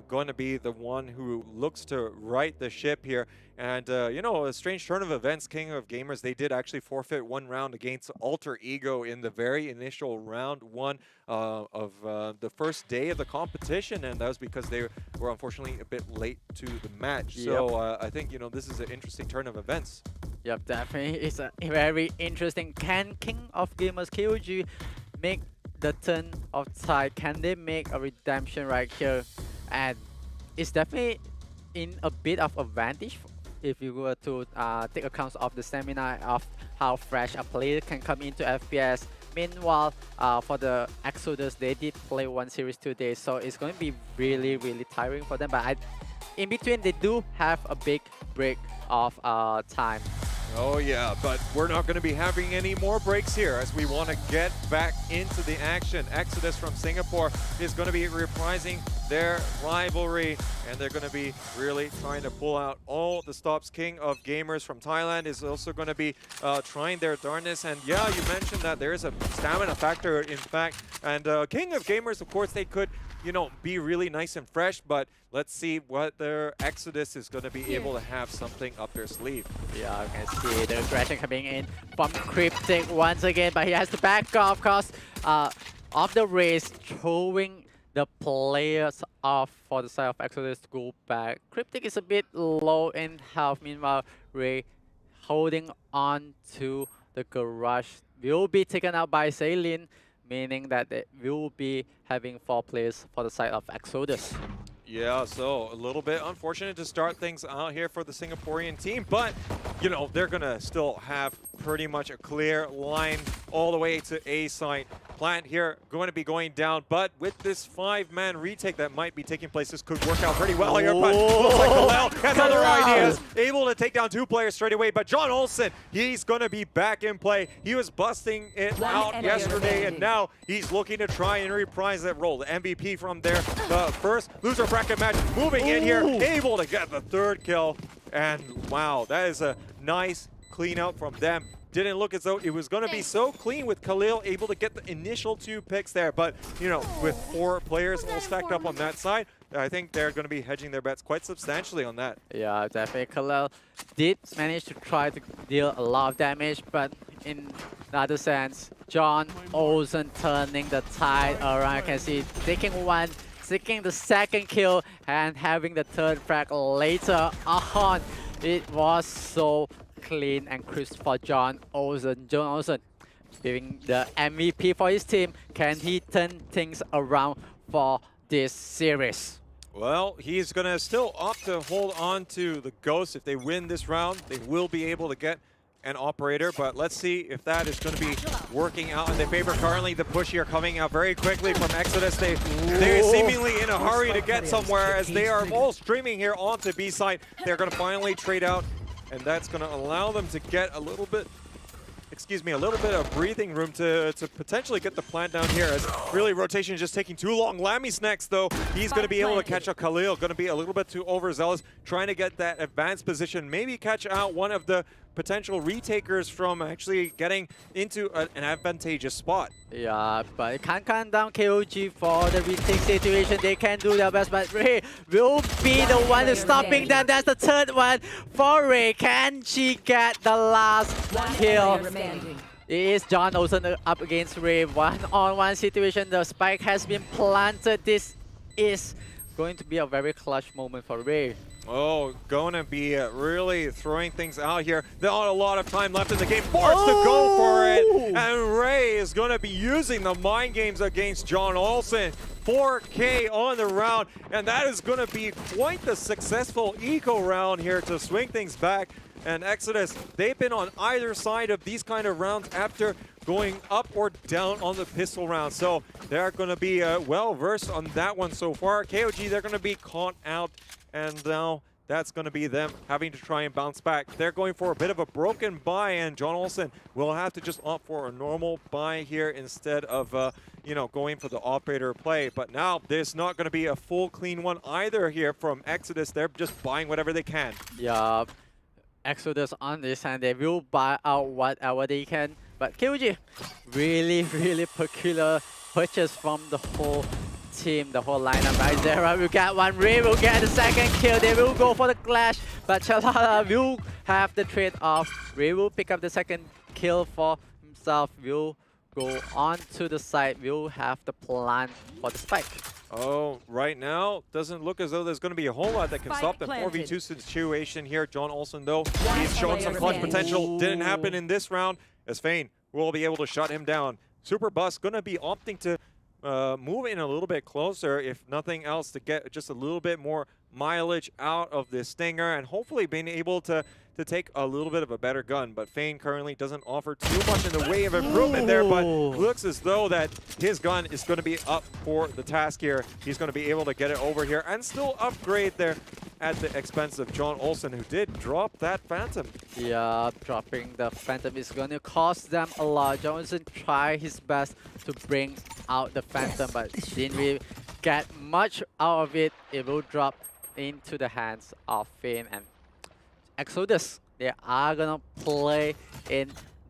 going to be the one who looks to right the ship here. And, a strange turn of events, King of Gamers, they did actually forfeit one round against Alter Ego in the very initial round one of the first day of the competition. And that was because they were unfortunately a bit late to the match. So I think, this is an interesting turn of events. Yep, definitely. It's a very interesting. Can King of Gamers, KOG, make the turn of tide? Can they make a redemption right here? And it's definitely in a bit of advantage if you were to take account of the stamina of how fresh a player can come into FPS Meanwhile, for the Exodus, they did play one series today, so it's going to be really, really tiring for them. But in between, they do have a big break of time. Oh yeah, but we're not going to be having any more breaks here as we want to get back into the action. Exodus from Singapore is going to be reprising their rivalry, and they're going to be really trying to pull out all the stops. King of Gamers from Thailand is also going to be trying their darndest. And yeah, you mentioned that there is a stamina factor, in fact. And King of Gamers, of course, they could, you know, be really nice and fresh, but let's see what their Exodus is going to be able to have something up their sleeve. Yeah, you can see the aggression coming in from Cryptic once again, but he has to back off because of the race, throwing the players off for the side of Exodus to go back. Cryptic is a bit low in health, meanwhile Ray holding on to the garage will be taken out by Sailin, meaning that they will be having 4 players for the side of Exodus. Yeah, so a little bit unfortunate to start things out here for the Singaporean team, but, you know, they're going to still have pretty much a clear line all the way to A site. Plant here going to be going down, but with this 5-man retake that might be taking place, this could work out pretty well here, but looks like Khew has other ideas, able to take down 2 players straight away, but John Olsen, he's going to be back in play. He was busting it out yesterday, and now he's looking to try and reprise that role. The MVP from there, the first loser bracket match, moving in here, able to get the 3rd kill, and wow, that is a nice clean out from them. Didn't look as though it was going to be so clean with Khalil able to get the initial 2 picks there. But, you know, with 4 players all stacked up on that side, I think they're going to be hedging their bets quite substantially on that. Yeah, definitely. Khalil did manage to try to deal a lot of damage, but in another sense, John Olsen turning the tide around. You can see taking 1, seeking the 2nd kill, and having the 3rd frag later on. It was so clean and crisp for John Olsen. John Olsen being the MVP for his team. Can he turn things around for this series? Well, he's going to still opt to hold on to the Ghost. If they win this round, they will be able to get an operator, but let's see if that is going to be working out in their favor. Currently, the push here coming out very quickly from Exodus. They're seemingly in a hurry to get somewhere as they are all streaming here onto B side. They're going to finally trade out, and that's going to allow them to get a little bit, a little bit of breathing room to potentially get the plant down here, as really rotation is just taking too long. Lammy's next though. He's going to be able to catch up Khalil, going to be a little bit too overzealous, trying to get that advanced position, maybe catch out one of the potential retakers from actually getting into an advantageous spot. Yeah, but it can't calm down KOG for the retake situation. They can do their best, but Ray will be the one who's stopping them. That's the 3rd one for Ray. Can she get the last kill? It is John Olsen up against Ray. 1-on-1 situation. The spike has been planted. This is going to be a very clutch moment for Ray. Oh, going to be really throwing things out here. Not a lot of time left in the game. Forced to go for it. And Ray is going to be using the mind games against John Olsen. 4K on the round. And that is going to be quite the successful eco round here to swing things back. And Exodus, they've been on either side of these kind of rounds after going up or down on the pistol round. So they're going to be well-versed on that one so far. KOG, they're going to be caught out. And now that's going to be them having to try and bounce back. They're going for a bit of a broken buy, and John Olsen will have to just opt for a normal buy here instead of, you know, going for the operator play. But now there's not going to be a full clean one either here from Exodus. They're just buying whatever they can. Yeah, Exodus on this hand, they will buy out whatever they can. But KOG, really, really peculiar purchase from the whole team, the whole lineup. Right there, we got one. Ray will get the 2nd kill. They will go for the clash, but Chalala will have the trade-off. Ray will pick up the 2nd kill for himself. Will go on to the side. Will have the plan for the spike. Oh, right now, doesn't look as though there's going to be a whole lot that can stop the 4v2 situation here. John Olsen, though, he's shown some clutch potential. Didn't happen in this round, as Fein will be able to shut him down. Super Bus going to be opting to move in a little bit closer, if nothing else, to get just a little bit more mileage out of this Stinger and hopefully being able to take a little bit of a better gun. But Fein currently doesn't offer too much in the way of improvement there, but looks as though that his gun is going to be up for the task here. He's going to be able to get it over here and still upgrade there at the expense of John Olsen, who did drop that Phantom. Yeah, dropping the Phantom is going to cost them a lot. John Olsen tried his best to bring out the Phantom, but didn't really get much out of it. It will drop into the hands of Fein and Exodus. They are gonna play in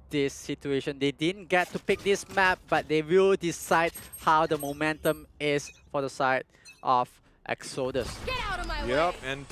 this situation. They didn't get to pick this map, but they will decide how the momentum is for the side of Exodus. Yep, and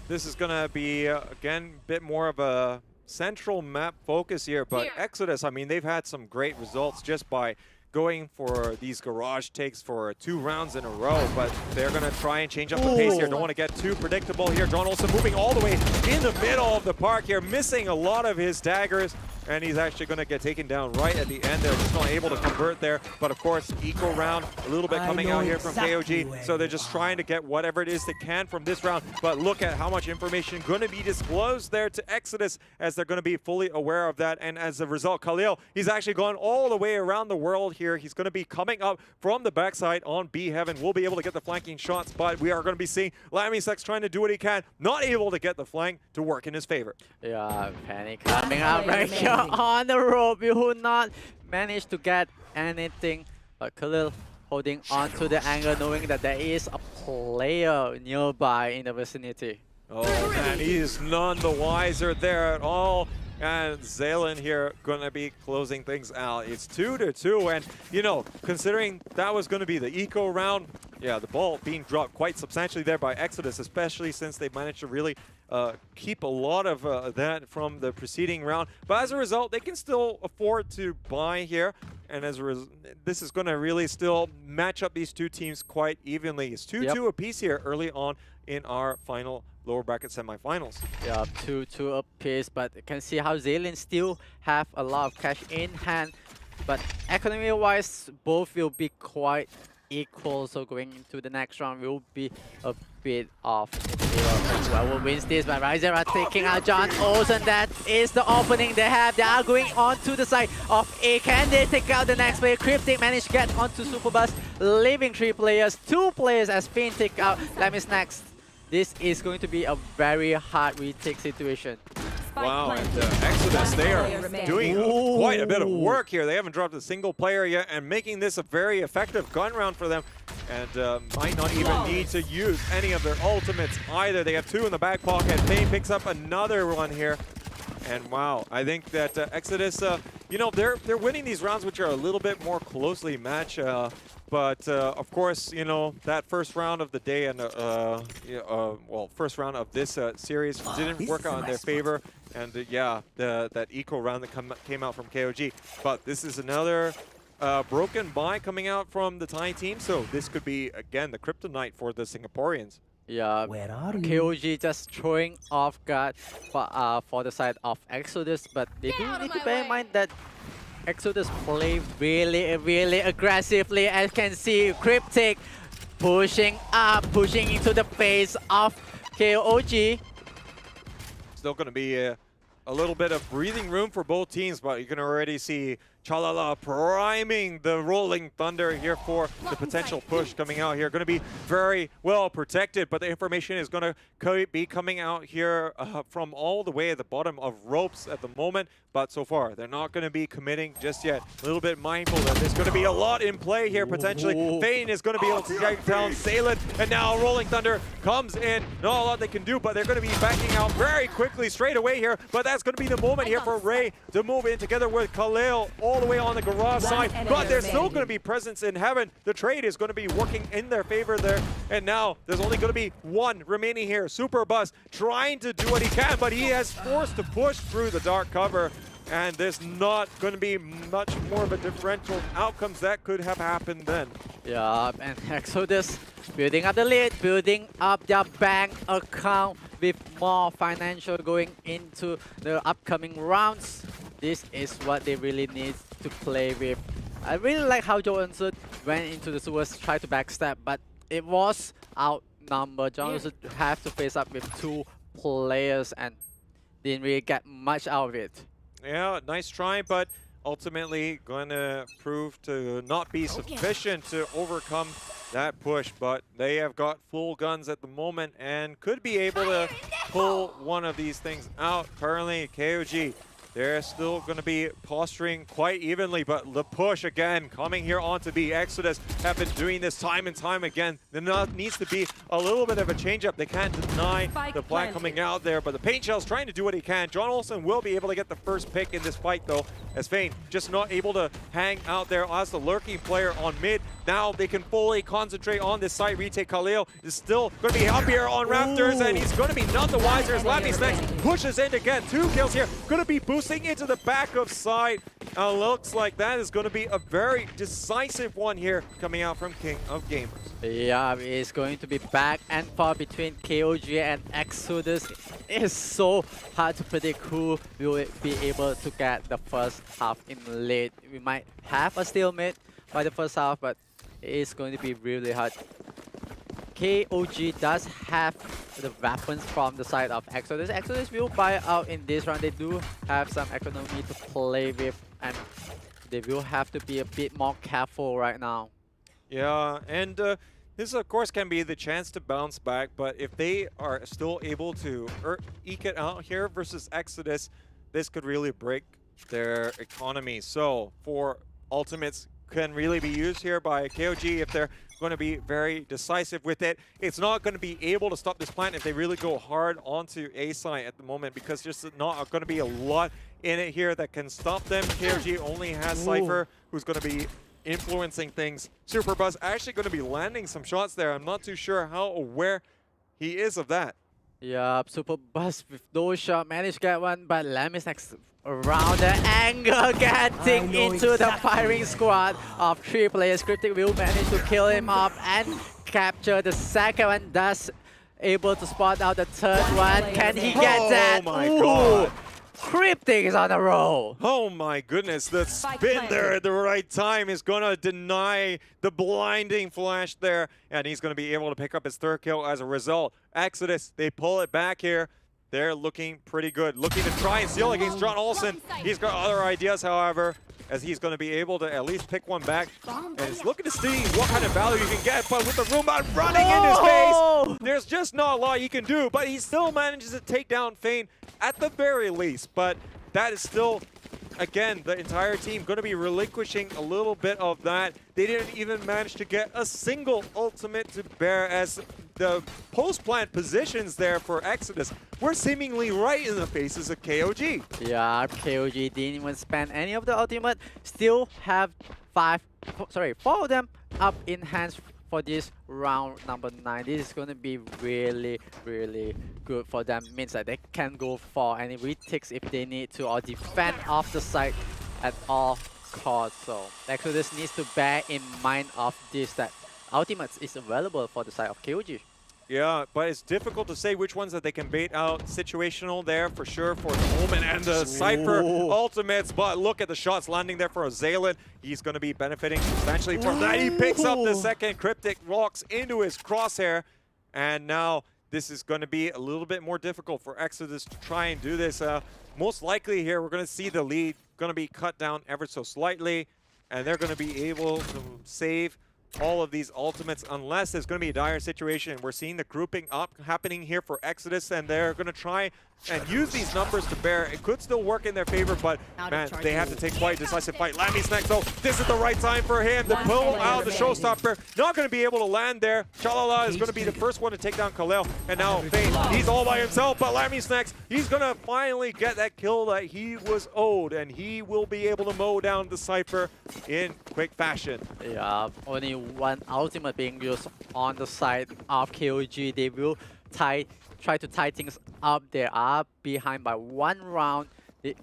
this is gonna be again a bit more of a central map focus here, but Exodus, I mean, they've had some great results just by going for these garage takes for 2 rounds in a row, but they're going to try and change up the pace here. Don't want to get too predictable here. John Olsen moving all the way in the middle of the park here, missing a lot of his daggers, and he's actually going to get taken down right at the end. They're just not able to convert there, but of course, eco round, a little bit coming out here from KOG, so they're just trying to get whatever it is they can from this round, but look at how much information going to be disclosed there to Exodus as they're going to be fully aware of that, and as a result, Khalil, he's actually gone all the way around the world here. He's going to be coming up from the backside on B Heaven. We'll be able to get the flanking shots, but we are going to be seeing Lamisex trying to do what he can, not able to get the flank to work in his favor. Yeah, Panic coming out right here on the rope. You will not manage to get anything, but Khalil holding on to the angle, knowing that there is a player nearby in the vicinity. Oh man, he is none the wiser there at all. And Zaylen here going to be closing things out. It's 2-2, and you know, considering that was going to be the eco round, yeah, the ball being dropped quite substantially there by Exodus, especially since they managed to really keep a lot of that from the preceding round. But as a result, they can still afford to buy here, and as a result, this is going to really still match up these two teams quite evenly. It's 2-2 apiece here early on in our final lower bracket semifinals. Yeah, 2-2 apiece, but you can see how Zaylen still have a lot of cash in hand. But economy-wise, both will be quite equal, so going into the next round will be a bit of whoever wins this. But Riser are taking out John Olsen. That is the opening they have. They are going on to the side of A. Can they take out the next player? Cryptic managed to get onto Superbus, leaving 3 players. 2 players as Fein take out Lamis next. This is going to be a very hard retake situation. Wow, and Exodus, they are doing quite a bit of work here. They haven't dropped a single player yet and making this a very effective gun round for them. And might not even need to use any of their ultimates either. They have 2 in the back pocket. Fein picks up another one here. And wow, I think that Exodus, you know, they're winning these rounds, which are a little bit more closely matched. But of course, you know, that first round of the day and well, first round of this series didn't work out in their favor. And yeah, that eco round that came out from KOG. But this is another broken buy coming out from the Thai team. So this could be, again, the kryptonite for the Singaporeans. Yeah, KOG just throwing off guard for the side of Exodus. But they do need to bear in mind that Exodus play really aggressively. As you can see, Cryptic pushing up, pushing into the face of KOG. Still going to be a little bit of breathing room for both teams, but you can already see Chalala priming the Rolling Thunder here for the potential push coming out here. Going to be very well protected, but the information is going to be coming out here from all the way at the bottom of ropes at the moment. But so far, they're not going to be committing just yet. A little bit mindful that there's going to be a lot in play here potentially. Fein is going to be able to take down Zaylen, and now Rolling Thunder comes in. Not a lot they can do, but they're going to be backing out very quickly straight away here. But that's going to be the moment here for Ray to move in together with Khalil all the way on the garage side. But there's still going to be presence in heaven. The trade is going to be working in their favor there. And now there's only going to be 1 remaining here. Superbus trying to do what he can, but he has forced to push through the dark cover. And there's not going to be much more of a differential outcomes that could have happened then. Yeah, and Exodus building up the lead, building up their bank account with more financial going into the upcoming rounds. This is what they really need to play with. I really like how Johansson went into the sewers, tried to backstab, but it was number. John also have to face up with 2 players and didn't really get much out of it. Yeah, nice try, but ultimately going to prove to not be sufficient to overcome that push. But they have got full guns at the moment and could be able to pull one of these things out. Currently, KOG, they're still going to be posturing quite evenly, but the push again coming here on to be Exodus have been doing this time and time again. There needs to be a little bit of a change-up. They can't deny the plant coming out there, but the Paint Shell's trying to do what he can. John Olsen will be able to get the first pick in this fight, though, as Fein just not able to hang out there as the lurking player on mid. Now they can fully concentrate on this site retake. Khalil is still going to be up here on Raptors, and he's going to be none the wiser as Lammy's next pushes in to get 2 kills here. Going to be boosting into the back of side. Looks like that is going to be a very decisive one here coming out from King of Gamers. Yeah, it's going to be back and forth between KOG and Exodus. It's so hard to predict who will be able to get the first half in late. We might have a stalemate by the first half, but it's going to be really hard. KOG does have the weapons from the side of Exodus. Exodus will buy out in this round. They do have some economy to play with, and they will have to be a bit more careful right now. Yeah, and this of course can be the chance to bounce back, but if they are still able to eke it out here versus Exodus, this could really break their economy. So for ultimates can really be used here by KOG if they're going to be very decisive with it. It's not going to be able to stop this plant if they really go hard onto A side at the moment, because there's not going to be a lot in it here that can stop them. KOG only has Cypher, who's going to be influencing things. Superbuzz actually going to be landing some shots there. I'm not too sure how aware he is of that. Yeah, Superbuzz with no shot managed to get one, but Lammy's next around the angle, getting into the firing squad of 3 players. Cryptic will manage to kill him off and capture the second one, thus able to spot out the third one. Can he get that? Oh my god! Cryptic is on a roll. Oh my goodness, the spin there at the right time is going to deny the blinding flash there, and he's going to be able to pick up his 3rd kill as a result. Exodus, they pull it back here. They're looking pretty good. Looking to try and steal against John Olsen. He's got other ideas, however, as he's going to be able to at least pick one back. And he's looking to see what kind of value he can get, but with the Roomba running in his face, there's just not a lot he can do, but he still manages to take down Fein at the very least. But that is still, again, the entire team going to be relinquishing a little bit of that. They didn't even manage to get a single ultimate to bear, as the post-plant positions there for Exodus were seemingly right in the faces of KOG. Yeah, KOG didn't even spend any of the ultimate. Still have 4 of them up in hands for this round number 9. This is going to be really, really good for them. Means that they can go for any retakes if they need to, or defend off the site at all costs. So Exodus needs to bear in mind of this, that ultimates is available for the side of KOG. Yeah, but it's difficult to say which ones that they can bait out. Situational there for sure for the moment, and the Cypher ultimates, but look at the shots landing there for Azalin. He's going to be benefiting substantially from that. He picks up the second. Cryptic walks into his crosshair, and now this is going to be a little bit more difficult for Exodus to try and do this. Most likely here, we're going to see the lead going to be cut down ever so slightly, and they're going to be able to save all of these ultimates unless there's going to be a dire situation. We're seeing the grouping up happening here for Exodus, and they're going to try and use these numbers to bear. It could still work in their favor, but man, they have to take quite a decisive fight. Lammy's next, though. This is the right time for him to pull out the showstopper. Not going to be able to land there. Chalala is going to be the first one to take down Khalil, and now Fein, he's all by himself, but Lammy's next. He's going to finally get that kill that he was owed, and he will be able to mow down the Cypher in quick fashion. Yeah, only one ultimate being used on the side of KOG. They will try to tie things up. They are behind by 1 round.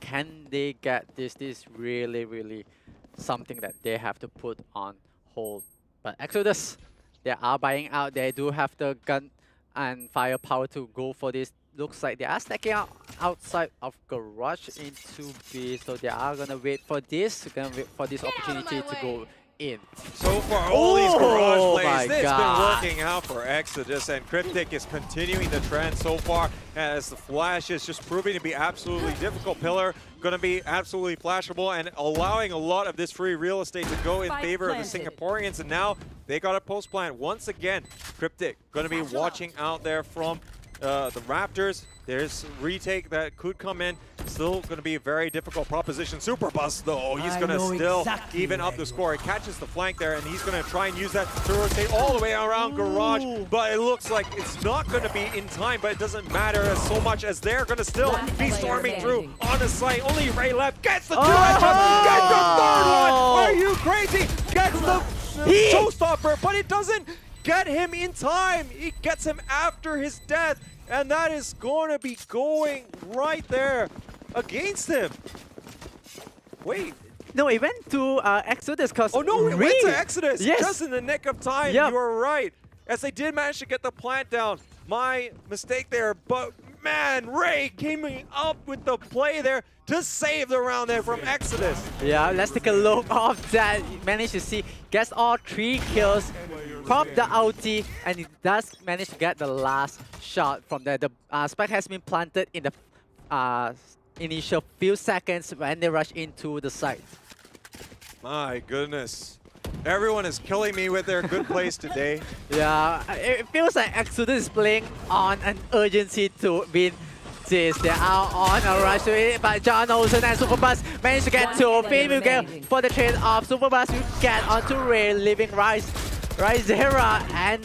Can they get this? This is really, really something that they have to put on hold. But Exodus, they are buying out. They do have the gun and firepower to go for this. Looks like they are stacking out outside of garage into B. So they are gonna wait for this. Gonna wait for this opportunity to go in. So far, all these garage Oh plays, my it's God. been working out for Exodus, and Cryptic is continuing the trend so far as the flash is just proving to be absolutely difficult. Pillar going to be absolutely flashable and allowing a lot of this free real estate to go in favor of the Singaporeans, and now they got a post plant once again. Cryptic going to be watching out there from the Raptors. There's retake that could come in. Still going to be a very difficult proposition. Super Bus, though, he's going to still even up the score. He catches the flank there, and he's going to try and use that to rotate all the way around Garage. But it looks like it's not going to be in time, but it doesn't matter as so much as they're going to still be storming through on the site. Only Ray left. Gets the two-headshot. Gets the third one. Are you crazy? Gets the showstopper, but it doesn't get him in time. He gets him after his death. And that is going to be going right there against him. Wait. No, it went to Exodus because Oh no, it went to Exodus Yes. just in the nick of time. Yep. You are right. As they did manage to get the plant down. My mistake there, but man, Ray came up with the play there to save the round there from Exodus. Yeah, let's take a look of that. Managed to see, gets all 3 kills, pop the ulti, and he does manage to get the last shot from there. The spike has been planted in the initial few seconds when they rush into the site. My goodness. Everyone is killing me with their good plays today. Yeah, it feels like Exodus is playing on an urgency to win this. They are on a rush to it, but John Olsen and Superbus managed to get to Finn will get for the trade off. Superbus will get onto Ray, leaving Rizera, and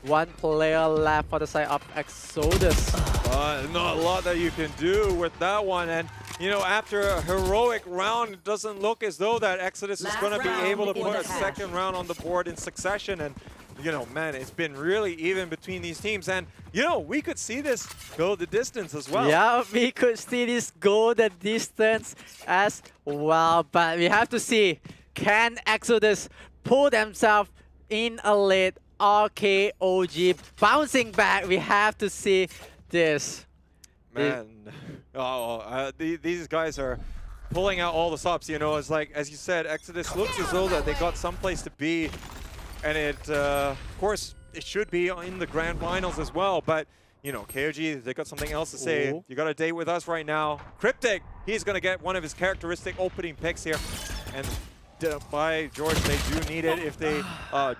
one player left for the side of Exodus. Not a lot that you can do with that one, and you know, after a heroic round, it doesn't look as though that Exodus is going to be able to put a second round on the board in succession. And you know, man, it's been really even between these teams, and you know, we could see this go the distance as well. Yeah, we could see this go the distance as well, but we have to see, can Exodus pull themselves in a lead or KOG bouncing back? We have to see this. Man, these guys are pulling out all the stops. You know, it's like, as you said, Exodus looks as though that they got someplace to be, and it, of course, it should be in the grand finals as well. But you know, KOG, they got something else to say. Ooh. You got a date with us right now. Cryptic, he's gonna get one of his characteristic opening picks here, and by George, they do need it if they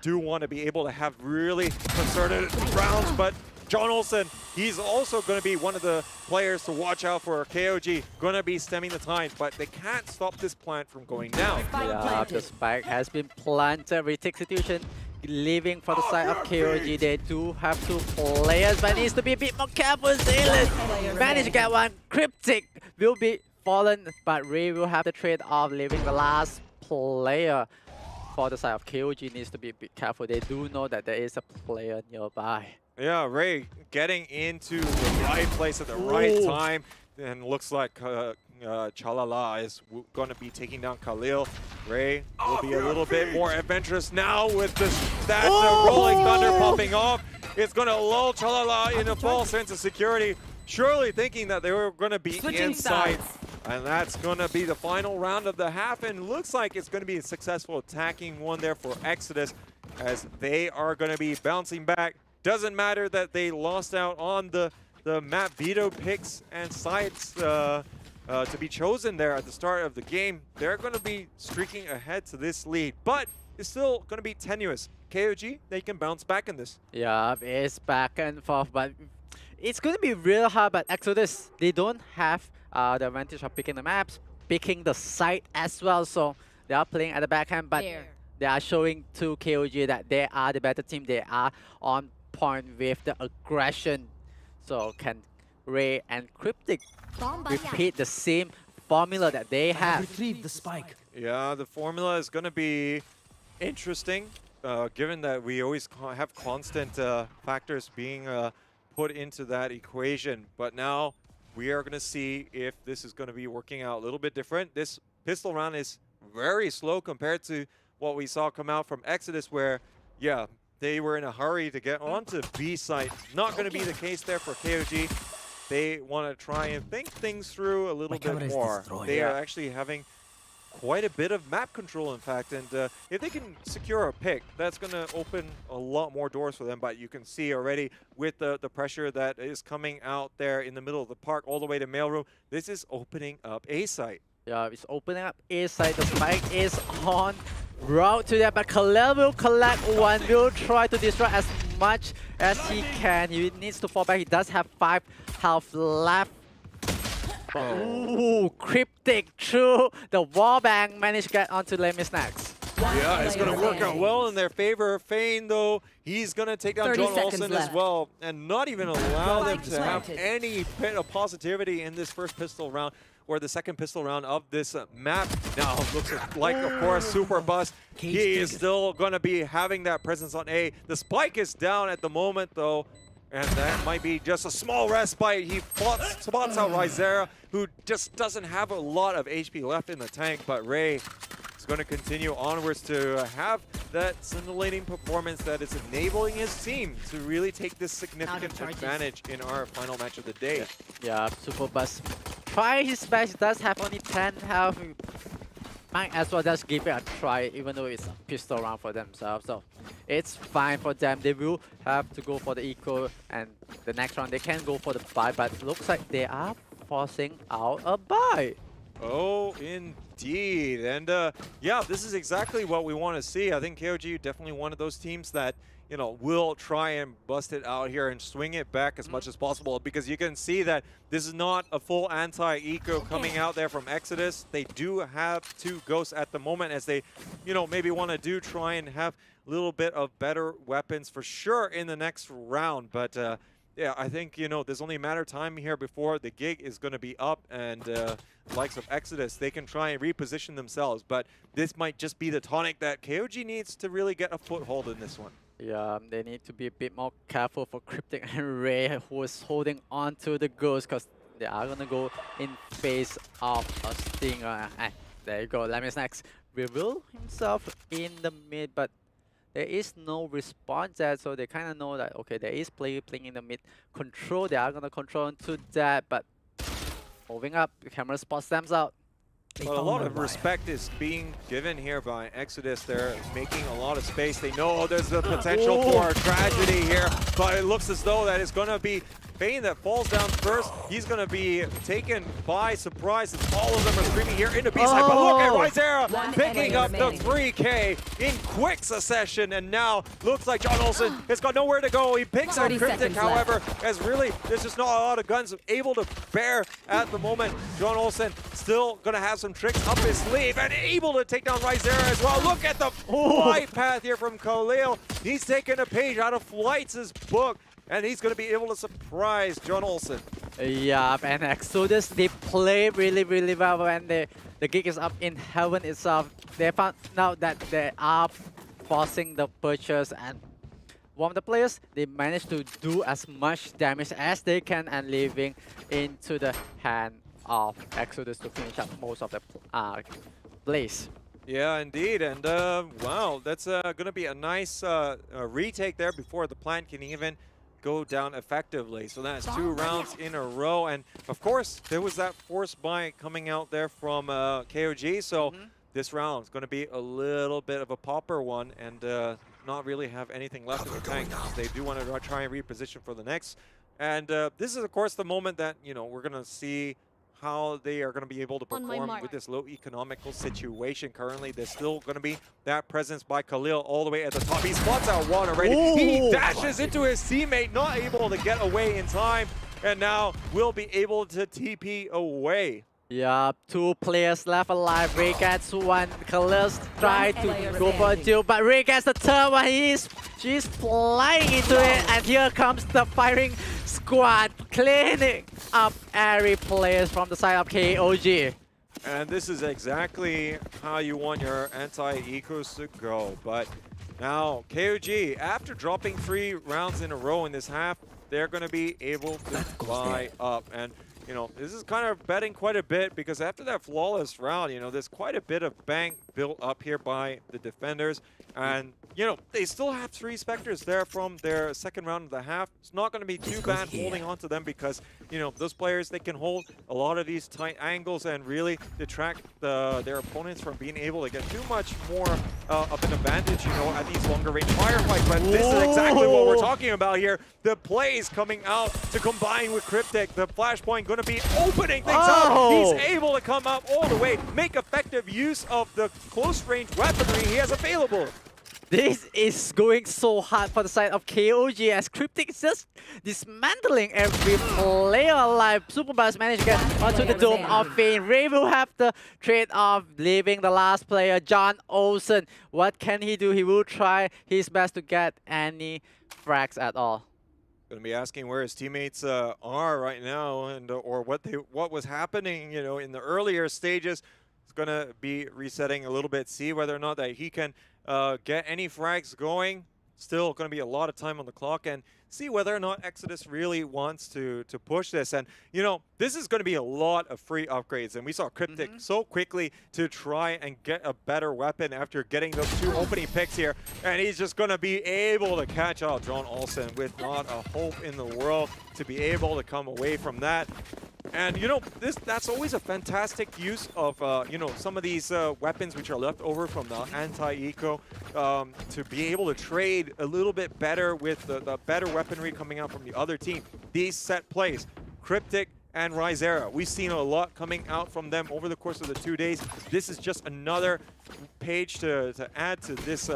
do want to be able to have really concerted rounds. But John Olsen, he's also going to be one of the players to watch out for. KOG going to be stemming the tide, but they can't stop this plant from going down. Yeah, the spike has been planted. Retake situation leaving for the side of KOG. They do have 2 players, but needs to be a bit more careful. Zaylen managed to get one. Cryptic will be fallen, but Ray will have the trade off, leaving the last player for the side of KOG. Needs to be a bit careful. They do know that there is a player nearby. Yeah, Ray getting into the right place at the right time, and looks like Chalala is going to be taking down Khalil. Ray will be a little bit more adventurous now with that Rolling Thunder popping off. It's going to lull Chalala in a false sense of security, surely thinking that they were going to be inside. And that's going to be the final round of the half, and looks like it's going to be a successful attacking one there for Exodus, as they are going to be bouncing back. Doesn't matter that they lost out on the map veto picks and sites to be chosen there at the start of the game. They're going to be streaking ahead to this lead, but it's still going to be tenuous. KOG, they can bounce back in this. Yeah, it's back and forth, but it's going to be real hard. But Exodus, they don't have the advantage of picking the maps, picking the site as well. So they are playing at the backhand, but they are showing to KOG that they are the better team. They are on point with the aggression. So can Ray and Cryptic repeat the same formula that they have? Retrieve the spike. Yeah, the formula is going to be interesting, given that we always have constant factors being put into that equation. But now we are going to see if this is going to be working out a little bit different. This pistol round is very slow compared to what we saw come out from Exodus, where, yeah, they were in a hurry to get onto B site. Not going to be the case there for KOG. They want to try and think things through a little bit more. They are actually having quite a bit of map control, in fact. And if they can secure a pick, that's going to open a lot more doors for them. But you can see already with the pressure that is coming out there in the middle of the park all the way to mailroom, this is opening up A site. Yeah, it's opening up A side. The spike is on route to that, but Khew will collect one. Will try to destroy as much as he can. He needs to fall back. He does have 5 health left. Ooh, cryptic through the wallbang. Managed to get onto Lemis next. Yeah, it's going to work out well in their favor. Fane, though, he's going to take down John Olsen as well and not even allow them to have any bit of positivity in this first pistol round or the second pistol round of this map. Now, looks like, of course, Super Bust. He is still going to be having that presence on A. The spike is down at the moment, though. And that might be just a small respite. He spots out Rizera, who just doesn't have a lot of HP left in the tank. But Ray is going to continue onwards to have that scintillating performance that is enabling his team to really take this significant advantage in our final match of the day. Yeah, Super Bus try his best. He does have only 10 health. Might as well just give it a try, even though it's a pistol round for themselves. So it's fine for them. They will have to go for the eco, and the next round they can go for the buy, but looks like they are forcing out a buy. Oh, indeed. And yeah, this is exactly what we want to see. I think KOG definitely one of those teams that, you know, will try and bust it out here and swing it back as much as possible, because you can see that this is not a full anti-eco coming out there from Exodus. They do have 2 ghosts at the moment, as they, you know, maybe want to try and have a little bit of better weapons for sure in the next round. But yeah, I think, you know, there's only a matter of time here before the gig is going to be up, and likes of Exodus, they can try and reposition themselves. But this might just be the tonic that KOG needs to really get a foothold in this one. Yeah, they need to be a bit more careful for Cryptic and Ray, who is holding on to the ghost, because they are going to go in face of a Stinger. There you go, Lemis next. Reveal himself in the mid, but there is no response there, so they kind of know that, okay, there is player playing in the mid. Control, they are going to control into that, but moving up, the camera spots them out. Well, a lot of respect is being given here by Exodus. They're making a lot of space. They know there's the potential for a tragedy here, but it looks as though that is going to be Fane that falls down first. He's going to be taken by surprise, as all of them are screaming here into B-side. But look at Rizera picking up the 3K in quick succession, and now looks like John Olsen has got nowhere to go. He picks up Cryptic, however, as really there's just not a lot of guns able to bear at the moment. John Olsen still going to have some tricks up his sleeve and able to take down Rizera as well. Look at the flight path here from Khalil. He's taken a page out of Flights' book, and he's going to be able to surprise John Olsen. Yeah, and Exodus, they play really, really well when the gig is up in heaven itself. They found out that they are forcing the purchase, and one of the players, they managed to do as much damage as they can and leaving into the hand of Exodus to finish up most of the plays. Yeah, indeed. And wow, that's going to be a nice retake there before the plant can even go down effectively. So that's 2 rounds in a row. And of course, there was that force buy coming out there from KOG. So this round is going to be a little bit of a popper one, and not really have anything left in the tank. They do want to try and reposition for the next. And this is, of course, the moment that, you know, we're going to see how they are going to be able to perform with this low economical situation currently. There's still going to be that presence by Khalil all the way at the top. He spots out one already. Ooh. He dashes into his teammate, not able to get away in time, and now will be able to TP away. Yeah, 2 players left alive. Ray gets 1. Khalil's try to go for a duel, but Ray gets the third one. She's flying into it, and here comes the firing squad, cleaning up airy players from the side of KOG. And this is exactly how you want your anti-ecos to go. But now KOG, after dropping 3 rounds in a row in this half, they're going to be able to fly up. And you know, this is kind of betting quite a bit because after that flawless round, you know, there's quite a bit of bank built up here by the defenders. And, you know, they still have 3 Spectres there from their second round of the half. It's not going to be too bad holding on to them because, you know, those players, they can hold a lot of these tight angles and really detract their opponents from being able to get too much more of an advantage, you know, at these longer range firefights. But this is exactly what we're talking about here. The plays coming out to combine with Cryptic. The flashpoint going to be opening things up. He's able to come up all the way, make effective use of the close range weaponry he has available. This is going so hard for the side of KOG as Cryptic is just dismantling every player alive. Superbus managed to get onto the Dome of Fame. Ray will have the trade-off, leaving the last player, John Olsen. What can he do? He will try his best to get any frags at all. Going to be asking where his teammates are right now and or what was happening, you know, in the earlier stages. It's going to be resetting a little bit, see whether or not that he can get any frags going. Still going to be a lot of time on the clock and see whether or not Exodus really wants to push this. And, you know, this is going to be a lot of free upgrades. And we saw Cryptic so quickly to try and get a better weapon after getting those 2 opening picks here. And he's just going to be able to catch out John Olsen with not a hope in the world to be able to come away from that. And, you know, that's always a fantastic use of, you know, some of these weapons which are left over from the anti-eco to be able to trade a little bit better with the better weaponry coming out from the other team. These set plays, Cryptic and Rizera, we've seen a lot coming out from them over the course of the 2 days. This is just another page to add to this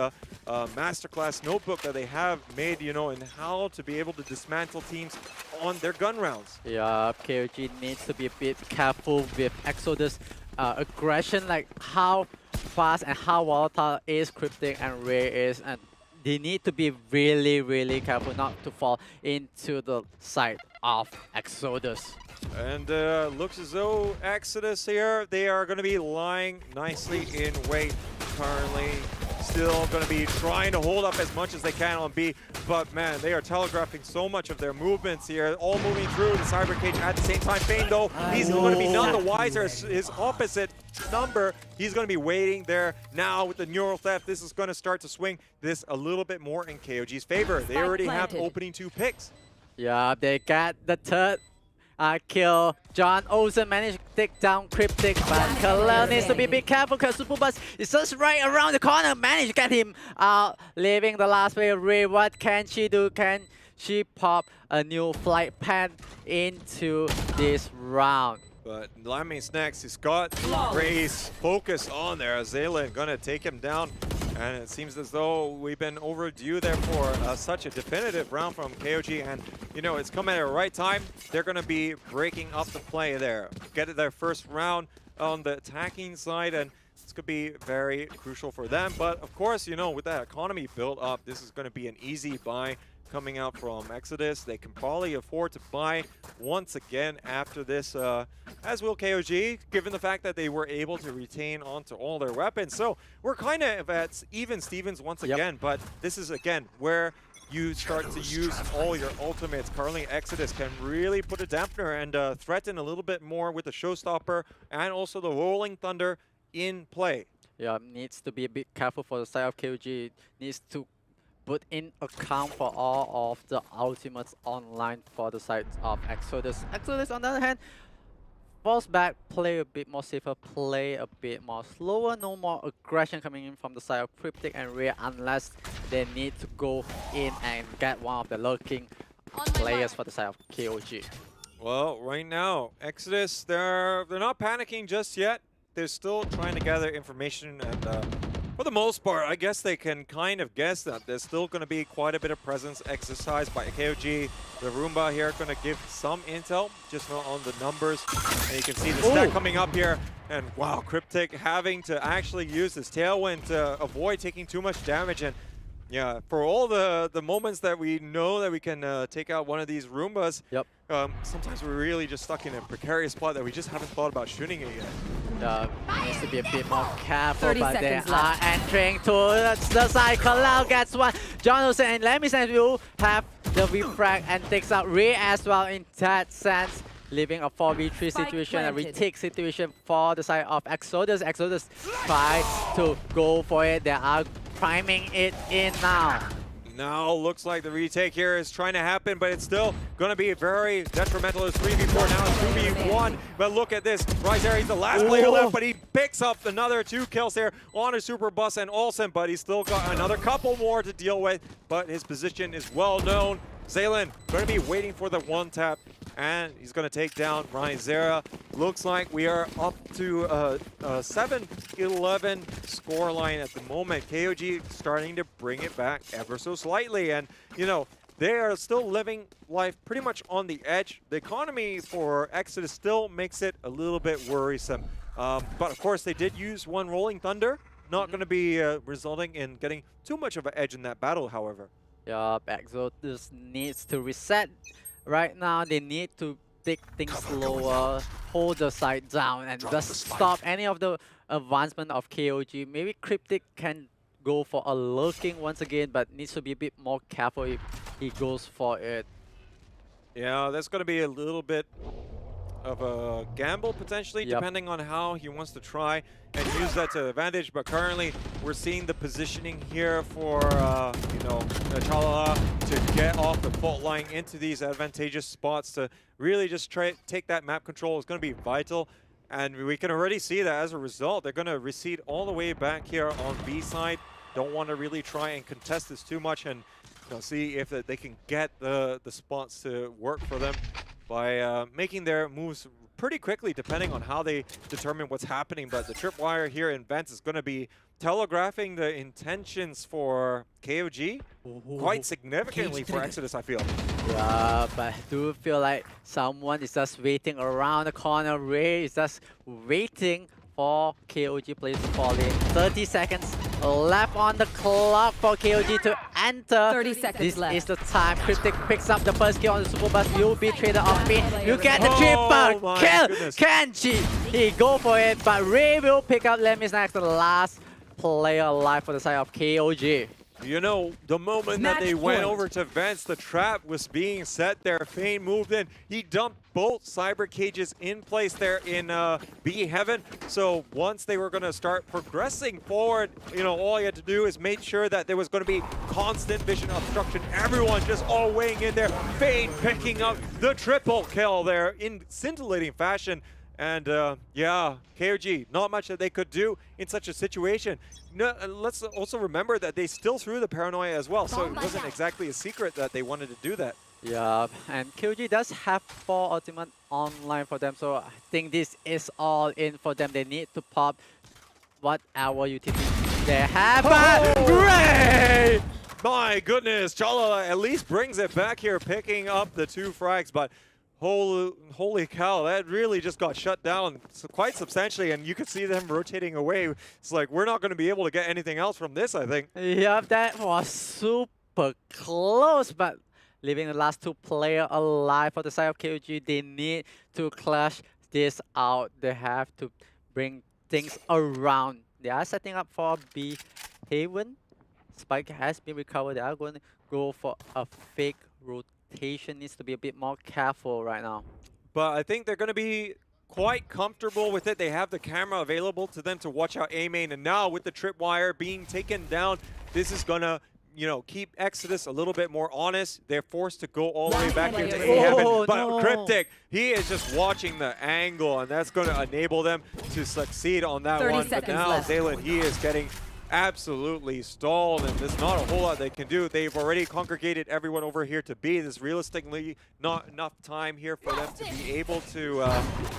masterclass notebook that they have made, you know, and how to be able to dismantle teams on their gun rounds. Yeah, KOG needs to be a bit careful with Exodus aggression, like how fast and how volatile is Cryptic and Ray is, and they need to be really, really careful not to fall into the side of Exodus. And looks as though Exodus here, they are going to be lying nicely in wait currently. Still going to be trying to hold up as much as they can on B, but man, they are telegraphing so much of their movements here, all moving through the cyber cage at the same time. Fane though, he's going to be none the wiser. His opposite number, he's going to be waiting there now with the neural theft. This is going to start to swing this a little bit more in KOG's favor. They already have opening 2 picks. Yeah, they got the third kill. John Olsen managed to take down Cryptic, but Kalel needs to be a bit careful because Superbus is just right around the corner. Managed to get him out, leaving the last player, Ray. What can she do? Can she pop a new flight pan into this round? But Lammy's next. He's got Ray's focus on there. Azalin gonna take him down. And it seems as though we've been overdue there for such a definitive round from KOG. And, you know, it's come at the right time. They're going to be breaking up the play there. Get their first round on the attacking side. And it's going to be very crucial for them. But, of course, you know, with that economy built up, this is going to be an easy buy coming out from Exodus. They can probably afford to buy once again after this, as will KOG, given the fact that they were able to retain onto all their weapons. So we're kind of at even Stevens once again, but this is, again, where you start to use all your ultimates. Currently, Exodus can really put a dampener and threaten a little bit more with the Showstopper and also the Rolling Thunder in play. Yeah, needs to be a bit careful for the side of KOG. Needs to put in account for all of the ultimates online for the side of Exodus. Exodus, on the other hand, falls back, play a bit more safer, play a bit more slower, no more aggression coming in from the side of Cryptic and Rhea unless they need to go in and get one of the lurking players for the side of KOG. Well, right now, Exodus, they're not panicking just yet. They're still trying to gather information and for the most part, I guess they can kind of guess that there's still going to be quite a bit of presence exercised by KOG. The Roomba here going to give some intel, just not on the numbers. And you can see the stack coming up here. And wow, Cryptic having to actually use his Tailwind to avoid taking too much damage. And yeah, for all the moments that we know that we can take out one of these Roombas, sometimes we're really just stuck in a precarious spot that we just haven't thought about shooting it yet. Needs to be a bit more careful, but they are entering to the side. Kalel gets one. Jonathan and Lemmy will have the refrag and takes out Ray as well in that sense. leaving a 4v3 Spike situation, a planted. retake situation for the side of Exodus. Exodus try to go for it. They are priming it in now. Now looks like the retake here is trying to happen, but it's still going to be very detrimental. It's 3v4, now it's 2v1. But look at this. Riser, he's the last player left, but he picks up another 2 kills here on a Super Bus and Olsen, but he's still got another couple more to deal with, but his position is well known. Zaylen going to be waiting for the 1-tap, and he's going to take down Ryan Zera. Looks like we are up to a 7-11 scoreline at the moment. KOG starting to bring it back ever so slightly, and you know, they are still living life pretty much on the edge. The economy for Exodus still makes it a little bit worrisome. But of course, they did use one Rolling Thunder. Not going to be resulting in getting too much of an edge in that battle, however. Yup, Exodus needs to reset. Right now, they need to take things slower, hold the side down, and just stop any of the advancement of KOG. Maybe Cryptic can go for a lurking once again, but needs to be a bit more careful if he goes for it. Yeah, that's going to be a little bit of a gamble potentially, depending on how he wants to try and use that to advantage. But currently, we're seeing the positioning here for you know, Chalala to get off the fault line into these advantageous spots to really just try take that map control is going to be vital. And we can already see that as a result, they're going to recede all the way back here on B side. Don't want to really try and contest this too much, and you know, see if they can get the spots to work for them by making their moves pretty quickly, depending on how they determine what's happening. But the tripwire here in Vents is going to be telegraphing the intentions for KOG quite significantly for Exodus, I feel. Yeah, but I do feel like someone is just waiting around the corner. Ray is just waiting for KOG players to fall in. 30 seconds left on the clock for KOG to enter. 30 seconds this left. is the time. Cryptic picks up the first kill on the Super Bus. You'll be traded off me. You get the triple my kill. goodness. Kenji, he go for it, but Ray will pick up Lemis next, the last player alive for the side of KOG. You know, the moment that they Match went point. over to Vents, the trap was being set there. Fane moved in. He dumped both cyber cages in place there in B Heaven. So once they were going to start progressing forward, you know, all you had to do is make sure that there was going to be constant vision obstruction. Everyone just all weighing in there. Fane picking up the triple kill there in scintillating fashion. And yeah, KOG, not much that they could do in such a situation. No, let's also remember that they still threw the paranoia as well, so it wasn't exactly a secret that they wanted to do that. Yeah, and KOG does have 4 ultimate online for them, so I think this is all in for them. They need to pop whatever utility they have. But Ray! My goodness, Chalala at least brings it back here, picking up the 2 frags, but holy cow, that really just got shut down quite substantially, and you could see them rotating away. It's like, we're not going to be able to get anything else from this, I think. Yeah, that was super close, but leaving the last 2 players alive for the side of KOG. They need to clutch this out. They have to bring things around. They are setting up for B Haven. Spike has been recovered. They are going to go for a fake rotation. Needs to be a bit more careful right now. But I think they're going to be quite comfortable with it. They have the camera available to them to watch out A main, and now with the tripwire being taken down, this is going to, you know, keep Exodus a little bit more honest. They're forced to go all the way back here to A Heaven, but no. Cryptic, he is just watching the angle, and that's going to enable them to succeed on that 30 one. But seconds now left. Zaylen, he is getting absolutely stalled, and there's not a whole lot they can do. They've already congregated everyone over here to B. There's realistically not enough time here for them to be able to,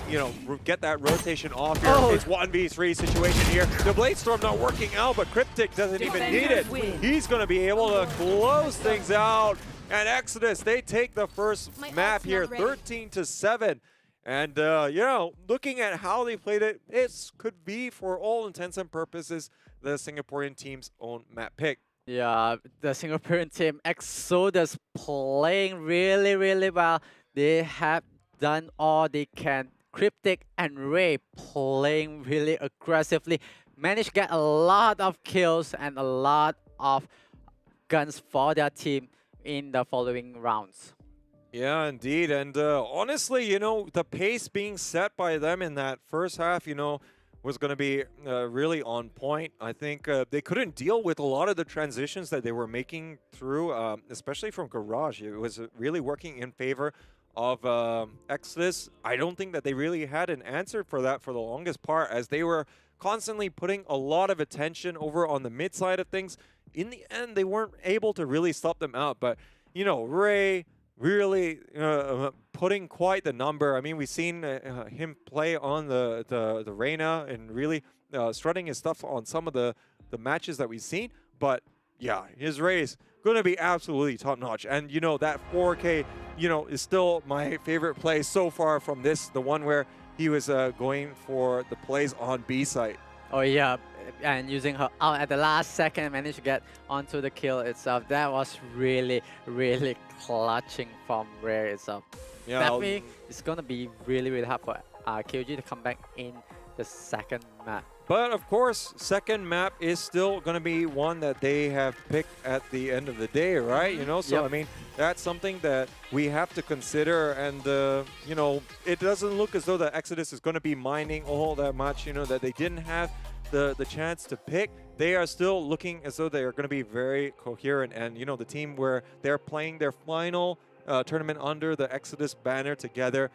you know, get that rotation off here. It's 1v3 situation here. The Blade Storm not working out, but Cryptic doesn't even need it. He's going to be able to close things out. And Exodus, they take the first map here, 13-7. And, you know, looking at how they played it, it could be, for all intents and purposes, the Singaporean team's own map pick. Yeah, the Singaporean team, Exodus, playing really, really well. They have done all they can. Cryptic and Ray playing really aggressively. Managed to get a lot of kills and a lot of guns for their team in the following rounds. Yeah, indeed. And honestly, the pace being set by them in that first half, was going to be really on point. I think they couldn't deal with a lot of the transitions that they were making through, especially from Garage. It was really working in favor of Exodus. I don't think that they really had an answer for that for the longest part, as they were constantly putting a lot of attention over on the mid side of things. In the end, they weren't able to really stop them out. But, Ray really putting quite the number. I mean, we've seen him play on the Reyna and really strutting his stuff on some of the matches that we've seen. But yeah, his race going to be absolutely top notch. And that 4K, is still my favorite play so far from this. The one where he was going for the plays on B site. Oh yeah, and using her out at the last second, managed to get onto the kill itself. That was really, really clutching from Rare itself. Yeah, definitely, it's gonna be really, really hard for KOG to come back in the second map. But of course, second map is still going to be one that they have picked at the end of the day, right? So Yep. I mean, that's something that we have to consider. And, it doesn't look as though the Exodus is going to be minding all that much, that they didn't have the chance to pick. They are still looking as though they are going to be very coherent. And, the team where they're playing their final tournament under the Exodus banner together,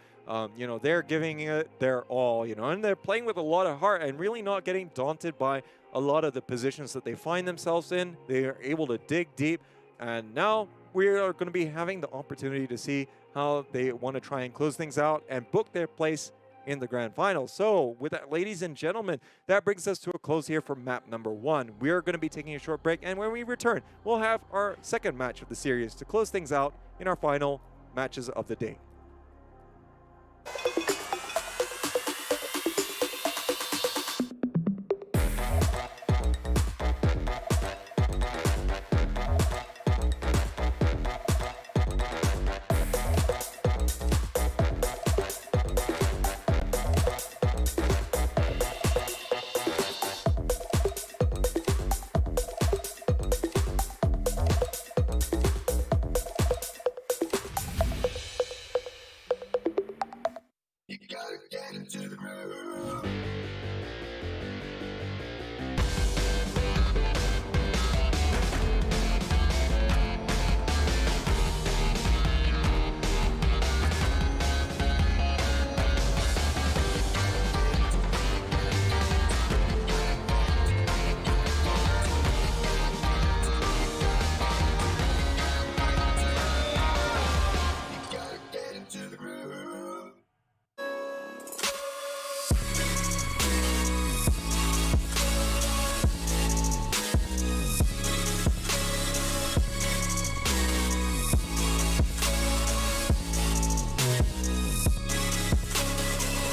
they're giving it their all, and they're playing with a lot of heart and really not getting daunted by a lot of the positions that they find themselves in. They are able to dig deep, and now we are going to be having the opportunity to see how they want to try and close things out and book their place in the grand final. So with that, ladies and gentlemen, that brings us to a close here for map number 1. We're going to be taking a short break, and when we return, we'll have our second match of the series to close things out in our final matches of the day.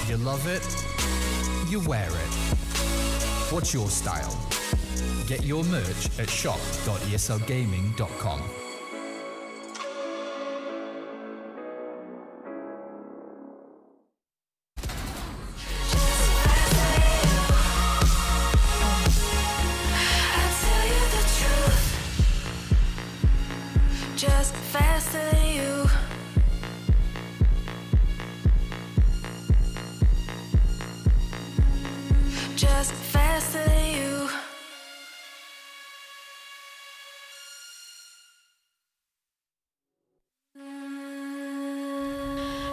You love it, you wear it. What's your style? Get your merch at shop.eslgaming.com. Just faster than you. Just faster than you.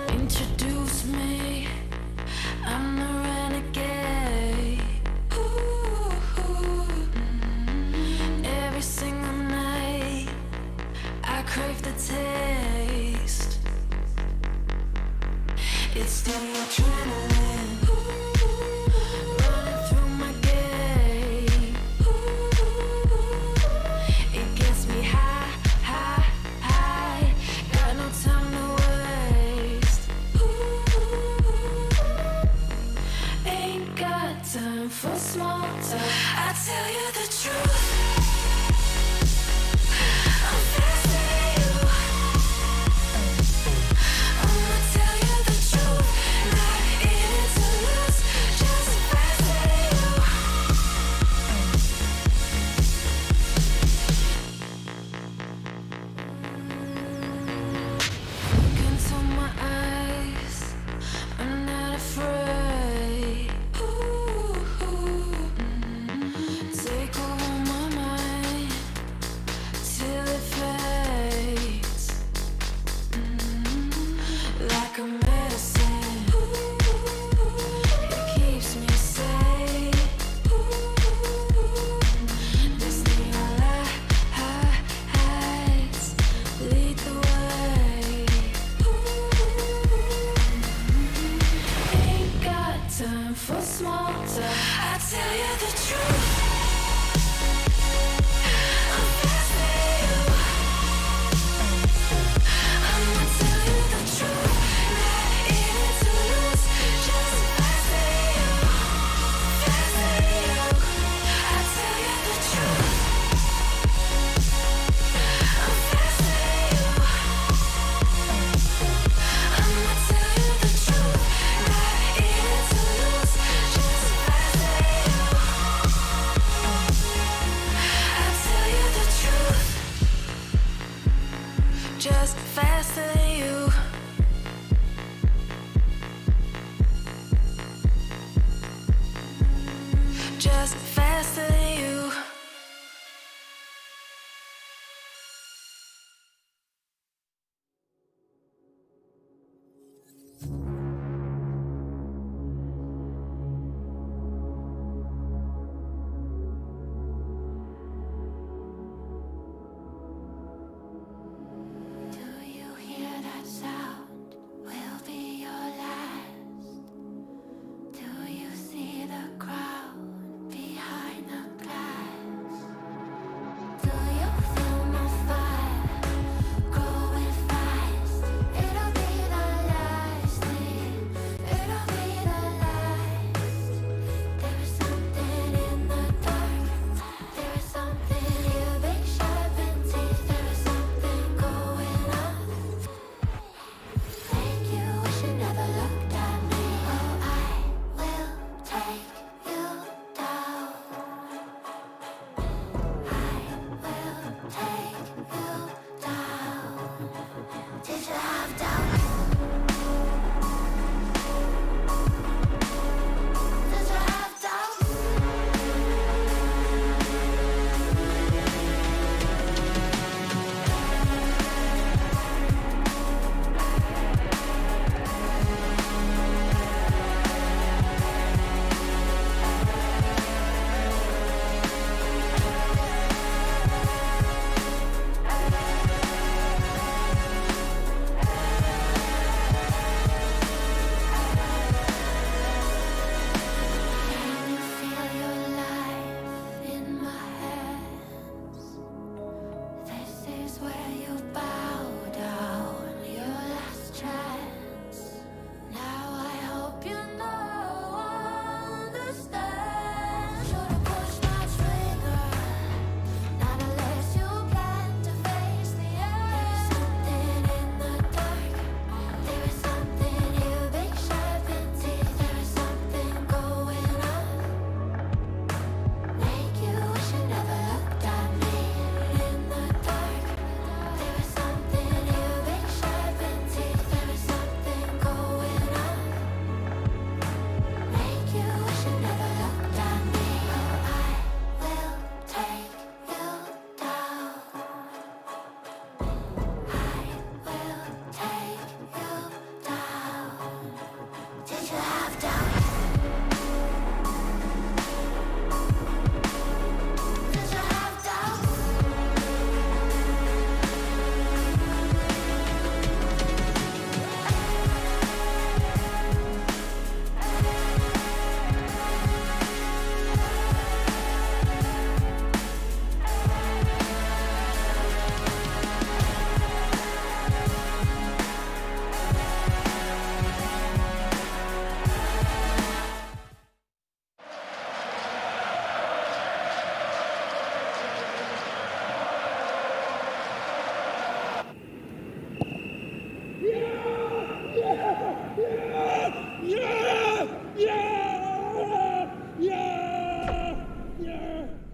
Introduce me. I'm the renegade. Ooh. Every single night I crave the taste. It's the adrenaline running through my gait. It gets me high, high, high. Got no time to waste. Ain't got time for small talk. I tell you the truth. I'm faster than you. I'ma tell you the truth. Not in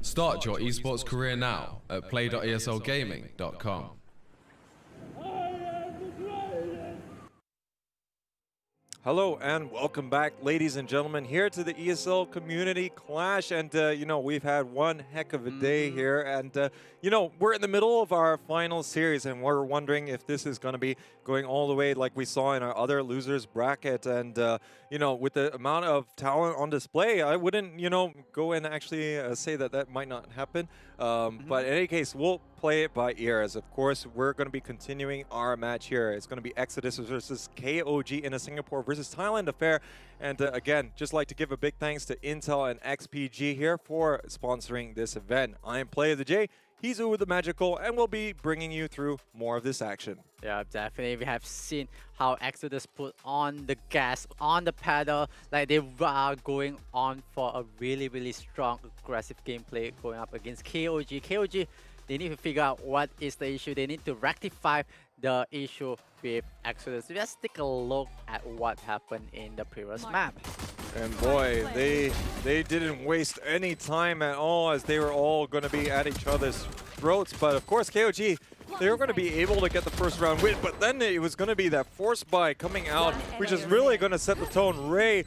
Start your esports career now at play.eslgaming.com. Hello and welcome back, ladies and gentlemen, here to the ESL Community Clash. And, you know, we've had one heck of a day here. And, you know, we're in the middle of our final series and we're wondering if this is going to be going all the way like we saw in our other losers bracket. And, you know, with the amount of talent on display, I wouldn't, you know, go and actually say that that might not happen. But in any case, we'll play it by ear, as of course we're going to be continuing our match here. It's going to be Exodus versus KOG in a Singapore versus Thailand affair. And again, just like to give a big thanks to Intel and XPG here for sponsoring this event. I am Play of the J. He's Uwuthemagical, and we'll be bringing you through more of this action. Yeah, definitely. We have seen how Exodus put on the gas, on the pedal. Like they are going on for a really, really strong, aggressive gameplay going up against KOG. KOG, they need to figure out what is the issue. They need to rectify the issue with Exodus. Let's take a look at what happened in the previous map. And boy, they didn't waste any time at all, as they were all going to be at each other's throats. But of course, KOG, they were going to be able to get the first round win. But then it was going to be that force buy coming out, which is really going to set the tone. Ray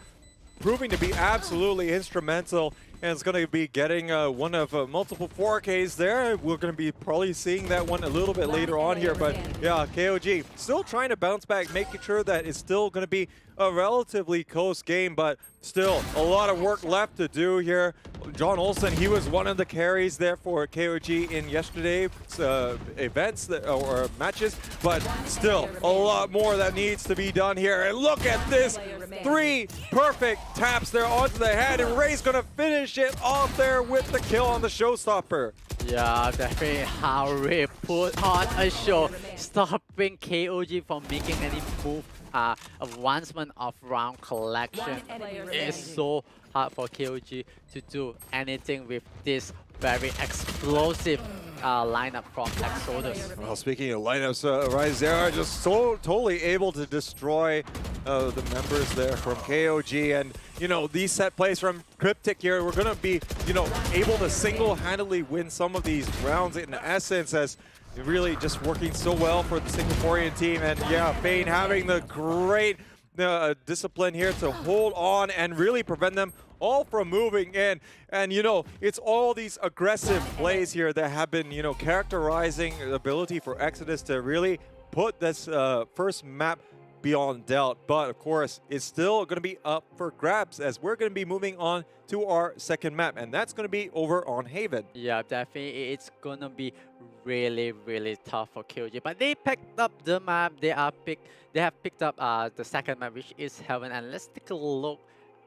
proving to be absolutely instrumental. And it's going to be getting one of multiple 4Ks there. We're going to be probably seeing that one a little bit later on here. But yeah, KOG still trying to bounce back, making sure that it's still going to be a relatively close game, but still a lot of work left to do here. John Olsen, he was one of the carries there for KOG in yesterday's events or matches, but still a lot more that needs to be done here. And look at this, 3 perfect taps there onto the head, and Ray's gonna finish it off there with the kill on the showstopper. Yeah, definitely how Ray put on a show, stopping KOG from making any move. Advancement of round collection is so hard for KOG to do anything with this very explosive lineup from Exodus. Well, speaking of lineups, Rise, they are just so totally able to destroy the members there from KOG. And, you know, these set plays from Cryptic here, we're going to be, you know, able to single-handedly win some of these rounds in essence, as really just working so well for the Singaporean team. And yeah, Fane having the great discipline here to hold on and really prevent them all from moving in. And, you know, it's all these aggressive plays here that have been, you know, characterizing the ability for Exodus to really put this first map beyond doubt. But of course, it's still going to be up for grabs, as we're going to be moving on to our second map, and that's going to be over on Haven. Yeah, definitely it's going to be really, really tough for KOG, but they picked up the map. They have picked up the second map, which is Heaven. And let's take a look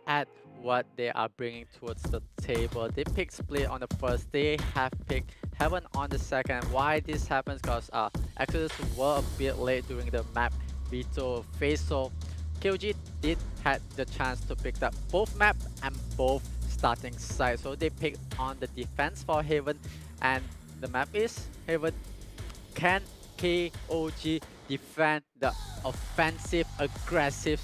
at what they are bringing towards the table. They picked Split on the first, they have picked Heaven on the second. Why this happens? Because Exodus were a bit late during the map veto phase, so KOG did had the chance to pick up both map and both starting sides. So they picked on the defense for Haven, and the map is Haven. Can KOG defend the offensive, aggressive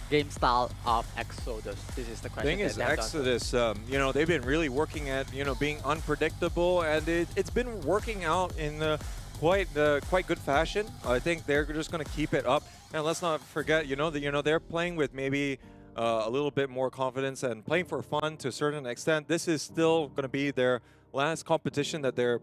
game style of Exodus? This is the question. Thing is, Exodus, you know, they've been really working at, you know, being unpredictable, and it's been working out in quite good fashion. I think they're just going to keep it up. And let's not forget, you know, that they're playing with maybe a little bit more confidence and playing for fun to a certain extent. This is still going to be their last competition that they're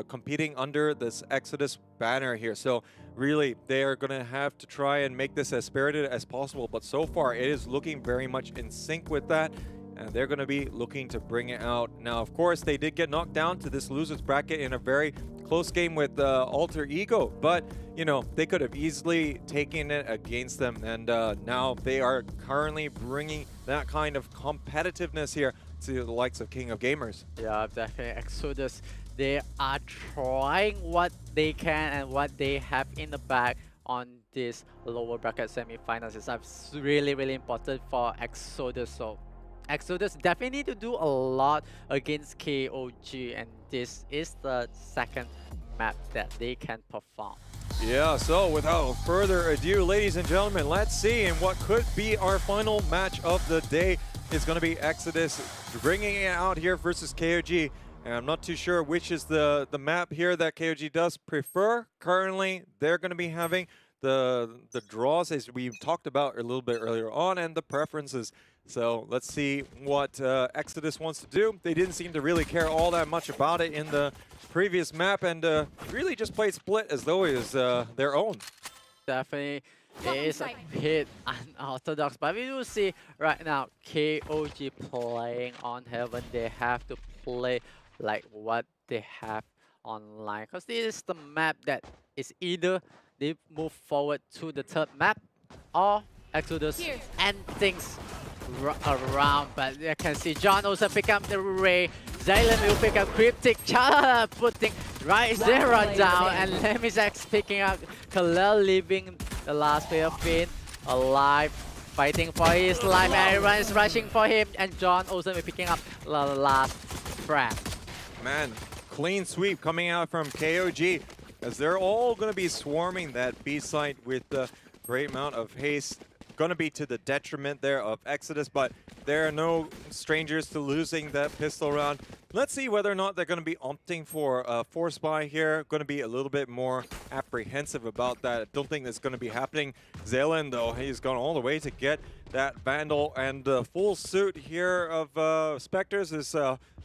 competing under this Exodus banner here. So really, they are going to have to try and make this as spirited as possible. But so far, it is looking very much in sync with that. And they're going to be looking to bring it out. Now, of course, they did get knocked down to this losers bracket in a very close game with Alter Ego. But, you know, they could have easily taken it against them. And now they are currently bringing that kind of competitiveness here to the likes of King of Gamers. Yeah, definitely. Exodus, they are trying what they can and what they have in the bag on this lower bracket semi-finals. It's really, really important for Exodus. So Exodus definitely need to do a lot against KOG, and this is the second map that they can perform. Yeah, so without further ado, ladies and gentlemen, let's see in what could be our final match of the day. It's going to be Exodus bringing it out here versus KOG. And I'm not too sure which is the map here that KOG does prefer. Currently, they're going to be having the draws, as we talked about a little bit earlier on, and the preferences. So let's see what Exodus wants to do. They didn't seem to really care all that much about it in the previous map, and really just played Split as though it was their own. Definitely, it is a bit unorthodox, but we will see right now KOG playing on Heaven. They have to play like what they have online, because this is the map that is either they move forward to the third map or Exodus and things around. But you can see John also pick up the Ray. Zaylen will pick up Cryptic. Chala putting right Zera down, and Lemisax picking up Khalil, leaving the last player Finn alive, fighting for his life. Everyone is rushing for him, and John also be picking up the last frag. Man, clean sweep coming out from KOG, as they're all going to be swarming that B site with a great amount of haste. Going to be to the detriment there of Exodus, but there are no strangers to losing that pistol round. Let's see whether or not they're going to be opting for a force buy here. Going to be a little bit more apprehensive about that. I don't think that's going to be happening. Zaylen, though, he's gone all the way to get that Vandal, and the full suit here of Spectres is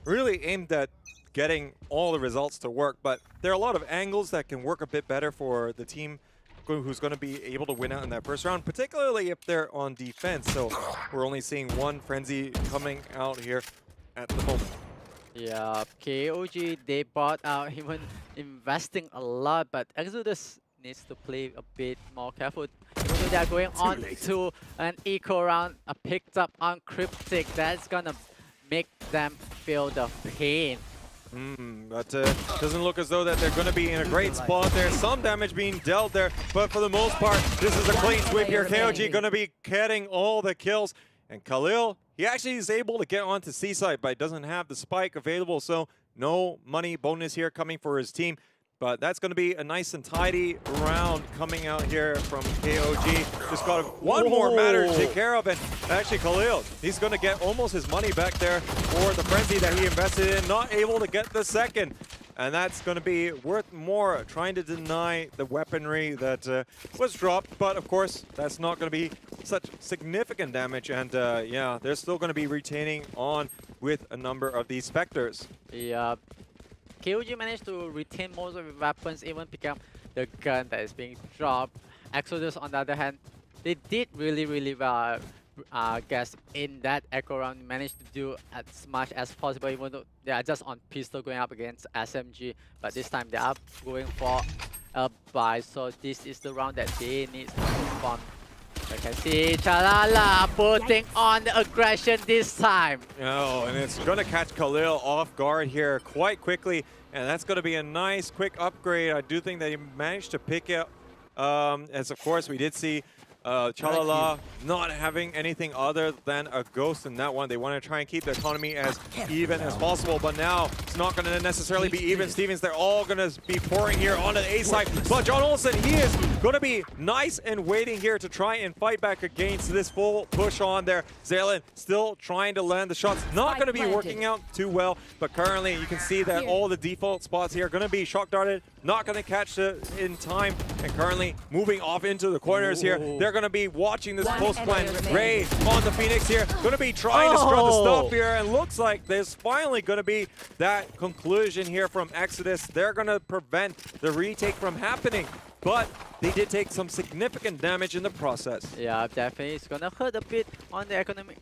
really aimed at getting all the results to work, but there are a lot of angles that can work a bit better for the team who's going to be able to win out in that first round, particularly if they're on defense. So we're only seeing one Frenzy coming out here at the moment. Yeah, KOG, they bought out, even investing a lot, but Exodus needs to play a bit more careful. Even though they're going on to an eco round, a picked up on Cryptic, that's gonna make them feel the pain. But doesn't look as though that they're going to be in a great spot there. Some damage being dealt there, but for the most part, this is a clean sweep here. KOG going to be getting all the kills. And Khalil, he actually is able to get onto C-side, but doesn't have the spike available, so no money bonus here coming for his team. But that's going to be a nice and tidy round coming out here from KOG. Just got one more matter to take care of, and actually Khalil, he's going to get almost his money back there for the frenzy that he invested in. Not able to get the second, and that's going to be worth more, trying to deny the weaponry that was dropped. But of course, that's not going to be such significant damage, and yeah, they're still going to be retaining on with a number of these Spectres. Yeah. KOG managed to retain most of the weapons, even pick up the gun that is being dropped. Exodus, on the other hand, they did really well, guess, in that echo round. Managed to do as much as possible, even though they are just on pistol going up against SMG. But this time they are going for a buy, so this is the round that they need to move on. You can see Chalala putting on the aggression this time. Oh, and it's going to catch Khalil off guard here quite quickly, and that's going to be a nice quick upgrade. I do think that he managed to pick it up, as of course we did see Chalala not having anything other than a ghost in that one. They want to try and keep the economy as even as possible, but now it's not going to necessarily be even Stevens. They're all going to be pouring here onto the A side, but John Olsen, he is going to be nice and waiting here to try and fight back against this full push on there. Zaylen still trying to land the shots. Not going to be working out too well, but currently you can see that all the default spots here are going to be shock darted, not going to catch it in time, and currently moving off into the corners here. They're going to be watching this post plan. Ray on the Phoenix here, going to be trying to scrub the stuff here, and looks like there's finally going to be that conclusion here from Exodus. They're going to prevent the retake from happening, but they did take some significant damage in the process. Yeah, definitely. It's going to hurt a bit on the economic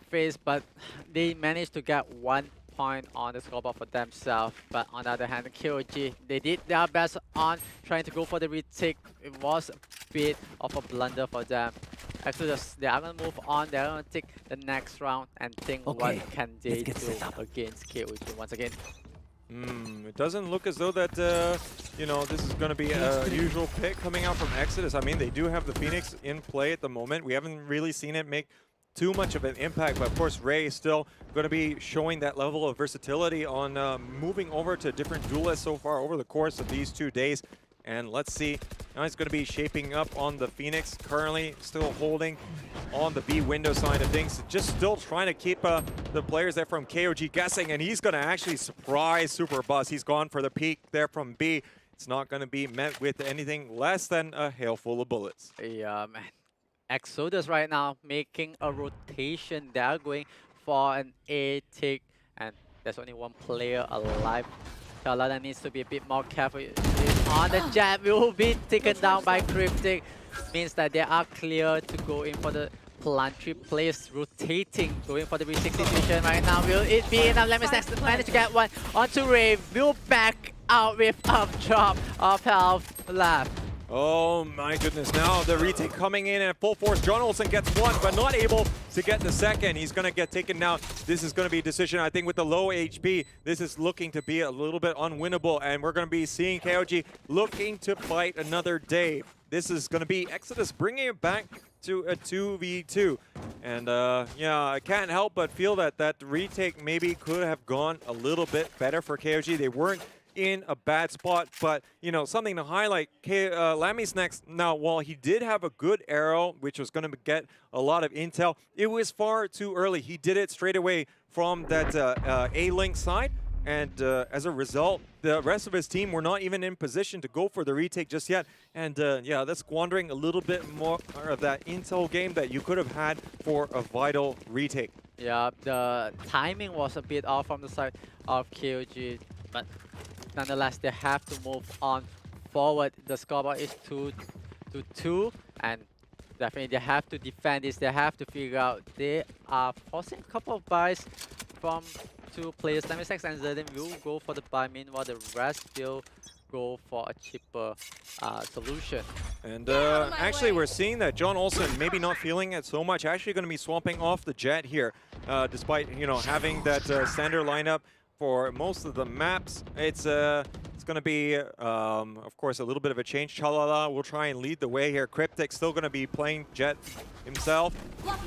phase, but they managed to get 1 point on the scoreboard for themselves. But on the other hand, KOG, they did their best on trying to go for the retake. It was a bit of a blunder for them. Exodus, they are going to move on. They're going to take the next round and think what can they do against KOG once again. It doesn't look as though that, you know, this is going to be a usual pick coming out from Exodus. I mean, they do have the Phoenix in play at the moment. We haven't really seen it make too much of an impact, but of course Ray is still going to be showing that level of versatility on moving over to different duelists so far over the course of these 2 days. And let's see how it's going to be shaping up on the Phoenix. Currently still holding on the B window side of things. Just still trying to keep the players there from KOG guessing. And he's going to actually surprise Super Bus. He's gone for the peak there from B. It's not going to be met with anything less than a hail full of bullets. Yeah, man. Exodus right now making a rotation. They're going for an A tick. And there's only one player alive. Kalada needs to be a bit more careful. On the jab will be taken down by Cryptic. Means that they are clear to go in for the plantry place, rotating, going for the retake situation right now. Will it be enough? Let me manage to get one onto Ray. Will back out with a drop of health left. Oh my goodness, now the retake coming in at full force. John Olsen gets one, but not able to get the second. He's going to get taken down. This is going to be a decision, I think, with the low HP. This is looking to be a little bit unwinnable, and we're going to be seeing KOG looking to fight another day. This is going to be Exodus bringing it back to a 2v2. And yeah, I can't help but feel that that retake maybe could have gone a little bit better for KOG. They weren't in a bad spot, but you know, something to highlight, Lammy's next. Now, while he did have a good arrow, which was going to get a lot of intel, it was far too early. He did it straight away from that A-Link side, and as a result, the rest of his team were not even in position to go for the retake just yet. And yeah, that's squandering a little bit more of that intel game that you could have had for a vital retake. Yeah, the timing was a bit off from the side of KOG, but nonetheless, they have to move on forward. The scoreboard is 2-2, and definitely they have to defend this. They have to figure out. They are forcing a couple of buys from two players. Lemisex and Zerden will go for the buy. Meanwhile, the rest will go for a cheaper solution. And actually, we're seeing that John Olsen maybe not feeling it so much. Actually, going to be swapping off the Jet here, despite having that standard lineup for most of the maps. It's going to be, of course, a little bit of a change. Chalala will try and lead the way here. Cryptic still going to be playing Jet himself.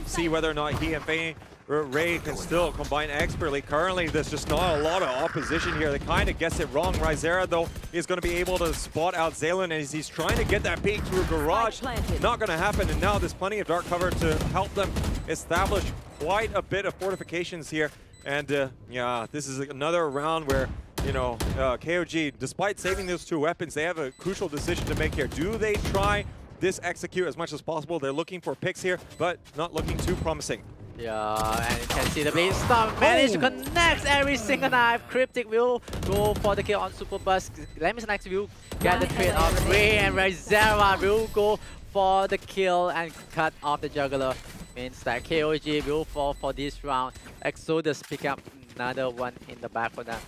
See whether or not he and Ray can still combine expertly. Currently, there's just not a lot of opposition here. They kind of guess it wrong. Rizera, though, is going to be able to spot out Zaylan as he's trying to get that peek through Garage. Not going to happen, and now there's plenty of dark cover to help them establish quite a bit of fortifications here. And yeah, this is another round where, KOG, despite saving those two weapons, they have a crucial decision to make here. Do they try this execute as much as possible? They're looking for picks here, but not looking too promising. Yeah, and you can see the blade stop manage to connect every single knife. Cryptic will go for the kill on Super Bus. Lemis next will get the trade off. Ray and Rizera will go for the kill and cut off the juggler. Means that KOG will fall for this round. Exodus pick up another one in the back for them.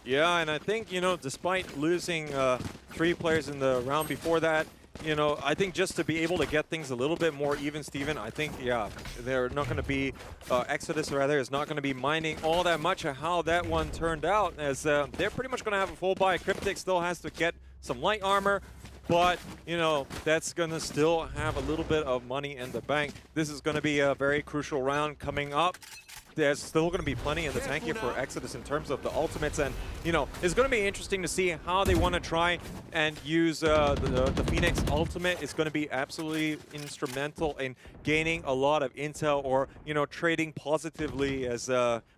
Yeah, and I think, despite losing 3 players in the round before that, I think just to be able to get things a little bit more even, Steven, I think, yeah, they're not going to be, Exodus rather, is not going to be minding all that much of how that one turned out, as they're pretty much going to have a full buy. Cryptic still has to get some light armor, but, that's going to still have a little bit of money in the bank. This is going to be a very crucial round coming up. There's still going to be plenty in the tank here for Exodus in terms of the ultimates, and it's going to be interesting to see how they want to try and use the Phoenix ultimate. It's going to be absolutely instrumental in gaining a lot of intel, or trading positively, as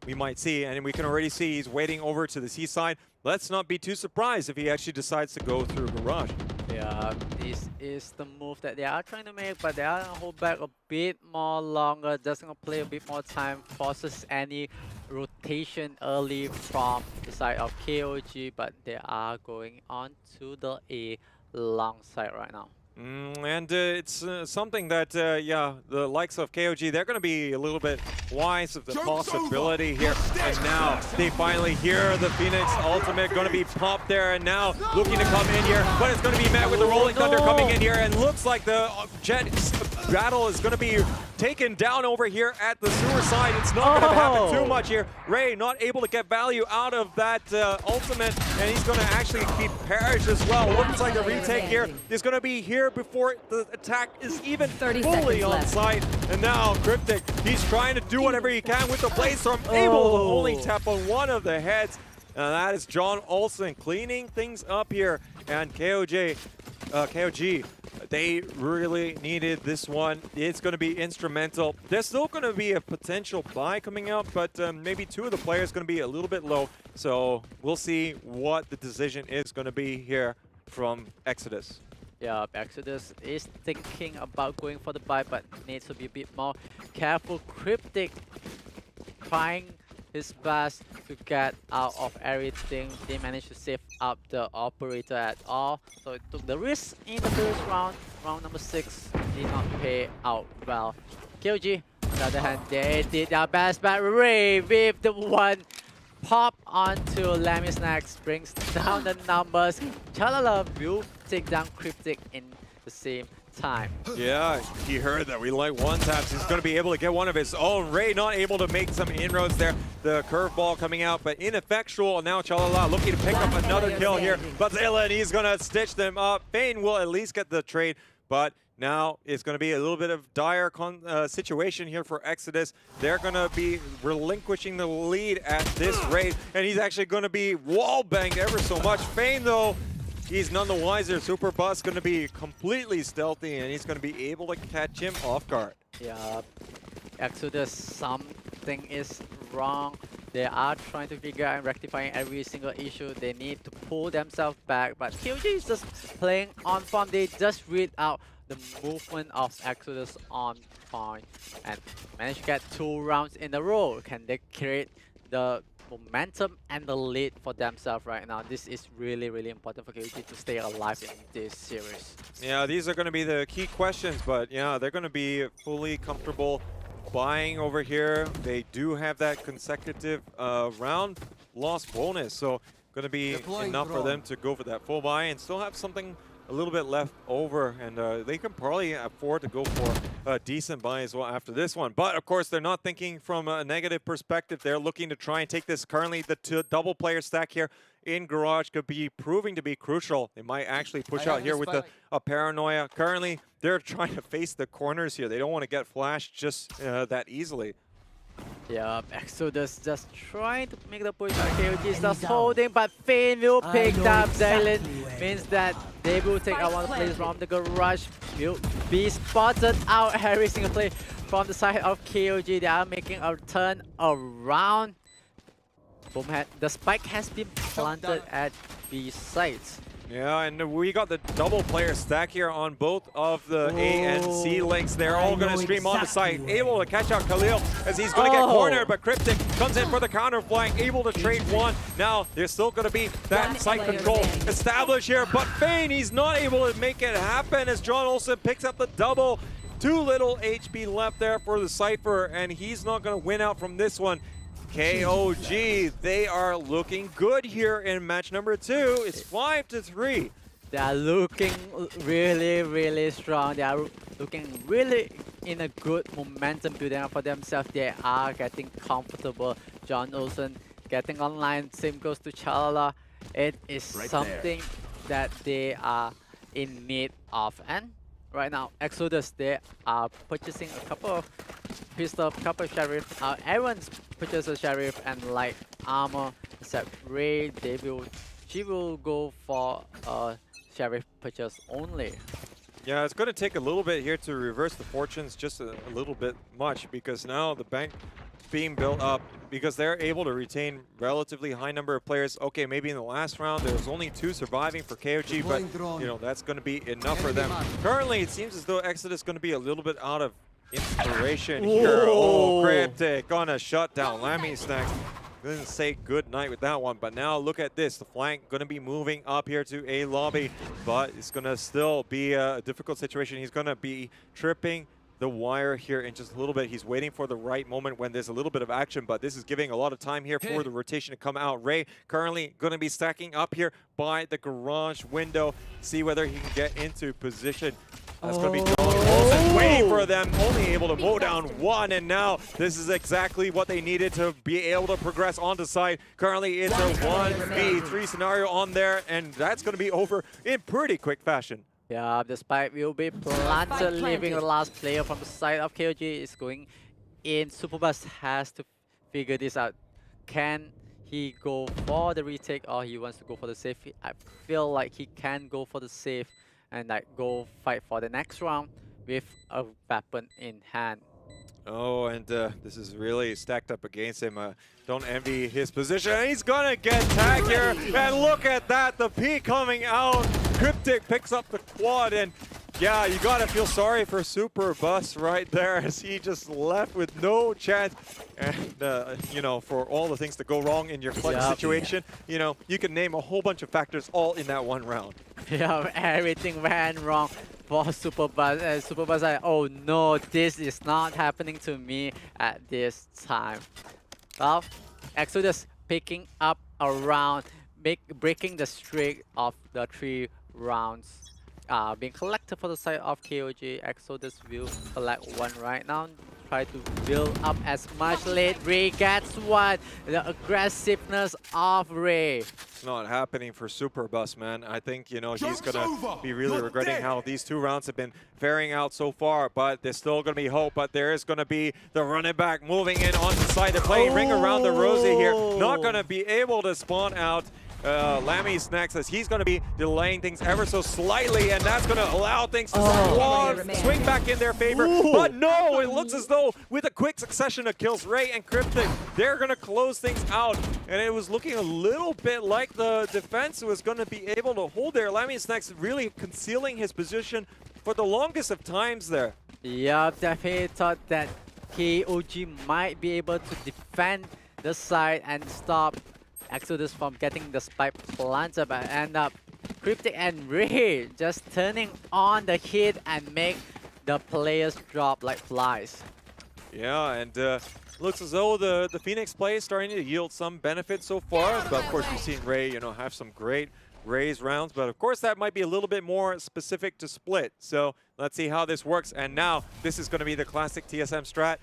we might see. And we can already see he's waiting over to the seaside. Let's not be too surprised if he actually decides to go through Garage. Yeah, this is the move that they are trying to make, but they are going to hold back a bit more longer. Just going to play a bit more time, forces any rotation early from the side of KOG, but they are going on to the A long side right now. And it's something that, yeah, the likes of KOG, they're going to be a little bit wise of the possibility here. And now they finally hear the Phoenix ultimate going to be popped there, and now looking to come in here, but it's going to be met with the Rolling Thunder coming in here, and looks like the Jet battle is going to be taken down over here at the sewer side. It's not going to happen too much here. Ray not able to get value out of that ultimate, and he's going to actually be perished as well. Looks like the retake here is going to be here before the attack is even fully on site. And now Cryptic, he's trying to do whatever he can with the Blaze Storm, able to only tap on one of the heads. And that is John Olsen cleaning things up here. And KOG KOG, they really needed this one. It's going to be instrumental. There's still going to be a potential buy coming out, but maybe two of the players going to be a little bit low. So we'll see what the decision is going to be here from Exodus. Yeah, Exodus is thinking about going for the buy, but needs to be a bit more careful. Cryptic trying his best to get out of everything. They managed to save up the operator at all. So it took the risk in the first round. Round number 6 did not pay out well. KOG, on the other hand, they did their best, but Ray with the one pop onto Lammy Snacks brings down the numbers. Chalala will take down Cryptic in the same time. Yeah, he heard that we like one taps. He's going to be able to get one of his own. Ray not able to make some inroads there. The curveball coming out, but ineffectual. Now Chalala looking to pick up another kill here. But Zayla, he's going to stitch them up. Fane will at least get the trade, but now it's going to be a little bit of dire situation here for Exodus. They're going to be relinquishing the lead at this rate, and he's actually going to be wall banged ever so much. Fane, though, he's none the wiser. Super Bus going to be completely stealthy, and he's going to be able to catch him off guard. Yeah, Exodus, something is wrong. They are trying to figure out and rectifying every single issue. They need to pull themselves back, but KOG is just playing on form. They just read out the movement of Exodus on point and manage to get 2 rounds in a row. Can they create the momentum and the lead for themselves right now? This is really, really important for KOG to stay alive in this series. Yeah, these are going to be the key questions, but yeah, they're going to be fully comfortable buying over here. They do have that consecutive round loss bonus, so going to be enough for them to go for that full buy and still have something a little bit left over, and they can probably afford to go for a decent buy as well after this one. But of course, they're not thinking from a negative perspective. They're looking to try and take this. Currently, the double player stack here in Garage could be proving to be crucial. They might actually push out here with a paranoia. Currently, they're trying to face the corners here. They don't want to get flashed just that easily. Yeah, Exodus just trying to make the push. KOG is just holding, but Fane will pick up Zaylen. Means that they will take out one of the players from the Garage. Will be spotted out every single play from the side of KOG. They are making a turn around. The spike has been planted at B sites. Yeah, and we got the double player stack here on both of the A and C links. They're all going to stream on the site. Able to catch out Khalil as he's going to get cornered, but Cryptic comes in for the counter flank, able to trade one. Now, there's still going to be that site control established here, but Fane, he's not able to make it happen as John Olsen picks up the double. 2 little HP left there for the Cypher, and he's not going to win out from this one. KOG, they are looking good here in match number 2. It's 5-3. They are looking really, really strong. They are looking really in a good momentum building up for themselves. They are getting comfortable. John Olsen getting online. Same goes to Chalala. It is something that they are in need of. And right now, Exodus, they are purchasing a couple of pistol, couple of sheriff. Everyone's purchased a sheriff and light armor, except Ray. She will go for a sheriff purchase only. Yeah, it's going to take a little bit here to reverse the fortunes, just a little bit much, because now the bank being built up, because they're able to retain relatively high number of players. Okay, maybe in the last round there was only 2 surviving for KOG, but you know that's going to be enough for them. Currently, it seems as though Exodus is going to be a little bit out of inspiration here. Oh, Cryptic on a shutdown. Lammy Snacks didn't say good night with that one, but now look at this. The flank going to be moving up here to A lobby, but it's going to still be a difficult situation. He's going to be tripping the wire here in just a little bit. He's waiting for the right moment when there's a little bit of action, but this is giving a lot of time here for the rotation to come out. Ray currently going to be stacking up here by the garage window. See whether he can get into position. That's going to be John Olsen waiting for them, only able to mow down one, and now this is exactly what they needed to be able to progress onto site. Currently, it's a 1v3 scenario on there, and that's going to be over in pretty quick fashion. Yeah, the spike will be planted, leaving the last player from the side of KOG is going in. Superbus has to figure this out. Can he go for the retake or he wants to go for the save? I feel like he can go for the save and like go fight for the next round with a weapon in hand. Oh, and this is really stacked up against him. Don't envy his position. And he's gonna get tagged here. And look at that, the P coming out. Cryptic picks up the quad, and yeah, you gotta feel sorry for Super Bus right there as he just left with no chance. And you know, for all the things that go wrong in your clutch situation, you know, you can name a whole bunch of factors all in that one round. Yeah, everything went wrong for Super Bus. Super Bus like, oh no, this is not happening to me at this time. Well, Exodus picking up a round, breaking the streak of the 3 rounds. Being collected for the side of KOG. Exodus will collect 1 right now. Try to build up as much lead. Ray gets 1. The aggressiveness of Ray. It's not happening for Super Bus, man. I think, you know, he's going to be really regretting how these 2 rounds have been faring out so far, but there's still going to be hope. But there is going to be the running back moving in on the side. They're playing ring around the rosy here. Not going to be able to spawn out Lammy's next, as he's going to be delaying things ever so slightly, and that's going to allow things to swing back in their favor. But no, it looks as though with a quick succession of kills, Ray and Cryptic, they're going to close things out, and it was looking a little bit like the defense was going to be able to hold there. Lammy's next really concealing his position for the longest of times there. Yeah, definitely thought that KOG might be able to defend the side and stop Exodus from getting the spike planted, but end up Cryptic and Ray just turning on the hit and make the players drop like flies. Yeah, and looks as though the Phoenix play is starting to yield some benefit so far. But of course, we've seen Ray, you know, have some great Ray's rounds, but of course that might be a little bit more specific to Split. So let's see how this works. And now this is going to be the classic TSM strat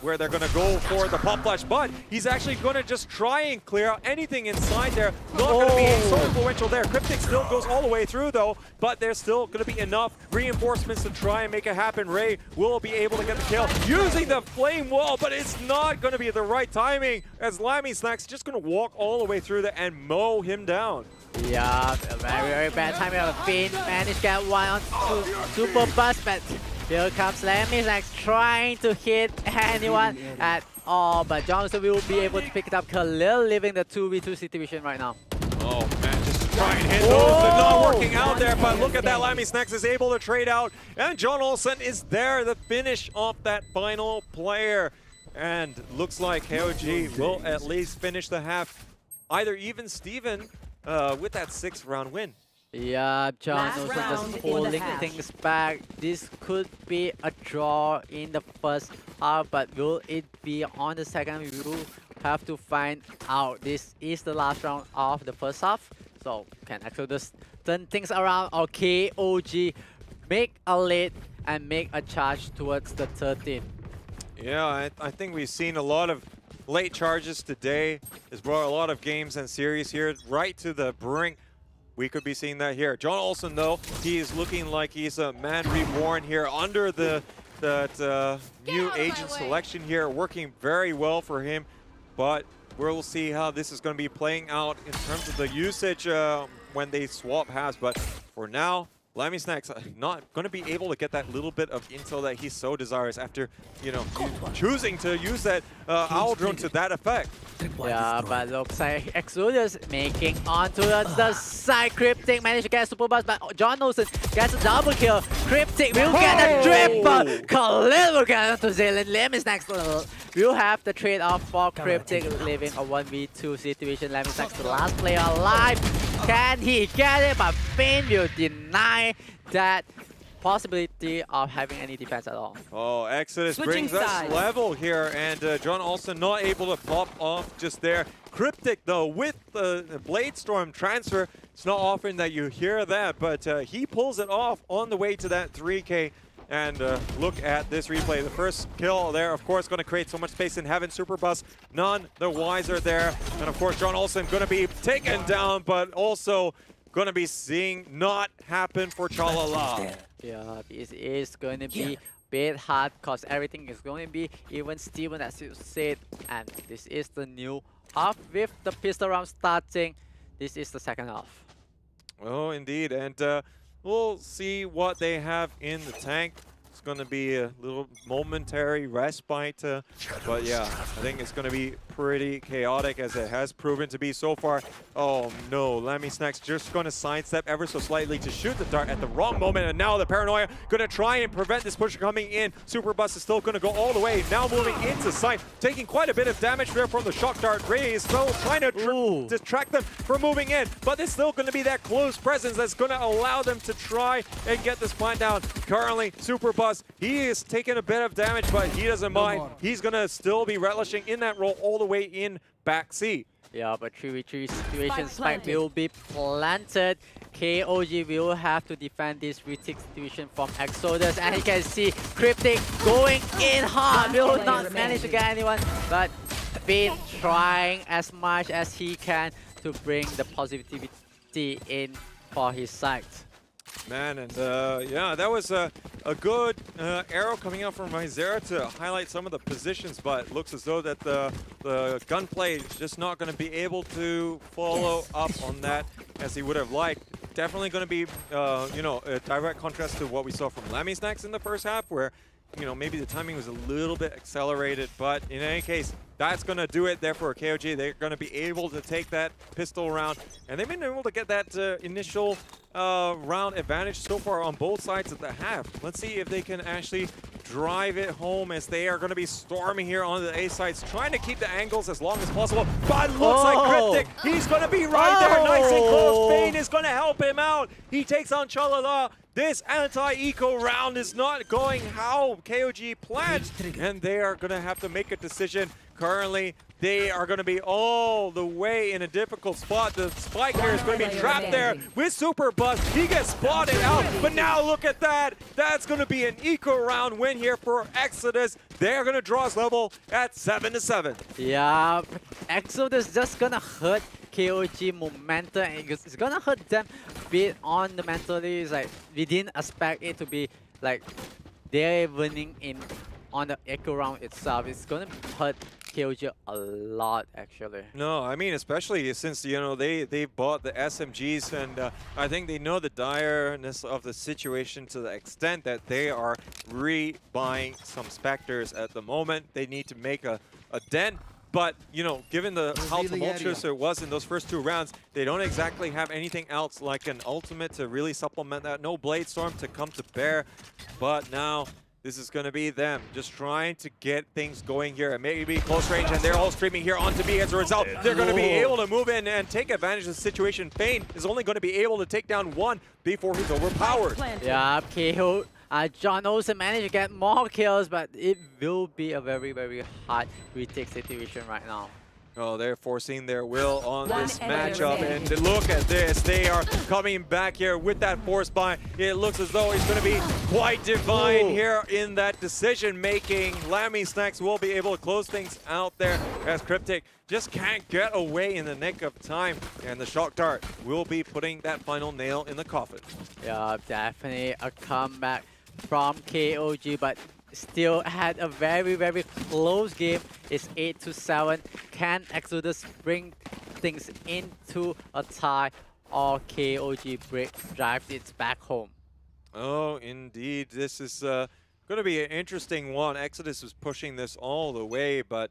where they're going to go for the pop flash, but he's actually going to just try and clear out anything inside there. Not going to be so influential there. Cryptic still goes all the way through though, but there's still going to be enough reinforcements to try and make it happen. Ray will be able to get the kill using the flame wall, but it's not going to be the right timing as Lammy Snacks just going to walk all the way through there and mow him down. Yeah, a very, very bad timing of Finn. Managed to get 1 on Super Bus, but here comes Lammy Snacks trying to hit anyone at all, but Johnson will be able to pick it up. Khalil living the 2v2 situation right now. Oh man, just try and hit those. They're not working out there, but look at that. Lammy Snacks is able to trade out, and John Olsen is there to finish off that final player. And looks like KOG will at least finish the half either even Steven with that 6th round win. Yeah, John Olsen just pulling things back. This could be a draw in the first half, but will it be on the second? We will have to find out. This is the last round of the first half. So can Exodus turn things around, or KOG make a lead and make a charge towards the 13th? Yeah, I think we've seen a lot of late charges today. It's brought a lot of games and series here right to the brink. We could be seeing that here. John Olsen, though, he is looking like he's a man reborn here under that new agent selection here, working very well for him. But we'll see how this is going to be playing out in terms of the usage when they swap halves. But for now, Lammy Snacks not going to be able to get that little bit of intel that he so desires after, you know, choosing to use that owl drone to that effect. Yeah, but looks like Exodus making onto the side. Cryptic managed to get a super bus, but John Olsen gets a double kill. Cryptic will get a triple. Khalil will get onto Zaylen. Lammy Snacks will have the trade-off for Cryptic, leaving a 1v2 situation. Lammy Snacks the last player alive. Can he get it? But Finn will deny that possibility of having any defense at all. Oh, Exodus brings us level here, and John Olsen not able to pop off just there. Cryptic, though, with the Blade Storm transfer, it's not often that you hear that, but he pulls it off on the way to that 3K. And look at this replay. The first kill there, of course, going to create so much space in heaven. Super Bus, none the wiser there. And of course, John Olsen going to be taken down, but also going to be seeing not happen for Chalala. Yeah, it is going to be a bit hard because everything is going to be even Steven, as you said. And this is the new half with the pistol round starting. This is the second half. Oh, indeed. And we'll see what they have in the tank. It's going to be a little momentary respite, but yeah, I think it's going to be pretty chaotic as it has proven to be so far. Oh no, Lammy Snacks just going to sidestep ever so slightly to shoot the dart at the wrong moment, and now the Paranoia going to try and prevent this push coming in. Super Bus is still going to go all the way, now moving into sight, taking quite a bit of damage there from the shock dart. Ray is still trying to distract them from moving in, but there's still going to be that close presence that's going to allow them to try and get this plant down. Currently, Super Bus, he is taking a bit of damage, but he doesn't mind. He's going to still be relishing in that role all the way in backseat. Yeah, but 3v3 situation, Spike will be planted. KOG will have to defend this retake situation from Exodus, and you can see Cryptic going in hard. Will not manage to get anyone, but been trying as much as he can to bring the positivity in for his side. Man, and yeah, that was a good arrow coming out from Misera to highlight some of the positions, but looks as though that the gunplay is just not going to be able to follow up on that as he would have liked. Definitely going to be, you know, a direct contrast to what we saw from Lammy Snacks in the first half, where, you know, maybe the timing was a little bit accelerated, but in any case, that's going to do it there for KOG. They're going to be able to take that pistol round, and they've been able to get that initial round advantage so far on both sides of the half. Let's see if they can actually drive it home, as they are going to be storming here on the A sides, trying to keep the angles as long as possible. But looks like Cryptic, he's going to be right there, nice and close. Bane is going to help him out. He takes on Chalala. This anti-eco round is not going how KOG planned, and they are going to have to make a decision. Currently, they are going to be all the way in a difficult spot. The Spike here is going to be trapped there with Super Bus. He gets spotted out, but now look at that. That's going to be an eco round win here for Exodus. They're going to draw us level at 7-7. Yeah, Exodus just going to hurt KOG momentum, and it's going to hurt them a bit on the mentally. It's like we didn't expect it to be like they're winning in on the echo round itself. It's going to hurt KOG a lot, actually. No, I mean, especially since, you know, they bought the SMGs, and I think they know the direness of the situation to the extent that they are re-buying some Spectres at the moment. They need to make a dent. But, you know, given how tumultuous it was in those first two rounds, they don't exactly have anything else like an ultimate to really supplement that. No Blade Storm to come to bear. But now, this is going to be them just trying to get things going here. And maybe close range, and they're all streaming here onto B as a result. They're going to be able to move in and take advantage of the situation. Fein is only going to be able to take down one before he's overpowered. Yeah, Khew. John also managed to get more kills, but it will be a very, very hard retake situation right now. Oh, they're forcing their will on this matchup, and look at this. They are coming back here with that force buy. It looks as though he's going to be quite divine here in that decision-making. Lammy Snacks will be able to close things out there, as Cryptic just can't get away in the nick of time, and the shock dart will be putting that final nail in the coffin. Yeah, definitely a comeback from KOG, but still had a very, very close game. It's 8-7. Can Exodus bring things into a tie, or KOG drives it back home? Oh, indeed. This is going to be an interesting one. Exodus is pushing this all the way, but,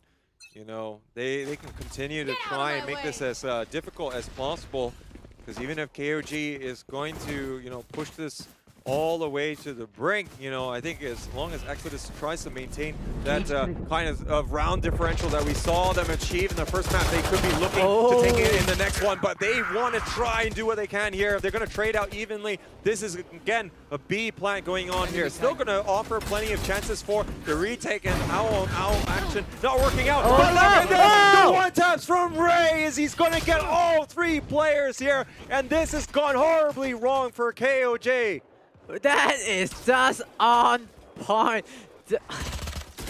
you know, they can continue to try and make this as difficult as possible, because even if KOG is going to, you know, push this all the way to the brink, you know, I think as long as Exodus tries to maintain that kind of round differential that we saw them achieve in the first map, they could be looking to take it in the next one, but they want to try and do what they can here. They're going to trade out evenly. This is, again, a B plant going on here. Still going to offer plenty of chances for the retake, and owl action not working out. But look at this! The one taps from Ray as he's going to get all three players here, and this has gone horribly wrong for KOG. That is just on point. It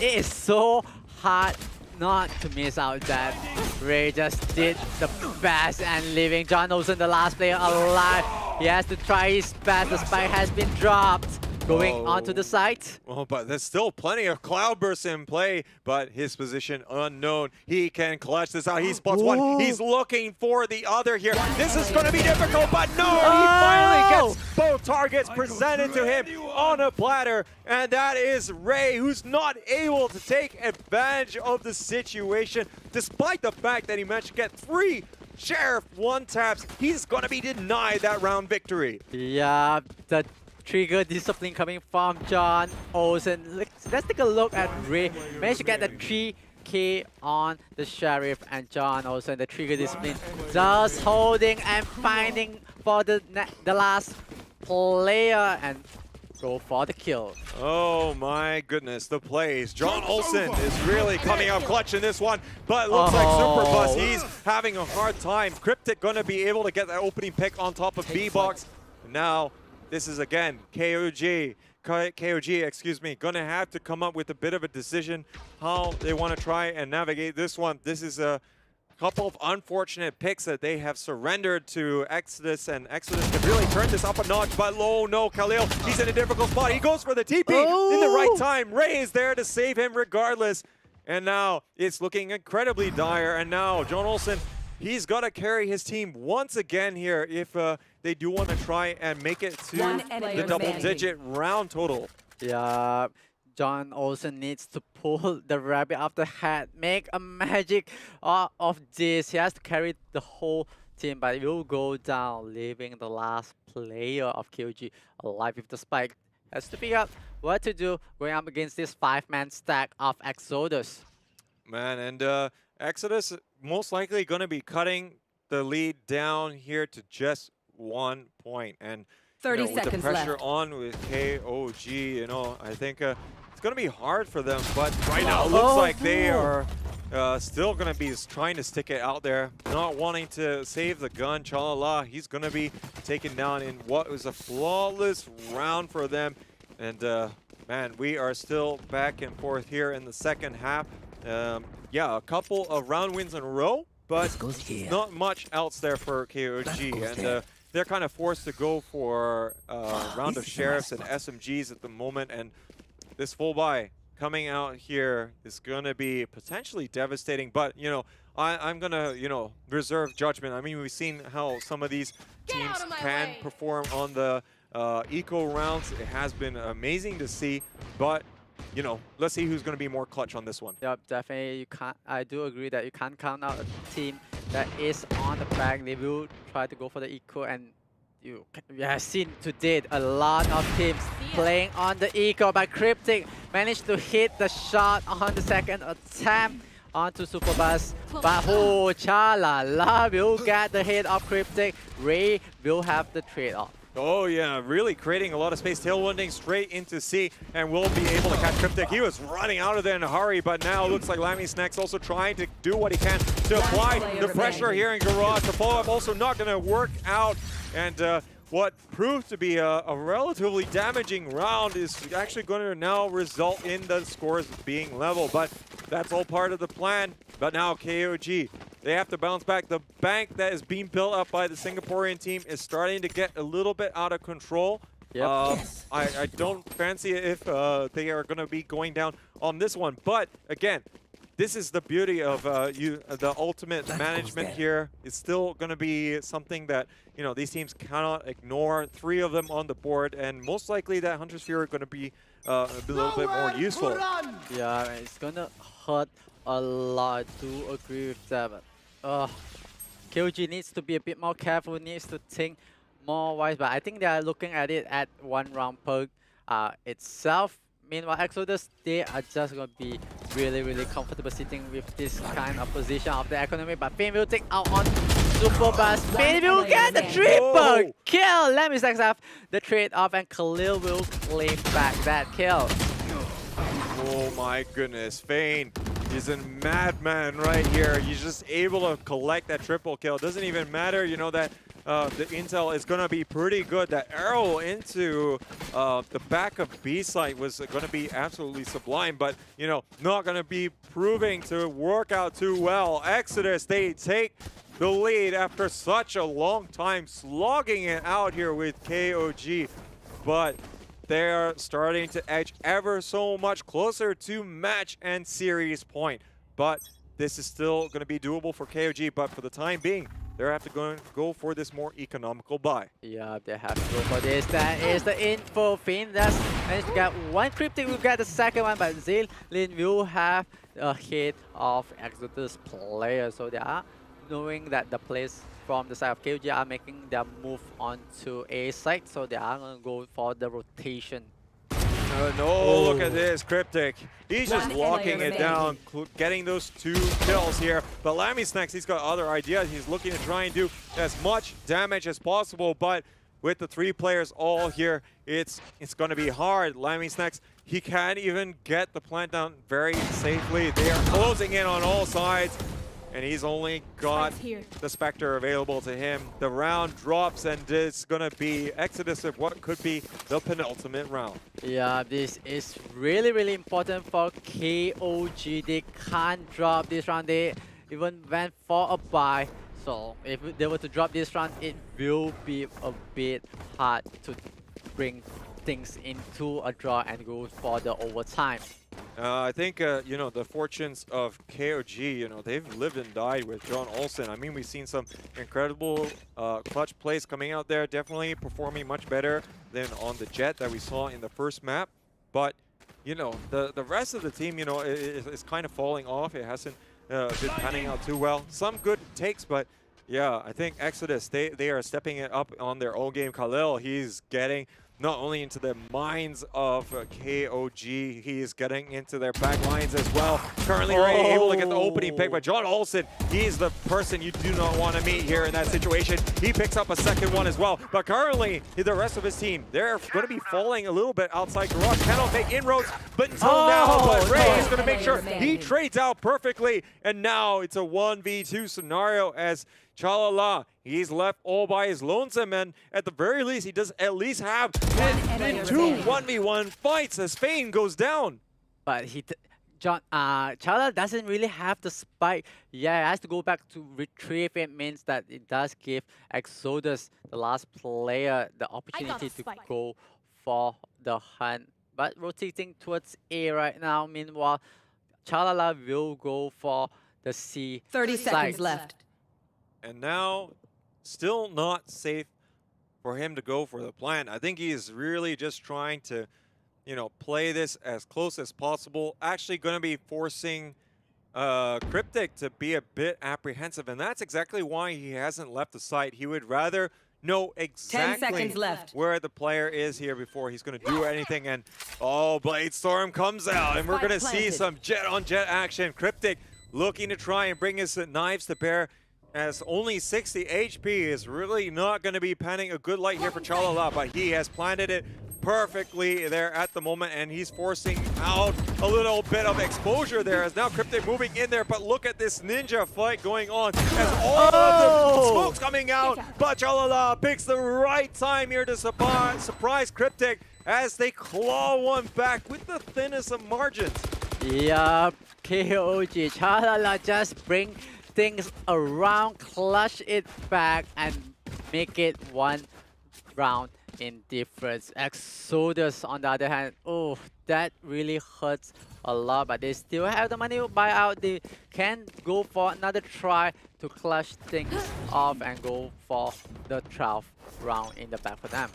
is so hard not to miss out that Ray just did the best and leaving John Olsen, the last player, alive. He has to try his best. The spike has been dropped. going onto the site. Oh, but there's still plenty of cloudbursts in play, but his position unknown. He can clutch this out. He spots one. He's looking for the other here. This is going to be difficult, but no, he finally gets both targets presented to him on a platter, and that is Ray, who's not able to take advantage of the situation, despite the fact that he managed to get 3 Sheriff one-taps. He's going to be denied that round victory. Yeah, the trigger discipline coming from John Olsen. Let's take a look at Ray. Managed to get the 3K on the Sheriff, and John Olsen, the trigger discipline, just holding and finding for the last player and go for the kill. Oh my goodness, the plays. John Olsen is really coming up clutch in this one, but it looks like Superbus, he's having a hard time. Cryptic gonna be able to get that opening pick on top of B-Box. Now, this is again, KOG, excuse me, gonna have to come up with a bit of a decision how they want to try and navigate this one. This is a couple of unfortunate picks that they have surrendered to Exodus, and Exodus can really turn this up a notch, but no, Khalil, he's in a difficult spot. He goes for the TP in the right time. Ray is there to save him regardless, and now it's looking incredibly dire, and now John Olsen, he's got to carry his team once again here if they do want to try and make it to the double-digit round total. Yeah. John Olsen needs to pull the rabbit off the hat, make a magic of this. He has to carry the whole team, but it will go down, leaving the last player of KOG alive with the spike. Has to figure out what to do going up against this 5-man stack of Exodus. Man, and Exodus most likely going to be cutting the lead down here to just 1 point. And 30 with the seconds pressure left. on with KOG, I think it's going to be hard for them, but right now it looks like they are still going to be trying to stick it out there, not wanting to save the gun. Chalala, he's going to be taken down in what was a flawless round for them. And man, we are still back and forth here in the second half. Yeah, a couple of round wins in a row, but not much else there for KOG. And they're kind of forced to go for a round of Sheriffs and SMGs at the moment. And this full buy coming out here is going to be potentially devastating, but, I'm going to, reserve judgment. I mean, we've seen how some of these teams can perform on the eco rounds. It has been amazing to see, but, let's see who's going to be more clutch on this one. Yep, definitely. I do agree that you can't count out a team that is on the back. They will try to go for the eco, and you have seen today a lot of teams playing on the eco, but Cryptic managed to hit the shot on the second attempt onto Superbus. But Chalala will get the hit of Cryptic. Ray will have the trade-off. Oh yeah, really creating a lot of space, tailwinding straight into C, and will be able to catch Cryptic. He was running out of there in a hurry, but now it looks like Lammy Snacks also trying to do what he can to apply the pressure here in Garage. The follow-up also not going to work out, and what proved to be a relatively damaging round is actually going to now result in the scores being level, but that's all part of the plan. But now KOG, they have to bounce back. The bank that is being built up by the Singaporean team is starting to get a little bit out of control. Yep. I don't fancy it if they are going to be going down on this one. But again, this is the beauty of the ultimate management here. It's still going to be something that these teams cannot ignore. 3 of them on the board, and most likely that Hunter's Fury are going to be a little bit more useful. Yeah, it's going to hurt a lot. I do agree with that. But KOG needs to be a bit more careful, needs to think more wise. But I think they are looking at it at 1 round per itself. Meanwhile, Exodus, they are just going to be really comfortable sitting with this kind of position of the economy. But Finn will take out on Superbus. Finn will get the triple kill. Let me have the trade-off, and Khalil will claim back that kill. Oh my goodness, Fane is a madman right here. He's just able to collect that triple kill. It doesn't even matter, that the intel is going to be pretty good. That arrow into the back of B site was going to be absolutely sublime, but, not going to be proving to work out too well. Exodus, they take the lead after such a long time, slogging it out here with KOG. But they're starting to edge ever so much closer to match and series point. But this is still going to be doable for KOG, but for the time being, they have to go for this more economical buy. Yeah, they have to go for this. That is the info. Finn that's managed to get one cryptic. We'll get the second one, but Zilin will have a hit of Exodus player. So they are knowing that the players from the side of KOG are making their move on to A side. So they are going to go for the rotation. No, look at this, Cryptic. He's just locking it down, getting those 2 kills here. But LammySnacks, he's got other ideas. He's looking to try and do as much damage as possible. But with the 3 players all here, it's going to be hard. LammySnacks, he can't even get the plant down very safely. They are closing in on all sides. And he's only got the Spectre available to him. The round drops, and it's going to be Exodus of what could be the penultimate round. Yeah, this is really, really important for KOG. They can't drop this round. They even went for a buy. So if they were to drop this round, it will be a bit hard to bring things into a draw and go for the overtime. I think, you know, the fortunes of KOG, you know, they've lived and died with John Olsen. I mean, we've seen some incredible clutch plays coming out there, definitely performing much better than on the Jet that we saw in the first map. But, you know, the rest of the team, you know, is kind of falling off. It hasn't been panning out too well. Some good takes, but yeah, I think Exodus, they are stepping it up on their own game. Khalil, he's getting not only into the minds of KOG, he is getting into their back lines as well. Currently able to get the opening pick, but John Olsen, he's the person you do not want to meet here in that situation. He picks up a second one as well, but currently the rest of his team, they're going to be falling a little bit outside garage. Cannot make inroads, but until now, but Ray is going to make sure he trades out perfectly, and now it's a 1v2 scenario as Chalala, he's left all by his lonesome, and at the very least, he does at least have 2 1v1 fights as Fane goes down. But Chalala doesn't really have the spike. Yeah, he has to go back to retrieve. It means that it does give Exodus, the last player, the opportunity to go for the hunt. But rotating towards A right now. Meanwhile, Chalala will go for the C 30 seconds left. And now, still not safe for him to go for the plant. I think he's really just trying to, you know, play this as close as possible. Actually going to be forcing Cryptic to be a bit apprehensive, and that's exactly why he hasn't left the site. He would rather know exactly 10 seconds left. where the player is here before he's going to do anything. And oh, Blade Storm comes out, and we're going to see some jet-on-jet action. Cryptic looking to try and bring his knives to bear, as only 60 HP is really not going to be panning a good light here for Chalala, but he has planted it perfectly there at the moment, and he's forcing out a little bit of exposure there as now Cryptic moving in there. But look at this ninja fight going on as all of the smoke's coming out, but Chalala picks the right time here to surprise Cryptic as they claw one back with the thinnest of margins. Yeah, KOG, Chalala just bring things around, clutch it back, and make it 1 round in difference. Exodus, on the other hand, oh, that really hurts a lot, but they still have the money to buy out. They can go for another try to clutch things off and go for the 12th round in the back for them.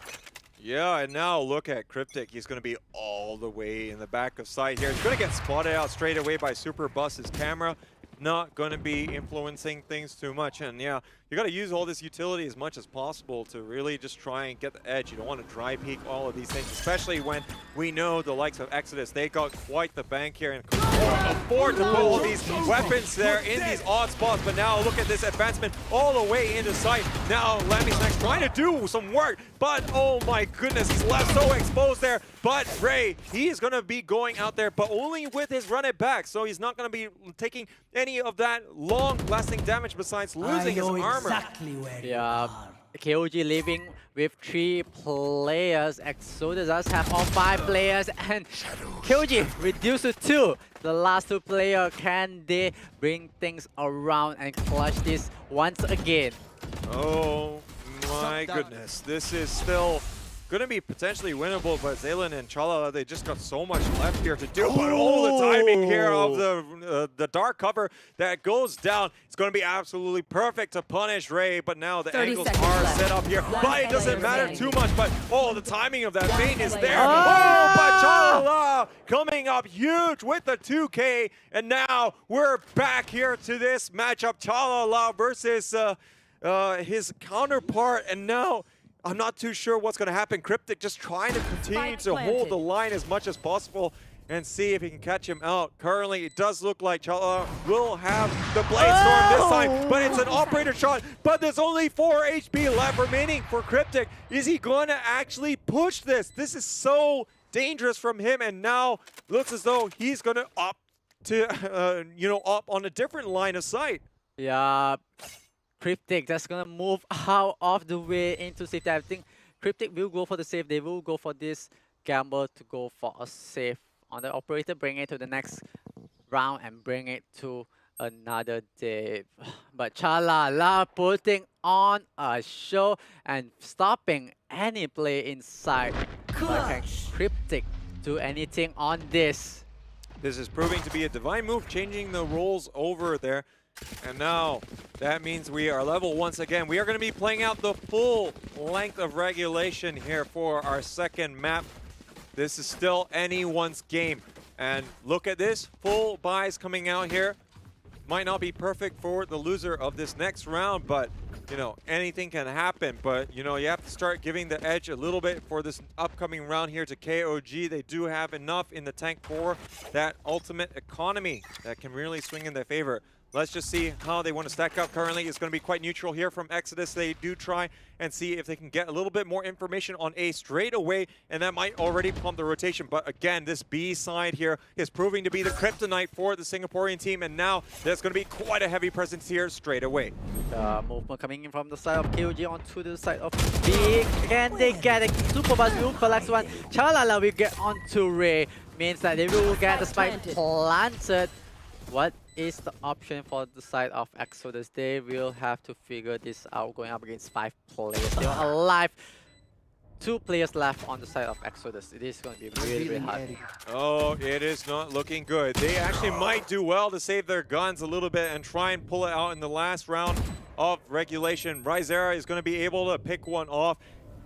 Yeah, and now look at Cryptic. He's going to be all the way in the back of sight here. He's going to get spotted out straight away by Super Bus's camera. Not going to be influencing things too much. And yeah, you got to use all this utility as much as possible to really just try and get the edge. You don't want to dry peek all of these things, especially when we know the likes of Exodus, they got quite the bank here and could afford to put all these weapons there in these odd spots. But now look at this advancement all the way into sight. Now LammySnacks trying to do some work, but oh my goodness, he's left so exposed there. But Ray, he is going to be going out there, but only with his run it back. So he's not going to be taking any of that long-lasting damage besides losing his armor. Exactly where yeah, KOG leaving with 3 players. Exodus does have all 5 players, and KOG reduced to 2. The last 2 players, can they bring things around and clutch this once again? Oh my goodness, this is still going to be potentially winnable, but Zaylan and Chala, they just got so much left here to do. But all the timing here of the dark cover that goes down, it's going to be absolutely perfect to punish Ray. But now the angles are set up here. But it doesn't matter too much. But the timing of that feint is there. But Chala coming up huge with the 2K. And now we're back here to this matchup. Chala versus his counterpart. And now I'm not too sure what's going to happen. Cryptic just trying to continue to hold the line as much as possible and see if he can catch him out. Currently, it does look like Chala will have the Blade Storm this time, but it's an operator shot. But there's only 4 HP left remaining for Cryptic. Is he going to actually push this? This is so dangerous from him, and now looks as though he's going to opt to, opt on a different line of sight. Yeah. Cryptic just gonna move out of the way into safety. I think Cryptic will go for the save. They will go for this gamble to go for a save on the operator, bring it to the next round and bring it to another day. But Chala putting on a show and stopping any play inside. But can Cryptic do anything on this? This is proving to be a divine move, changing the roles over there. And now that means we are level once again. We are going to be playing out the full length of regulation here for our second map. This is still anyone's game. And look at this, full buys coming out here. Might not be perfect for the loser of this next round, but anything can happen. But you have to start giving the edge a little bit for this upcoming round here to KOG. They do have enough in the tank for that ultimate economy that can really swing in their favor. Let's just see how they want to stack up currently. It's going to be quite neutral here from Exodus. They do try and see if they can get a little bit more information on A straight away, and that might already pump the rotation. But again, this B side here is proving to be the kryptonite for the Singaporean team, and now there's going to be quite a heavy presence here straight away. Movement coming in from the side of KOG onto the side of B. Can they get a super buzz? Will collect one. Chala will get onto Ray. Means that they will get the spike planted. What is the option for the side of Exodus? They will have to figure this out going up against 5 players. Still alive. 2 players left on the side of Exodus. It is going to be really, really hard. Oh, it is not looking good. They actually might do well to save their guns a little bit and try and pull it out in the last round of regulation. Rizera is going to be able to pick one off.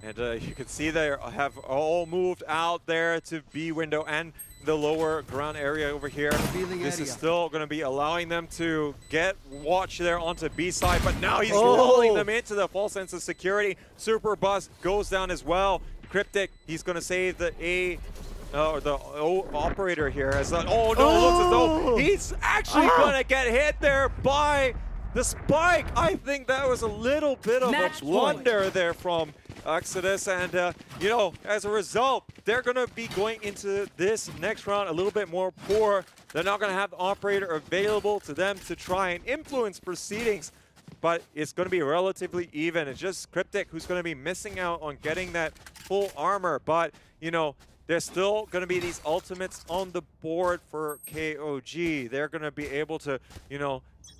And you can see they have all moved out there to B window and the lower ground area over here. This is still going to be allowing them to get watch there onto B side, but now he's rolling them into the false sense of security. Super Bus goes down as well. Cryptic, he's going to save the A or the O operator here. As looks as though he's actually going to get hit there by the spike. I think that was a little bit of a blunder there from Exodus, and as a result, they're going to be going into this next round a little bit more poor. They're not going to have the operator available to them to try and influence proceedings, but it's going to be relatively even. It's just Cryptic who's going to be missing out on getting that full armor, but there's still going to be these ultimates on the board for KOG. They're going to be able to,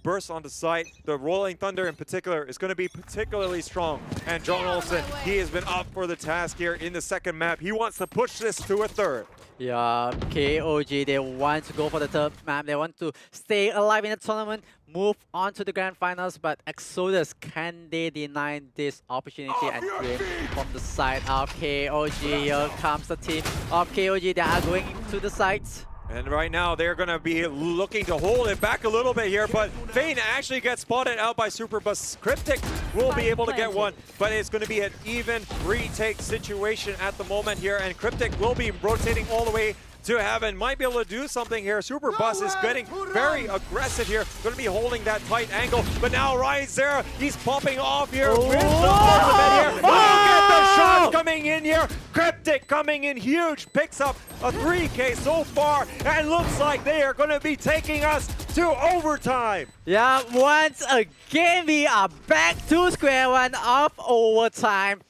burst onto site. The Rolling Thunder in particular is going to be particularly strong. And John Olsen, he has been up for the task here in the second map. He wants to push this to a third. Yeah, KOG, they want to go for the third map. They want to stay alive in the tournament, move on to the grand finals. But Exodus, can they deny this opportunity and win from the side of KOG? Here comes the team of KOG. They are going to the sites. And right now, they're going to be looking to hold it back a little bit here, but Fein actually gets spotted out by Superbus. Cryptic will be able to get one, but it's going to be an even retake situation at the moment here, and Cryptic will be rotating all the way to heaven. Might be able to do something here. Superbus is getting very aggressive here. Going to be holding that tight angle, but now Rizera, he's popping off here with the ultimate here. Look at the shots coming in here. Cryptic coming in huge, picks up a 3K so far, and looks like they are going to be taking us to overtime. Yeah, once again, we are back to square one of overtime.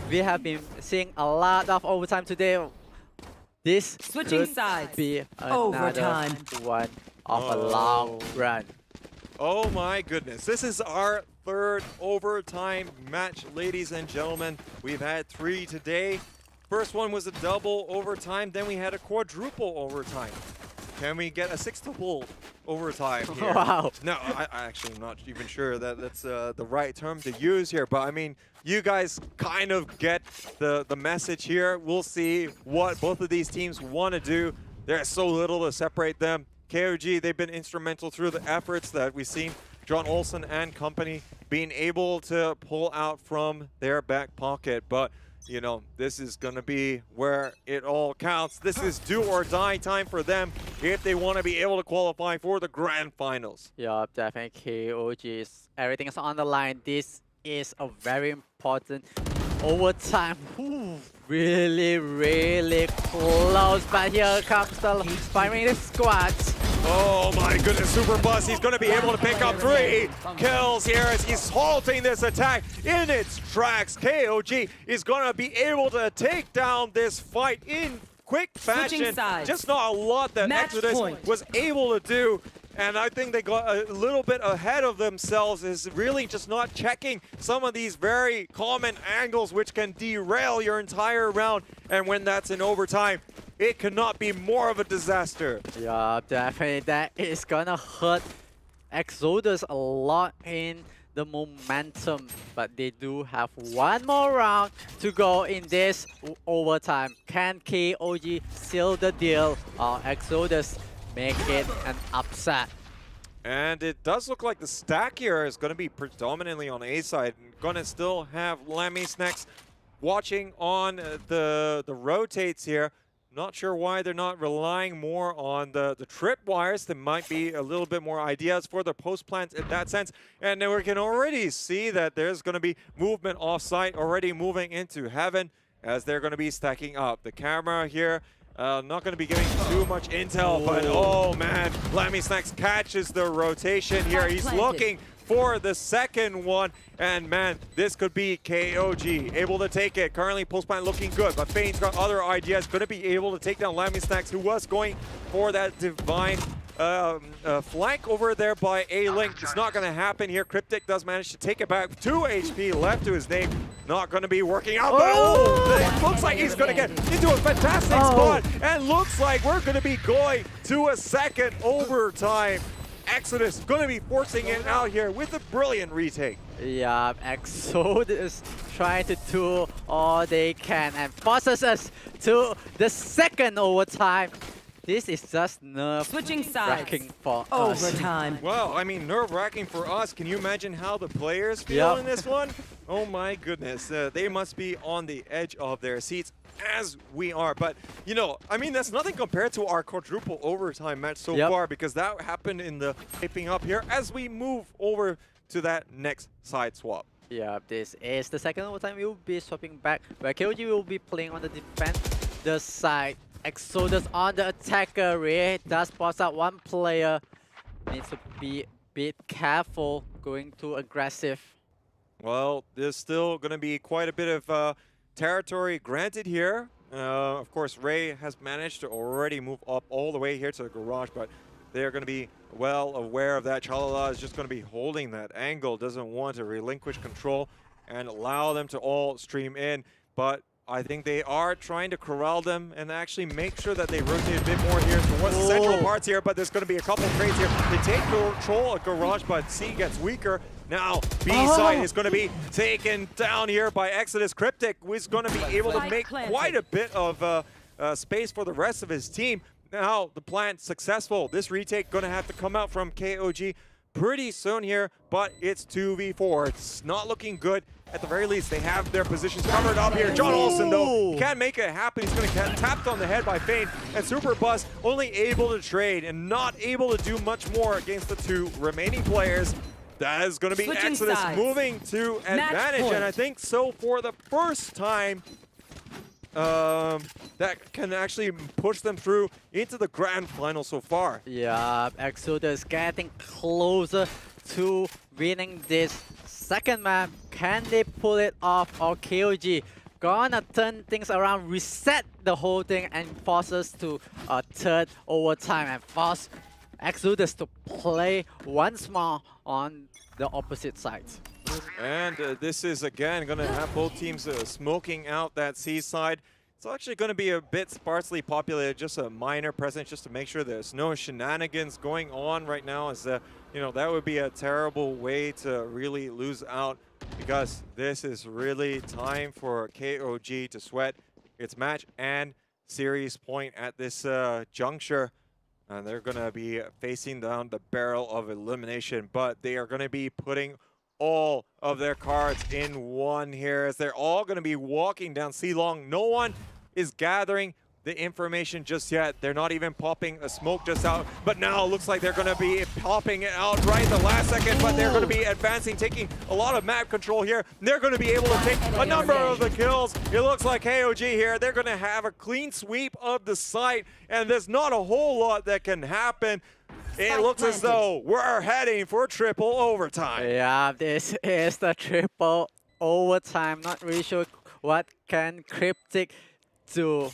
We have been seeing a lot of overtime today. This Switching could sides. be another Overtime. one of a long run. Oh my goodness. This is our third overtime match, ladies and gentlemen. We've had 3 today. First one was a double overtime, then we had a quadruple overtime. Can we get a sextuple overtime here? Wow. No, I actually am not even sure that that's the right term to use here, but I mean, you guys kind of get the message here. We'll see what both of these teams want to do. There's so little to separate them. KOG, they've been instrumental through the efforts that we've seen John Olsen and company being able to pull out from their back pocket. But, you know, this is going to be where it all counts. This is do or die time for them if they want to be able to qualify for the grand finals. Yeah, definitely KOG. Everything is on the line. This is a very important overtime. Ooh, really, really close. But here comes the firing squads. Oh my goodness, Super Bus, he's going to be able to pick up 3 kills here as he's halting this attack in its tracks. KOG is going to be able to take down this fight in quick fashion. Just not a lot that Exodus was able to do. And I think they got a little bit ahead of themselves, is really just not checking some of these very common angles which can derail your entire round. And when that's in overtime, it cannot be more of a disaster. Yeah, definitely. That is gonna hurt Exodus a lot in the momentum. But they do have one more round to go in this overtime. Can KOG seal the deal, or Exodus make it an upset? And it does look like the stack here is going to be predominantly on A side. Going to still have Lammy Snacks watching on the rotates here. Not sure why they're not relying more on the tripwires. There might be a little bit more ideas for the post plants in that sense. And then we can already see that there's going to be movement off-site already moving into heaven as they're going to be stacking up. The camera here, not going to be giving too much intel, but oh man, Lammy Snacks catches the rotation here. He's looking for the second one, and man, this could be KOG able to take it. Currently, post plant looking good, but Fane's got other ideas. Going to be able to take down Lammy Snacks, who was going for that divine flank over there by A-Link. It's not going to happen here. Cryptic does manage to take it back. 2 HP left to his name. Not going to be working out, but it looks like he's going to get into a fantastic spot, and looks like we're going to be going to a second overtime. Exodus going to be forcing it out here with a brilliant retake. Yeah, Exodus trying to do all they can and forces us to the second overtime. This is just nerve-wracking for us. Overtime. Well, I mean, nerve-wracking for us. Can you imagine how the players feel in this one? Oh my goodness, they must be on the edge of their seats, as we are. But, you know, I mean, that's nothing compared to our quadruple overtime match so far, because that happened in the shaping up here as we move over to that next side swap. Yeah, this is the second overtime. We will be swapping back, where KOG will be playing on the defender side. Exodus on the attacker. Ray does pass out one player. Needs to be a bit careful going too aggressive. Well, there's still going to be quite a bit of territory granted here. Of course, Ray has managed to already move up all the way here to the garage, but they're going to be well aware of that. Chalala is just going to be holding that angle, doesn't want to relinquish control and allow them to all stream in. But I think they are trying to corral them and actually make sure that they rotate a bit more here towards the central parts here, but there's going to be a couple of trades here. They take control of garage, but C gets weaker. Now, B side is going to be taken down here by Exodus. Cryptic is going to be able to make quite a bit of space for the rest of his team. Now, the plant successful. This retake going to have to come out from KOG pretty soon here, but it's 2v4. It's not looking good. At the very least, they have their positions covered up here. John Olsen, though, can't make it happen. He's going to get tapped on the head by Fane. And Super Bus only able to trade and not able to do much more against the 2 remaining players. That is going to be Exodus moving to advantage. And I think so for the first time, that can actually push them through into the grand final so far. Yeah, Exodus getting closer to winning this second map. Can they pull it off, or KOG gonna turn things around, reset the whole thing, and force us to a third overtime and force Exodus to play once more on the opposite side. And this is again going to have both teams smoking out that C side. It's actually going to be a bit sparsely populated, just a minor presence just to make sure there's no shenanigans going on right now, as you know, that would be a terrible way to really lose out, because this is really time for KOG to sweat its match and series point at this juncture. And they're going to be facing down the barrel of elimination, but they are going to be putting all of their cards in one here, as they're all going to be walking down C-Long. No one is gathering the information just yet. They're not even popping a smoke just out, but now it looks like they're going to be popping it out right the last second, but they're going to be advancing, taking a lot of map control here. They're going to be able to take a number of the kills. It looks like KOG here, they're going to have a clean sweep of the site, and there's not a whole lot that can happen. It looks as though we're heading for triple overtime. Yeah, this is the triple overtime. Not really sure what can Cryptic do.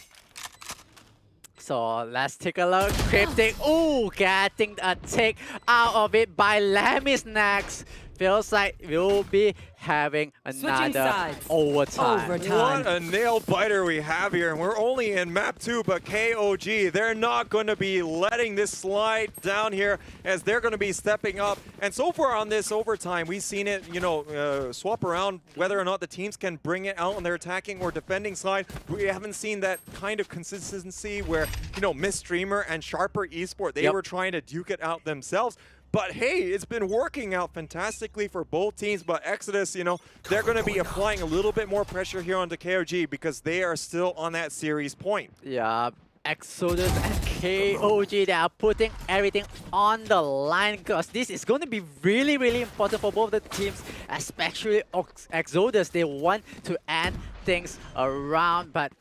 So let's take a look. Cryptic, ooh, getting a take out of it by Lamis next. Feels like we'll be having another overtime. What a nail biter we have here. And we're only in map 2, but KOG, they're not going to be letting this slide down here, as they're going to be stepping up. And so far on this overtime, we've seen it, you know, swap around whether or not the teams can bring it out on their attacking or defending side. We haven't seen that kind of consistency where, you know, Miss Streamer and Sharper Esport, they were trying to duke it out themselves. But hey, it's been working out fantastically for both teams. But Exodus, you know, they're going to be applying a little bit more pressure here onto KOG, because they are still on that series point. Yeah, Exodus and KOG, they are putting everything on the line, because this is going to be really, really important for both the teams, especially Exodus. They want to end things around, but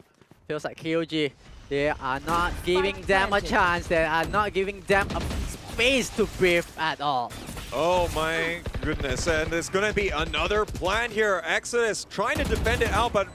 feels like KOG, they are not giving them a chance. They are not giving them a space to breathe at all. Oh my goodness, and there's going to be another plan here. Exodus trying to defend it out, but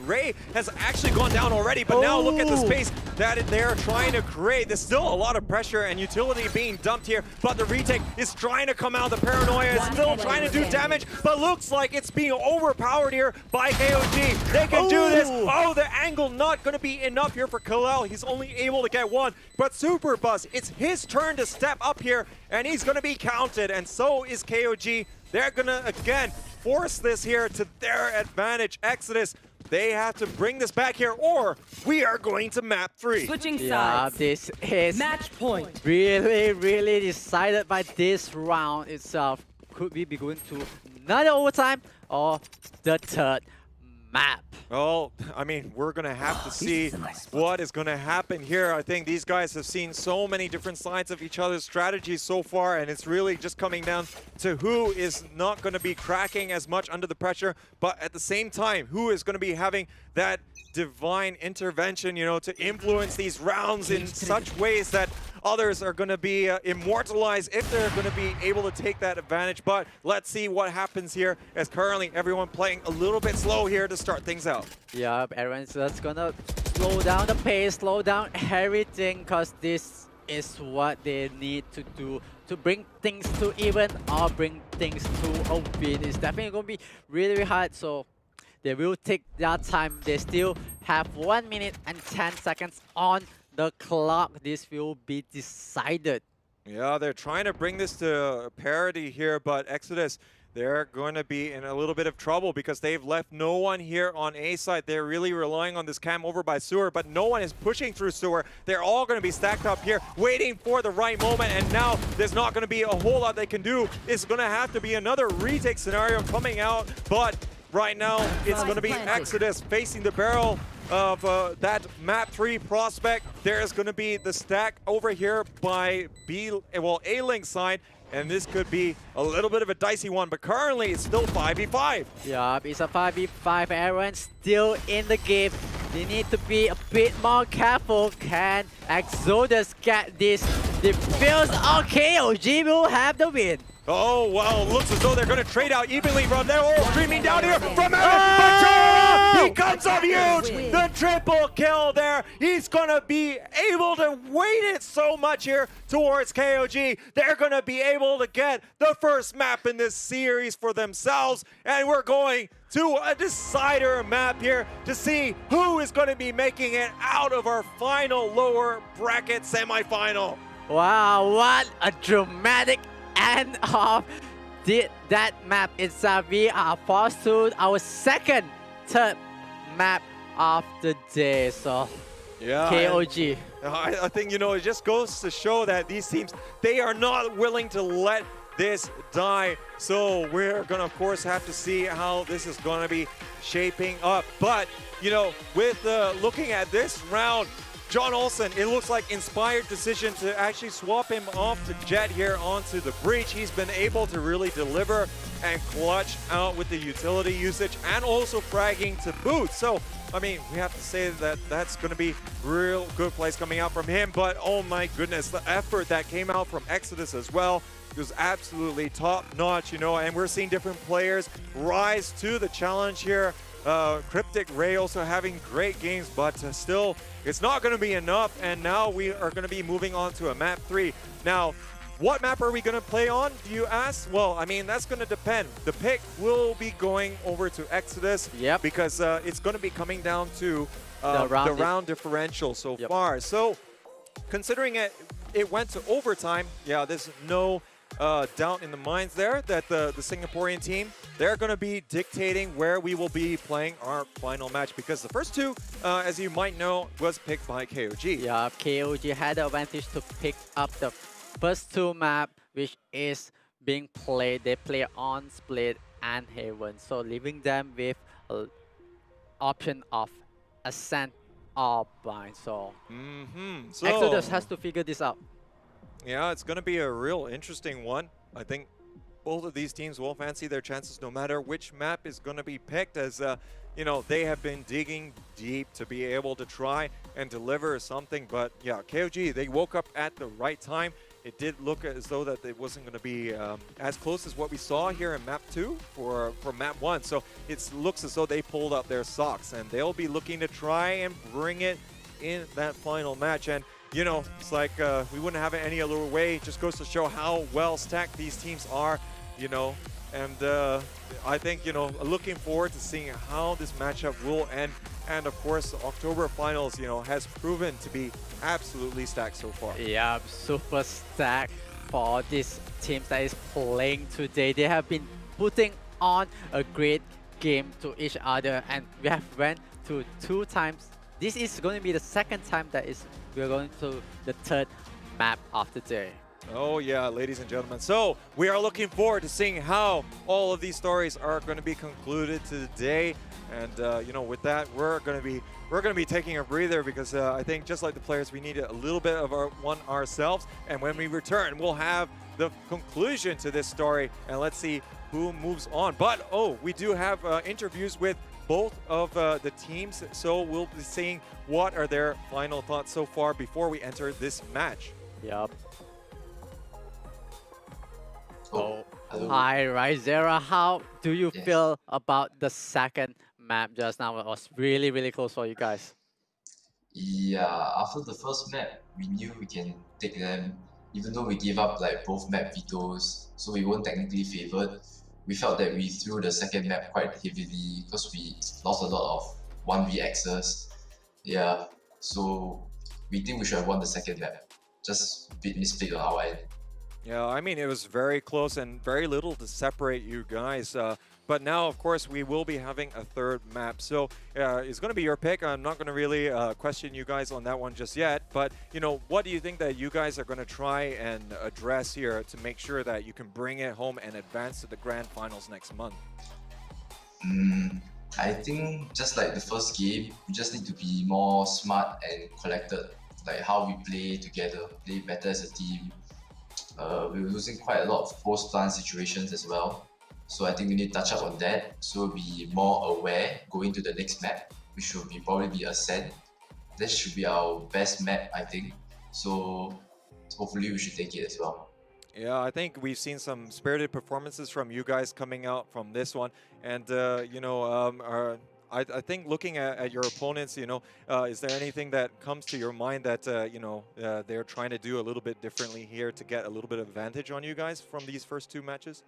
Ray has actually gone down already, but now look at the space that they're trying to create. There's still a lot of pressure and utility being dumped here, but the retake is trying to come out. The paranoia is still trying to do damage, but looks like it's being overpowered here by KOG. They can do this. Oh, the angle not going to be enough here for Kalel. He's only able to get one, but Super Buzz, it's his turn to step up here, and he's going to be counted, and so is KOG. They're going to, again, force this here to their advantage. Exodus, they have to bring this back here, or we are going to map 3. Switching sides. This is match point. Really, really decided by this round itself. Could we be going to another overtime or the third map? Well, I mean, we're going to have to see what is going to happen here. I think these guys have seen so many different sides of each other's strategies so far, and it's really just coming down to who is not going to be cracking as much under the pressure, but at the same time, who is going to be having that divine intervention, you know, to influence these rounds in such ways that others are going to be immortalized if they're going to be able to take that advantage. But let's see what happens here, as currently everyone playing a little bit slow here to start things out. Yeah, everyone's just gonna slow down the pace, slow down everything, because this is what they need to do to bring things to even or bring things to a win. It's definitely going to be really, really hard, so they will take their time. They still have 1 minute and 10 seconds on the clock. This will be decided. Yeah, they're trying to bring this to parity here, but Exodus, they're going to be in a little bit of trouble because they've left no one here on A side. They're really relying on this cam over by Sewer, but no one is pushing through Sewer. They're all going to be stacked up here, waiting for the right moment, and now there's not going to be a whole lot they can do. It's going to have to be another retake scenario coming out, but right now it's going to be Exodus facing the barrel of that map 3 prospect. There's going to be the stack over here by A-Link side, and this could be a little bit of a dicey one, but currently it's still 5v5. Yeah, it's a 5v5. Everyone's still in the game. They need to be a bit more careful. Can Exodus get this? The feels okay. KOG will have the win. Oh, well, looks as though they're going to trade out evenly from there. Oh, streaming down here from Aaron. up! He comes up huge! The triple kill there! He's gonna be able to weight it so much here towards KOG. They're gonna be able to get the first map in this series for themselves, and we're going to a decider map here to see who is going to be making it out of our final lower bracket semifinal. Wow, what a dramatic end of that map. It's we are forced to our third map of the day. So yeah, KOG. I think, you know, it just goes to show that these teams, they are not willing to let this die. So we're gonna of course have to see how this is gonna be shaping up. But you know, with looking at this round, John Olsen, it looks like inspired decision to actually swap him off to Jet here onto the breach. He's been able to really deliver and clutch out with the utility usage and also fragging to boot. So I mean, we have to say that that's going to be real good plays coming out from him. But oh my goodness, the effort that came out from Exodus as well was absolutely top notch, you know, and we're seeing different players rise to the challenge here. Cryptic Ray also having great games, but still it's not going to be enough. And now we are going to be moving on to a map 3. Now, what map are we going to play on, do you ask? Well, I mean, that's going to depend. The pick will be going over to Exodus because it's going to be coming down to the round differential so far. So considering it went to overtime, yeah, there's no doubt in the minds there that the Singaporean team, they're going to be dictating where we will be playing our final match, because the first two, as you might know, was picked by KOG. Yeah, KOG had the advantage to pick up the first two map, which is being played. They play on Split and Haven, so leaving them with an option of Ascent or Bind. So, so Exodus has to figure this out. Yeah, it's going to be a real interesting one. I think both of these teams will fancy their chances no matter which map is going to be picked, as you know, they have been digging deep to be able to try and deliver something. But yeah, KOG, they woke up at the right time. It did look as though that it wasn't going to be as close as what we saw here in map 2 for map 1. So it looks as though they pulled up their socks, and they'll be looking to try and bring it in that final match. And you know, it's like we wouldn't have it any other way. It just goes to show how well stacked these teams are, you know. And I think, you know, looking forward to seeing how this matchup will end. And of course, the October finals, you know, has proven to be absolutely stacked so far. Yeah, super stacked for these teams that is playing today. They have been putting on a great game to each other, and we have went to 2 times. This is going to be the second time that we're going to the third map of the day. Oh yeah, ladies and gentlemen. So we are looking forward to seeing how all of these stories are going to be concluded today. And you know, with that, we're going to be taking a breather, because I think just like the players, we need a little bit of one ourselves. And when we return, we'll have the conclusion to this story, and let's see who moves on. But oh, we do have interviews with both of the teams, so we'll be seeing what are their final thoughts so far before we enter this match. Yup. Hi, Rizera. How do you feel about the second map just now? It was really, really close for you guys. Yeah, after the first map, we knew we can take them, even though we gave up like both map vetoes, so we weren't technically favored. We felt that we threw the second map quite heavily because we lost a lot of 1v access. Yeah, so we think we should have won the second map. Just a bit misplayed on our end. Yeah, I mean, it was very close and very little to separate you guys. But now, of course, we will be having a third map. So it's going to be your pick. I'm not going to really question you guys on that one just yet. But, you know, what do you think that you guys are going to try and address here to make sure that you can bring it home and advance to the grand finals next month? I think just like the first game, we just need to be more smart and collected. Like how we play together, play better as a team. We were losing quite a lot of post-plant situations as well. So I think we need to touch up on that. So be more aware going to the next map, which will probably be Ascent. That should be our best map, I think. So hopefully we should take it as well. Yeah, I think we've seen some spirited performances from you guys coming out from this one. And, you know, I think looking at your opponents, is there anything that comes to your mind that, they're trying to do a little bit differently here to get a little bit of advantage on you guys from these first 2 matches?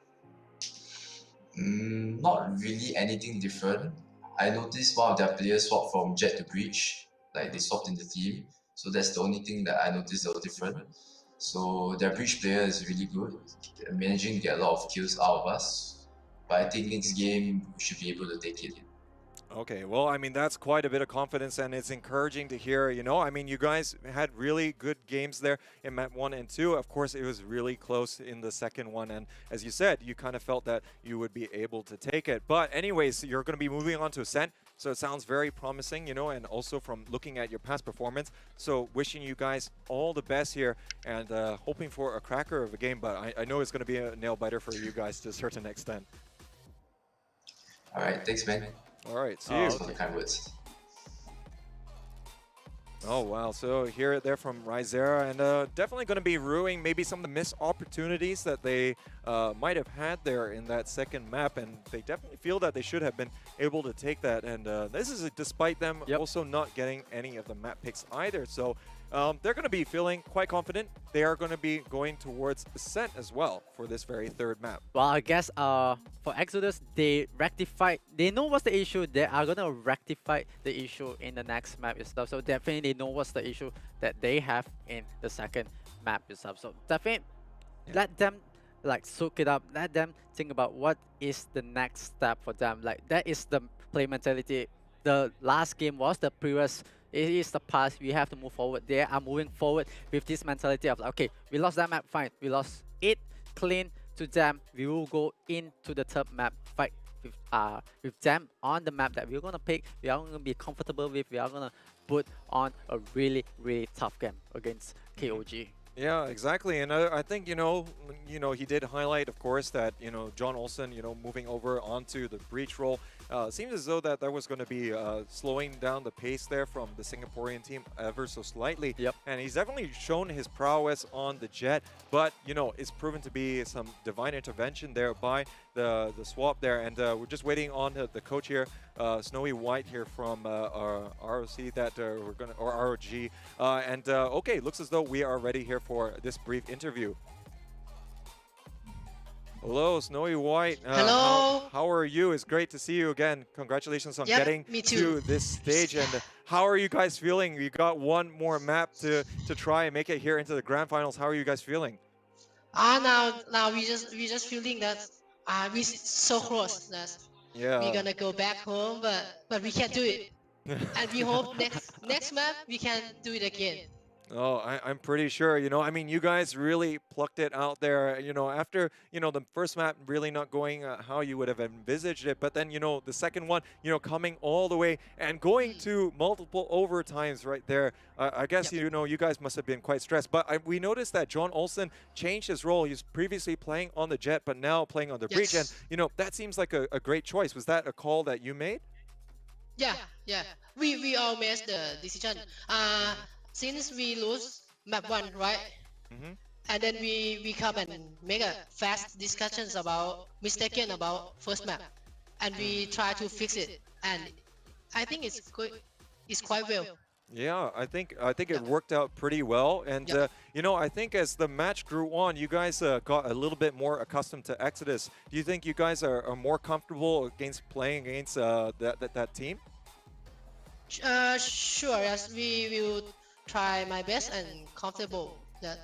Not really anything different. I noticed one of their players swapped from Jet to Breach, like they swapped in the team. So that's the only thing that I noticed that was different. So their Breach player is really good, managing to get a lot of kills out of us. But I think next game we should be able to take it. Okay, well, I mean, that's quite a bit of confidence, and it's encouraging to hear, I mean, you guys had really good games there in map 1 and 2. Of course, it was really close in the second one, and as you said, you kind of felt that you would be able to take it. But anyways, you're going to be moving on to Ascent, so it sounds very promising, and also from looking at your past performance. So wishing you guys all the best here, and hoping for a cracker of a game, but I know it's going to be a nail-biter for you guys to a certain extent. All right, thanks, man. All right, see you. For the kind words. Oh, wow. So hear it there from Rizera, and definitely going to be ruining maybe some of the missed opportunities that they might have had there in that second map, and they definitely feel that they should have been able to take that. And this is despite them also not getting any of the map picks either. So they're going to be feeling quite confident. They are going to be going towards Ascent as well for this very third map. Well, I guess for Exodus, they know what's the issue. They are going to rectify the issue in the next map itself. So definitely they know what's the issue that they have in the second map itself. So definitely let them soak it up. Let them think about what is the next step for them. Like, that is the play mentality. The last game was the previous. It is the past. We have to move forward. They are moving forward with this mentality of, okay, we lost that map, fine. We lost it, clean to them. We will go into the third map, fight with them on the map that we're going to pick. We are going to be comfortable with. We are going to put on a really, really tough game against KOG. Yeah, exactly. And I think, he did highlight, of course, that, John Olsen, moving over onto the breach role. Seems as though that was going to be slowing down the pace there from the Singaporean team ever so slightly. Yep. And he's definitely shown his prowess on the Jet, but, it's proven to be some divine intervention there by the swap there. And we're just waiting on the coach here, Snowy White here from our ROC that we're going to, or ROG. Okay, looks as though we are ready here for this brief interview. Hello, Snowy White. Hello. How are you? It's great to see you again. Congratulations on getting me to this stage. And how are you guys feeling? You got one more map to try and make it here into the grand finals. How are you guys feeling? Now we just feeling that we so close that we're gonna go back home, but we can't do it. And we hope next map we can do it again. Oh, I'm pretty sure, I mean, you guys really plucked it out there, after, the first map really not going how you would have envisaged it. But then, the second one, coming all the way and going to multiple overtimes right there. I guess, you guys must have been quite stressed. But we noticed that John Olsen changed his role. He was previously playing on the Jet, but now playing on the Breach. And, that seems like a great choice. Was that a call that you made? Yeah. We all made the decision. Since we lose map 1, right? And then we come and make a fast discussions about mistaken about first map, and we try to fix it. And I think it's quite well. Yeah, I think it worked out pretty well. And I think as the match grew on, you guys got a little bit more accustomed to Exodus. Do you think you guys are more comfortable playing against that team? Sure. Yes, we will try my best and comfortable. That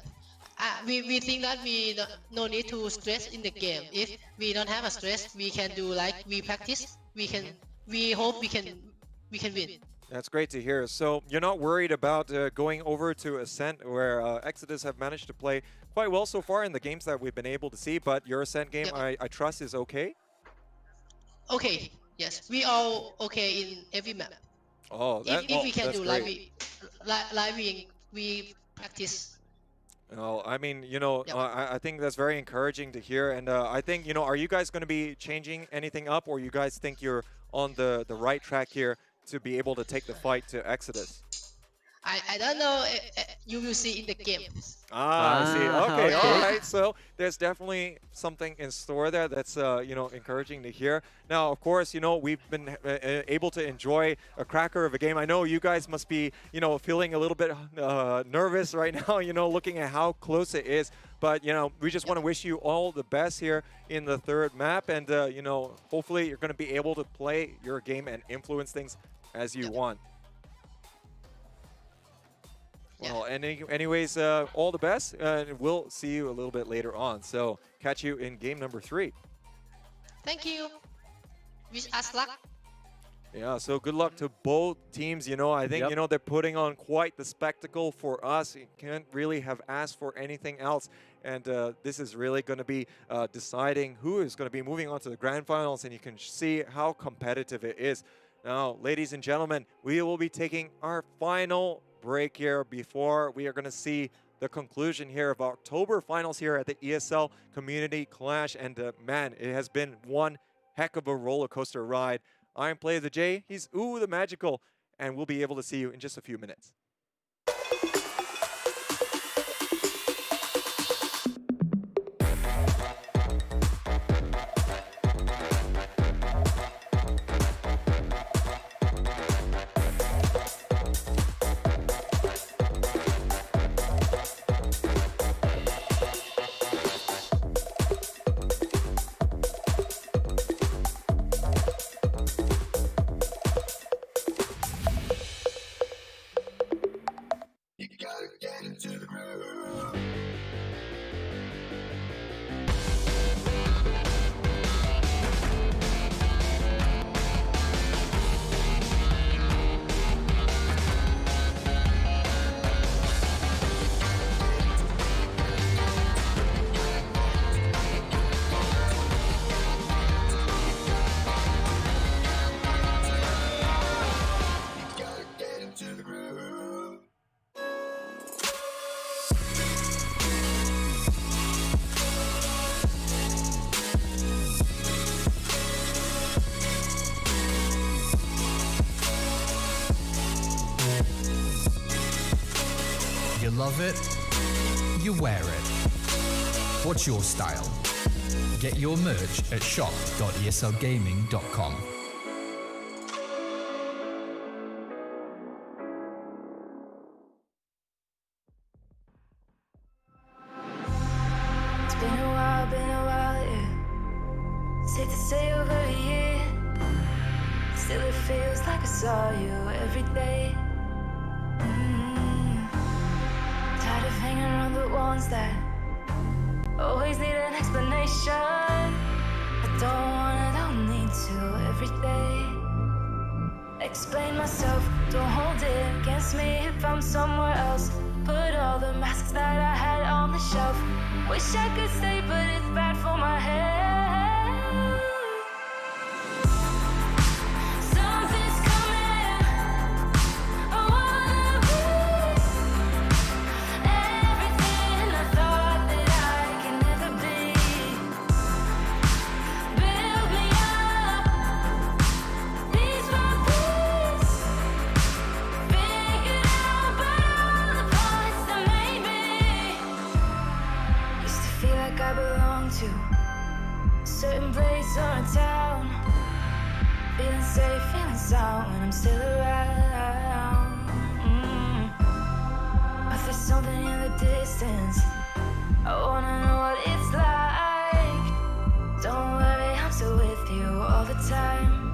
we think that we no need to stress in the game. If we don't have a stress, we can do like we practice. We hope we can win. That's great to hear. So you're not worried about going over to Ascent, where Exodus have managed to play quite well so far in the games that we've been able to see. But your Ascent game, I trust, is okay. Okay. Yes, we all okay in every map. Oh, if we can do great. like we practice. Oh, I mean, I think that's very encouraging to hear. And I think, are you guys going to be changing anything up, or you guys think you're on the right track here to be able to take the fight to Exodus? I don't know. You will see in the game. I see. Ah, Okay, all okay. right. So there's definitely something in store there that's encouraging to hear. Now, of course, we've been able to enjoy a cracker of a game. I know you guys must be feeling a little bit nervous right now. Looking at how close it is. But we just want to wish you all the best here in the third map, and hopefully you're going to be able to play your game and influence things as you want. Well, anyways, all the best, and we'll see you a little bit later on. So catch you in game number 3. Thank you. Wish us luck. Yeah, so good luck to both teams. I think, they're putting on quite the spectacle for us. You can't really have asked for anything else. And this is really going to be deciding who is going to be moving on to the grand finals, and you can see how competitive it is. Now, ladies and gentlemen, we will be taking our final break here before we are going to see the conclusion here of October finals here at the ESL Community Clash. And man, it has been one heck of a roller coaster ride. I'm Play of the J, he's Uwuthemagical, and we'll be able to see you in just a few minutes. You love it, you wear it. What's your style? Get your merch at shop.eslgaming.com. It's been a while, yeah. Safe to say over a year. Still it feels like I saw you every day. Tired of hanging around the ones that always need an explanation. I don't need to every day. Explain myself, don't hold it against me if I'm somewhere else. Put all the masks that I had on the shelf. Wish I could stay, but it's bad for my head. Something's coming. I wanna be everything I thought that I could never be. Build me up, piece by piece. Figured out by all the parts that made me. Used to feel like I belonged to a certain place or a town. Feeling safe, feeling sound when I'm still around. But there's something in the distance. I wanna know what it's like. Don't worry, I'm still with you all the time.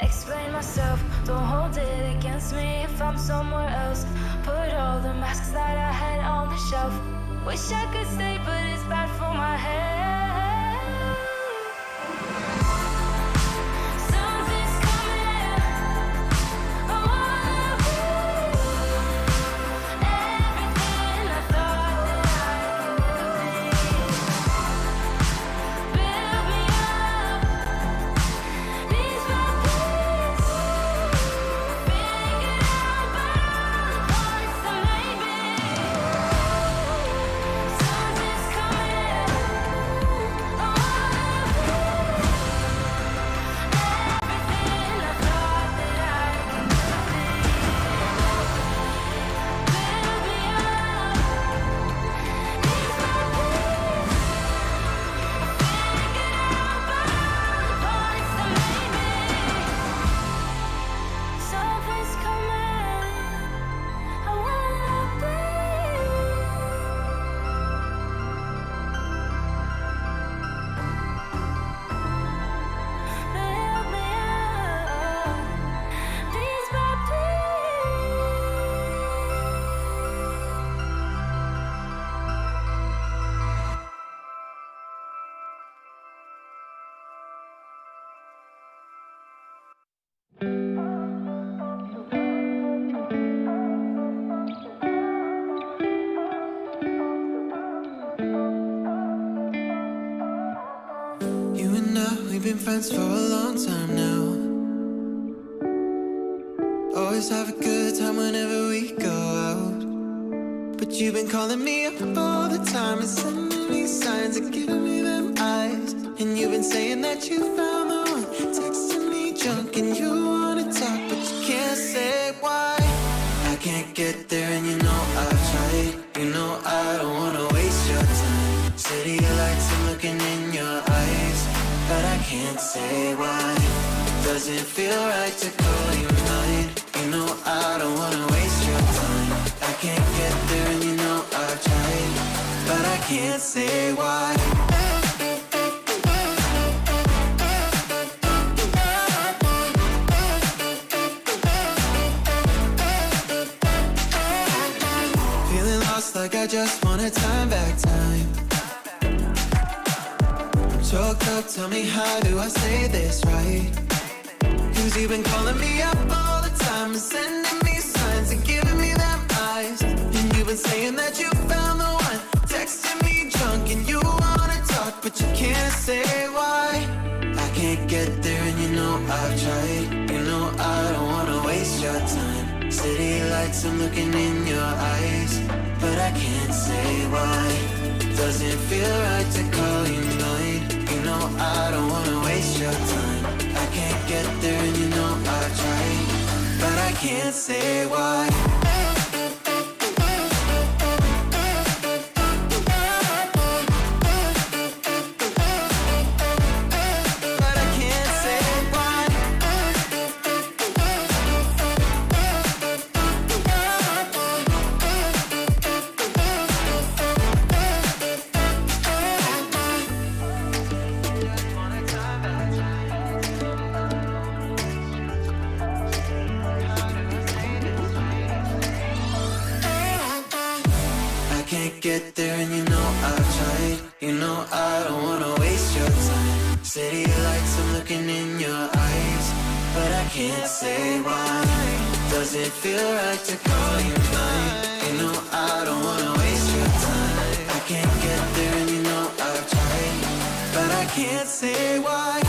Explain myself, don't hold it against me if I'm somewhere else. Put all the masks that I had on the shelf. Wish I could stay, but it's bad for my head. Something's coming. I wanna be everything I thought that I could never be. Build me up, piece by piece. Figured out by all the parts that made me. Something's coming. We've been friends for a long time now. Always have a good time whenever we go out. But you've been calling me up all the time and sending me signs and giving me them eyes. And you've been saying that you found the one, texting me junk and you wanna talk, but you can't say why. I can't get there and you know I've tried. You know I don't wanna waste your time. City lights, I'm looking in your eyes, but I can't say why. Doesn't feel right to call you mine. You know I don't wanna waste your time. I can't get there and you know I've tried, but I can't say why. Feeling lost like I just want a time back time. I'm choked up, tell me how do I say this right? Cause you've been calling me up all the time and sending me signs and giving me them eyes. And you've been saying that you found the one, texting me drunk and you wanna talk, but you can't say why. I can't get there and you know I've tried. You know I don't wanna waste your time. City lights, I'm looking in your eyes, but I can't say why. Doesn't feel right to call you mine. You know I don't wanna waste your time. I can't get there and you know I've tried, but I can't say why. But I can't say why. Can't get there and you know I've tried. You know I don't wanna waste your time. City lights, I'm looking in your eyes, but I can't say why. Doesn't feel right to call you mine. You know I don't wanna waste your time. I can't get there and you know I've tried, but I can't say why.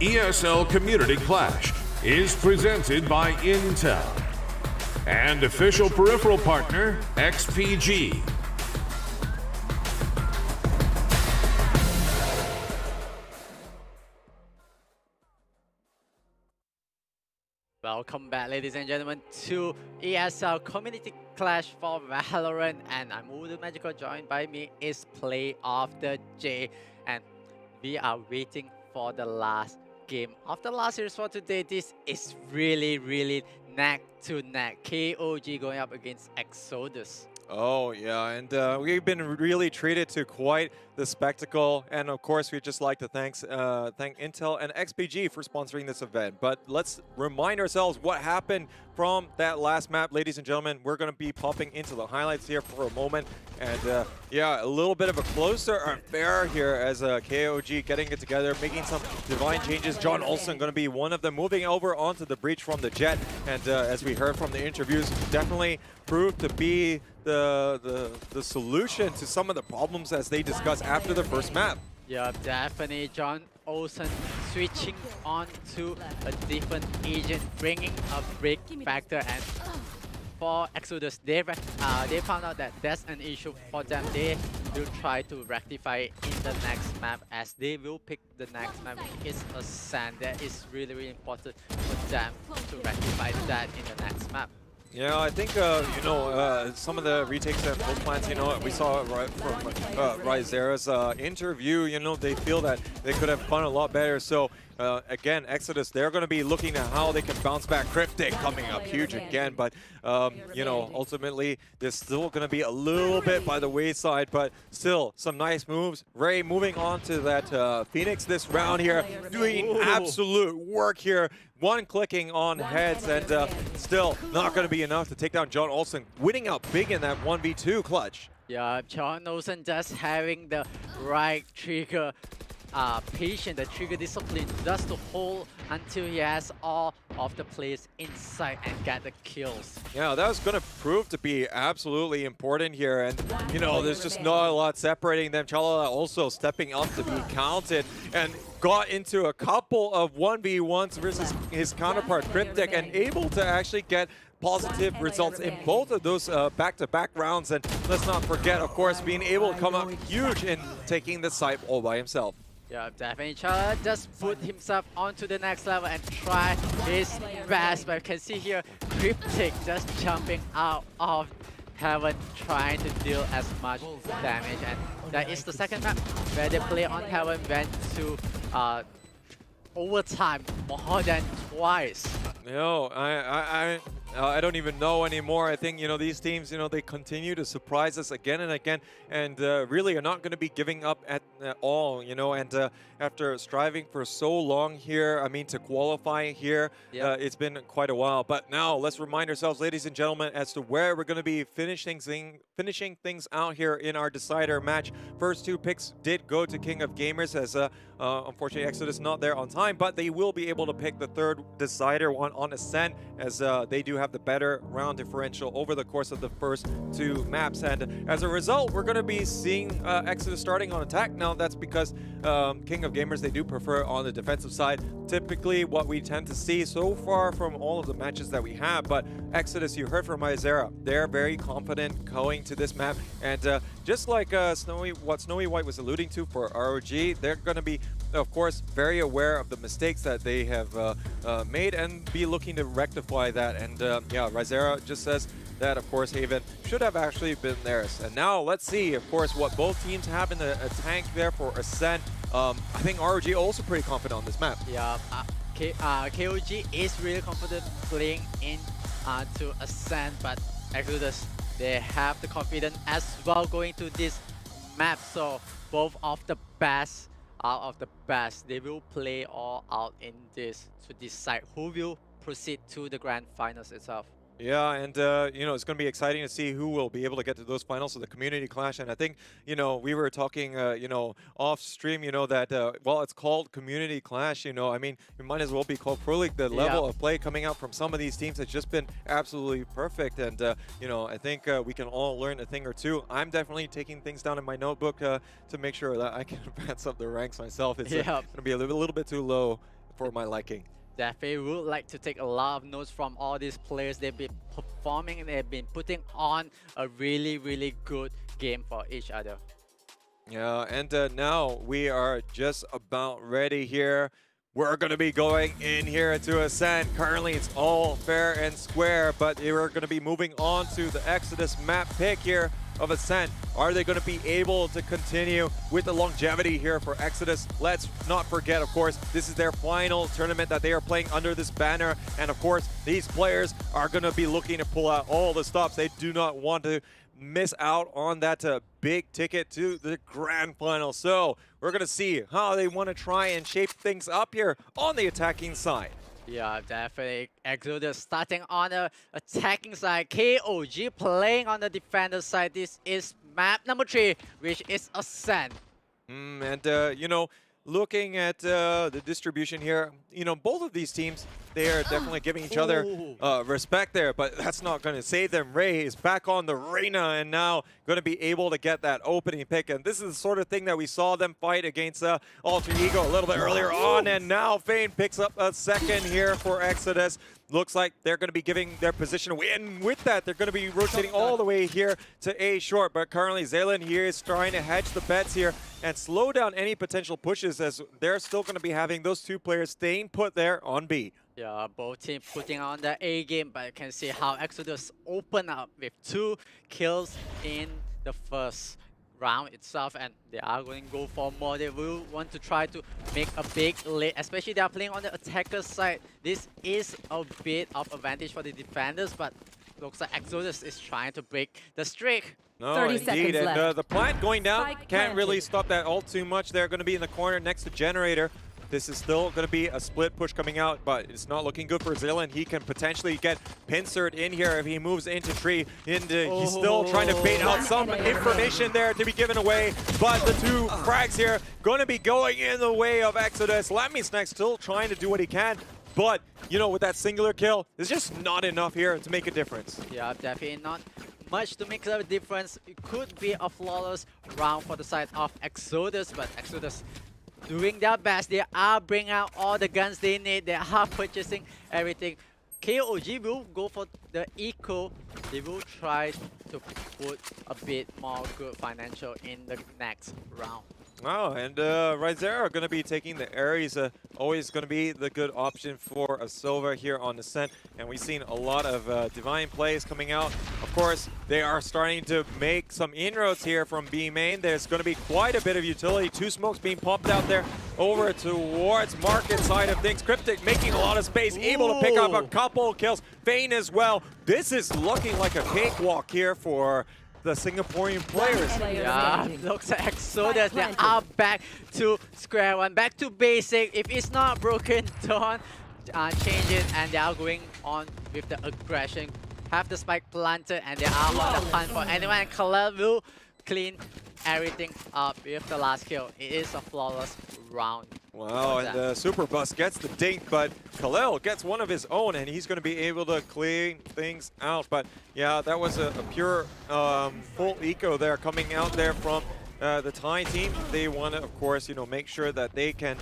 ESL Community Clash is presented by Intel and official peripheral partner XPG. Welcome back, ladies and gentlemen, to ESL Community Clash for Valorant, and I'm Uwuthemagical. Joined by me is Play of the J, and we are waiting for the last game of the last series for today. This is really neck to neck. KOG going up against Exodus. Oh yeah, and we've been really treated to quite the spectacle, and of course we'd just like to thank Intel and XPG for sponsoring this event. But let's remind ourselves what happened from that last map, ladies and gentlemen. We're going to be popping into the highlights here for a moment, and yeah, a little bit of a closer affair here as KOG getting it together, making some divine changes. John Olsen going to be one of them, moving over onto the breach from the Jet, and as we heard from the interviews, definitely proved to be the solution to some of the problems as they discussed after the first map. Yeah, definitely. John Olsen switching on to a different agent, bringing a break factor, and for Exodus, they found out that that's an issue for them. They will try to rectify it in the next map, as they will pick the next map, which is a sand. That is really important for them to rectify that in the next map. Yeah, I think, you know, some of the retakes and full plans, you know, we saw right from Rizera's interview, you know, they feel that they could have done a lot better. So again, Exodus, they're going to be looking at how they can bounce back. Cryptic coming up huge again, but you know, ultimately, there's still going to be a little bit by the wayside, but still some nice moves. Ray moving on to that Phoenix this round here, doing absolute work here. One clicking on heads, and still not going to be enough to take down John Olsen, winning out big in that 1v2 clutch. Yeah, John Olsen just having the right trigger patient, the trigger discipline, just to hold until he has all of the players inside and get the kills. Yeah, that was going to prove to be absolutely important here, and you know, there's just not a lot separating them. Chalala also stepping up to be counted and got into a couple of 1v1s versus his counterpart Cryptic, and able to actually get positive results in both of those back-to-back rounds. And let's not forget, of course, being able to come up huge in taking the site all by himself. Yeah, definitely Chala just put himself onto the next level and try his best. But you can see here, Cryptic just jumping out of Heaven, trying to deal as much damage. And that is the second map where the player on Heaven went to overtime more than twice. No, I don't even know anymore. I think, you know, these teams, you know, they continue to surprise us again and again, and really are not going to be giving up at all, you know. And after striving for so long here, I mean, to qualify here, it's been quite a while. But now let's remind ourselves, ladies and gentlemen, as to where we're going to be finishing things out here in our decider match. First two picks did go to King of Gamers, as unfortunately Exodus not there on time, but they will be able to pick the third decider one on Ascent, as they do have the better round differential over the course of the first two maps. And as a result, we're going to be seeing Exodus starting on attack. Now that's because King of Gamers, they do prefer on the defensive side, typically what we tend to see so far from all of the matches that we have. But Exodus, you heard from Isera, they're very confident going to this map, and just like what Snowy White was alluding to for ROG, they're going to be, of course, very aware of the mistakes that they have made and be looking to rectify that. And yeah, Rizera just says that, of course, Haven should have actually been theirs. And now let's see, of course, what both teams have in the tank there for Ascent. I think ROG also pretty confident on this map. Yeah, KOG is really confident playing in to Ascent, but Exodus, they have the confidence as well going to this map. So both of the best out of the best, they will play all out in this to decide who will proceed to the grand finals itself. Yeah, and you know, it's going to be exciting to see who will be able to get to those finals of the community clash. And I think, you know, we were talking, you know, off stream, you know, that well, it's called community clash. You know, I mean, it might as well be called Pro League. The level of play coming out from some of these teams has just been absolutely perfect. And you know, I think we can all learn a thing or two. I'm definitely taking things down in my notebook to make sure that I can advance up the ranks myself. It's going to be a little bit too low for my liking. Definitely would like to take a lot of notes from all these players. They've been performing and they've been putting on a really, really good game for each other. Yeah, and now we are just about ready here. We're going to be going in here to Ascent. Currently, it's all fair and square, but we're going to be moving on to the Exodus map pick here of Ascent. Are they going to be able to continue with the longevity here for Exodus? Let's not forget, of course, this is their final tournament that they are playing under this banner. And of course, these players are going to be looking to pull out all the stops. They do not want to miss out on that big ticket to the grand final. So we're going to see how they want to try and shape things up here on the attacking side. Yeah, definitely. Exodus starting on the attacking side. KOG playing on the defender side. This is map number 3, which is Ascent. And, you know, looking at the distribution here, you know, both of these teams, they are definitely giving each other respect there, but that's not going to save them. Ray is back on the arena and now going to be able to get that opening pick. And this is the sort of thing that we saw them fight against Alter Ego a little bit earlier on. And now Fane picks up a second here for Exodus. Looks like they're going to be giving their position away. And with that, they're going to be rotating all the way here to A short. But currently, Zaylan here is trying to hedge the bets here and slow down any potential pushes, as they're still going to be having those two players staying put there on B. Yeah, both teams putting on the A game, but you can see how Exodus open up with 2 kills in the first round itself, and they are going to go for more. They will want to try to make a big lead, especially they are playing on the attacker side. This is a bit of advantage for the defenders, but looks like Exodus is trying to break the streak. No, 30 indeed, seconds and left. the plant going down Spike can't really planted. stop that all too much. They're going to be in the corner next to Generator. This is still going to be a split push coming out, but it's not looking good for Zillan. He can potentially get pincered in here if he moves into tree. He's still trying to bait out some information there to be given away, but the two frags here going to be going in the way of Exodus. Lemmy still trying to do what he can, but, you know, with that singular kill, there's just not enough here to make a difference. Yeah, definitely not much to make a difference. It could be a flawless round for the side of Exodus, but Exodus doing their best. They are bringing out all the guns they need. They are purchasing everything. KOG will go for the eco. They will try to put a bit more good financial in the next round. Oh, and Rizera are going to be taking the Ares. Always going to be the good option for a Silva here on the Ascent. And we've seen a lot of Divine plays coming out. Of course, they are starting to make some inroads here from B main. There's going to be quite a bit of utility. Two smokes being popped out there over towards market side of things. Cryptic making a lot of space, able to pick up a couple kills. Vayne as well. This is looking like a cakewalk here for the Singaporean players. Yeah, looks like Exodus, they are back to square one, back to basic. If it's not broken, don't change it, and they are going on with the aggression. Have the spike planted, and they are on the hunt for anyone, and Khaled will clean everything up with the last kill. It is a flawless round. Wow, and Super Bus gets the dink, but Khalil gets one of his own, and he's going to be able to clean things out. But yeah, that was a pure full eco there coming out there from the Thai team. They want to, of course, you know, make sure that they can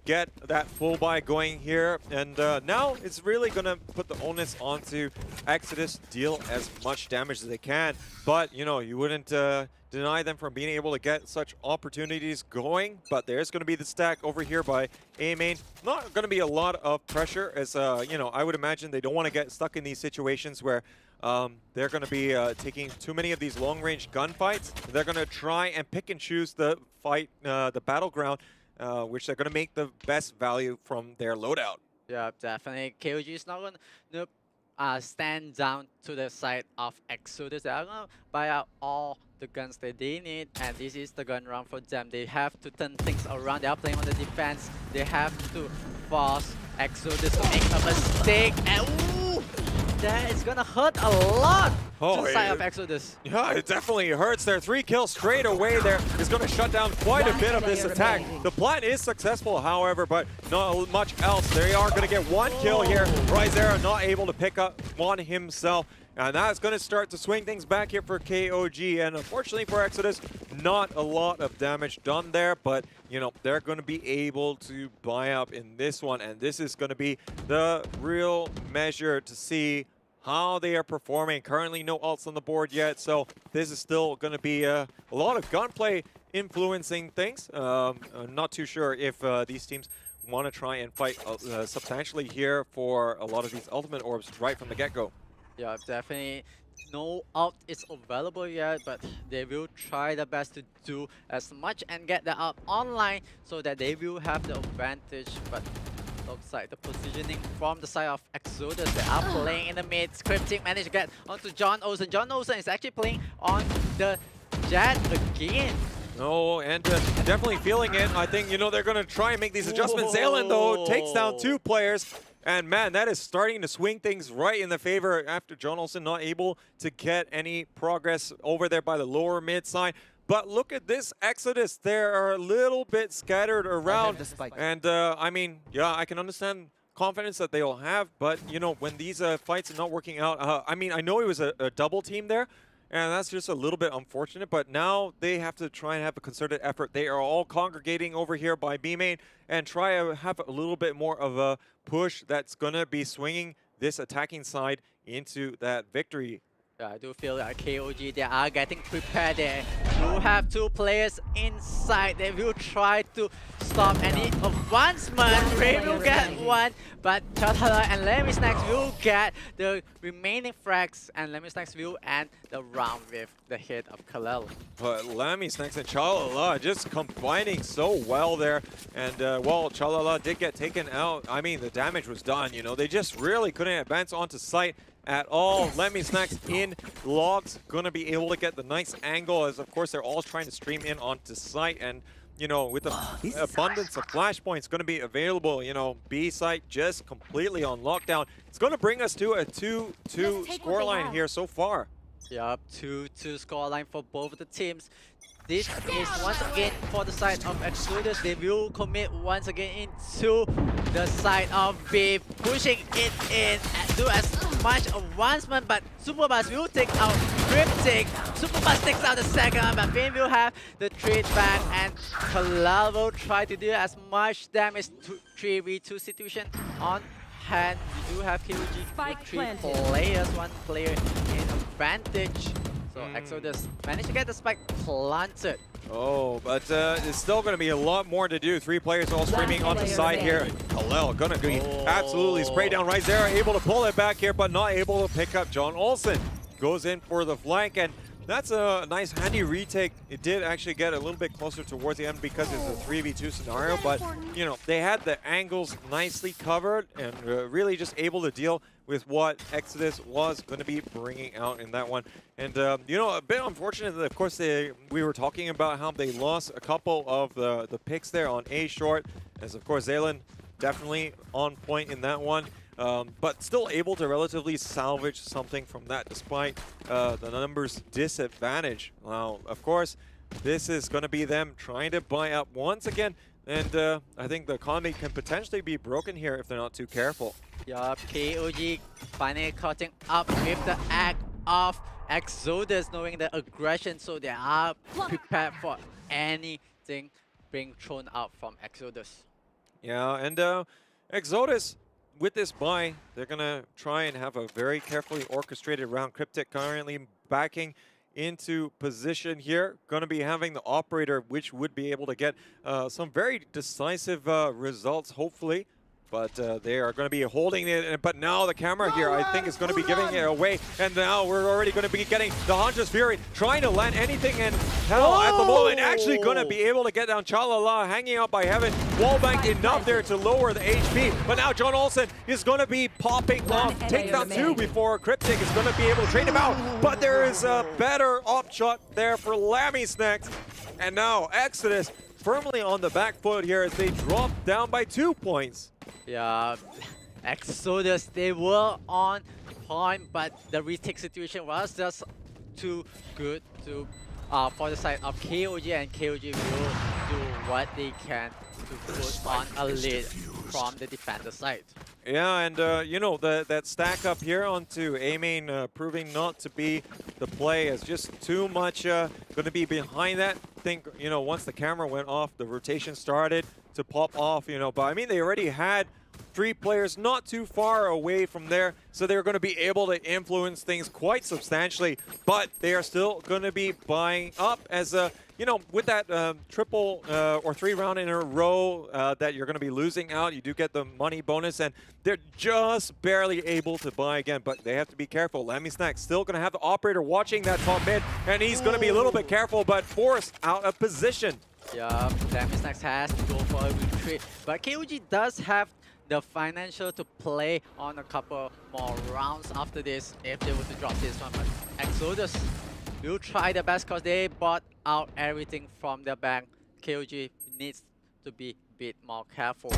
get that full buy going here. And now it's really going to put the onus onto Exodus, deal as much damage as they can. But, you know, you wouldn't deny them from being able to get such opportunities going. But there's going to be the stack over here by A main. Not going to be a lot of pressure, as, you know, I would imagine they don't want to get stuck in these situations where they're going to be taking too many of these long-range gunfights. They're going to try and pick and choose the fight, the battleground, which they're going to make the best value from their loadout. Yeah, definitely. KOG is not going to stand down to the side of Exodus. They are going to buy out all the guns that they need, and this is the gun round for them. They have to turn things around. They are playing on the defense. They have to force Exodus to make a mistake, and ooh, that is gonna hurt a lot to the side of Exodus. Yeah, it definitely hurts. Their 3 kills straight away there is going to shut down quite a bit of this attack. The plan is successful, however, but not much else. They are going to get 1 kill here. Rizera not able to pick up one himself. And that's going to start to swing things back here for KOG. And unfortunately for Exodus, not a lot of damage done there. But, you know, they're going to be able to buy up in this one. And this is going to be the real measure to see how they are performing. Currently no ults on the board yet. So this is still going to be a lot of gunplay influencing things. I'm not too sure if these teams want to try and fight substantially here for a lot of these ultimate orbs right from the get-go. Yeah, definitely no ult is available yet, but they will try their best to do as much and get the ult online so that they will have the advantage. But looks like the positioning from the side of Exodus, they are playing in the mid. Cryptic managed to get onto John Olsen. John Olsen is actually playing on the Jet again. No, and definitely feeling it. I think, you know, they're going to try and make these adjustments. Zalen, though, takes down 2 players. And, man, that is starting to swing things right in the favor after John Olsen not able to get any progress over there by the lower mid side. But look at this Exodus. They are a little bit scattered around. And, I mean, yeah, I can understand confidence that they'll have. But, you know, when these fights are not working out, I mean, I know it was a double team there. And that's just a little bit unfortunate, but now they have to try and have a concerted effort. They are all congregating over here by B main and try to have a little bit more of a push that's going to be swinging this attacking side into that victory. Yeah, I do feel like KOG, they are getting prepared there. You have 2 players inside. They will try to stop any advancement. Ray will get 1, but Chatala and Lemmy Snacks will get the remaining frags, and Lemmy Snacks will end the round with the hit of Khalil. But Lemmy Snacks and Chalala just combining so well there. And well, Chalala did get taken out. I mean, the damage was done, you know. They just really couldn't advance onto site at all. Lemmy Snacks in logs, gonna be able to get the nice angle, as of course they're all trying to stream in onto site. And you know, with the abundance of flashpoints going to be available, you know, B site just completely on lockdown. It's going to bring us to a 2-2 scoreline here so far. Yup, 2-2 scoreline for both of the teams. This is once again for the side of Exodus. They will commit once again into the side of B, pushing it in and do as much advancement, but Superbus will take out Cryptic. Superbus takes out the second, but Finn will have the trade back, and Kalal will try to do as much damage to 3v2 situation on hand. We do have KOG with 3 players, 1 player in advantage. So Exodus managed to get the spike planted. Oh, but it's still going to be a lot more to do. 3 players all streaming onto side here. Khalil going to be absolutely sprayed down right there. Able to pull it back here, but not able to pick up John Olsen. Goes in for the flank, and that's a nice handy retake. It did actually get a little bit closer towards the end because it's a 3v2 scenario, but you know, they had the angles nicely covered and really just able to deal with what Exodus was going to be bringing out in that one. And you know, a bit unfortunate that of course we were talking about how they lost a couple of the picks there on A short, as of course Zaylen definitely on point in that one. But still able to relatively salvage something from that despite the numbers disadvantage. Now, of course, this is going to be them trying to buy up once again, and I think the economy can potentially be broken here if they're not too careful. Yup, KOG finally catching up with the act of Exodus, knowing the aggression, so they are prepared for anything being thrown out from Exodus. Yeah, and Exodus, with this buy, they're going to try and have a very carefully orchestrated round. Cryptic currently backing into position here. Going to be having the operator, which would be able to get some very decisive results, hopefully. But they are going to be holding it. But now the camera here, I think, is going to be giving it away. And now we're already going to be getting the Hunter's Fury trying to land anything in hell at the moment. Actually going to be able to get down Chalala, hanging out by Heaven. Wallbang enough there to lower the HP. But now John Olsen is going to be popping off. Take down 2 before Cryptic is going to be able to trade him out. But there is a better op shot there for Lemmy Snacks. And now Exodus firmly on the back foot here as they drop down by 2 points. Yeah, Exodus, they were on point, but the retake situation was just too good to for the side of KOG, and KOG will do what they can to put on a lead from the defender side. Yeah, and you know, that stack up here onto A main proving not to be the play, as just too much going to be behind that. I think, you know, once the camera went off, the rotation started to pop off, you know, but I mean, they already had 3 players not too far away from there, so they're going to be able to influence things quite substantially, but they are still going to be buying up as a, you know, with that triple or 3 round in a row that you're going to be losing out, you do get the money bonus, and they're just barely able to buy again, but they have to be careful. Lemmy Snacks still going to have the operator watching that top mid, and he's going to be a little bit careful, but forced out of position. Yeah, Lemmy Snacks has to go for a retreat, but KOG does have the financial to play on a couple more rounds after this if they were to drop this one. But Exodus will try their best because they bought out everything from their bank. KOG needs to be a bit more careful.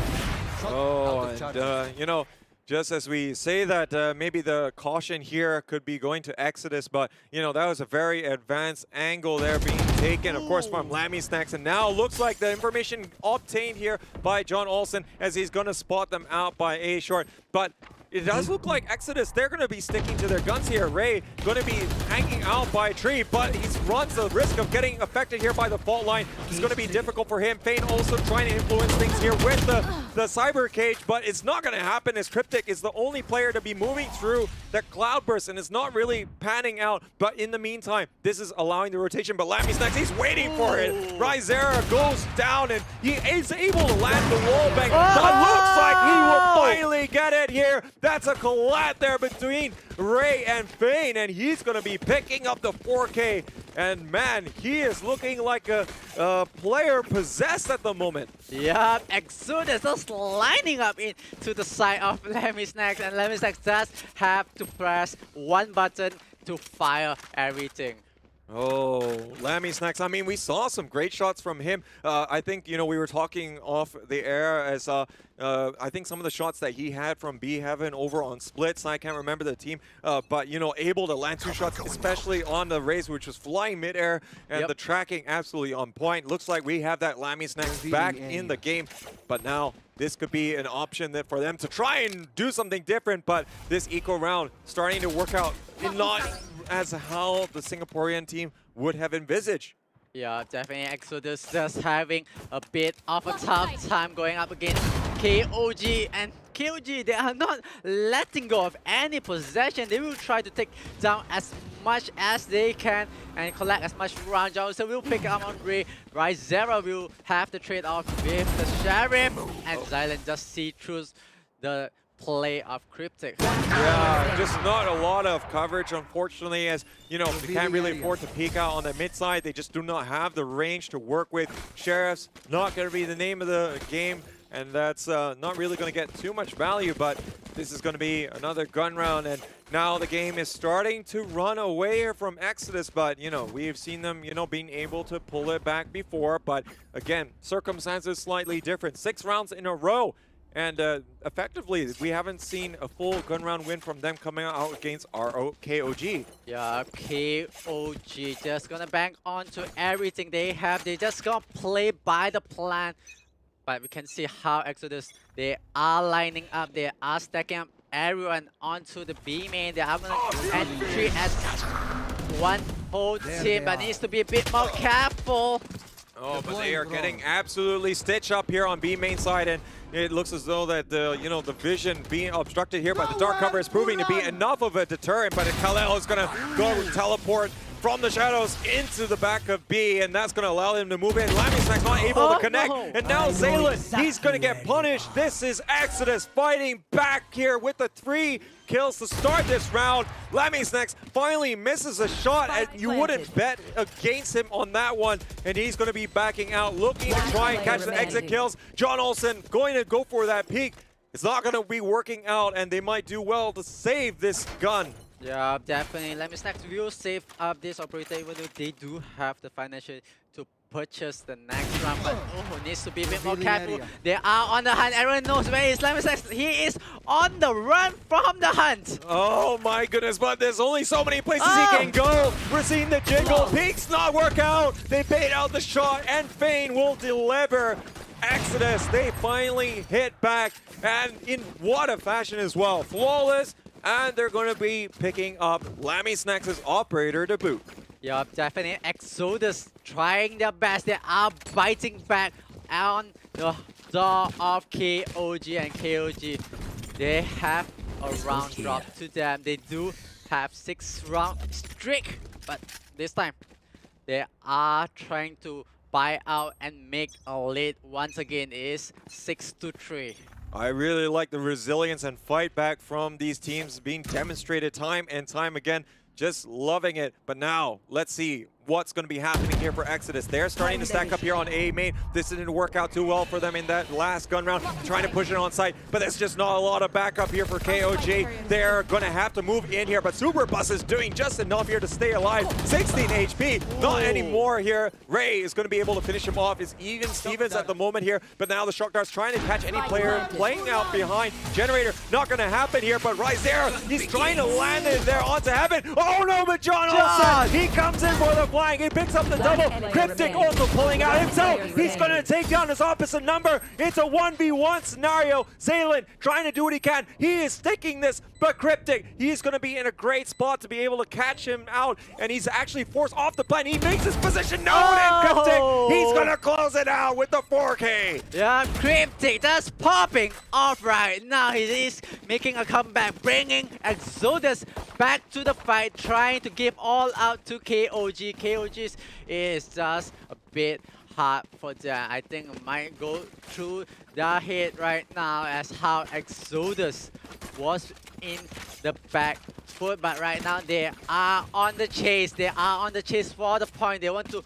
Oh, and you know, just as we say that, maybe the caution here could be going to Exodus, but you know, that was a very advanced angle there being taken, of course, from Lemmy Snacks, and now looks like the information obtained here by John Olsen as he's going to spot them out by A short. But It does look like Exodus, they're going to be sticking to their guns here. Ray going to be hanging out by a tree, but he runs the risk of getting affected here by the fault line. It's going to be difficult for him. Fein also trying to influence things here with the cyber cage, but it's not going to happen as Cryptic is the only player to be moving through the cloudburst, and it's not really panning out. But in the meantime, this is allowing the rotation, but Lammy's next. He's waiting for it. Rizera goes down, and he is able to land the wall bang. But looks like he will finally get it here. That's a collat there between Ray and Fein, and he's going to be picking up the 4K. And man, he is looking like a player possessed at the moment. Yeah, Exodus just lining up into the side of Lemmy Snacks, and Lemmy Snacks does have to press one button to fire everything. Oh, Lammy Snacks. I mean, we saw some great shots from him. I think, you know, we were talking off the air as I think some of the shots that he had from B Heaven over on Splits, I can't remember the team, but, you know, able to land 2 shots, especially on the Raze, which was flying midair, and the tracking absolutely on point. Looks like we have that Lammy Snacks back in the game, but now this could be an option that for them to try and do something different, but this eco round starting to work out not as how the Singaporean team would have envisaged. Yeah, definitely Exodus just having a bit of a tough time going up against KOG, and KOG, they are not letting go of any possession. They will try to take down as much as they can and collect as much round. So we'll pick up on Ray. Rizera will have the trade-off with the Sheriff, and Zylan just see through the play of Cryptic. Yeah, just not a lot of coverage, unfortunately, as, you know, they can't really afford to peek out on the mid side. They just do not have the range to work with. Sheriff's not going to be the name of the game, and that's not really going to get too much value, but this is going to be another gun round, and now the game is starting to run away here from Exodus, but, you know, we've seen them, you know, being able to pull it back before, but again, circumstances slightly different. 6 rounds in a row. And effectively, we haven't seen a full gun round win from them coming out against KOG. Yeah, KOG just gonna bank onto everything they have. They just gonna play by the plan. But we can see how Exodus, they are lining up. They are stacking up everyone onto the B main. They are gonna entry as one whole team, but needs to be a bit more careful. Oh, but they are getting absolutely stitched up here on B main side, and it looks as though that the, you know, the vision being obstructed here by the dark cover is proving to be enough of a deterrent. But Kalel is going to go teleport from the shadows into the back of B, and that's going to allow him to move in. Lammy not able to connect, and now Zaylan, he's going to get punished. This is Exodus fighting back here with the 3 kills to start this round. Lammy finally misses a shot, and you wouldn't bet against him on that one, and he's going to be backing out, looking to try and catch the exit kills. John Olsen going to go for that peek. It's not going to be working out, and they might do well to save this gun. Yeah, definitely. Lemmy Snacks will save up this operator, even though they do have the financial to purchase the next round. But needs to be a bit more careful. They are on the hunt. Everyone knows where is Lemmy Snacks. He is on the run from the hunt. Oh my goodness, but there's only so many places he can go. We're seeing the jingle. Peaks not work out. They bait out the shot, and Fein will deliver. Exodus, they finally hit back, and in what a fashion as well. Flawless. And they're going to be picking up Lammy Snacks' operator to boot. Yeah, definitely. Exodus trying their best. They are biting back on the door of KOG, and KOG, they have a round drop to them. They do have 6 round streak, but this time they are trying to buy out and make a lead. Once again, it is 6-3. I really like the resilience and fight back from these teams being demonstrated time and time again. Just loving it. But now, let's see what's going to be happening here for Exodus. They're starting to stack up here on A main. This didn't work out too well for them in that last gun round, trying to push it on site, but there's just not a lot of backup here for KOG. They're going to have to move in here, but Super Bus is doing just enough here to stay alive. 16 HP, not anymore here. Ray is going to be able to finish him off. It's even Stevens at the moment here, but now the Shock Dart's trying to catch any player playing out behind. Generator, not going to happen here, but Rizera, he's trying to land it there onto Heaven. Oh no, but John Olsen, he comes in for the flying. He picks up the double. Cryptic also pulling out himself. He's going to take down his opposite number. It's a 1v1 scenario. Zaylin trying to do what he can. He is sticking this, but Cryptic, he's going to be in a great spot to be able to catch him out, and he's actually forced off the plane. He makes his position known, and Cryptic, he's going to close it out with the 4K. Yeah, Cryptic, that's popping off right now. He is making a comeback, bringing Exodus back to the fight, trying to give all out to KOG. KOG is just a bit hard for them. I think it might go through their head right now as how Exodus was in the back foot, but right now they are on the chase. They are on the chase for the point. They want to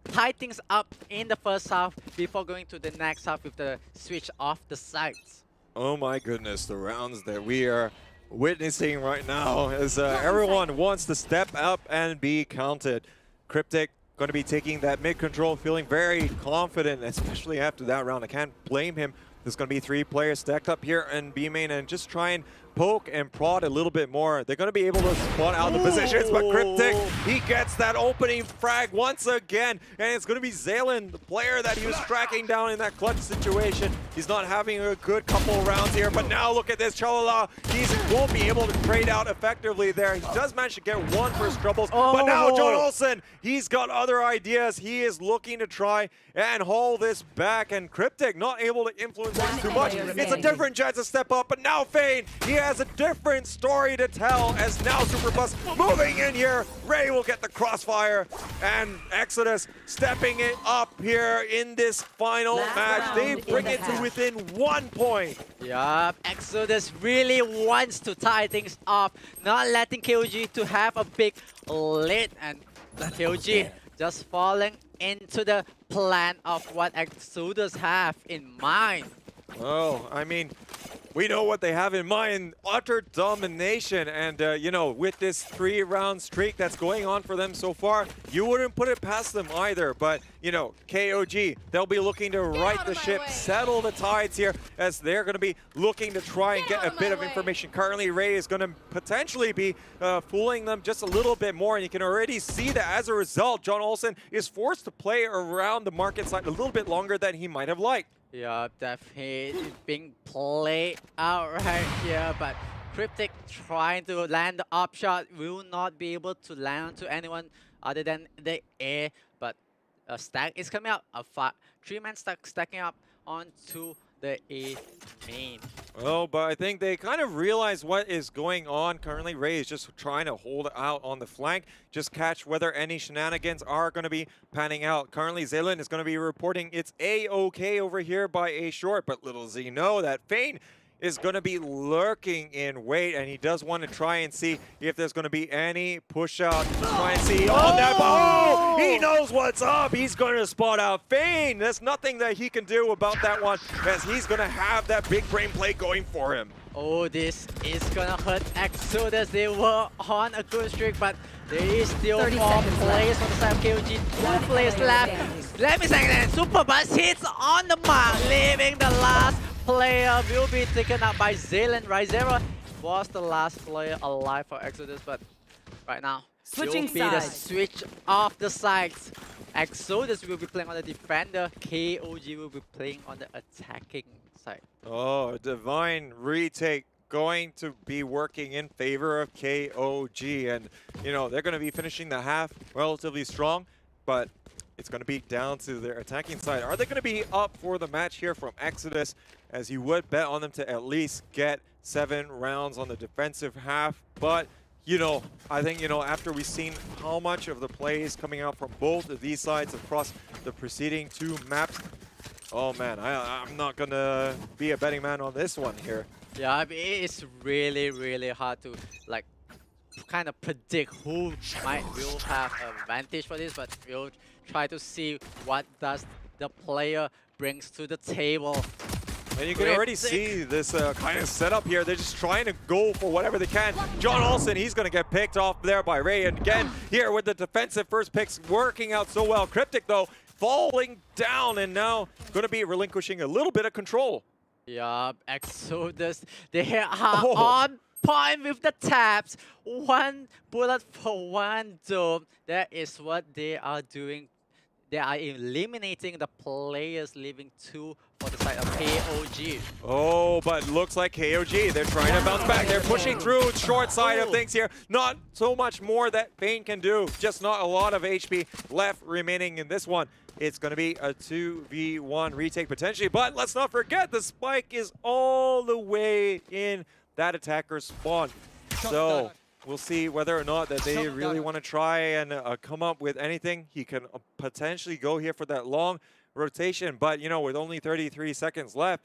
tie things up in the first half before going to the next half with the switch off the sides. Oh my goodness, the rounds that we are witnessing right now as everyone wants to step up and be counted. Cryptic going to be taking that mid control, feeling very confident, especially after that round. I can't blame him. There's going to be 3 players stacked up here in B main and just try and poke and prod a little bit more. They're going to be able to spot out the positions, but Cryptic, he gets that opening frag once again, and it's going to be Zaylin, the player that he was tracking down in that clutch situation. He's not having a good couple rounds here, but now look at this, Chalala, he won't be able to trade out effectively there. He does manage to get 1 first troubles, but now John Olsen, he's got other ideas. He is looking to try and haul this back, and Cryptic not able to influence things too much. It's a different chance to step up, but now Fane, he has a different story to tell as now Superbus moving in here. Ray will get the crossfire, and Exodus stepping it up here in this final match. They bring it to within 1 point. Yup, Exodus really wants to tie things off, not letting KOG to have a big lead, and KOG just falling into the plan of what Exodus have in mind. Oh, I mean, we know what they have in mind, utter domination, and you know, with this 3-round streak that's going on for them so far, you wouldn't put it past them either. But you know, KOG, they'll be looking to right the ship, settle the tides here, as they're going to be looking to try and get a bit of information. Currently, Ray is going to potentially be fooling them just a little bit more, and you can already see that as a result, John Olsen is forced to play around the market side a little bit longer than he might have liked. Yeah, definitely being played out right here, but Cryptic trying to land the up shot will not be able to land to anyone other than the A, but a stack is coming up, a 3-man stack stacking up onto the A main. Oh, but I think they kind of realize what is going on. Currently, Ray is just trying to hold out on the flank, just catch whether any shenanigans are going to be panning out. Currently, Zaylin is going to be reporting it's A-OK over here by A short, but little Z know that Fane is going to be lurking in wait, and he does want to try and see if there's going to be any push out to try and see on that ball. He knows what's up. He's going to spot out Fane. There's nothing that he can do about that one, as he's going to have that big brain play going for him. Oh, this is gonna hurt Exodus. They were on a good streak, but there is still 4 players on the side of KOG. 2 players left. Let me say that Superbus hits on the mark, leaving the last player will be taken out by Zaylin. Rizera was the last player alive for Exodus, but right now, Switching will be the sides. switch off the sides. Exodus will be playing on the defender. KOG will be playing on the attacking side. Oh, divine retake going to be working in favor of KOG, and you know, they're going to be finishing the half relatively strong, but it's going to be down to their attacking side. Are they going to be up for the match here from Exodus, as you would bet on them to at least get 7 rounds on the defensive half? But you know, I think, you know, after we've seen how much of the plays coming out from both of these sides across the preceding 2 maps, oh man, I'm not gonna be a betting man on this one here. Yeah, I mean, it's really, really hard to like kind of predict who will have an advantage for this, but we'll try to see what does the player brings to the table. And you can already see this kind of setup here. They're just trying to go for whatever they can. John Olsen, he's going to get picked off there by Ray. And again, here with the defensive first picks working out so well. Cryptic, though, falling down and now going to be relinquishing a little bit of control. Yeah, Exodus, they are on point with the taps. One bullet for one dome. That is what they are doing. They are eliminating the players, leaving 2 for the side of KOG. Oh, but looks like KOG, they're trying to bounce back. They're pushing through short side of things here. Not so much more that Vayne can do. Just not a lot of HP left remaining in this one. It's going to be a 2v1 retake potentially, but let's not forget the spike is all the way in that attacker's spawn. So we'll see whether or not that they really want to try and come up with anything. He can potentially go here for that long rotation, but you know, with only 33 seconds left,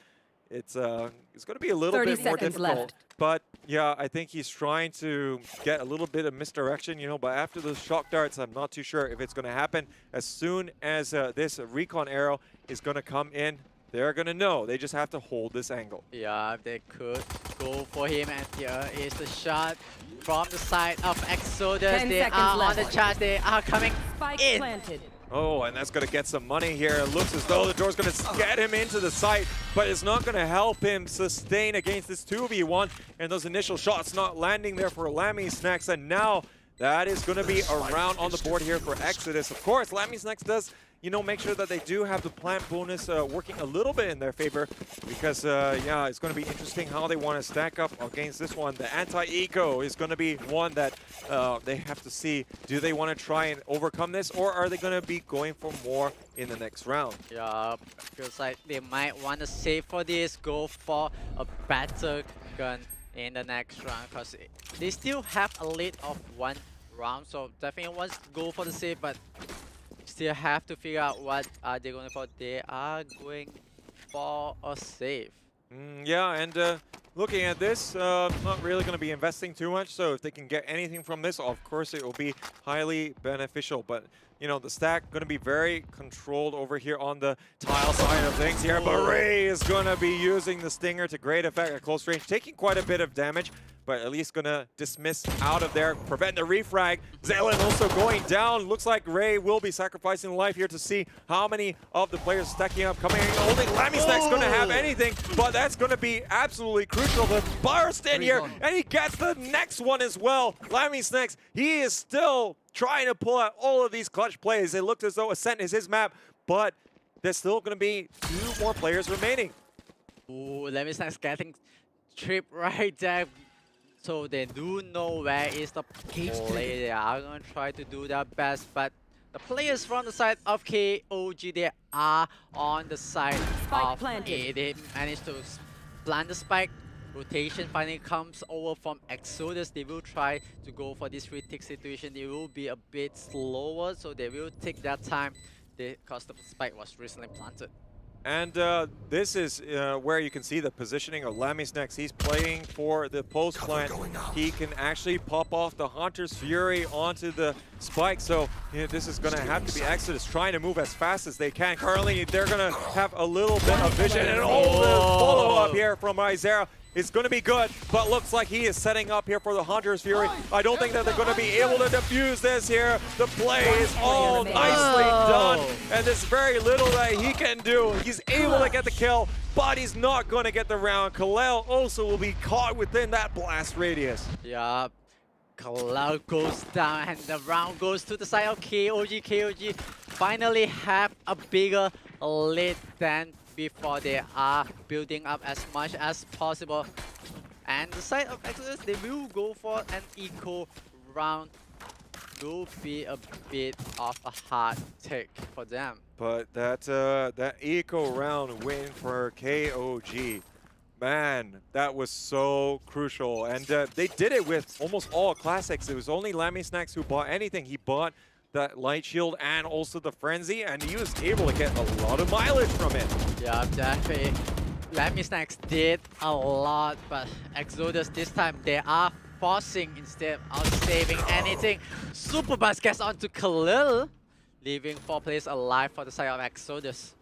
it's going to be a little bit more difficult. Left. But yeah, I think he's trying to get a little bit of misdirection, you know, but after those shock darts, I'm not too sure if it's going to happen. As soon as this recon arrow is going to come in, they're going to know. They just have to hold this angle. Yeah, they could go for him, and here is the shot from the side of Exodus. They are on the charge. They are coming in. Planted. Oh, and that's going to get some money here. It looks as though the door's going to get him into the site, but it's not going to help him sustain against this 2v1. And those initial shots not landing there for Lammy Snacks. And now that is going to be a round on the board here for Exodus. Of course, Lammy Snacks does, you know, make sure that they do have the plant bonus working a little bit in their favor, because yeah, it's going to be interesting how they want to stack up against this one. The anti-eco is going to be one that they have to see. Do they want to try and overcome this, or are they going to be going for more in the next round? Yeah, feels like they might want to save for this, go for a better gun in the next round, because they still have a lead of 1 round, so definitely wants to go for the save, but still have to figure out what are they going for. They are going for a save. Yeah, and looking at this, not really going to be investing too much, so if they can get anything from this, of course it will be highly beneficial. But, you know, the stack going to be very controlled over here on the tile side of things here. But Ray is going to be using the Stinger to great effect at close range, taking quite a bit of damage, but at least going to dismiss out of there, prevent the refrag. Zelen also going down. Looks like Ray will be sacrificing life here to see how many of the players stacking up, coming in. Only Lammy Snack's going to have anything, but that's going to be absolutely crucial. The burst in here, and he gets the next one as well. Lammy Snacks, he is still trying to pull out all of these clutch plays. It looked as though Ascent is his map, but there's still going to be 2 more players remaining. Ooh, Lammy Snacks getting tripped right there. So they do know where is the play. They are going to try to do their best, but the players from the side of KOG, they are on the side of A. They managed to plant the spike. Rotation finally comes over from Exodus. They will try to go for this retake situation. It will be a bit slower, so they will take their time because the spike was recently planted. And this is where you can see the positioning of Lammy Snacks. He's playing for the post plant. He can actually pop off the Hunter's Fury onto the spike. So you know, this is going to have to be Exodus trying to move as fast as they can. Currently, they're going to have a little bit of vision. And all the follow-up here from Isera is going to be good, but looks like he is setting up here for the Hunter's Fury. I don't think that they're going to be able to defuse this here. The play is all nicely done, and there's very little that he can do. He's able to get the kill, but he's not going to get the round. Kalel also will be caught within that blast radius. Yeah, Kalel goes down, and the round goes to the side of KOG. KOG finally have a bigger lead than before. They are building up as much as possible. And the side of Exodus, they will go for an eco round. Will be a bit of a hard take for them. But that eco round win for KOG, man, that was so crucial. And they did it with almost all classics. It was only Lammy Snacks who bought anything. He bought that Light Shield and also the Frenzy, and he was able to get a lot of mileage from it. Yeah, definitely. Lammy Snacks did a lot, but Exodus this time, they are forcing instead of saving anything. Super Buzz gets onto Khalil, leaving 4 players alive for the side of Exodus.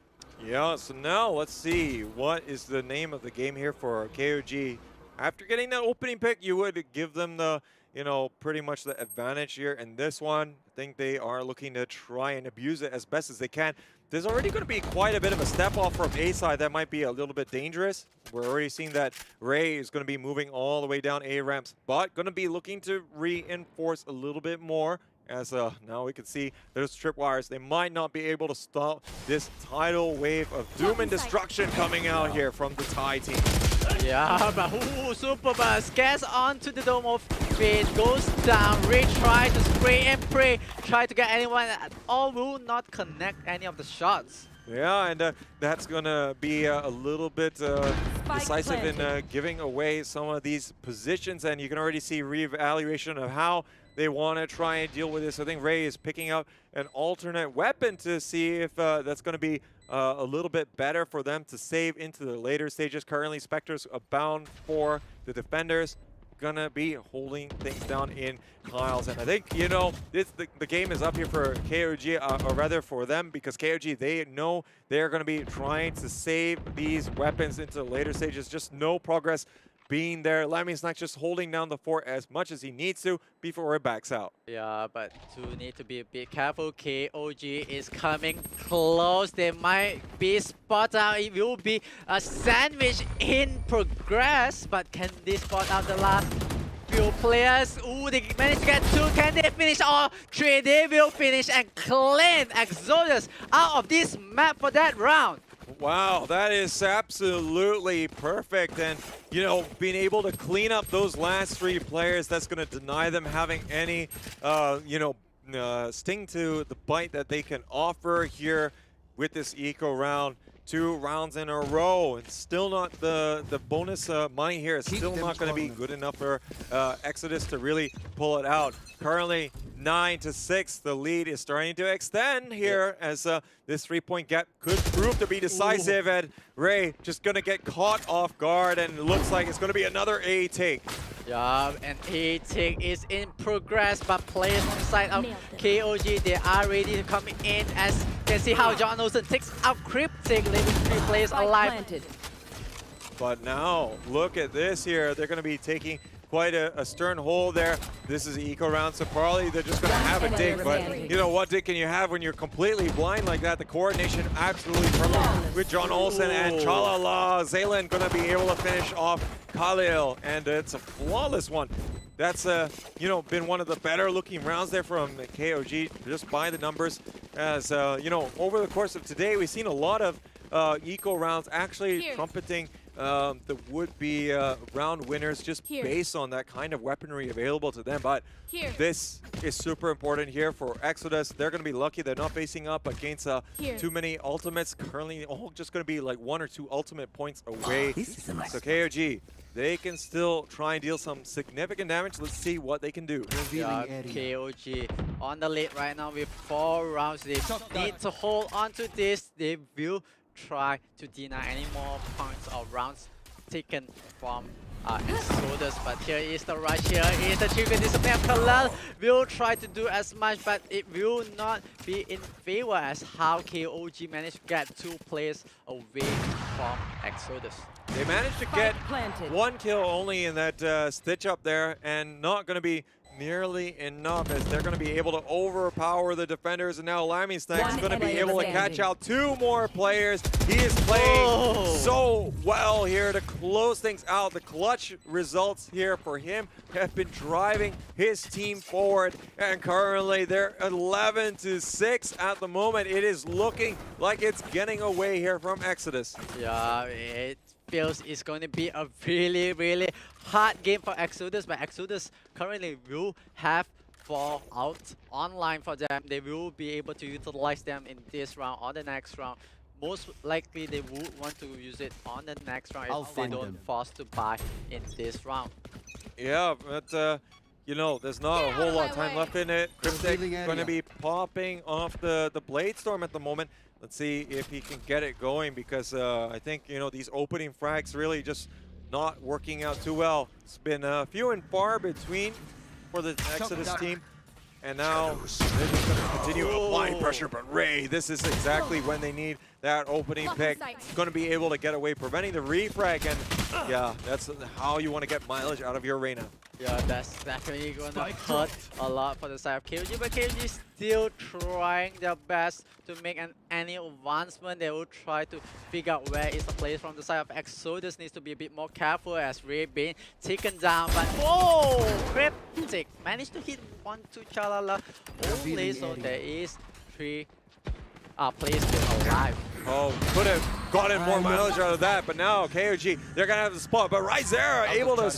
Yeah, so now let's see what is the name of the game here for KOG. After getting that opening pick, you would give them the, you know, pretty much the advantage here in this one. think they are looking to try and abuse it as best as they can. There's already going to be quite a bit of a step off from A side that might be a little bit dangerous. We're already seeing that Ray is going to be moving all the way down A ramps, but going to be looking to reinforce a little bit more. As now we can see those tripwires, they might not be able to stop this tidal wave of doom and destruction coming out here from the Thai team. Yeah, but super burst gets onto the dome of Fate, goes down, Ray try to spray and pray, try to get anyone at all, will not connect any of the shots. Yeah, and that's going to be a little bit decisive in giving away some of these positions, and you can already see reevaluation of how they want to try and deal with this. I think Ray is picking up an alternate weapon to see if that's going to be a little bit better for them to save into the later stages. Currently, Spectre's bound for the defenders. Gonna be holding things down in Kyle's, and I think, you know, the game is up here for KOG, or rather for them, because KOG, they know they're gonna be trying to save these weapons into the later stages. Just no progress being there. Lammy's not just holding down the fort as much as he needs to before it backs out. Yeah, but to need to be a bit careful. KOG is coming close. They might be spot out. It will be a sandwich in progress, but can they spot out the last few players? Ooh, they managed to get 2. Can they finish all 3? They will finish and clean Exodus out of this map for that round. Wow, that is absolutely perfect. And, you know, being able to clean up those last 3 players, that's going to deny them having any, you know, sting to the bite that they can offer here with this eco round. 2 rounds in a row, and still not the bonus money here is still not going to be good enough for Exodus to really pull it out. Currently 9-6, the lead is starting to extend here as this 3-point gap could prove to be decisive. Ooh. And Ray just going to get caught off guard, and it looks like it's going to be another A take. Yeah, and A take is in progress, but players on the side of KOG, they are ready to come in, as you can see how John Olsen takes out Cryptic, leaving 3 players alive. But now, look at this here. They're going to be taking quite a stern hold there. This is the eco round, so probably they're just going to have a dig. But you know, what dig can you have when you're completely blind like that? The coordination absolutely perfect with John Olsen and Chalala. Zaylan going to be able to finish off Khalil, and it's a flawless one. That's you know, been one of the better looking rounds there from KOG, just by the numbers. As you know, over the course of today, we've seen a lot of eco rounds actually trumpeting the would-be round winners just based on that kind of weaponry available to them. But this is super important here for Exodus. They're going to be lucky they're not facing up against too many ultimates. Currently, all just going to be like 1 or 2 ultimate points away. So KOG, they can still try and deal some significant damage. Let's see what they can do. Yeah, KOG on the lead right now with 4 rounds. They need to hold on to this. They will try to deny any more points or rounds taken from Exodus. But here is the rush, here is the trigger discipline of Khalil. Will try to do as much, but it will not be in favor as how KOG managed to get 2 players away from Exodus. They managed to get 1 kill only in that stitch up there, and not going to be nearly enough, as they're going to be able to overpower the defenders. And now Lammy Snack's going to be able to catch out 2 more players. He is playing so well here to close things out. The clutch results here for him have been driving his team forward, and currently they're 11-6 at the moment. It is looking like it's getting away here from Exodus. Yeah, it feels it's going to be a really hard game for Exodus, but Exodus currently will have Fallout online for them. They will be able to utilize them in this round or the next round. Most likely they would want to use it on the next round if they don't force to buy in this round. Yeah, but you know, there's not a whole lot of time left in it. Cryptic going to be popping off the Blade Storm at the moment. Let's see if he can get it going, because I think, you know, these opening frags really just not working out too well. It's been few and far between for the Exodus team. And now they're just going to continue applying pressure. But Ray, this is exactly when they need that opening pick. Going to be able to get away, preventing the refrag. And yeah, that's how you want to get mileage out of your Reyna. Yeah, that's definitely gonna hurt a lot for the side of KOG, but KOG is still trying their best to make any advancement. They will try to figure out where is the place from the side of Exodus. Needs to be a bit more careful as Ray being taken down, but whoa! Cryptic managed to hit 1-2 Chalala only, so there is 3 players still alive. Oh, could have gotten more mileage out of that, but now KOG, they're gonna have the spot, but Rizera able to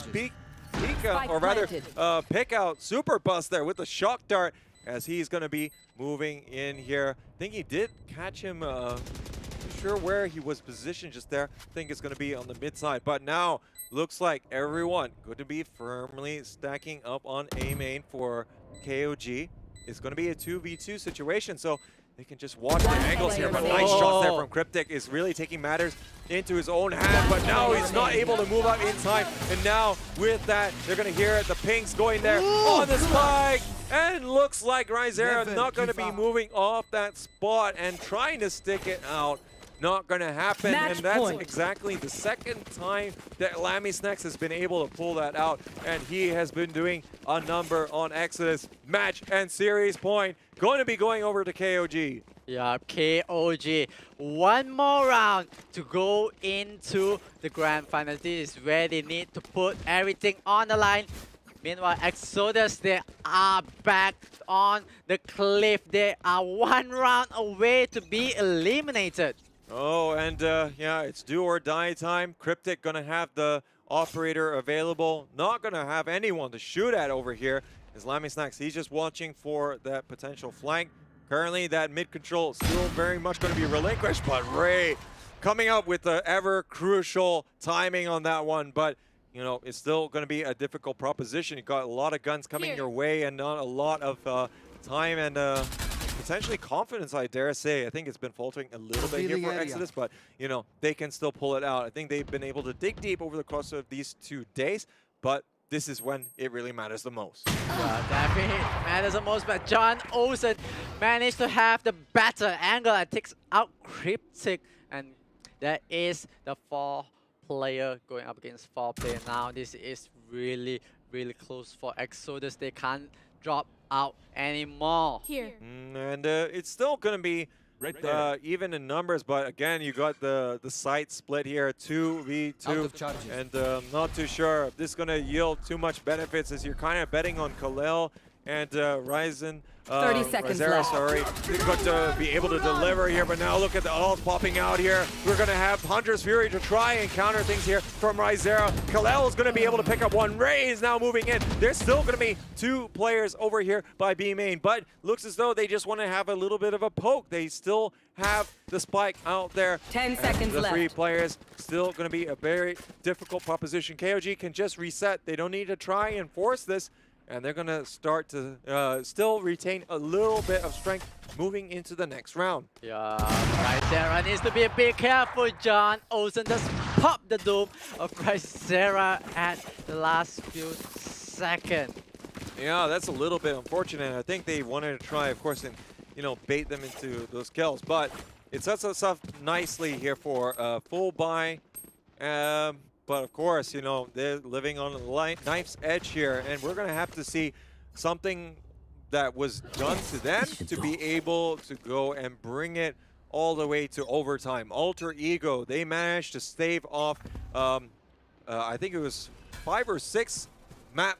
pick out Super Bust there with the shock dart as he's going to be moving in here. I think he did catch him, not sure where he was positioned just there. I think it's going to be on the mid side, but now looks like everyone going to be firmly stacking up on A main for KOG. It's going to be a 2v2 situation, so they can just watch the angles here, but nice shots there from Cryptic is really taking matters into his own hand, but now he's not able to move out in time, and now with that, they're going to hear it, the pings going there on the spike, and looks like Rizera not going to be moving off that spot and trying to stick it out. Not going to happen, and that's exactly the second time that Lammy Snacks has been able to pull that out, and he has been doing a number on Exodus. Match and series point going to be going over to KOG. Yeah, KOG. One more round to go into the grand final. This is where they need to put everything on the line. Meanwhile, Exodus, they are back on the cliff. They are one round away to be eliminated. Oh, and yeah, it's do or die time. Cryptic gonna have the operator available. Not gonna have anyone to shoot at over here. Is Lammy Snacks, he's just watching for that potential flank. Currently, that mid control still very much gonna be relinquished, but Ray coming up with the ever crucial timing on that one. But, you know, it's still gonna be a difficult proposition. You got a lot of guns coming your way and not a lot of time and potentially confidence, I dare say. I think it's been faltering a little bit here for Exodus, but, you know, they can still pull it out. I think they've been able to dig deep over the course of these 2 days, but this is when it really matters the most. Yeah, definitely matters the most, but John Olsen managed to have the better angle and takes out Cryptic, and that is the 4-player going up against 4-player now. This is really, really close for Exodus. They can't drop out anymore. Here. And it's still going to be even in numbers, but again, you got the site split here, 2v2, and not too sure if this is going to yield too much benefits as you're kind of betting on Khalil and Ryzen. 30 seconds left. Sorry, got to be able to deliver here, but now look at the ults popping out here. We're going to have Hunter's Fury to try and counter things here from Rizera. Khalil is going to be able to pick up one. Ray is now moving in. There's still going to be 2 players over here by B main, but looks as though they just want to have a little bit of a poke. They still have the spike out there. 10 seconds left. The 3 left. players still going to be a very difficult proposition. KOG can just reset. They don't need to try and force this. And they're going to start to still retain a little bit of strength moving into the next round. Yeah, Rizera needs to be a bit careful. John Olsen just popped the doom of Rizera at the last few seconds. Yeah, that's a little bit unfortunate. I think they wanted to try, of course, and, you know, bait them into those kills. But it sets us up nicely here for a full buy. But of course, you know, they're living on the knife's edge here, and we're going to have to see something that was done to them to be able to go and bring it all the way to overtime. Alter Ego, they managed to stave off, I think it was 5 or 6 map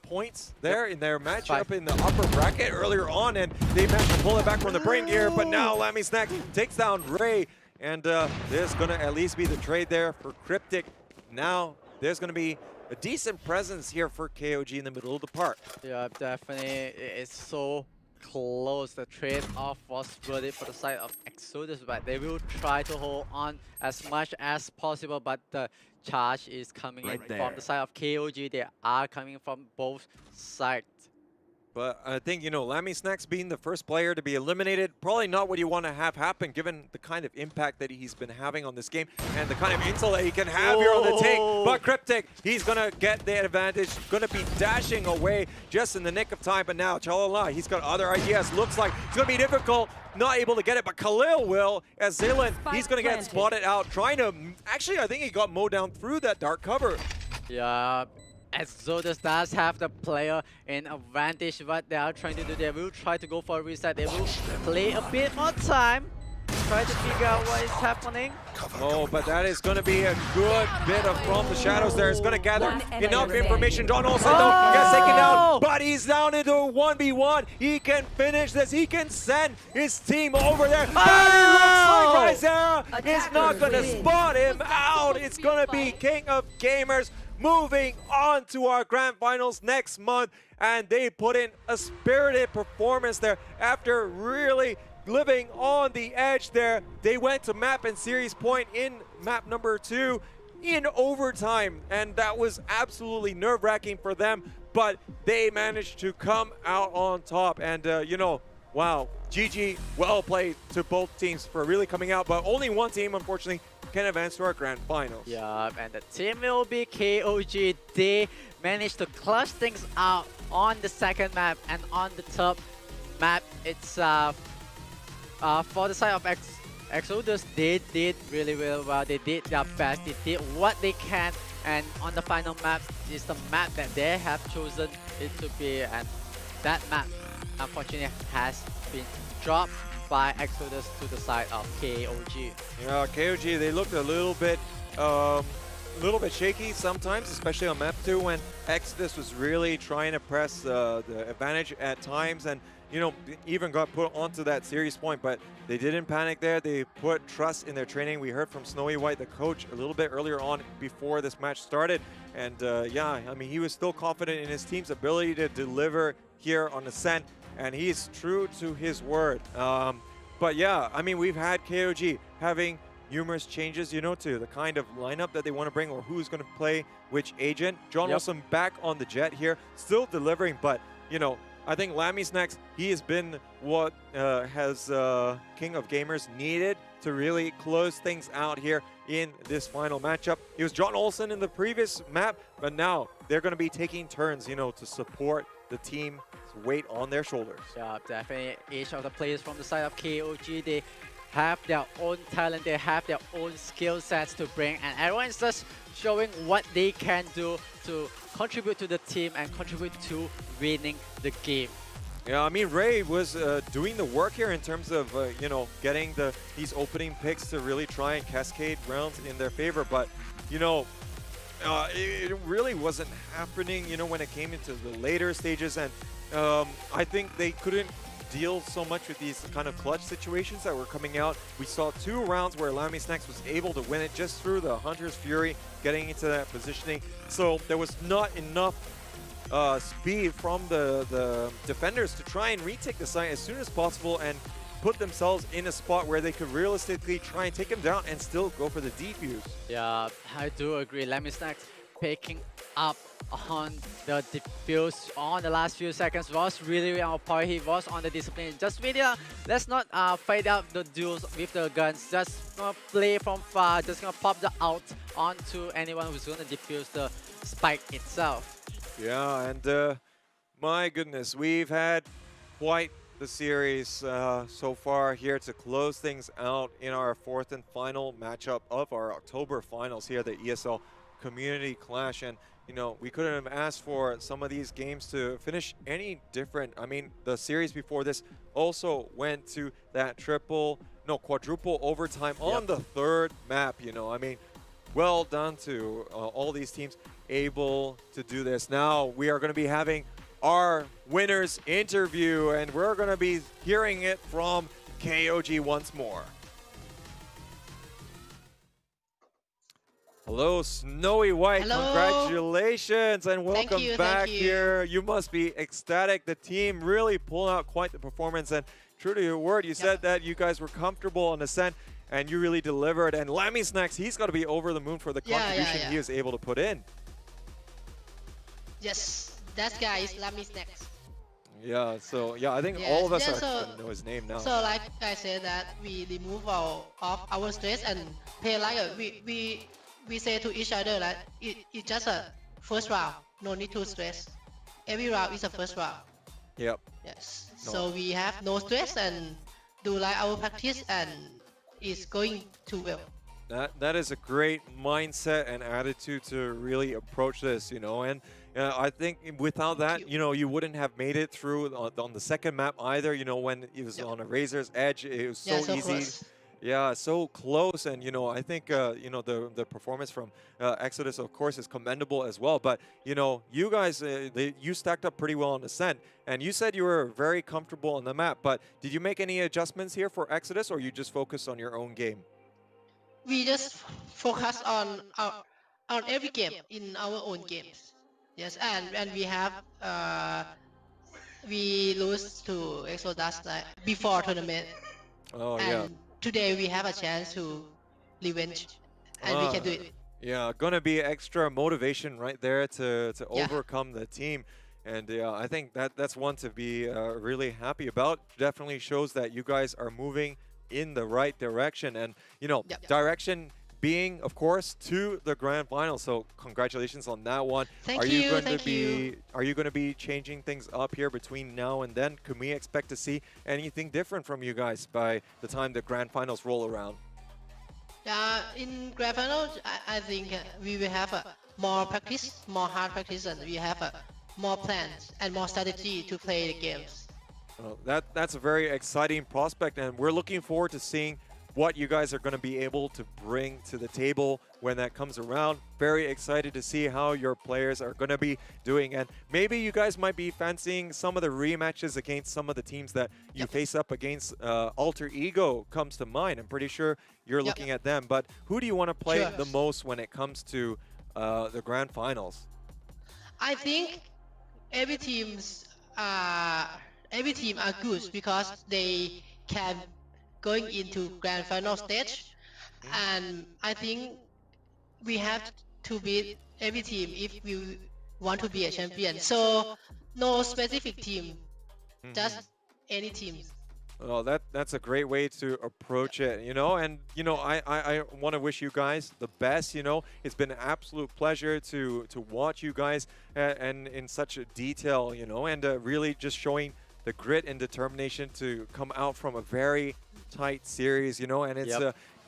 points there in their matchup in the upper bracket earlier on, and they managed to pull it back from the brink here, but now Lammy Snack takes down Ray, and there's going to at least be the trade there for Cryptic. Now there's going to be a decent presence here for KOG in the middle of the park. Yeah, definitely. It's so close. The trade-off was worth it for the side of Exodus, but they will try to hold on as much as possible, but the charge is coming in from the side of KOG. They are coming from both sides. But I think, you know, Lammy Snacks being the first player to be eliminated, probably not what you want to have happen given the kind of impact that he's been having on this game and the kind of intel that he can have here on the take. But Cryptic, he's going to get the advantage, going to be dashing away just in the nick of time. But now, Chalala, he's got other ideas. Looks like it's going to be difficult, not able to get it, but Khalil will, as Zaylan, he's going to get spotted out, trying to, actually, I think he got mowed down through that dark cover. Yeah. Exodus does have the player in advantage. What they are trying to do, they will try to go for a reset. They will play a bit more time, try to figure out what is happening. Oh, but that is going to be a good bit of from the shadows there. It's going to gather enough information. John Olsen though gets taken down, but he's down into a 1v1. He can finish this. He can send his team over there. But it looks like Rizera is not going to spot him out. It's going to be King of Gamers moving on to our grand finals next month. And they put in a spirited performance there after really living on the edge there. They went to map and series point in map number 2 in overtime, and that was absolutely nerve-wracking for them, but they managed to come out on top. And you know, wow, GG, well played to both teams for really coming out, but only one team unfortunately can advance to our grand finals. Yeah, and the team will be KOG. They managed to clutch things out on the second map, and on the top map itself. For the side of Exodus, they did really well. They did their best. They did what they can. And on the final map is the map that they have chosen it to be. And that map, unfortunately, has been dropped by Exodus to the side of KOG. Yeah, KOG, they looked a little bit shaky sometimes, especially on map 2 when Exodus was really trying to press the advantage at times, and you know, even got put onto that series point, but they didn't panic there. They put trust in their training. We heard from Snowy White, the coach, a little bit earlier on before this match started, and yeah, I mean, he was still confident in his team's ability to deliver here on Ascent, and he's true to his word. But yeah, I mean, we've had KOG having numerous changes, you know, to the kind of lineup that they want to bring or who's going to play which agent. John Olsen back on the jet here, still delivering, but, you know, I think Lammy's next. He has been what has King of Gamers needed to really close things out here in this final matchup. It was John Olsen in the previous map, but now they're going to be taking turns, you know, to support the team's weight on their shoulders. Yeah, definitely. Each of the players from the side of KOG, they have their own talent, they have their own skill sets to bring, and everyone is just showing what they can do to contribute to the team and contribute to winning the game. Yeah, I mean, Ray was doing the work here in terms of, you know, getting these opening picks to really try and cascade rounds in their favor, but, you know, it really wasn't happening, you know, when it came into the later stages, and I think they couldn't deal so much with these kind of clutch situations that were coming out. We saw 2 rounds where Lammy Snacks was able to win it just through the Hunter's Fury, getting into that positioning. So there was not enough speed from the defenders to try and retake the site as soon as possible and put themselves in a spot where they could realistically try and take him down and still go for the defuse. Yeah, I do agree. Lammy Snacks picking up on the defuse on the last few seconds was really on point. He was on the discipline. Just really, let's not fight out the duels with the guns. Just gonna play from far. Just gonna pop the out onto anyone who's gonna defuse the spike itself. Yeah, and my goodness, we've had quite the series so far here to close things out in our 4th and final matchup of our October finals here at the ESL Community Clash. And you know, we couldn't have asked for some of these games to finish any different. I mean, the series before this also went to that quadruple overtime on the 3rd map, you know. I mean, well done to all these teams able to do this. Now we are going to be having our winners interview, and we're going to be hearing it from KOG once more. Hello, Snowy White. Hello. Congratulations and welcome back thank you. here. You must be ecstatic. The team really pulling out quite the performance, and true to your word, you said that you guys were comfortable on Ascent and you really delivered. And Lammy Snacks, he's got to be over the moon for the contribution he was able to put in. Yes, that guy is Lammy Snacks. Yeah, so yeah, I think all of us are gonna know his name now. So like I said that we remove our stress and play like we say to each other that it's just a first round, no need to stress. Every round is a first round. Yep. Yes. No. So we have no stress and do like our practice, and it's going too well. That is a great mindset and attitude to really approach this, you know. And I think without that, you know, you wouldn't have made it through on the second map either. You know, when it was on a razor's edge, it was so easy. Close. Yeah, so close, and you know, I think you know, the performance from Exodus, of course, is commendable as well. But you know, you guys, you stacked up pretty well on Ascent, and you said you were very comfortable on the map. But did you make any adjustments here for Exodus, or you just focused on your own game? We just focus on every game in our own games. Yes, and we have we lose to Exodus before tournament. Oh and yeah. Today we have a chance to revenge, and we can do it. Yeah, gonna be extra motivation right there to Yeah. overcome the team. And I think that's one to be really happy about. Definitely shows that you guys are moving in the right direction. And, you know, direction being, of course, to the grand final. So congratulations on that one. Thank are you, going thank to be you. Are you going to be changing things up here between now and then? Can we expect to see anything different from you guys by the time the grand finals roll around? In grand final, I think we will have more practice, more hard practice, and we have more plans and more strategy to play the games. Well, that's a very exciting prospect, and we're looking forward to seeing what you guys are going to be able to bring to the table when that comes around. Very excited to see how your players are going to be doing, and maybe you guys might be fancying some of the rematches against some of the teams that you face up against. Alter Ego comes to mind. I'm pretty sure you're looking at them, but who do you want to play the most when it comes to the grand finals? I think every teams every team are good because they can going into grand final stage, and I think we have to beat every team if we want to be a champion. So no specific team, just any team. Well, that's a great way to approach it, you know. And you know, I want to wish you guys the best. You know, it's been an absolute pleasure to watch you guys and in such a detail, you know, and really just showing the grit and determination to come out from a very tight series, you know. And it's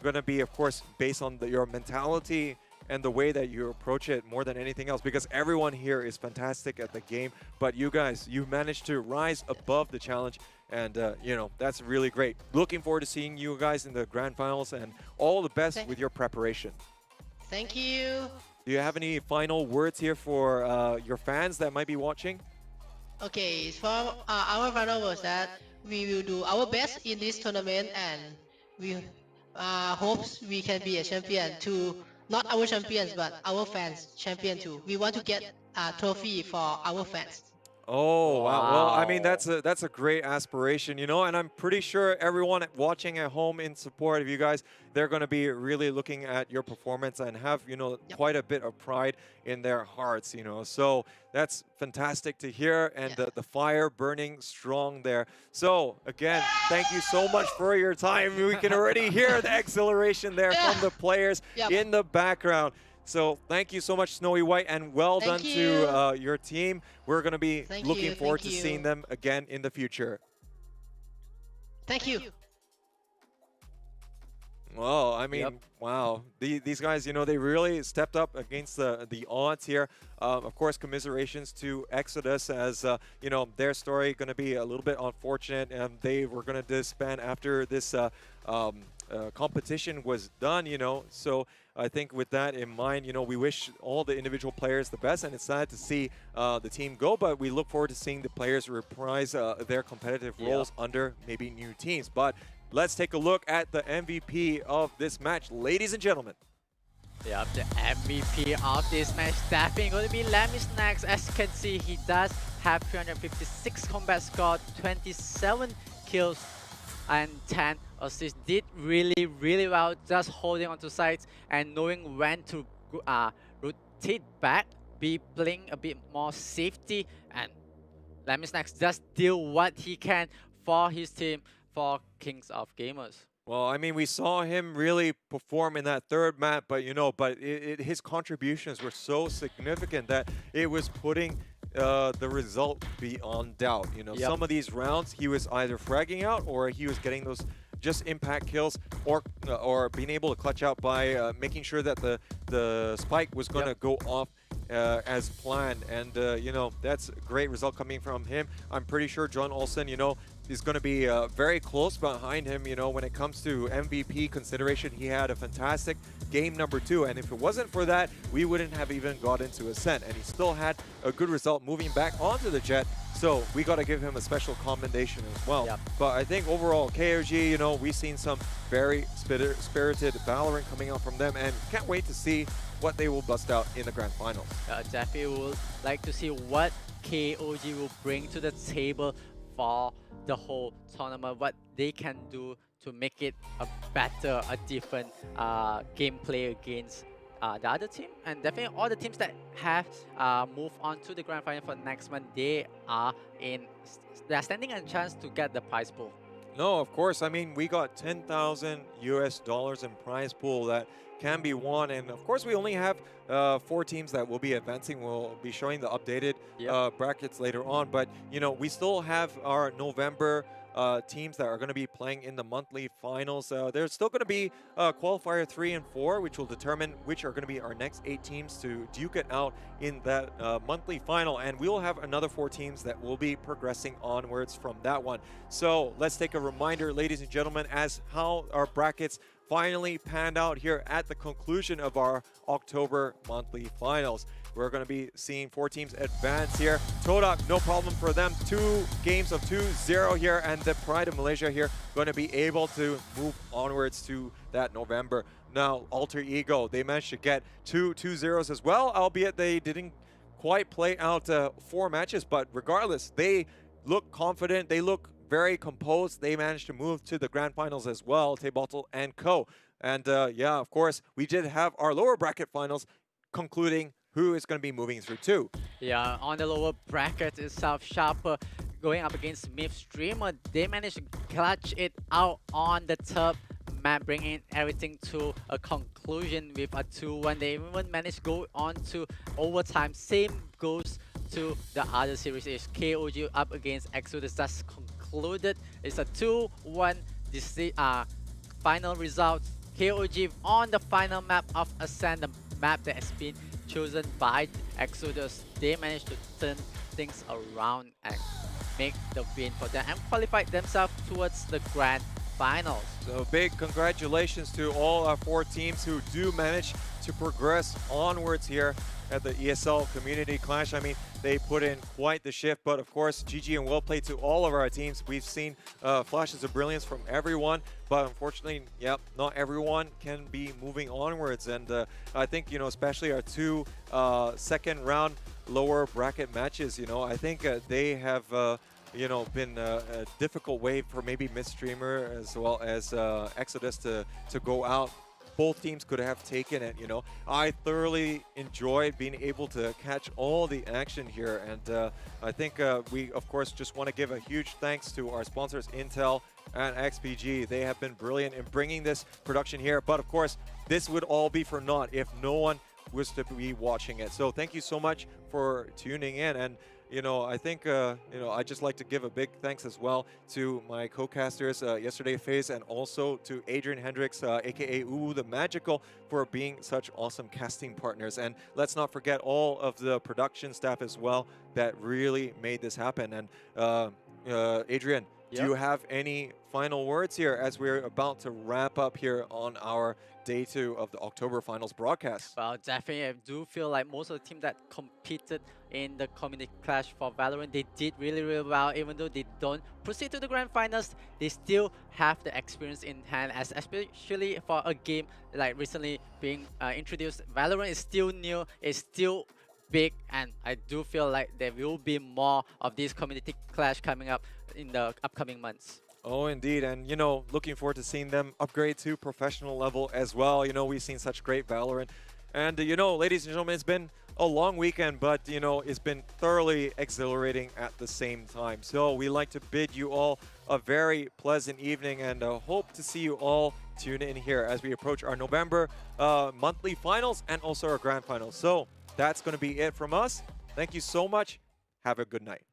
going to be, of course, based on your mentality and the way that you approach it more than anything else, because everyone here is fantastic at the game. But you guys, you managed to rise above the challenge, and you know, that's really great. Looking forward to seeing you guys in the grand finals, and all the best with your preparation. Thank you. Do you have any final words here for your fans that might be watching? Okay, for our final was that we will do our best in this tournament, and we hopes we can be a champion to not our champions but our fans champion too. We want to get a trophy for our fans. Oh, wow. Well, I mean, that's a great aspiration, you know, and I'm pretty sure everyone watching at home in support of you guys, they're going to be really looking at your performance and have, you know, quite a bit of pride in their hearts, you know. So that's fantastic to hear, and the fire burning strong there. So again, thank you so much for your time. We can already hear the exhilaration there from the players in the background. So thank you so much, Snowy White, and well done to your team. We're going to be looking forward to seeing them again in the future. Thank you. Well, I mean, wow. These guys, you know, they really stepped up against the odds here. Of course, commiserations to Exodus, as, you know, their story going to be a little bit unfortunate, and they were going to disband after this competition was done, you know. So I think with that in mind, you know, we wish all the individual players the best, and it's sad to see the team go, but we look forward to seeing the players reprise their competitive roles under maybe new teams. But let's take a look at the MVP of this match, ladies and gentlemen. Yep, the MVP of this match definitely going to be Lemmy As you can see, he does have 356 combat score, 27 kills, and 10 assists. Did really well, just holding onto sides and knowing when to rotate back, be playing a bit more safety, and Lemmy just do what he can for his team, for Kings of Gamers. Well, I mean, we saw him really perform in that third map, but you know, his contributions were so significant that it was putting the result beyond doubt. You know, some of these rounds he was either fragging out or he was getting those just impact kills or being able to clutch out by making sure that the spike was going to go off as planned. And, you know, that's a great result coming from him. I'm pretty sure John Olsen, you know, is going to be very close behind him, you know, when it comes to MVP consideration. He had a fantastic game number 2, and if it wasn't for that, we wouldn't have even got into Ascent, and he still had a good result moving back onto the Jet, so we got to give him a special commendation as well. But I think overall, KOG, you know, we've seen some very spirited Valorant coming out from them, and can't wait to see what they will bust out in the grand finals. Definitely would like to see what KOG will bring to the table for the whole tournament, what they can do to make it a better, a different gameplay against the other team. And definitely all the teams that have moved on to the grand final for next month, they are standing a chance to get the prize pool. No, of course. I mean, we got $10,000 US in prize pool that can be won, and of course we only have 4 teams that will be advancing. We'll be showing the updated brackets later on, but you know, we still have our November teams that are going to be playing in the monthly finals. There's still going to be qualifier 3 and 4, which will determine which are going to be our next 8 teams to duke it out in that monthly final, and we'll have another 4 teams that will be progressing onwards from that one. So let's take a reminder, ladies and gentlemen, as how our brackets finally panned out here at the conclusion of our October monthly finals. We're going to be seeing 4 teams advance here. Todak, no problem for them. 2 games of 2-0 here, and the Pride of Malaysia here going to be able to move onwards to that November. Now, Alter Ego, they managed to get 2 2-0s as well, albeit they didn't quite play out 4 matches, but regardless, they look confident, they look very composed. They managed to move to the grand finals as well, Bottle and Co. And yeah, of course, we did have our lower bracket finals concluding who is going to be moving through too. Yeah, on the lower bracket itself, Sharper going up against Myth Streamer. They managed to clutch it out on the top map, bringing everything to a conclusion with a 2-1. They even managed to go on to overtime. Same goes to the other series. Is KOG up against Exodus. That's concluded. It's a 2-1 final result. KOG on the final map of Ascent, the map that has been chosen by Exodus. They managed to turn things around and make the win for them and qualified themselves towards the grand finals. So big congratulations to all our 4 teams who do manage to progress onwards here at the ESL Community Clash. I mean, they put in quite the shift, but of course, GG and well played to all of our teams. We've seen flashes of brilliance from everyone, but unfortunately, yep, not everyone can be moving onwards. And I think, you know, especially our 2 second round lower bracket matches, you know, I think they have you know, been a difficult way for maybe Midstreamer as well as Exodus to go out. Both teams could have taken it, you know. I thoroughly enjoyed being able to catch all the action here, and I think we, of course, just want to give a huge thanks to our sponsors, Intel and XPG. They have been brilliant in bringing this production here, but of course, this would all be for naught if no one was to be watching it. So thank you so much for tuning in, and you know, I think, you know, I'd just like to give a big thanks as well to my co-casters yesterday, Feis, and also to Adrian Hendriks, aka Uwuthemagical, for being such awesome casting partners. And let's not forget all of the production staff as well that really made this happen. And Adrian, do you have any final words here as we're about to wrap up here on our day 2 of the October Finals broadcast? Well, definitely, I do feel like most of the teams that competed in the Community Clash for Valorant, they did really, really well. Even though they don't proceed to the grand finals, they still have the experience in hand, as especially for a game like recently being introduced. Valorant is still new, it's still big, and I do feel like there will be more of this Community Clash coming up in the upcoming months. Oh, indeed. And, you know, looking forward to seeing them upgrade to professional level as well. You know, we've seen such great Valorant. And, you know, ladies and gentlemen, it's been a long weekend, but, you know, it's been thoroughly exhilarating at the same time. So we like to bid you all a very pleasant evening, and hope to see you all tune in here as we approach our November monthly finals and also our grand finals. So that's going to be it from us. Thank you so much. Have a good night.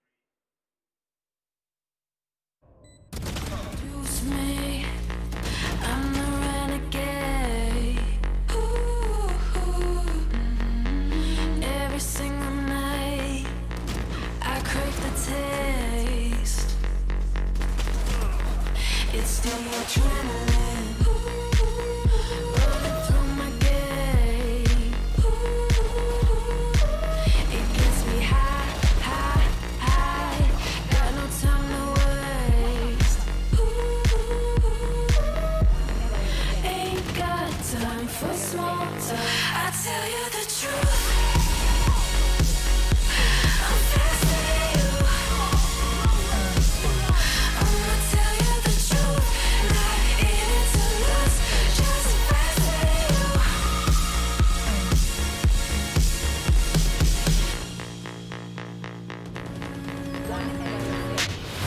Choose me. time for small talk. I tell you the truth. I'm faster you. I'ma tell you the truth. Not in it to lose, just faster you.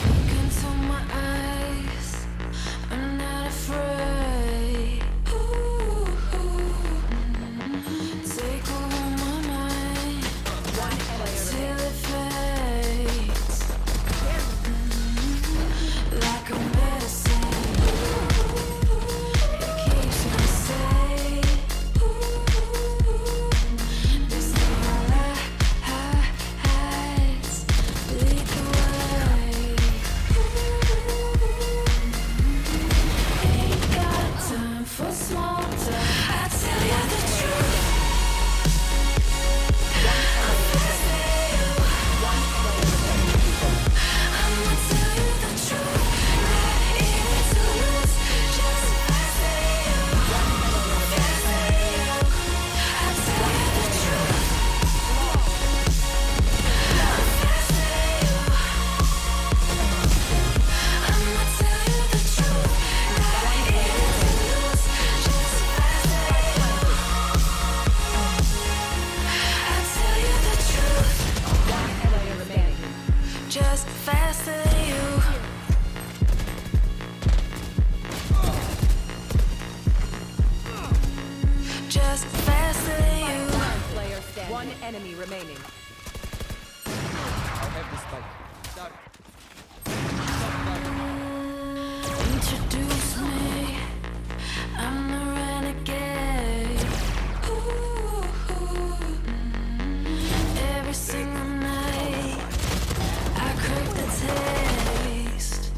Look into my eyes. I'm not afraid. Take over my mind till it fades. Like a medicine, it keeps me safe. This neon lights lead the way. Ain't got time for small talk. I tell you the truth. I'm faster you. I'ma tell you the truth. Not in it to lose, just faster you. Faster you. I tell you the truth. I'm faster you. I'ma tell you the truth. Not in it to lose, just faster you. I tell you the truth. Just faster than you. Just faster than you. Player standing. One enemy remaining. Introduce me. I'm the renegade. Every single night, I crave the taste.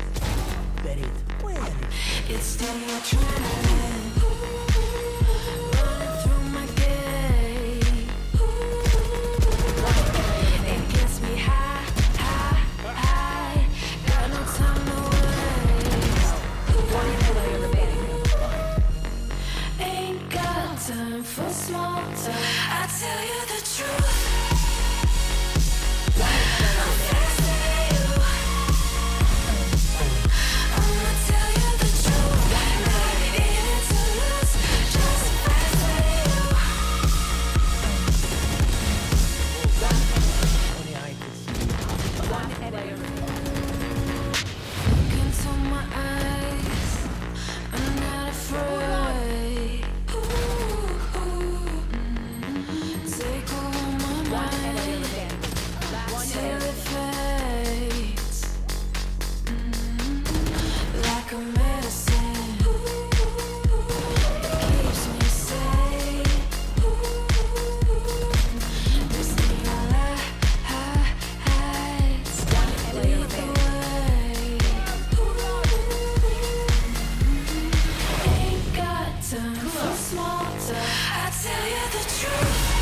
It's the adrenaline running through my gate. It gets me high, high, high. Got no time to waste. One player remaining. Ain't got time for small talk. I tell you the truth. I'm faster you. I'ma tell you the truth. Not in it to lose, just faster you. One enemy remaining. Look into my eyes. I'm not afraid. Take over my One enemy mind remaining. One till enemy it fades. Like a medicine, it keeps me safe. This neon lights lead the way. Ain't got time for small talk. I tell you the truth.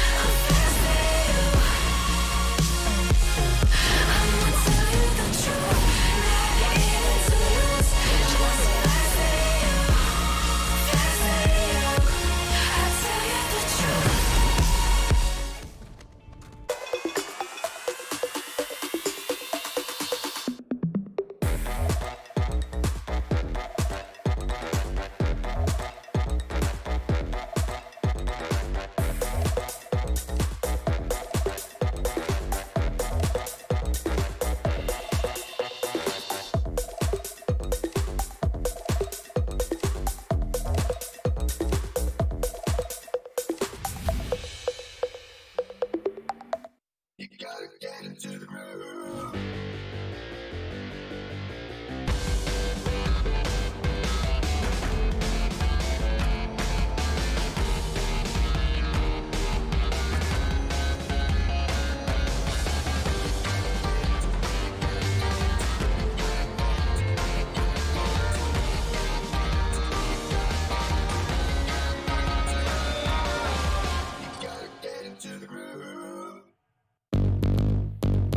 I'm faster you. I'ma tell you the truth. Not in it to lose, just faster you. Faster you. I tell you the truth.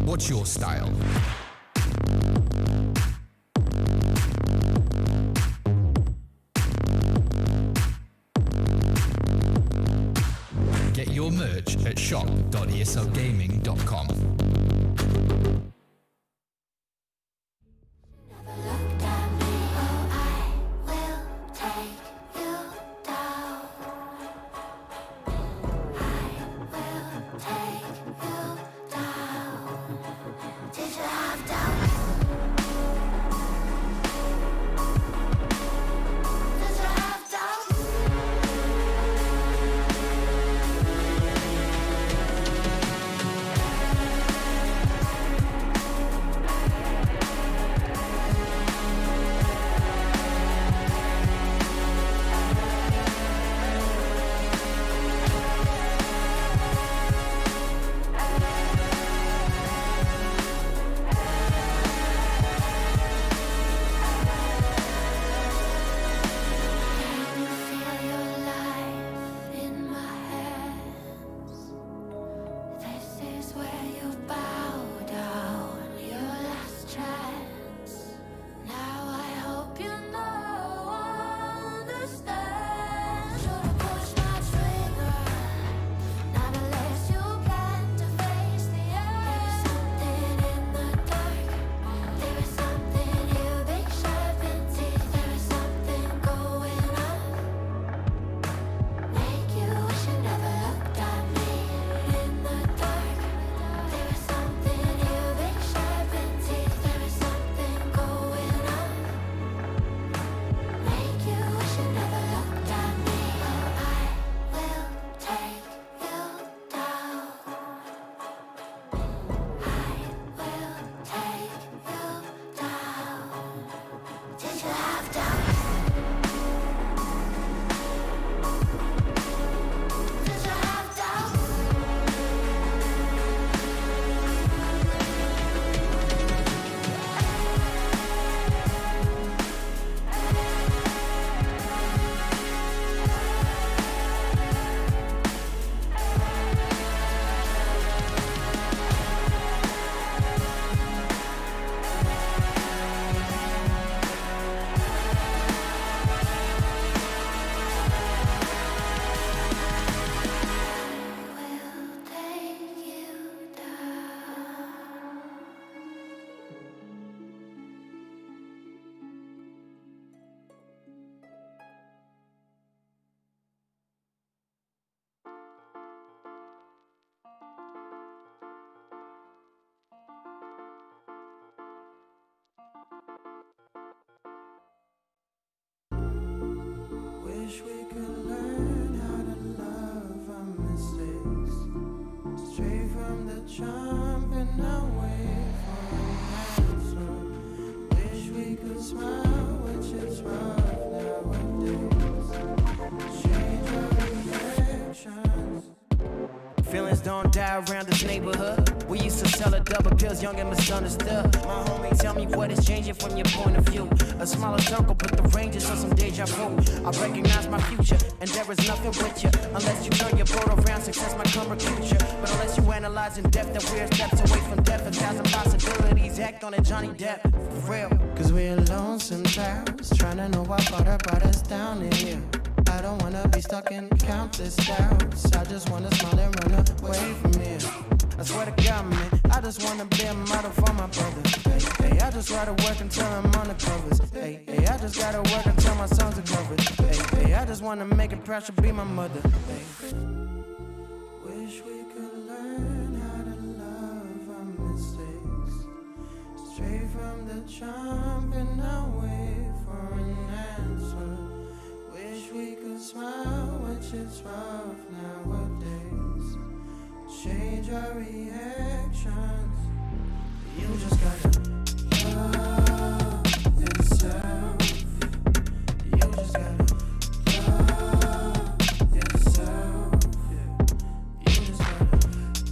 What's your style? merch at shop.eslgaming.com. Wish we could learn how to love our mistakes, straight from the jump and not wait for an answer. Wish we could smile, which is rough nowadays. Change our reactions. Feelings don't die around this neighborhood. We used to sell a double pills, young and misunderstood. My homie, tell me what is changing from your point of view. A smaller circle, but the ranges of some deja vu. I recognize my future, and there is nothing with you. Unless you turn your boat around, success might come recruit you. But unless you analyze in depth that we're steps away from death, 1,000 possibilities, act on it, Johnny Depp. For real. Cause we're lonesome towers, trying to know what brought us down here. I don't wanna be stuck in countless doubts. I just wanna smile and run away from here. I swear to God, man, I just wanna be a model for my brother. Hey, hey, I just gotta work until I'm on the covers. Hey, hey, I just gotta work until my songs are covered. Hey, hey, I just wanna make it proud to be my mother. Hey. Wish we could learn how to love our mistakes, straight from the jump and not wait for an answer. Wish we could smile, which is rough nowadays. Change our reactions. You just gotta love yourself. You just gotta love yourself. You just gotta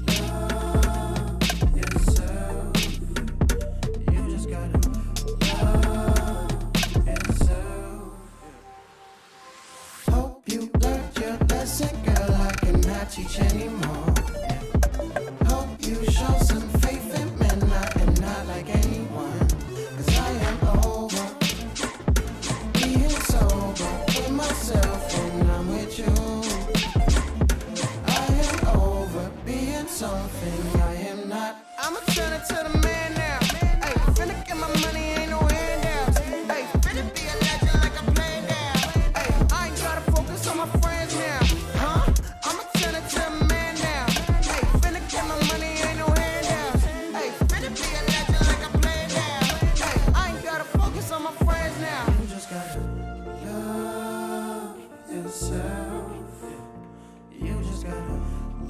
love yourself. You just gotta love yourself. Hope you learned your lesson, girl. I cannot teach anymore. Hope you show some faith in men, and not like anyone. Cause I am over being sober with myself when I'm with you. I am over yourself. You just gotta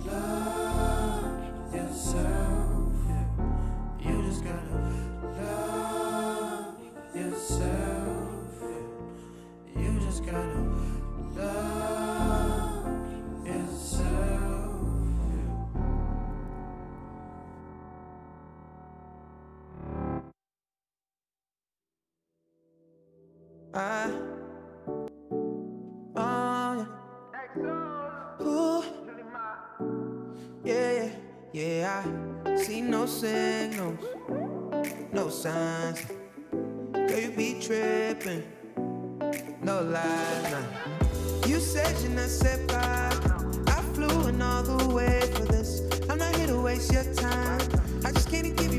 love yourself. You just gotta love yourself. You just gotta love yourself. Ooh, yeah, yeah, I see no signals, no signs. Girl, you be tripping, no lies, nah. You said you're not set by. I flew in all the way for this. I'm not here to waste your time. I just can't give